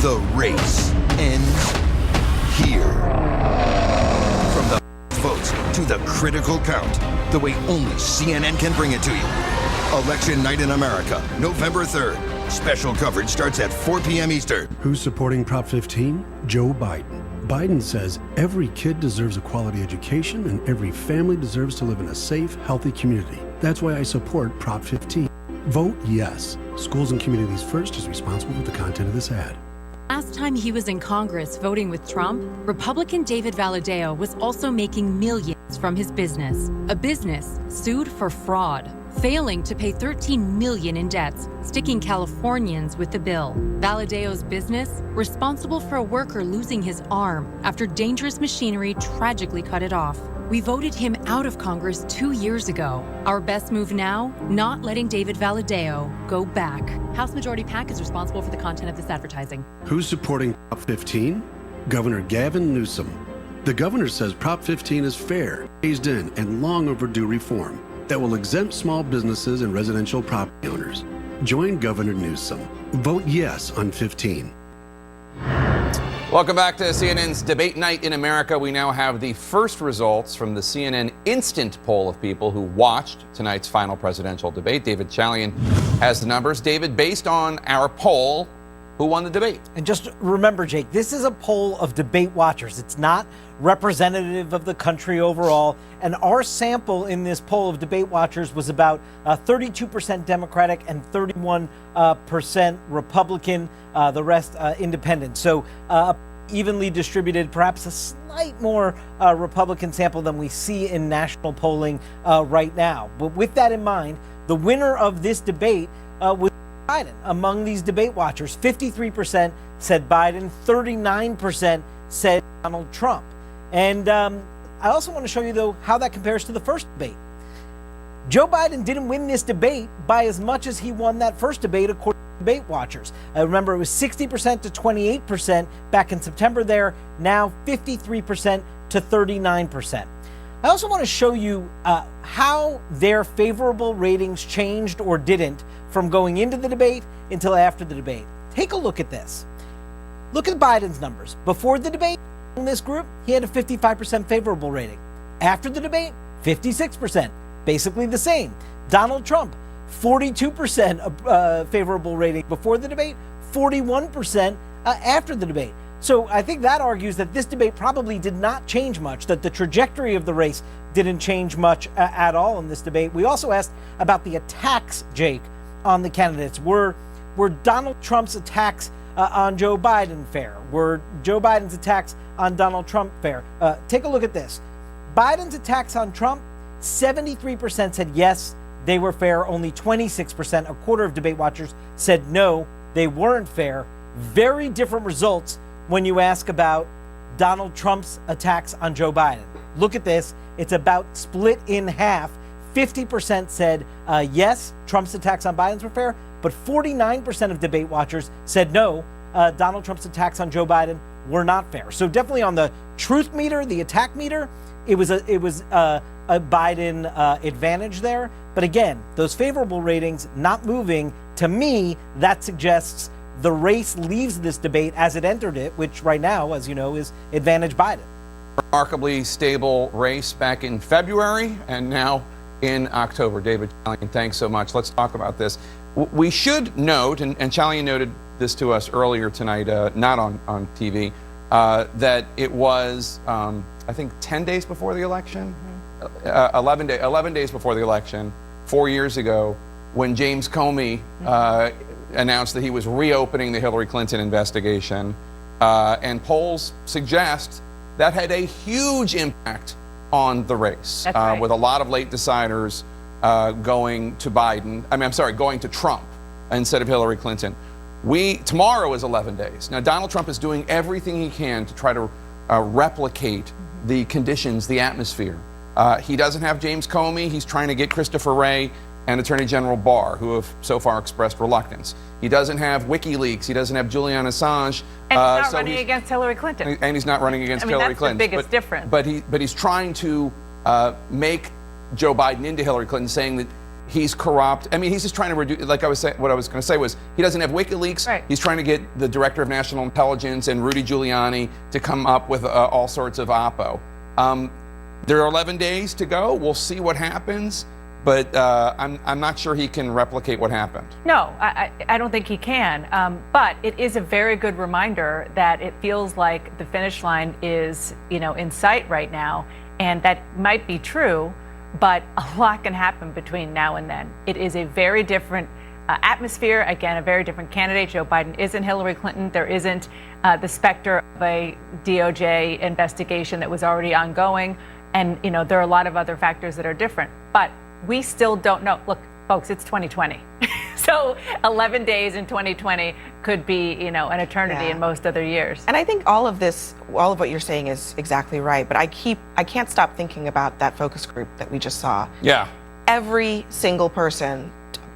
The race ends here. From the votes to the critical count, the way only CNN can bring it to you. Election Night in America, November 3rd. Special coverage starts at 4 p.m. Eastern. Who's supporting Prop 15? Joe Biden. Biden says every kid deserves a quality education and every family deserves to live in a safe, healthy community. That's why I support Prop 15. Vote yes. Schools and Communities First is responsible for the content of this ad. Last time he was in Congress voting with Trump, Republican David Valadao was also making millions from his business. A business sued for fraud, failing to pay $13 million in debts, sticking Californians with the bill. Valadao's business, responsible for a worker losing his arm after dangerous machinery tragically cut it off. We voted him out of Congress 2 years ago. Our best move now, not letting David Valadao go back. House Majority PAC is responsible for the content of this advertising. Who's supporting Prop 15? Governor Gavin Newsom. The governor says Prop 15 is fair, phased in, and long overdue reform that will exempt small businesses and residential property owners. Join Governor Newsom. Vote yes on 15. Welcome back to CNN's Debate Night in America. We now have the first results from the CNN instant poll of people who watched tonight's final presidential debate. David Chalian has the numbers. David, based on our poll, who won the debate? And just remember, Jake, this is a poll of debate watchers. It's not representative of the country overall. And our sample in this poll of debate watchers was about 32% Democratic and 31% Republican, the rest independent. So evenly distributed, perhaps a slight more Republican sample than we see in national polling right now. But with that in mind, the winner of this debate was Biden. Among these debate watchers, 53% said Biden, 39% said Donald Trump. And I also want to show you, though, how that compares to the first debate. Joe Biden didn't win this debate by as much as he won that first debate, according to debate watchers. Remember, it was 60% to 28% back in September there, now 53% to 39%. I also want to show you how their favorable ratings changed or didn't from going into the debate until after the debate. Take a look at this. Look at Biden's numbers. Before the debate, in this group, he had a 55% favorable rating. After the debate, 56%, basically the same. Donald Trump, 42% favorable rating before the debate, 41% after the debate. So I think that argues that this debate probably did not change much, that the trajectory of the race didn't change much at all in this debate. We also asked about the attacks, Jake, on the candidates. Were Donald Trump's attacks on Joe Biden fair? Were Joe Biden's attacks on Donald Trump fair? Take a look at this. Biden's attacks on Trump, 73% said yes, they were fair. Only 26%, a quarter of debate watchers, said no, they weren't fair. Very different results when you ask about Donald Trump's attacks on Joe Biden. Look at this. It's about split in half. 50% said yes, Trump's attacks on Biden's were fair, but 49% of debate watchers said no, Donald Trump's attacks on Joe Biden were not fair. So definitely on the truth meter, the attack meter, it was a Biden advantage there. But again, those favorable ratings not moving, to me, that suggests the race leaves this debate as it entered it, which right now, as you know, is advantage Biden. Remarkably stable race back in February and now in October. David Chalian, thanks so much. Let's talk about this. We should note, and Chalian noted this to us earlier tonight, not on TV, that it was, I think, 10 days before the election, 11 days before the election, 4 years ago, when James Comey announced that he was reopening the Hillary Clinton investigation. And polls suggest that had a huge impact on the race, Right. with a lot of late deciders going to going to Trump instead of Hillary Clinton. Tomorrow is 11 days. Now, Donald Trump is doing everything he can to try to replicate the conditions, the atmosphere. He doesn't have James Comey. He's trying to get Christopher Wray and Attorney General Barr, who have so far expressed reluctance. He doesn't have WikiLeaks. He doesn't have Julian Assange. And he's not running against Hillary Clinton. And he's not running against Hillary Clinton. That's the biggest difference. But he's trying to make Joe Biden into Hillary Clinton, saying that he's corrupt. I mean, he's just trying to reduce, like I was saying, what I was going to say was, he doesn't have WikiLeaks. Right. He's trying to get the Director of National Intelligence and Rudy Giuliani to come up with all sorts of oppo. There are 11 days to go. We'll see what happens. But I'm not sure he can replicate what happened. No, I don't think he can. But it is a very good reminder that it feels like the finish line is, in sight right now, and that might be true. But a lot can happen between now and then. It is a very different atmosphere. Again, a very different candidate. Joe Biden isn't Hillary Clinton. There isn't the specter of a DOJ investigation that was already ongoing, and there are a lot of other factors that are different. But we still don't know. Look, folks, it's 2020. So 11 days in 2020 could be, an eternity in most other years. And I think all of what you're saying is exactly right. But I can't stop thinking about that focus group that we just saw. Yeah. Every single person,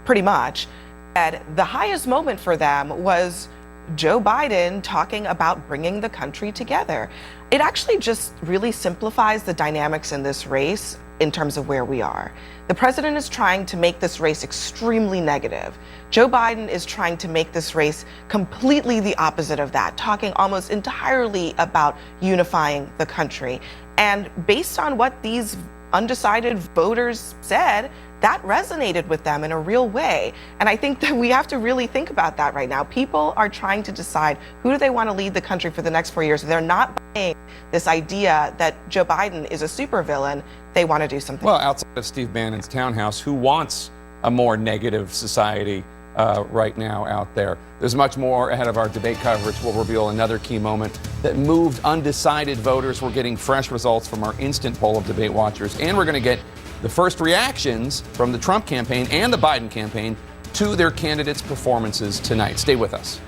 pretty much, said the highest moment for them was Joe Biden talking about bringing the country together. It actually just really simplifies the dynamics in this race in terms of where we are. The president is trying to make this race extremely negative. Joe Biden is trying to make this race completely the opposite of that, talking almost entirely about unifying the country. And based on what these undecided voters said, that resonated with them in a real way. And I think that we have to really think about that right now. People are trying to decide who do they want to lead the country for the next 4 years. They're not buying this idea that Joe Biden is a supervillain. They want to do something. Well, outside of Steve Bannon's townhouse, who wants a more negative society right now out there? There's much more ahead of our debate coverage. We'll reveal another key moment that moved undecided voters. We're getting fresh results from our instant poll of debate watchers, and we're going to get the first reactions from the Trump campaign and the Biden campaign to their candidates' performances tonight. Stay with us.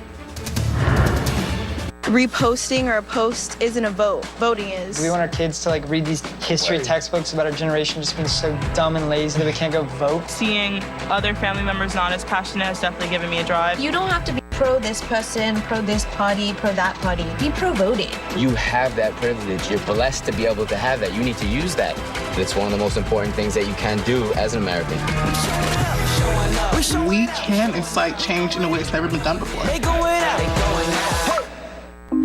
Reposting or a post isn't a vote. Voting is. We want our kids to read these history textbooks about our generation just being so dumb and lazy that we can't go vote. Seeing other family members not as passionate has definitely given me a drive. You don't have to be pro this person, pro this party, pro that party. Be pro voting. You have that privilege. You're blessed to be able to have that. You need to use that. It's one of the most important things that you can do as an American. We can incite change in a way it's never been done before.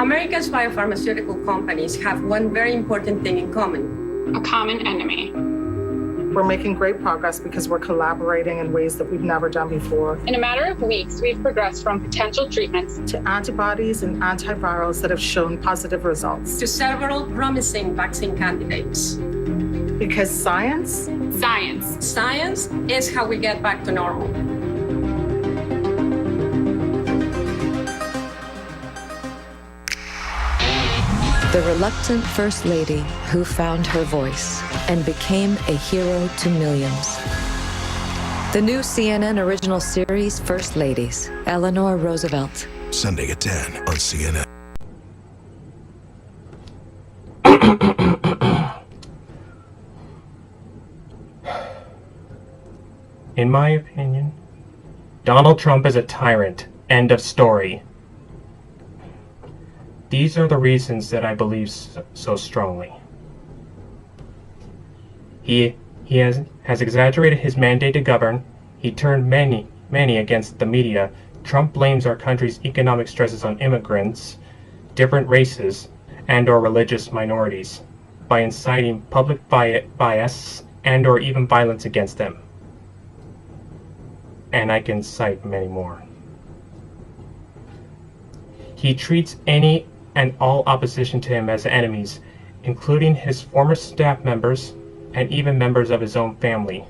America's biopharmaceutical companies have one very important thing in common: a common enemy. We're making great progress because we're collaborating in ways that we've never done before. In a matter of weeks, we've progressed from potential treatments to antibodies and antivirals that have shown positive results. To several promising vaccine candidates. Because science is how we get back to normal. The reluctant First Lady who found her voice and became a hero to millions. The new CNN original series, First Ladies, Eleanor Roosevelt. Sunday at 10 on CNN. In my opinion, Donald Trump is a tyrant. End of story. These are the reasons that I believe so strongly. He He has exaggerated his mandate to govern. He turned many against the media. Trump blames our country's economic stresses on immigrants, different races, and or religious minorities by inciting public bias and or even violence against them. And I can cite many more. He treats any and all opposition to him as enemies, including his former staff members and even members of his own family.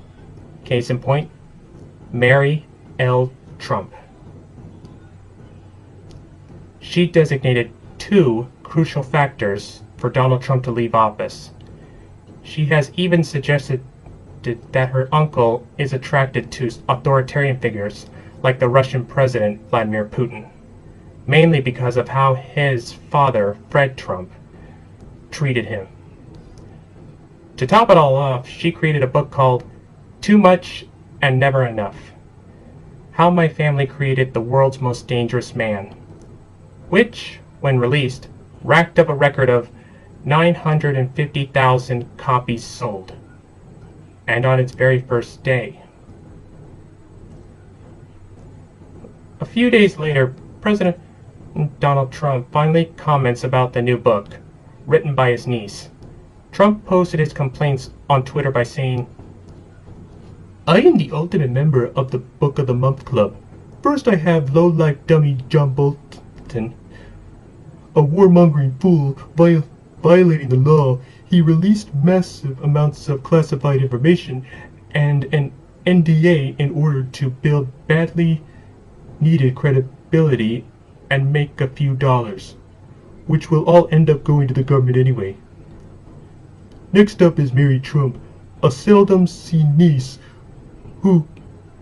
Case in point, Mary L. Trump. She designated 2 crucial factors for Donald Trump to leave office. She has even suggested that her uncle is attracted to authoritarian figures like the Russian President Vladimir Putin, mainly because of how his father, Fred Trump, treated him. To top it all off, she created a book called Too Much and Never Enough: How My Family Created the World's Most Dangerous Man, which, when released, racked up a record of 950,000 copies sold, and on its very first day. A few days later, President Donald Trump finally comments about the new book, written by his niece. Trump posted his complaints on Twitter by saying, "I am the ultimate member of the Book of the Month Club. First I have low-life dummy John Bolton, a warmongering fool violating the law. He released massive amounts of classified information and an NDA in order to build badly needed credibility and make a few dollars, which will all end up going to the government anyway. Next up is Mary Trump, a seldom seen niece who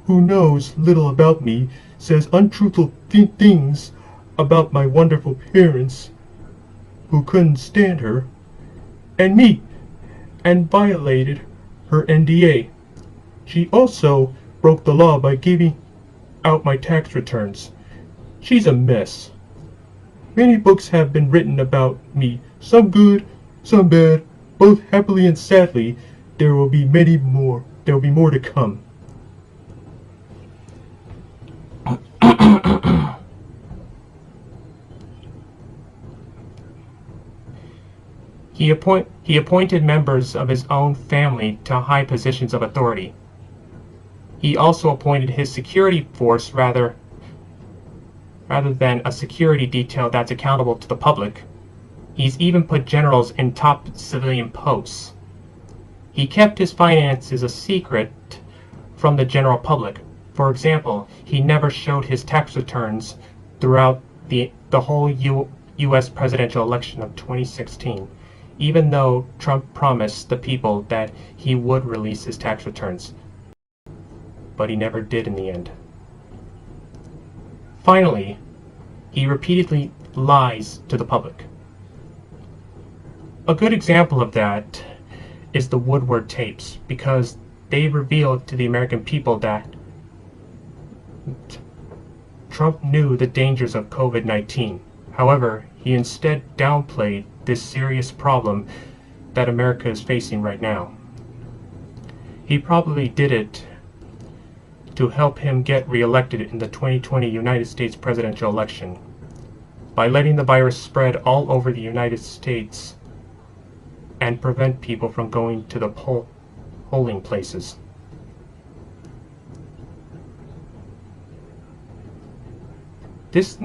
knows little about me, says untruthful things about my wonderful parents who couldn't stand her, and me, and violated her NDA. She also broke the law by giving out my tax returns. She's a mess. Many books have been written about me, some good, some bad, both happily and sadly. There will be many more. There will be more to come." He appointed members of his own family to high positions of authority. He also appointed his security force rather than a security detail that's accountable to the public. He's even put generals in top civilian posts. He kept his finances a secret from the general public. For example, he never showed his tax returns throughout the whole U.S. presidential election of 2016, even though Trump promised the people that he would release his tax returns. But he never did in the end. Finally, he repeatedly lies to the public. A good example of that is the Woodward tapes, because they revealed to the American people that Trump knew the dangers of COVID-19. However, he instead downplayed this serious problem that America is facing right now. He probably did it to help him get reelected in the 2020 United States presidential election by letting the virus spread all over the United States and prevent people from going to the polling places. This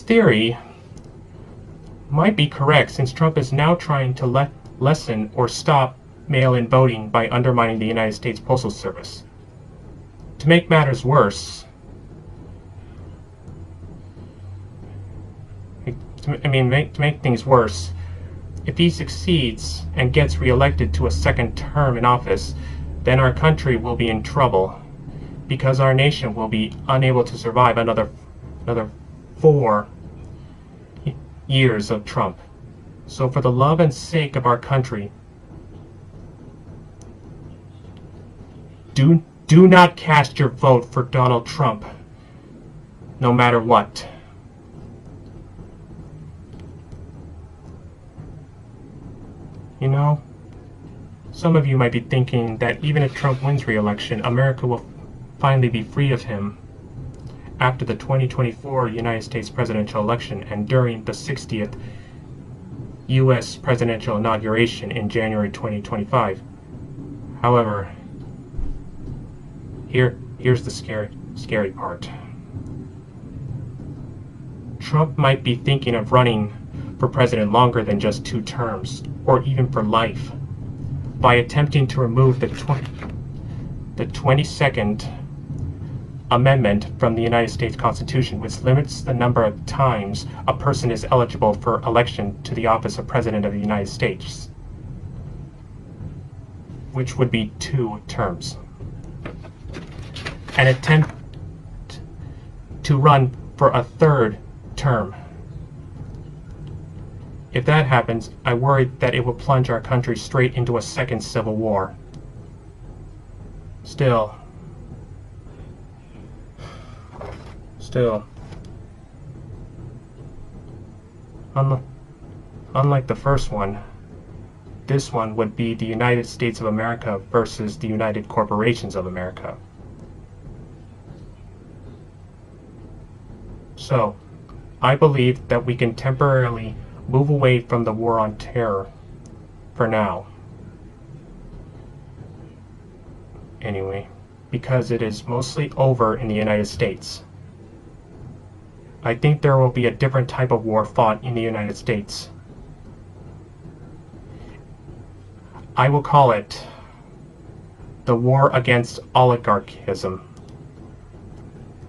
theory might be correct, since Trump is now trying to lessen or stop mail-in voting by undermining the United States Postal Service. To make matters worse, to make things worse, if he succeeds and gets reelected to a second term in office, then our country will be in trouble, because our nation will be unable to survive another 4 years of Trump. So for the love and sake of our country, do not cast your vote for Donald Trump, no matter what. You know, some of you might be thinking that even if Trump wins re-election, America will finally be free of him after the 2024 United States presidential election and during the 60th U.S. presidential inauguration in January 2025. However, here's the scary part. Trump might be thinking of running for president longer than just 2 terms, or even for life, by attempting to remove the 22nd Amendment from the United States Constitution, which limits the number of times a person is eligible for election to the office of President of the United States, which would be 2 terms. An attempt to run for a 3rd term. If that happens, I worry that it will plunge our country straight into a 2nd civil war. Still, unlike the first one, this one would be the United States of America versus the United Corporations of America. So, I believe that we can temporarily move away from the war on terror for now. Anyway, because it is mostly over in the United States. I think there will be a different type of war fought in the United States. I will call it the war against oligarchism.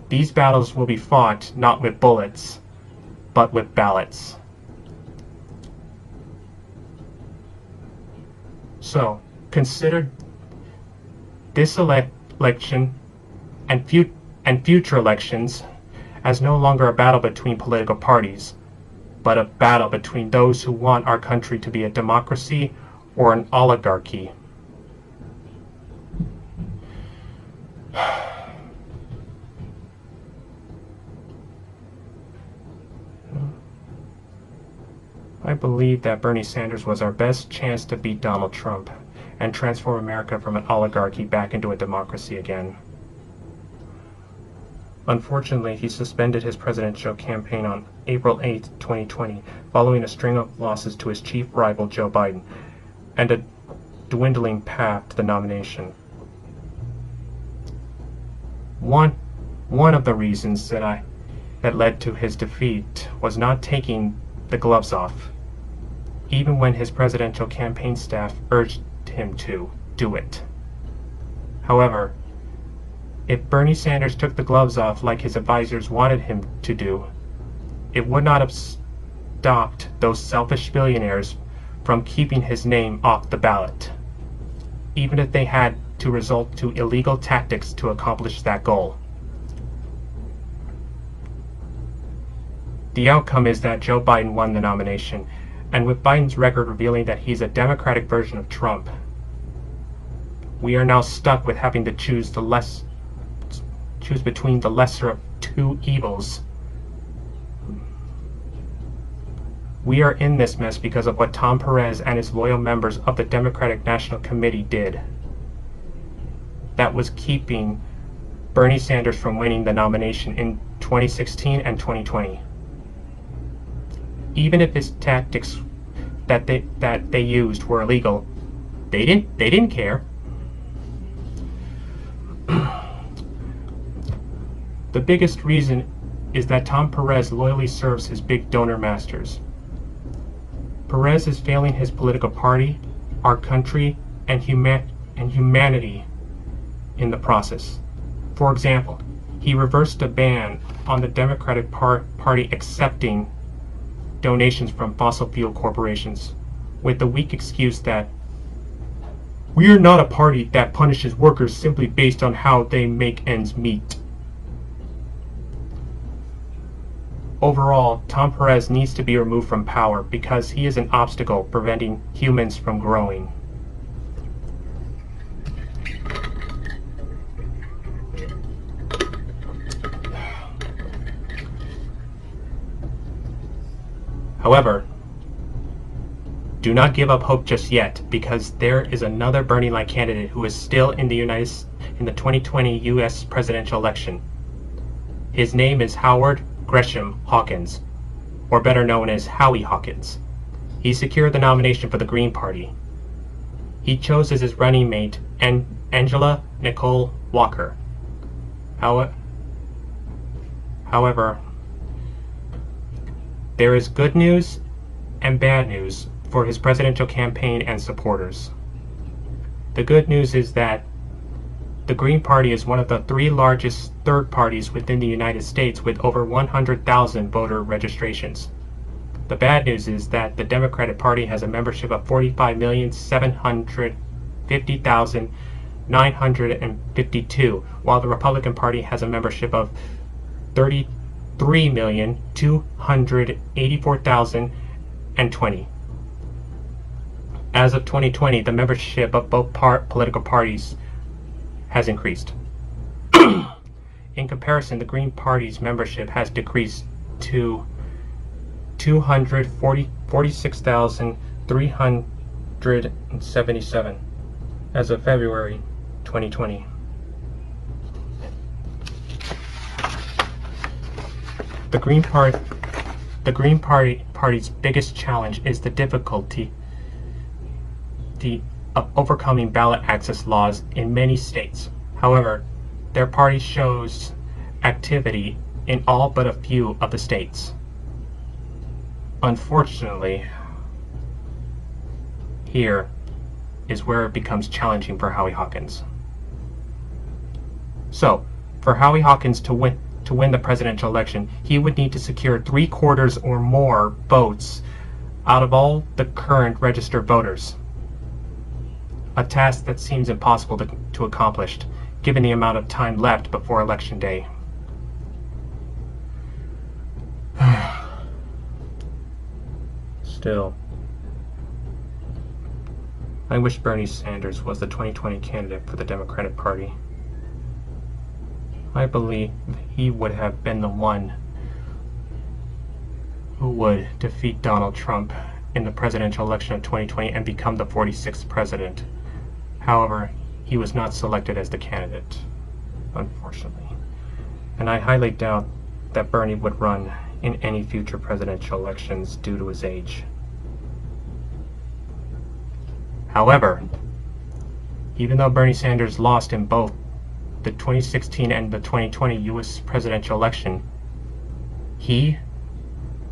These battles will be fought not with bullets, but with ballots. So, consider this election and future elections as no longer a battle between political parties, but a battle between those who want our country to be a democracy or an oligarchy. I believe that Bernie Sanders was our best chance to beat Donald Trump and transform America from an oligarchy back into a democracy again. Unfortunately, he suspended his presidential campaign on April 8, 2020, following a string of losses to his chief rival, Joe Biden, and a dwindling path to the nomination. One of the reasons that led to his defeat was not taking the gloves off, even when his presidential campaign staff urged him to do it. However, if Bernie Sanders took the gloves off like his advisors wanted him to do, it would not have stopped those selfish billionaires from keeping his name off the ballot, even if they had to resort to illegal tactics to accomplish that goal. The outcome is that Joe Biden won the nomination, and with Biden's record revealing that he's a Democratic version of Trump, we are now stuck with having to choose between the lesser of 2 evils. We are in this mess because of what Tom Perez and his loyal members of the Democratic National Committee did. That was keeping Bernie Sanders from winning the nomination in 2016 and 2020. Even if his tactics that they used were illegal, they didn't care. The biggest reason is that Tom Perez loyally serves his big donor masters. Perez is failing his political party, our country, and humanity in the process. For example, he reversed a ban on the Democratic Party accepting donations from fossil fuel corporations with the weak excuse that we are not a party that punishes workers simply based on how they make ends meet. Overall, Tom Perez needs to be removed from power because he is an obstacle preventing humans from growing. However, Do not give up hope just yet, because there is another Bernie-like candidate who is still in the 2020 U.S. presidential election. His name is Howard Gresham Hawkins, or better known as Howie Hawkins. He secured the nomination for the Green Party. He chose as his running mate Angela Nicole Walker. However, there is good news and bad news for his presidential campaign and supporters. The good news is that the Green Party is one of the 3 largest third parties within the United States with over 100,000 voter registrations. The bad news is that the Democratic Party has a membership of 45,750,952, while the Republican Party has a membership of 33,284,020. As of 2020, the membership of both political parties has increased. In comparison, the Green Party's membership has decreased to 246,377 as of February 2020. The Green Party's biggest challenge is the difficulty of overcoming ballot access laws in many states. However, their party shows activity in all but a few of the states. Unfortunately, here is where it becomes challenging for Howie Hawkins. So, for Howie Hawkins to win the presidential election, he would need to secure 3/4 or more votes out of all the current registered voters. A task that seems impossible to accomplish, given the amount of time left before Election Day. Still, I wish Bernie Sanders was the 2020 candidate for the Democratic Party. I believe he would have been the one who would defeat Donald Trump in the presidential election of 2020 and become the 46th president. However, he was not selected as the candidate, unfortunately. And I highly doubt that Bernie would run in any future presidential elections due to his age. However, even though Bernie Sanders lost in both the 2016 and the 2020 U.S. presidential election, he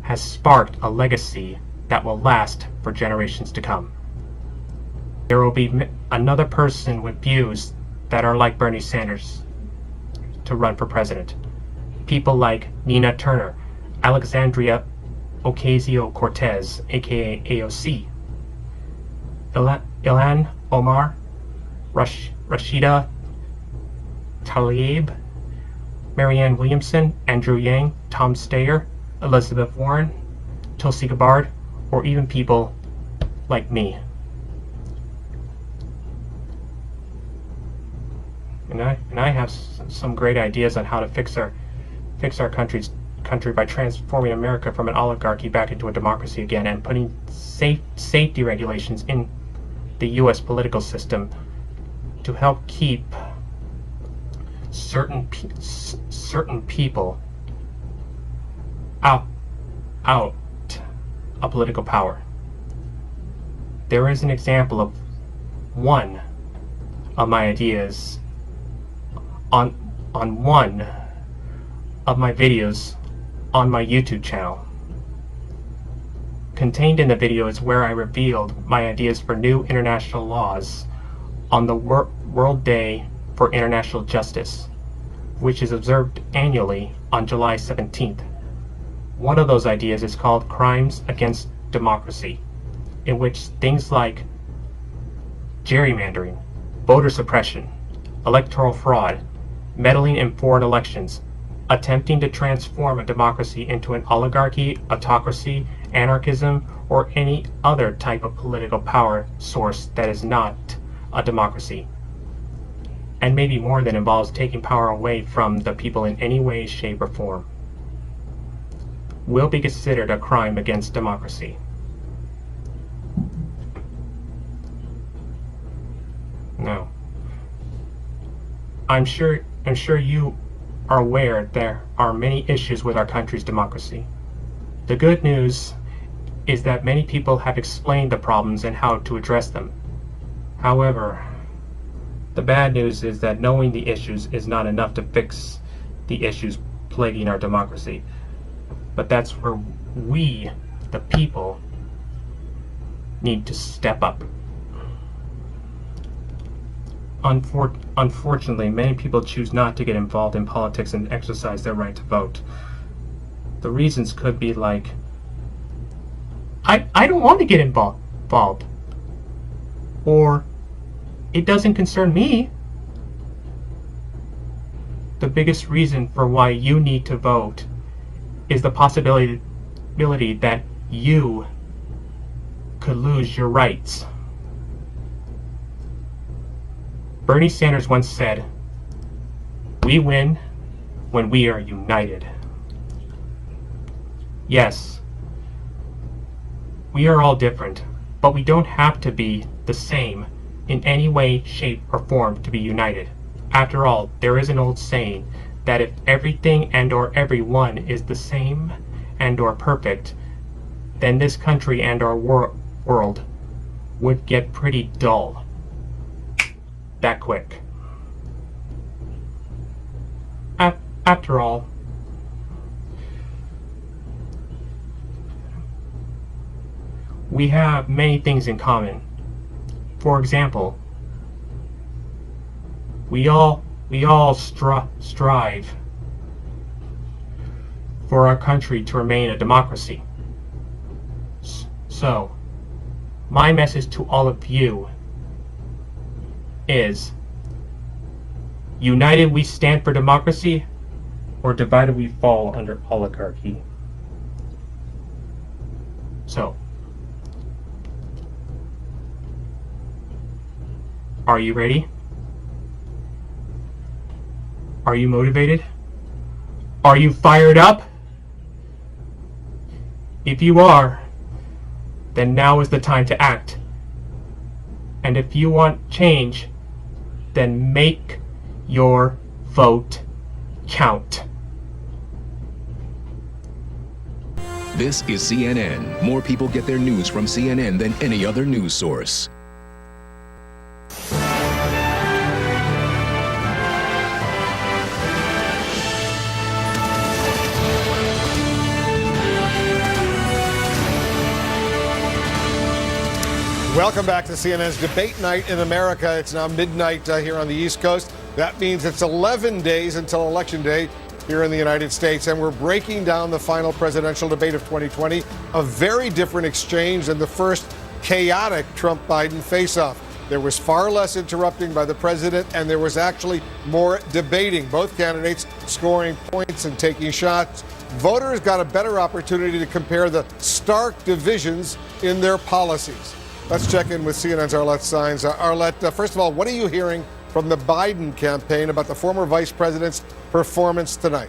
has sparked a legacy that will last for generations to come. There will be another person with views that are like Bernie Sanders to run for president. People like Nina Turner, Alexandria Ocasio-Cortez, aka AOC, Ilhan Omar, Rashida Tlaib, Marianne Williamson, Andrew Yang, Tom Steyer, Elizabeth Warren, Tulsi Gabbard, or even people like me. And I have some great ideas on how to fix our country by transforming America from an oligarchy back into a democracy again, and putting safety regulations in the U.S. political system to help keep certain people out of political power. There is an example of one of my ideas on one of my videos on my YouTube channel. Contained in the video is where I revealed my ideas for new international laws on the World Day for International Justice, which is observed annually on July 17th. One of those ideas is called Crimes Against Democracy, in which things like gerrymandering, voter suppression, electoral fraud, meddling in foreign elections, attempting to transform a democracy into an oligarchy, autocracy, anarchism, or any other type of political power source that is not a democracy, and maybe more, that involves taking power away from the people in any way, shape, or form, will be considered a crime against democracy. I'm sure you are aware there are many issues with our country's democracy. The good news is that many people have explained the problems and how to address them. However, the bad news is that knowing the issues is not enough to fix the issues plaguing our democracy. But that's where we, the people, need to step up. Unfortunately, many people choose not to get involved in politics and exercise their right to vote. The reasons could be like, I don't want to get involved. Or, it doesn't concern me. The biggest reason for why you need to vote is the possibility that you could lose your rights. Bernie Sanders once said, "We win when we are united." Yes, we are all different, but we don't have to be the same in any way, shape, or form to be united. After all, there is an old saying that if everything and or everyone is the same and or perfect, then this country and our world would get pretty dull that quick. After all, we have many things in common. For example, we all strive for our country to remain a democracy. So, my message to all of you is, united we stand for democracy, or divided we fall under oligarchy. So, are you ready? Are you motivated? Are you fired up? If you are, then now is the time to act. And if you want change, then make your vote count. This is CNN. More people get their news from CNN than any other news source. Welcome back to CNN's Debate Night in America. It's now midnight here on the East Coast. That means it's 11 days until Election Day here in the United States, and we're breaking down the final presidential debate of 2020, a very different exchange than the first chaotic Trump-Biden face-off. There was far less interrupting by the president, and there was actually more debating, both candidates scoring points and taking shots. Voters got a better opportunity to compare the stark divisions in their policies. Let's check in with CNN's Arlette Saenz. Arlette, first of all, what are you hearing from the Biden campaign about the former vice president's performance tonight?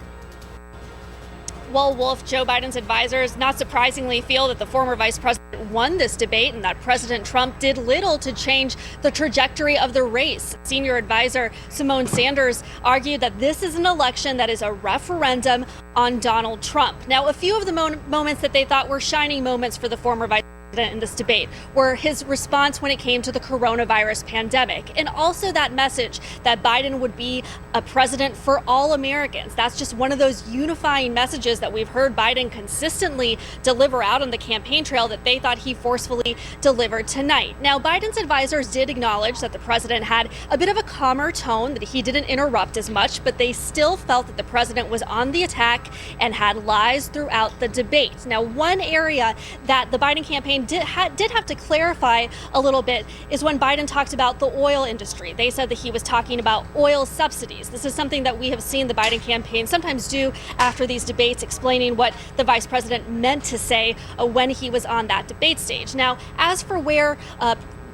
Well, Wolf, Joe Biden's advisors, not surprisingly, feel that the former vice president won this debate and that President Trump did little to change the trajectory of the race. Senior advisor Simone Sanders argued that this is an election that is a referendum on Donald Trump. Now, a few of the moments that they thought were shining moments for the former vice president in this debate were his response when it came to the coronavirus pandemic, and also that message that Biden would be a president for all Americans. That's just one of those unifying messages that we've heard Biden consistently deliver out on the campaign trail that they thought he forcefully delivered tonight. Now, Biden's advisors did acknowledge that the president had a bit of a calmer tone, that he didn't interrupt as much, but they still felt that the president was on the attack and had lies throughout the debate. Now, one area that the Biden campaign did have to clarify a little bit is when Biden talked about the oil industry. They said that he was talking about oil subsidies. This is something that we have seen the Biden campaign sometimes do after these debates, explaining what the vice president meant to say when he was on that debate stage. Now, as for where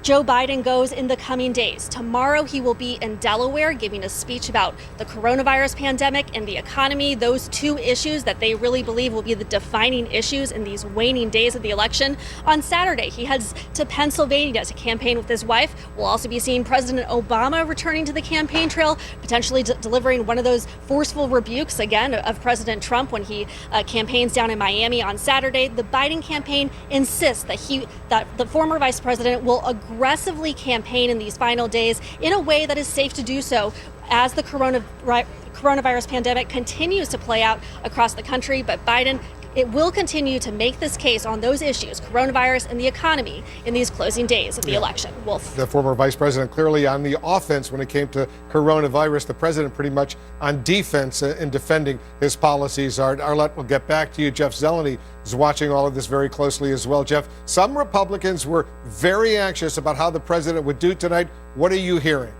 Joe Biden goes in the coming days. Tomorrow, he will be in Delaware giving a speech about the coronavirus pandemic and the economy, those two issues that they really believe will be the defining issues in these waning days of the election. On Saturday, he heads to Pennsylvania to campaign with his wife. We'll also be seeing President Obama returning to the campaign trail, potentially delivering one of those forceful rebukes again of President Trump when he campaigns down in Miami on Saturday. The Biden campaign insists that the former vice president will aggressively campaign in these final days in a way that is safe to do so as the coronavirus pandemic continues to play out across the country. But Biden, it will continue to make this case on those issues, coronavirus and the economy, in these closing days of the election. Wolf. The former vice president clearly on the offense when it came to coronavirus. The president pretty much on defense in defending his policies. Arlette, we'll get back to you. Jeff Zeleny is watching all of this very closely as well. Jeff, some Republicans were very anxious about how the president would do tonight. What are you hearing?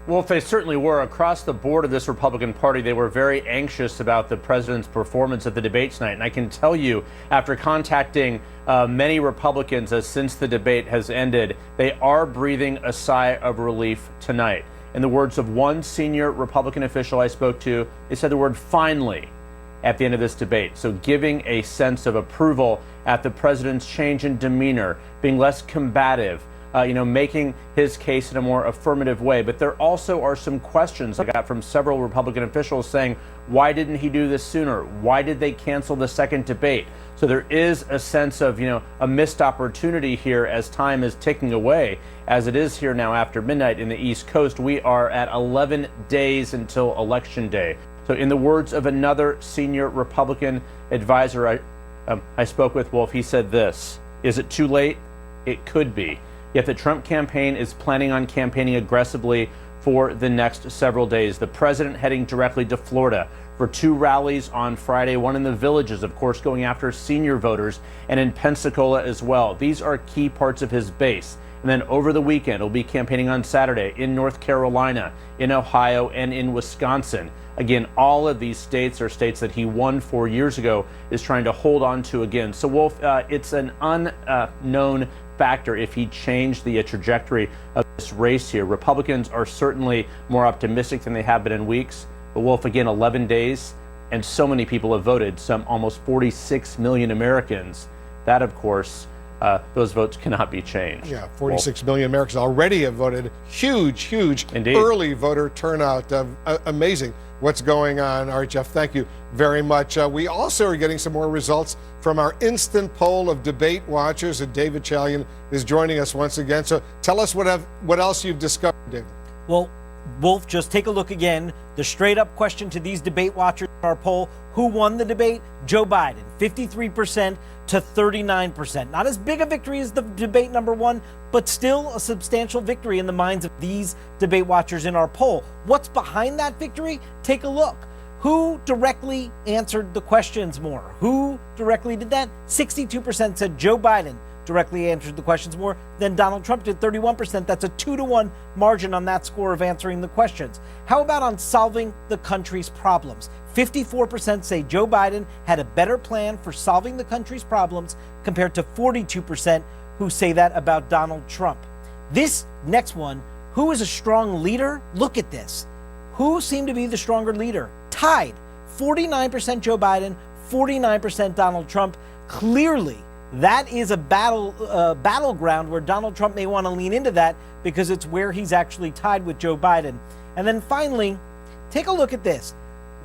Well, they certainly were. Across the board of this Republican Party, they were very anxious about the president's performance at the debate tonight. And I can tell you, after contacting many Republicans since the debate has ended, they are breathing a sigh of relief tonight. In the words of one senior Republican official I spoke to, they said the word "finally" at the end of this debate. So giving a sense of approval at the president's change in demeanor, being less combative, making his case in a more affirmative way. But there also are some questions I got from several Republican officials saying, why didn't he do this sooner? Why did they cancel the second debate? So there is a sense of, a missed opportunity here as time is ticking away, as it is here now after midnight in the East Coast. We are at 11 days until Election Day. So in the words of another senior Republican advisor I spoke with, Wolf, he said this: is it too late? It could be. Yet the Trump campaign is planning on campaigning aggressively for the next several days. The president heading directly to Florida for 2 rallies on Friday, one in the Villages, of course, going after senior voters, and in Pensacola as well. These are key parts of his base. And then over the weekend, he'll be campaigning on Saturday in North Carolina, in Ohio, and in Wisconsin. Again, all of these states are states that he won 4 years ago, is trying to hold on to again. So, Wolf, it's an unknown factor if he changed the trajectory of this race here. Republicans are certainly more optimistic than they have been in weeks. But, Wolf, again, 11 days, and so many people have voted, some almost 46 million Americans. That, of course, those votes cannot be changed. Yeah, 46 million Americans already have voted. Huge Indeed. Early voter turnout. Amazing what's going on. All right, Jeff, thank you very much. We also are getting some more results from our instant poll of debate watchers, and David Chalian is joining us once again. So tell us what else you've discovered, David. Well, Wolf, just take a look again. The straight up question to these debate watchers in our poll: who won the debate? Joe Biden, 53% to 39%. Not as big a victory as the debate number one, but still a substantial victory in the minds of these debate watchers in our poll. What's behind that victory? Take a look. Who directly answered the questions more? Who directly did that? 62% said Joe Biden directly answered the questions more than Donald Trump did, 31%. That's a 2-to-1 margin on that score of answering the questions. How about on solving the country's problems? 54% say Joe Biden had a better plan for solving the country's problems compared to 42% who say that about Donald Trump. This next one, who is a strong leader? Look at this. Who seemed to be the stronger leader? Tied. 49% Joe Biden, 49% Donald Trump. Clearly, that is a battleground where Donald Trump may want to lean into that because it's where he's actually tied with Joe Biden. And then finally, take a look at this.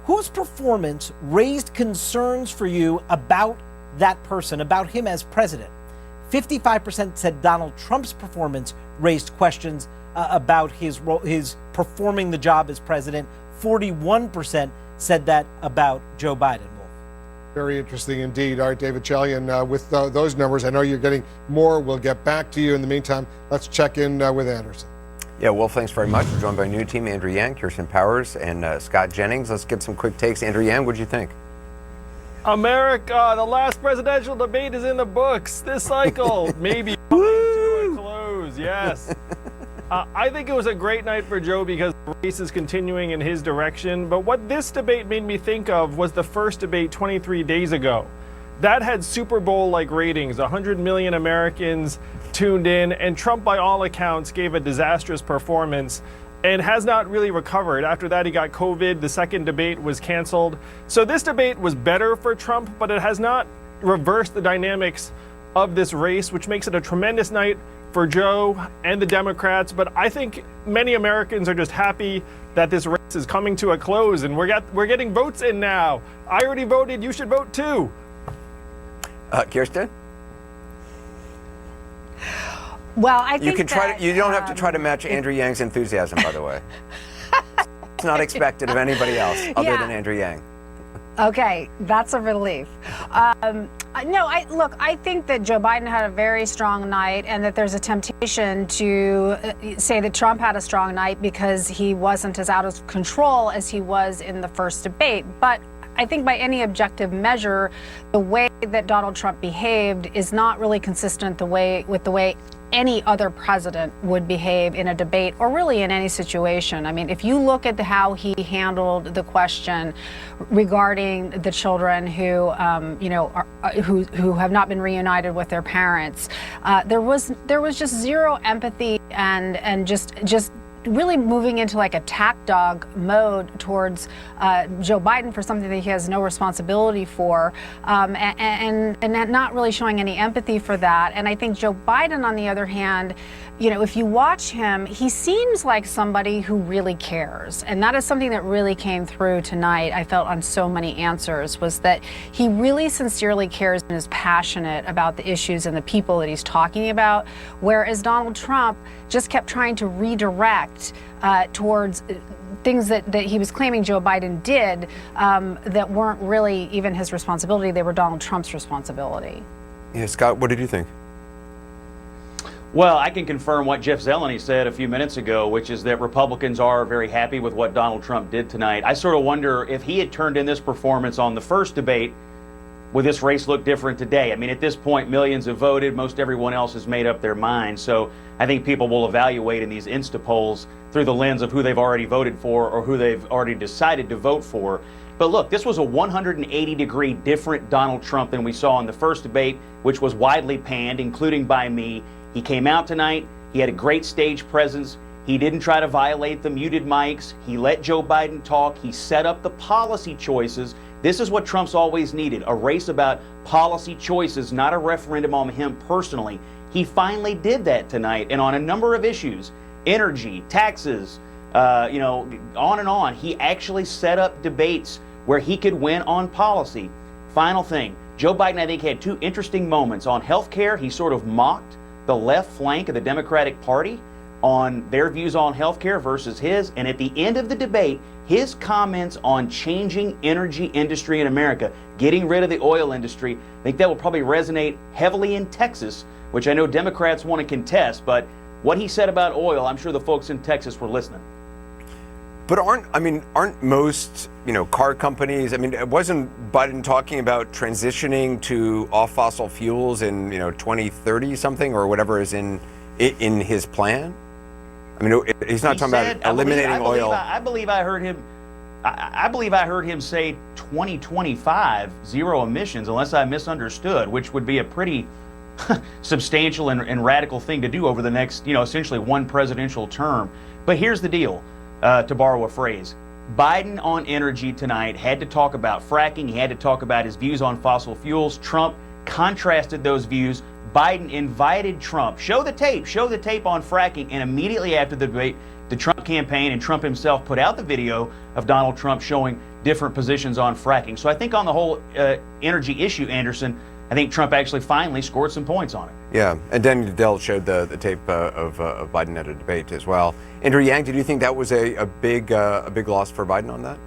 Whose performance raised concerns for you about that person, about him as president? 55% said Donald Trump's performance raised questions about his performing the job as president. 41% said that about Joe Biden. Very interesting indeed. All right, David Chalian, with those numbers, I know you're getting more. We'll get back to you. In the meantime, let's check in with Anderson. Yeah, Wolf, thanks very much. We're joined by new team Andrew Yang, Kirsten Powers, and Scott Jennings. Let's get some quick takes. Andrew Yang, what'd you think? America, the last presidential debate is in the books. This cycle, maybe to a close, yes. I think it was a great night for Joe because the race is continuing in his direction. But what this debate made me think of was the first debate 23 days ago. that had Super Bowl-like ratings. 100 million Americans tuned in, and Trump, by all accounts, gave a disastrous performance and has not really recovered. After that, he got COVID. The second debate was canceled. So this debate was better for Trump, but it has not reversed the dynamics of this race, which makes it a tremendous night for Joe and the Democrats. But I think many Americans are just happy that this race is coming to a close, and we're getting votes in now. I already voted. You should vote too. Kirsten? Well, I think you can try. You don't have to try to match Andrew Yang's enthusiasm, by the way. It's not expected of anybody else other than Andrew Yang. Okay, that's a relief. No, I think that Joe Biden had a very strong night, and that there's a temptation to say that Trump had a strong night because he wasn't as out of control as he was in the first debate. But I think by any objective measure, the way that Donald Trump behaved is not really consistent with the way any other president would behave in a debate, or really in any situation. I mean, if you look at how he handled the question regarding the children who, who have not been reunited with their parents, there was just zero empathy and just really moving into like attack dog mode towards Joe Biden for something that he has no responsibility for, and not really showing any empathy for that. And I think Joe Biden, on the other hand, if you watch him, he seems like somebody who really cares. And that is something that really came through tonight, I felt, on so many answers, was that he really sincerely cares and is passionate about the issues and the people that he's talking about, whereas Donald Trump just kept trying to redirect towards things that he was claiming Joe Biden did that weren't really even his responsibility. They were Donald Trump's responsibility. Yeah, Scott, what did you think? Well, I can confirm what Jeff Zeleny said a few minutes ago, which is that Republicans are very happy with what Donald Trump did tonight. I sort of wonder if he had turned in this performance on the first debate, would this race look different today? I mean, at this point, millions have voted. Most everyone else has made up their mind. So I think people will evaluate in these Insta polls through the lens of who they've already voted for or who they've already decided to vote for. But look, this was a 180-degree different Donald Trump than we saw in the first debate, which was widely panned, including by me. He came out tonight. He had a great stage presence. He didn't try to violate the muted mics. He let Joe Biden talk. He set up the policy choices. This is what Trump's always needed, a race about policy choices, not a referendum on him personally. He finally did that tonight, and on a number of issues, energy, taxes, on and on. He actually set up debates where he could win on policy. Final thing, Joe Biden, I think, had two interesting moments. On health care, he sort of mocked the left flank of the Democratic Party on their views on health care versus his. And at the end of the debate, his comments on changing energy industry in America, getting rid of the oil industry, I think that will probably resonate heavily in Texas, which I know Democrats want to contest. But what he said about oil, I'm sure the folks in Texas were listening. But aren't most, car companies, wasn't Biden talking about transitioning to off fossil fuels in, 2030 something or whatever is in his plan? He's not talking about eliminating oil. I believe I heard him say 2025 zero emissions, unless I misunderstood, which would be a pretty substantial and radical thing to do over the next, essentially one presidential term. But here's the deal. To borrow a phrase, Biden on energy tonight had to talk about fracking. He had to talk about his views on fossil fuels. Trump contrasted those views. Biden invited Trump, show the tape on fracking. And immediately after the debate, the Trump campaign and Trump himself put out the video of Donald Trump showing different positions on fracking. So I think on the whole energy issue, Anderson, I think Trump actually finally scored some points on it. Yeah, and Danny Goodell showed the tape of Biden at a debate as well. Andrew Yang, did you think that was a big loss for Biden on that?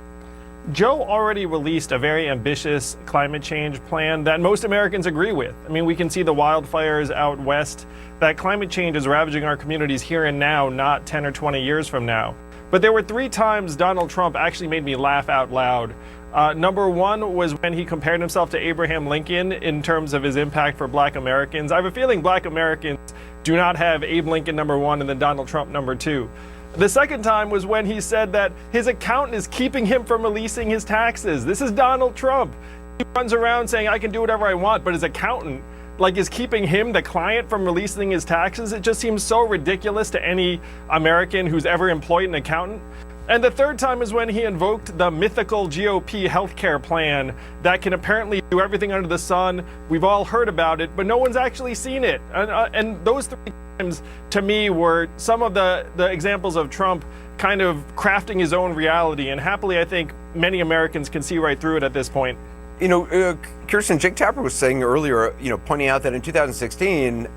Joe already released a very ambitious climate change plan that most Americans agree with. We can see the wildfires out west. That climate change is ravaging our communities here and now, not 10 or 20 years from now. But there were 3 times Donald Trump actually made me laugh out loud. Number one was when he compared himself to Abraham Lincoln in terms of his impact for Black Americans. I have a feeling Black Americans do not have Abe Lincoln number 1 and then Donald Trump number 2. The second time was when he said that his accountant is keeping him from releasing his taxes. This is Donald Trump. He runs around saying, I can do whatever I want, but his accountant, is keeping him, the client, from releasing his taxes. It just seems so ridiculous to any American who's ever employed an accountant. And the third time is when he invoked the mythical GOP healthcare plan that can apparently do everything under the sun. We've all heard about it, but no one's actually seen it. And those three times, to me, were some of the examples of Trump kind of crafting his own reality. And happily, I think many Americans can see right through it at this point. Kirsten, Jake Tapper was saying earlier, pointing out that in 2016,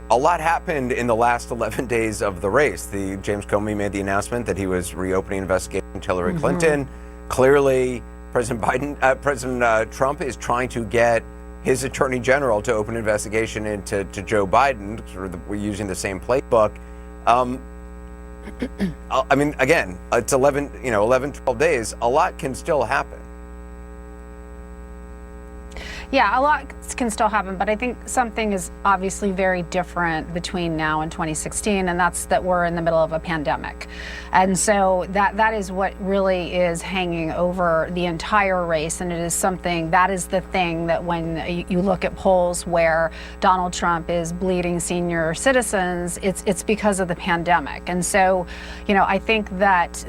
a lot happened in the last 11 days of the race. James Comey made the announcement that he was reopening investigation into Hillary Clinton. Clearly, President Trump is trying to get his attorney general to open an investigation into Joe Biden. We're using the same playbook. Again, it's 11, 12 days. A lot can still happen. Yeah, a lot can still happen, but I think something is obviously very different between now and 2016, and that's that we're in the middle of a pandemic. And so that is what really is hanging over the entire race, and it is something, that is the thing that when you look at polls where Donald Trump is bleeding senior citizens, it's because of the pandemic. And so, I think that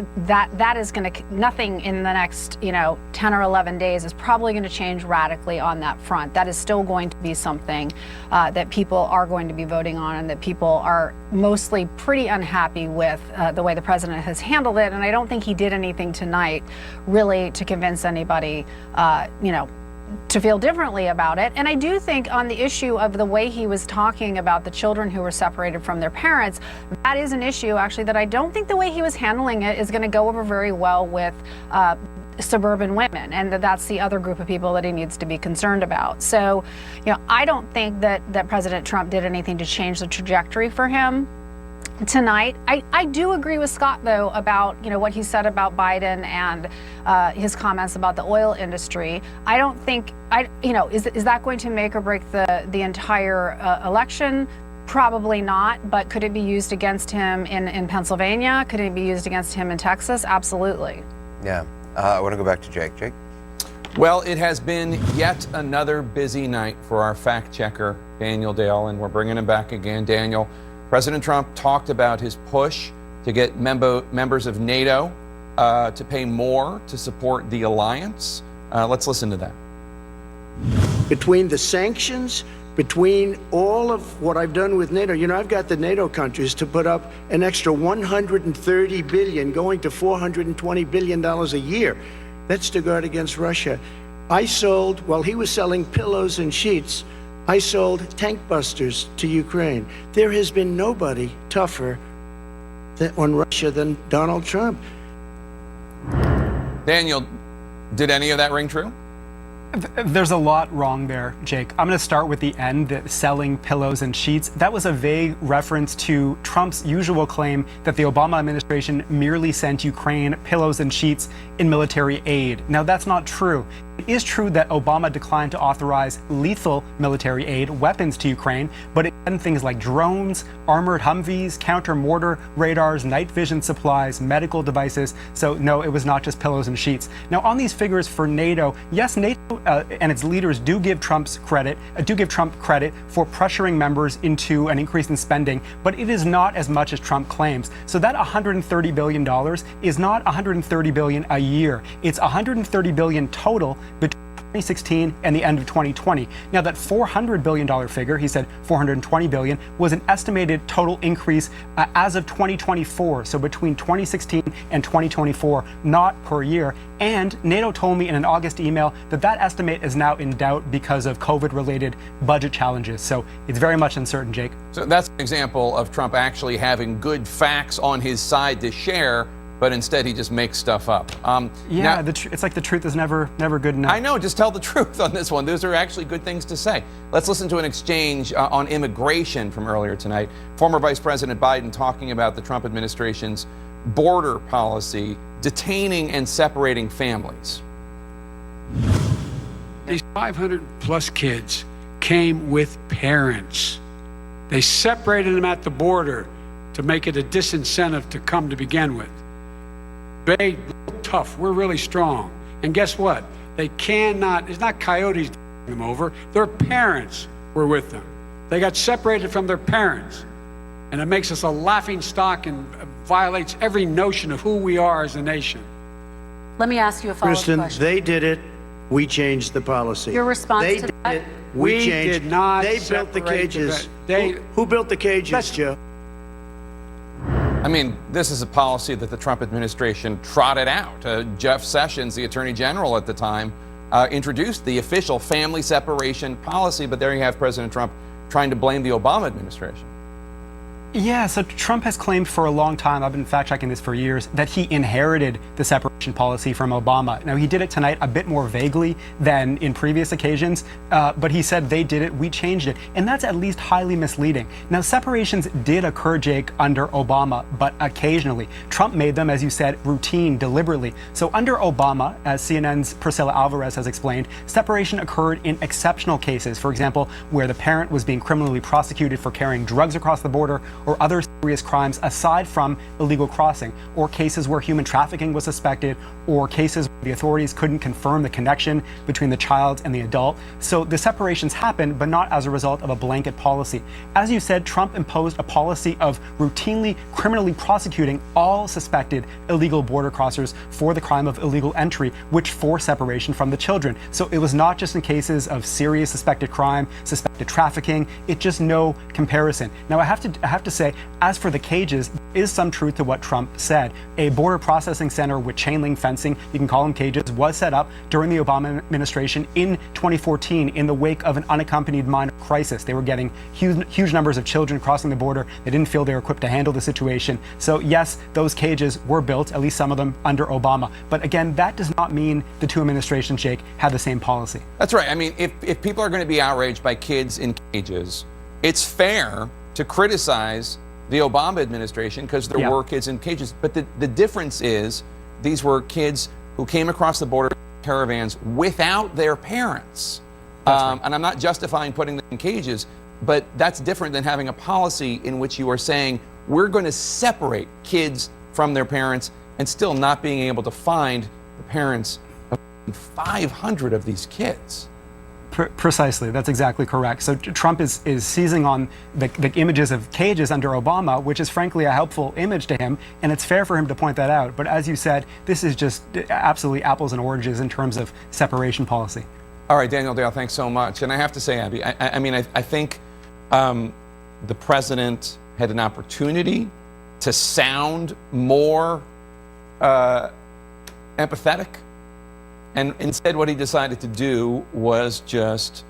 is going to, nothing in the next, 10 or 11 days is probably going to change radically on that front. That is still going to be something that people are going to be voting on, and that people are mostly pretty unhappy with the way the president has handled it. And I don't think he did anything tonight really to convince anybody, to feel differently about it. And I do think on the issue of the way he was talking about the children who were separated from their parents, that is an issue actually that I don't think the way he was handling it is going to go over very well with suburban women, and that's the other group of people that he needs to be concerned about. So, I don't think that President Trump did anything to change the trajectory for him tonight. I do agree with Scott, though, about what he said about Biden and his comments about the oil industry. I don't think is that going to make or break the entire election? Probably not, but could it be used against him in Pennsylvania? Could it be used against him in Texas? Absolutely. Yeah. I want to go back to Jake. Jake? Well, it has been yet another busy night for our fact checker, Daniel Dale, and we're bringing him back again. Daniel, President Trump talked about his push to get members of NATO to pay more to support the alliance. Let's listen to that. Between the sanctions, between all of what I've done with NATO, I've got the NATO countries to put up an extra $130 billion, going to $420 billion a year. That's to guard against Russia. I sold, while he was selling pillows and sheets, I sold tank busters to Ukraine. There has been nobody tougher on Russia than Donald Trump. Daniel, did any of that ring true? There's a lot wrong there, Jake. I'm going to start with the end, the selling pillows and sheets. That was a vague reference to Trump's usual claim that the Obama administration merely sent Ukraine pillows and sheets in military aid. Now, that's not true. It is true that Obama declined to authorize lethal military aid, weapons to Ukraine, but it sent things like drones, armored Humvees, counter-mortar radars, night vision supplies, medical devices. So no, it was not just pillows and sheets. Now, on these figures for NATO, yes, NATO and its leaders do give Trump credit for pressuring members into an increase in spending, but it is not as much as Trump claims. So that $130 billion is not $130 billion a year. It's $130 billion total between 2016 and the end of 2020. Now, that $400 billion figure, he said $420 billion, was an estimated total increase as of 2024, so between 2016 and 2024, not per year. And NATO told me in an August email that that estimate is now in doubt because of COVID-related budget challenges. So it's very much uncertain, Jake. So that's an example of Trump actually having good facts on his side to share, but instead he just makes stuff up. It's like the truth is never good enough. I know, just tell the truth on this one. Those are actually good things to say. Let's listen to an exchange on immigration from earlier tonight. Former Vice President Biden talking about the Trump administration's border policy, detaining and separating families. These 500 plus kids came with parents. They separated them at the border to make it a disincentive to come to begin with. Very tough. We're really strong. And guess what? They cannot, it's not coyotes them over. Their parents were with them. They got separated from their parents. And it makes us a laughing stock and violates every notion of who we are as a nation. Let me ask you a follow-up Kristen, question. they did it. We changed the policy. Your response they to did that? It. We changed. did not They built the separate cages. the- Who built the cages, Joe? I mean, this is a policy that the Trump administration trotted out. Jeff Sessions, the Attorney General at the time, introduced the official family separation policy, but there you have President Trump trying to blame the Obama administration. Yeah, so Trump has claimed for a long time, I've been fact-checking this for years, that he inherited the separation policy from Obama. Now, he did it tonight a bit more vaguely than in previous occasions, but he said they did it, we changed it. And that's at least highly misleading. Now, separations did occur, Jake, under Obama, but occasionally. Trump made them, as you said, routine, deliberately. So under Obama, as CNN's Priscilla Alvarez has explained, separation occurred in exceptional cases. For example, where the parent was being criminally prosecuted for carrying drugs across the border, or other serious crimes aside from illegal crossing, or cases where human trafficking was suspected, or cases where the authorities couldn't confirm the connection between the child and the adult. So the separations happened, but not as a result of a blanket policy. As you said, Trump imposed a policy of routinely criminally prosecuting all suspected illegal border crossers for the crime of illegal entry, which forced separation from the children. So it was not just in cases of serious suspected crime, suspected trafficking, it's just no comparison. Now I have to say, as for the cages, there is some truth to what Trump said. A border processing center with chain link fencing, you can call them cages, was set up during the Obama administration in 2014 in the wake of an unaccompanied minor crisis. They were getting huge numbers of children crossing the border. They didn't feel they were equipped to handle the situation. So yes, those cages were built, at least some of them, under Obama. But again, that does not mean the two administrations, Jake, had the same policy. That's right. I mean, if people are going to be outraged by kids in cages, it's fair to criticize the Obama administration because there were kids in cages. But the difference is these were kids who came across the border in caravans without their parents. Right. And I'm not justifying putting them in cages, but that's different than having a policy in which you are saying we're going to separate kids from their parents and still not being able to find the parents of 500 of these kids. Precisely, that's exactly correct. So Trump is seizing on the images of cages under Obama, which is frankly a helpful image to him, and it's fair for him to point that out. But as you said, this is just absolutely apples and oranges in terms of separation policy. All right, Daniel Dale, thanks so much. And I have to say, Abby, I think the president had an opportunity to sound more empathetic. And instead, what he decided to do was just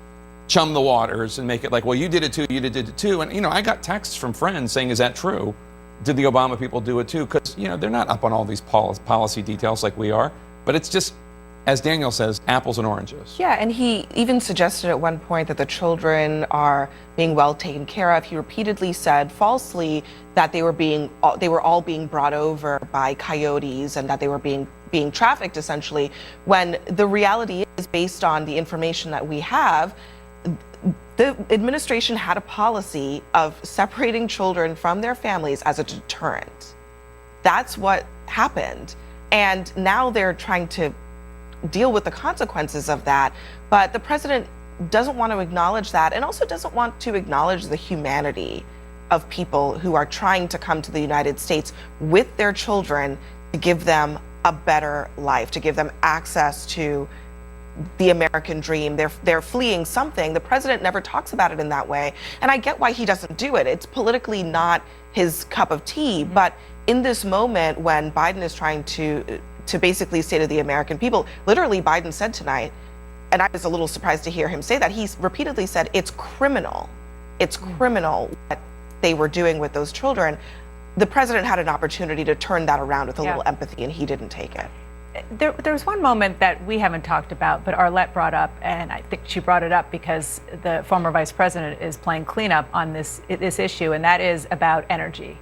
chum the waters and make it like, well, you did it too, you did it too. And, I got texts from friends saying, is that true? Did the Obama people do it too? Because, they're not up on all these policy details like we are. But it's just, as Daniel says, apples and oranges. Yeah, and he even suggested at one point that the children are being well taken care of. He repeatedly said falsely that they were all being brought over by coyotes and that they were being trafficked, essentially, when the reality is, based on the information that we have, the administration had a policy of separating children from their families as a deterrent. That's what happened. And now they're trying to deal with the consequences of that. But the president doesn't want to acknowledge that, and also doesn't want to acknowledge the humanity of people who are trying to come to the United States with their children to give them a better life, to give them access to the American dream. They're fleeing something. The president never talks about it in that way. And I get why he doesn't do it. It's politically not his cup of tea. But in this moment when Biden is trying to basically say to the American people, literally Biden said tonight, and I was a little surprised to hear him say that, he's repeatedly said it's criminal. It's criminal what they were doing with those children. The president had an opportunity to turn that around with a little empathy, and he didn't take it. There was one moment that we haven't talked about, but Arlette brought up, and I think she brought it up because the former vice president is playing cleanup on this issue, and that is about energy.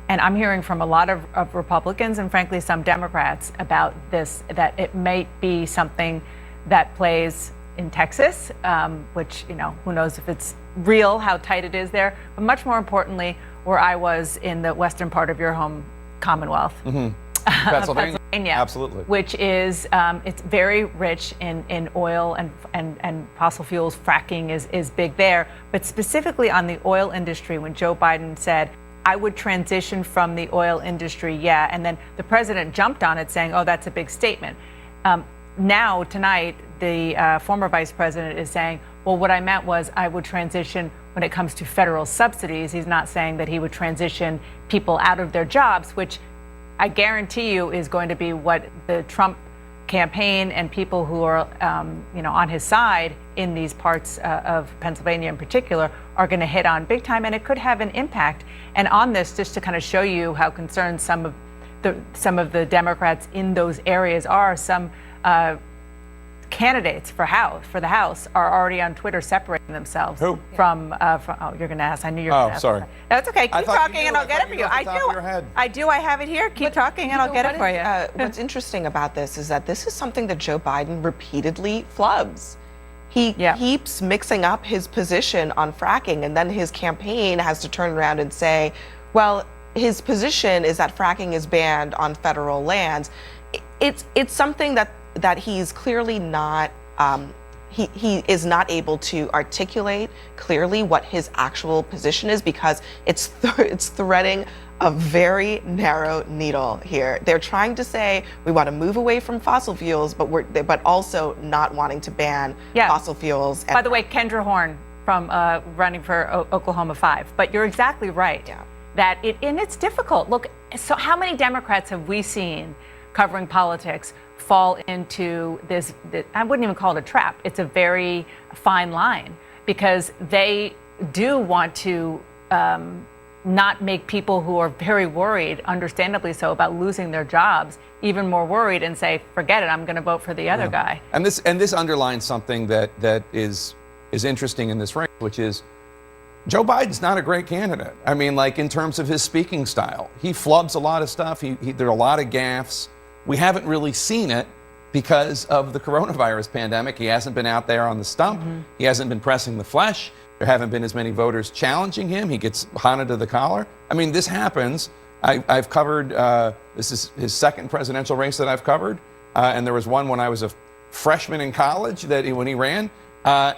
And I'm hearing from a lot of Republicans and frankly some Democrats about this, that it might be something that plays in Texas, which, who knows if it's real, how tight it is there, but much more importantly, where I was in the western part of your home Commonwealth. Pennsylvania. Pennsylvania, Absolutely. which is it's very rich in oil and fossil fuels. Fracking is big there, but specifically on the oil industry. When Joe Biden said, "I would transition from the oil industry," and then the president jumped on it, saying, "Oh, that's a big statement." Now tonight, the former vice president is saying, "Well, what I meant was I would transition when it comes to federal subsidies." He's not saying that he would transition people out of their jobs, which I guarantee you is going to be what the Trump campaign and people who are, on his side in these parts of Pennsylvania in particular are going to hit on big time, and it could have an impact. And on this, just to kind of show you how concerned some of the Democrats in those areas are, some candidates for the House are already on Twitter separating themselves from oh, you're going to ask. I knew you were going to ask. Sorry. That's okay. Keep talking and I'll get it for you. I do. I have it here. Keep talking and I'll get it for you. What's interesting about this is that this is something that Joe Biden repeatedly flubs. He keeps mixing up his position on fracking, and then his campaign has to turn around and say, well, his position is that fracking is banned on federal lands. It's something that he's clearly not, he is not able to articulate clearly what his actual position is, because it's threading a very narrow needle here. They're trying to say we want to move away from fossil fuels, but also not wanting to ban fossil fuels. By the way, Kendra Horn from running for Oklahoma 5. But you're exactly right that it's difficult. Look, so how many Democrats have we seen covering politics fall into this, I wouldn't even call it a trap. It's a very fine line, because they do want to not make people who are very worried, understandably so, about losing their jobs, even more worried, and say, forget it, I'm going to vote for the other guy. And this underlines something that is interesting in this race, which is Joe Biden's not a great candidate. I mean, like, in terms of his speaking style, he flubs a lot of stuff. There are a lot of gaffes. We haven't really seen it because of the coronavirus pandemic. He hasn't been out there on the stump. He hasn't been pressing the flesh. There haven't been as many voters challenging him. He gets hunted to the collar. I mean, this happens. I've covered, this is his second presidential race that I've covered. And there was one when I was a freshman in college that when he ran,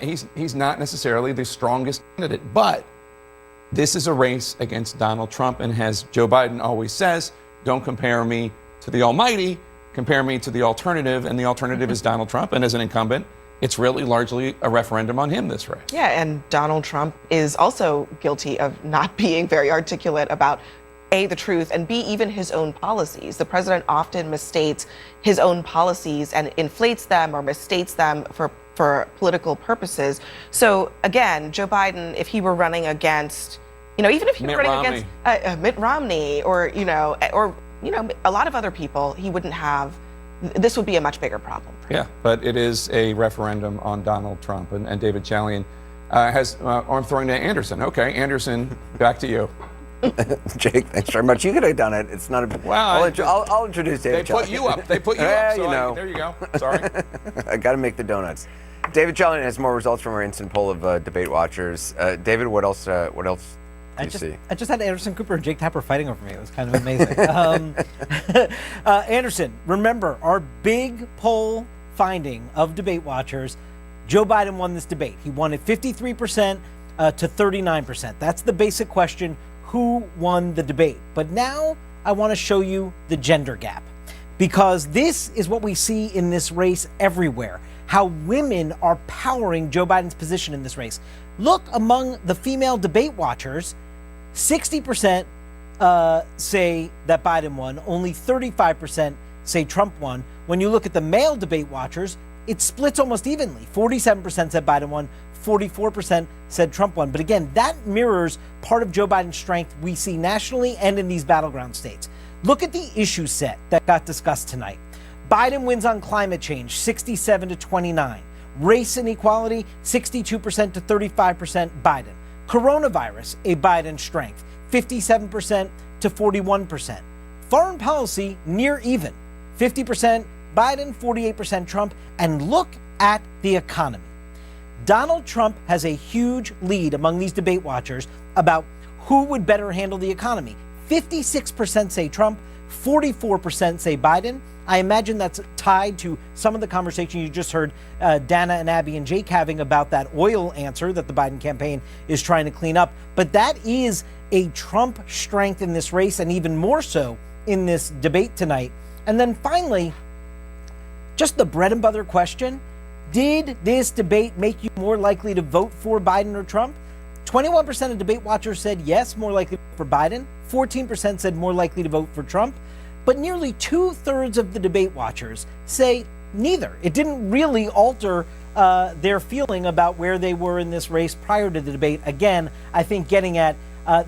he's not necessarily the strongest candidate. But this is a race against Donald Trump. And as Joe Biden always says, don't compare me to the almighty, compare me to the alternative, and the alternative is Donald Trump. And as an incumbent, it's really largely a referendum on him this race. Yeah, and Donald Trump is also guilty of not being very articulate about A, the truth, and B, even his own policies. The president often misstates his own policies and inflates them or misstates them for political purposes. So again, Joe Biden, if he were running against, even if he were running against Mitt Romney or a lot of other people, he wouldn't have, this would be a much bigger problem. Yeah, but it is a referendum on Donald Trump. And David Chalian has arm throwing to Anderson. Okay, Anderson, back to you. Jake, thanks very much. You could have done it. It's not a. Well, I'll introduce David. They put you up. They put you up. So there you go. Sorry. I got to make the donuts. David Chalian has more results from our instant poll of debate watchers. David, what else? I just had Anderson Cooper and Jake Tapper fighting over me. It was kind of amazing. Anderson, remember our big poll finding of debate watchers. Joe Biden won this debate. He won it 53% to 39%. That's the basic question. Who won the debate? But now I want to show you the gender gap, because this is what we see in this race everywhere, how women are powering Joe Biden's position in this race. Look, among the female debate watchers, 60% say that Biden won. Only 35% say Trump won. When you look at the male debate watchers, it splits almost evenly. 47% said Biden won, 44% said Trump won. But again, that mirrors part of Joe Biden's strength we see nationally and in these battleground states. Look at the issue set that got discussed tonight. Biden wins on climate change, 67 to 29. Race inequality, 62% to 35% Biden. Coronavirus, a Biden strength, 57% to 41%. Foreign policy, near even, 50% Biden, 48% Trump. And look at the economy. Donald Trump has a huge lead among these debate watchers about who would better handle the economy. 56% say Trump, 44% say Biden. I imagine that's tied to some of the conversation you just heard Dana and Abby and Jake having about that oil answer that the Biden campaign is trying to clean up. But that is a Trump strength in this race, and even more so in this debate tonight. And then finally, just the bread and butter question: did this debate make you more likely to vote for Biden or Trump? 21% of debate watchers said yes, more likely to vote for Biden. 14% said more likely to vote for Trump. But nearly 2/3 of the debate watchers say neither. It didn't really alter their feeling about where they were in this race prior to the debate. Again, I think getting at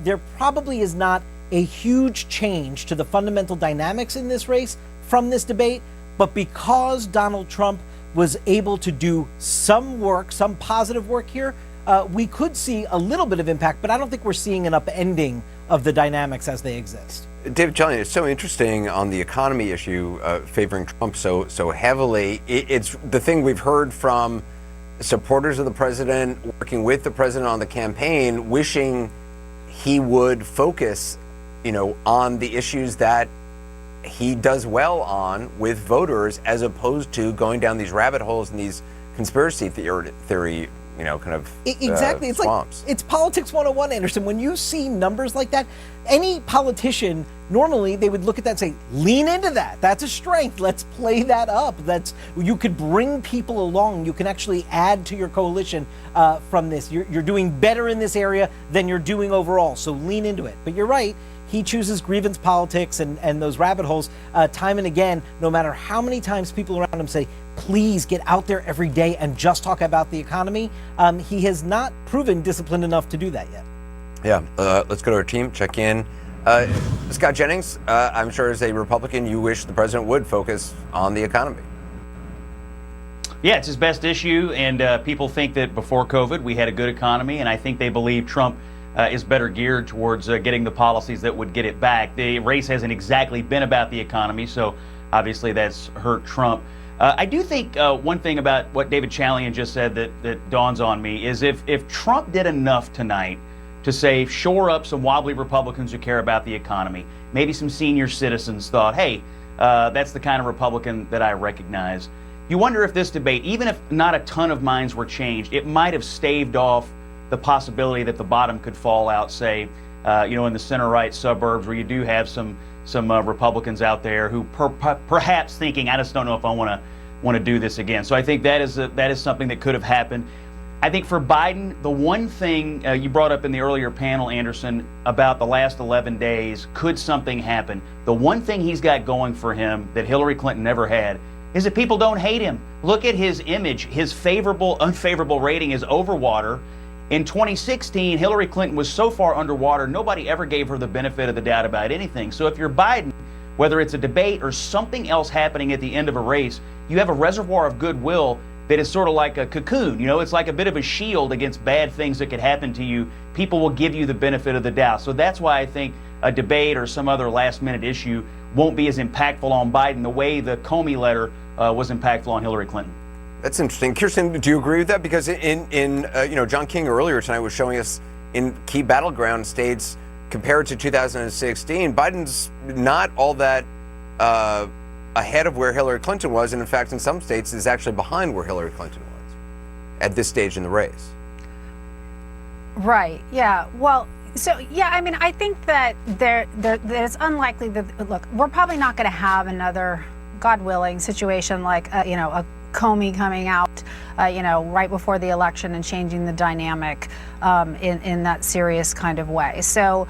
there probably is not a huge change to the fundamental dynamics in this race from this debate, but because Donald Trump was able to do some work, some positive work here, we could see a little bit of impact, but I don't think we're seeing an upending of the dynamics as they exist. David Chalian, it's so interesting on the economy issue, favoring Trump so heavily. It's the thing we've heard from supporters of the president, working with the president on the campaign, wishing he would focus, on the issues that he does well on with voters, as opposed to going down these rabbit holes and these conspiracy theory exactly. It's swamps. Like it's politics 101, Anderson. When you see numbers like that, any politician, normally they would look at that and say, lean into that. That's a strength. Let's play that up. You could bring people along. You can actually add to your coalition from this. You're doing better in this area than you're doing overall. So lean into it. But you're right. He chooses grievance politics and those rabbit holes time and again, no matter how many times people around him say, please get out there every day and just talk about the economy. He has not proven disciplined enough to do that yet. Yeah, let's go to our team, check in. Scott Jennings, I'm sure as a Republican, you wish the president would focus on the economy. Yeah, it's his best issue, and people think that before COVID we had a good economy, and I think they believe Trump is better geared towards getting the policies that would get it back. The race hasn't exactly been about the economy, so obviously that's hurt Trump. I do think one thing about what David Chalian just said that dawns on me is if Trump did enough tonight to say shore up some wobbly Republicans who care about the economy, maybe some senior citizens thought, hey, that's the kind of Republican that I recognize. You wonder if this debate, even if not a ton of minds were changed, it might have staved off the possibility that the bottom could fall out, say, in the center-right suburbs where you do have some Republicans out there who perhaps thinking, I just don't know if I want to do this again. So I think that is something that could have happened. I think for Biden, the one thing you brought up in the earlier panel, Anderson, about the last 11 days, could something happen? The one thing he's got going for him that Hillary Clinton never had is that people don't hate him. Look at his image. His unfavorable rating is over water. In 2016, Hillary Clinton was so far underwater, nobody ever gave her the benefit of the doubt about anything. So if you're Biden, whether it's a debate or something else happening at the end of a race, you have a reservoir of goodwill that is sort of like a cocoon. It's like a bit of a shield against bad things that could happen to you. People will give you the benefit of the doubt. So that's why I think a debate or some other last-minute issue won't be as impactful on Biden the way the Comey letter was impactful on Hillary Clinton. That's interesting. Kirsten, do you agree with that? Because John King earlier tonight was showing us in key battleground states compared to 2016, Biden's not all that ahead of where Hillary Clinton was, and in fact, in some states, is actually behind where Hillary Clinton was at this stage in the race. Right. Yeah. Well, so yeah, I mean, I think that that it's unlikely that, look, we're probably not going to have another, God willing, situation like a Comey coming out, right before the election and changing the dynamic in that serious kind of way. So,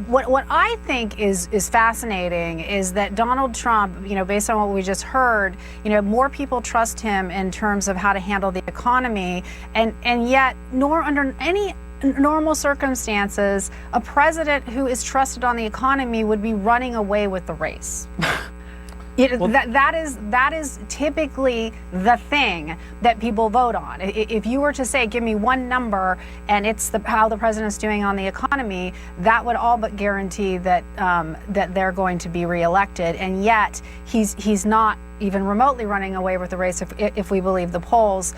what I think is fascinating is that Donald Trump, based on what we just heard, more people trust him in terms of how to handle the economy, and yet, nor under any normal circumstances, a president who is trusted on the economy would be running away with the race. That is typically the thing that people vote on. If you were to say, give me one number, and it's how the president's doing on the economy, that would all but guarantee that that they're going to be reelected. And yet he's not even remotely running away with the race if we believe the polls.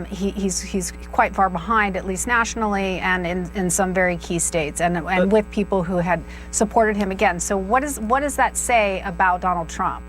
He's quite far behind, at least nationally, and in some very key states, and with people who had supported him again. So what does that say about Donald Trump?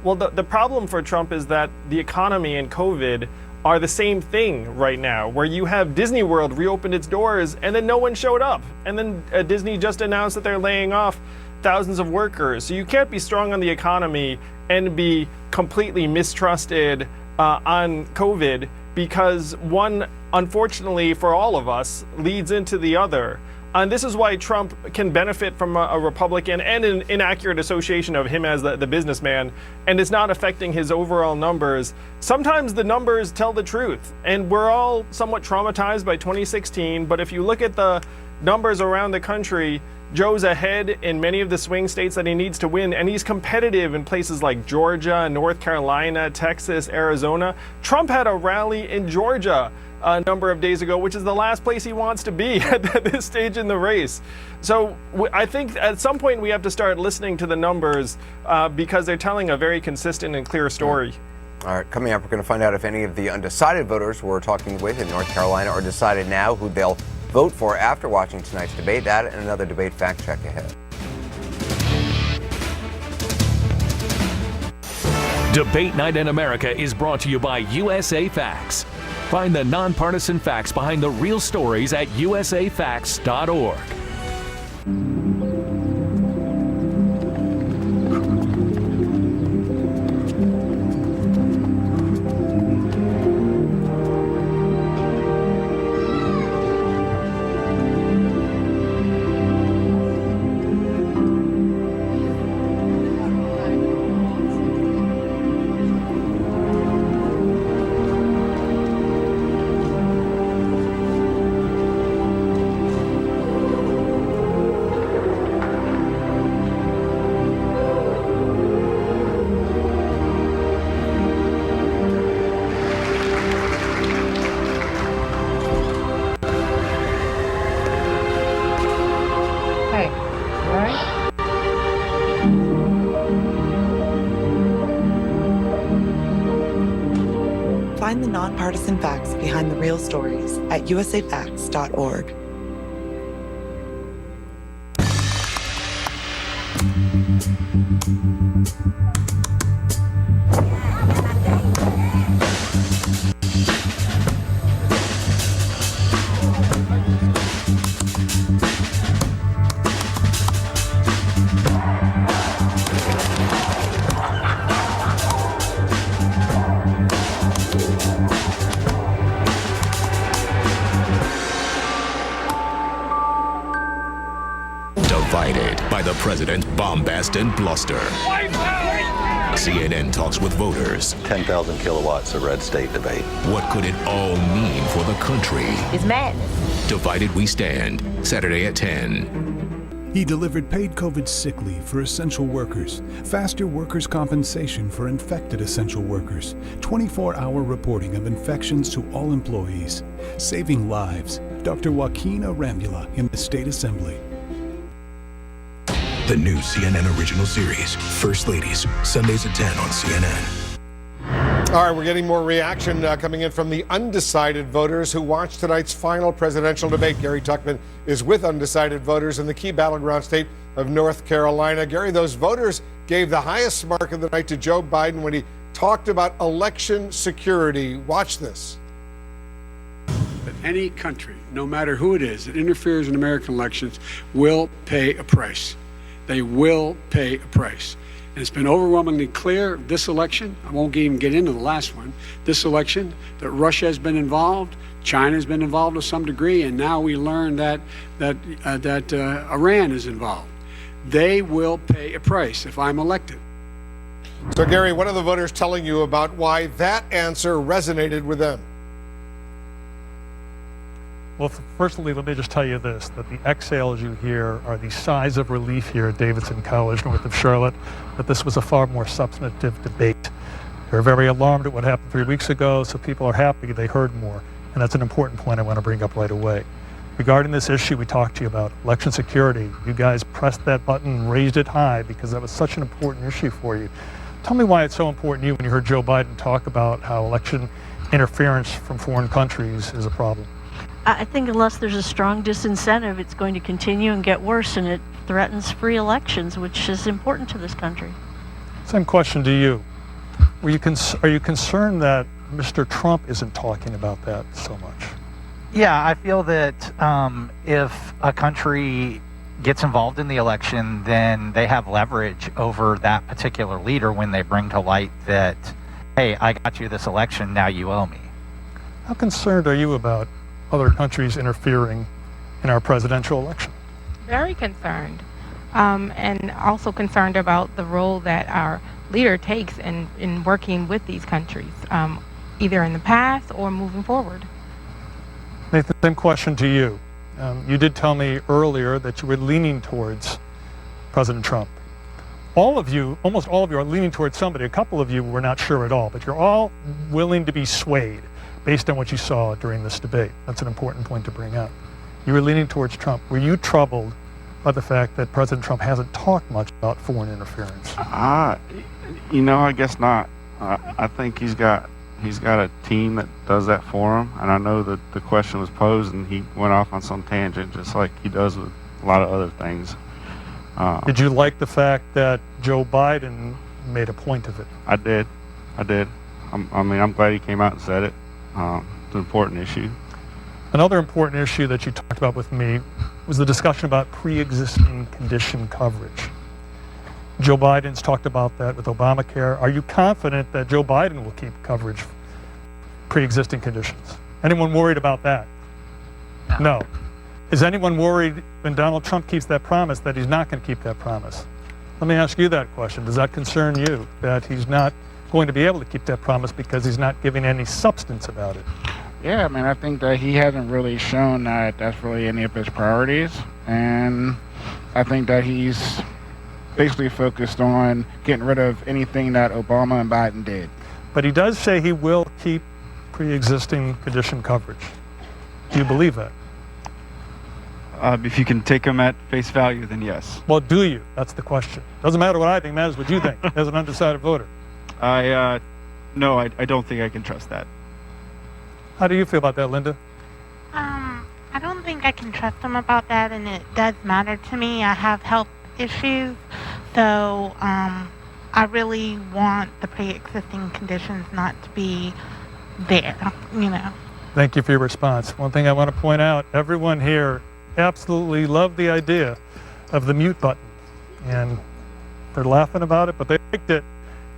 Well, the problem for Trump is that the economy and COVID are the same thing right now, where you have Disney World reopened its doors and then no one showed up. And then Disney just announced that they're laying off thousands of workers. So you can't be strong on the economy and be completely mistrusted on COVID, because one, unfortunately for all of us, leads into the other. And this is why Trump can benefit from a Republican and an inaccurate association of him as the businessman, and it's not affecting his overall numbers. Sometimes the numbers tell the truth, and we're all somewhat traumatized by 2016, but if you look at the numbers around the country, Joe's ahead in many of the swing states that he needs to win, and he's competitive in places like Georgia, North Carolina, Texas, Arizona. Trump had a rally in Georgia a number of days ago, which is the last place he wants to be at this stage in the race. So I think at some point we have to start listening to the numbers because they're telling a very consistent and clear story. All right, coming up, we're going to find out if any of the undecided voters we're talking with in North Carolina are decided now who they'll vote for after watching tonight's debate. That and another debate fact check ahead. Debate Night in America is brought to you by USA Facts. Find the nonpartisan facts behind the real stories at usafacts.org. Find the nonpartisan facts behind the real stories at usafacts.org. Divided by the president's bombast and bluster. CNN talks with voters. 10,000 kilowatts of red state debate. What could it all mean for the country? It's madness. Divided We Stand, Saturday at 10. He delivered paid COVID sick leave for essential workers, faster workers' compensation for infected essential workers, 24-hour reporting of infections to all employees, saving lives. Dr. Joaquin Arambula in the State Assembly. The new CNN original series, First Ladies, Sundays at 10 on CNN. All right, we're getting more reaction coming in from the undecided voters who watched tonight's final presidential debate. Gary Tuchman is with undecided voters in the key battleground state of North Carolina. Gary, those voters gave the highest mark of the night to Joe Biden when he talked about election security. Watch this. That any country, no matter who it is, that interferes in American elections will pay a price. They will pay a price. And it's been overwhelmingly clear this election, I won't even get into the last one, this election, that Russia has been involved, China has been involved to some degree, and now we learn that Iran is involved. They will pay a price if I'm elected. So, Gary, what are the voters telling you about why that answer resonated with them? Well, firstly, let me just tell you this, that the exhales you hear are the sighs of relief here at Davidson College, north of Charlotte, that this was a far more substantive debate. They're very alarmed at what happened 3 weeks ago, so people are happy they heard more. And that's an important point I want to bring up right away. Regarding this issue we talked to you about, election security, you guys pressed that button and raised it high because that was such an important issue for you. Tell me why it's so important to you when you heard Joe Biden talk about how election interference from foreign countries is a problem. I think unless there's a strong disincentive, it's going to continue and get worse, and it threatens free elections, which is important to this country. Same question to you. Are you concerned that Mr. Trump isn't talking about that so much? Yeah, I feel that if a country gets involved in the election, then they have leverage over that particular leader when they bring to light that, hey, I got you this election, now you owe me. How concerned are you about other countries interfering in our presidential election? Very concerned, and also concerned about the role that our leader takes in working with these countries, either in the past or moving forward. Nathan, same question to you. You did tell me earlier that you were leaning towards President Trump. Almost all of you are leaning towards somebody. A couple of you were not sure at all, but you're all willing to be swayed based on what you saw during this debate. That's an important point to bring up. You were leaning towards Trump. Were you troubled by the fact that President Trump hasn't talked much about foreign interference? I guess not. I think he's got a team that does that for him, and I know that the question was posed and he went off on some tangent just like he does with a lot of other things. Did you like the fact that Joe Biden made a point of it? I did. I'm glad he came out and said it. It's an important issue. Another important issue that you talked about with me was the discussion about pre-existing condition coverage. Joe Biden's talked about that with Obamacare. Are you confident that Joe Biden will keep coverage pre-existing conditions? Anyone worried about that? No. Is anyone worried when Donald Trump keeps that promise that he's not going to keep that promise? Let me ask you that question. Does that concern you, that he's not going to be able to keep that promise because he's not giving any substance about it? Yeah, I think that he hasn't really shown that that's really any of his priorities. And I think that he's basically focused on getting rid of anything that Obama and Biden did. But he does say he will keep pre-existing condition coverage. Do you believe that? If you can take him at face value, then yes. Well, do you? That's the question. Doesn't matter what I think, matters what you think as an undecided voter. No, I don't think I can trust that. How do you feel about that, Linda? I don't think I can trust him about that, and it does matter to me. I have health issues, so I really want the pre-existing conditions not to be there, Thank you for your response. One thing I want to point out, everyone here absolutely loved the idea of the mute button, and they're laughing about it, but they liked it.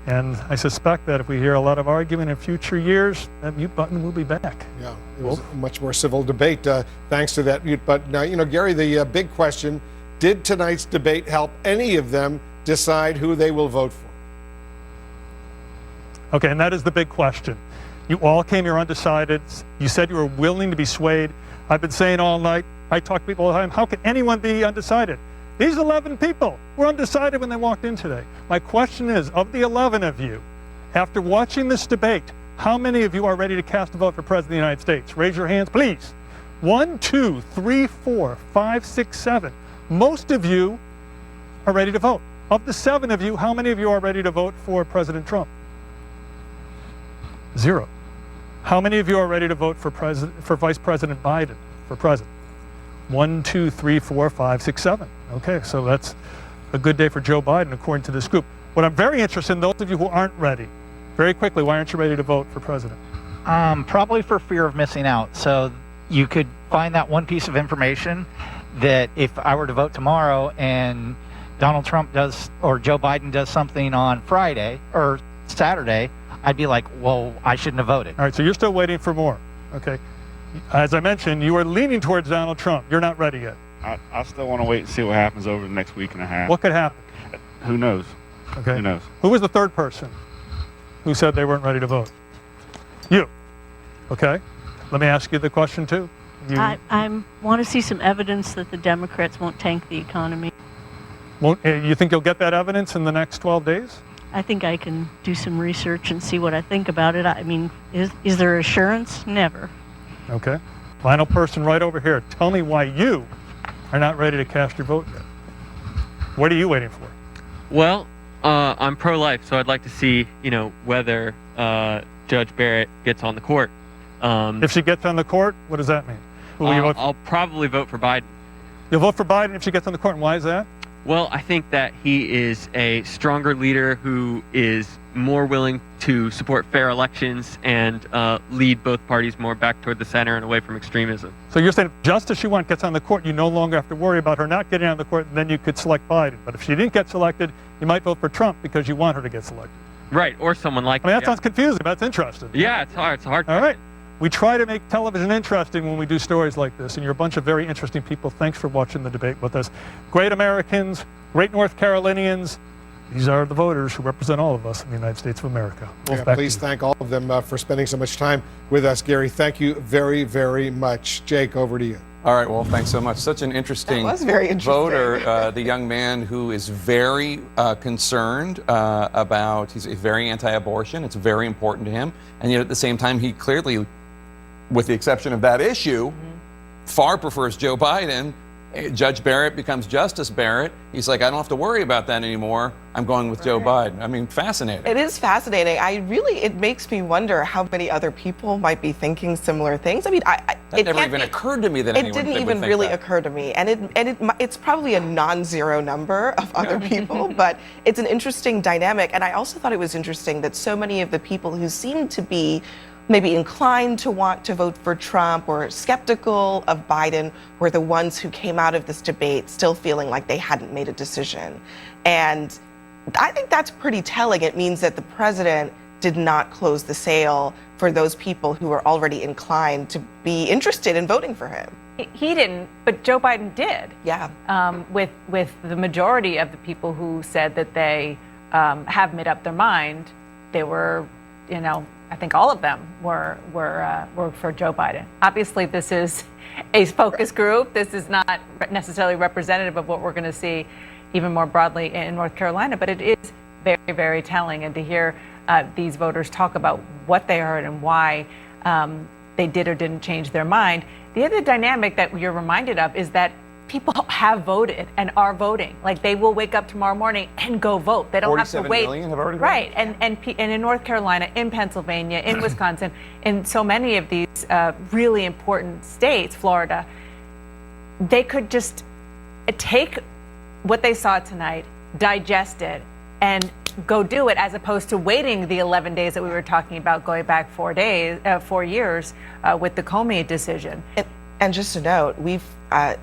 And I suspect that if we hear a lot of argument in future years, that mute button will be back. Yeah, it was a much more civil debate thanks to that mute button. Now, Gary, the big question, did tonight's debate help any of them decide who they will vote for? Okay, and that is the big question. You all came here undecided. You said you were willing to be swayed. I've been saying all night, I talk to people all the time, how can anyone be undecided? These 11 people were undecided when they walked in today. My question is, of the 11 of you, after watching this debate, how many of you are ready to cast a vote for President of the United States? Raise your hands, please. 1, 2, 3, 4, 5, 6, 7. Most of you are ready to vote. Of the 7 of you, how many of you are ready to vote for President Trump? 0. How many of you are ready to vote for Vice President Biden for president? 1, 2, 3, 4, 5, 6, 7. Okay, so that's a good day for Joe Biden, according to this group. What I'm very interested in, those of you who aren't ready, very quickly, why aren't you ready to vote for president? Probably for fear of missing out. So you could find that one piece of information that if I were to vote tomorrow and Donald Trump does, or Joe Biden does something on Friday or Saturday, I'd be like, well, I shouldn't have voted. All right, so you're still waiting for more. Okay. As I mentioned, you are leaning towards Donald Trump. You're not ready yet. I still want to wait and see what happens over the next week and a half. What could happen? Who knows? Okay. Who knows? Who was the third person who said they weren't ready to vote? You. Okay. Let me ask you the question, too. I want to see some evidence that the Democrats won't tank the economy. You think you'll get that evidence in the next 12 days? I think I can do some research and see what I think about it. I mean, is there assurance? Never. Okay. Final person right over here. Tell me why you are not ready to cast your vote yet. What are you waiting for? Well, I'm pro-life, so I'd like to see, whether Judge Barrett gets on the court. If she gets on the court, what does that mean? Who will you vote for? I'll probably vote for Biden. You'll vote for Biden if she gets on the court, and why is that? Well, I think that he is a stronger leader who is more willing to support fair elections and lead both parties more back toward the center and away from extremism. So you're saying just as she gets on the court, you no longer have to worry about her not getting on the court, and then you could select Biden. But if she didn't get selected, you might vote for Trump because you want her to get selected. Right, or someone like that sounds confusing, but it's interesting. Yeah, it's hard. It's hard. All right. We try to make television interesting when we do stories like this, and you're a bunch of very interesting people. Thanks for watching the debate with us. Great Americans, great North Carolinians. These are the voters who represent all of us in the United States of America. Please thank all of them for spending so much time with us. Gary, thank you very, very much. Jake, over to you. All right, well, thanks so much. Such an interesting, voter, the young man who is very concerned about, he's very anti-abortion. It's very important to him. And yet at the same time, he clearly, with the exception of that issue, far prefers Joe Biden. Judge Barrett becomes Justice Barrett. He's like, I don't have to worry about that anymore. I'm going with Joe Biden. I mean, fascinating. It is fascinating. It makes me wonder how many other people might be thinking similar things. I mean, that never even occurred to me that anyone would think that. It didn't even really occur to me. And it's probably a non-zero number of other people, but it's an interesting dynamic. And I also thought it was interesting that so many of the people who seem to be maybe inclined to want to vote for Trump or skeptical of Biden were the ones who came out of this debate still feeling like they hadn't made a decision. And I think that's pretty telling. It means that the president did not close the sale for those people who were already inclined to be interested in voting for him. He didn't, but Joe Biden did. Yeah. With the majority of the people who said that they have made up their mind, they were, I think all of them were for Joe Biden. Obviously, this is a focus group. This is not necessarily representative of what we're going to see even more broadly in North Carolina, but it is very, very telling. And to hear these voters talk about what they heard and why they did or didn't change their mind. The other dynamic that you're reminded of is that people have voted and are voting. Like, they will wake up tomorrow morning and go vote. They don't have to wait. 47 million have already voted? Right, and in North Carolina, in Pennsylvania, in Wisconsin, in so many of these really important states, Florida, they could just take what they saw tonight, digest it, and go do it, as opposed to waiting the 11 days that we were talking about, going back 4 years with the Comey decision. And just a note, we've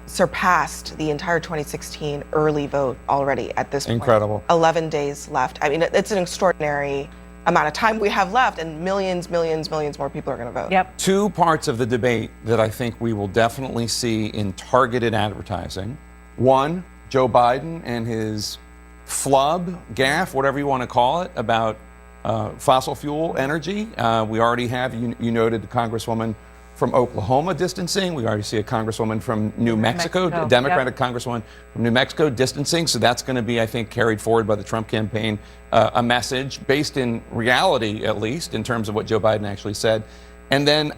surpassed the entire 2016 early vote already at this point. Incredible. 11 days left. I mean, it's an extraordinary amount of time we have left, and millions more people are going to vote. Yep. Two parts of the debate that I think we will definitely see in targeted advertising. One, Joe Biden and his flub, gaffe, whatever you want to call it, about fossil fuel energy. We already have, you noted the Congresswoman from Oklahoma distancing. We already see a Congresswoman from New Mexico, a Democratic Congresswoman from New Mexico distancing. So that's going to be, I think, carried forward by the Trump campaign, a message based in reality, at least, in terms of what Joe Biden actually said. And then,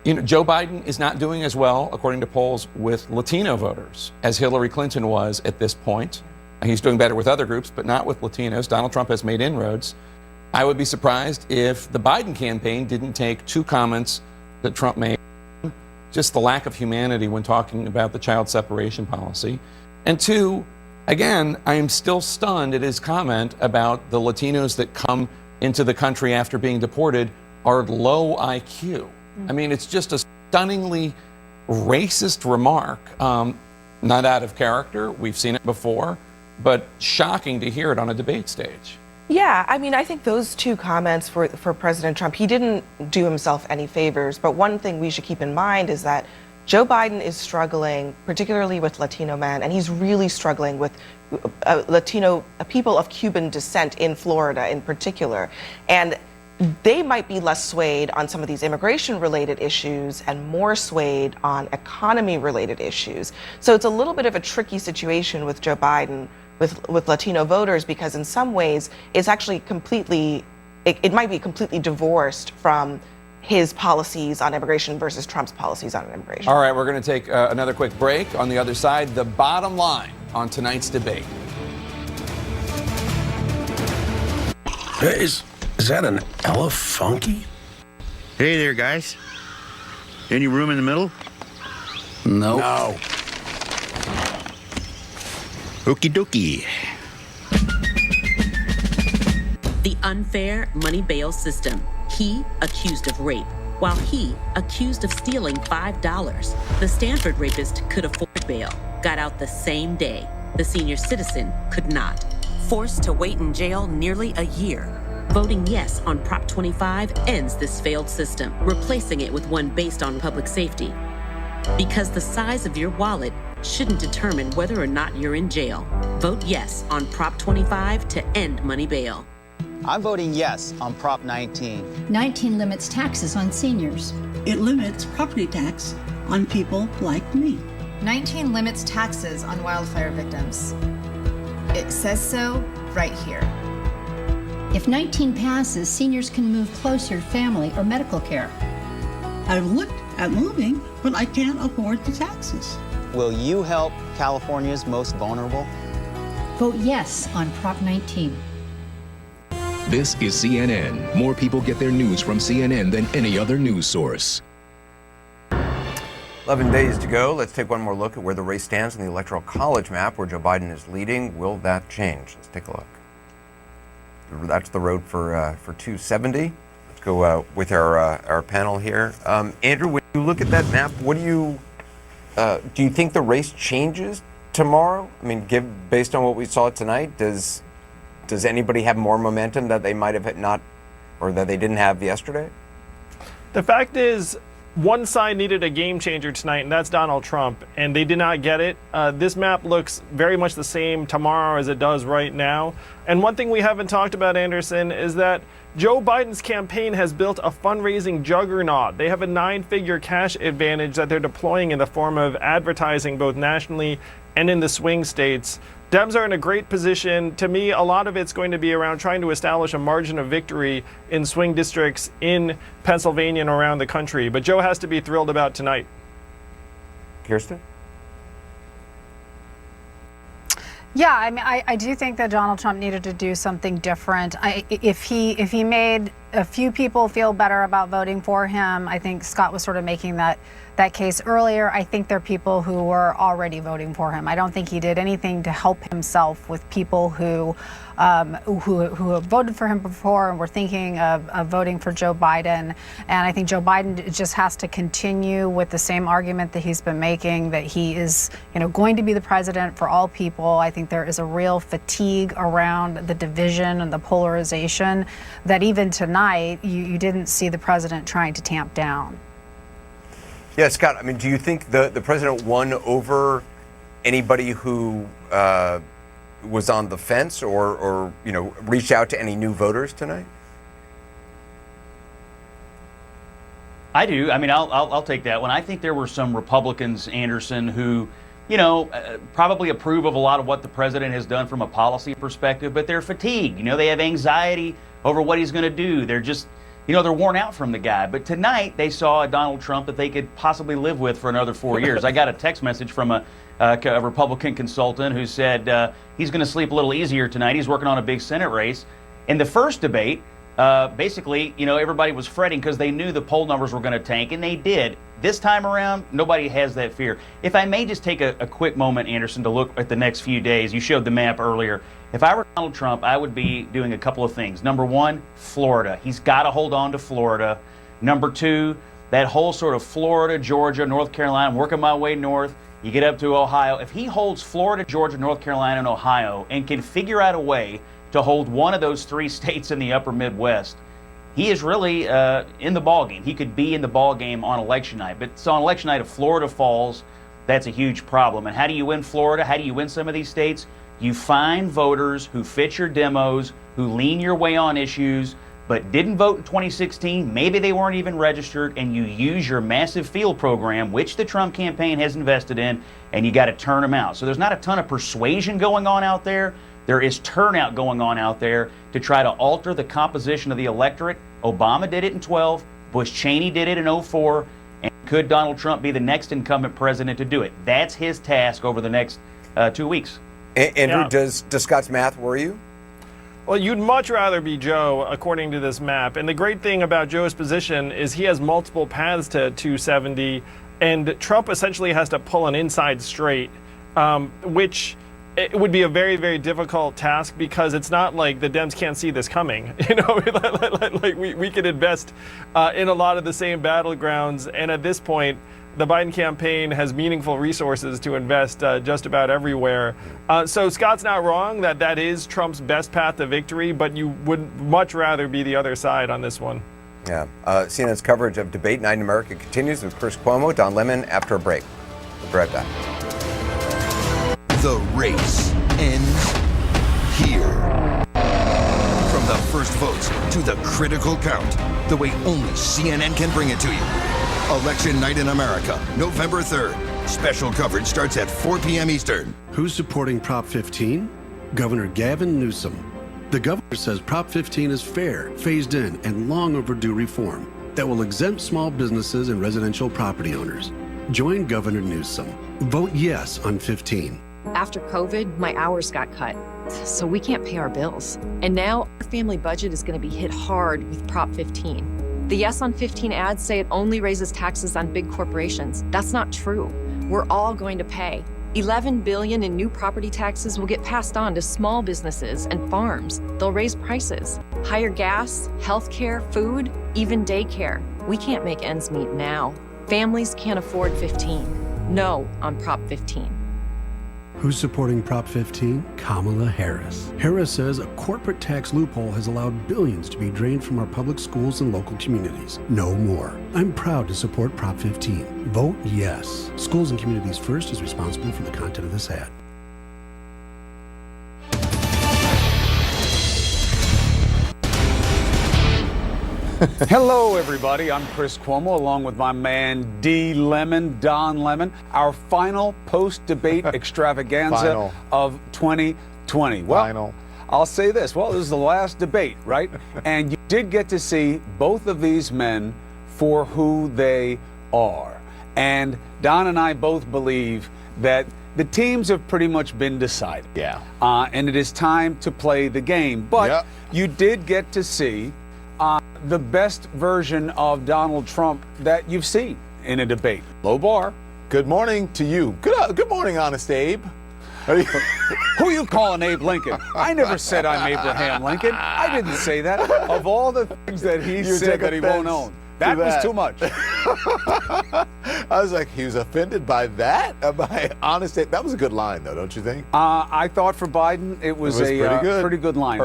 Joe Biden is not doing as well, according to polls, with Latino voters as Hillary Clinton was at this point. He's doing better with other groups, but not with Latinos. Donald Trump has made inroads. I would be surprised if the Biden campaign didn't take two comments that Trump made, just the lack of humanity when talking about the child separation policy. And two, again, I am still stunned at his comment about the Latinos that come into the country after being deported are low IQ. I mean, it's just a stunningly racist remark, not out of character. We've seen it before, but shocking to hear it on a debate stage. Yeah, I mean, I think those two comments for President Trump, he didn't do himself any favors. But one thing we should keep in mind is that Joe Biden is struggling, particularly with Latino men, and he's really struggling with Latino people of Cuban descent in Florida in particular. And they might be less swayed on some of these immigration-related issues and more swayed on economy-related issues. So it's a little bit of a tricky situation with Joe Biden with Latino voters, because in some ways it's actually it might be completely divorced from his policies on immigration versus Trump's policies on immigration. All right, we're going to take another quick break. On the other side, the bottom line on tonight's debate. Is that an elefunky? Hey there, guys. Any room in the middle? No. No. Okie dokie. The unfair money bail system. He accused of rape, while he accused of stealing $5. The Stanford rapist could afford bail, got out the same day. The senior citizen could not. Forced to wait in jail nearly a year. Voting yes on Prop 25 ends this failed system, replacing it with one based on public safety. Because the size of your wallet shouldn't determine whether or not you're in jail. Vote yes on Prop 25 to end money bail. I'm voting yes on Prop 19. 19 limits taxes on seniors. It limits property tax on people like me. 19 limits taxes on wildfire victims. It says so right here. If 19 passes, seniors can move closer to family or medical care. I've looked at moving, but I can't afford the taxes. Will you help California's most vulnerable? Vote yes on Prop 19. This is CNN. More people get their news from CNN than any other news source. 11 days to go. Let's take one more look at where the race stands in the Electoral College map, where Joe Biden is leading. Will that change? Let's take a look. That's the road for 270. Let's go with our panel here. Andrew, when you look at that map, what do you think the race changes tomorrow? I mean, based on what we saw tonight, does anybody have more momentum that they might have not, or that they didn't have yesterday? The fact is, one side needed a game changer tonight, and that's Donald Trump, and they did not get it. This map looks very much the same tomorrow as it does right now. And one thing we haven't talked about, Anderson, is that Joe Biden's campaign has built a fundraising juggernaut. They have a 9-figure cash advantage that they're deploying in the form of advertising both nationally and in the swing states. Dems are in a great position. To me, a lot of it's going to be around trying to establish a margin of victory in swing districts in Pennsylvania and around the country. But Joe has to be thrilled about tonight. Kirsten? Yeah, I mean, I do think that Donald Trump needed to do something different. If he made a few people feel better about voting for him, I think Scott was sort of making that case earlier. I think there are people who were already voting for him. I don't think he did anything to help himself with people who have voted for him before and were thinking of voting for Joe Biden. And I think Joe Biden just has to continue with the same argument that he's been making, that he is, going to be the president for all people. I think there is a real fatigue around the division and the polarization that even tonight you didn't see the president trying to tamp down. Yeah, Scott, I mean, do you think the president won over anybody who was on the fence or reached out to any new voters tonight? I do. I mean, I'll take that one. I think there were some Republicans, Anderson, who, probably approve of a lot of what the president has done from a policy perspective, but they're fatigued. They have anxiety over what he's going to do. They're just, they're worn out from the guy. But tonight they saw a Donald Trump that they could possibly live with for another 4 years. I got a text message from a Republican consultant who said he's going to sleep a little easier tonight. He's working on a big Senate race. In the first debate, basically, everybody was fretting because they knew the poll numbers were going to tank, and they did. This time around, nobody has that fear. If I may just take a quick moment, Anderson, to look at the next few days. You showed the map earlier. If I were Donald Trump, I would be doing a couple of things. Number one, Florida. He's got to hold on to Florida. Number two, that whole sort of Florida, Georgia, North Carolina, I'm working my way north. You get up to Ohio. If he holds Florida, Georgia, North Carolina, and Ohio and can figure out a way to hold one of those three states in the upper Midwest, he is really in the ballgame. He could be in the ballgame on election night. But so on election night, if Florida falls, that's a huge problem. And how do you win Florida? How do you win some of these states? You find voters who fit your demos, who lean your way on issues, but didn't vote in 2016. Maybe they weren't even registered, and you use your massive field program, which the Trump campaign has invested in, and you got to turn them out. So there's not a ton of persuasion going on out there. There is turnout going on out there to try to alter the composition of the electorate. Obama did it in 12. Bush Cheney did it in 04. And could Donald Trump be the next incumbent president to do it? That's his task over the next 2 weeks. Andrew, does Scott's math worry you? Well, you'd much rather be Joe, according to this map. And the great thing about Joe's position is he has multiple paths to 270, and Trump essentially has to pull an inside straight, which it would be a very, very difficult task because it's not like the Dems can't see this coming. You know, like we could invest in a lot of the same battlegrounds, and at this point, the Biden campaign has meaningful resources to invest just about everywhere. So Scott's not wrong that is Trump's best path to victory, but you would much rather be the other side on this one. Yeah. CNN's coverage of Debate Night in America continues with Chris Cuomo, Don Lemon after a break. We'll be right back. The race ends here. From the first votes to the critical count, the way only CNN can bring it to you. Election Night in America, November 3rd. Special coverage starts at 4 p.m. Eastern. Who's supporting Prop 15? Governor Gavin Newsom. The governor says Prop 15 is fair, phased in, and long overdue reform that will exempt small businesses and residential property owners. Join Governor Newsom. Vote yes on 15. After COVID, my hours got cut, so we can't pay our bills. And now our family budget is going to be hit hard with Prop 15. The Yes on 15 ads say it only raises taxes on big corporations. That's not true. We're all going to pay. $11 billion in new property taxes will get passed on to small businesses and farms. They'll raise prices. Higher gas, healthcare, food, even daycare. We can't make ends meet now. Families can't afford 15. No on Prop 15. Who's supporting Prop 15? Kamala Harris. Harris says a corporate tax loophole has allowed billions to be drained from our public schools and local communities. No more. I'm proud to support Prop 15. Vote yes. Schools and Communities First is responsible for the content of this ad. Hello, everybody. I'm Chris Cuomo, along with my man D. Lemon, Don Lemon, our final post-debate extravaganza of 2020. Well, I'll say this. Well, this is the last debate, right? And you did get to see both of these men for who they are. And Don and I both believe that the teams have pretty much been decided. Yeah. And it is time to play the game. But you did get to see the best version of Donald Trump that you've seen in a debate. Low bar. Good morning to you. Good morning, Honest Abe. Who you calling Abe Lincoln? I never said I'm Abraham Lincoln. I didn't say that. Of all the things that he said that he won't own, that was too much. I was like, he was offended by that? By Honest Abe? That was a good line, though, don't you think? I thought for Biden it was a pretty good line.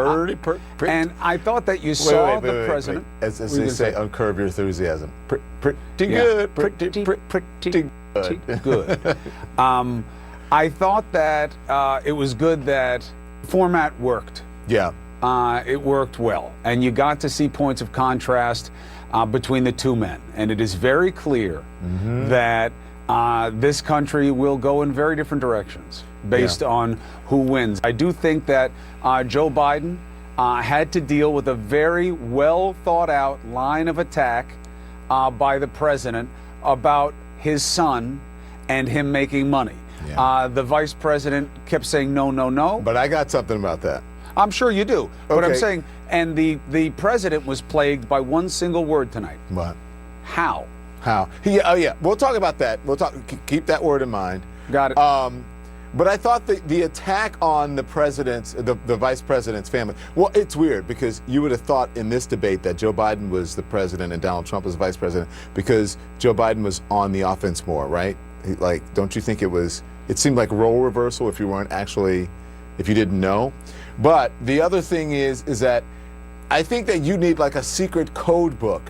And I thought that you saw the president. As they say, uncurb your enthusiasm. Pretty good. Pretty good. I thought that it was good that format worked. Yeah. It worked well. And you got to see points of contrast between the two men. And it is very clear that this country will go in very different directions based on who wins. I do think that Joe Biden had to deal with a very well thought out line of attack by the president about his son and him making money. Yeah. The vice president kept saying no, no, no. But I got something about that. I'm sure you do. But I'm saying, and the president was plagued by one single word tonight. What? How? Yeah. We'll talk about that. Keep that word in mind. Got it. But I thought the attack on the president's, the vice president's family. Well, it's weird because you would have thought in this debate that Joe Biden was the president and Donald Trump was vice president because Joe Biden was on the offense more, right? Like, don't you think it seemed like role reversal if you didn't know? But the other thing is that I think that you need like a secret code book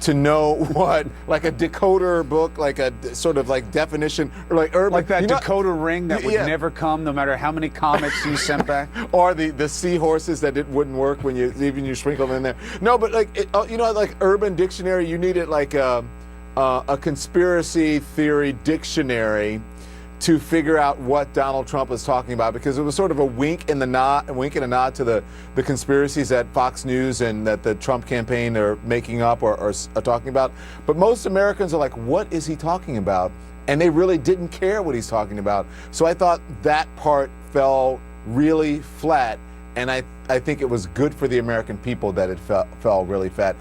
to know what, like a decoder book, like a sort of like definition, or like urban. Like that decoder ring that would never come no matter how many comics you sent back? Or the seahorses that wouldn't work when you sprinkle them in there. No, but like, like Urban Dictionary, you needed like a conspiracy theory dictionary to figure out what Donald Trump was talking about, because it was sort of a wink and a nod to the conspiracies that Fox News and that the Trump campaign are making up or are talking about. But most Americans are like, what is he talking about? And they really didn't care what he's talking about. So I thought that part fell really flat. and I think it was good for the American people that it fell really flat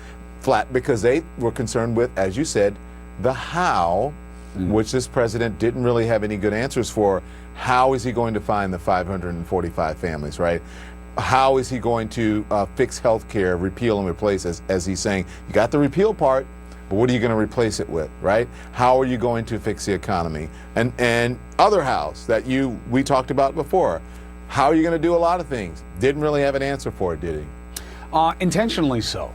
because they were concerned with, as you said, the how, which this president didn't really have any good answers for. How is he going to find the 545 families, right? How is he going to fix health care, repeal and replace, as he's saying? You got the repeal part, but what are you going to replace it with, right? How are you going to fix the economy? And other hows that we talked about before. How are you going to do a lot of things? Didn't really have an answer for it, did he? Intentionally so.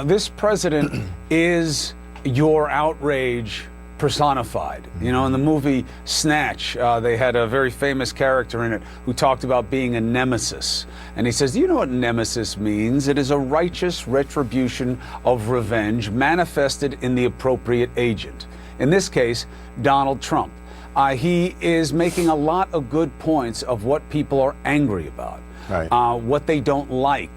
This president is your outrage personified. In the movie Snatch, they had a very famous character in it who talked about being a nemesis. And he says, do you know what nemesis means? It is a righteous retribution of revenge manifested in the appropriate agent. In this case, Donald Trump. He is making a lot of good points of what people are angry about. Right. What they don't like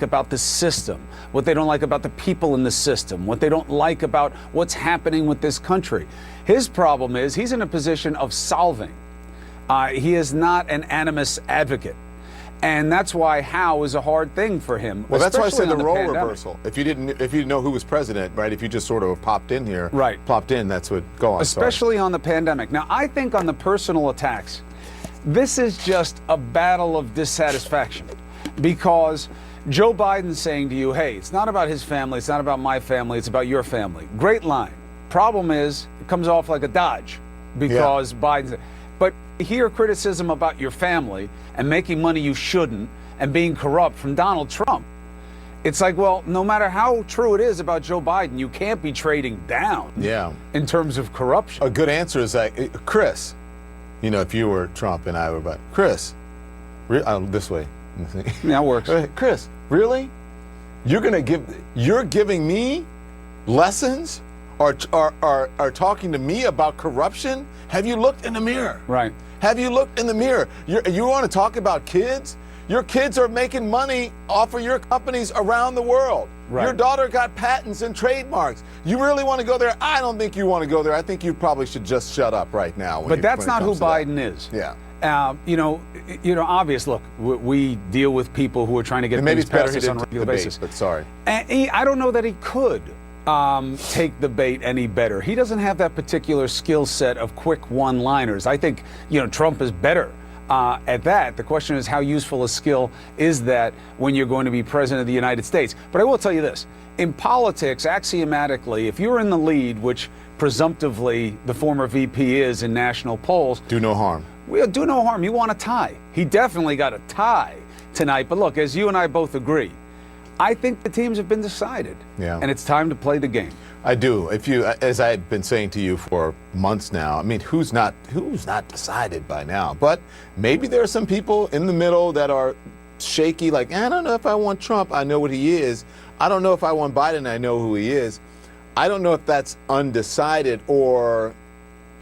about the system, what they don't like about the people in the system, what they don't like about what's happening with this country. His problem is he's in a position of solving. He is not an animus advocate. And that's why how is a hard thing for him. Well, that's why I said the role pandemic. reversal. If you didn't know who was president, right? If you just sort of popped in here, right? Plopped in. That's what. Go on. Especially on the pandemic. Now, I think on the personal attacks, this is just a battle of dissatisfaction because Joe Biden's saying to you, hey, it's not about his family, it's not about my family, it's about your family. Great line. Problem is, it comes off like a dodge because Biden's. But hear criticism about your family and making money you shouldn't and being corrupt from Donald Trump. It's like, well, no matter how true it is about Joe Biden, you can't be trading down in terms of corruption. A good answer is like, Chris, if you were Trump and I were Biden, Chris, this way. That works. Chris, really? You're giving me lessons or talking to me about corruption? Have you looked in the mirror? Right. Have you looked in the mirror? You want to talk about kids? Your kids are making money off of your companies around the world. Right. Your daughter got patents and trademarks. You really want to go there? I don't think you want to go there. I think you probably should just shut up right now. But that's not who Biden is. Yeah. Obvious. Look, we deal with people who are trying to get things passed on a regular basis. But sorry. And I don't know that he could take the bait any better. He doesn't have that particular skill set of quick one-liners. I think, Trump is better at that. The question is, how useful a skill is that when you're going to be president of the United States? But I will tell you this. In politics, axiomatically, if you're in the lead, which presumptively the former VP is in national polls, do no harm. Well, do no harm. You want a tie. He definitely got a tie tonight. But look, as you and I both agree, I think the teams have been decided. Yeah. And it's time to play the game. I do. As I've been saying to you for months now, I mean, who's not decided by now? But maybe there are some people in the middle that are shaky, like, I don't know if I want Trump. I know what he is. I don't know if I want Biden. I know who he is. I don't know if that's undecided or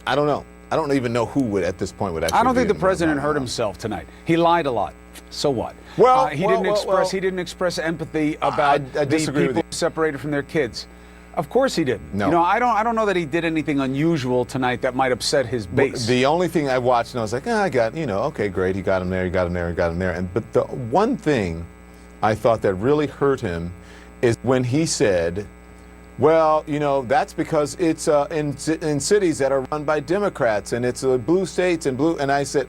I don't know. I don't even know who would at this point would actually. I don't think the president hurt himself tonight. He lied a lot. So what? Well, he didn't express empathy about I disagree the people separated from their kids. Of course he didn't. No. I don't know that he did anything unusual tonight that might upset his base. The only thing I watched and I was like, I got, okay, great, he got him there, he got him there, he got him there. But the one thing I thought that really hurt him is when he said, well, that's because it's in cities that are run by Democrats and it's blue states and blue. And I said,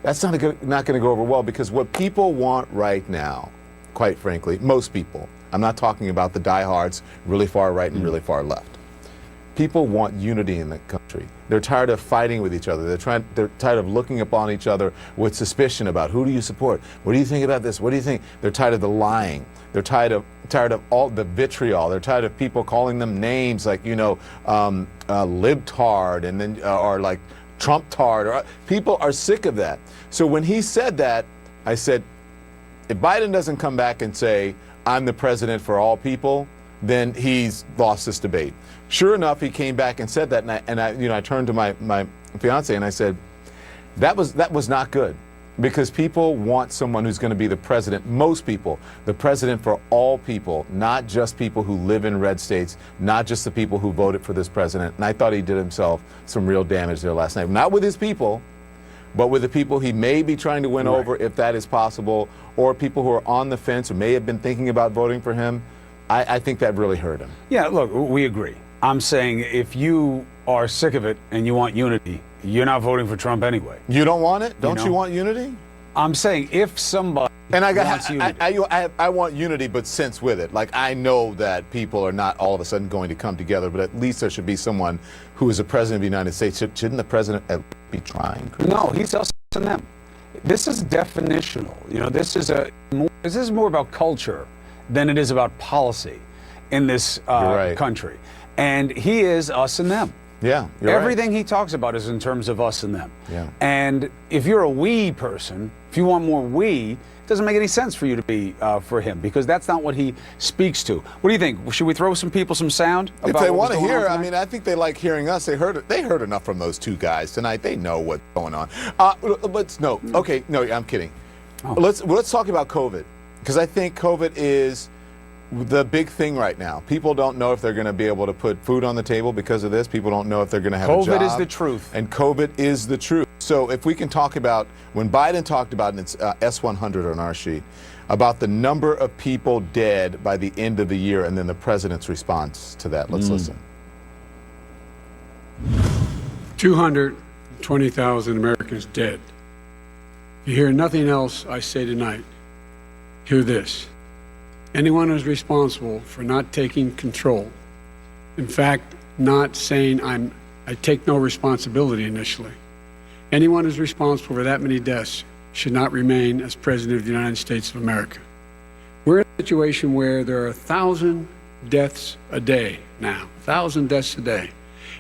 that's not going to go over well because what people want right now, quite frankly, most people, I'm not talking about the diehards really far right and really far left. People want unity in the country. They're tired of fighting with each other. They're tired of looking upon each other with suspicion about who do you support? What do you think about this? What do you think? They're tired of the lying. They're tired of all the vitriol. They're tired of people calling them names like libtard and then or like Trump-tard. Or people are sick of that. So when he said that, I said, if Biden doesn't come back and say, I'm the president for all people, then he's lost this debate. Sure enough, he came back and said that, and I turned to my fiance and I said, that was not good, because people want someone who's going to be the president. Most people, the president for all people, not just people who live in red states, not just the people who voted for this president. And I thought he did himself some real damage there last night, not with his people, but with the people he may be trying to win over, if that is possible, or people who are on the fence who may have been thinking about voting for him, I think that really hurt him. Yeah, look, we agree. I'm saying if you are sick of it and you want unity, you're not voting for Trump anyway. You don't want it? Don't you want unity? I'm saying if somebody wants unity. I want unity, but sense with it. Like, I know that people are not all of a sudden going to come together, but at least there should be someone who is the president of the United States. Shouldn't the president be trying? No, he's us and them. This is definitional. You know, this is more about culture than it is about policy in this country. And he is us and them. Yeah, everything he talks about is in terms of us and them. Yeah. And if you're a we person, if you want more we, it doesn't make any sense for you to be for him, because that's not what he speaks to. What do you think? Should we throw some people some sound? If they want to hear, I mean, I think they like hearing us. They heard enough from those two guys tonight. They know what's going on. I'm kidding. Oh. Let's talk about COVID, because I think COVID is the big thing right now. People don't know if they're going to be able to put food on the table because of this. People don't know if they're going to have a job. COVID is the truth. And COVID is the truth. So if we can talk about, when Biden talked about, and it's S100 on our sheet, about the number of people dead by the end of the year, and then the president's response to that. Let's listen. 220,000 Americans dead. You hear nothing else I say tonight. Hear this. Anyone who's responsible for not taking control, in fact, not saying I take no responsibility initially, anyone who's responsible for that many deaths should not remain as President of the United States of America. We're in a situation where there are 1,000 deaths a day now, 1,000 deaths a day,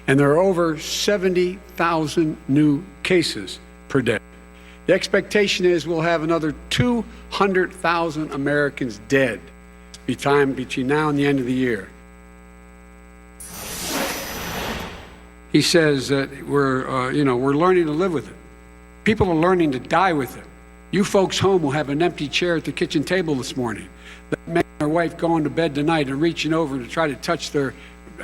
and there are over 70,000 new cases per day. The expectation is we'll have another 200,000 Americans dead between now and the end of the year. He says that we're learning to live with it. People are learning to die with it. You folks home will have an empty chair at the kitchen table this morning. That man and their wife going to bed tonight and reaching over to try to touch their,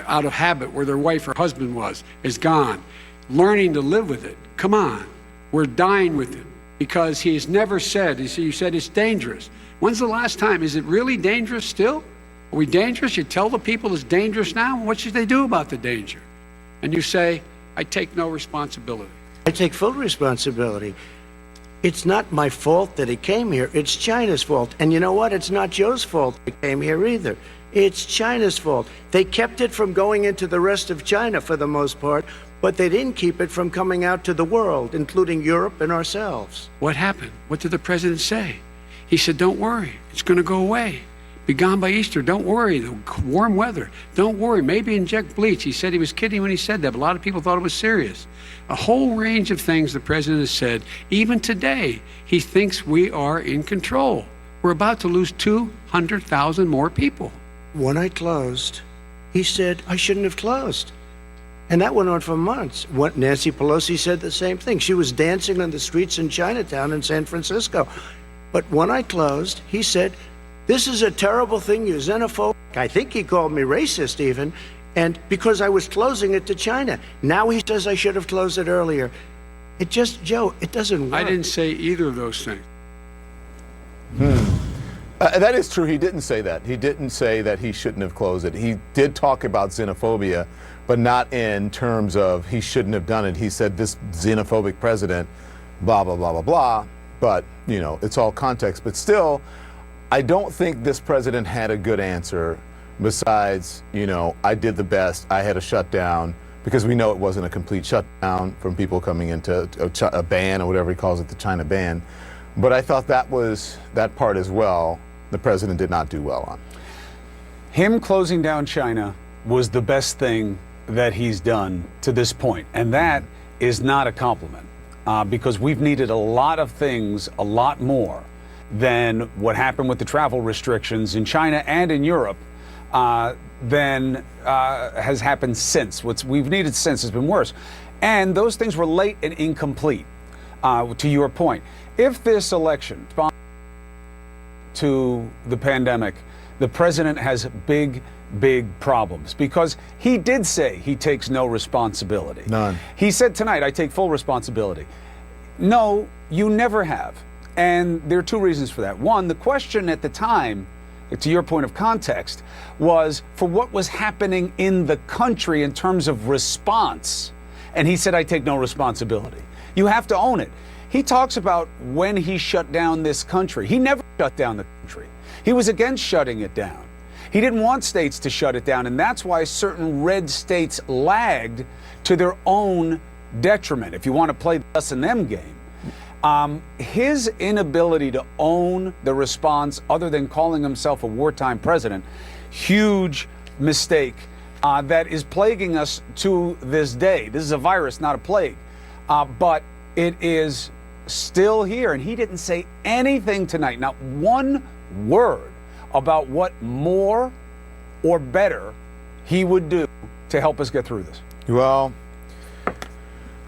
out of habit, where their wife or husband was, is gone. Learning to live with it. Come on. We're dying with it, because he has never said, you said it's dangerous. When's the last time? Is it really dangerous still? Are we dangerous? You tell the people it's dangerous now? What should they do about the danger? And you say, I take no responsibility. I take full responsibility. It's not my fault that he came here. It's China's fault. And you know what? It's not Joe's fault he came here either. It's China's fault. They kept it from going into the rest of China for the most part, but they didn't keep it from coming out to the world, including Europe and ourselves. What happened? What did the president say? He said, don't worry, it's going to go away. Be gone by Easter. Don't worry, the warm weather. Don't worry, maybe inject bleach. He said he was kidding when he said that, but a lot of people thought it was serious. A whole range of things the president has said. Even today, he thinks we are in control. We're about to lose 200,000 more people. When I closed, he said I shouldn't have closed. And that went on for months. Nancy Pelosi said the same thing. She was dancing on the streets in Chinatown in San Francisco. But when I closed, he said, this is a terrible thing, you're xenophobic. I think he called me racist even, and because I was closing it to China. Now he says I should have closed it earlier. It just, Joe, it doesn't work. I didn't say either of those things. That is true. He didn't say that. He didn't say that he shouldn't have closed it. He did talk about xenophobia, but not in terms of he shouldn't have done it. He said this xenophobic president, blah, blah, blah, blah, blah. But, you know, it's all context. But still, I don't think this president had a good answer besides, you know, I did the best. I had a shutdown, because we know it wasn't a complete shutdown from people coming into a ban or whatever he calls it, the China ban. But I thought that part as well, the president did not do well on. Him closing down China was the best thing that he's done to this point. And that is not a compliment. Because we've needed a lot of things, a lot more than what happened with the travel restrictions in China and in Europe than has happened since. What we've needed since has been worse. And those things were late and incomplete, to your point. If this election to the pandemic, the president has big problems, because he did say he takes no responsibility. None. He said tonight, I take full responsibility. No, you never have. And there are two reasons for that. One, the question at the time, to your point of context, was for what was happening in the country in terms of response. And he said, I take no responsibility. You have to own it. He talks about when he shut down this country. He never shut down the country. He was against shutting it down. He didn't want states to shut it down, and that's why certain red states lagged to their own detriment, if you want to play the us and them game. His inability to own the response, other than calling himself a wartime president, huge mistake that is plaguing us to this day. This is a virus, not a plague, but it is still here. And he didn't say anything tonight, not one word about what more or better he would do to help us get through this. Well,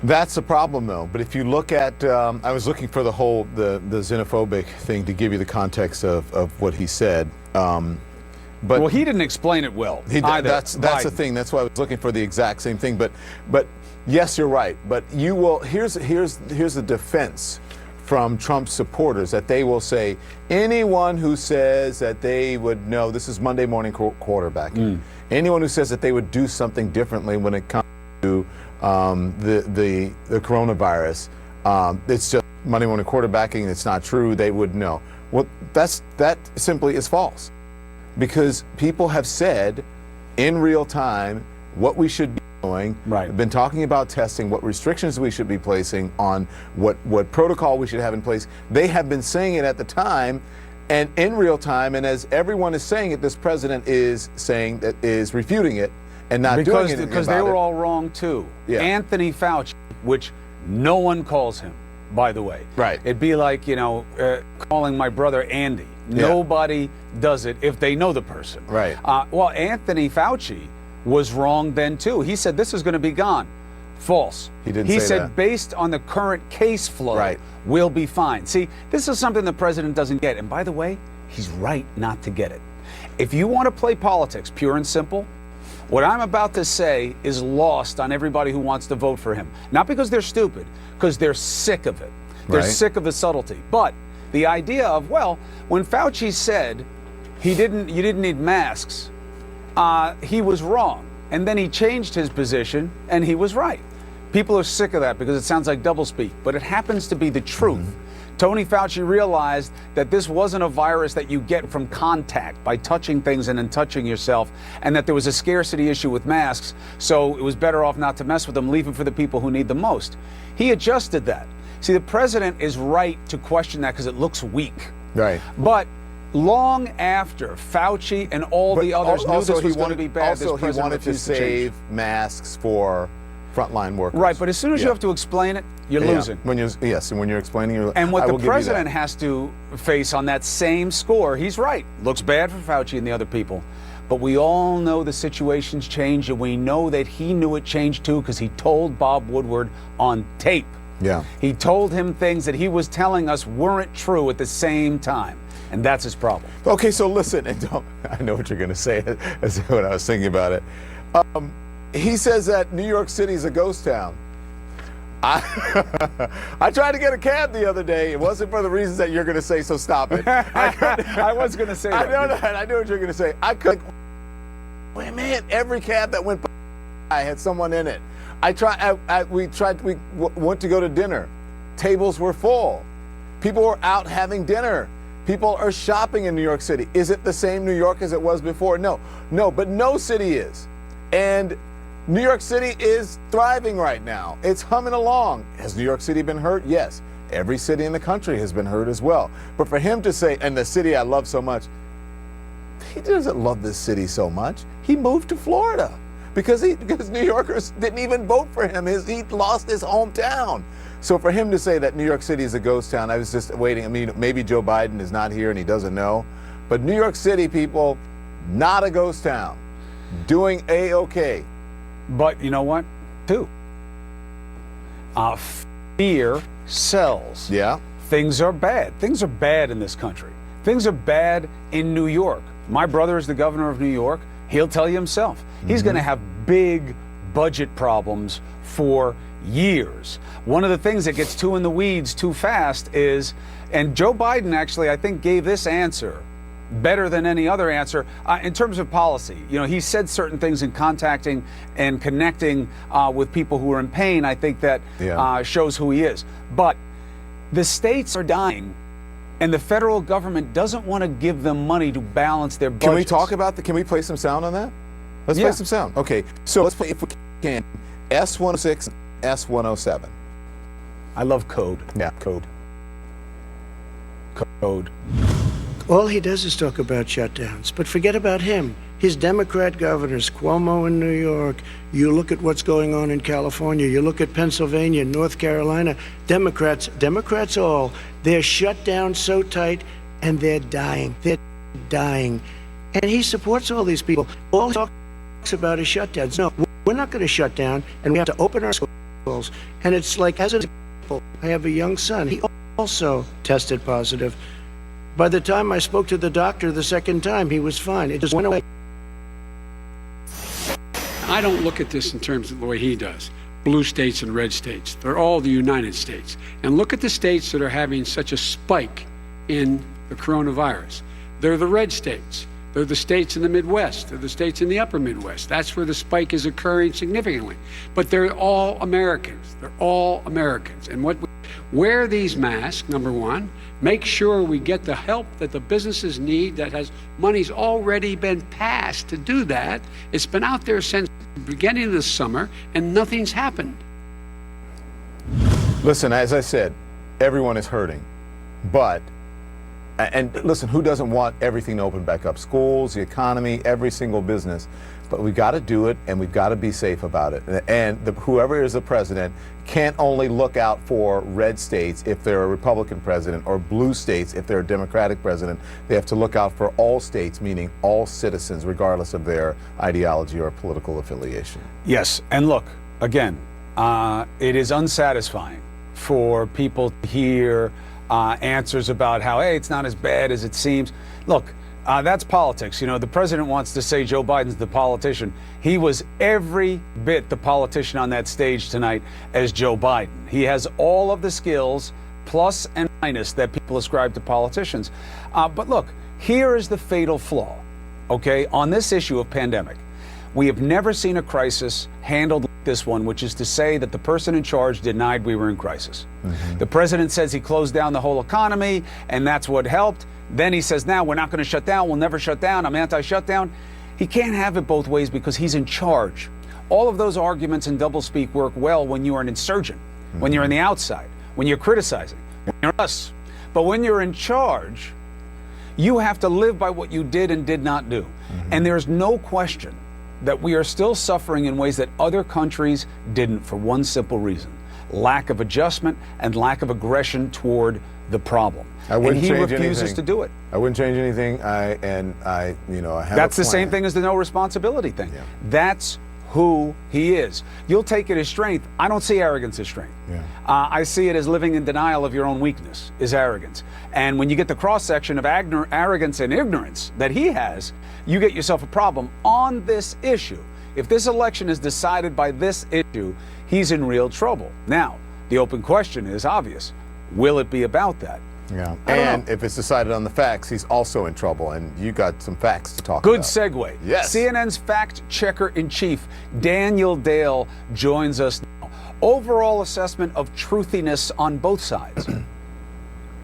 that's the problem, though. But if you look at, I was looking for the xenophobic thing to give you the context of what he said. But well, he didn't explain it well. That's the thing. That's why I was looking for the exact same thing. But yes, you're right. But you will. Here's the defense from Trump's supporters, that they will say anyone who says that they would know, this is Monday morning quarterbacking. Anyone who says that they would do something differently when it comes to the coronavirus, it's just Monday morning quarterbacking. It's not true. They would know. Well, that simply is false, because people have said in real time what we should be doing. Right. We've been talking about testing, what restrictions we should be placing on, what protocol we should have in place. They have been saying it at the time and in real time, and as everyone is saying it, this president is saying that, is refuting it and not doing anything about it. Because they were all wrong too. Yeah. Anthony Fauci, which no one calls him, by the way. Right. It'd be like, calling my brother Andy. Nobody does it if they know the person. Right. Well, Anthony Fauci was wrong then too. He said this is going to be gone. False. He didn't He say said that. based on the current case flow, Right. we'll be fine. See, this is something the president doesn't get. And by the way, he's right not to get it. If you want to play politics, pure and simple, what I'm about to say is lost on everybody who wants to vote for him. Not because they're stupid, because they're sick of it. They're Right. sick of the subtlety. But the idea of, well, when Fauci said you didn't need masks, he was wrong. And then he changed his position, and he was right. People are sick of that because it sounds like doublespeak, but it happens to be the truth. Tony Fauci realized that this wasn't a virus that you get from contact, by touching things and then touching yourself, and that there was a scarcity issue with masks, so it was better off not to mess with them, leave them for the people who need them most. He adjusted that. See, the president is right to question that because it looks weak. Right. But long after Fauci and all the others knew this was going to be bad, Also, this president he wanted to refused change. save masks for frontline workers. Right, but as soon as you Yeah. have to explain it, you're Yeah. losing. And when you're explaining, you're And what I the will give you that. president has to face on that same score, he's right. Looks bad for Fauci and the other people. But we all know the situation's changed, and we know that he knew it changed too, because he told Bob Woodward on tape. Yeah. He told him things that he was telling us weren't true at the same time. And that's his problem. Okay, so listen, and I know what you're going to say. That's what I was thinking about it. He says that New York City is a ghost town. I tried to get a cab the other day. It wasn't for the reasons that you're going to say, so stop it. I was going to say that. I know that. I know what you're going to say. I could. Wait a minute. Every cab that went by had someone in it. We went to go to dinner. Tables were full. People were out having dinner. People are shopping in New York City. Is it the same New York as it was before? No, but no city is. And New York City is thriving right now. It's humming along. Has New York City been hurt? Yes. Every city in the country has been hurt as well. But for him to say, and the city I love so much, he doesn't love this city so much. He moved to Florida because New Yorkers didn't even vote for him. He lost his hometown. So for him to say that New York City is a ghost town, I was just waiting. I mean, maybe Joe Biden is not here and he doesn't know. But New York City, people, not a ghost town. Doing A-OK. But you know what? Too. Fear sells. Yeah. Things are bad. Things are bad in this country. Things are bad in New York. My brother is the governor of New York. He'll tell you himself. He's going to have big budget problems for years. One of the things that gets too in the weeds too fast is, and Joe Biden actually, I think, gave this answer better than any other answer in terms of policy. You know, he said certain things in contacting and connecting with people who are in pain. I think that shows who he is. But the states are dying, and the federal government doesn't want to give them money to balance their budgets. Can we talk about can we play some sound on that? Let's play some sound. Okay, so let's play, if we can, S106, S107. I love code. Yeah, code. Code. All he does is talk about shutdowns, but forget about him. His Democrat governors, Cuomo in New York, you look at what's going on in California, you look at Pennsylvania, North Carolina, Democrats all, they're shut down so tight and they're dying. They're dying. And he supports all these people. All he talks about is shutdowns. No, we're not going to shut down, and we have to open our schools. And it's like, as an example, I have a young son. He also tested positive. By the time I spoke to the doctor the second time, he was fine. It just went away. I don't look at this in terms of the way he does. Blue states and red states. They're all the United States. And look at the states that are having such a spike in the coronavirus. They're the red states. They're the states in the Midwest. They're the states in the upper Midwest. That's where the spike is occurring significantly. But they're all Americans. They're all Americans. And wear these masks, number one. Make sure we get the help that the businesses need. Money's already been passed to do that. It's been out there since the beginning of the summer, and nothing's happened. Listen, as I said, everyone is hurting. But, and listen, who doesn't want everything to open back up? Schools, the economy, every single business. But we've got to do it, and we've got to be safe about it. And whoever is the president can't only look out for red states if they're a Republican president, or blue states if they're a Democratic president. They have to look out for all states, meaning all citizens, regardless of their ideology or political affiliation. Yes, and look, again, it is unsatisfying for people to hear answers about how, hey, it's not as bad as it seems. Look, that's politics. You know, the president wants to say Joe Biden's the politician. He was every bit the politician on that stage tonight as Joe Biden. He has all of the skills, plus and minus, that people ascribe to politicians. But look, here is the fatal flaw, okay, on this issue of pandemic. We have never seen a crisis handled like this one, which is to say that the person in charge denied we were in crisis. Mm-hmm. The president says he closed down the whole economy, and that's what helped. Then he says, now we're not going to shut down. We'll never shut down. I'm anti-shutdown. He can't have it both ways because he's in charge. All of those arguments and doublespeak work well when you are an insurgent, when you're on the outside, when you're criticizing, when you're us. But when you're in charge, you have to live by what you did and did not do. Mm-hmm. And there's no question that we are still suffering in ways that other countries didn't, for one simple reason: lack of adjustment and lack of aggression toward the problem. I wouldn't and he change refuses anything. to do it. I wouldn't change anything. I have That's a the same plan. thing as the no responsibility thing. Yeah. That's who he is. You'll take it as strength. I don't see arrogance as strength. Yeah. I see it as living in denial of your own weakness is arrogance. And when you get the cross-section of arrogance and ignorance that he has, you get yourself a problem on this issue. If this election is decided by this issue, he's in real trouble. Now, the open question is obvious. Will it be about that? Yeah. And if it's decided on the facts, he's also in trouble. And you got some facts to talk Good about. segue. Yes. CNN's fact checker in chief, Daniel Dale, joins us now. Overall assessment of truthiness on both sides.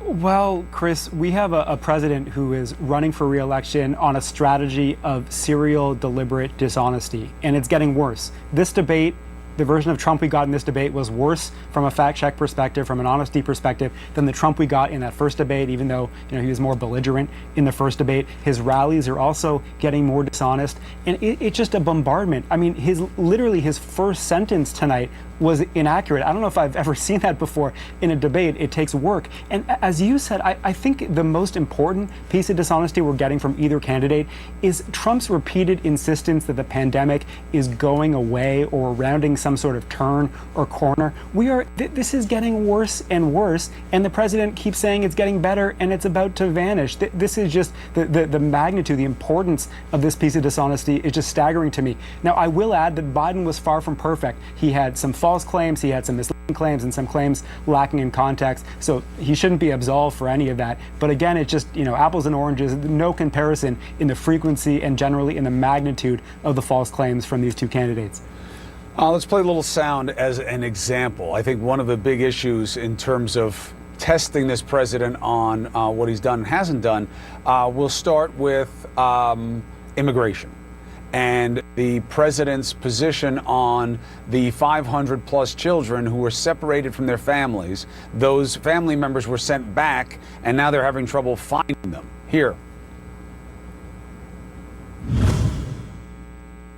Well, Chris, we have a president who is running for re-election on a strategy of serial, deliberate dishonesty, and it's getting worse. This debate, the version of Trump we got in this debate, was worse from a fact check perspective, from an honesty perspective, than the Trump we got in that first debate, even though he was more belligerent in the first debate. His rallies are also getting more dishonest, and it's just a bombardment. I mean, literally his first sentence tonight was inaccurate. I don't know if I've ever seen that before in a debate. It takes work. And as you said, I think the most important piece of dishonesty we're getting from either candidate is Trump's repeated insistence that the pandemic is going away or rounding some sort of turn or corner. This is getting worse and worse, and the president keeps saying it's getting better and it's about to vanish. This is just the magnitude, the importance of this piece of dishonesty is just staggering to me. Now, I will add that Biden was far from perfect. He had some false claims, he had some misleading claims, and some claims lacking in context. So he shouldn't be absolved for any of that. But again, it's just, apples and oranges, no comparison in the frequency and generally in the magnitude of the false claims from these two candidates. Let's play a little sound as an example. I think one of the big issues in terms of testing this president on what he's done and hasn't done, we'll start with immigration and the president's position on the 500 plus children who were separated from their families. Those family members were sent back, and now they're having trouble finding them. Here.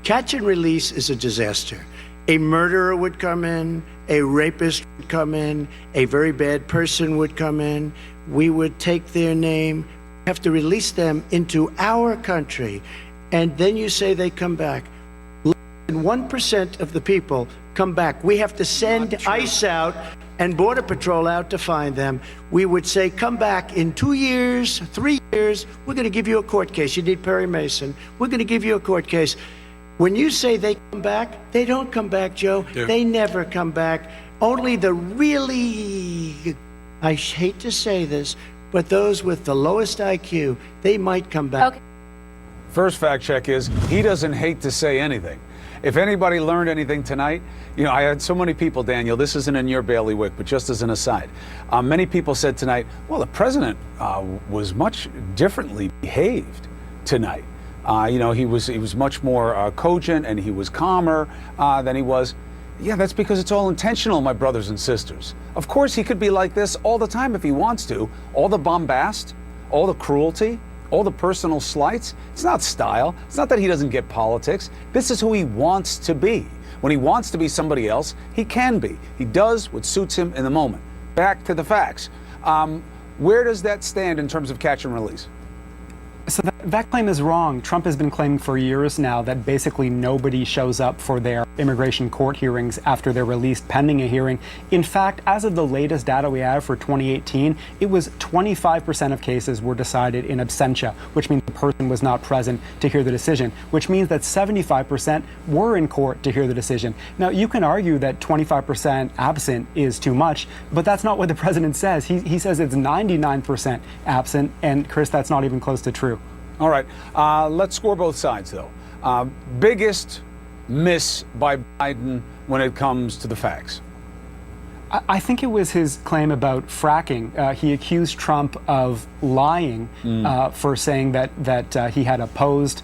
Catch and release is a disaster. A murderer would come in, a rapist would come in, a very bad person would come in. We would take their name, have to release them into our country, and then you say they come back. Less than 1% of the people come back. We have to send ICE out and Border Patrol out to find them. We would say, come back in 2 years, 3 years, we're going to give you a court case. You need Perry Mason. We're going to give you a court case. When you say they come back, they don't come back, Joe. Yeah. They never come back. Only the really, I hate to say this, but those with the lowest IQ, they might come back. Okay. First fact check is he doesn't hate to say anything. If anybody learned anything tonight, I had so many people, Daniel, this isn't in your bailiwick, but just as an aside, many people said tonight, well, the president was much differently behaved tonight. He was much more cogent and he was calmer than he was. Yeah, that's because it's all intentional, my brothers and sisters. Of course, he could be like this all the time if he wants to. All the bombast, all the cruelty, all the personal slights. It's not style. It's not that he doesn't get politics. This is who he wants to be. When he wants to be somebody else, he can be. He does what suits him in the moment. Back to the facts. Where does that stand in terms of catch and release? So that claim is wrong. Trump has been claiming for years now that basically nobody shows up for their immigration court hearings after they're released pending a hearing. In fact, as of the latest data we have for 2018, it was 25% of cases were decided in absentia, which means the person was not present to hear the decision, which means that 75% were in court to hear the decision. Now, you can argue that 25% absent is too much, but that's not what the president says. He says it's 99% absent, and Chris, that's not even close to true. All right, let's score both sides, though. Biggest miss by Biden when it comes to the facts? I think it was his claim about fracking. He accused Trump of lying for saying that he had opposed,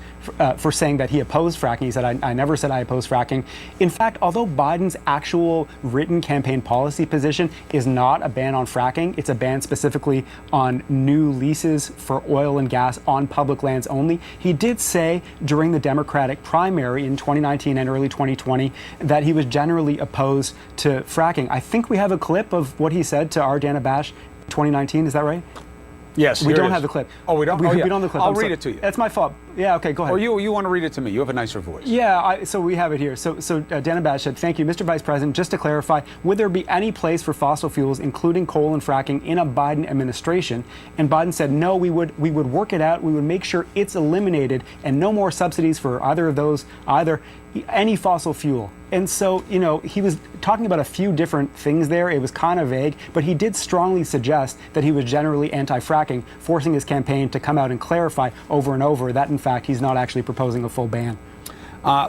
for saying that he opposed fracking. He said, I never said I opposed fracking. In fact, although Biden's actual written campaign policy position is not a ban on fracking, it's a ban specifically on new leases for oil and gas on public lands only. He did say during the Democratic primary in 2019 and early 2020 that he was generally opposed to fracking. I think we have a clip of what he said to our Dana Bash in 2019. Is that right? Yes, we don't have the clip. Oh, we don't? We yeah. don't have the clip. I'll read it to you. That's my fault. Yeah, okay, go ahead. Or you want to read it to me. You have a nicer voice. Yeah, so we have it here. So Dana Bash said, thank you, Mr. Vice President. Just to clarify, would there be any place for fossil fuels, including coal and fracking, in a Biden administration? And Biden said, no, we would work it out. We would make sure it's eliminated and no more subsidies for either of those, any fossil fuel. And so, he was talking about a few different things there. It was kind of vague, but he did strongly suggest that he was generally anti-fracking, forcing his campaign to come out and clarify over and over that, in fact, he's not actually proposing a full ban.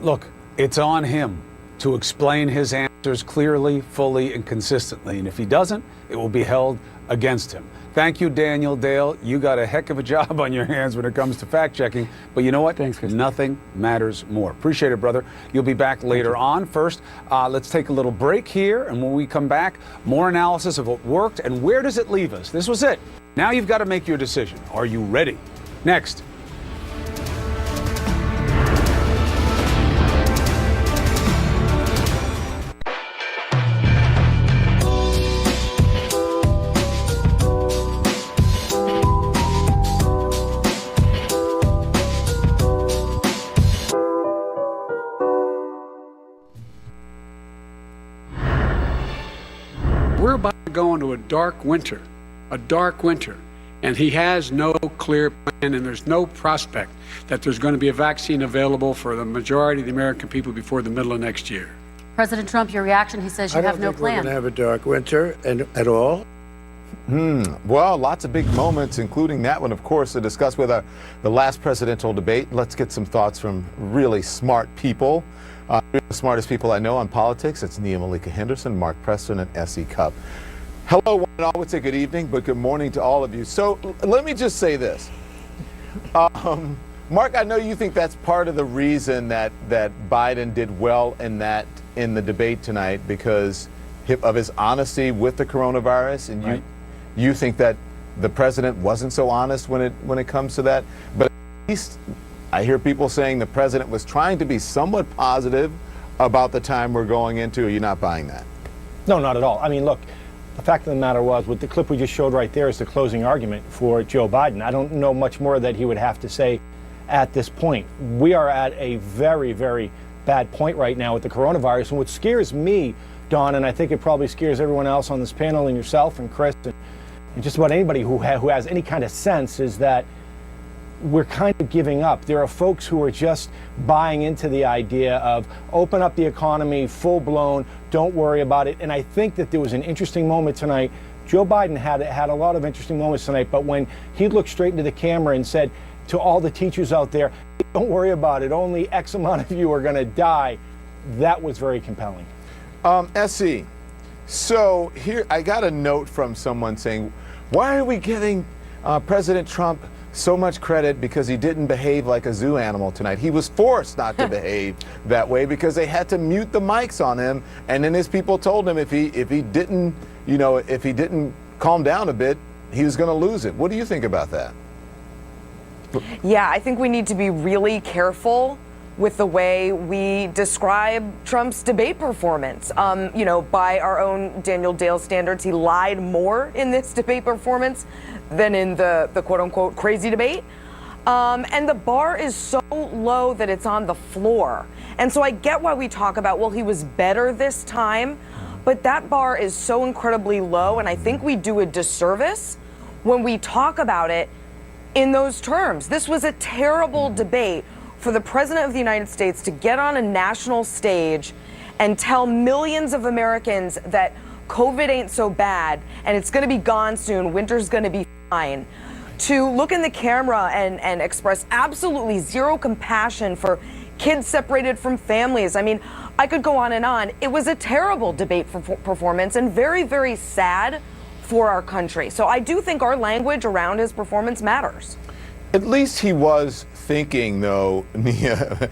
Look, it's on him to explain his answers clearly, fully, and consistently. And if he doesn't, it will be held against him. Thank you, Daniel Dale. You got a heck of a job on your hands when it comes to fact checking. But you know what? Thanks, Chris. Nothing matters more. Appreciate it, brother. You'll be back later on. First, let's take a little break here. And when we come back, more analysis of what worked and where does it leave us. This was it. Now you've got to make your decision. Are you ready? Next. We're about to go into a dark winter, and he has no clear plan, and there's no prospect that there's going to be a vaccine available for the majority of the American people before the middle of next year. President Trump, your reaction, he says you have no plan. We're going to have a dark winter at all. Well, lots of big moments, including that one, of course, to discuss with the last presidential debate. Let's get some thoughts from really smart people. The smartest people I know on politics. It's Nia Malika Henderson, Mark Preston, and S.E. Cupp. Hello, one and all. I would say good evening, but good morning to all of you. So let me just say this. Mark, I know you think that's part of the reason that Biden did well in the debate tonight because of his honesty with the coronavirus, and you think that the president wasn't so honest when it comes to that. But at least I hear people saying the president was trying to be somewhat positive about the time we're going into. Are you not buying that? No, not at all. I mean, look, the fact of the matter was, with the clip we just showed right there is the closing argument for Joe Biden. I don't know much more that he would have to say at this point. We are at a very, very bad point right now with the coronavirus. And what scares me, Don, and I think it probably scares everyone else on this panel and yourself and Chris and just about anybody who has any kind of sense, is that we're kind of giving up. There are folks who are just buying into the idea of open up the economy, full blown, don't worry about it. And I think that there was an interesting moment tonight. Joe Biden had a lot of interesting moments tonight, but when he looked straight into the camera and said to all the teachers out there, don't worry about it, only X amount of you are going to die, that was very compelling. S.E., so here I got a note from someone saying, why are we giving President Trump so much credit because he didn't behave like a zoo animal tonight? He was forced not to behave that way because they had to mute the mics on him, and then his people told him if he didn't calm down a bit, he was going to lose it. What do you think about that? Yeah, I think we need to be really careful with the way we describe Trump's debate performance. By our own Daniel Dale standards, he lied more in this debate performance than in the quote-unquote crazy debate. And the bar is so low that it's on the floor. And so I get why we talk about, well, he was better this time, but that bar is so incredibly low, and I think we do a disservice when we talk about it in those terms. This was a terrible debate for the President of the United States to get on a national stage and tell millions of Americans that COVID ain't so bad and it's going to be gone soon, winter's going to be fine. To look in the camera and express absolutely zero compassion for kids separated from families. I mean, I could go on and on. It was a terrible debate performance and very, very sad for our country. So I do think our language around his performance matters. At least he was thinking, though, Nia,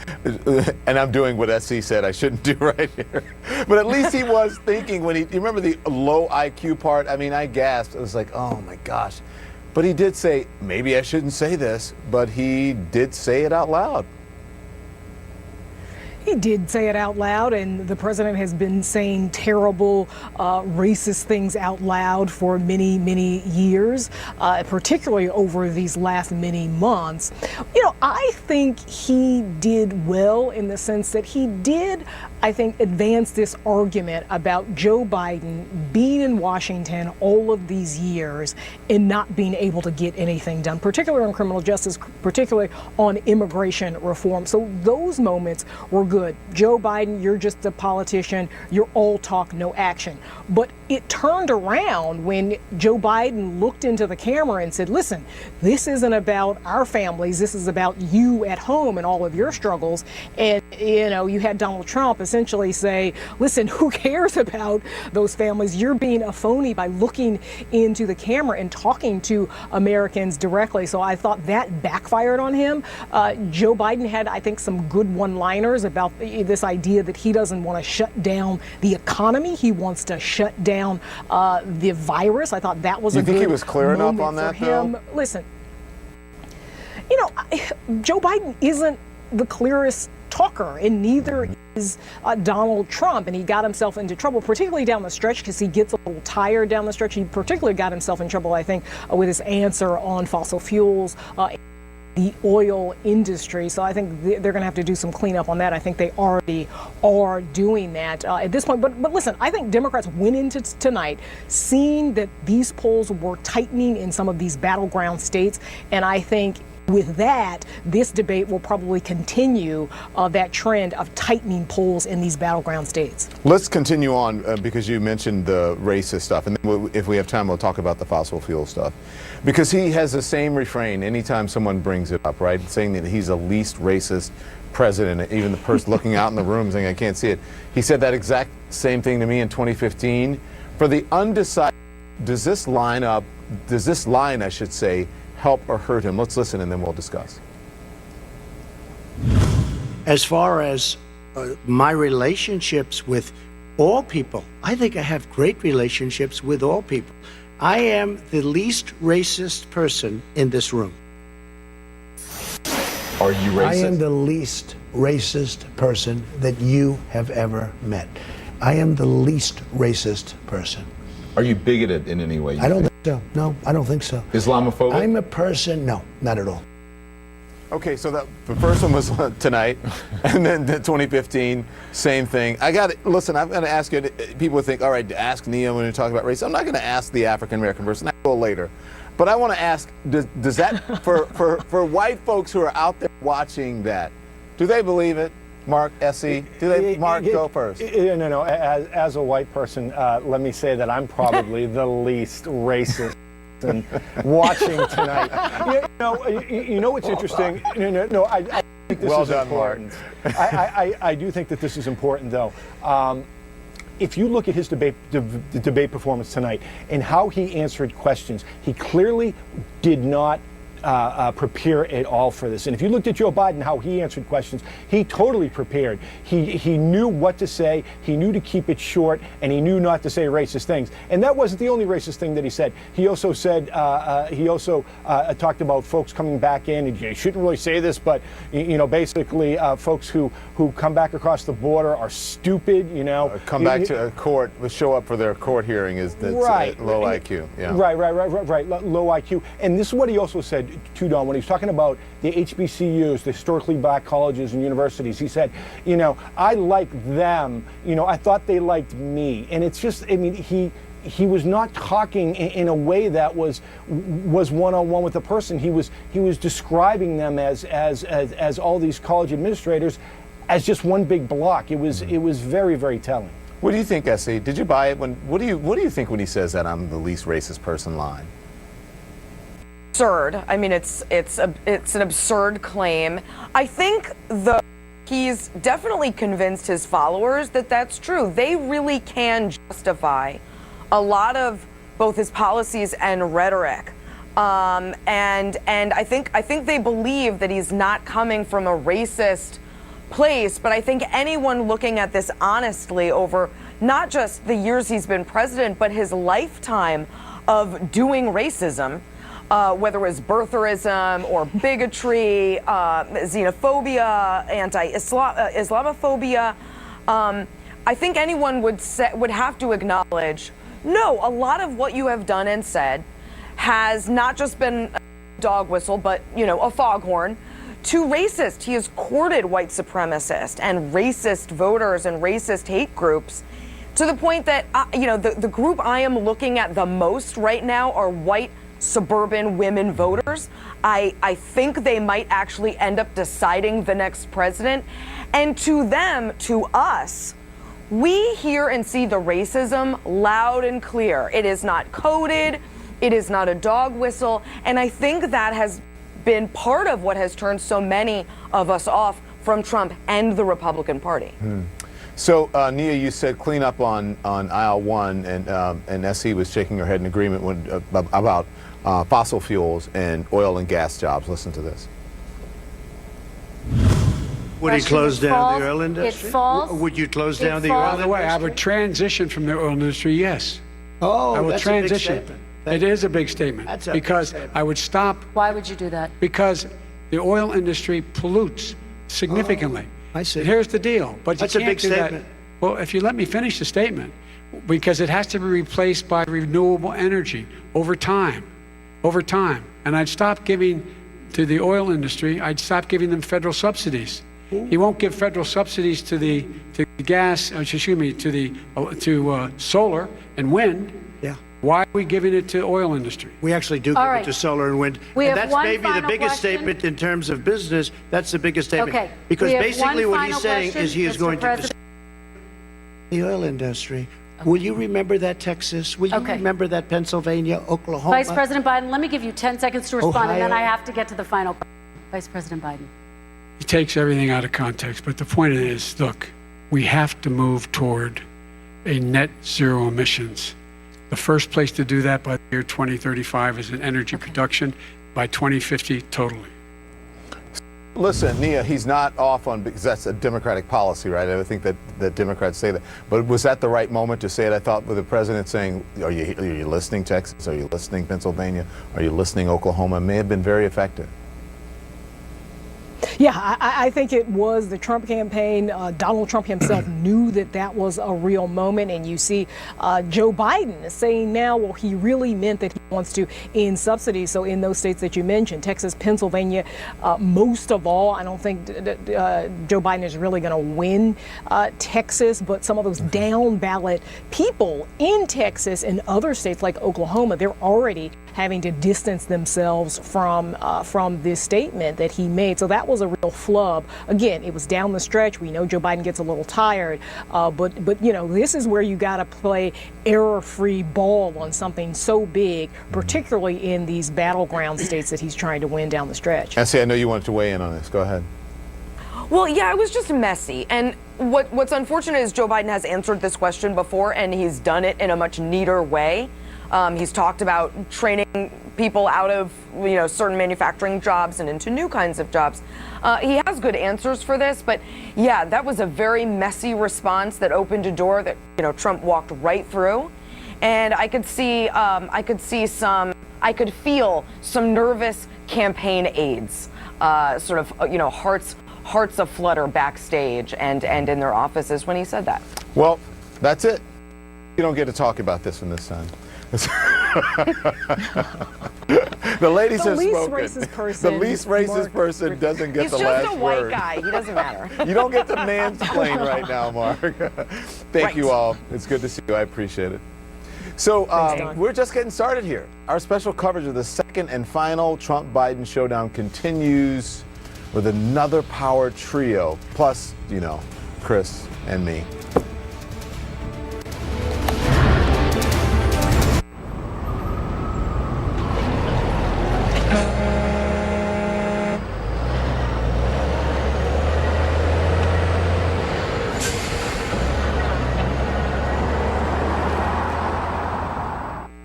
and I'm doing what SC said I shouldn't do right here, but at least he was thinking when you remember the low IQ part? I mean, I gasped. I was like, oh my gosh. But he did say, maybe I shouldn't say this, but he did say it out loud. He did say it out loud, and the president has been saying terrible, racist things out loud for many, many years, particularly over these last many months. I think he did well in the sense that he did, I think, advance this argument about Joe Biden being in Washington all of these years and not being able to get anything done, particularly on criminal justice, particularly on immigration reform. So those moments were good. Joe Biden, you're just a politician. You're all talk, no action. But it turned around when Joe Biden looked into the camera and said, listen, this isn't about our families. This is about you at home and all of your struggles. And, you had Donald Trump essentially say, listen, who cares about those families? You're being a phony by looking into the camera and talking to Americans directly. So I thought that backfired on him. Joe Biden had, I think, some good one-liners about this idea that he doesn't want to shut down the economy. He wants to shut down the virus. I thought that was a good moment. You think he was clear enough on that, though? Listen, Joe Biden isn't the clearest talker, and neither is Donald Trump, and he got himself into trouble, particularly down the stretch, because he gets a little tired down the stretch. He particularly got himself in trouble, I think, with his answer on fossil fuels the oil industry. So I think they're going to have to do some cleanup on that. I think they already are doing that at this point. But listen, I think Democrats went into tonight seeing that these polls were tightening in some of these battleground states, and I think with that, this debate will probably continue that trend of tightening polls in these battleground states. Let's continue on because you mentioned the racist stuff, and then if we have time, we'll talk about the fossil fuel stuff. Because he has the same refrain anytime someone brings it up, right? Saying that he's the least racist president, even the person looking out in the room saying, I can't see it. He said that exact same thing to me in 2015. For the undecided, does this line, I should say, help or hurt him? Let's listen and then we'll discuss. As far as my relationships with all people, I think I have great relationships with all people. I am the least racist person in this room. Are you racist? I am the least racist person that you have ever met. I am the least racist person. Are you bigoted in any way? I don't think so. No, I don't think so. Islamophobic? I'm a person, no, not at all. Okay, so the first one was tonight, and then the 2015, same thing. Listen, I'm going to ask you, people would think, all right, ask Nia when you talk about race. I'm not going to ask the African-American person, that will later. But I want to ask, does that, for white folks who are out there watching that, do they believe it? Mark, S.E., Mark, go first. No. As a white person, let me say that I'm probably the least racist person watching tonight. You know what's interesting? No, I think this is important. I do think that this is important, though. If you look at his debate performance tonight and how he answered questions, he clearly did not prepare at all for this. And if you looked at Joe Biden, how he answered questions, he totally prepared. He knew what to say, he knew to keep it short, and he knew not to say racist things. And that wasn't the only racist thing that he said. He also said, talked about folks coming back in, and you shouldn't really say this, but basically folks who come back across the border are stupid, Come back to a court, show up for their court hearing is right. Low IQ. Yeah. Right, low IQ. And this is what he also said, too, Don, when he was talking about the HBCUs, the historically black colleges and universities. He said, I like them, I thought they liked me. And it's just, he was not talking in a way that was one-on-one with the person. He was describing them as all these college administrators as just one big block. It was very, very telling. What do you think, S.E.? Did you buy it? What do you think when he says that I'm the least racist person line? Absurd. I mean, it's an absurd claim. I think he's definitely convinced his followers that that's true. They really can justify a lot of both his policies and rhetoric. And I think they believe that he's not coming from a racist place, but I think anyone looking at this honestly over not just the years he's been president, but his lifetime of doing racism, whether it was birtherism or bigotry, xenophobia, Islamophobia, I think anyone would have to acknowledge, no, a lot of what you have done and said has not just been a dog whistle, but, a foghorn to racist. He has courted white supremacists and racist voters and racist hate groups to the point that, the group I am looking at the most right now are white suburban women voters. I think they might actually end up deciding the next president. And to them, to us, we hear and see the racism loud and clear. It is not coded. It is not a dog whistle. And I think that has been part of what has turned so many of us off from Trump and the Republican Party. So, Nia, you said clean up on aisle one, and S.E. was shaking her head in agreement about fossil fuels and oil and gas jobs. Listen to this. Would he close down the oil industry? It falls. Would you close down the oil By industry? the way, I would transition from the oil industry, yes. Oh, I will that's transition. a big statement. It is a big statement. That's a big because statement. I would stop. Why would you do that? Because the oil industry pollutes significantly. I see. And here's the deal. But That's you a can't big do statement. that. Well, if you let me finish the statement, because it has to be replaced by renewable energy over time. And I'd stop giving to the oil industry, I'd stop giving them federal subsidies. He won't give federal subsidies to the gas, to solar and wind. Yeah. Why are we giving it to oil industry? We actually do give it to solar and wind. We And have that's one maybe the final biggest question. statement in terms of business. That's the biggest statement. Okay. Because We have basically one what he's final saying question, is he is Mr. going President. to the oil industry. Will you remember that, Texas? Will you Okay. remember that, Pennsylvania, Oklahoma? Vice President Biden, let me give you 10 seconds to respond, and then Ohio. I have to get to the final question. Vice President Biden. He takes everything out of context, but the point is, look, we have to move toward a net zero emissions. The first place to do that by the year 2035 is in energy production. By 2050, totally. Listen, Nia, he's not off on, because that's a Democratic policy, right? I think that Democrats say that. But was that the right moment to say it? I thought with the president saying, are you listening, Texas? Are you listening, Pennsylvania? Are you listening, Oklahoma? May have been very effective. Yeah, I think it was the Trump campaign. Donald Trump himself knew that that was a real moment. And you see Joe Biden saying now, well, he really meant that he wants to end subsidies. So in those states that you mentioned, Texas, Pennsylvania, most of all, I don't think Joe Biden is really going to win Texas. But some of those down ballot people in Texas and other states like Oklahoma, they're already having to distance themselves from this statement that he made. So that was a real flub. Again, it was down the stretch. We know Joe Biden gets a little tired, but you know, this is where you got to play error-free ball on something so big, particularly in these battleground states that he's trying to win down the stretch. Essie, I know you wanted to weigh in on this. Go ahead. Well, yeah, it was just messy. And what's unfortunate is Joe Biden has answered this question before, and he's done it in a much neater way. He's talked about training people out of certain manufacturing jobs and into new kinds of jobs. He has good answers for this, but yeah, that was a very messy response that opened a door that Trump walked right through, and I could feel some nervous campaign aides, sort of hearts aflutter backstage and in their offices when he said that. Well, that's it. You don't get to talk about this in this time. The ladies have least spoken. racist person, The least racist person doesn't get He's the last just a white word. guy. He doesn't matter. You don't get to mansplain right now, Mark. Thank you all. It's good to see you. I appreciate it. So we're just getting started here. Our special coverage of the second and final Trump-Biden showdown continues with another power trio, plus, Chris and me.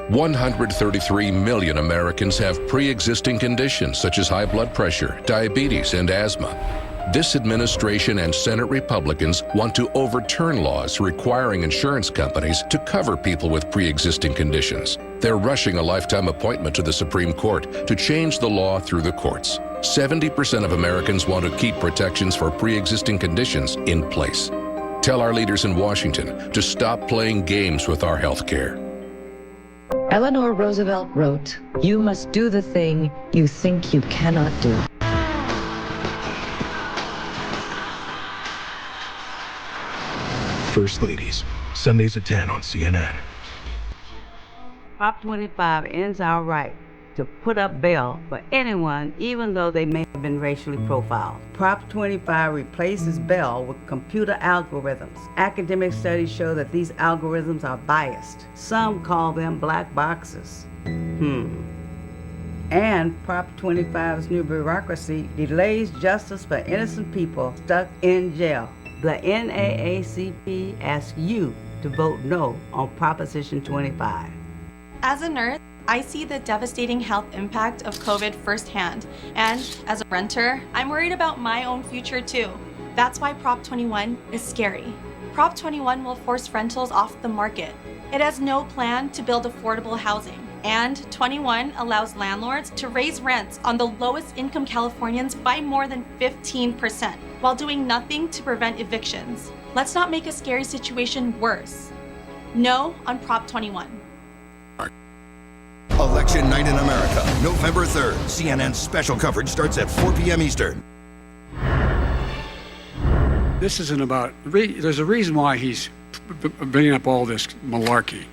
133 million Americans have pre-existing conditions such as high blood pressure, diabetes, and asthma. This administration and Senate Republicans want to overturn laws requiring insurance companies to cover people with pre-existing conditions. They're rushing a lifetime appointment to the Supreme Court to change the law through the courts. 70% of Americans want to keep protections for pre-existing conditions in place. Tell our leaders in Washington to stop playing games with our health care. Eleanor Roosevelt wrote, "You must do the thing you think you cannot do." First Ladies, Sundays at 10 on CNN. Prop 25 ends our right to put up bail for anyone, even though they may have been racially profiled. Prop 25 replaces bail with computer algorithms. Academic studies show that these algorithms are biased. Some call them black boxes. And Prop 25's new bureaucracy delays justice for innocent people stuck in jail. The NAACP asks you to vote no on Proposition 25. As a nurse, I see the devastating health impact of COVID firsthand, and as a renter, I'm worried about my own future too. That's why Prop 21 is scary. Prop 21 will force rentals off the market. It has no plan to build affordable housing, and 21 allows landlords to raise rents on the lowest income Californians by more than 15%, while doing nothing to prevent evictions. Let's not make a scary situation worse. No on Prop 21. Election Election Night in America, November 3rd. CNN's special coverage starts at 4 p.m. Eastern. This isn't about, there's a reason why he's bringing up all this malarkey.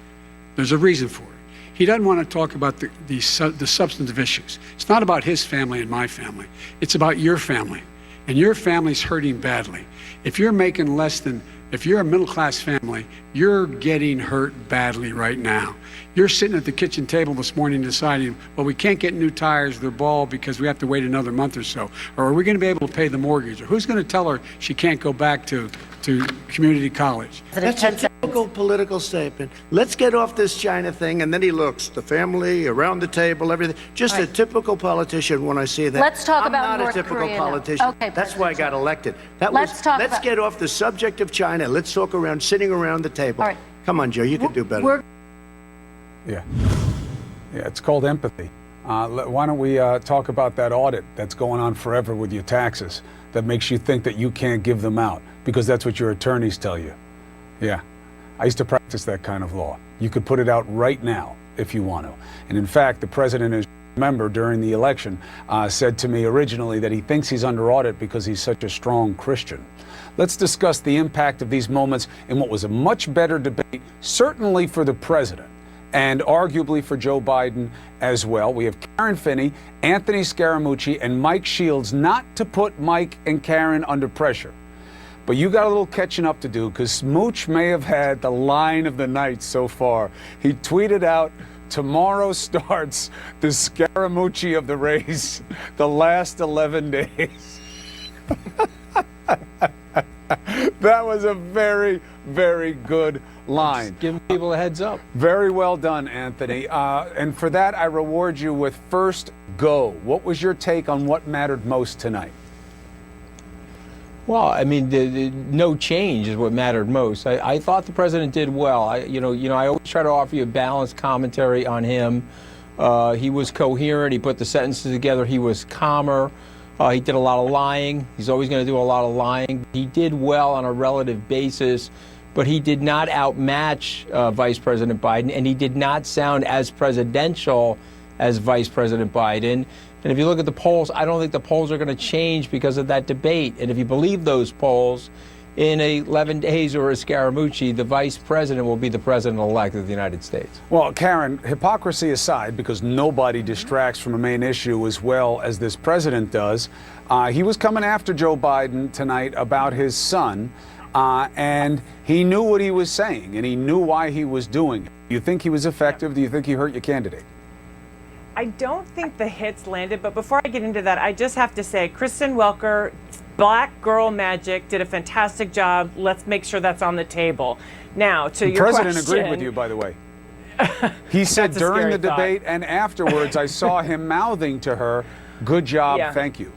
There's a reason for it. He doesn't want to talk about the substantive issues. It's not about his family and my family. It's about your family. And your family's hurting badly. If you're making less than, if you're a middle-class family, you're getting hurt badly right now. You're sitting at the kitchen table this morning deciding, well, we can't get new tires, they're bald because we have to wait another month or so. Or are we going to be able to pay the mortgage? Or who's going to tell her she can't go back to community college? That's a typical political statement. Let's get off this China thing. And then he looks, the family, around the table, everything. Just a typical politician when I see that. Let's talk I'm about not North a typical Korea now. politician. Okay, That's why I got elected. Let's get off the subject of China. Let's talk around, sitting around the table. All right. Come on, Joe, you can do better. Yeah, it's called empathy. Why don't we talk about that audit that's going on forever with your taxes that makes you think that you can't give them out because that's what your attorneys tell you. Yeah, I used to practice that kind of law. You could put it out right now if you want to. And in fact, the president, as you remember, during the election, said to me originally that he thinks he's under audit because he's such a strong Christian. Let's discuss the impact of these moments in what was a much better debate, certainly for the president, and arguably for Joe Biden as well. We have Karen Finney, Anthony Scaramucci, and Mike Shields, not to put Mike and Karen under pressure. But you got a little catching up to do because Smooch may have had the line of the night so far. He tweeted out, tomorrow starts the Scaramucci of the race, the last 11 days. That was a very, very good line. Just giving people a heads up. Very well done, Anthony. And for that, I reward you with first go. What was your take on what mattered most tonight? Well, I mean, the no change is what mattered most. I thought the president did well. I always try to offer you a balanced commentary on him. He was coherent. He put the sentences together. He was calmer. He did a lot of lying. He's always going to do a lot of lying. He did well on a relative basis, but he did not outmatch Vice President Biden, and he did not sound as presidential as Vice President Biden. And if you look at the polls, I don't think the polls are going to change because of that debate. And if you believe those polls, in 11 days or a Scaramucci, the vice president will be the president-elect of the United States. Well, Karen, hypocrisy aside, because nobody distracts from a main issue as well as this president does, he was coming after Joe Biden tonight about his son, and he knew what he was saying, and he knew why he was doing it. Do you think he was effective? Do you think he hurt your candidate? I don't think the hits landed, but before I get into that, I just have to say, Kristen Welker, Black Girl Magic, did a fantastic job. Let's make sure that's on the table. Now, to your question. The president agreed with you, by the way. He said during the debate and afterwards, I saw him mouthing to her, good job, thank you.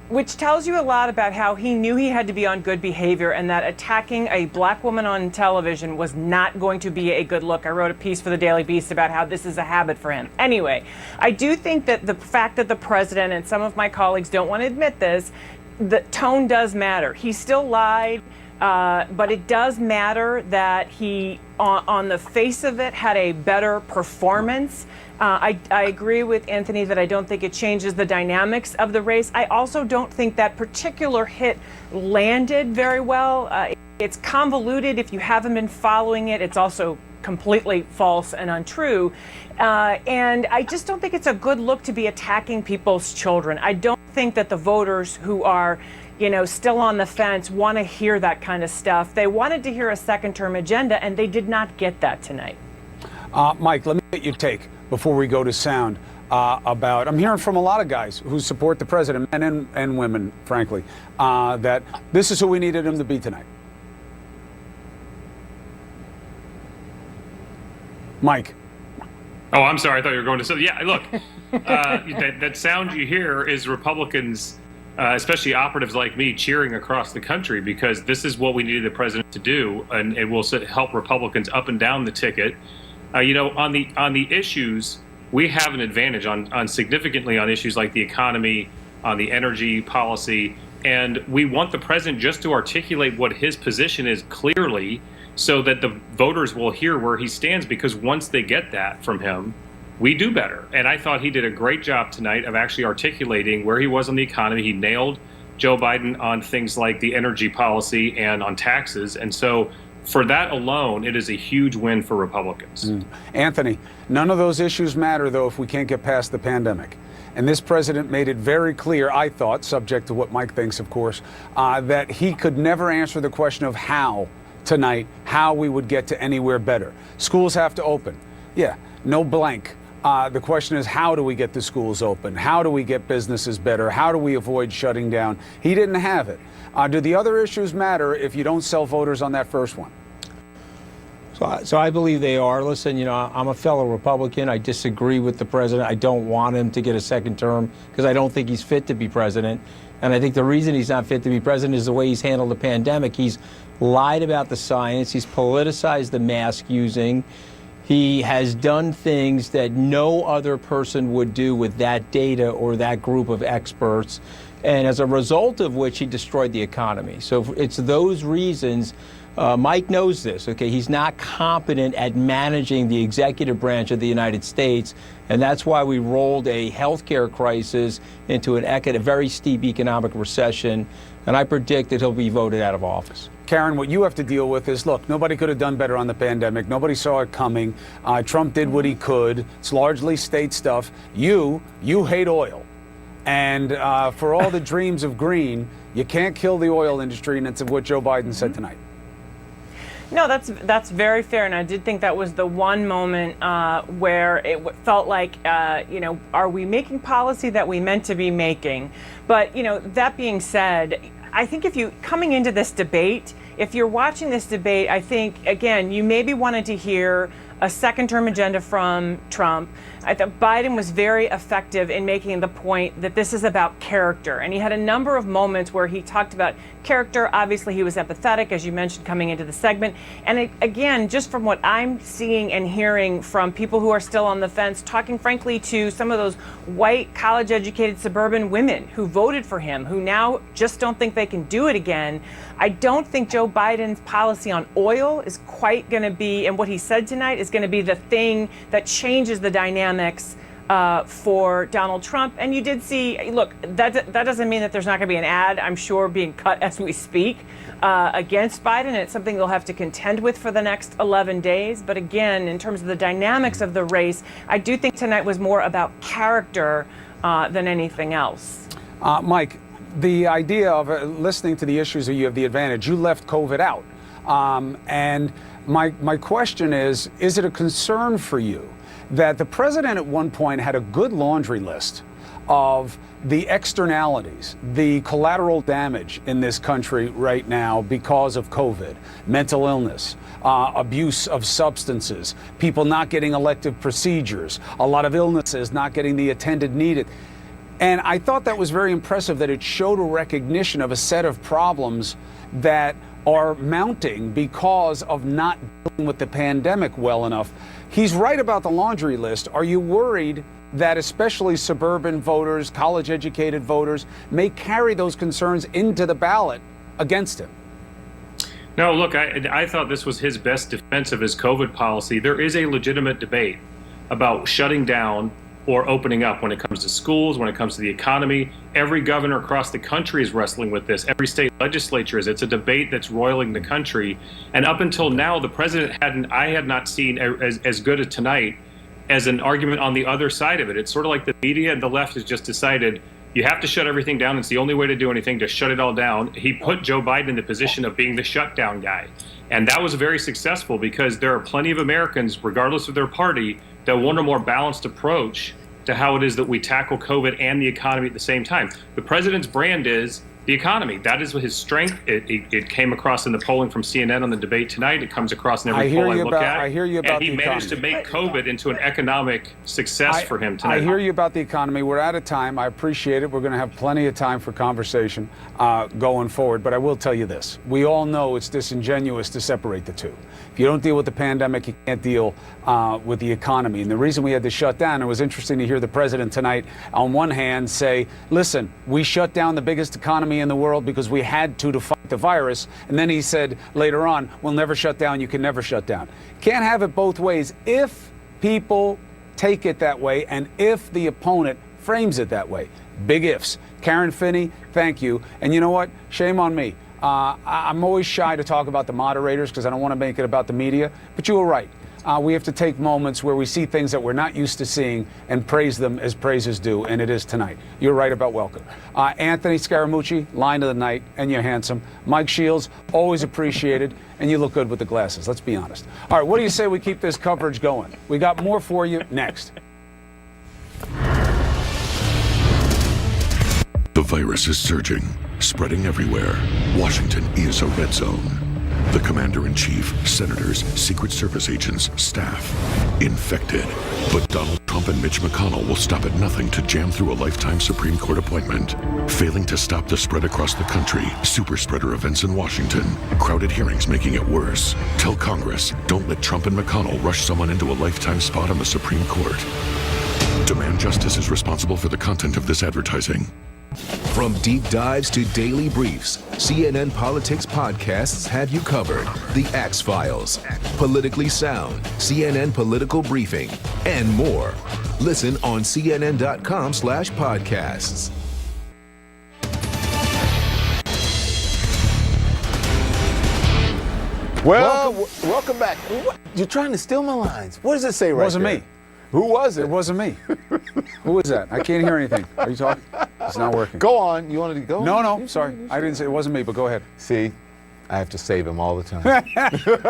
Which tells you a lot about how he knew he had to be on good behavior and that attacking a black woman on television was not going to be a good look. I wrote a piece for the Daily Beast about how this is a habit for him. Anyway, I do think that the fact that the president and some of my colleagues don't want to admit this, the tone does matter. He still lied, but it does matter that he, on the face of it, had a better performance. I agree with Anthony that I don't think it changes the dynamics of the race. I also don't think that particular hit landed very well. It's convoluted if you haven't been following it. It's also completely false and untrue. And I just don't think it's a good look to be attacking people's children. I don't think that the voters who are, still on the fence want to hear that kind of stuff. They wanted to hear a second-term agenda, and they did not get that tonight. Mike, let me get your take before we go to sound about, I'm hearing from a lot of guys who support the president, men and women, frankly, that this is who we needed him to be tonight. Mike. Oh, I'm sorry. I thought you were going to say, yeah, look, that sound you hear is Republicans, especially operatives like me, cheering across the country because this is what we needed the president to do, and it will help Republicans up and down the ticket. On the issues, we have an advantage on significantly on issues like the economy, on the energy policy, and we want the president just to articulate what his position is clearly so that the voters will hear where he stands, because once they get that from him, we do better. And I thought he did a great job tonight of actually articulating where he was on the economy. He nailed Joe Biden on things like the energy policy and on taxes. And so for that alone, it is a huge win for Republicans. Anthony, none of those issues matter, though, if we can't get past the pandemic. And this president made it very clear, I thought, subject to what Mike thinks, of course, that he could never answer the question of how tonight, how we would get to anywhere better. Schools have to open. Yeah, no blank. The question is, how do we get the schools open? How do we get businesses better? How do we avoid shutting down? He didn't have it. Do the other issues matter if you don't sell voters on that first one? So I believe they are. Listen, you know, I'm a fellow Republican. I disagree with the president. I don't want him to get a second term because I don't think he's fit to be president. And I think the reason he's not fit to be president is the way he's handled the pandemic. He's lied about the science. He's politicized the mask using. He has done things that no other person would do with that data or that group of experts. And as a result of which, he destroyed the economy. So it's those reasons. Mike knows this, okay? He's not competent at managing the executive branch of the United States, and that's why we rolled a healthcare crisis into a very steep economic recession, and I predict that he'll be voted out of office. Karen, what you have to deal with is, look, nobody could have done better on the pandemic. Nobody saw it coming. Trump did what he could. It's largely state stuff. You hate oil. And for all the dreams of green, you can't kill the oil industry, and it's what Joe Biden said tonight. No, that's very fair, and I did think that was the one moment where it felt like, you know, are we making policy that we meant to be making? But, you know, that being said, I think coming into this debate, if you're watching this debate, I think, again, you maybe wanted to hear a second-term agenda from Trump. I thought Biden was very effective in making the point that this is about character. And he had a number of moments where he talked about character. Obviously, he was empathetic, as you mentioned, coming into the segment. And again, just from what I'm seeing and hearing from people who are still on the fence, talking frankly to some of those white, college-educated suburban women who voted for him, who now just don't think they can do it again, I don't think Joe Biden's policy on oil is quite going to be, and what he said tonight is going to be the thing that changes the dynamics for Donald Trump. And you did see, look, that doesn't mean that there's not going to be an ad, I'm sure, being cut as we speak against Biden. It's something they'll have to contend with for the next 11 days. But again, in terms of the dynamics of the race, I do think tonight was more about character than anything else. Mike, the idea of listening to the issues that you have the advantage, you left COVID out. And my question is it a concern for you that the president at one point had a good laundry list of the externalities, the collateral damage in this country right now because of COVID, mental illness, abuse of substances, people not getting elective procedures, a lot of illnesses not getting the attended needed. And I thought that was very impressive that it showed a recognition of a set of problems that are mounting because of not dealing with the pandemic well enough. He's right about the laundry list. Are you worried that especially suburban voters, college-educated voters, may carry those concerns into the ballot against him? No, look, I thought this was his best defense of his COVID policy. There is a legitimate debate about shutting down or opening up when it comes to schools, when it comes to the economy. Every governor across the country is wrestling with this. Every state legislature is. It's a debate that's roiling the country. And up until now, the president I had not seen as good as tonight as an argument on the other side of it. It's sort of like the media and the left has just decided you have to shut everything down. It's the only way to do anything, to shut it all down. He put Joe Biden in the position of being the shutdown guy. And that was very successful because there are plenty of Americans, regardless of their party, that want a more balanced approach to how it is that we tackle COVID and the economy at the same time. The president's brand is the economy. That is his strength. It came across in the polling from CNN on the debate tonight. It comes across in every poll I look at. I hear you about the economy. And he managed to make COVID into an economic success for him tonight. I hear you about the economy. We're out of time. I appreciate it. We're going to have plenty of time for conversation going forward. But I will tell you this. We all know it's disingenuous to separate the two. If you don't deal with the pandemic, you can't deal with the economy. And the reason we had to shut down, it was interesting to hear the president tonight, on one hand, say, listen, we shut down the biggest economy in the world because we had to fight the virus. And then he said later on, we'll never shut down. You can never shut down. Can't have it both ways. If people take it that way and if the opponent frames it that way. Big ifs. Karen Finney, thank you. And you know what? Shame on me. I'm always shy to talk about the moderators because I don't want to make it about the media, but you were right. We have to take moments where we see things that we're not used to seeing and praise them as praise is due, and it is tonight. You're right about Welker. Anthony Scaramucci, line of the night, and you're handsome. Mike Shields, always appreciated, and you look good with the glasses, let's be honest. All right, what do you say we keep this coverage going? We got more for you next. The virus is surging, spreading everywhere. Washington is a red zone. The commander-in-chief, senators, Secret Service agents, staff, infected. But Donald Trump and Mitch McConnell will stop at nothing to jam through a lifetime Supreme Court appointment. Failing to stop the spread across the country, super spreader events in Washington, crowded hearings making it worse. Tell Congress, don't let Trump and McConnell rush someone into a lifetime spot on the Supreme Court. Demand Justice is responsible for the content of this advertising. From deep dives to daily briefs, CNN Politics podcasts have you covered. The Axe Files, Politically Sound, CNN Political Briefing, and more. Listen on cnn.com/podcasts. Well, welcome back. You're trying to steal my lines. What does it say right there? It wasn't me. Who was it? It wasn't me. Who was that? I can't hear anything. Are you talking? It's not working. Go on. You wanted to go? No, sorry. I didn't say it wasn't me, but go ahead. See, I have to save him all the time.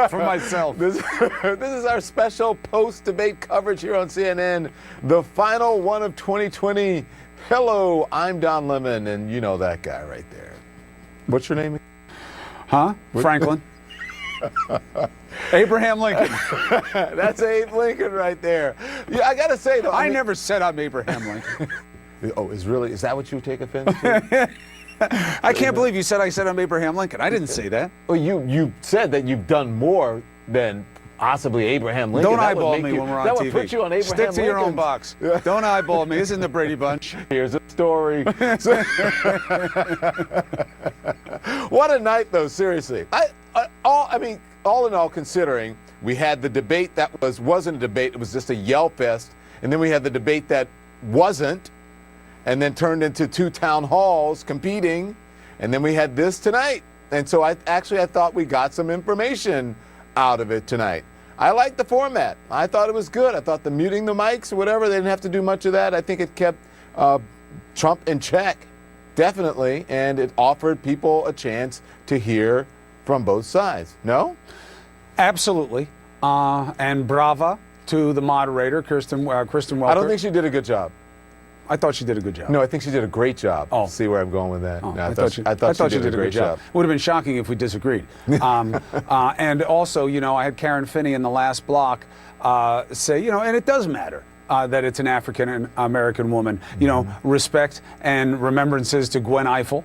For myself. This is our special post-debate coverage here on CNN, the final one of 2020. Hello, I'm Don Lemon, and you know that guy right there. What's your name? Huh? Franklin. Abraham Lincoln. That's Abe Lincoln right there. Yeah, I got to say, though. I mean, never said I'm Abraham Lincoln. Oh, is that what you take offense to? I can't believe you said I said I'm Abraham Lincoln. I didn't say that. Well, you said that you've done more than possibly Abraham Lincoln. Don't eyeball me when we're on TV. That would put you on Abraham Lincoln. Stick to your own box. Don't eyeball me. This isn't the Brady Bunch. Here's a story. What a night, though, seriously. All in all, considering we had the debate that wasn't a debate, it was just a yell fest, and then we had the debate that wasn't, and then turned into two town halls competing, and then we had this tonight. And so I thought we got some information out of it tonight. I liked the format. I thought it was good. I thought the muting the mics or whatever, they didn't have to do much of that. I think it kept Trump in check, definitely, and it offered people a chance to hear from both sides. No? Absolutely. And brava to the moderator, Kristen Welker. I don't think she did a good job. I thought she did a good job. No, I think she did a great job. Oh. See where I'm going with that? Oh, No, I thought she did a great job. Would have been shocking if we disagreed. And also, I had Karen Finney in the last block say, and it does matter. That it's an African American woman. Respect and remembrances to Gwen Ifill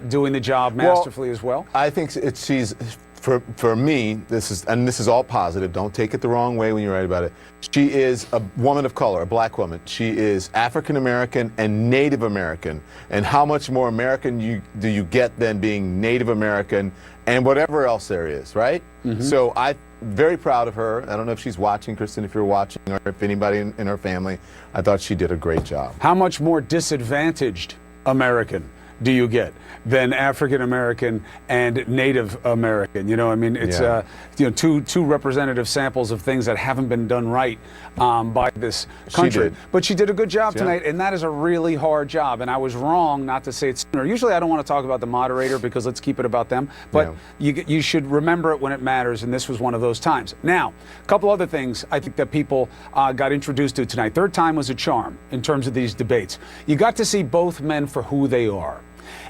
doing the job masterfully as well. I think she's, for me, this is all positive. Don't take it the wrong way when you write about it. She is a woman of color, a black woman. She is African American and Native American. And how much more American do you get than being Native American and whatever else there is, right? Mm-hmm. So I'm very proud of her. I don't know if she's watching, Kristen, if you're watching, or if anybody in her family. I thought she did a great job. How much more disadvantaged American do you get than African American and Native American? It's two representative samples of things that haven't been done right by this country. She did. But she did a good job tonight, and that is a really hard job. And I was wrong not to say it sooner. Usually I don't want to talk about the moderator because let's keep it about them. But you should remember it when it matters, and this was one of those times. Now, a couple other things I think that people got introduced to tonight. Third time was a charm in terms of these debates. You got to see both men for who they are.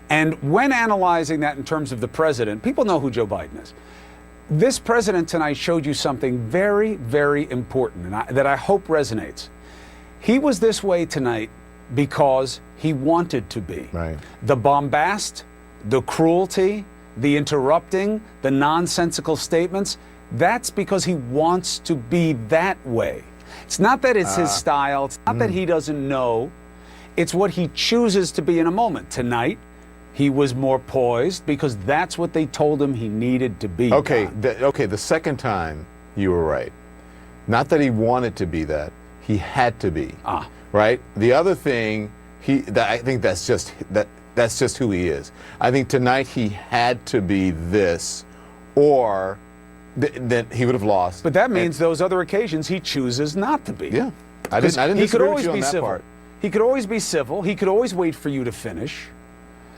And when analyzing that in terms of the president, people know who Joe Biden is. This president tonight showed you something very, very important and that I hope resonates. He was this way tonight because he wanted to be. Right. The bombast, the cruelty, the interrupting, the nonsensical statements, that's because he wants to be that way. It's not that it's his style. It's not that he doesn't know. It's what he chooses to be in a moment. Tonight, he was more poised because that's what they told him he needed to be. Okay, the second time you were right. Not that he wanted to be that. he had to be. Right? The other thing, I think that's just who he is. I think tonight he had to be this, or then he would have lost. But that means those other occasions he chooses not to be. Yeah. I didn't he could disagree with always you on be that civil. part. He could always be civil. He could always wait for you to finish.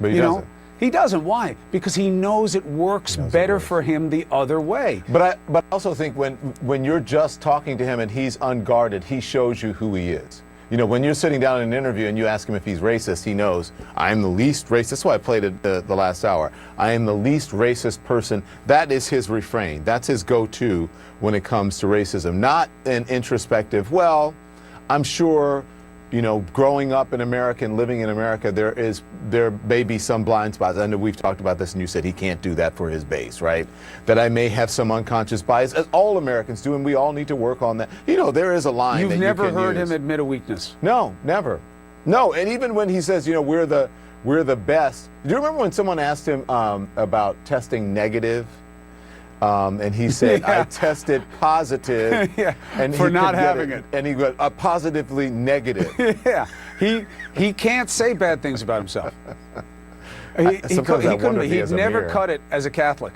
But he doesn't. He doesn't. Why? Because he knows it works better for him the other way. But I also think when you're just talking to him and he's unguarded, he shows you who he is. You know, when you're sitting down in an interview and you ask him if he's racist, he knows, I am the least racist. That's why I played it the last hour. I am the least racist person. That is his refrain. That's his go-to when it comes to racism. Not an introspective, well, I'm sure, you know, growing up in America and living in America, there may be some blind spots. I know we've talked about this, and you said he can't do that for his base, right? That I may have some unconscious bias, as all Americans do, and we all need to work on that. You know, there is a line. You've that never you can heard use. him admit a weakness. No, never. No, and even when he says, you know, we're the best. Do you remember when someone asked him about testing negative? And he said, I tested positive and for not having it. And he got positively negative. Yeah, he can't say bad things about himself. He'd never cut it as a Catholic.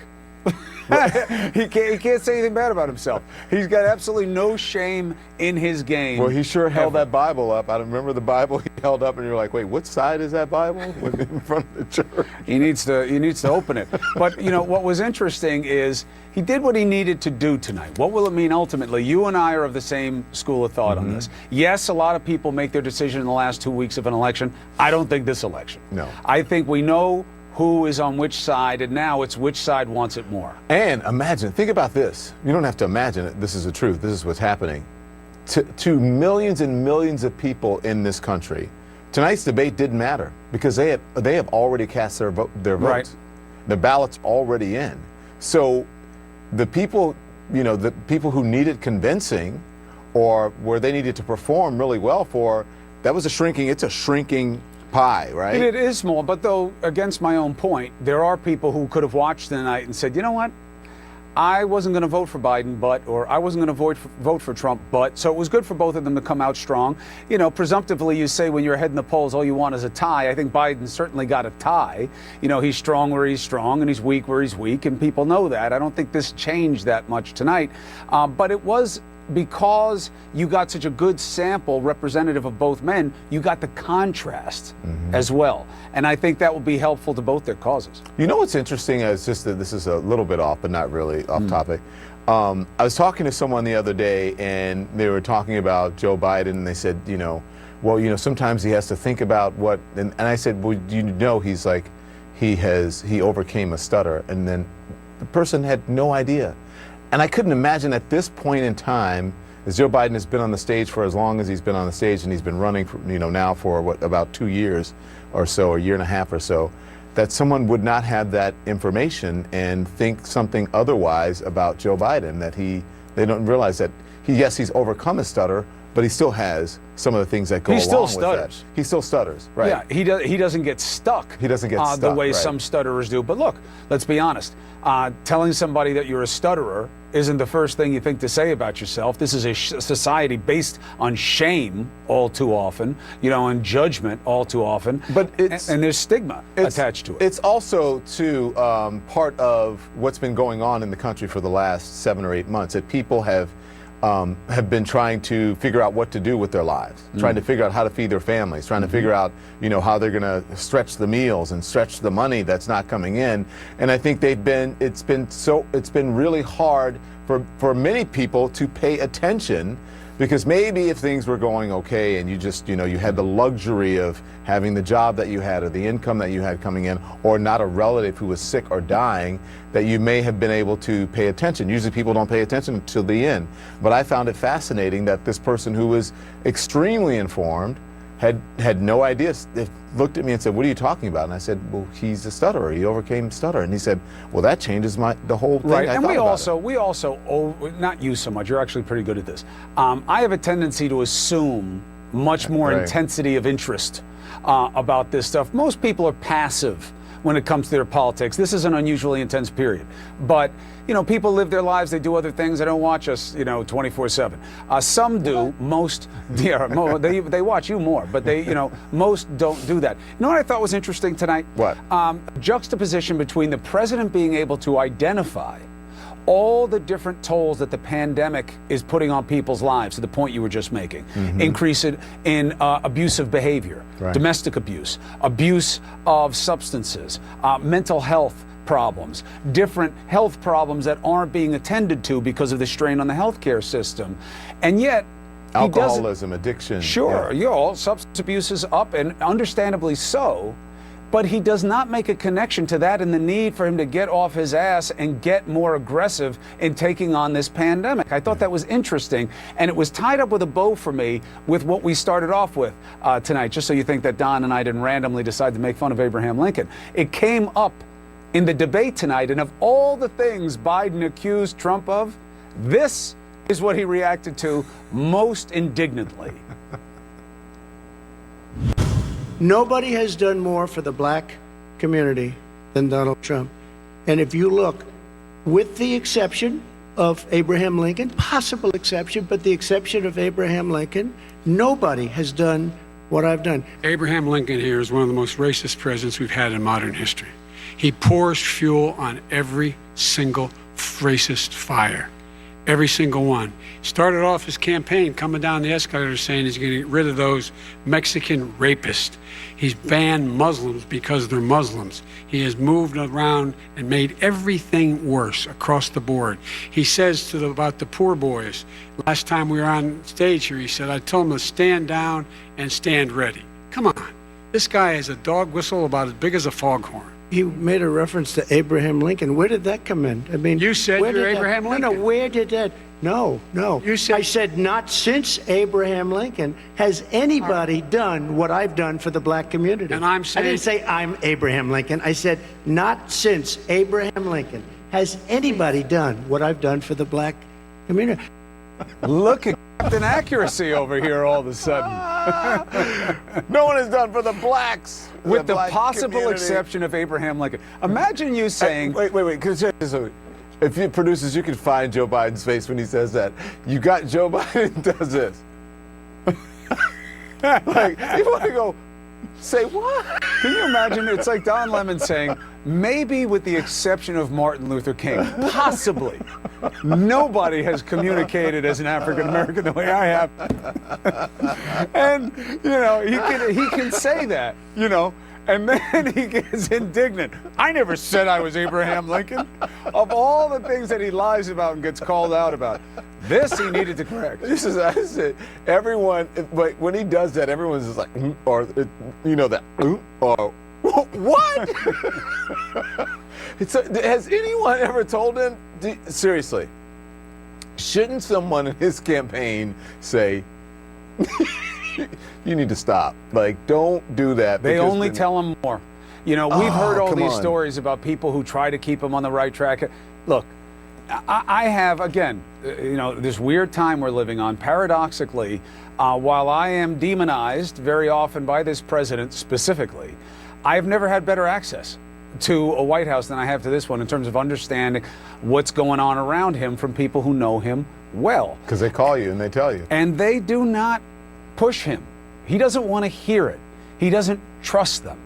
he can't say anything bad about himself. He's got absolutely no shame in his game. Well, he sure held that Bible up. I remember the Bible he held up, and you're like, wait, what side is that Bible? In front of the church. He needs to open it. But you know what was interesting is he did what he needed to do tonight. What will it mean ultimately? You and I are of the same school of thought on this. Yes, a lot of people make their decision in the last 2 weeks of an election. I don't think this election. No. I think we know who is on which side, and now it's which side wants it more. And think about this. You don't have to imagine it. This is the truth. This is what's happening. To millions and millions of people in this country, tonight's debate didn't matter because they have already cast their votes. Right. The ballot's already in. So the people, you know, the people who needed convincing or where they needed to perform really well for, it's a shrinking pie, right? It is small, but though, against my own point, there are people who could have watched tonight and said, you know what? I wasn't going to vote for Biden, or I wasn't going to vote for Trump, but. So it was good for both of them to come out strong. You know, presumptively, you say when you're ahead in the polls, all you want is a tie. I think Biden certainly got a tie. You know, he's strong where he's strong, and he's weak where he's weak, and people know that. I don't think this changed that much tonight, but it was because you got such a good sample representative of both men, you got the contrast as well. And I think that will be helpful to both their causes. You know what's interesting is just that this is a little bit off, but not really off topic. I was talking to someone the other day, and they were talking about Joe Biden, and they said, you know, well, you know, sometimes he has to think about what, and I said, well, you know, he's like, he overcame a stutter, and then the person had no idea. And I couldn't imagine at this point in time, as Joe Biden has been on the stage for as long as he's been on the stage, and he's been running for, you know, now for about 2 years or so, a year and a half or so, that someone would not have that information and think something otherwise about Joe Biden, that they don't realize that he's overcome his stutter, but he still has some of the things that go along with that. He still stutters, right? Yeah, he doesn't get stuck. He doesn't get stuck the way some stutterers do. But look, let's be honest. Telling somebody that you're a stutterer isn't the first thing you think to say about yourself. This is a society based on shame all too often, you know, and judgment all too often. But and there's stigma attached to it. It's also, too, part of what's been going on in the country for the last 7 or 8 months, that people have been trying to figure out what to do with their lives, trying to figure out how to feed their families, trying to figure out, you know, how they're going to stretch the meals and stretch the money that's not coming in. And I think it's been really hard for many people to pay attention, because maybe if things were going okay and you just, you know, you had the luxury of having the job that you had or the income that you had coming in, or not a relative who was sick or dying, that you may have been able to pay attention. Usually people don't pay attention until the end. But I found it fascinating that this person who was extremely informed had no idea. They looked at me and said, "What are you talking about?" And I said, "Well, he's a stutterer. He overcame stutter." And he said, "Well, that changes the whole thing." Right, and we also, not you so much. You're actually pretty good at this. I have a tendency to assume much more intensity of interest about this stuff. Most people are passive when it comes to their politics. This is an unusually intense period. But, you know, people live their lives. They do other things. They don't watch us, you know, 24/7. Some do. Most, yeah, they watch you more. But they, you know, most don't do that. You know what I thought was interesting tonight? What? Juxtaposition between the president being able to identify all the different tolls that the pandemic is putting on people's lives, to the point you were just making. Increase it in abusive behavior, domestic abuse, abuse of substances, mental health problems, different health problems that aren't being attended to because of the strain on the healthcare system. And yet, alcoholism, addiction. Sure, substance abuse is up, and understandably so. But he does not make a connection to that and the need for him to get off his ass and get more aggressive in taking on this pandemic. I thought that was interesting, and it was tied up with a bow for me with what we started off with tonight, just so you think that Don and I didn't randomly decide to make fun of Abraham Lincoln. It came up in the debate tonight, and of all the things Biden accused Trump of, this is what he reacted to most indignantly. Nobody has done more for the black community than Donald Trump. And if you look, with the exception of Abraham Lincoln, possible exception, but the exception of Abraham Lincoln, nobody has done what I've done. Abraham Lincoln here is one of the most racist presidents we've had in modern history. He pours fuel on every single racist fire. Every single one. Started off his campaign coming down the escalator saying he's going to get rid of those Mexican rapists. He's banned Muslims because they're Muslims. He has moved around and made everything worse across the board. He says about the poor boys, last time we were on stage here, he said, I told them to stand down and stand ready. Come on. This guy has a dog whistle about as big as a foghorn. He made a reference to Abraham Lincoln. Where did that come in? I mean, you said you're Abraham Lincoln. No, where did that? No. You said. I said not since Abraham Lincoln has anybody done what I've done for the black community. And I'm saying. I didn't say I'm Abraham Lincoln. I said not since Abraham Lincoln has anybody done what I've done for the black community. Look at Captain Accuracy over here all of a sudden. No one has done for the blacks. With the possible exception of Abraham Lincoln. Imagine you saying... Wait. If you producers, you can find Joe Biden's face when he says that. You got Joe Biden does this. Like, you want to go, say what? Can you imagine? It's like Don Lemon saying, maybe with the exception of Martin Luther King, possibly, nobody has communicated as an African American the way I have. And, you know, he can say that, you know, and then he gets indignant. I never said I was Abraham Lincoln. Of all the things that he lies about and gets called out about, this he needed to correct. This is, I said, everyone, but when he does that, everyone's just like, or, you know, that, or, what? Has anyone ever told him? Seriously, shouldn't someone in his campaign say, you need to stop? Like, don't do that. They only tell him more. You know, we've heard all these stories about people who try to keep him on the right track. Look, I have, again, you know, this weird time we're living on. Paradoxically, while I am demonized very often by this president specifically, I've never had better access to a White House than I have to this one in terms of understanding what's going on around him from people who know him well. Because they call you and they tell you. And they do not push him. He doesn't want to hear it. He doesn't trust them.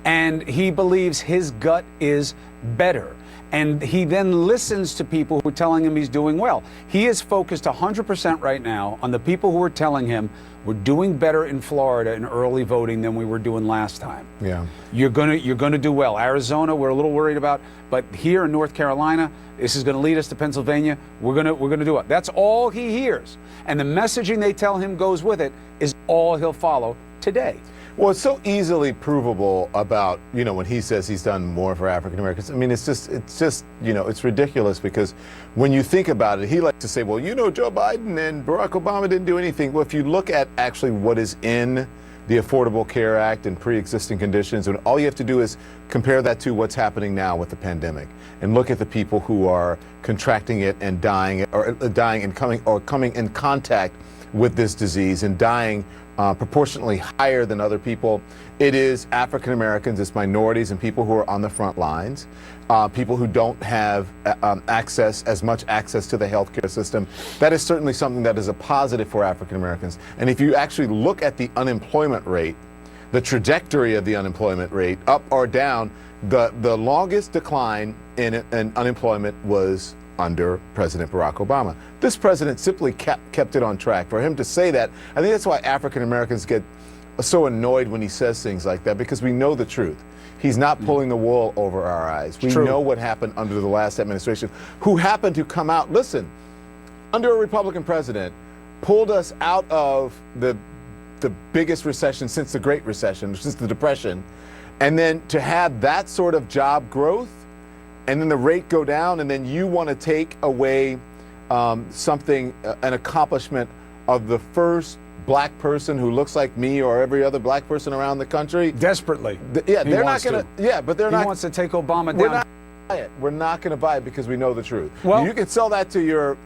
And he believes his gut is better. And he then listens to people who are telling him he's doing well. He is focused 100% right now on the people who are telling him we're doing better in Florida in early voting than we were doing last time. Yeah. You're gonna do well. Arizona, we're a little worried about, but here in North Carolina, this is gonna lead us to Pennsylvania. We're gonna do it. That's all he hears. And the messaging they tell him goes with it is all he'll follow today. Well, it's so easily provable about, you know, when he says he's done more for African Americans. I mean, it's just, you know, it's ridiculous because when you think about it, he likes to say, well, you know, Joe Biden and Barack Obama didn't do anything. Well, if you look at actually what is in the Affordable Care Act and pre-existing conditions, and all you have to do is compare that to what's happening now with the pandemic and look at the people who are contracting it and dying, or dying and coming in contact with this disease and dying proportionately higher than other people. It is African Americans, it's minorities and people who are on the front lines, people who don't have as much access to the healthcare system. That is certainly something that is a positive for African Americans. And if you actually look at the unemployment rate, the trajectory of the unemployment rate, up or down, the longest decline in unemployment was under President Barack Obama. This president simply kept it on track. For him to say that, I think that's why African Americans get so annoyed when he says things like that, because we know the truth. He's not pulling the wool over our eyes. We know what happened under the last administration, who happened to come out, listen, under a Republican president, pulled us out of the biggest recession since the Great Recession, since the Depression, and then to have that sort of job growth, and then the rate go down, and then you want to take away an accomplishment of the first black person who looks like me or every other black person around the country. Desperately. They're not going to. Yeah, but they're not. He wants to take Obama down. We're not going to buy it because we know the truth. Well, you can sell that to your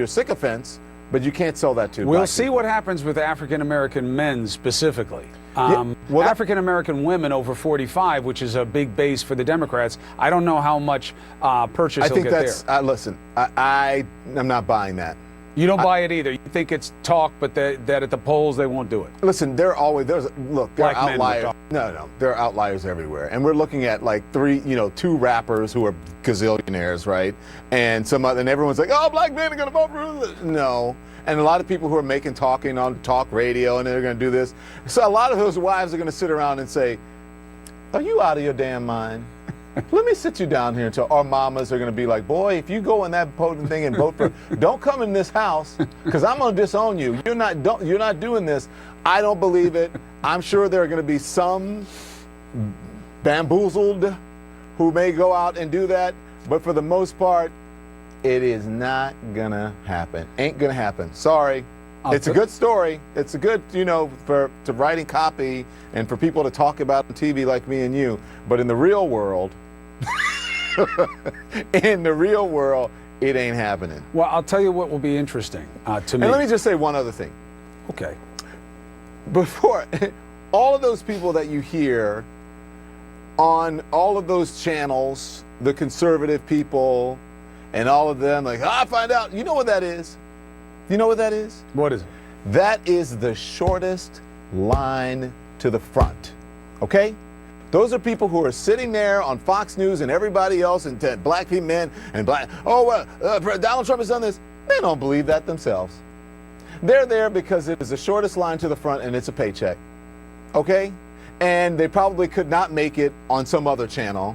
sycophants, but you can't sell that to. We'll see what happens with African American men specifically. African American women over 45, which is a big base for the Democrats. I don't know how much purchase I he'll think get that's. there. Listen, I'm not buying that. You don't buy it either. You think it's talk, but that at the polls they won't do it. Listen, there are outliers. No, there are outliers everywhere, and we're looking at like two rappers who are gazillionaires, right? And and everyone's like, oh, black men are going to vote for. No. And a lot of people who are talking on talk radio, and they're going to do this. So a lot of those wives are going to sit around and say, are you out of your damn mind? Let me sit you down here until our mamas are going to be like, boy, if you go in that potent thing and vote for, don't come in this house because I'm going to disown you. You're not doing this. I don't believe it. I'm sure there are going to be some bamboozled who may go out and do that. But for the most part, it is not going to happen. Ain't going to happen. Sorry. It's a good story. It's a good, to writing copy and for people to talk about on TV like me and you. But in the real world, it ain't happening. Well, I'll tell you what will be interesting to me. And let me just say one other thing. Okay. Before, all of those people that you hear on all of those channels, the conservative people, and all of them, like, I find out, you know what that is? You know what that is? What is it? That is the shortest line to the front, okay? Those are people who are sitting there on Fox News and everybody else, and black people, men, and Donald Trump has done this. They don't believe that themselves. They're there because it is the shortest line to the front and it's a paycheck, okay? And they probably could not make it on some other channel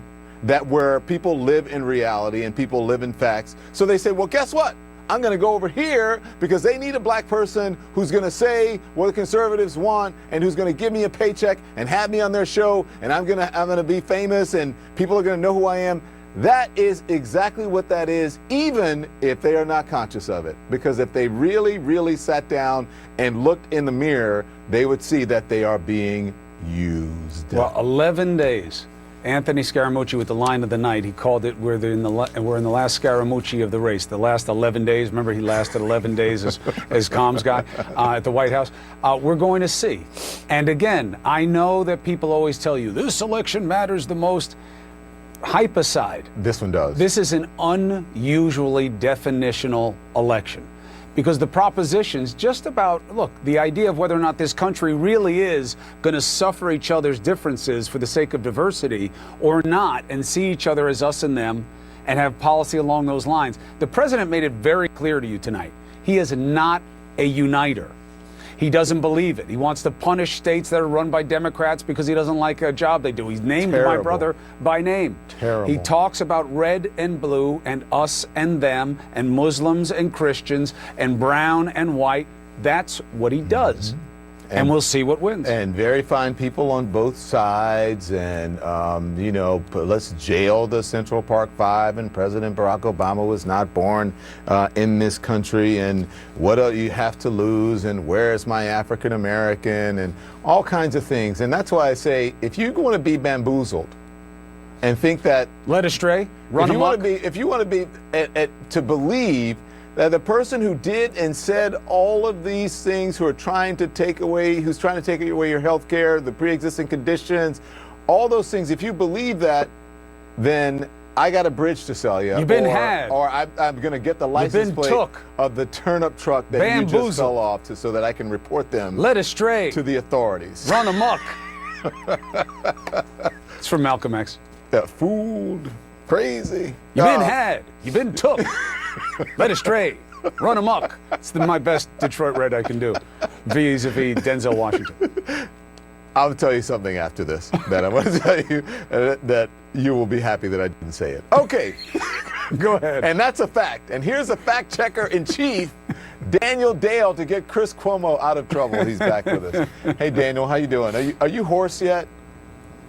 where people live in reality and people live in facts. So they say, well, guess what? I'm going to go over here because they need a black person who's going to say what the conservatives want and who's going to give me a paycheck and have me on their show, and I'm going to be famous and people are going to know who I am. That is exactly what that is, even if they are not conscious of it. Because if they really, really sat down and looked in the mirror, they would see that they are being used. Well, 11 days. Anthony Scaramucci with the line of the night. He called it, we're in the last Scaramucci of the race. The last 11 days. Remember, he lasted 11 days as comms guy at the White House. We're going to see. And again, I know that people always tell you, this election matters the most. Hype aside. This one does. This is an unusually definitional election. Because the propositions just about, look, the idea of whether or not this country really is going to suffer each other's differences for the sake of diversity or not and see each other as us and them and have policy along those lines. The president made it very clear to you tonight. He is not a uniter. He doesn't believe it. He wants to punish states that are run by Democrats because he doesn't like a job they do. He's named my brother by name. Terrible. He talks about red and blue and us and them and Muslims and Christians and brown and white. That's what he does. And we'll see what wins. And very fine people on both sides. And, let's jail the Central Park Five. And President Barack Obama was not born in this country. And what do you have to lose? And where's my African American? And all kinds of things. And that's why I say, if you want to be bamboozled and think that. Led astray, run amok. If you want to be to believe that the person who did and said all of these things, who's trying to take away your health care, the pre-existing conditions, all those things, if you believe that, then I got a bridge to sell you. You've been had. Or I'm going to get the license plate of the turnip truck that you just fell off so that I can report them led astray to the authorities. Run amok. It's from Malcolm X. That fooled, crazy. You've been had. You've been took. Led astray. Run amok. It's my best Detroit Red I can do. Vis-a-vis Denzel Washington. I'll tell you something after this that I want to tell you that you will be happy that I didn't say it. Okay. Go ahead. And that's a fact. And here's a fact checker in chief, Daniel Dale, to get Chris Cuomo out of trouble. He's back with us. Hey, Daniel, how you doing? Are you hoarse yet?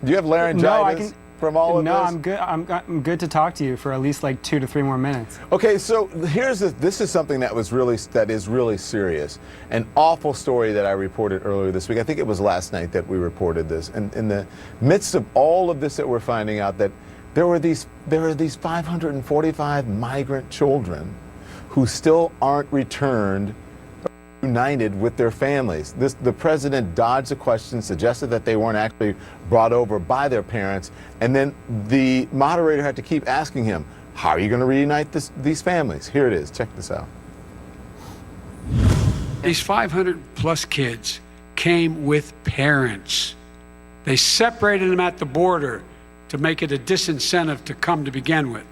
Do you have laryngitis from all of this? No, I'm good. I'm good to talk to you for at least like 2 to 3 more minutes. Okay, so this is something that is really serious. An awful story that I reported earlier this week. I think it was last night that we reported this. And in the midst of all of this that we're finding out, that there are these 545 migrant children who still aren't returned, united with their families. The president dodged the question, suggested that they weren't actually brought over by their parents, and then the moderator had to keep asking him, how are you going to reunite these families? Here it is. Check this out. These 500 plus kids came with parents. They separated them at the border to make it a disincentive to come to begin with.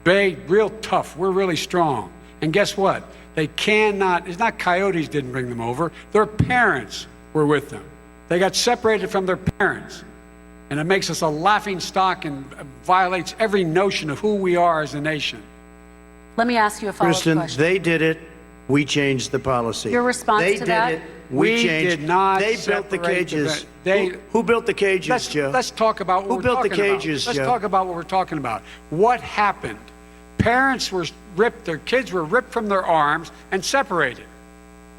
Real tough. We're really strong. And guess what? They cannot, it's not coyotes didn't bring them over. Their parents were with them. They got separated from their parents. And it makes us a laughing stock and violates every notion of who we are as a nation. Let me ask you a follow-up Kristen, question. they did it. We changed the policy. Your response they to that? They did it. We changed. Did not They built the cages. They, who built the cages, Joe? Let's talk about what who we're built the talking cages, about. Joe? Let's talk about what we're talking about. What happened? Parents were ripped, their kids were ripped from their arms and separated.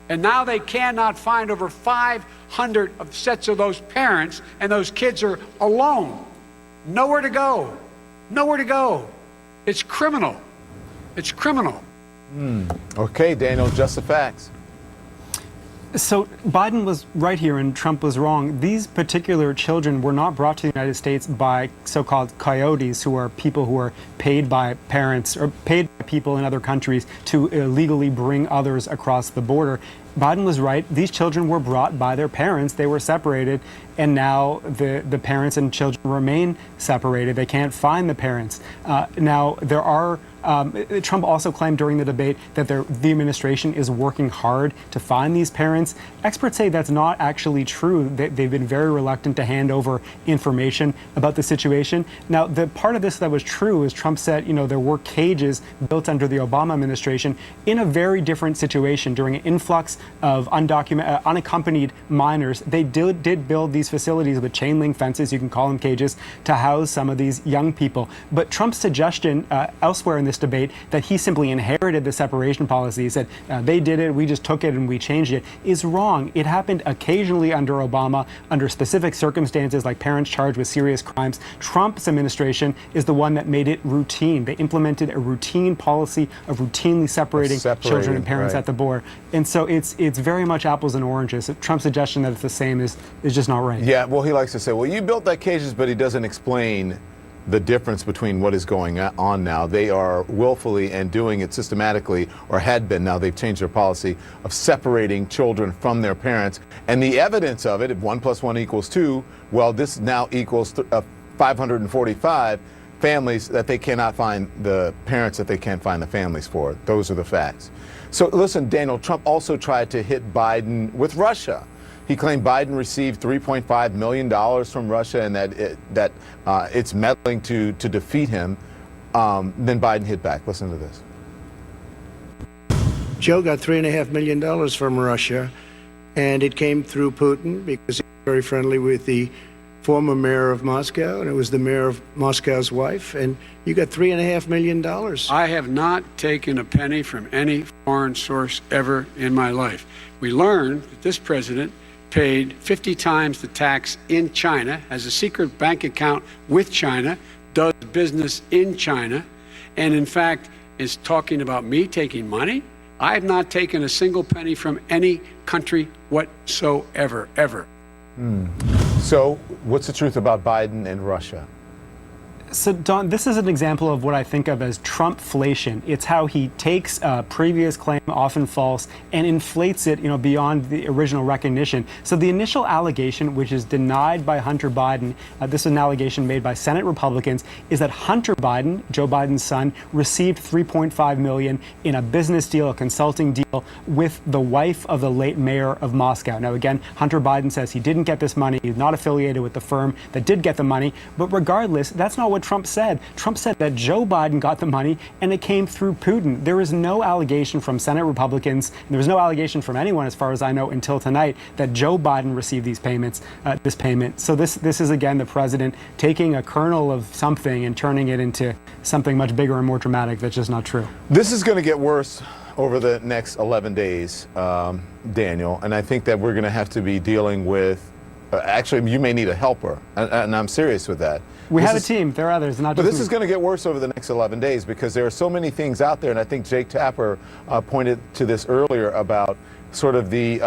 And now they cannot find over 500 of sets of those parents, and those kids are alone. Nowhere to go. Nowhere to go. It's criminal. It's criminal. Okay, Daniel, just the facts. So Biden was right here and Trump was wrong. These particular children were not brought to the United States by so-called coyotes, who are people who are paid by parents or paid by people in other countries to illegally bring others across the border. Biden was right. These children were brought by their parents. They were separated, and now the parents and children remain separated. They can't find the parents. Now, there are Trump also claimed during the debate that the administration is working hard to find these parents. Experts say that's not actually true. They've been very reluctant to hand over information about the situation. Now, the part of this that was true is Trump said, there were cages built under the Obama administration in a very different situation during an influx of unaccompanied minors. They did build these facilities with chain link fences, you can call them cages, to house some of these young people. But Trump's suggestion elsewhere in this debate that he simply inherited the separation policy, he said they did it, we just took it and we changed it, is wrong. It happened occasionally under Obama, under specific circumstances like parents charged with serious crimes. Trump's administration is the one that made it routine. They implemented a routine policy of routinely separating children and parents at the border. And so it's very much apples and oranges. Trump's suggestion that it's the same is just not right. Yeah, well, he likes to say, well, you built that cages, but he doesn't explain the difference between what is going on now. They are willfully and doing it systematically, or had been. Now they've changed their policy of separating children from their parents. And the evidence of it, if 1 + 1 = 2, well, this now equals 545 families that they cannot find the parents, that they can't find the families for. Those are the facts. So listen, Daniel, Trump also tried to hit Biden with Russia. He claimed Biden received $3.5 million from Russia and that it's meddling to defeat him. Then Biden hit back. Listen to this. Joe got $3.5 million from Russia, and it came through Putin because he was very friendly with the former mayor of Moscow, and it was the mayor of Moscow's wife, and you got $3.5 million. I have not taken a penny from any foreign source ever in my life. We learned that this president paid 50 times the tax in China, has a secret bank account with China, does business in China, and in fact is talking about me taking money. I have not taken a single penny from any country whatsoever, ever. So, what's the truth about Biden and Russia? So, Don, this is an example of what I think of as Trumpflation. It's how he takes a previous claim, often false, and inflates it, beyond the original recognition. So the initial allegation, which is denied by Hunter Biden, this is an allegation made by Senate Republicans, is that Hunter Biden, Joe Biden's son, received $3.5 million in a business deal, a consulting deal, with the wife of the late mayor of Moscow. Now, again, Hunter Biden says he didn't get this money. He's not affiliated with the firm that did get the money. But regardless, that's not what Trump said. Trump said that Joe Biden got the money and it came through Putin. There is no allegation from Senate Republicans, and there was no allegation from anyone, as far as I know, until tonight, that Joe Biden received these payments, this payment. So this is, again, the president taking a kernel of something and turning it into something much bigger and more dramatic that's just not true. This is going to get worse over the next 11 days, Daniel, and I think that we're going to have to be dealing with, actually, you may need a helper, and I'm serious with that. We have a team. There are others, not just But this me. is going to get worse over the next 11 days because there are so many things out there, and I think Jake Tapper pointed to this earlier about sort of the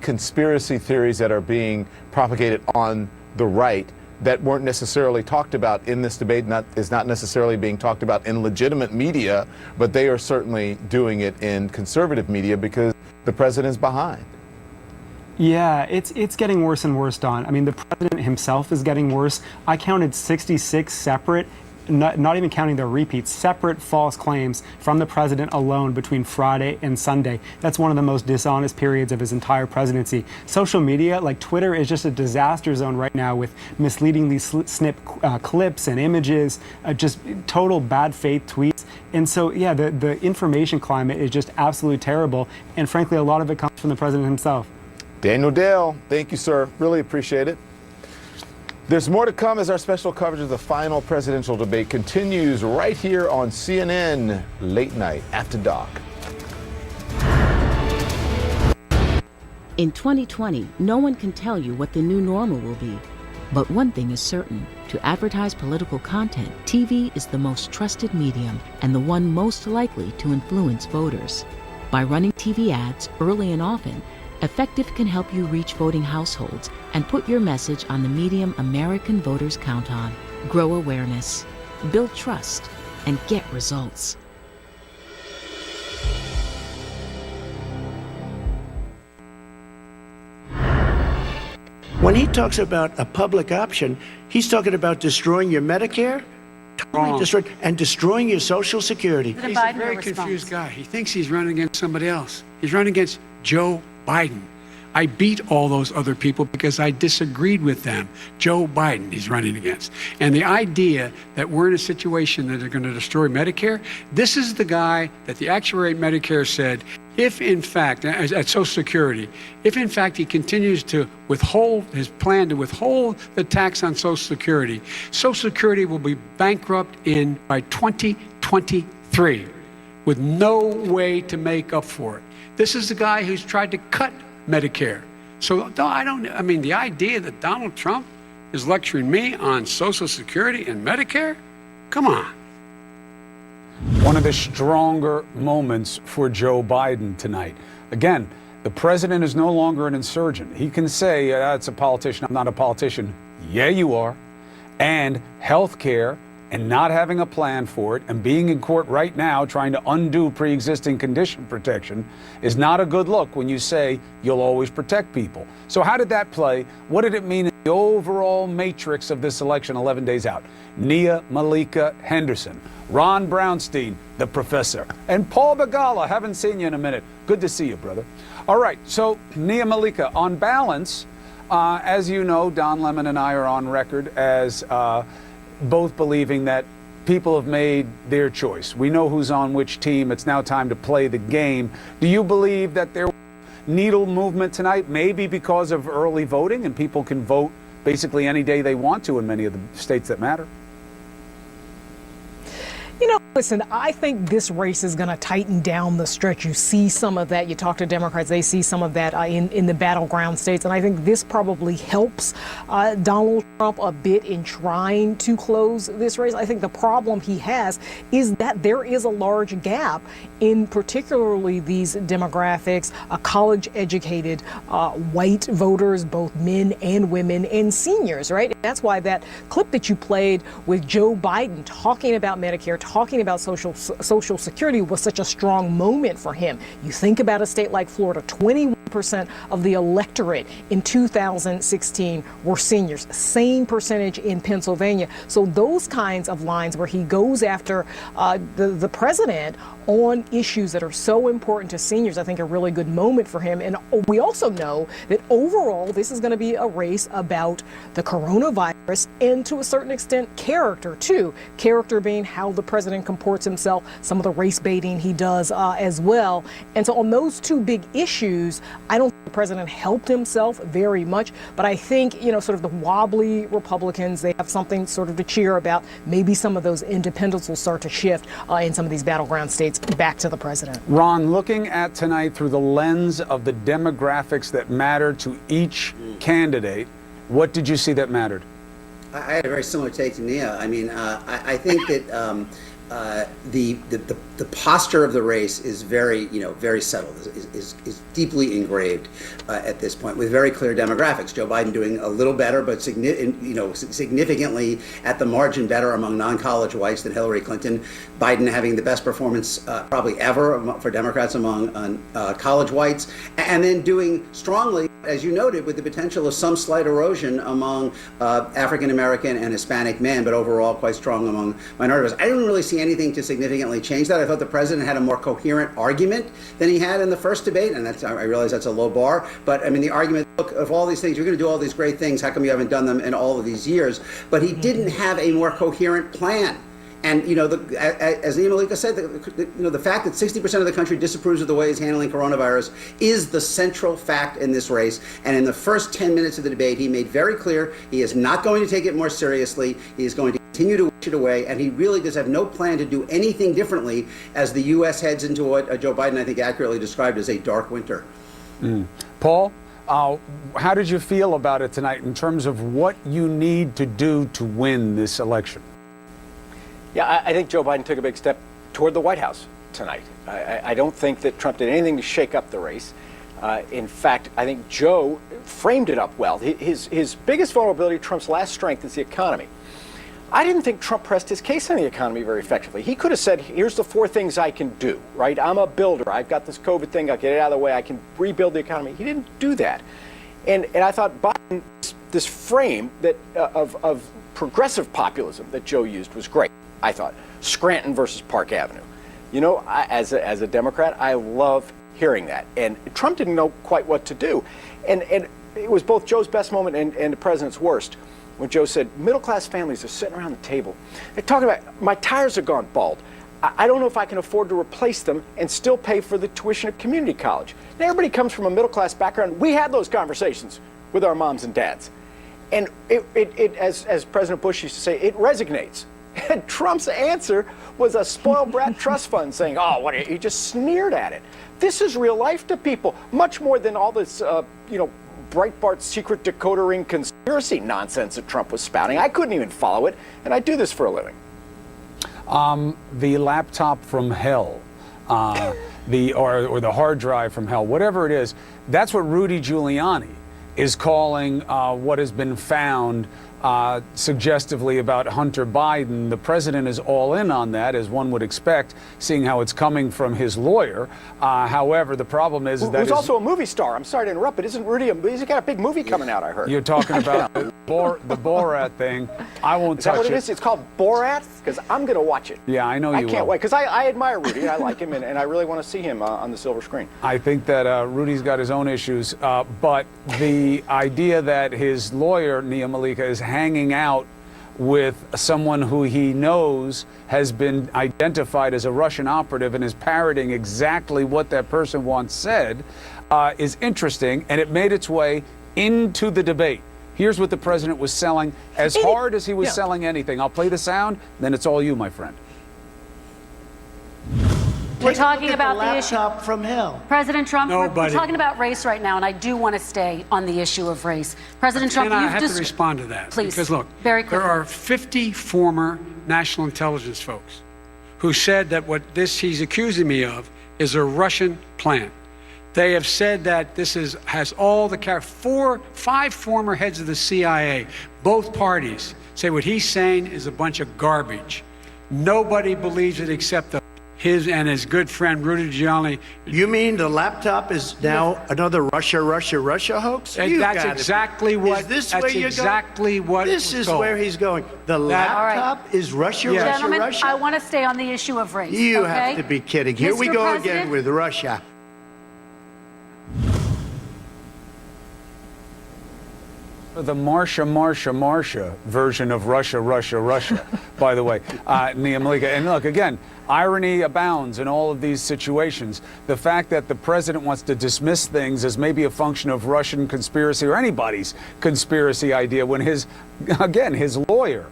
conspiracy theories that are being propagated on the right that weren't necessarily talked about in this debate, is not necessarily being talked about in legitimate media, but they are certainly doing it in conservative media because the president's behind. Yeah, it's getting worse and worse, Don. I mean, the president himself is getting worse. I counted 66 separate, not even counting the repeats, separate false claims from the president alone between Friday and Sunday. That's one of the most dishonest periods of his entire presidency. Social media, like Twitter, is just a disaster zone right now with misleadingly snip clips and images, just total bad faith tweets. And so, yeah, the information climate is just absolutely terrible. And frankly, a lot of it comes from the president himself. Daniel Dale, thank you, sir. Really appreciate it. There's more to come as our special coverage of the final presidential debate continues right here on CNN Late Night After Dark. In 2020, no one can tell you what the new normal will be. But one thing is certain. To advertise political content, TV is the most trusted medium and the one most likely to influence voters. By running TV ads early and often, Effective can help you reach voting households and put your message on the medium American voters count on. Grow awareness, build trust, and get results. When he talks about a public option, he's talking about destroying your Medicare, destroying your Social Security. He's a very confused guy. He thinks he's running against somebody else. He's running against Joe Biden. I beat all those other people because I disagreed with them. Joe Biden he's running against. And the idea that we're in a situation that they're going to destroy Medicare, this is the guy that the actuary at Medicare said, if in fact, at Social Security, if in fact he continues to withhold his plan to withhold the tax on Social Security will be bankrupt by 2023 with no way to make up for it. This is the guy who's tried to cut Medicare. So the idea that Donald Trump is lecturing me on Social Security and Medicare, come on. One of the stronger moments for Joe Biden tonight. Again, the president is no longer an insurgent. He can say, it's a politician, I'm not a politician. Yeah, you are. And health care and not having a plan for it and being in court right now trying to undo pre-existing condition protection is not a good look when you say you'll always protect people. So how did that play? What did it mean in the overall matrix of this election 11 days out? Nia Malika Henderson, Ron Brownstein, the professor, and Paul Begala. Haven't seen you in a minute. Good to see you, brother. All right, so Nia Malika, on balance, as you know, Don Lemon and I are on record as both believing that people have made their choice. We know who's on which team. It's now time to play the game. Do you believe that there was needle movement tonight, maybe because of early voting and people can vote basically any day they want to in many of the states that matter? You know, Listen, I think this race is going to tighten down the stretch. You see some of that. You talk to Democrats, they see some of that in the battleground states. And I think this probably helps Donald Trump a bit in trying to close this race. I think the problem he has is that there is a large gap in particularly these demographics, college-educated white voters, both men and women, and seniors, right? That's why that clip that you played with Joe Biden talking about Medicare, talking about Social Security was such a strong moment for him. You think about a state like Florida, 21% of the electorate in 2016 were seniors, same percentage in Pennsylvania. So those kinds of lines where he goes after the president on issues that are so important to seniors, I think a really good moment for him. And we also know that overall, this is going to be a race about the coronavirus and to a certain extent, character too. Character being how the president comports himself, some of the race baiting he does as well. And so on those two big issues, I don't think the president helped himself very much, but I think, sort of the wobbly Republicans, they have something sort of to cheer about. Maybe some of those independents will start to shift in some of these battleground states back to the president. Ron, looking at tonight through the lens of the demographics that matter to each candidate, what did you see that mattered? I had a very similar take to Nia. I mean, I think that the posture of the race is very, very settled, is deeply engraved at this point with very clear demographics. Joe Biden doing a little better, but significantly at the margin better among non-college whites than Hillary Clinton. Biden having the best performance probably ever for Democrats among college whites, and then doing strongly, as you noted, with the potential of some slight erosion among African American and Hispanic men, but overall quite strong among minorities. I didn't really see anything to significantly change that. I thought the president had a more coherent argument than he had in the first debate, and I realize that's a low bar, but I mean the argument, look, of all these things, you're going to do all these great things, how come you haven't done them in all of these years? But he didn't have a more coherent plan. And, as Nia Malika said, the fact that 60% of the country disapproves of the way he's handling coronavirus is the central fact in this race. And in the first 10 minutes of the debate, he made very clear he is not going to take it more seriously. He is going to continue to wish it away. And he really does have no plan to do anything differently as the U.S. heads into what Joe Biden, I think, accurately described as a dark winter. Paul, how did you feel about it tonight in terms of what you need to do to win this election? Yeah, I think Joe Biden took a big step toward the White House tonight. I don't think that Trump did anything to shake up the race. In fact, I think Joe framed it up well. His biggest vulnerability, Trump's last strength, is the economy. I didn't think Trump pressed his case on the economy very effectively. He could have said, here's the 4 things I can do, right? I'm a builder. I've got this COVID thing. I'll get it out of the way. I can rebuild the economy. He didn't do that. And I thought Biden, this frame that of progressive populism that Joe used was great. I thought Scranton versus Park Avenue. As a Democrat, I love hearing that. And Trump didn't know quite what to do. And it was both Joe's best moment and the president's worst when Joe said, middle-class families are sitting around the table. They're talking about, my tires are gone bald. I don't know if I can afford to replace them and still pay for the tuition at community college. And everybody comes from a middle-class background. We had those conversations with our moms and dads. And as President Bush used to say, it resonates. And Trump's answer was a spoiled brat trust fund saying, oh, he just sneered at it. This is real life to people, much more than all this, Breitbart secret decoder ring conspiracy nonsense that Trump was spouting. I couldn't even follow it, and I do this for a living. The laptop from hell, or the hard drive from hell, whatever it is, that's what Rudy Giuliani is calling what has been found suggestively about Hunter Biden. The president is all in on that, as one would expect, seeing how it's coming from his lawyer. However, the problem is that he's also a movie star. I'm sorry to interrupt, but isn't Rudy he's got a big movie coming out, I heard. You're talking about the Borat thing. I won't touch it. Is that what it is? It's called Borat? Because I'm going to watch it. Yeah, I know you will. I can't wait, because I admire Rudy. I like him, and I really want to see him on the silver screen. I think that Rudy's got his own issues, but the idea that his lawyer, Nia Malika, is hanging out with someone who he knows has been identified as a Russian operative and is parroting exactly what that person once said is interesting, and it made its way into the debate. Here's what the president was selling, as hard as he was selling anything. I'll play the sound, then it's all you, my friend. We're talking about the issue. Laptop from hell. President Trump, we're Nobody. talking about race right now, and I do want to stay on the issue of race. President Trump, And I you've have just to respond to that. Please, Because look, very there quickly. are 50 former national intelligence folks who said that what he's accusing me of is a Russian plant. They have said that this has all the five former heads of the CIA, both parties, say what he's saying is a bunch of garbage. Nobody believes it except his and his good friend Rudy Giuliani. You mean the laptop is now another Russia hoax? That's exactly what. Is this that's where you're exactly going? what. This is told. where he's going. The laptop is Russia, Gentlemen, Russia. I want to stay on the issue of race. You okay? have to be kidding. Here we Mr. go President, again with Russia. The Marsha version of Russia, by the way, Nia Malika. And look, again, irony abounds in all of these situations. The fact that the president wants to dismiss things as maybe a function of Russian conspiracy or anybody's conspiracy idea when his lawyer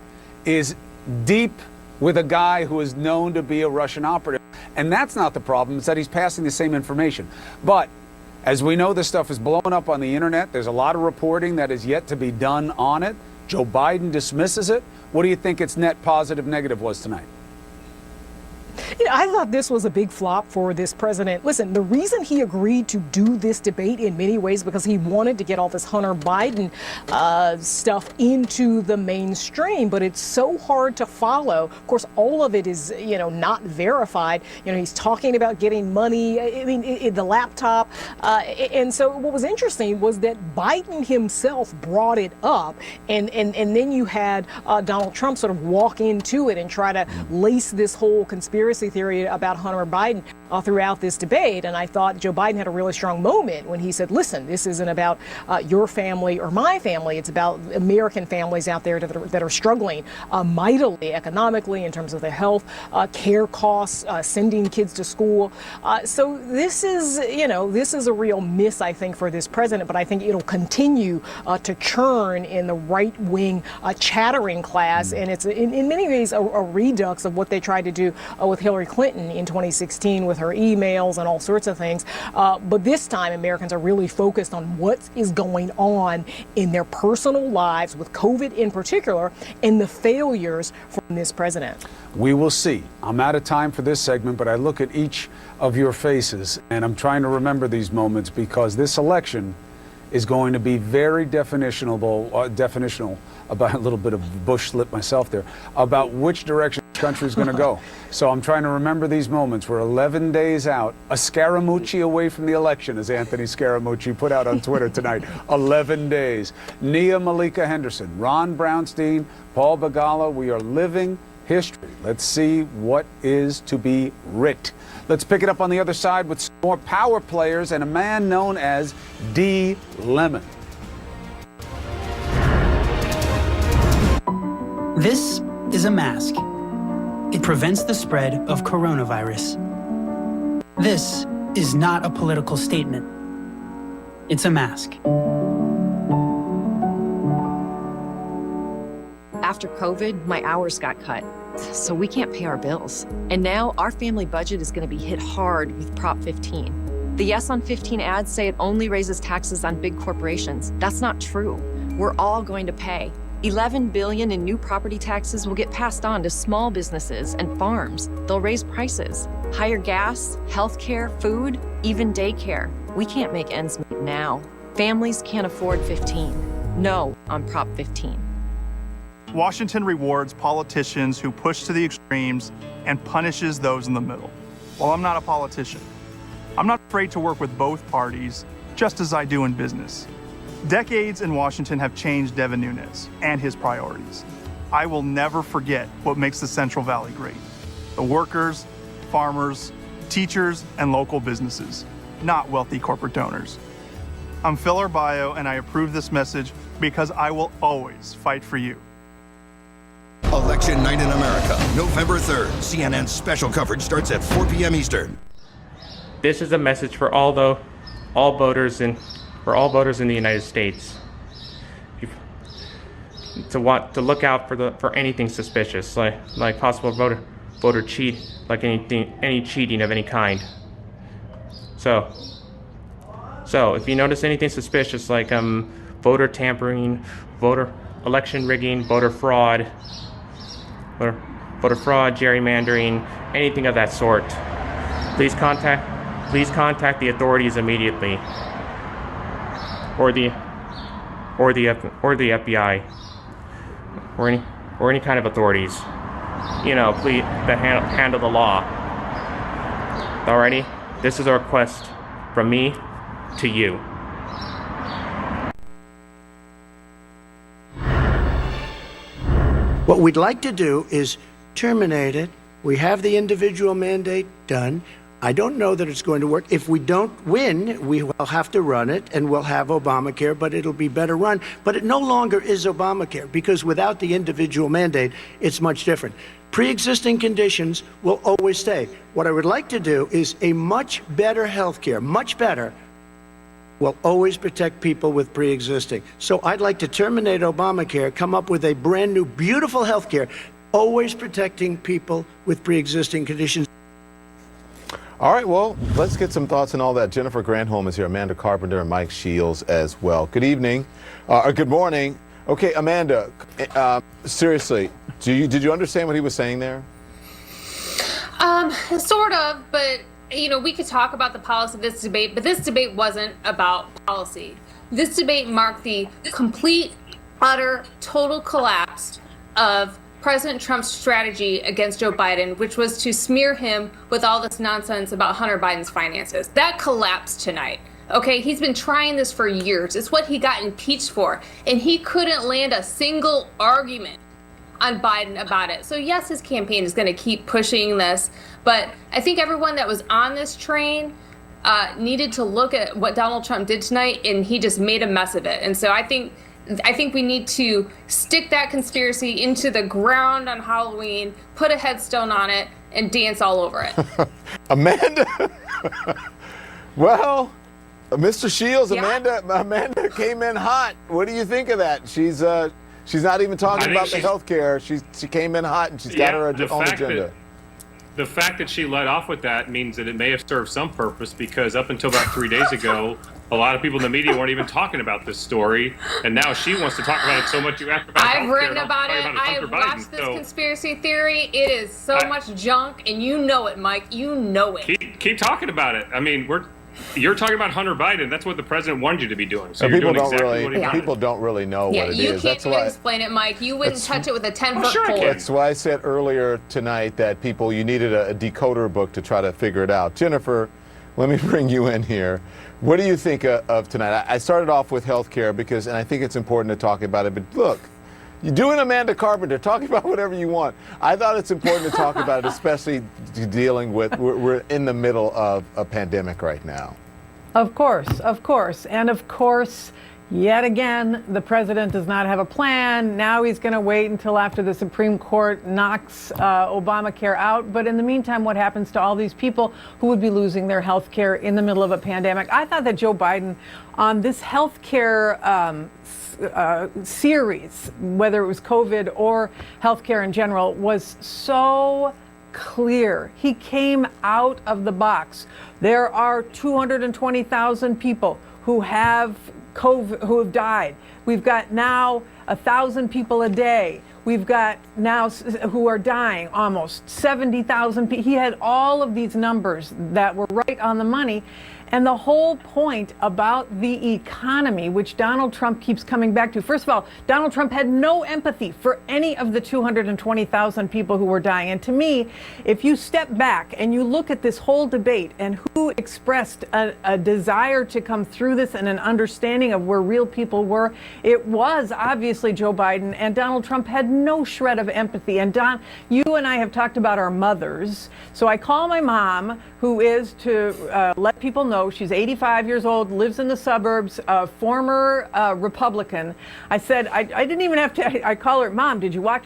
is deep with a guy who is known to be a Russian operative. And that's not the problem, it's that he's passing the same information. But as we know, this stuff is blowing up on the internet. There's a lot of reporting that is yet to be done on it. Joe Biden dismisses it. What do you think its net positive, negative was tonight? You know, I thought this was a big flop for this president. Listen, the reason he agreed to do this debate in many ways because he wanted to get all this Hunter Biden stuff into the mainstream, but it's so hard to follow. Of course, all of it is, not verified. He's talking about getting money, the laptop. And so what was interesting was that Biden himself brought it up, and then you had Donald Trump sort of walk into it and try to lace this whole conspiracy theory about Hunter Biden throughout this debate. And I thought Joe Biden had a really strong moment when he said, listen, this isn't about your family or my family. It's about American families out there that are struggling mightily economically in terms of their health, care costs, sending kids to school. So this is a real miss, I think, for this president. But I think it'll continue to churn in the right-wing chattering class. And it's in many ways a redux of what they tried to do with Hillary Clinton in 2016 with her emails and all sorts of things. But this time, Americans are really focused on what is going on in their personal lives with COVID in particular and the failures from this president. We will see. I'm out of time for this segment, but I look at each of your faces and I'm trying to remember these moments because this election is going to be very definitional about a little bit of Bush slip myself there, about which direction the country is going to go. So I'm trying to remember these moments. We're 11 days out, a Scaramucci away from the election, as Anthony Scaramucci put out on Twitter tonight. 11 days. Nia Malika Henderson, Ron Brownstein, Paul Begala, we are living history. Let's see what is to be writ. Let's pick it up on the other side with some more power players and a man known as D. Lemon. This is a mask. It prevents the spread of coronavirus. This is not a political statement. It's a mask. After COVID, my hours got cut, so we can't pay our bills. And now our family budget is going to be hit hard with Prop 15. The Yes on 15 ads say it only raises taxes on big corporations. That's not true. We're all going to pay. $11 billion in new property taxes will get passed on to small businesses and farms. They'll raise prices. Higher gas, healthcare, food, even daycare. We can't make ends meet now. Families can't afford 15. No on Prop 15. Washington rewards politicians who push to the extremes and punishes those in the middle. Well, I'm not a politician. I'm not afraid to work with both parties, just as I do in business. Decades in Washington have changed Devin Nunes and his priorities. I will never forget what makes the Central Valley great. The workers, farmers, teachers, and local businesses, not wealthy corporate donors. I'm Phil Arbaio, and I approve this message because I will always fight for you. Election Night in America, November 3rd. CNN's special coverage starts at 4 p.m. Eastern. This is a message for all voters in the United States. To look out for anything suspicious, like possible voter any cheating of any kind. So if you notice anything suspicious like voter tampering, voter election rigging, voter fraud, gerrymandering, anything of that sort, please contact the authorities immediately, or the FBI, or any kind of authorities, please, that handle the law. Alrighty, this is a request from me to you. What we'd like to do is terminate it. We have the individual mandate done. I don't know that it's going to work. If we don't win, we will have to run it, and we'll have Obamacare, but it'll be better run. But it no longer is Obamacare, because without the individual mandate, it's much different. Pre-existing conditions will always stay. What I would like to do is a much better health care, much better, will always protect people with pre-existing. So I'd like to terminate Obamacare, come up with a brand new, beautiful health care, always protecting people with pre-existing conditions. All right, well, let's get some thoughts on all that. Jennifer Granholm is here, Amanda Carpenter, and Mike Shields as well. Good evening, or good morning. Okay, Amanda, seriously, did you understand what he was saying there? Sort of, but we could talk about the policy of this debate, but this debate wasn't about policy. This debate marked the complete, utter, total collapse of President Trump's strategy against Joe Biden, which was to smear him with all this nonsense about Hunter Biden's finances. That collapsed tonight. Okay, he's been trying this for years. It's what he got impeached for, and he couldn't land a single argument on Biden about it. So yes, his campaign is going to keep pushing this, but I think everyone that was on this train needed to look at what Donald Trump did tonight, and he just made a mess of it. And so I think we need to stick that conspiracy into the ground on Halloween, put a headstone on it, and dance all over it. Amanda, well, Mr. Shields, Yeah. Amanda came in hot. What do you think of that? She's not even talking about the health care. She came in hot, and she's got her own agenda. The fact that she led off with that means that it may have served some purpose, because up until about 3 days ago, a lot of people in the media weren't even talking about this story, and now she wants to talk about it so much. You asked about I've healthcare, written about it. I've watched this conspiracy theory. It is so much junk, and you know it, Mike. You know it. Keep talking about it. I mean, you're talking about Hunter Biden. That's what the president wanted you to be doing. So people you're doing exactly what he wanted. People don't really know what it is. You can't even explain it, Mike. You wouldn't touch it with a 10-foot pole. That's why I said earlier tonight that you needed a decoder book to try to figure it out. Jennifer, let me bring you in here. What do you think of tonight? I started off with healthcare and I think it's important to talk about it. But look, you're doing Amanda Carpenter, talking about whatever you want. I thought it's important to talk about it, especially dealing with, we're in the middle of a pandemic right now. Of course. And of course, yet again, the president does not have a plan. Now he's going to wait until after the Supreme Court knocks Obamacare out. But in the meantime, what happens to all these people who would be losing their health care in the middle of a pandemic? I thought that Joe Biden, on this health care series, whether it was COVID or healthcare in general, was so clear. He came out of the box. There are 220,000 people who have COVID, who have died. We've got now 1,000 people a day. We've got now who are dying, almost 70,000 people. He had all of these numbers that were right on the money. And the whole point about the economy, which Donald Trump keeps coming back to, first of all, Donald Trump had no empathy for any of the 220,000 people who were dying. And to me, if you step back and you look at this whole debate and who expressed a desire to come through this and an understanding of where real people were, it was obviously Joe Biden, and Donald Trump had no shred of empathy. And Don, you and I have talked about our mothers. So I call my mom, who is, to let people know, she's 85 years old, lives in the suburbs, former Republican. I said, I didn't even have to, I call her, Mom, did you watch?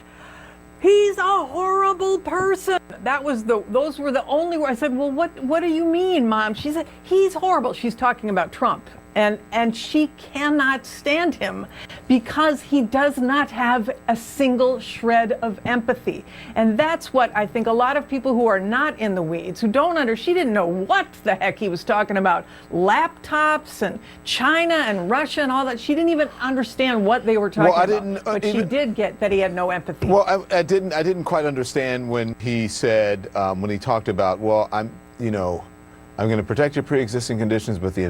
He's a horrible person. Those were the only words. I said, well, what do you mean, Mom? She said, he's horrible. She's talking about Trump. And she cannot stand him because he does not have a single shred of empathy. And that's what I think a lot of people who are not in the weeds, who don't she didn't know what the heck he was talking about. Laptops and China and Russia and all that. She didn't even understand what they were talking about. But she did get that he had no empathy. Well, I didn't quite understand when he said, when he talked about, well, I'm going to protect your pre-existing conditions with the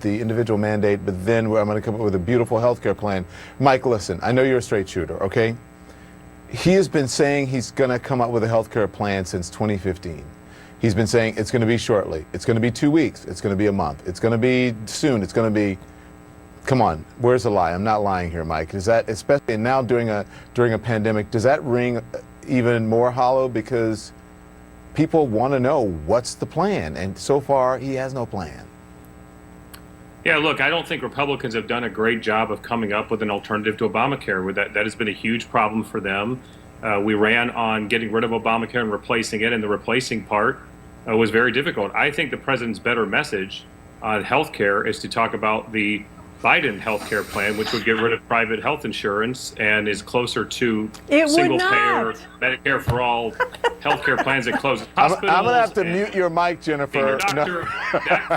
individual mandate, but then I'm going to come up with a beautiful health care plan. Mike, listen, I know you're a straight shooter, okay? He has been saying he's going to come up with a health care plan since 2015. He's been saying it's going to be shortly. It's going to be 2 weeks. It's going to be a month. It's going to be soon. It's going to be... Come on, where's the lie? I'm not lying here, Mike. Is that, especially now during a pandemic, does that ring even more hollow? Because people want to know what's the plan, and so far he has no plan. Yeah, look, I don't think Republicans have done a great job of coming up with an alternative to Obamacare. That has been a huge problem for them. We ran on getting rid of Obamacare and replacing it, and the replacing part was very difficult. I think the president's better message on health care is to talk about the Biden health care plan, which would get rid of private health insurance and is closer to single-payer Medicare for all health care plans that close hospitals. I'm going to have to mute your mic, Jennifer.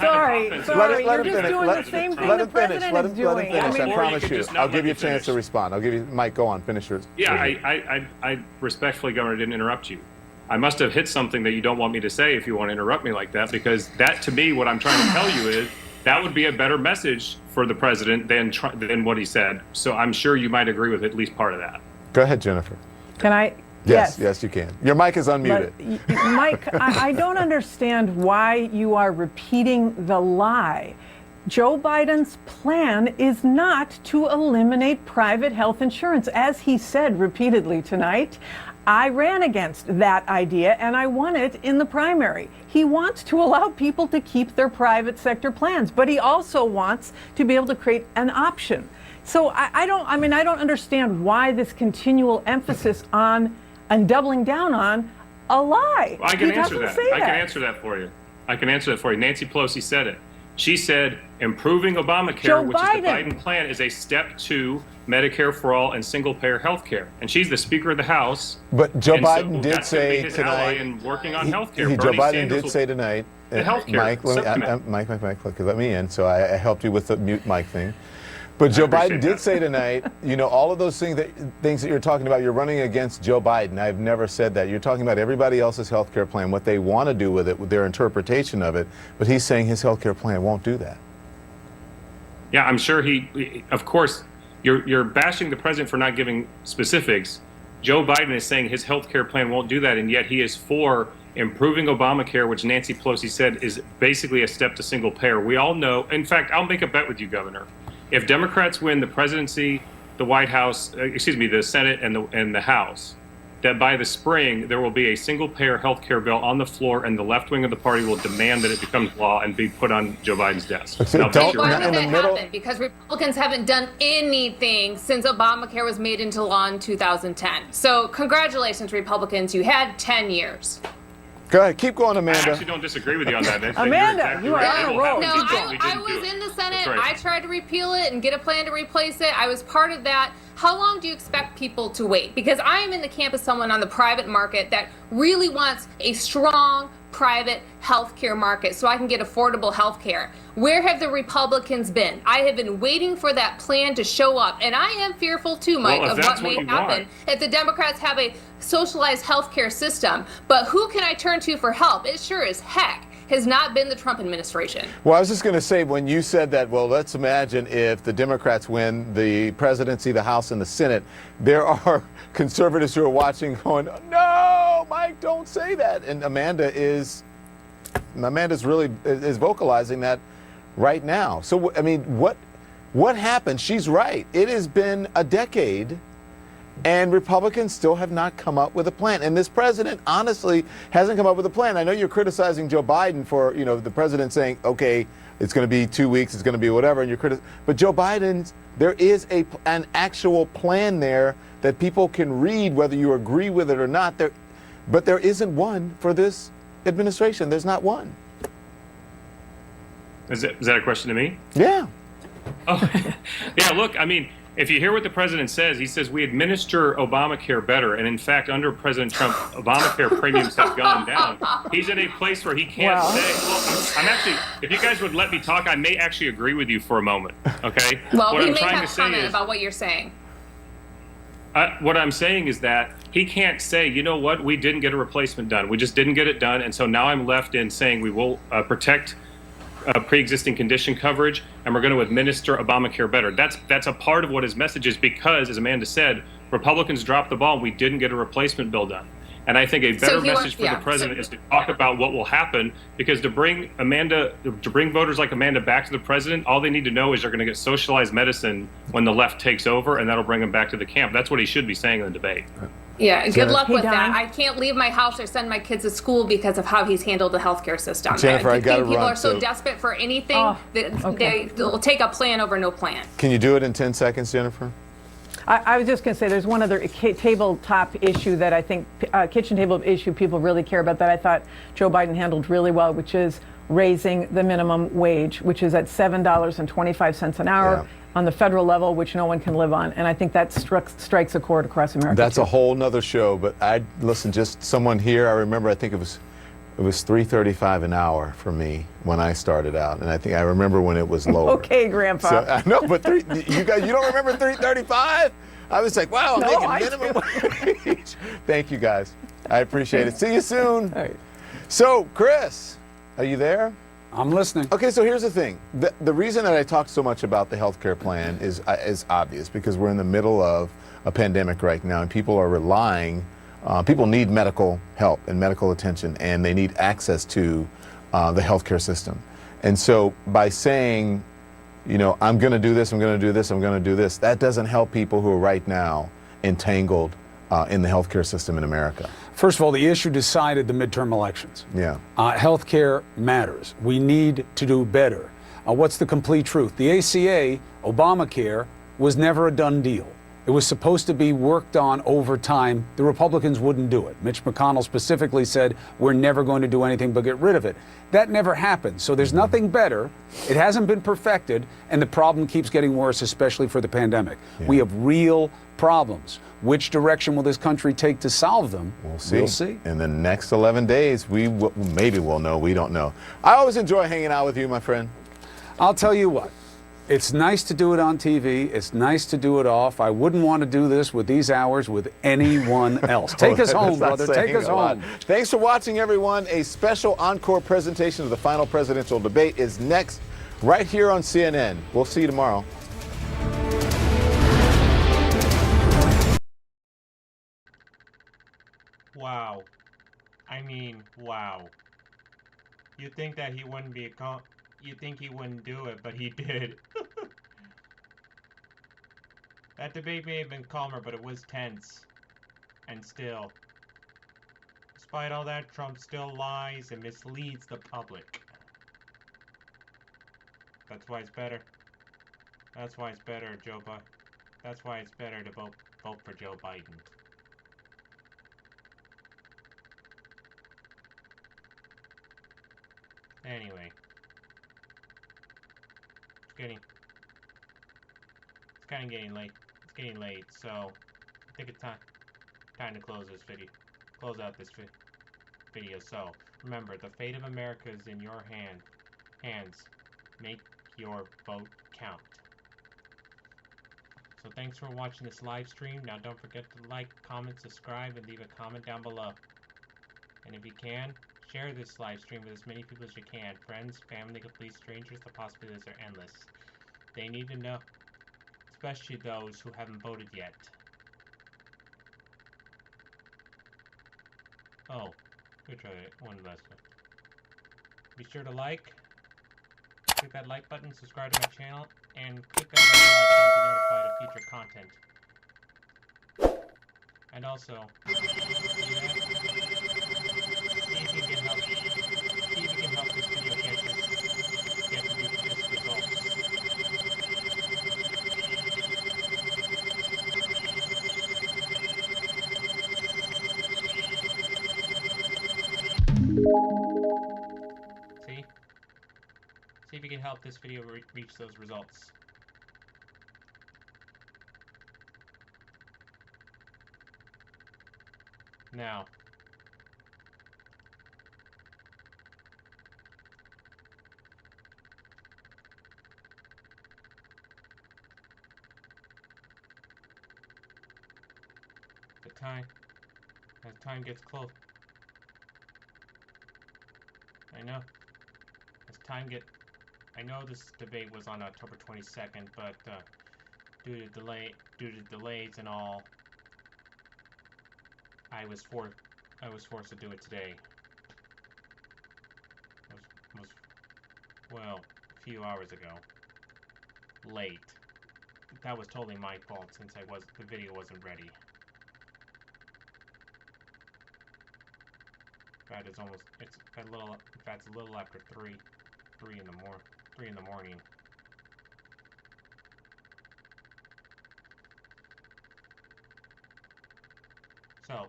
Sorry, you're just doing the same thing the president is doing. Let him finish, I promise you. I'll give you a chance to respond. I'll give you, Mike, go on, finish yours. Yeah, I respectfully, Governor, didn't interrupt you. I must have hit something that you don't want me to say if you want to interrupt me like that, because that, to me, what I'm trying to tell you is that would be a better message for the president than what he said. So I'm sure you might agree with at least part of that. Go ahead, Jennifer. Can I? Yes, you can. Your mic is unmuted. But, Mike, I don't understand why you are repeating the lie. Joe Biden's plan is not to eliminate private health insurance. As he said repeatedly tonight, I ran against that idea and I won it in the primary. He wants to allow people to keep their private sector plans, but he also wants to be able to create an option. So I don't understand why this continual emphasis on and doubling down on a lie. Well, I can answer that. I can answer that for you. Nancy Pelosi said it. She said improving Obamacare, which is the Biden plan, is a step to Medicare for all and single-payer health care. And she's the Speaker of the House. But Joe Biden did say tonight, in working on health care. Joe Biden did say tonight, Mike, let me in. So I helped you with the mute mic thing. But Joe Biden did say tonight, all of those things that you're talking about, you're running against Joe Biden. I've never said that. You're talking about everybody else's health care plan, what they want to do with it, with their interpretation of it. But he's saying his health care plan won't do that. Yeah, I'm sure of course, you're bashing the president for not giving specifics. Joe Biden is saying his health care plan won't do that, and yet he is for improving Obamacare, which Nancy Pelosi said is basically a step to single payer. We all know, in fact, I'll make a bet with you, Governor. If Democrats win the presidency, the White House, the Senate and the House, that by the spring there will be a single-payer health care bill on the floor, and the left wing of the party will demand that it becomes law and be put on Joe Biden's desk. Why would that happen? Because Republicans haven't done anything since Obamacare was made into law in 2010. So congratulations, Republicans. You had 10 years. Go ahead, keep going, Amanda. I actually don't disagree with you on that. Amanda, you are on a roll. No, I was in the Senate. Right. I tried to repeal it and get a plan to replace it. I was part of that. How long do you expect people to wait? Because I am in the camp of someone on the private market that really wants a strong private healthcare market so I can get affordable healthcare. Where have the Republicans been? I have been waiting for that plan to show up, and I am fearful too, Mike, of what may happen if the Democrats have a socialized healthcare system. But who can I turn to for help? It sure as heck has not been the Trump administration. Well, I was just going to say, when you said that, well, let's imagine if the Democrats win the presidency, the House, and the Senate, there are conservatives who are watching going, no, Mike, don't say that. And Amanda's really is vocalizing that right now. So, I mean, what happened? She's right. It has been a decade, and Republicans still have not come up with a plan. And this president, honestly, hasn't come up with a plan. I know you're criticizing Joe Biden for, the president saying, okay, it's going to be 2 weeks, it's going to be whatever, and but Joe Biden's, there is an actual plan there that people can read, whether you agree with it or not. But there isn't one for this administration. There's not one. Is that a question to me? Yeah. Oh, yeah, look, I mean, if you hear what the president says, he says we administer Obamacare better. And in fact, under President Trump, Obamacare premiums have gone down. He's in a place where he can't say, well, I'm actually, if you guys would let me talk, I may actually agree with you for a moment, okay? Well, what he I'm may trying have to say comment is, about what you're saying. what I'm saying is that he can't say, you know what, we didn't get a replacement done. We just didn't get it done. And so now I'm left in saying we will protect pre-existing condition coverage, and we're going to administer Obamacare better. That's a part of what his message is, because, as Amanda said, Republicans dropped the ball and we didn't get a replacement bill done. And I think a better message for the president is to talk about what will happen, because to bring voters like Amanda back to the president, all they need to know is they're going to get socialized medicine when the left takes over, and that'll bring them back to the camp. That's what he should be saying in the debate. Yeah, good luck with Don. that. I can't leave my house or send my kids to school because of how he's handled the healthcare system. Jennifer, I gotta People run, are so so- desperate for anything that they'll take a plan over no plan. Can you do it in 10 seconds, Jennifer? I was just going to say there's one other tabletop issue that I think, kitchen table issue people really care about that I thought Joe Biden handled really well, which is raising the minimum wage, which is at $7.25 an hour on the federal level, which no one can live on. And I think that strikes a chord across America. That's a whole nother show, but listen, just someone here, I remember, I think it was $3.35 an hour for me when I started out, and I remember when it was lower. Okay, Grandpa. So, I know, but you don't remember $3.35? I was like, wow, I'm making minimum wage. Thank you, guys. I appreciate it. See you soon. All right. So, Chris, are you there? I'm listening. Okay, so here's the thing. The reason that I talked so much about the healthcare plan is obvious, because we're in the middle of a pandemic right now, and people are relying. People need medical help and medical attention, and they need access to the healthcare system. And so by saying, I'm going to do this, I'm going to do this, I'm going to do this, that doesn't help people who are right now entangled in the healthcare system in America. First of all, the issue decided the midterm elections. Yeah. Healthcare matters. We need to do better. What's the complete truth? The ACA, Obamacare, was never a done deal. It was supposed to be worked on over time. The Republicans wouldn't do it. Mitch McConnell specifically said, we're never going to do anything but get rid of it. That never happened. So there's nothing better. It hasn't been perfected, and the problem keeps getting worse, especially for the pandemic. Yeah. We have real problems. Which direction will this country take to solve them? We'll see. We'll see. In the next 11 days, maybe we'll know. We don't know. I always enjoy hanging out with you, my friend. I'll tell you what. It's nice to do it on TV. It's nice to do it off. I wouldn't want to do this with these hours with anyone else. Take us home, brother. Take us home. Thanks for watching, everyone. A special encore presentation of the final presidential debate is next, right here on CNN. We'll see you tomorrow. Wow. I mean, wow. You'd think that he wouldn't be you'd think he wouldn't do it, but he did. That debate may have been calmer, but it was tense. And still. Despite all that, Trump still lies and misleads the public. That's why it's better. That's why it's better, Joe Biden. That's why it's better to vote for Joe Biden. Anyway. It's kind of getting late. It's getting late, so I think it's time to close this video. Close out this video. So remember, the fate of America is in your hands. Make your vote count. So thanks for watching this live stream. Now don't forget to like, comment, subscribe, and leave a comment down below. And if you can, share this live stream with as many people as you can. Friends, family, complete strangers, the possibilities are endless. They need to know, especially those who haven't voted yet. Oh, we'll try one last one. Be sure to click that like button, subscribe to my channel, and click that bell icon to be notified of future content. And also, see if you can help this video get this results. See if you you can help this video reach those results. Now, as time gets close, I know this debate was on October 22nd, but due to delays and all, I was forced to do it today. Well, a few hours ago. Late. That was totally my fault since the video wasn't ready. That is almost, it's a little after 3 in the morning. So,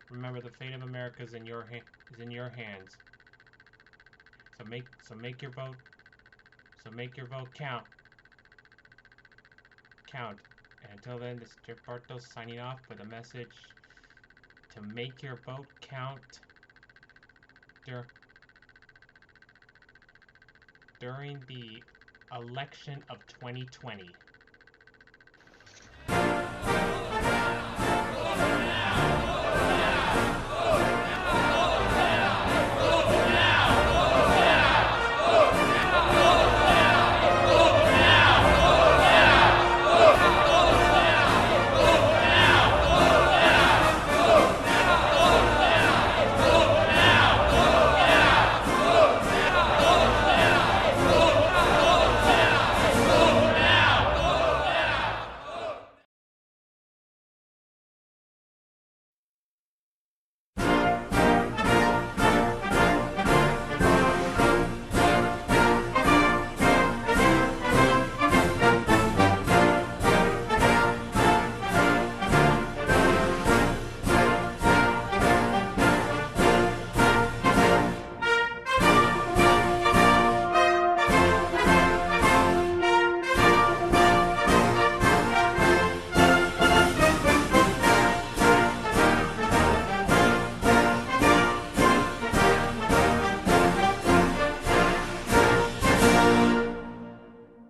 remember, the fate of America is in your hands. So make your vote count. And until then, this is Jeff Bartos signing off with a message to make your vote count during the election of 2020.